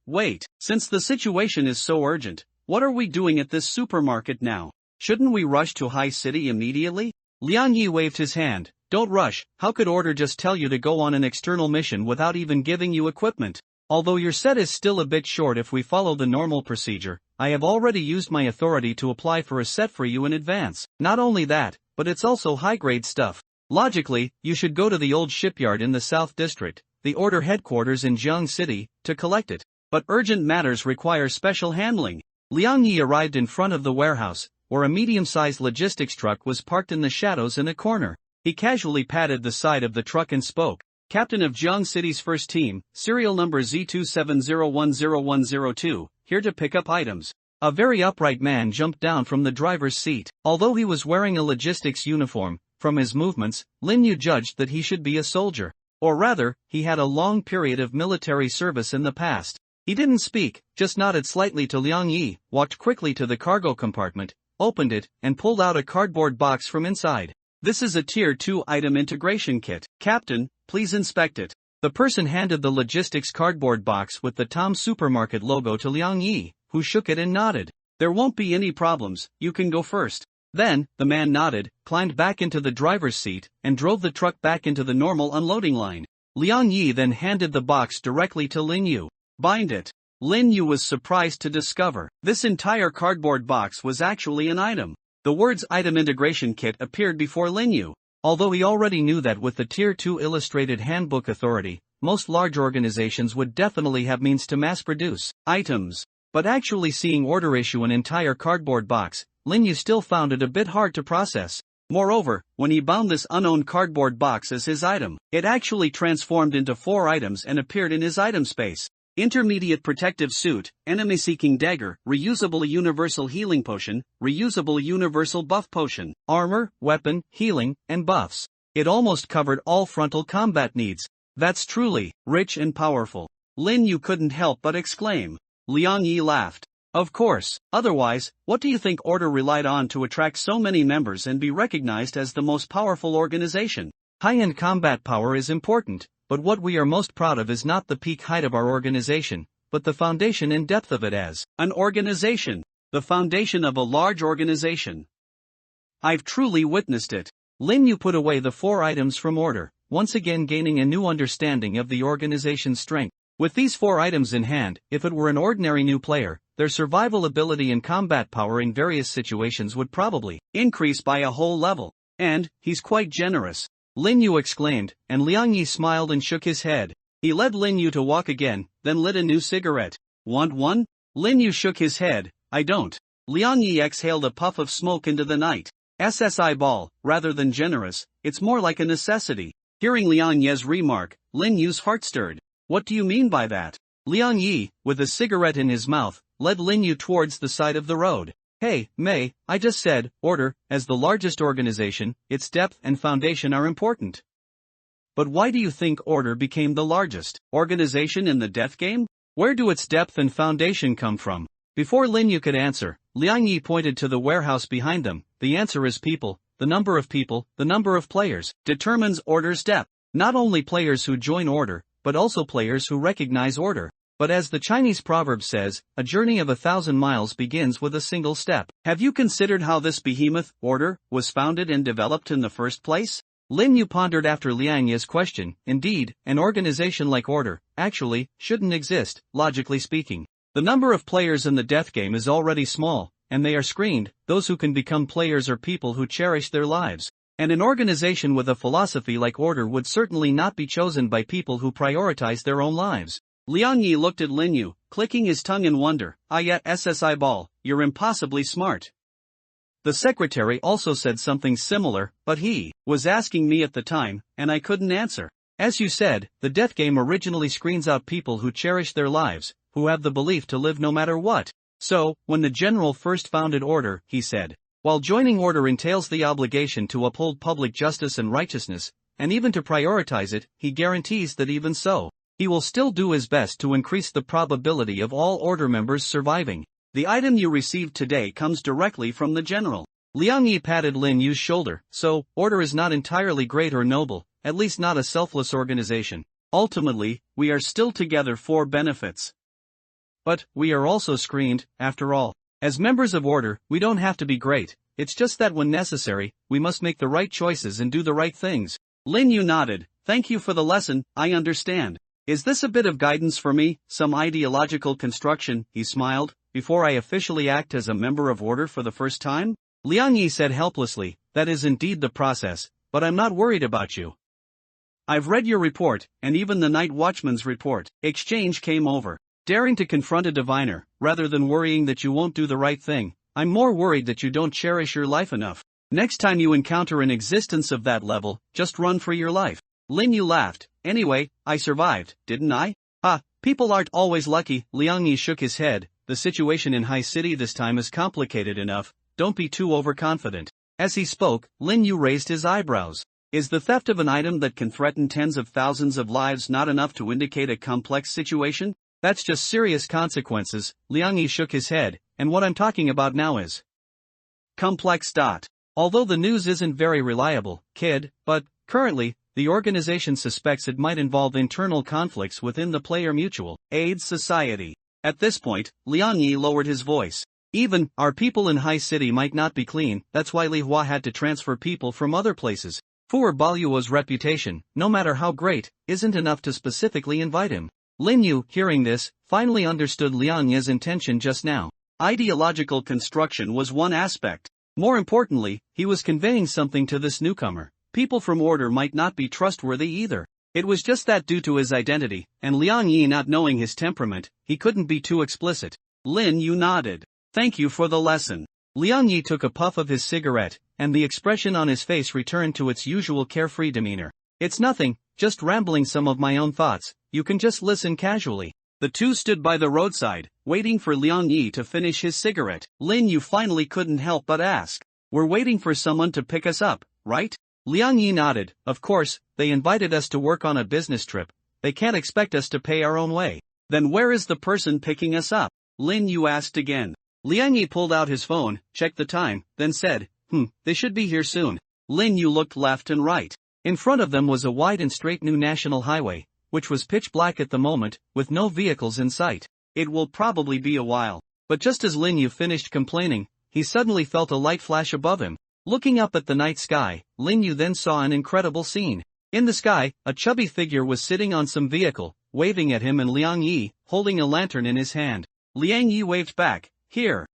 since the situation is so urgent, what are we doing at this supermarket now? Shouldn't we rush to High City immediately?" Liang Yi waved his hand. "Don't rush. How could order just tell you to go on an external mission without even giving you equipment? Although your set is still a bit short if we follow the normal procedure, I have already used my authority to apply for a set for you in advance. Not only that, but it's also high-grade stuff. Logically, you should go to the old shipyard in the South District, the order headquarters in Jiang City, to collect it. But urgent matters require special handling." Liang Yi arrived in front of the warehouse, where a medium-sized logistics truck was parked in the shadows in a corner. He casually patted the side of the truck and spoke. "Captain of Jiang City's first team, serial number Z270100102, here to pick up items." A very upright man jumped down from the driver's seat. Although he was wearing a logistics uniform, from his movements, Lin Yu judged that he should be a soldier. Or rather, he had a long period of military service in the past. He didn't speak, just nodded slightly to Liang Yi, walked quickly to the cargo compartment, opened it, and pulled out a cardboard box from inside. "This is a Tier 2 item integration kit. Captain, please inspect it." The person handed the logistics cardboard box with the Tom Supermarket logo to Liang Yi, who shook it and nodded. "There won't be any problems, you can go first." Then, the man nodded, climbed back into the driver's seat, and drove the truck back into the normal unloading line. Liang Yi then handed the box directly to Lin Yu. "Bind it." Lin Yu was surprised to discover this entire cardboard box was actually an item. The words item integration kit appeared before Lin Yu. Although he already knew that with the Tier 2 Illustrated Handbook Authority, most large organizations would definitely have means to mass-produce items. But actually seeing Order issue an entire cardboard box, Lin Yu still found it a bit hard to process. Moreover, when he bound this unowned cardboard box as his item, it actually transformed into 4 items and appeared in his item space. Intermediate protective suit, enemy-seeking dagger, reusable universal healing potion, reusable universal buff potion, armor, weapon, healing, and buffs. It almost covered all frontal combat needs. That's truly rich and powerful. Lin Yu couldn't help but exclaim. Liang Yi laughed. Of course, otherwise, what do you think Order relied on to attract so many members and be recognized as the most powerful organization? High-end combat power is important, but what we are most proud of is not the peak height of our organization, but the foundation and depth of it as an organization. The foundation of a large organization. I've truly witnessed it. Lin Yu put away the 4 items from Order, once again gaining a new understanding of the organization's strength. With these 4 items in hand, if it were an ordinary new player, their survival ability and combat power in various situations would probably increase by a whole level. And, he's quite generous. Lin Yu exclaimed, and Liang Yi smiled and shook his head. He led Lin Yu to walk again, then lit a new cigarette. Want one? Lin Yu shook his head. I don't. Liang Yi exhaled a puff of smoke into the night. SSI ball, rather than generous, it's more like a necessity. Hearing Liang Yi's remark, Lin Yu's heart stirred. What do you mean by that? Liang Yi, with a cigarette in his mouth, led Lin Yu towards the side of the road. Hey, Mei, I just said, Order, as the largest organization, its depth and foundation are important. But why do you think Order became the largest organization in the death game? Where do its depth and foundation come from? Before Lin Yu could answer, Liang Yi pointed to the warehouse behind them. The answer is people. The number of players, determines Order's depth. Not only players who join Order, but also players who recognize Order. But as the Chinese proverb says, a journey of 1,000 miles begins with a single step. Have you considered how this behemoth, Order, was founded and developed in the first place? Lin Yu pondered after Liang Yi's question. Indeed, an organization like Order, actually, shouldn't exist, logically speaking. The number of players in the death game is already small, and they are screened. Those who can become players are people who cherish their lives. And an organization with a philosophy like Order would certainly not be chosen by people who prioritize their own lives. Liang Yi looked at Lin Yu, clicking his tongue in wonder. Yet SSI ball, you're impossibly smart. The secretary also said something similar, but he was asking me at the time, and I couldn't answer. As you said, the death game originally screens out people who cherish their lives, who have the belief to live no matter what. So, when the general first founded Order, he said, while joining Order entails the obligation to uphold public justice and righteousness, and even to prioritize it, he guarantees that even so, he will still do his best to increase the probability of all Order members surviving. The item you received today comes directly from the general. Liang Yi patted Lin Yu's shoulder. So, Order is not entirely great or noble, at least not a selfless organization. Ultimately, we are still together for benefits. But, we are also screened, after all. As members of Order, we don't have to be great. It's just that when necessary, we must make the right choices and do the right things. Lin Yu nodded. Thank you for the lesson, I understand. Is this a bit of guidance for me, some ideological construction? He smiled. Before I officially act as a member of Order for the first time? Liang Yi said helplessly, that is indeed the process, but I'm not worried about you. I've read your report, and even the Night Watchman's report. Exchange came over. Daring to confront a diviner, rather than worrying that you won't do the right thing, I'm more worried that you don't cherish your life enough. Next time you encounter an existence of that level, just run for your life. Lin Yu laughed. Anyway, I survived, didn't I? People aren't always lucky. Liang Yi shook his head. The situation in High City this time is complicated enough, don't be too overconfident. As he spoke, Lin Yu raised his eyebrows. Is the theft of an item that can threaten tens of thousands of lives not enough to indicate a complex situation? That's just serious consequences. Liang Yi shook his head, and what I'm talking about now is complex. Although the news isn't very reliable, kid, but, currently, the organization suspects it might involve internal conflicts within the player mutual aid society. At this point, Liang Yi lowered his voice. Even, our people in High City might not be clean, that's why Li Hua had to transfer people from other places. For Baluo's reputation, no matter how great, isn't enough to specifically invite him. Lin Yu, hearing this, finally understood Liang Yi's intention just now. Ideological construction was one aspect. More importantly, he was conveying something to this newcomer. People from order might not be trustworthy either. It was just that due to his identity, and Liang Yi not knowing his temperament, he couldn't be too explicit. Lin Yu nodded. Thank you for the lesson. Liang Yi took a puff of his cigarette, and the expression on his face returned to its usual carefree demeanor. It's nothing, just rambling some of my own thoughts, you can just listen casually. The two stood by the roadside, waiting for Liang Yi to finish his cigarette. Lin Yu finally couldn't help but ask. We're waiting for someone to pick us up, right? Liang Yi nodded. Of course, they invited us to work on a business trip. They can't expect us to pay our own way. Then where is the person picking us up? Lin Yu asked again. Liang Yi pulled out his phone, checked the time, then said, they should be here soon. Lin Yu looked left and right. In front of them was a wide and straight new national highway, which was pitch black at the moment, with no vehicles in sight. It will probably be a while. But just as Lin Yu finished complaining, he suddenly felt a light flash above him. Looking up at the night sky, Lin Yu then saw an incredible scene. In the sky, a chubby figure was sitting on some vehicle, waving at him, and Liang Yi, holding a lantern in his hand. Liang Yi waved back, here.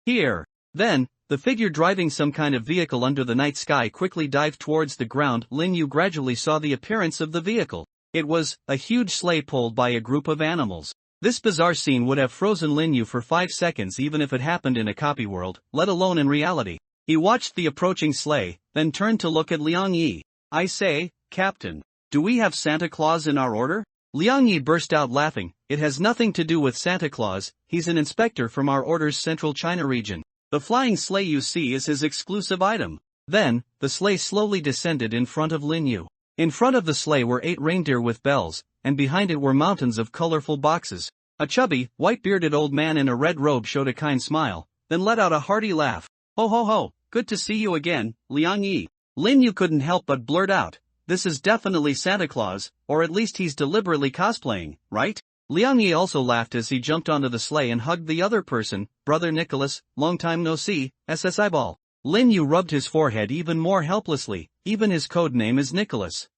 Then, the figure driving some kind of vehicle under the night sky quickly dived towards the ground. Lin Yu gradually saw the appearance of the vehicle. It was a huge sleigh pulled by a group of animals. This bizarre scene would have frozen Lin Yu for 5 seconds even if it happened in a copy world, let alone in reality. He watched the approaching sleigh, then turned to look at Liang Yi. I say, Captain, do we have Santa Claus in our order? Liang Yi burst out laughing. It has nothing to do with Santa Claus, he's an inspector from our order's Central China region. The flying sleigh you see is his exclusive item. Then, the sleigh slowly descended in front of Lin Yu. In front of the sleigh were 8 reindeer with bells, and behind it were mountains of colorful boxes. A chubby, white-bearded old man in a red robe showed a kind smile, then let out a hearty laugh. Ho ho ho, good to see you again, Liang Yi. Lin Yu couldn't help but blurt out, this is definitely Santa Claus, or at least he's deliberately cosplaying, right? Liang Yi also laughed as he jumped onto the sleigh and hugged the other person, Brother Nicholas, long time no see, SSI ball. Lin Yu rubbed his forehead even more helplessly, even his code name is Nicholas.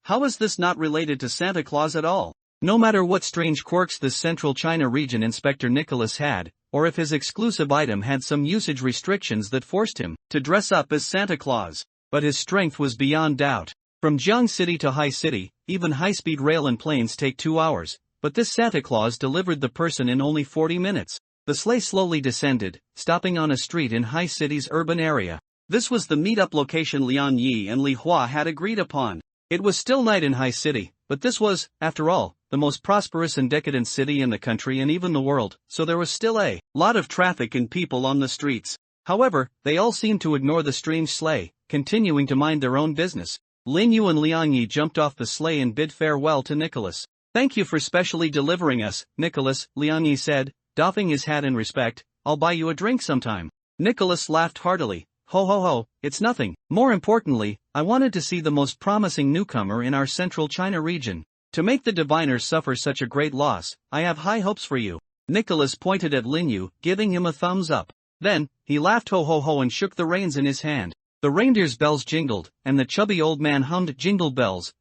How is this not related to Santa Claus at all? No matter what strange quirks this Central China region Inspector Nicholas had, or if his exclusive item had some usage restrictions that forced him to dress up as Santa Claus. But his strength was beyond doubt. From Jiang City to Hai City, even high-speed rail and planes take 2 hours, but this Santa Claus delivered the person in only 40 minutes. The sleigh slowly descended, stopping on a street in Hai City's urban area. This was the meetup location Liang Yi and Li Hua had agreed upon. It was still night in Hai City, but this was, after all, the most prosperous and decadent city in the country and even the world, so there was still a lot of traffic and people on the streets. However, they all seemed to ignore the strange sleigh, continuing to mind their own business. Lin Yu and Liang Yi jumped off the sleigh and bid farewell to Nicholas. Thank you for specially delivering us, Nicholas, Liang Yi said, doffing his hat in respect. I'll buy you a drink sometime. Nicholas laughed heartily. Ho ho ho, it's nothing. More importantly, I wanted to see the most promising newcomer in our Central China region. To make the diviners suffer such a great loss, I have high hopes for you. Nicholas pointed at Lin Yu, giving him a thumbs up. Then, he laughed ho ho ho and shook the reins in his hand. The reindeer's bells jingled, and the chubby old man hummed jingle bells,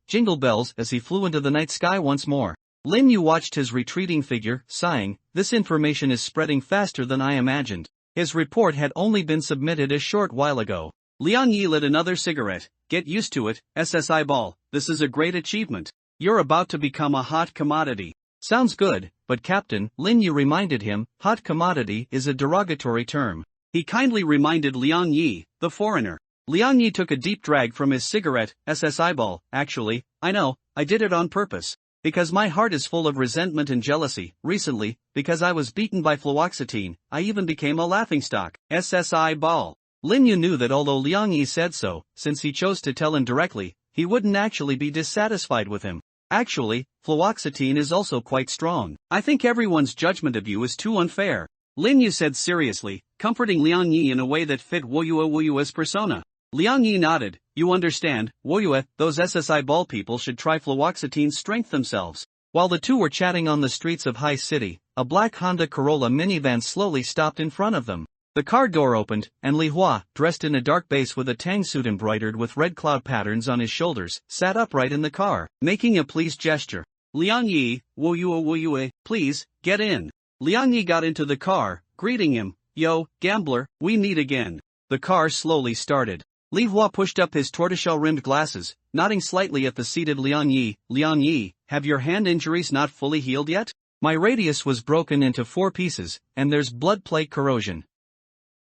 as he flew into the night sky once more. Lin Yu watched his retreating figure, sighing, this information is spreading faster than I imagined. His report had only been submitted a short while ago. Liang Yi lit another cigarette. Get used to it, SSI ball, this is a great achievement. You're about to become a hot commodity. Sounds good, but Captain, Lin Yu reminded him, hot commodity is a derogatory term. He kindly reminded Liang Yi, the foreigner. Liang Yi took a deep drag from his cigarette. SSI ball, actually, I know, I did it on purpose. Because my heart is full of resentment and jealousy. Recently, because I was beaten by fluoxetine, I even became a laughingstock. SSI ball. Lin Yu knew that although Liang Yi said so, since he chose to tell him directly, he wouldn't actually be dissatisfied with him. Actually, fluoxetine is also quite strong. I think everyone's judgment of you is too unfair. Lin Yu said seriously, comforting Liang Yi in a way that fit Woyue's persona. Liang Yi nodded. You understand, Woyue, those SSI ball people should try fluoxetine's strength themselves. While the two were chatting on the streets of Hai City, a black Honda Corolla minivan slowly stopped in front of them. The car door opened, and Li Hua, dressed in a dark base with a tang suit embroidered with red cloud patterns on his shoulders, sat upright in the car, making a pleased gesture. Liang Yi, Woyue, please, get in. Liang Yi got into the car, greeting him. Yo, gambler, we meet again. The car slowly started. Li Hua pushed up his tortoiseshell-rimmed glasses, nodding slightly at the seated Liang Yi. Liang Yi, have your hand injuries not fully healed yet? My radius was broken into 4 pieces, and there's blood plate corrosion.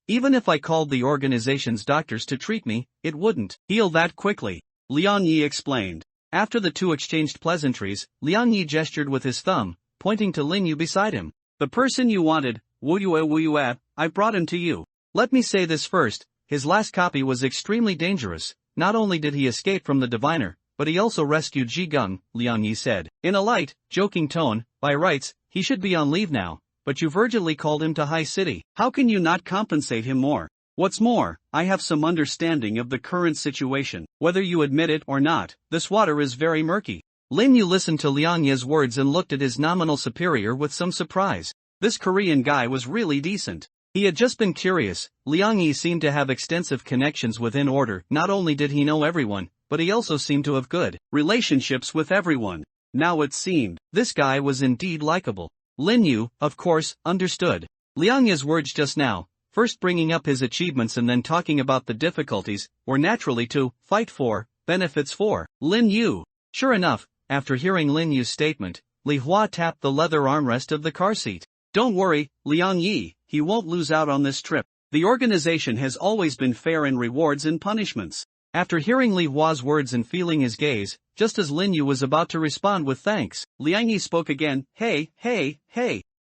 Even if I called the organization's doctors to treat me, it wouldn't heal that quickly, Liang Yi explained. After the two exchanged pleasantries, Liang Yi gestured with his thumb, pointing to Lin Yu beside him. The person you wanted, Wu Yue, I brought him to you. Let me say this first, his last copy was extremely dangerous. Not only did he escape from the diviner, but he also rescued Ji Gung, Liang Yi said. In a light, joking tone, by rights, he should be on leave now, but you've urgently called him to High City. How can you not compensate him more? What's more, I have some understanding of the current situation. Whether you admit it or not, this water is very murky. Lin Yu listened to Liang Yi's words and looked at his nominal superior with some surprise. This Korean guy was really decent. He had just been curious. Liang Yi seemed to have extensive connections within order. Not only did he know everyone, but he also seemed to have good relationships with everyone. Now it seemed, this guy was indeed likable. Lin Yu, of course, understood Liang Yi's words just now, first bringing up his achievements and then talking about the difficulties, were naturally to fight for, benefits for Lin Yu. Sure enough, after hearing Lin Yu's statement, Li Hua tapped the leather armrest of the car seat. Don't worry, Liang Yi, he won't lose out on this trip. The organization has always been fair in rewards and punishments. After hearing Li Hua's words and feeling his gaze, just as Lin Yu was about to respond with thanks, Liang Yi spoke again. Hey.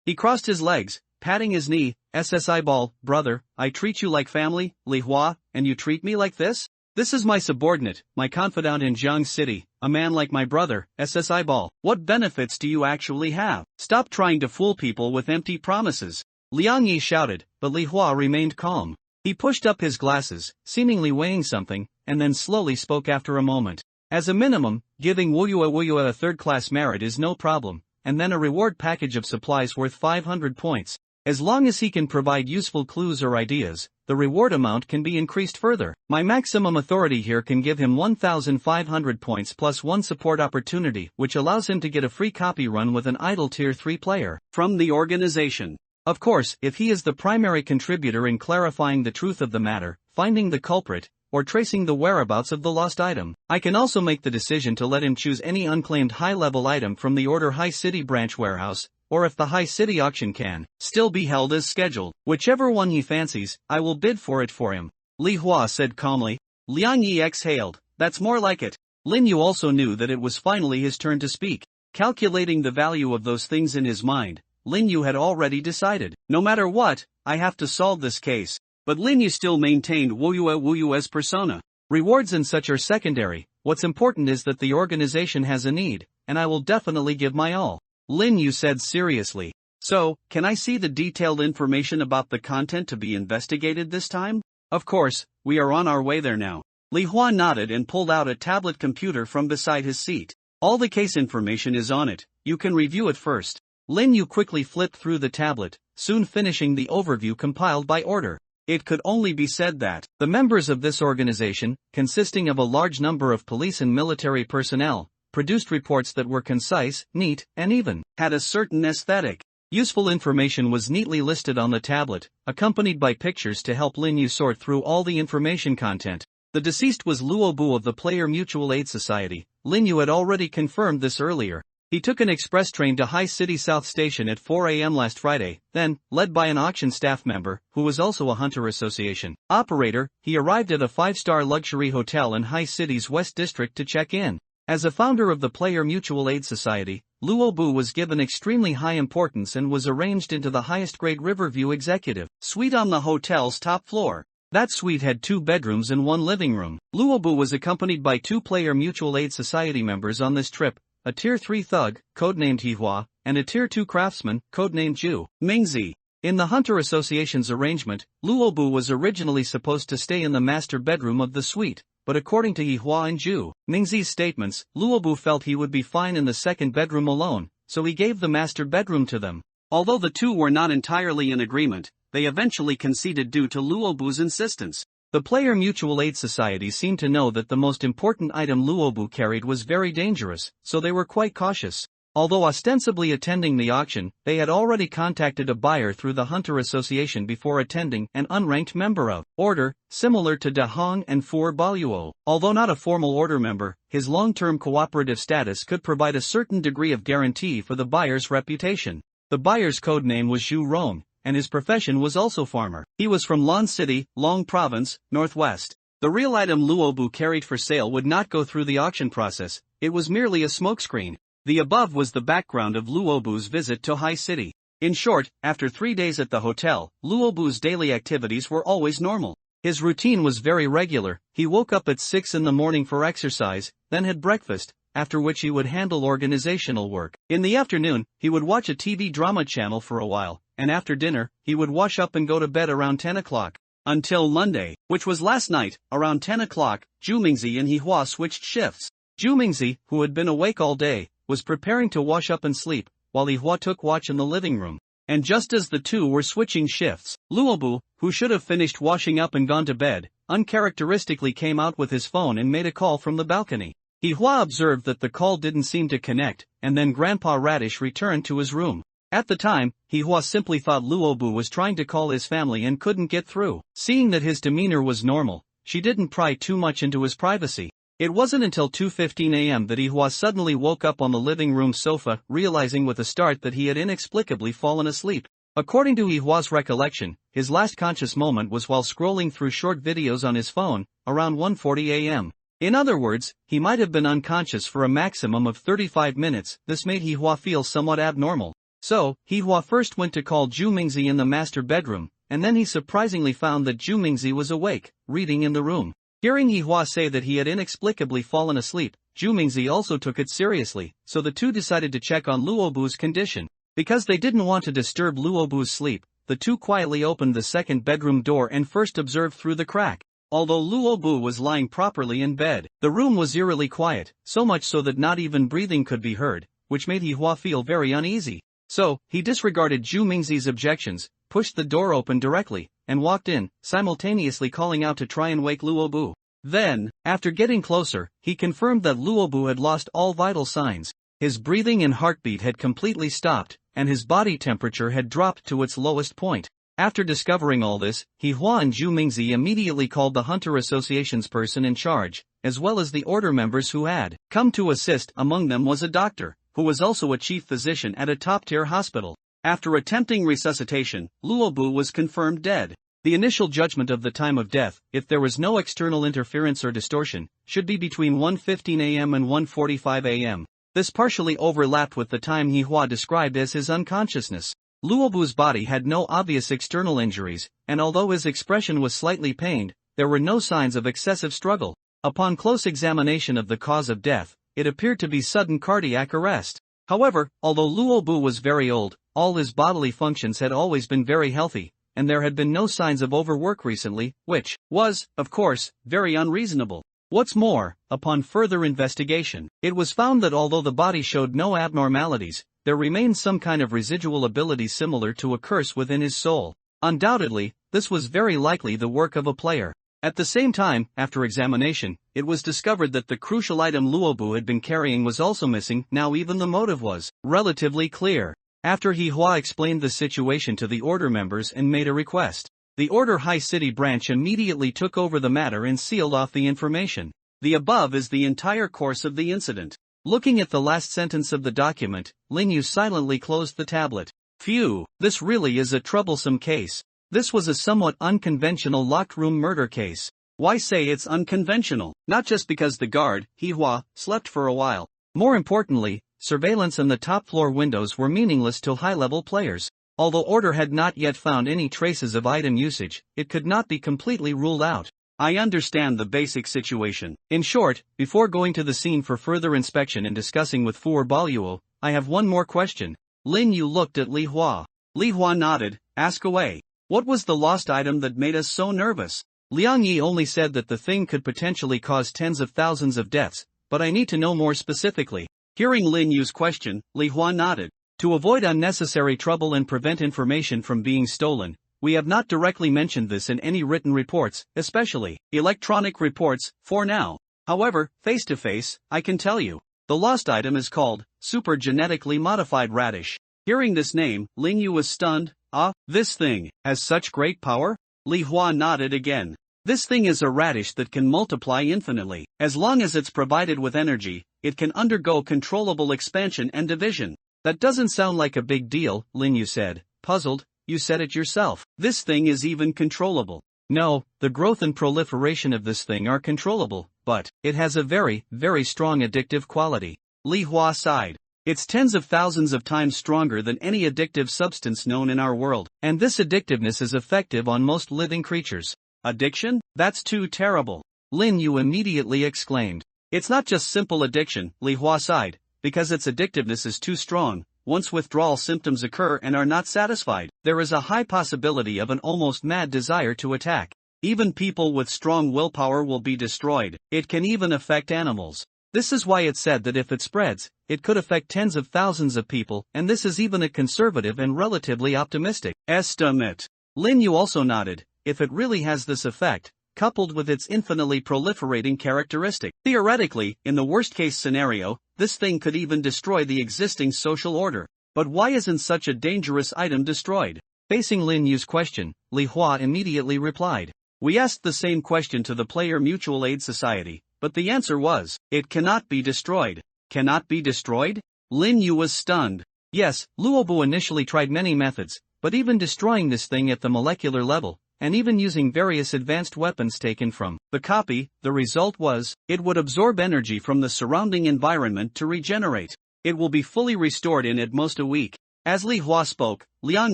He crossed his legs, patting his knee. SSI ball, brother, I treat you like family, Li Hua, and you treat me like this? This is my subordinate, my confidant in Jiang City, a man like my brother, SSI ball. What benefits do you actually have? Stop trying to fool people with empty promises. Liang Yi shouted, but Li Hua remained calm. He pushed up his glasses, seemingly weighing something, and then slowly spoke after a moment. As a minimum, giving Wu Yue a third-class merit is no problem, and then a reward package of supplies worth 500 points. As long as he can provide useful clues or ideas, the reward amount can be increased further. My maximum authority here can give him 1,500 points plus 1 support opportunity, which allows him to get a free copy run with an idle Tier 3 player from the organization. Of course, if he is the primary contributor in clarifying the truth of the matter, finding the culprit, or tracing the whereabouts of the lost item, I can also make the decision to let him choose any unclaimed high-level item from the Order High City branch warehouse, or if the High City auction can still be held as scheduled. Whichever one he fancies, I will bid for it for him, Li Hua said calmly. Liang Yi exhaled. That's more like it. Lin Yu also knew that it was finally his turn to speak. Calculating the value of those things in his mind, Lin Yu had already decided. No matter what, I have to solve this case. But Lin Yu still maintained Wu Yue's persona. Rewards and such are secondary. What's important is that the organization has a need, and I will definitely give my all, Lin Yu said seriously. So, can I see the detailed information about the content to be investigated this time? Of course, we are on our way there now. Li Hua nodded and pulled out a tablet computer from beside his seat. All the case information is on it, you can review it first. Lin Yu quickly flipped through the tablet, soon finishing the overview compiled by order. It could only be said that the members of this organization, consisting of a large number of police and military personnel, produced reports that were concise, neat, and even had a certain aesthetic. Useful information was neatly listed on the tablet, accompanied by pictures to help Lin Yu sort through all the information content. The deceased was Luo Bu of the Player Mutual Aid Society. Lin Yu had already confirmed this earlier. He took an express train to High City South Station at 4 a.m. last Friday, then, led by an auction staff member, who was also a Hunter Association operator, he arrived at a 5-star luxury hotel in High City's West District to check in. As a founder of the Player Mutual Aid Society, Luo Bu was given extremely high importance and was arranged into the highest-grade Riverview Executive Suite on the hotel's top floor. That suite had 2 bedrooms and 1 living room. Luo Bu was accompanied by 2 Player Mutual Aid Society members on this trip, a Tier 3 thug, codenamed Hihua, and a Tier 2 craftsman, codenamed Zhu Mingzi. In the Hunter Association's arrangement, Luo Bu was originally supposed to stay in the master bedroom of the suite, but according to Hihua and Zhu Mingzi's statements, Luo Bu felt he would be fine in the second bedroom alone, so he gave the master bedroom to them. Although the two were not entirely in agreement, they eventually conceded due to Luo Bu's insistence. The Player Mutual Aid Society seemed to know that the most important item Luo Bu carried was very dangerous, so they were quite cautious. Although ostensibly attending the auction, they had already contacted a buyer through the Hunter Association before attending, an unranked member of order, similar to Da Hong and Fu Baluo. Although not a formal order member, his long-term cooperative status could provide a certain degree of guarantee for the buyer's reputation. The buyer's codename was Zhu Rong, and his profession was also farmer. He was from Lan City, Long Province, Northwest. The real item Luobu carried for sale would not go through the auction process, it was merely a smokescreen. The above was the background of Luobu's visit to High City. In short, after 3 days at the hotel, Luobu's daily activities were always normal. His routine was very regular. He woke up at 6 in the morning for exercise, then had breakfast, after which he would handle organizational work. In the afternoon, he would watch a TV drama channel for a while, and after dinner, he would wash up and go to bed around 10 o'clock. Until Monday, which was last night, around 10 o'clock, Zhu Mingzi and Hihua switched shifts. Zhu Mingzi, who had been awake all day, was preparing to wash up and sleep, while Hihua took watch in the living room. And just as the two were switching shifts, Luobu, who should have finished washing up and gone to bed, uncharacteristically came out with his phone and made a call from the balcony. Hihua observed that the call didn't seem to connect, and then Grandpa Radish returned to his room. At the time, Hihua simply thought Luobu was trying to call his family and couldn't get through. Seeing that his demeanor was normal, she didn't pry too much into his privacy. It wasn't until 2:15 a.m. that Hihua suddenly woke up on the living room sofa, realizing with a start that he had inexplicably fallen asleep. According to Hihua's recollection, his last conscious moment was while scrolling through short videos on his phone, around 1:40 a.m. In other words, he might have been unconscious for a maximum of 35 minutes. This made Hihua feel somewhat abnormal. So, Hihua first went to call Zhu Mingzi in the master bedroom, and then he surprisingly found that Zhu Mingzi was awake, reading in the room. Hearing Hihua say that he had inexplicably fallen asleep, Zhu Mingzi also took it seriously, so the two decided to check on Luobu's condition. Because they didn't want to disturb Luobu's sleep, the two quietly opened the second bedroom door and first observed through the crack. Although Luobu was lying properly in bed, the room was eerily quiet, so much so that not even breathing could be heard, which made Hihua feel very uneasy. So, he disregarded Zhu Mingzi's objections, pushed the door open directly, and walked in, simultaneously calling out to try and wake Luobu. Then, after getting closer, he confirmed that Luobu had lost all vital signs. His breathing and heartbeat had completely stopped, and his body temperature had dropped to its lowest point. After discovering all this, Hihua and Zhu Mingzi immediately called the Hunter Association's person in charge, as well as the order members who had come to assist. Among them was a doctor, who was also a chief physician at a top-tier hospital. After attempting resuscitation, Luobu was confirmed dead. The initial judgment of the time of death, if there was no external interference or distortion, should be between 1:15 a.m. and 1:45 a.m. This partially overlapped with the time Hihua described as his unconsciousness. Luobu's body had no obvious external injuries, and although his expression was slightly pained, there were no signs of excessive struggle. Upon close examination of the cause of death, it appeared to be sudden cardiac arrest. However, although Luobu was very old, all his bodily functions had always been very healthy, and there had been no signs of overwork recently, which was, of course, very unreasonable. What's more, upon further investigation, it was found that although the body showed no abnormalities, there remained some kind of residual ability similar to a curse within his soul. Undoubtedly, this was very likely the work of a player. At the same time, after examination, it was discovered that the crucial item Luobu had been carrying was also missing. Now even the motive was relatively clear. After Hihua explained the situation to the order members and made a request, the Order High City branch immediately took over the matter and sealed off the information. The above is the entire course of the incident. Looking at the last sentence of the document, Lin Yu silently closed the tablet. Phew, this really is a troublesome case. This was a somewhat unconventional locked room murder case. Why say it's unconventional? Not just because the guard, Hihua, slept for a while. More importantly, surveillance and the top floor windows were meaningless to high-level players. Although Order had not yet found any traces of item usage, it could not be completely ruled out. I understand the basic situation. In short, before going to the scene for further inspection and discussing with Fu Baluo, I have one more question. Lin Yu looked at Li Hua. Li Hua nodded. Ask away. What was the lost item that made us so nervous? Liang Yi only said that the thing could potentially cause tens of thousands of deaths, but I need to know more specifically. Hearing Lin Yu's question, Li Hua nodded. To avoid unnecessary trouble and prevent information from being stolen, we have not directly mentioned this in any written reports, especially electronic reports, for now. However, face to face, I can tell you. The lost item is called super genetically modified radish. Hearing this name, Lin Yu was stunned. Ah, this thing has such great power? Li Hua nodded again. This thing is a radish that can multiply infinitely. As long as it's provided with energy, it can undergo controllable expansion and division. That doesn't sound like a big deal, Lin Yu said, puzzled. You said it yourself. This thing is even controllable. No, the growth and proliferation of this thing are controllable, but it has a very, very strong addictive quality. Li Hua sighed. It's tens of thousands of times stronger than any addictive substance known in our world, and this addictiveness is effective on most living creatures. Addiction? That's too terrible. Lin Yu immediately exclaimed. It's not just simple addiction, Li Hua sighed, because its addictiveness is too strong. Once withdrawal symptoms occur and are not satisfied, there is a high possibility of an almost mad desire to attack. Even people with strong willpower will be destroyed. It can even affect animals. This is why it's said that if it spreads, it could affect tens of thousands of people, and this is even a conservative and relatively optimistic estimate. Lin Yu also nodded. If it really has this effect, coupled with its infinitely proliferating characteristic, theoretically, in the worst-case scenario, this thing could even destroy the existing social order. But why isn't such a dangerous item destroyed? Facing Lin Yu's question, Li Hua immediately replied. We asked the same question to the Player Mutual Aid Society, but the answer was, it cannot be destroyed. Cannot be destroyed? Lin Yu was stunned. Yes, Luobu initially tried many methods, but even destroying this thing at the molecular level, and even using various advanced weapons taken from the copy, the result was, it would absorb energy from the surrounding environment to regenerate. It will be fully restored in at most a week. As Li Hua spoke, Liang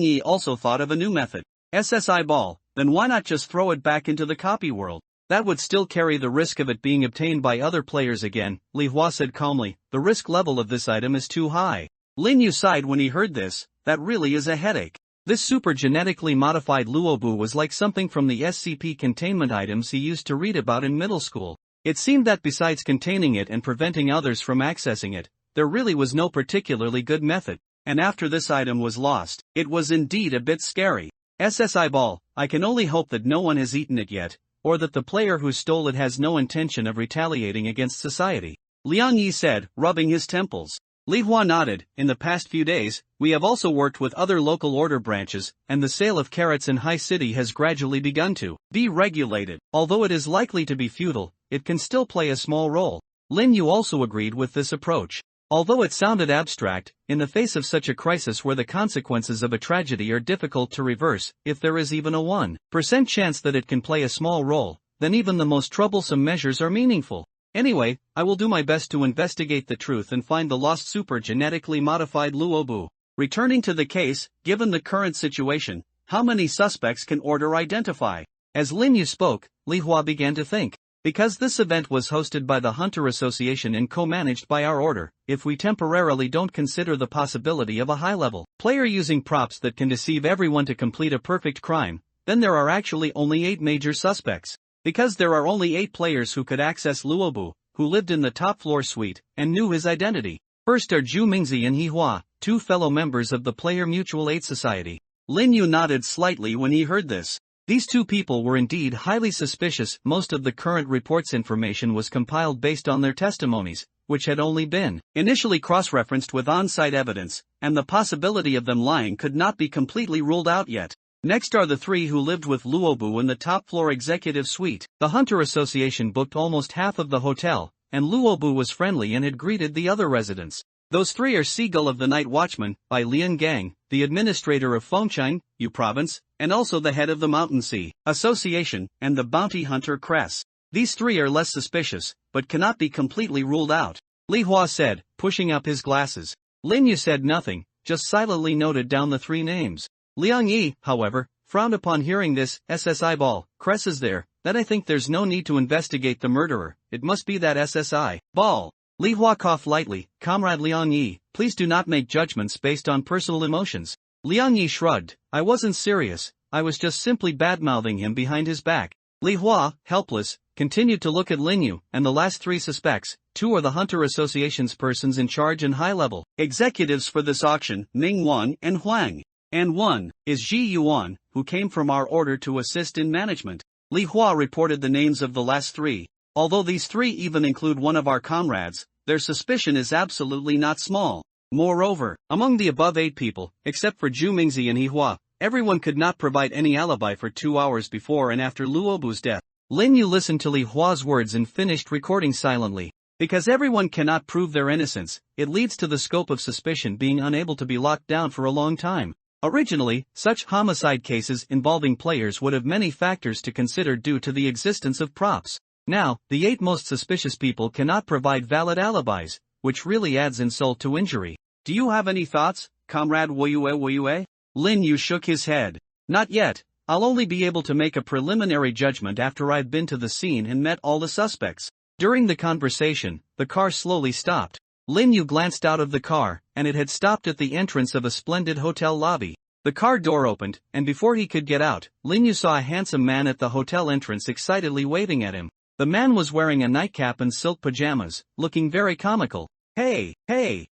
Yi also thought of a new method. SSI ball, then why not just throw it back into the copy world? That would still carry the risk of it being obtained by other players again, Li Hua said calmly. The risk level of this item is too high. Lin Yu sighed when he heard this. That really is a headache. This super genetically modified Luobu was like something from the SCP containment items he used to read about in middle school. It seemed that besides containing it and preventing others from accessing it, there really was no particularly good method. And after this item was lost, it was indeed a bit scary. SSI ball, I can only hope that no one has eaten it yet, or that the player who stole it has no intention of retaliating against society. Liang Yi said, rubbing his temples. Li Hua nodded. In the past few days, we have also worked with other local order branches, and the sale of carrots in High City has gradually begun to be regulated. Although it is likely to be futile, it can still play a small role. Lin Yu also agreed with this approach. Although it sounded abstract, in the face of such a crisis where the consequences of a tragedy are difficult to reverse, if there is even a 1% chance that it can play a small role, then even the most troublesome measures are meaningful. Anyway, I will do my best to investigate the truth and find the lost super genetically modified Luobu. Returning to the case, given the current situation, how many suspects can order identify? As Lin Yu spoke, Li Hua began to think. Because this event was hosted by the Hunter Association and co-managed by our order, if we temporarily don't consider the possibility of a high-level player using props that can deceive everyone to complete a perfect crime, then there are actually only 8 major suspects. Because there are only 8 players who could access Luobu, who lived in the top floor suite, and knew his identity. First are Zhu Mingzi and He Hua, 2 fellow members of the Player Mutual Aid Society. Lin Yu nodded slightly when he heard this. These 2 people were indeed highly suspicious. Most of the current report's information was compiled based on their testimonies, which had only been initially cross-referenced with on-site evidence, and the possibility of them lying could not be completely ruled out yet. Next are the 3 who lived with Luobu in the top-floor executive suite. The Hunter Association booked almost half of the hotel, and Luobu was friendly and had greeted the other residents. Those 3 are Seagull of the Night Watchman, by Lian Gang, the administrator of Fengcheng, Yu Province, and also the head of the Mountain Sea Association, and the bounty hunter Cress. These 3 are less suspicious, but cannot be completely ruled out. Li Hua said, pushing up his glasses. Lin Yu said nothing, just silently noted down the 3 names. Liang Yi, however, frowned upon hearing this. SSI ball, Cress is there, then I think there's no need to investigate the murderer, it must be that SSI ball. Li Hua coughed lightly. Comrade Liang Yi, please do not make judgments based on personal emotions. Liang Yi shrugged. I wasn't serious, I was just simply bad-mouthing him behind his back. Li Hua, helpless, continued to look at Lin Yu, and the last 3 suspects, 2 are the Hunter Association's persons in charge and high-level executives for this auction, Ming Wan and Huang. And 1 is Ji Yuan, who came from our order to assist in management. Li Hua reported the names of the last 3. Although these 3 even include one of our comrades, their suspicion is absolutely not small. Moreover, among the above 8 people, except for Zhu Mingzi and He Hua, everyone could not provide any alibi for 2 hours before and after Luobu's death. Lin Yu listened to Li Hua's words and finished recording silently. Because everyone cannot prove their innocence, it leads to the scope of suspicion being unable to be locked down for a long time. Originally, such homicide cases involving players would have many factors to consider due to the existence of props. Now, the 8 most suspicious people cannot provide valid alibis, which really adds insult to injury. Do you have any thoughts, Comrade Woyue? Lin Yu shook his head. Not yet. I'll only be able to make a preliminary judgment after I've been to the scene and met all the suspects. During the conversation, the car slowly stopped. Lin Yu glanced out of the car, and it had stopped at the entrance of a splendid hotel lobby. The car door opened, and before he could get out, Lin Yu saw a handsome man at the hotel entrance excitedly waving at him. The man was wearing a nightcap and silk pajamas, looking very comical. Hey,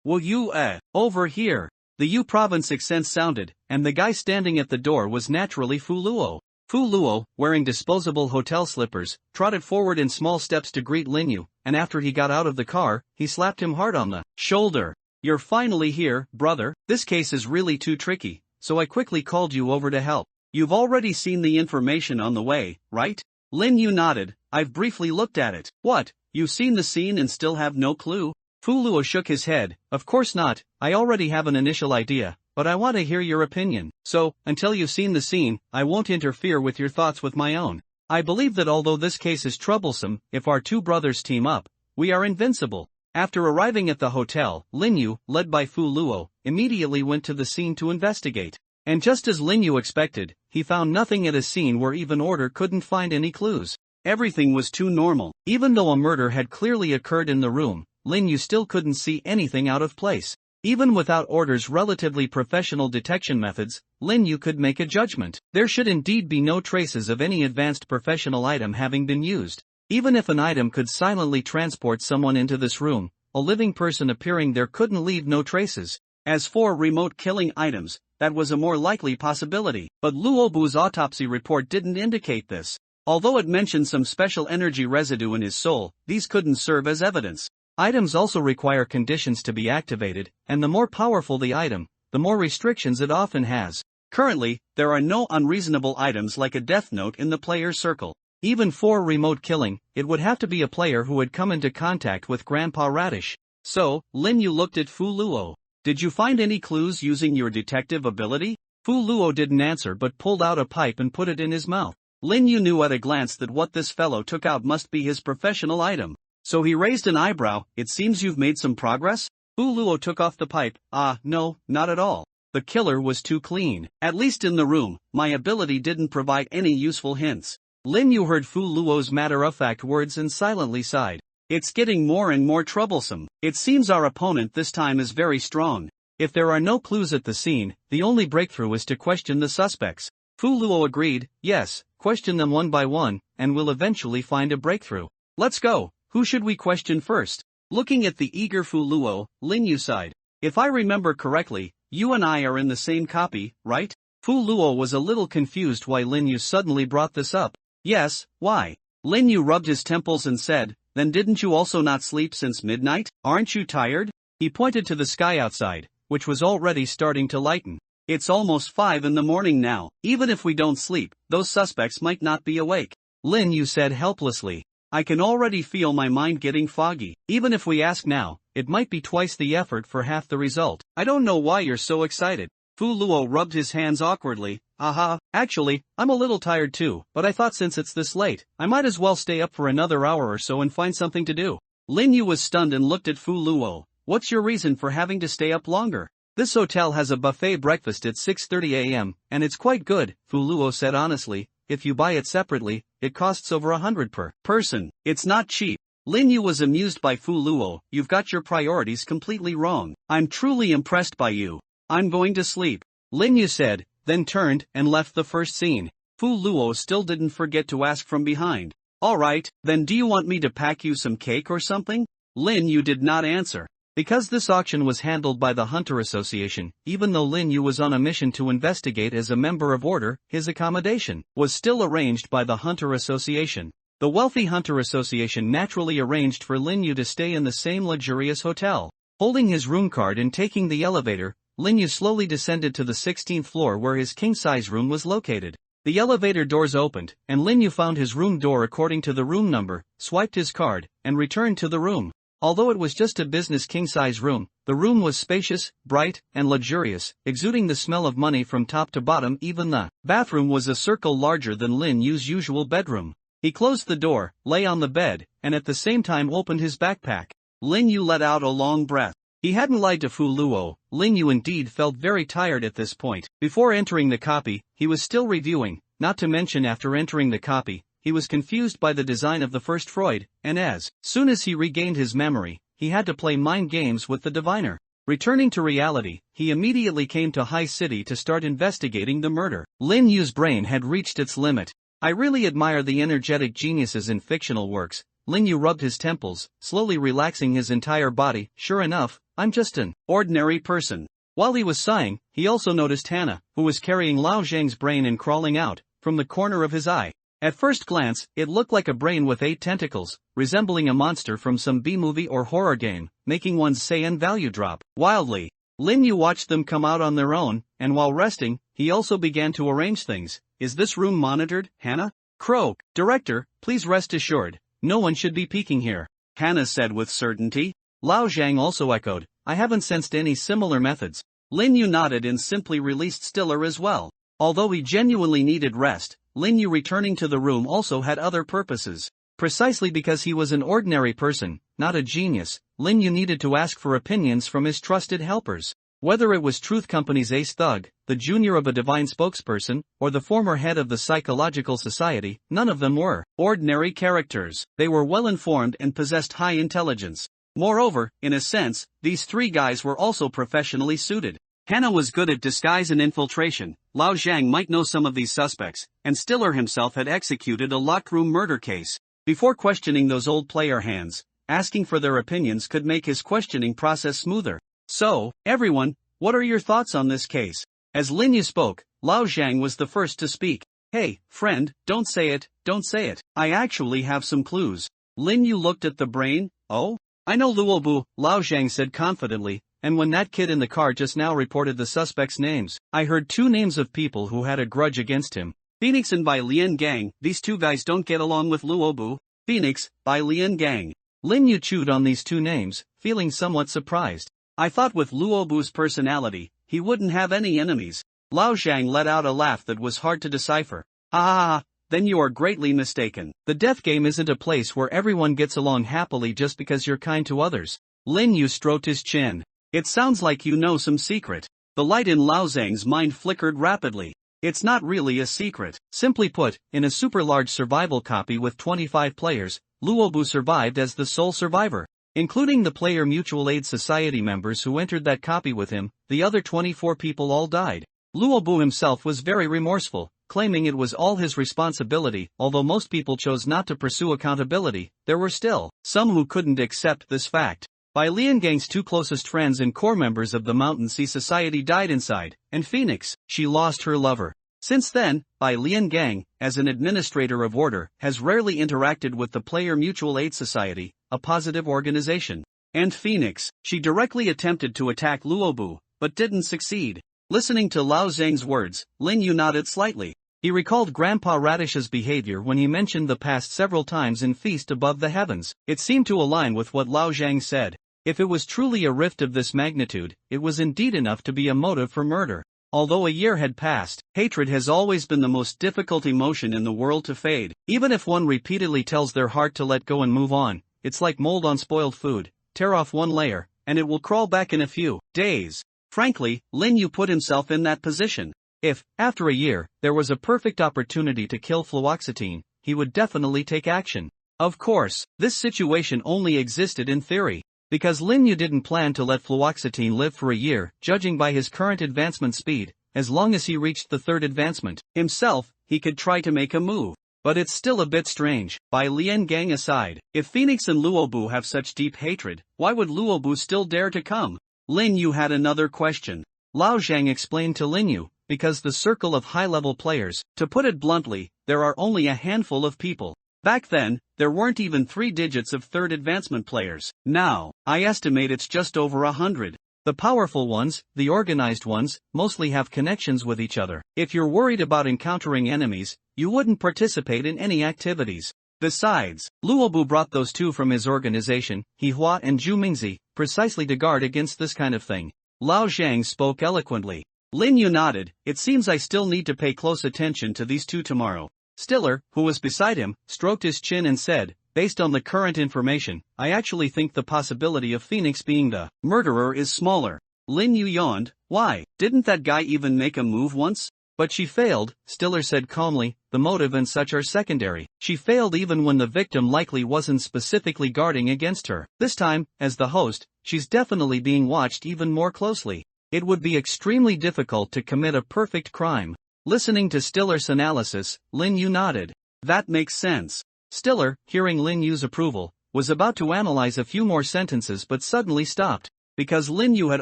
will you, over here? The Yu province accent sounded, and the guy standing at the door was naturally Fu Luo. Fu Luo, wearing disposable hotel slippers, trotted forward in small steps to greet Lin Yu, and after he got out of the car, he slapped him hard on the shoulder. You're finally here, brother. This case is really too tricky, so I quickly called you over to help. You've already seen the information on the way, right? Lin Yu nodded. I've briefly looked at it. What, you've seen the scene and still have no clue? Fu Luo shook his head. Of course not, I already have an initial idea, but I want to hear your opinion. So, until you've seen the scene, I won't interfere with your thoughts with my own. I believe that although this case is troublesome, if our 2 brothers team up, we are invincible. After arriving at the hotel, Lin Yu, led by Fu Luo, immediately went to the scene to investigate. And just as Lin Yu expected, he found nothing at a scene where even order couldn't find any clues. Everything was too normal. Even though a murder had clearly occurred in the room, Lin Yu still couldn't see anything out of place. Even without Order's relatively professional detection methods, Lin Yu could make a judgment. There should indeed be no traces of any advanced professional item having been used. Even if an item could silently transport someone into this room, a living person appearing there couldn't leave no traces. As for remote killing items, that was a more likely possibility, but Luobu's autopsy report didn't indicate this. Although it mentioned some special energy residue in his soul, these couldn't serve as evidence. Items also require conditions to be activated, and the more powerful the item, the more restrictions it often has. Currently, there are no unreasonable items like a death note in the player's circle. Even for remote killing, it would have to be a player who had come into contact with Grandpa Radish. So, Lin Yu looked at Fu Luo. Did you find any clues using your detective ability? Fu Luo didn't answer but pulled out a pipe and put it in his mouth. Lin Yu knew at a glance that what this fellow took out must be his professional item. So he raised an eyebrow. It seems you've made some progress? Fu Luo took off the pipe. No, not at all. The killer was too clean. At least in the room, my ability didn't provide any useful hints. Lin Yu heard Fu Luo's matter-of-fact words and silently sighed. It's getting more and more troublesome. It seems our opponent this time is very strong. If there are no clues at the scene, the only breakthrough is to question the suspects. Fu Luo agreed. Yes, question them one by one, and we'll eventually find a breakthrough. Let's go. Who should we question first? Looking at the eager Fu Luo, Lin Yu sighed. If I remember correctly, you and I are in the same copy, right? Fu Luo was a little confused why Lin Yu suddenly brought this up. Yes, why? Lin Yu rubbed his temples and said, then didn't you also not sleep since midnight? Aren't you tired? He pointed to the sky outside, which was already starting to lighten. It's almost 5 in the morning now. Even if we don't sleep, those suspects might not be awake. Lin Yu said helplessly. I can already feel my mind getting foggy. Even if we ask now, it might be twice the effort for half the result. I don't know why you're so excited. Fu Luo rubbed his hands awkwardly. Actually, I'm a little tired too, but I thought since it's this late, I might as well stay up for another hour or so and find something to do. Lin Yu was stunned and looked at Fu Luo. What's your reason for having to stay up longer? This hotel has a buffet breakfast at 6:30 a.m., and it's quite good, Fu Luo said honestly. If you buy it separately, it costs over 100 per person. It's not cheap. Lin Yu was amused by Fu Luo. You've got your priorities completely wrong. I'm truly impressed by you. I'm going to sleep, Lin Yu said, then turned and left the first scene. Fu Luo still didn't forget to ask from behind. Alright, then do you want me to pack you some cake or something? Lin Yu did not answer. Because this auction was handled by the Hunter Association, even though Lin Yu was on a mission to investigate as a member of Order, his accommodation was still arranged by the Hunter Association. The Wealthy Hunter Association naturally arranged for Lin Yu to stay in the same luxurious hotel. Holding his room card and taking the elevator, Lin Yu slowly descended to the 16th floor where his king-size room was located. The elevator doors opened, and Lin Yu found his room door according to the room number, swiped his card, and returned to the room. Although it was just a business king-size room, the room was spacious, bright, and luxurious, exuding the smell of money from top to bottom. Even the bathroom was a circle larger than Lin Yu's usual bedroom. He closed the door, lay on the bed, and at the same time opened his backpack. Lin Yu let out a long breath. He hadn't lied to Fu Luo. Lin Yu indeed felt very tired at this point. Before entering the copy, he was still reviewing, not to mention after entering the copy, he was confused by the design of the first Freud, and as soon as he regained his memory, he had to play mind games with the diviner. Returning to reality, he immediately came to High City to start investigating the murder. Lin Yu's brain had reached its limit. I really admire the energetic geniuses in fictional works. Lin Yu rubbed his temples, slowly relaxing his entire body. Sure enough, I'm just an ordinary person. While he was sighing, he also noticed Hannah, who was carrying Lao Zhang's brain and crawling out from the corner of his eye. At first glance, it looked like a brain with 8 tentacles, resembling a monster from some B-movie or horror game, making one's Saiyan value drop wildly. Lin Yu watched them come out on their own, and while resting, he also began to arrange things. Is this room monitored, Hannah? Crow, director, please rest assured, no one should be peeking here, Hannah said with certainty. Lao Zhang also echoed, I haven't sensed any similar methods. Lin Yu nodded and simply released Stiller as well. Although he genuinely needed rest, Lin Yu returning to the room also had other purposes. Precisely because he was an ordinary person, not a genius, Lin Yu needed to ask for opinions from his trusted helpers. Whether it was Truth Company's ace thug, the junior of a divine spokesperson, or the former head of the Psychological Society, none of them were ordinary characters. They were well-informed and possessed high intelligence. Moreover, in a sense, these 3 guys were also professionally suited. Hannah was good at disguise and infiltration. Lao Zhang might know some of these suspects, and Stiller himself had executed a locked room murder case. Before questioning those old player hands, asking for their opinions could make his questioning process smoother. So, everyone, what are your thoughts on this case? As Lin Yu spoke, Lao Zhang was the first to speak. Hey, friend, don't say it, don't say it. I actually have some clues. Lin Yu looked at the brain. Oh? I know Luobu, Lao Zhang said confidently, and when that kid in the car just now reported the suspects' names, I heard 2 names of people who had a grudge against him. Phoenix and Bai Lian Gang. These 2 guys don't get along with Luobu. Phoenix, Bai Lian Gang. Lin Yu chewed on these 2 names, feeling somewhat surprised. I thought with Luobu's personality, he wouldn't have any enemies. Lao Zhang let out a laugh that was hard to decipher. Ha ha ha, then you are greatly mistaken. The death game isn't a place where everyone gets along happily just because you're kind to others. Lin Yu stroked his chin. It sounds like you know some secret. The light in Lao Zhang's mind flickered rapidly. It's not really a secret. Simply put, in a super large survival copy with 25 players, Luobu survived as the sole survivor. Including the Player Mutual Aid Society members who entered that copy with him, the other 24 people all died. Luobu himself was very remorseful, claiming it was all his responsibility. Although most people chose not to pursue accountability, there were still some who couldn't accept this fact. Bai Lian Gang's 2 closest friends and core members of the Mountain Sea Society died inside, and Phoenix, she lost her lover. Since then, Bai Lian Gang, as an administrator of order, has rarely interacted with the Player Mutual Aid Society, a positive organization. And Phoenix, she directly attempted to attack Luobu, but didn't succeed. Listening to Lao Zhang's words, Lin Yu nodded slightly. He recalled Grandpa Radish's behavior when he mentioned the past several times in Feast Above the Heavens. It seemed to align with what Lao Zhang said. If it was truly a rift of this magnitude, it was indeed enough to be a motive for murder. Although a year had passed, hatred has always been the most difficult emotion in the world to fade. Even if one repeatedly tells their heart to let go and move on, it's like mold on spoiled food. Tear off one layer, and it will crawl back in a few days. Frankly, Lin Yu put himself in that position. If, after a year, there was a perfect opportunity to kill fluoxetine, he would definitely take action. Of course, this situation only existed in theory. Because Lin Yu didn't plan to let fluoxetine live for a year, judging by his current advancement speed, as long as he reached the 3rd advancement himself, he could try to make a move. But it's still a bit strange. Bai Lian Gang aside, if Phoenix and Luobu have such deep hatred, why would Luobu still dare to come? Lin Yu had another question. Lao Zhang explained to Lin Yu, because the circle of high-level players, to put it bluntly, there are only a handful of people. Back then, there weren't even 3 digits of third advancement players. Now, I estimate it's just over 100. The powerful ones, the organized ones, mostly have connections with each other. If you're worried about encountering enemies, you wouldn't participate in any activities. Besides, Luobu brought those two from his organization, He Hua and Zhu Mingzi, precisely to guard against this kind of thing. Lao Zhang spoke eloquently. Lin Yu nodded. It seems I still need to pay close attention to these two tomorrow. Stiller, who was beside him, stroked his chin and said, based on the current information, I actually think the possibility of Phoenix being the murderer is smaller. Lin Yu yawned. Why? Didn't that guy even make a move once? But she failed, Stiller said calmly, the motive and such are secondary. She failed even when the victim likely wasn't specifically guarding against her. This time, as the host, she's definitely being watched even more closely. It would be extremely difficult to commit a perfect crime. Listening to Stiller's analysis, Lin Yu nodded. That makes sense. Stiller, hearing Lin Yu's approval, was about to analyze a few more sentences but suddenly stopped, because Lin Yu had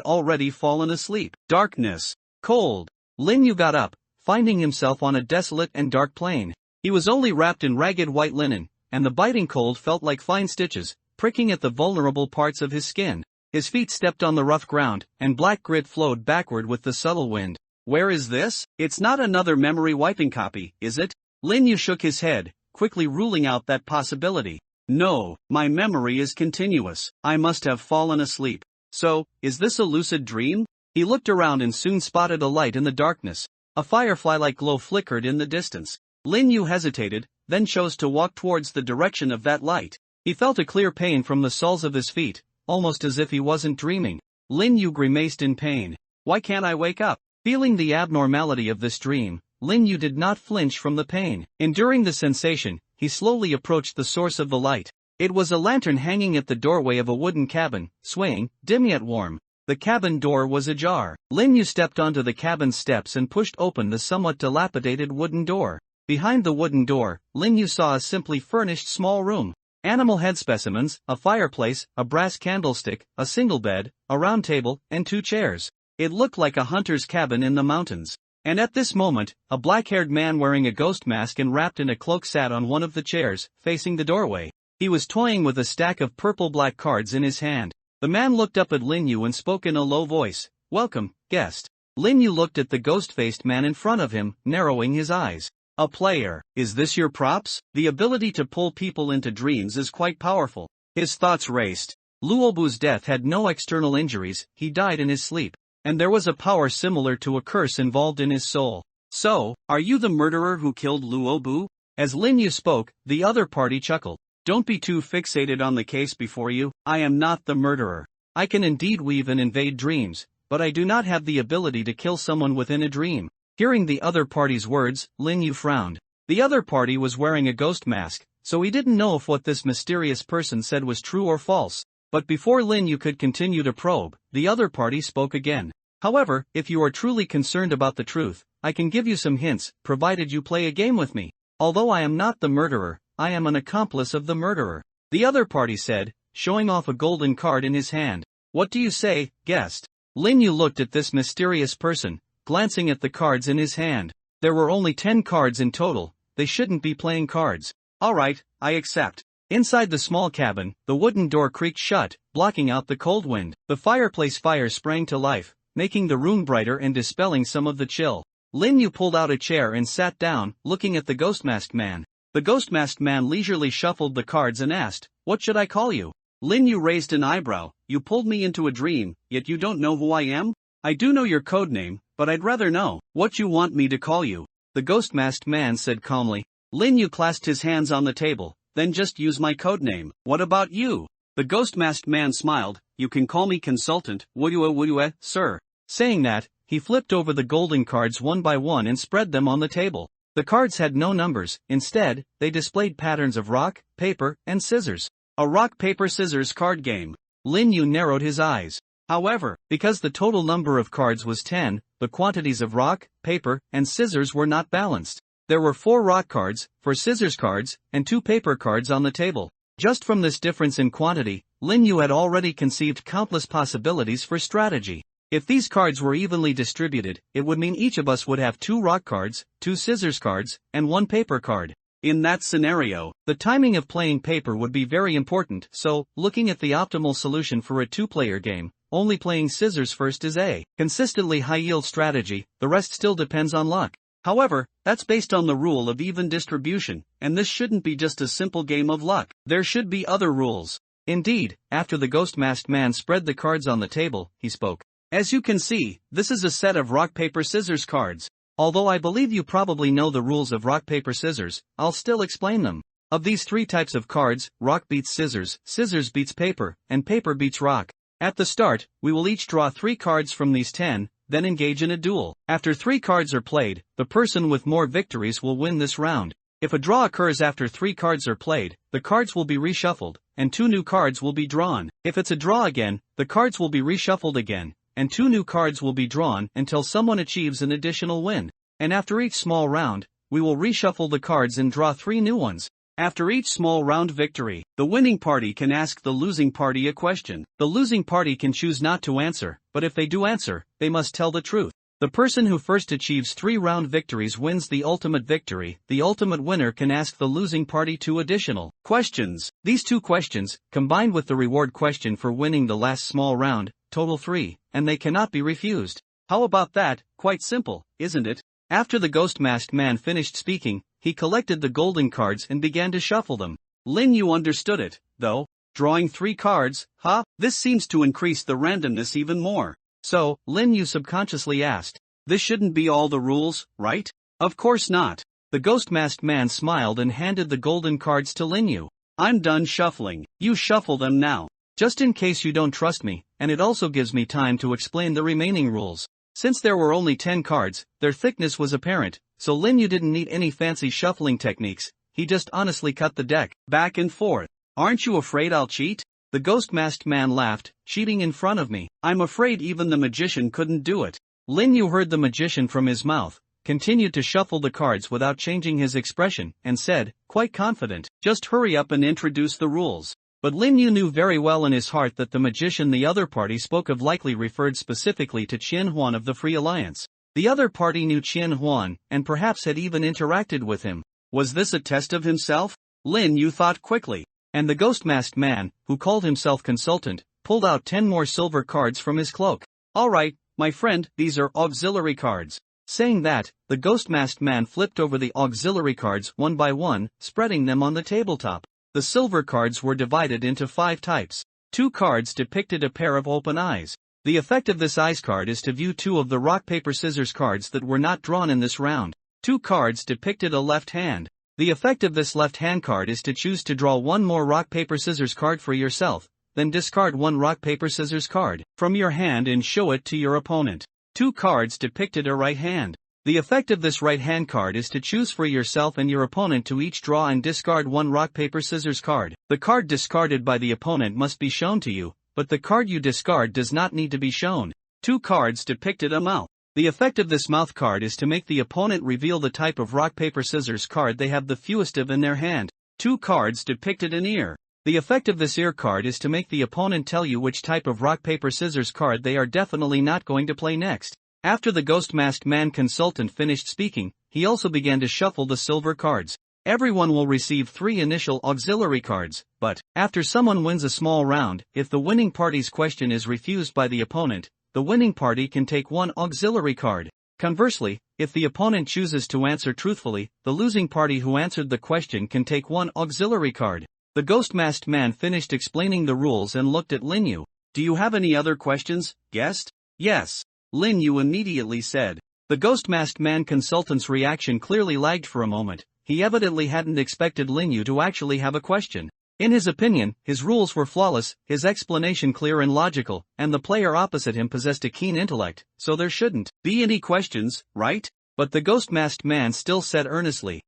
already fallen asleep. Darkness. Cold. Lin Yu got up, finding himself on a desolate and dark plain. He was only wrapped in ragged white linen, and the biting cold felt like fine stitches, pricking at the vulnerable parts of his skin. His feet stepped on the rough ground, and black grit flowed backward with the subtle wind. Where is this? It's not another memory wiping copy, is it? Lin Yu shook his head, quickly ruling out that possibility. No, my memory is continuous. I must have fallen asleep. So, is this a lucid dream? He looked around and soon spotted a light in the darkness. A firefly-like glow flickered in the distance. Lin Yu hesitated, then chose to walk towards the direction of that light. He felt a clear pain from the soles of his feet, almost as if he wasn't dreaming. Lin Yu grimaced in pain. Why can't I wake up? Feeling the abnormality of this dream, Lin Yu did not flinch from the pain. Enduring the sensation, he slowly approached the source of the light. It was a lantern hanging at the doorway of a wooden cabin, swaying, dim yet warm. The cabin door was ajar. Lin Yu stepped onto the cabin steps and pushed open the somewhat dilapidated wooden door. Behind the wooden door, Lin Yu saw a simply furnished small room. Animal head specimens, a fireplace, a brass candlestick, a single bed, a round table, and 2 chairs. It looked like a hunter's cabin in the mountains. And at this moment, a black-haired man wearing a ghost mask and wrapped in a cloak sat on one of the chairs, facing the doorway. He was toying with a stack of purple-black cards in his hand. The man looked up at Lin Yu and spoke in a low voice. Welcome, guest. Lin Yu looked at the ghost-faced man in front of him, narrowing his eyes. A player. Is this your props? The ability to pull people into dreams is quite powerful. His thoughts raced. Luobu's death had no external injuries, he died in his sleep. And there was a power similar to a curse involved in his soul. So, are you the murderer who killed Luobu? As Lin Yu spoke, the other party chuckled. Don't be too fixated on the case before you. I am not the murderer. I can indeed weave and invade dreams, but I do not have the ability to kill someone within a dream. Hearing the other party's words, Lin Yu frowned. The other party was wearing a ghost mask, so he didn't know if what this mysterious person said was true or false. But before Lin Yu could continue to probe, the other party spoke again. However, if you are truly concerned about the truth, I can give you some hints, provided you play a game with me. Although I am not the murderer, I am an accomplice of the murderer. The other party said, showing off a golden card in his hand. What do you say, guest? Lin Yu looked at this mysterious person, glancing at the cards in his hand. There were only 10 cards in total, they shouldn't be playing cards. Alright, I accept. Inside the small cabin, the wooden door creaked shut, blocking out the cold wind. The fireplace fire sprang to life, making the room brighter and dispelling some of the chill. Lin Yu pulled out a chair and sat down, looking at the ghost-masked man. The ghost-masked man leisurely shuffled the cards and asked, what should I call you? Lin Yu raised an eyebrow. You pulled me into a dream, yet you don't know who I am? I do know your code name, but I'd rather know what you want me to call you. The ghost-masked man said calmly. Lin Yu clasped his hands on the table. Then just use my code name. What about you? The ghost-masked man smiled. You can call me consultant, would sir. Saying that, he flipped over the golden cards one by one and spread them on the table. The cards had no numbers, instead, they displayed patterns of rock, paper, and scissors. A rock-paper-scissors card game. Lin Yu narrowed his eyes. However, because the total number of cards was 10, the quantities of rock, paper, and scissors were not balanced. There were 4 rock cards, 4 scissors cards, and 2 paper cards on the table. Just from this difference in quantity, Lin Yu had already conceived countless possibilities for strategy. If these cards were evenly distributed, it would mean each of us would have 2 rock cards, 2 scissors cards, and 1 paper card. In that scenario, the timing of playing paper would be very important, so, looking at the optimal solution for a two-player game, only playing scissors first is a consistently high-yield strategy. The rest still depends on luck. However, that's based on the rule of even distribution, and this shouldn't be just a simple game of luck. There should be other rules. Indeed, after the ghost-masked man spread the cards on the table, he spoke. As you can see, this is a set of rock-paper-scissors cards. Although I believe you probably know the rules of rock-paper-scissors, I'll still explain them. Of these three types of cards, rock beats scissors, scissors beats paper, and paper beats rock. At the start, we will each draw 3 cards from these 10, then engage in a duel. After 3 cards are played, the person with more victories will win this round. If a draw occurs after 3 cards are played, the cards will be reshuffled, and 2 new cards will be drawn. If it's a draw again, the cards will be reshuffled again, and 2 new cards will be drawn until someone achieves an additional win. And after each small round, we will reshuffle the cards and draw 3 new ones. After each small round victory, the winning party can ask the losing party a question. The losing party can choose not to answer, but if they do answer, they must tell the truth. The person who first achieves 3 round victories wins the ultimate victory. The ultimate winner can ask the losing party 2 additional questions. These 2 questions, combined with the reward question for winning the last small round, total 3, and they cannot be refused. How about that? Quite simple, isn't it? After the ghost-masked man finished speaking, he collected the golden cards and began to shuffle them. Lin Yu understood it, though. Drawing 3 cards, huh? This seems to increase the randomness even more. So, Lin Yu subconsciously asked, this shouldn't be all the rules, right? Of course not. The ghost-masked man smiled and handed the golden cards to Lin Yu. I'm done shuffling. You shuffle them now. Just in case you don't trust me, and it also gives me time to explain the remaining rules. Since there were only 10 cards, their thickness was apparent, so Lin Yu didn't need any fancy shuffling techniques. He just honestly cut the deck back and forth. Aren't you afraid I'll cheat? The ghost-masked man laughed. Cheating in front of me? I'm afraid even the magician couldn't do it. Lin Yu heard the magician from his mouth, continued to shuffle the cards without changing his expression, and said, quite confident, just hurry up and introduce the rules. But Lin Yu knew very well in his heart that the magician the other party spoke of likely referred specifically to Qian Huan of the Free Alliance. The other party knew Qian Huan, and perhaps had even interacted with him. Was this a test of himself? Lin Yu thought quickly. And the ghost-masked man, who called himself consultant, pulled out 10 more silver cards from his cloak. Alright, my friend, these are auxiliary cards. Saying that, the ghost-masked man flipped over the auxiliary cards one by one, spreading them on the tabletop. The silver cards were divided into 5 types. 2 cards depicted a pair of open eyes. The effect of this eyes card is to view 2 of the rock-paper-scissors cards that were not drawn in this round. 2 cards depicted a left hand. The effect of this left hand card is to choose to draw 1 more rock-paper-scissors card for yourself, then discard 1 rock-paper-scissors card from your hand and show it to your opponent. 2 cards depicted a right hand. The effect of this right hand card is to choose for yourself and your opponent to each draw and discard 1 rock-paper-scissors card. The card discarded by the opponent must be shown to you, but the card you discard does not need to be shown. 2 cards depicted a mouth. The effect of this mouth card is to make the opponent reveal the type of rock-paper-scissors card they have the fewest of in their hand. 2 cards depicted an ear. The effect of this ear card is to make the opponent tell you which type of rock-paper-scissors card they are definitely not going to play next. After the ghost-masked man consultant finished speaking, he also began to shuffle the silver cards. Everyone will receive 3 initial auxiliary cards, but, after someone wins a small round, if the winning party's question is refused by the opponent, the winning party can take 1 auxiliary card. Conversely, if the opponent chooses to answer truthfully, the losing party who answered the question can take 1 auxiliary card. The ghost-masked man finished explaining the rules and looked at Lin Yu. Do you have any other questions, guest? Yes. Lin Yu immediately said. The ghost-masked man consultant's reaction clearly lagged for a moment. He evidently hadn't expected Lin Yu to actually have a question. In his opinion, his rules were flawless, his explanation clear and logical, and the player opposite him possessed a keen intellect, so there shouldn't be any questions, right? But the ghost-masked man still said earnestly,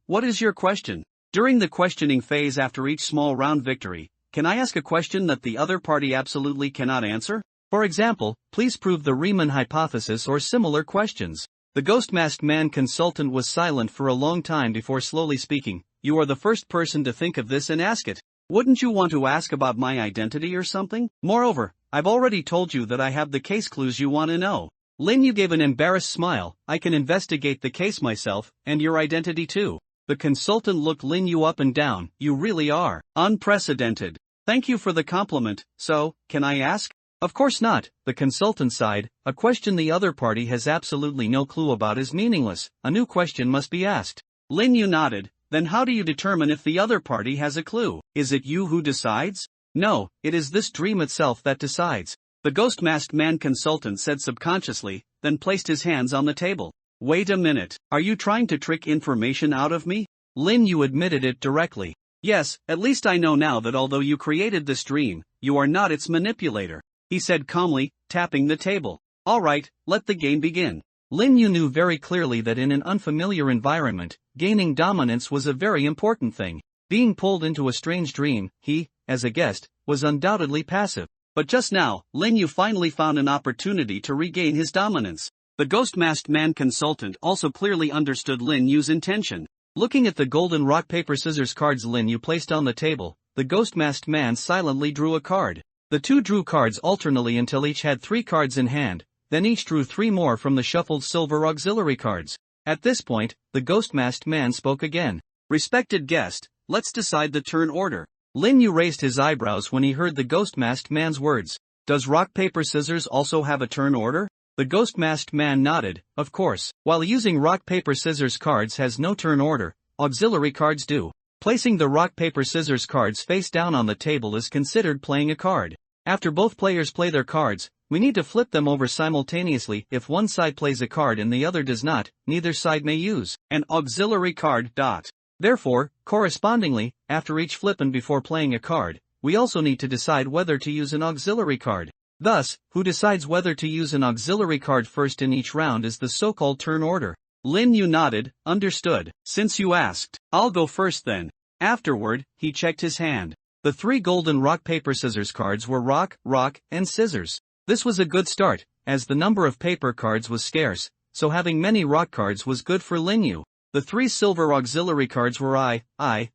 what is your question? During the questioning phase after each small round victory, can I ask a question that the other party absolutely cannot answer? For example, please prove the Riemann hypothesis or similar questions. The ghost-masked man consultant was silent for a long time before slowly speaking. You are the first person to think of this and ask it. Wouldn't you want to ask about my identity or something? Moreover, I've already told you that I have the case clues you want to know. Lin Yu gave an embarrassed smile. I can investigate the case myself, and your identity too. The consultant looked Lin Yu up and down. You really are unprecedented. Thank you for the compliment. So, can I ask? Of course not, the consultant sighed. A question the other party has absolutely no clue about is meaningless. A new question must be asked. Lin Yu nodded. Then how do you determine if the other party has a clue? Is it you who decides? No, it is this dream itself that decides. The ghost-masked man consultant said subconsciously, then placed his hands on the table. Wait a minute, are you trying to trick information out of me? Lin Yu admitted it directly. Yes, at least I know now that although you created this dream, you are not its manipulator, he said calmly, tapping the table. Alright, let the game begin. Lin Yu knew very clearly that in an unfamiliar environment, gaining dominance was a very important thing. Being pulled into a strange dream, he, as a guest, was undoubtedly passive. But just now, Lin Yu finally found an opportunity to regain his dominance. The ghost-masked man consultant also clearly understood Lin Yu's intention. Looking at the golden rock-paper-scissors cards Lin Yu placed on the table, the ghost-masked man silently drew a card. The two drew cards alternately until each had 3 cards in hand, then each drew 3 more from the shuffled silver auxiliary cards. At this point, the ghost-masked man spoke again. Respected guest, let's decide the turn order. Lin Yu raised his eyebrows when he heard the ghost-masked man's words. Does rock-paper-scissors also have a turn order? The ghost-masked man nodded. Of course, while using rock-paper-scissors cards has no turn order, auxiliary cards do. Placing the rock-paper-scissors cards face down on the table is considered playing a card. After both players play their cards, we need to flip them over simultaneously. If one side plays a card and the other does not, neither side may use an auxiliary card. Therefore, correspondingly, after each flip and before playing a card, we also need to decide whether to use an auxiliary card. Thus, who decides whether to use an auxiliary card first in each round is the so-called turn order. Lin Yu nodded. Understood. Since you asked, I'll go first then. Afterward, he checked his hand. The 3 golden rock-paper-scissors cards were rock, rock, and scissors. This was a good start, as the number of paper cards was scarce, so having many rock cards was good for Lin Yu. The 3 silver auxiliary cards were eye,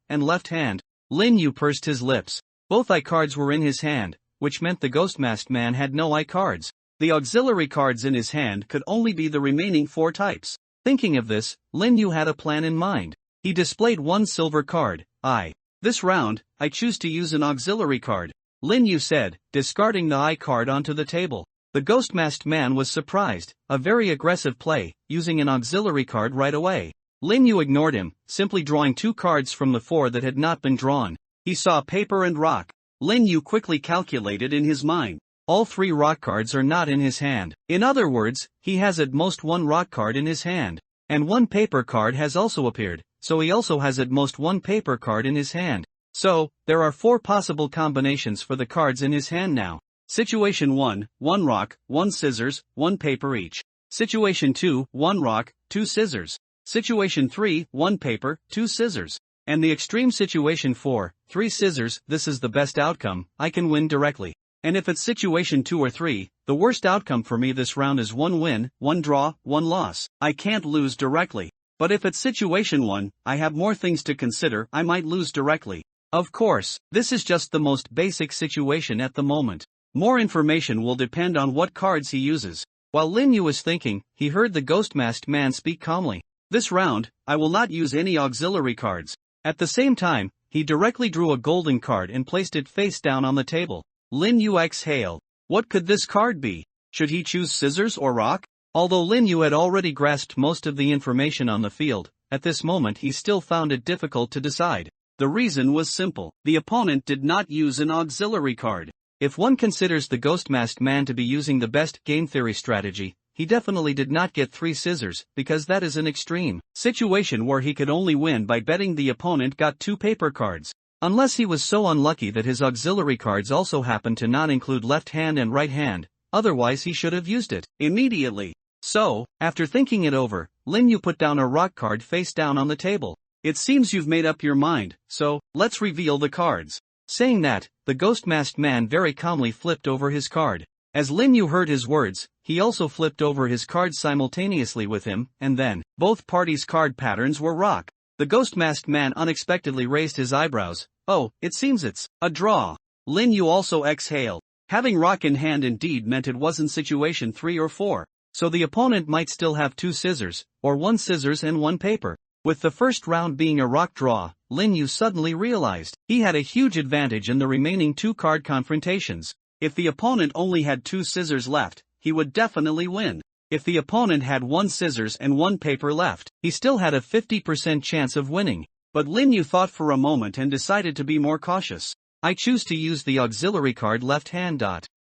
and left hand. Lin Yu pursed his lips. Both eye cards were in his hand, which meant the ghost-masked man had no eye cards. The auxiliary cards in his hand could only be the remaining 4 types. Thinking of this, Lin Yu had a plan in mind. He displayed 1 silver card, eye. This round, I choose to use an auxiliary card, Lin Yu said, discarding the eye card onto the table. The ghost-masked man was surprised, a very aggressive play, using an auxiliary card right away. Lin Yu ignored him, simply drawing 2 cards from the 4 that had not been drawn. He saw paper and rock. Lin Yu quickly calculated in his mind. All 3 rock cards are not in his hand. In other words, he has at most 1 rock card in his hand. And 1 paper card has also appeared, so he also has at most 1 paper card in his hand. So, there are 4 possible combinations for the cards in his hand now. Situation 1, 1 rock, 1 scissors, 1 paper each. Situation 2, 1 rock, 2 scissors. Situation 3, 1 paper, 2 scissors. And the extreme situation 4, 3 scissors. This is the best outcome, I can win directly. And if it's situation 2 or 3, the worst outcome for me this round is 1 win, 1 draw, 1 loss. I can't lose directly. But if it's situation 1, I have more things to consider, I might lose directly. Of course, this is just the most basic situation at the moment. More information will depend on what cards he uses. While Lin Yu was thinking, he heard the ghost-masked man speak calmly. This round, I will not use any auxiliary cards. At the same time, he directly drew a golden card and placed it face down on the table. Lin Yu exhaled. What could this card be? Should he choose scissors or rock? Although Lin Yu had already grasped most of the information on the field, at this moment he still found it difficult to decide. The reason was simple. The opponent did not use an auxiliary card. If one considers the ghost-masked man to be using the best game theory strategy, he definitely did not get 3 scissors, because that is an extreme situation where he could only win by betting the opponent got 2 paper cards. Unless he was so unlucky that his auxiliary cards also happened to not include left hand and right hand, otherwise he should have used it immediately. So, after thinking it over, Lin Yu put down a rock card face down on the table. It seems you've made up your mind, so, let's reveal the cards. Saying that, the ghost-masked man very calmly flipped over his card. As Lin Yu heard his words, he also flipped over his cards simultaneously with him, and then, both parties' card patterns were rock. The ghost-masked man unexpectedly raised his eyebrows. Oh, it seems it's a draw. Lin Yu also exhaled. Having rock in hand indeed meant it wasn't situation 3 or 4, so the opponent might still have 2 scissors, or 1 scissors and 1 paper. With the first round being a rock draw, Lin Yu suddenly realized he had a huge advantage in the remaining 2-card confrontations. If the opponent only had 2 scissors left, he would definitely win. If the opponent had 1 scissors and 1 paper left, he still had a 50% chance of winning. But Lin Yu thought for a moment and decided to be more cautious. I choose to use the auxiliary card left hand.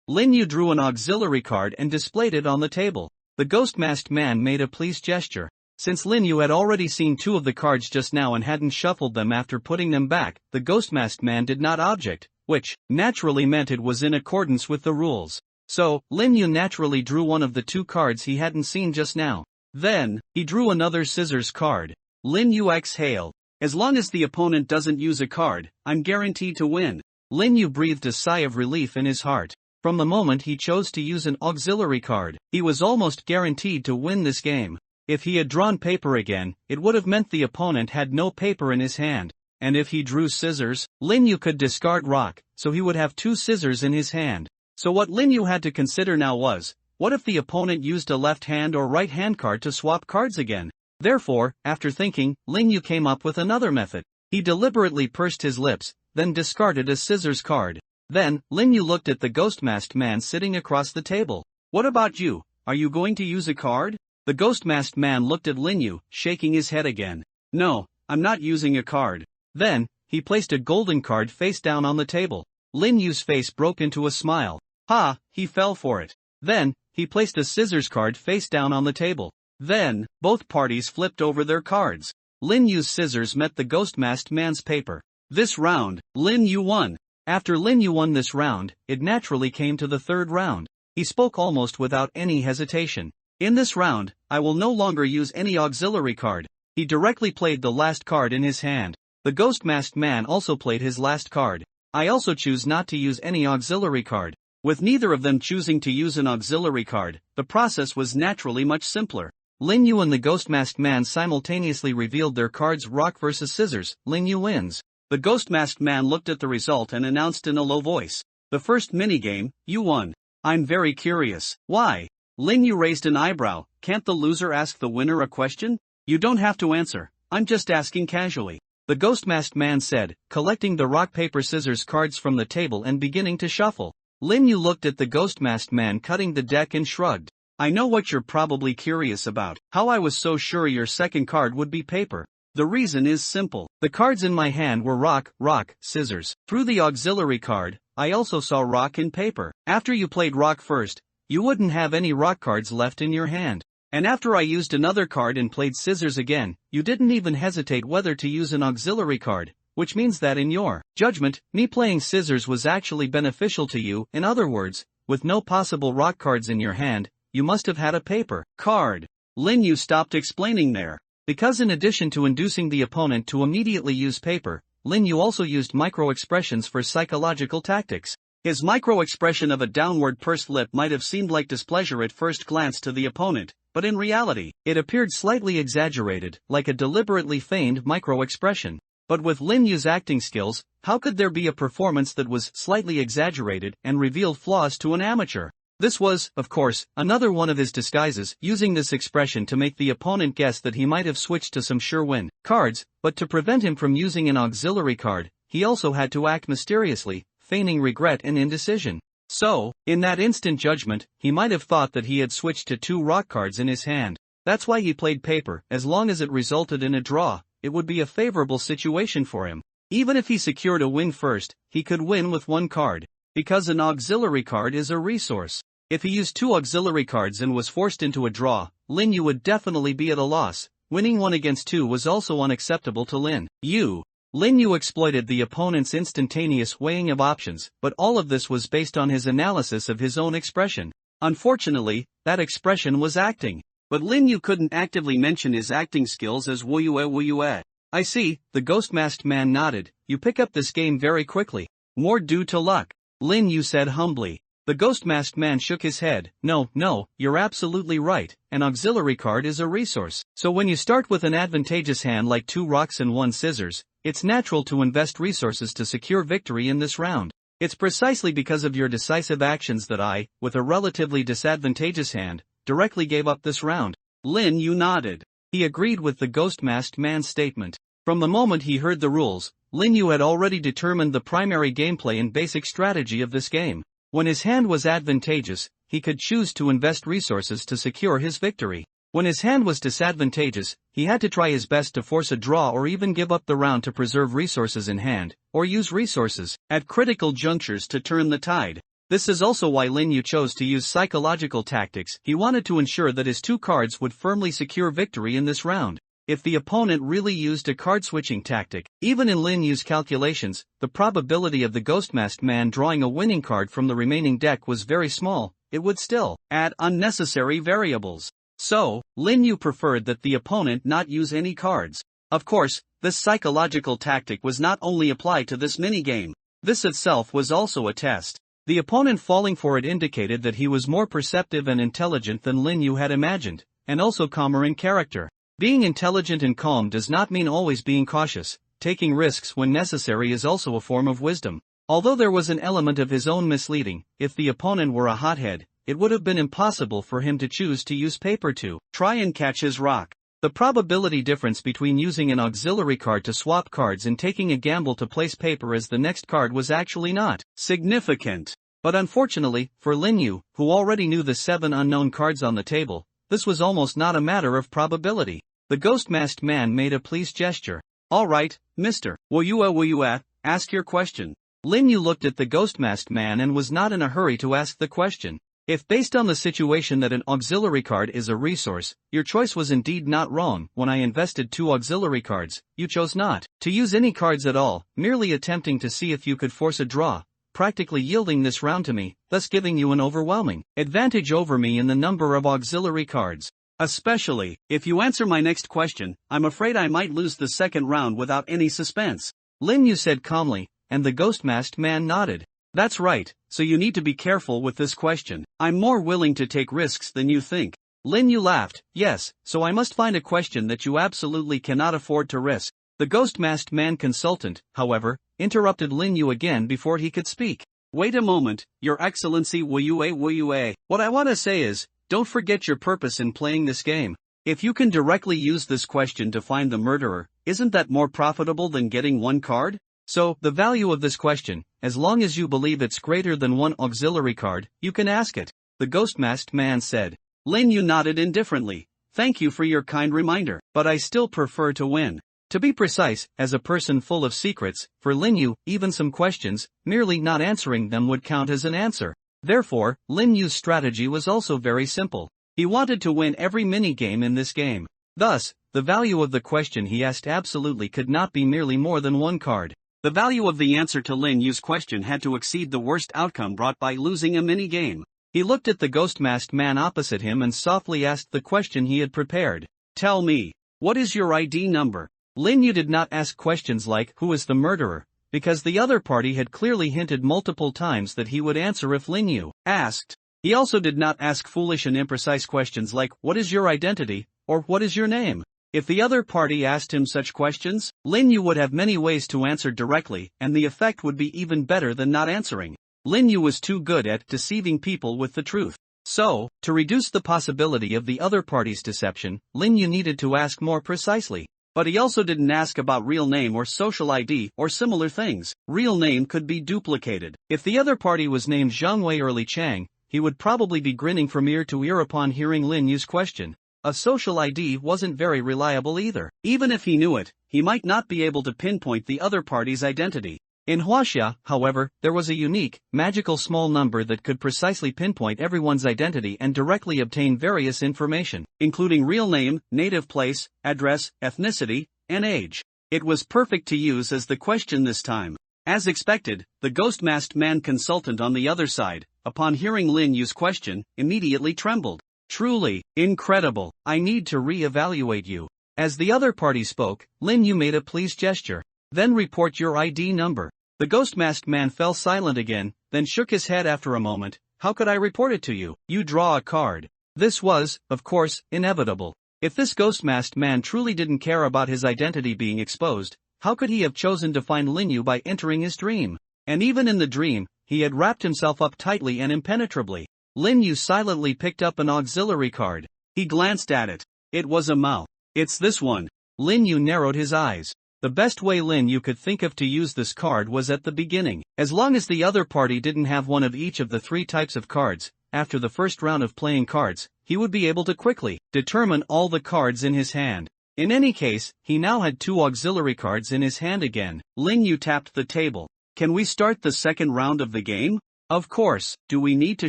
Lin Yu drew an auxiliary card and displayed it on the table. The ghost-masked man made a pleased gesture. Since Lin Yu had already seen 2 of the cards just now and hadn't shuffled them after putting them back, the ghost-masked man did not object, which naturally meant it was in accordance with the rules. So, Lin Yu naturally drew one of the 2 cards he hadn't seen just now. Then, he drew another scissors card. Lin Yu exhaled. As long as the opponent doesn't use a card, I'm guaranteed to win. Lin Yu breathed a sigh of relief in his heart. From the moment he chose to use an auxiliary card, he was almost guaranteed to win this game. If he had drawn paper again, it would have meant the opponent had no paper in his hand. And if he drew scissors, Lin Yu could discard rock, so he would have 2 scissors in his hand. So what Lin Yu had to consider now was, what if the opponent used a left hand or right hand card to swap cards again? Therefore, after thinking, Lin Yu came up with another method. He deliberately pursed his lips, then discarded a scissors card. Then, Lin Yu looked at the ghost-masked man sitting across the table. What about you? Are you going to use a card? The ghost-masked man looked at Lin Yu, shaking his head again. No, I'm not using a card. Then, he placed a golden card face down on the table. Lin Yu's face broke into a smile. Ha, he fell for it. Then, he placed a scissors card face down on the table. Then, both parties flipped over their cards. Lin Yu's scissors met the ghost-masked man's paper. This round, Lin Yu won. After Lin Yu won this round, it naturally came to the 3rd round. He spoke almost without any hesitation. In this round, I will no longer use any auxiliary card. He directly played the last card in his hand. The ghost-masked man also played his last card. I also choose not to use any auxiliary card. With neither of them choosing to use an auxiliary card, the process was naturally much simpler. Lin Yu and the ghost-masked man simultaneously revealed their cards rock versus scissors. Lin Yu wins. The ghost-masked man looked at the result and announced in a low voice. The first minigame, you won. I'm very curious. Why? Lin Yu raised an eyebrow. Can't the loser ask the winner a question? You don't have to answer. I'm just asking casually. The ghost-masked man said, collecting the rock-paper-scissors cards from the table and beginning to shuffle. Lin Yu looked at the ghost-masked man cutting the deck and shrugged. I know what you're probably curious about, how I was so sure your second card would be paper. The reason is simple. The cards in my hand were rock, scissors. Through the auxiliary card, I also saw rock and paper. After you played rock first, you wouldn't have any rock cards left in your hand. And after I used another card and played scissors again, you didn't even hesitate whether to use an auxiliary card, which means that in your judgment, me playing scissors was actually beneficial to you. In other words, with no possible rock cards in your hand, you must have had a paper card. Lin Yu stopped explaining there. Because in addition to inducing the opponent to immediately use paper, Lin Yu also used micro-expressions for psychological tactics. His micro-expression of a downward pursed lip might have seemed like displeasure at first glance to the opponent, but in reality, it appeared slightly exaggerated, like a deliberately feigned micro-expression. But with Lin Yu's acting skills, how could there be a performance that was slightly exaggerated and revealed flaws to an amateur? This was, of course, another one of his disguises, using this expression to make the opponent guess that he might have switched to some sure-win cards, but to prevent him from using an auxiliary card, he also had to act mysteriously, feigning regret and indecision. So, in that instant judgment, he might have thought that he had switched to 2 rock cards in his hand. That's why he played paper. As long as it resulted in a draw, it would be a favorable situation for him. Even if he secured a win first, he could win with 1 card. Because an auxiliary card is a resource. If he used 2 auxiliary cards and was forced into a draw, Lin Yu would definitely be at a loss. Winning 1 against 2 was also unacceptable to Lin Yu. Lin Yu exploited the opponent's instantaneous weighing of options, but all of this was based on his analysis of his own expression. Unfortunately, that expression was acting. But Lin Yu couldn't actively mention his acting skills as wuyue. I see, the ghost-masked man nodded. You pick up this game very quickly. More due to luck. Lin Yu said humbly. The ghost-masked man shook his head. No, you're absolutely right. An auxiliary card is a resource. So when you start with an advantageous hand like 2 rocks and 1 scissors, it's natural to invest resources to secure victory in this round. It's precisely because of your decisive actions that I, with a relatively disadvantageous hand, directly gave up this round. Lin Yu nodded. He agreed with the ghost-masked man's statement. From the moment he heard the rules, Lin Yu had already determined the primary gameplay and basic strategy of this game. When his hand was advantageous, he could choose to invest resources to secure his victory. When his hand was disadvantageous, he had to try his best to force a draw or even give up the round to preserve resources in hand, or use resources at critical junctures to turn the tide. This is also why Lin Yu chose to use psychological tactics. He wanted to ensure that his two cards would firmly secure victory in this round. If the opponent really used a card-switching tactic, even in Lin Yu's calculations, the probability of the ghost-masked man drawing a winning card from the remaining deck was very small. It would still add unnecessary variables. So, Lin Yu preferred that the opponent not use any cards. Of course, this psychological tactic was not only applied to this minigame. This itself was also a test. The opponent falling for it indicated that he was more perceptive and intelligent than Lin Yu had imagined, and also calmer in character. Being intelligent and calm does not mean always being cautious. Taking risks when necessary is also a form of wisdom. Although there was an element of his own misleading, if the opponent were a hothead, it would have been impossible for him to choose to use paper to try and catch his rock. The probability difference between using an auxiliary card to swap cards and taking a gamble to place paper as the next card was actually not significant. But unfortunately, for Lin Yu, who already knew the 7 unknown cards on the table, this was almost not a matter of probability. The ghost-masked man made a pleased gesture. Alright, mister, will you ask your question? Lin Yu looked at the ghost-masked man and was not in a hurry to ask the question. If based on the situation that an auxiliary card is a resource, your choice was indeed not wrong. When I invested 2 auxiliary cards, you chose not to use any cards at all, merely attempting to see if you could force a draw, practically yielding this round to me, thus giving you an overwhelming advantage over me in the number of auxiliary cards. Especially, if you answer my next question, I'm afraid I might lose the second round without any suspense. Lin Yu said calmly, and the ghost-masked man nodded. That's right, so you need to be careful with this question. I'm more willing to take risks than you think. Lin Yu laughed. Yes, so I must find a question that you absolutely cannot afford to risk. The ghost-masked man consultant, however, interrupted Lin Yu again before he could speak. Wait a moment, Your Excellency, will you? What I want to say is, don't forget your purpose in playing this game. If you can directly use this question to find the murderer, isn't that more profitable than getting 1 card? So, the value of this question, as long as you believe it's greater than 1 auxiliary card, you can ask it, the ghost-masked man said. Lin Yu nodded indifferently. Thank you for your kind reminder, but I still prefer to win. To be precise, as a person full of secrets, for Lin Yu, even some questions, merely not answering them would count as an answer. Therefore, Lin Yu's strategy was also very simple. He wanted to win every mini-game in this game. Thus, the value of the question he asked absolutely could not be merely more than 1 card. The value of the answer to Lin Yu's question had to exceed the worst outcome brought by losing a mini-game. He looked at the ghost-masked man opposite him and softly asked the question he had prepared. Tell me, what is your ID number? Lin Yu did not ask questions like, who is the murderer? Because the other party had clearly hinted multiple times that he would answer if Lin Yu asked. He also did not ask foolish and imprecise questions like, what is your identity? Or what is your name? If the other party asked him such questions, Lin Yu would have many ways to answer directly, and the effect would be even better than not answering. Lin Yu was too good at deceiving people with the truth. So, to reduce the possibility of the other party's deception, Lin Yu needed to ask more precisely. But he also didn't ask about real name or social ID or similar things. Real name could be duplicated. If the other party was named Zhangwei or Li Chang, he would probably be grinning from ear to ear upon hearing Lin Yu's question. A social ID wasn't very reliable either. Even if he knew it, he might not be able to pinpoint the other party's identity. In Huaxia, however, there was a unique, magical small number that could precisely pinpoint everyone's identity and directly obtain various information, including real name, native place, address, ethnicity, and age. It was perfect to use as the question this time. As expected, the ghost-masked man consultant on the other side, upon hearing Lin Yu's question, immediately trembled. Truly, incredible, I need to re-evaluate you. As the other party spoke, Lin Yu made a pleased gesture. Then report your ID number. The ghost-masked man fell silent again, then shook his head after a moment. How could I report it to you? You draw a card. This was, of course, inevitable. If this ghost-masked man truly didn't care about his identity being exposed, how could he have chosen to find Lin Yu by entering his dream? And even in the dream, he had wrapped himself up tightly and impenetrably. Lin Yu silently picked up an auxiliary card. He glanced at it. It was a mouth. It's this one. Lin Yu narrowed his eyes. The best way Lin Yu could think of to use this card was at the beginning. As long as the other party didn't have one of each of the 3 types of cards, after the first round of playing cards, he would be able to quickly determine all the cards in his hand. In any case, he now had 2 auxiliary cards in his hand again. Lin Yu tapped the table. Can we start the second round of the game? Of course. Do we need to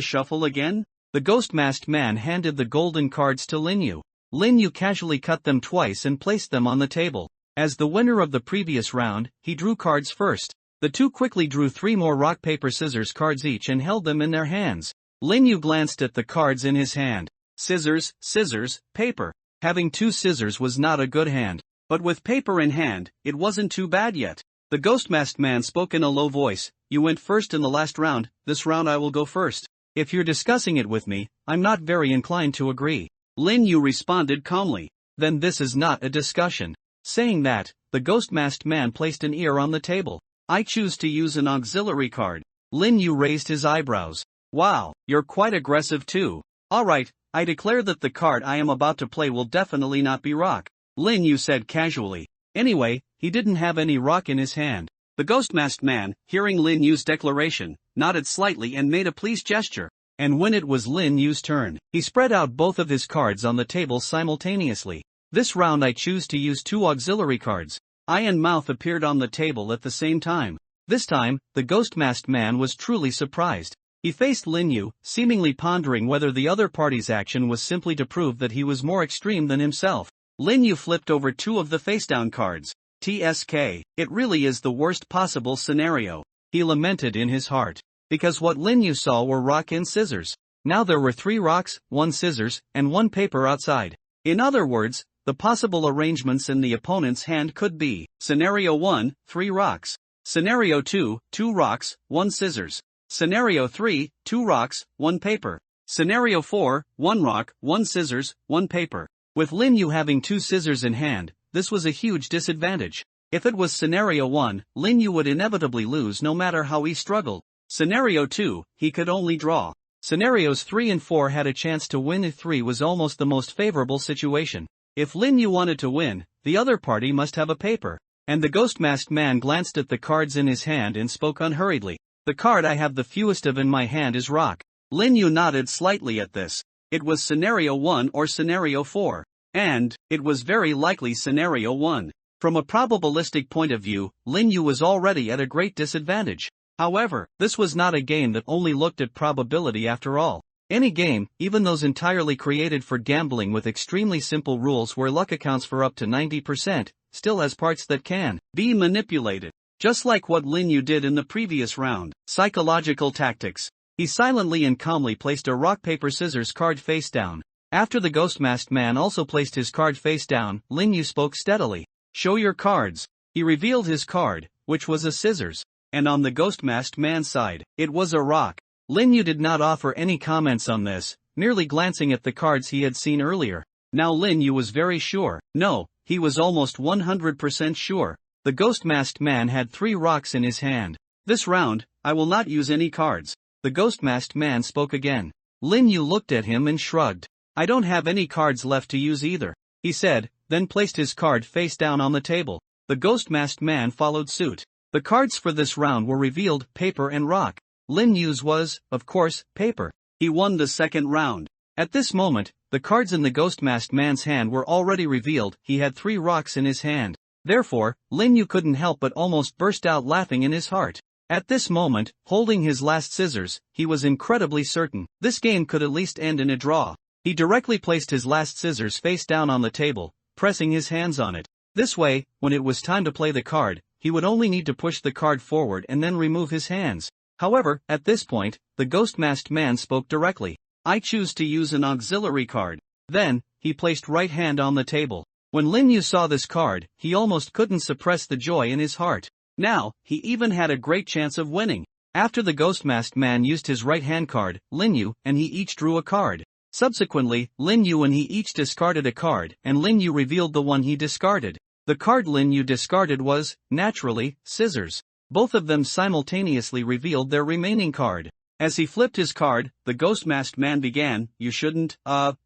shuffle again? The ghost-masked man handed the golden cards to Lin Yu. Lin Yu casually cut them twice and placed them on the table. As the winner of the previous round, he drew cards first. The 2 quickly drew 3 more rock-paper-scissors cards each and held them in their hands. Lin Yu glanced at the cards in his hand. Scissors, scissors, paper. Having 2 scissors was not a good hand. But with paper in hand, it wasn't too bad yet. The ghost-masked man spoke in a low voice. You went first in the last round, this round I will go first. If you're discussing it with me, I'm not very inclined to agree. Lin Yu responded calmly. Then this is not a discussion. Saying that, the ghost-masked man placed an ear on the table. I choose to use an auxiliary card. Lin Yu raised his eyebrows. Wow, you're quite aggressive too. Alright, I declare that the card I am about to play will definitely not be rock. Lin Yu said casually. Anyway, he didn't have any rock in his hand. The ghost-masked man, hearing Lin Yu's declaration, nodded slightly and made a pleased gesture. And when it was Lin Yu's turn, he spread out both of his cards on the table simultaneously. This round I choose to use 2 auxiliary cards. Eye and mouth appeared on the table at the same time. This time, the ghost-masked man was truly surprised. He faced Lin Yu, seemingly pondering whether the other party's action was simply to prove that he was more extreme than himself. Lin Yu flipped over 2 of the face-down cards. TSK, it really is the worst possible scenario. He lamented in his heart. Because what Lin Yu saw were rock and scissors. Now there were 3 rocks, 1 scissors, and 1 paper outside. In other words, the possible arrangements in the opponent's hand could be: Scenario 1, 3 rocks. Scenario 2, 2 rocks, 1 scissors. Scenario 3, 2 rocks, 1 paper. Scenario 4, 1 rock, 1 scissors, 1 paper. With Lin Yu having 2 scissors in hand, this was a huge disadvantage. If it was Scenario 1, Lin Yu would inevitably lose no matter how he struggled. Scenario 2, he could only draw. Scenarios 3 and 4 had a chance to win. 3 was almost the most favorable situation. If Lin Yu wanted to win, the other party must have a paper. And the ghost-masked man glanced at the cards in his hand and spoke unhurriedly. The card I have the fewest of in my hand is rock. Lin Yu nodded slightly at this. It was Scenario 1 or Scenario 4. And it was very likely Scenario 1. From a probabilistic point of view, Lin Yu was already at a great disadvantage. However, this was not a game that only looked at probability after all. Any game, even those entirely created for gambling with extremely simple rules where luck accounts for up to 90%, still has parts that can be manipulated. Just like what Lin Yu did in the previous round. Psychological tactics. He silently and calmly placed a rock-paper-scissors card face down. After the ghost-masked man also placed his card face down, Lin Yu spoke steadily. Show your cards. He revealed his card, which was a scissors. And on the ghost-masked man's side, it was a rock. Lin Yu did not offer any comments on this, merely glancing at the cards he had seen earlier. Now Lin Yu was very sure. No, he was almost 100% sure. The ghost-masked man had 3 rocks in his hand. This round, I will not use any cards. The ghost-masked man spoke again. Lin Yu looked at him and shrugged. I don't have any cards left to use either, he said, then placed his card face down on the table. The ghost-masked man followed suit. The cards for this round were revealed, paper and rock. Lin Yu's was, of course, paper. He won the second round. At this moment, the cards in the ghost-masked man's hand were already revealed. He had 3 rocks in his hand. Therefore, Lin Yu couldn't help but almost burst out laughing in his heart. At this moment, holding his last scissors, he was incredibly certain this game could at least end in a draw. He directly placed his last scissors face down on the table, pressing his hands on it. This way, when it was time to play the card, he would only need to push the card forward and then remove his hands. However, at this point, the ghost-masked man spoke directly. I choose to use an auxiliary card. Then, he placed right hand on the table. When Lin Yu saw this card, he almost couldn't suppress the joy in his heart. Now, he even had a great chance of winning. After the ghost-masked man used his right-hand card, Lin Yu and he each drew a card. Subsequently, Lin Yu and he each discarded a card, and Lin Yu revealed the one he discarded. The card Lin Yu discarded was, naturally, scissors. Both of them simultaneously revealed their remaining card. As he flipped his card, the ghost-masked man began, You shouldn't,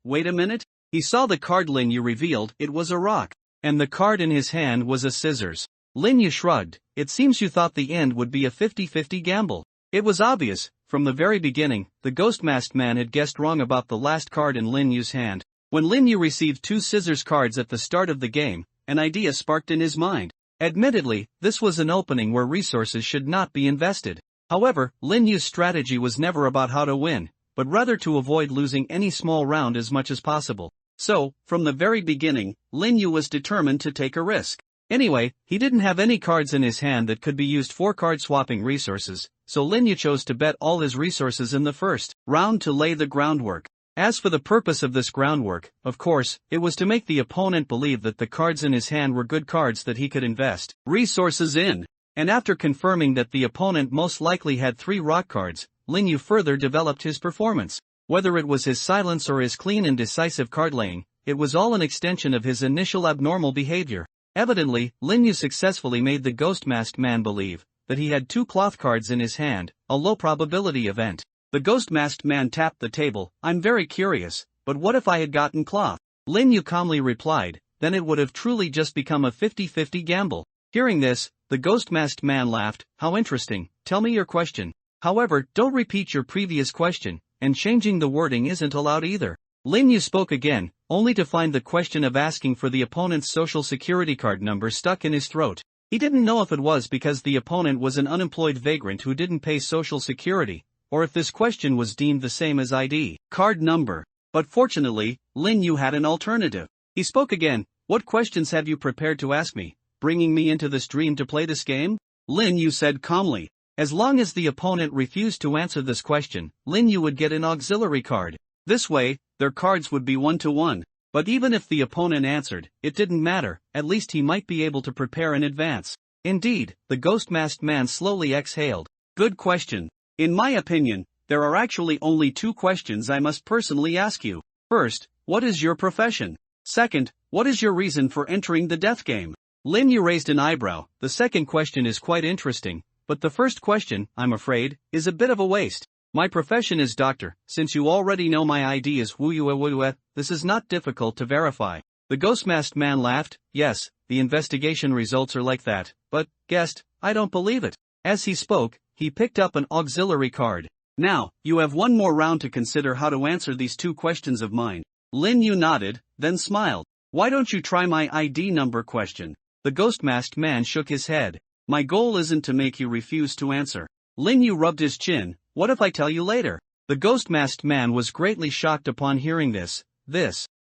wait a minute? He saw the card Lin Yu revealed, it was a rock. And the card in his hand was a scissors. Lin Yu shrugged. It seems you thought the end would be a 50-50 gamble. It was obvious, from the very beginning, the ghost-masked man had guessed wrong about the last card in Lin Yu's hand. When Lin Yu received 2 scissors cards at the start of the game, an idea sparked in his mind. Admittedly, this was an opening where resources should not be invested. However, Lin Yu's strategy was never about how to win, but rather to avoid losing any small round as much as possible. So, from the very beginning, Lin Yu was determined to take a risk. Anyway, he didn't have any cards in his hand that could be used for card-swapping resources, so Lin Yu chose to bet all his resources in the first round to lay the groundwork. As for the purpose of this groundwork, of course, it was to make the opponent believe that the cards in his hand were good cards that he could invest resources in. And after confirming that the opponent most likely had 3 rock cards, Lin Yu further developed his performance. Whether it was his silence or his clean and decisive card laying, it was all an extension of his initial abnormal behavior. Evidently, Lin Yu successfully made the ghost-masked man believe that he had 2 cloth cards in his hand, a low-probability event. The ghost-masked man tapped the table. I'm very curious, but what if I had gotten cloth? Lin Yu calmly replied, then it would have truly just become a 50-50 gamble. Hearing this, the ghost-masked man laughed. How interesting, tell me your question. However, don't repeat your previous question, and changing the wording isn't allowed either. Lin Yu spoke again, only to find the question of asking for the opponent's social security card number stuck in his throat. He didn't know if it was because the opponent was an unemployed vagrant who didn't pay social security, or if this question was deemed the same as ID card number. But fortunately, Lin Yu had an alternative. He spoke again. What questions have you prepared to ask me, bringing me into this dream to play this game? Lin Yu said calmly. As long as the opponent refused to answer this question, Lin Yu would get an auxiliary card. This way, their cards would be 1-to-1. But even if the opponent answered, it didn't matter, at least he might be able to prepare in advance. Indeed, the ghost-masked man slowly exhaled. Good question. In my opinion, there are actually only 2 questions I must personally ask you. First, what is your profession? Second, what is your reason for entering the death game? Lin Yu raised an eyebrow. The second question is quite interesting, but the first question, I'm afraid, is a bit of a waste. My profession is doctor. Since you already know my ID is Wu, this is not difficult to verify. The ghost-masked man laughed. Yes, the investigation results are like that, but, guest, I don't believe it. As he spoke, he picked up an auxiliary card. Now, you have one more round to consider how to answer these 2 questions of mine. Lin Yu nodded, then smiled. Why don't you try my ID number question? The ghost-masked man shook his head. My goal isn't to make you refuse to answer. Lin Yu rubbed his chin. What if I tell you later? The ghost-masked man was greatly shocked upon hearing this.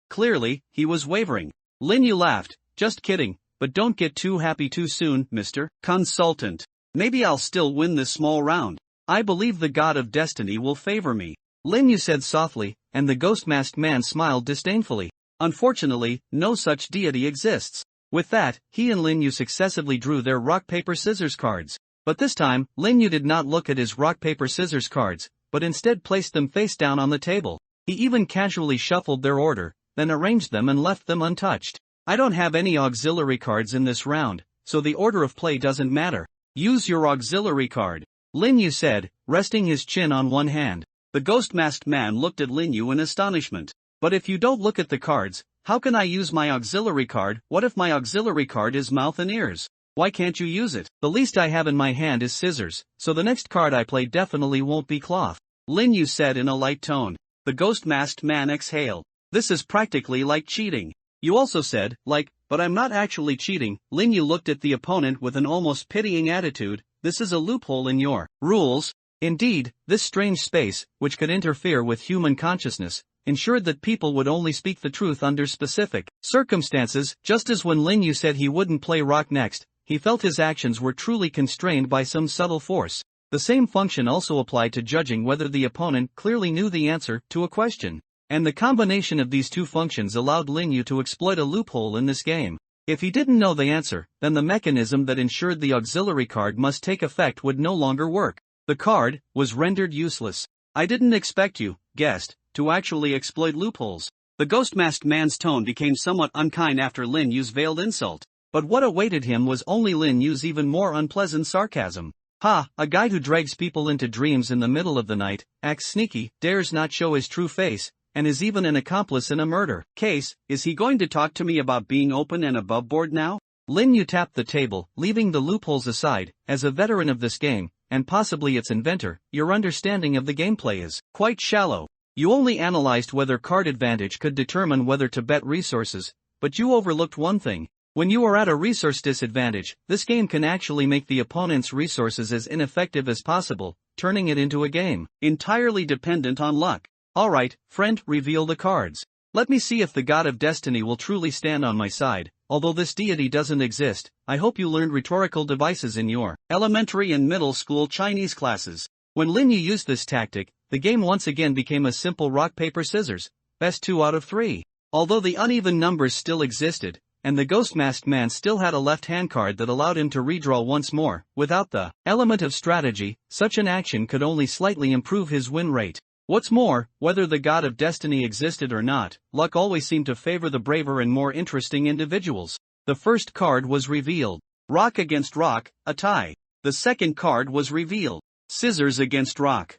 Clearly, he was wavering. Lin Yu laughed. Just kidding, but don't get too happy too soon, Mr. Consultant. Maybe I'll still win this small round. I believe the god of destiny will favor me. Lin Yu said softly, and the ghost-masked man smiled disdainfully. Unfortunately, no such deity exists. With that, he and Lin Yu successively drew their rock-paper-scissors cards. But this time, Lin Yu did not look at his rock-paper-scissors cards, but instead placed them face down on the table. He even casually shuffled their order, then arranged them and left them untouched. I don't have any auxiliary cards in this round, so the order of play doesn't matter. Use your auxiliary card, Lin Yu said, resting his chin on one hand. The ghost-masked man looked at Lin Yu in astonishment. But if you don't look at the cards, how can I use my auxiliary card? What if my auxiliary card is mouth and ears? Why can't you use it? The least I have in my hand is scissors, so the next card I play definitely won't be cloth, Lin Yu said in a light tone. The ghost-masked man exhaled. This is practically like cheating. You also said, but I'm not actually cheating. Lin Yu looked at the opponent with an almost pitying attitude. This is a loophole in your rules. Indeed, this strange space, which could interfere with human consciousness, ensured that people would only speak the truth under specific circumstances. Just as when Lin Yu said he wouldn't play rock next, he felt his actions were truly constrained by some subtle force. The same function also applied to judging whether the opponent clearly knew the answer to a question. And the combination of these 2 functions allowed Lin Yu to exploit a loophole in this game. If he didn't know the answer, then the mechanism that ensured the auxiliary card must take effect would no longer work. The card was rendered useless. I didn't expect you, guest, to actually exploit loopholes. The ghost-masked man's tone became somewhat unkind after Lin Yu's veiled insult. But what awaited him was only Lin Yu's even more unpleasant sarcasm. Ha, a guy who drags people into dreams in the middle of the night, acts sneaky, dares not show his true face, and is even an accomplice in a murder case. Is he going to talk to me about being open and above board now? Lin Yu tapped the table, leaving the loopholes aside. As a veteran of this game, and possibly its inventor, your understanding of the gameplay is quite shallow. You only analyzed whether card advantage could determine whether to bet resources, but you overlooked one thing. When you are at a resource disadvantage, this game can actually make the opponent's resources as ineffective as possible, turning it into a game entirely dependent on luck. Alright, friend, reveal the cards. Let me see if the god of destiny will truly stand on my side. Although this deity doesn't exist, I hope you learned rhetorical devices in your elementary and middle school Chinese classes. When Lin Yu used this tactic, the game once again became a simple rock-paper-scissors, best 2 out of 3. Although the uneven numbers still existed, and the ghost-masked man still had a left-hand card that allowed him to redraw once more, without the element of strategy, such an action could only slightly improve his win rate. What's more, whether the god of destiny existed or not, luck always seemed to favor the braver and more interesting individuals. The first card was revealed. Rock against rock, a tie. The second card was revealed. Scissors against rock.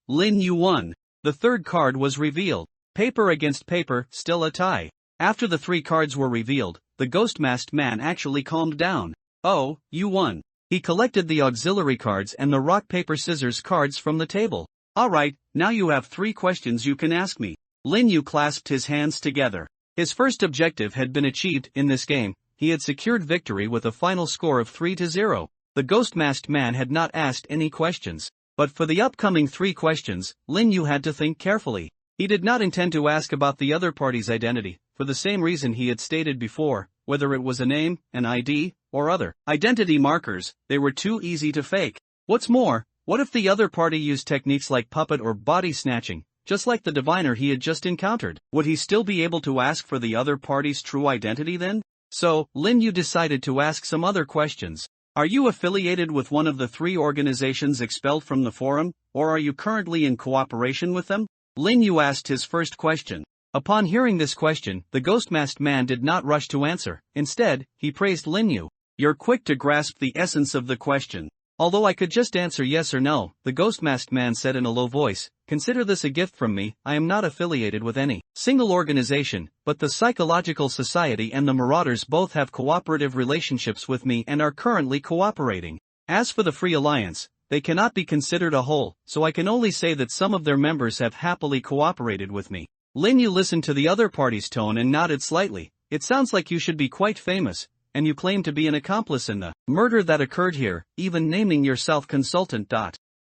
Lin Yu won. The third card was revealed. Paper against paper, still a tie. After the 3 cards were revealed, the ghost-masked man actually calmed down. Oh, you won. He collected the auxiliary cards and the rock-paper-scissors cards from the table. Alright, now you have 3 questions you can ask me. Lin Yu clasped his hands together. His first objective had been achieved in this game. He had secured victory with a final score of 3-0. The ghost-masked man had not asked any questions. But for the upcoming 3 questions, Lin Yu had to think carefully. He did not intend to ask about the other party's identity, for the same reason he had stated before, whether it was a name, an ID, or other identity markers, they were too easy to fake. What's more, what if the other party used techniques like puppet or body snatching, just like the diviner he had just encountered? Would he still be able to ask for the other party's true identity then? So, Lin Yu decided to ask some other questions. Are you affiliated with one of the 3 organizations expelled from the forum, or are you currently in cooperation with them? Lin Yu asked his first question. Upon hearing this question, the ghost-masked man did not rush to answer. Instead, he praised Lin Yu. You're quick to grasp the essence of the question. Although I could just answer yes or no, the ghost-masked man said in a low voice, consider this a gift from me. I am not affiliated with any single organization, but the Psychological Society and the Marauders both have cooperative relationships with me and are currently cooperating. As for the Free Alliance, they cannot be considered a whole, so I can only say that some of their members have happily cooperated with me. Lin Yu listened to the other party's tone and nodded slightly. It sounds like you should be quite famous, and you claim to be an accomplice in the murder that occurred here, even naming yourself consultant.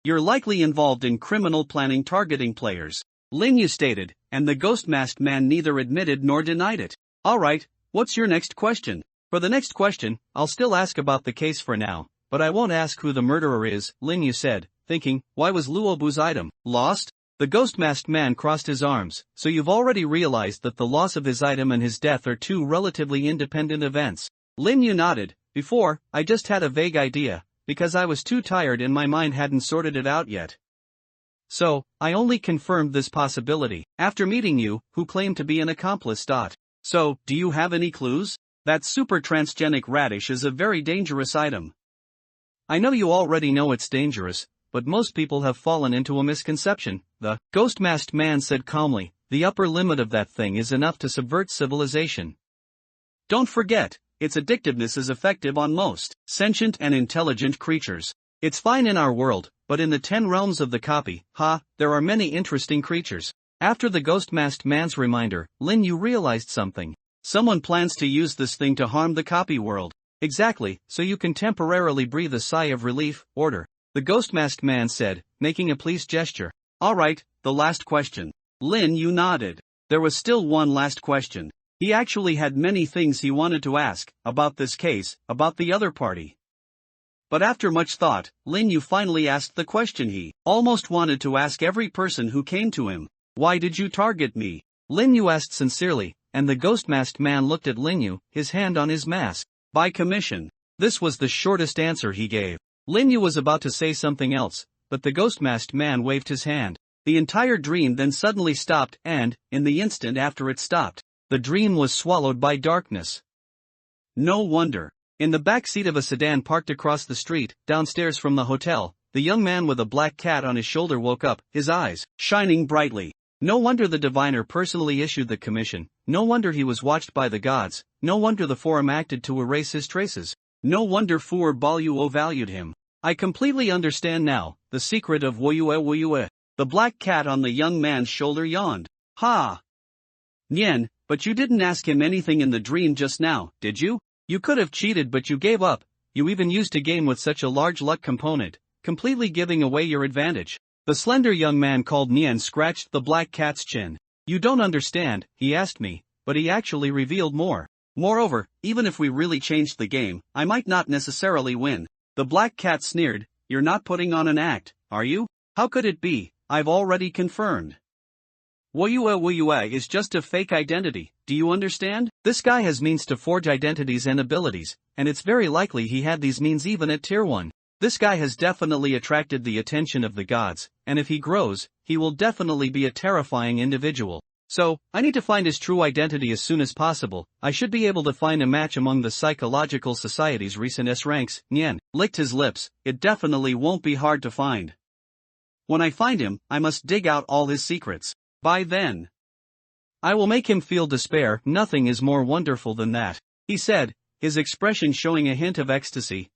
You're likely involved in criminal planning targeting players. Lin Yu stated, and the ghost-masked man neither admitted nor denied it. Alright, what's your next question? For the next question, I'll still ask about the case for now, but I won't ask who the murderer is, Lin Yu said, thinking, why was Luobu's item lost? The ghost-masked man crossed his arms. So you've already realized that the loss of his item and his death are 2 relatively independent events. Lin Yu nodded. Before, I just had a vague idea, because I was too tired and my mind hadn't sorted it out yet. So, I only confirmed this possibility after meeting you, who claimed to be an accomplice. So, do you have any clues? That super transgenic radish is a very dangerous item. I know you already know it's dangerous, but most people have fallen into a misconception, the ghost-masked man said calmly. The upper limit of that thing is enough to subvert civilization. Don't forget, its addictiveness is effective on most sentient and intelligent creatures. It's fine in our world, but in the 10 realms of the copy, there are many interesting creatures. After the ghost-masked man's reminder, Lin Yu realized something. Someone plans to use this thing to harm the copy world. Exactly, so you can temporarily breathe a sigh of relief. Order. The ghost-masked man said, making a pleased gesture. Alright, the last question. Lin Yu nodded. There was still one last question. He actually had many things he wanted to ask, about this case, about the other party. But after much thought, Lin Yu finally asked the question he almost wanted to ask every person who came to him. Why did you target me? Lin Yu asked sincerely, and the ghost-masked man looked at Lin Yu, his hand on his mask. By commission. This was the shortest answer he gave. Lin Yu was about to say something else, but the ghost-masked man waved his hand. The entire dream then suddenly stopped and, in the instant after it stopped, the dream was swallowed by darkness. No wonder. In the back seat of a sedan parked across the street, downstairs from the hotel, the young man with a black cat on his shoulder woke up, his eyes shining brightly. No wonder the diviner personally issued the commission, no wonder he was watched by the gods, no wonder the forum acted to erase his traces. No wonder Fu Baluo valued him. I completely understand now, the secret of Woyue. The black cat on the young man's shoulder yawned. Ha! Nian, but you didn't ask him anything in the dream just now, did you? You could have cheated but you gave up, you even used a game with such a large luck component, completely giving away your advantage. The slender young man called Nian scratched the black cat's chin. You don't understand, he asked me, but he actually revealed more. Moreover, even if we really changed the game, I might not necessarily win. The black cat sneered, you're not putting on an act, are you? How could it be? I've already confirmed. Woyue is just a fake identity, do you understand? This guy has means to forge identities and abilities, and it's very likely he had these means even at tier 1. This guy has definitely attracted the attention of the gods, and if he grows, he will definitely be a terrifying individual. So, I need to find his true identity as soon as possible. I should be able to find a match among the Psychological Society's recent S ranks. Nian licked his lips, it definitely won't be hard to find. When I find him, I must dig out all his secrets. By then, I will make him feel despair. Nothing is more wonderful than that, he said, his expression showing a hint of ecstasy.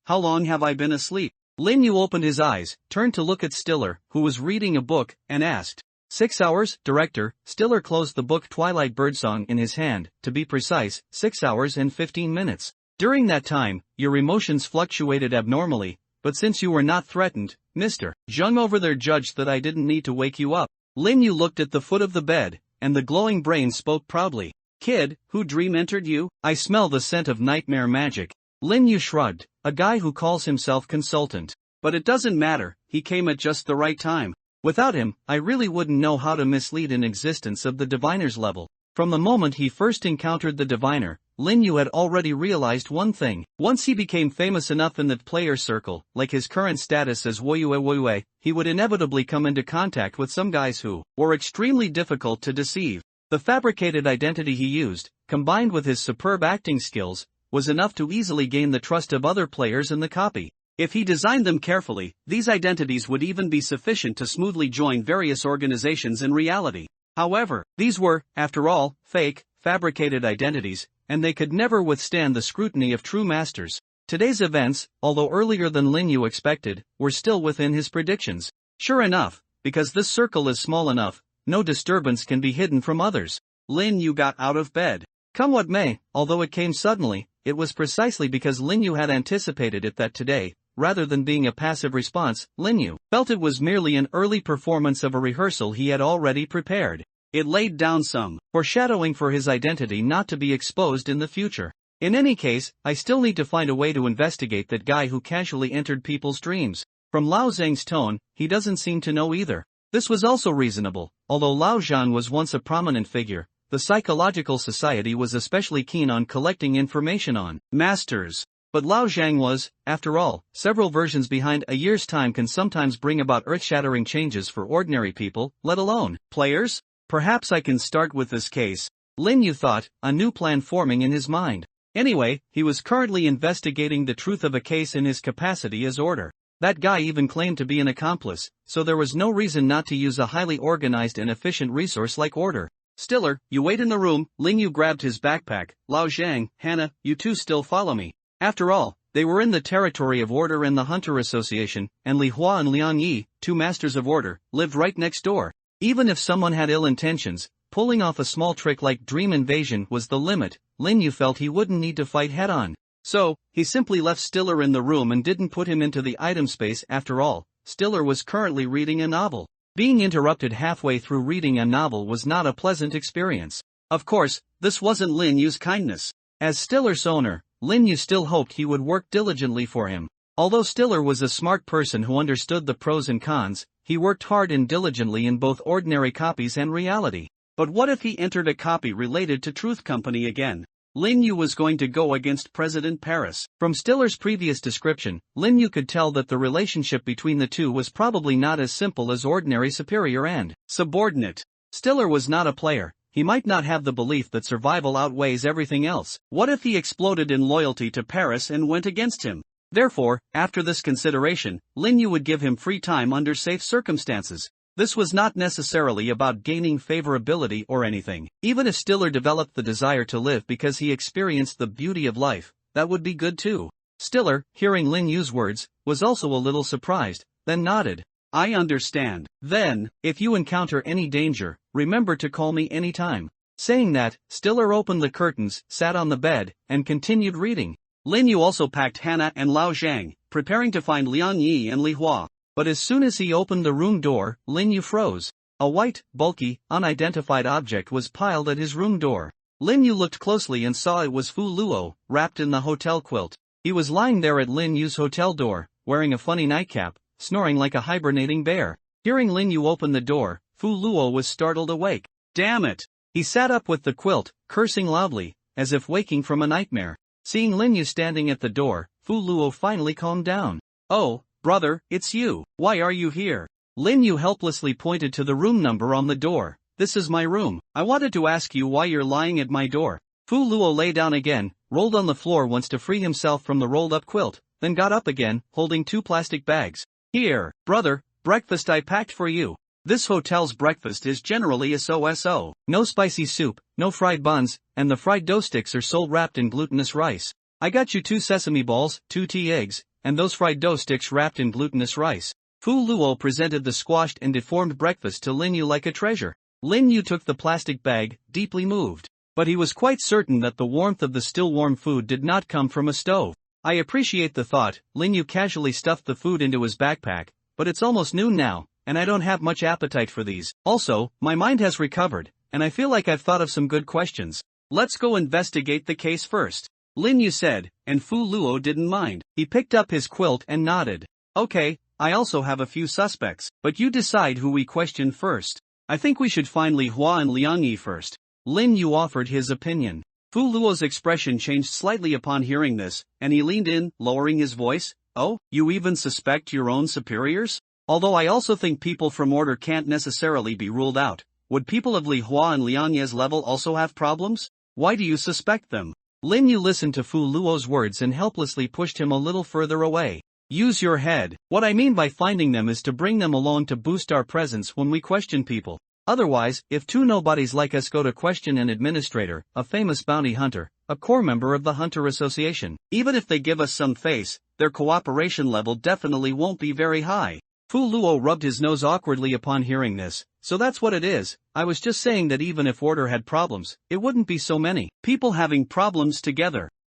How long have I been asleep? Lin Yu opened his eyes, turned to look at Stiller, who was reading a book, and asked. 6 hours, director. Stiller closed the book Twilight Birdsong in his hand, to be precise, 6 hours and 15 minutes. During that time, your emotions fluctuated abnormally, but since you were not threatened, Mr. Zheng over there judged that I didn't need to wake you up. Lin Yu looked at the foot of the bed, and the glowing brain spoke proudly. Kid, who dream entered you? I smell the scent of nightmare magic. Lin Yu shrugged, a guy who calls himself consultant. But it doesn't matter, he came at just the right time. Without him, I really wouldn't know how to mislead an existence of the diviner's level. From the moment he first encountered the diviner, Lin Yu had already realized one thing. Once he became famous enough in the player circle, like his current status as Woyue, he would inevitably come into contact with some guys who were extremely difficult to deceive. The fabricated identity he used, combined with his superb acting skills, was enough to easily gain the trust of other players in the copy. If he designed them carefully, these identities would even be sufficient to smoothly join various organizations in reality. However, these were, after all, fake, fabricated identities, and they could never withstand the scrutiny of true masters. Today's events, although earlier than Lin Yu expected, were still within his predictions. Sure enough, because this circle is small enough, no disturbance can be hidden from others. Lin Yu got out of bed. Come what may, although it came suddenly, it was precisely because Lin Yu had anticipated it that today, rather than being a passive response, Lin Yu felt it was merely an early performance of a rehearsal he had already prepared. It laid down some foreshadowing for his identity not to be exposed in the future. In any case, I still need to find a way to investigate that guy who casually entered people's dreams. From Lao Zhang's tone, he doesn't seem to know either. This was also reasonable. Although Lao Zhang was once a prominent figure, the Psychological Society was especially keen on collecting information on masters. But Lao Zhang was, after all, several versions behind. A year's time can sometimes bring about earth-shattering changes for ordinary people, let alone players. Perhaps I can start with this case, Lin Yu thought, a new plan forming in his mind. Anyway, he was currently investigating the truth of a case in his capacity as Order. That guy even claimed to be an accomplice, so there was no reason not to use a highly organized and efficient resource like Order. Stiller, you wait in the room. Lin Yu grabbed his backpack. Lao Zhang, Hannah, you two still follow me. After all, they were in the territory of Order and the Hunter Association, and Li Hua and Liang Yi, two masters of Order, lived right next door. Even if someone had ill intentions, pulling off a small trick like dream invasion was the limit. Lin Yu felt he wouldn't need to fight head-on. So, he simply left Stiller in the room and didn't put him into the item space. After all, Stiller was currently reading a novel. Being interrupted halfway through reading a novel was not a pleasant experience. Of course, this wasn't Lin Yu's kindness. As Stiller's owner, Lin Yu still hoped he would work diligently for him. Although Stiller was a smart person who understood the pros and cons, he worked hard and diligently in both ordinary copies and reality. But what if he entered a copy related to Truth Company again? Lin Yu was going to go against President Paris. From Stiller's previous description, Lin Yu could tell that the relationship between the two was probably not as simple as ordinary superior and subordinate. Stiller was not a player. He might not have the belief that survival outweighs everything else. What if he exploded in loyalty to Paris and went against him? Therefore, after this consideration, Lin Yu would give him free time under safe circumstances. This was not necessarily about gaining favorability or anything. Even if Stiller developed the desire to live because he experienced the beauty of life, that would be good too. Stiller, hearing Lin Yu's words, was also a little surprised, then nodded. I understand. Then, if you encounter any danger, remember to call me anytime. Saying that, Stiller opened the curtains, sat on the bed, and continued reading. Lin Yu also packed Hannah and Lao Zhang, preparing to find Liang Yi and Li Hua. But as soon as he opened the room door, Lin Yu froze. A white, bulky, unidentified object was piled at his room door. Lin Yu looked closely and saw it was Fu Luo, wrapped in the hotel quilt. He was lying there at Lin Yu's hotel door, wearing a funny nightcap, snoring like a hibernating bear. Hearing Lin Yu open the door, Fu Luo was startled awake. Damn it! He sat up with the quilt, cursing loudly, as if waking from a nightmare. Seeing Lin Yu standing at the door, Fu Luo finally calmed down. Oh, brother, it's you. Why are you here? Lin Yu helplessly pointed to the room number on the door. This is my room. I wanted to ask you why you're lying at my door. Fu Luo lay down again, rolled on the floor once to free himself from the rolled-up quilt, then got up again, holding 2 plastic bags. Here, brother, breakfast I packed for you. This hotel's breakfast is generally so. No spicy soup, no fried buns, and the fried dough sticks are sold wrapped in glutinous rice. I got you 2 sesame balls, 2 tea eggs, and those fried dough sticks wrapped in glutinous rice. Fu Luo presented the squashed and deformed breakfast to Lin Yu like a treasure. Lin Yu took the plastic bag, deeply moved. But he was quite certain that the warmth of the still warm food did not come from a stove. I appreciate the thought. Lin Yu casually stuffed the food into his backpack, but it's almost noon now, and I don't have much appetite for these. Also, my mind has recovered, and I feel like I've thought of some good questions. Let's go investigate the case first. Lin Yu said, and Fu Luo didn't mind. He picked up his quilt and nodded. Okay, I also have a few suspects, but you decide who we question first. I think we should find Li Hua and Liang Yi first. Lin Yu offered his opinion. Fu Luo's expression changed slightly upon hearing this, and he leaned in, lowering his voice. Oh, you even suspect your own superiors? Although I also think people from order can't necessarily be ruled out. Would people of Li Hua and Liang Yi's level also have problems? Why do you suspect them? Lin Yu listened to Fu Luo's words and helplessly pushed him a little further away. Use your head. What I mean by finding them is to bring them along to boost our presence when we question people. Otherwise, if 2 nobodies like us go to question an administrator, a famous bounty hunter, a core member of the Hunter Association, even if they give us some face, their cooperation level definitely won't be very high. Fu Luo rubbed his nose awkwardly upon hearing this. So that's what it is. I was just saying that even if order had problems, it wouldn't be so many people having problems together.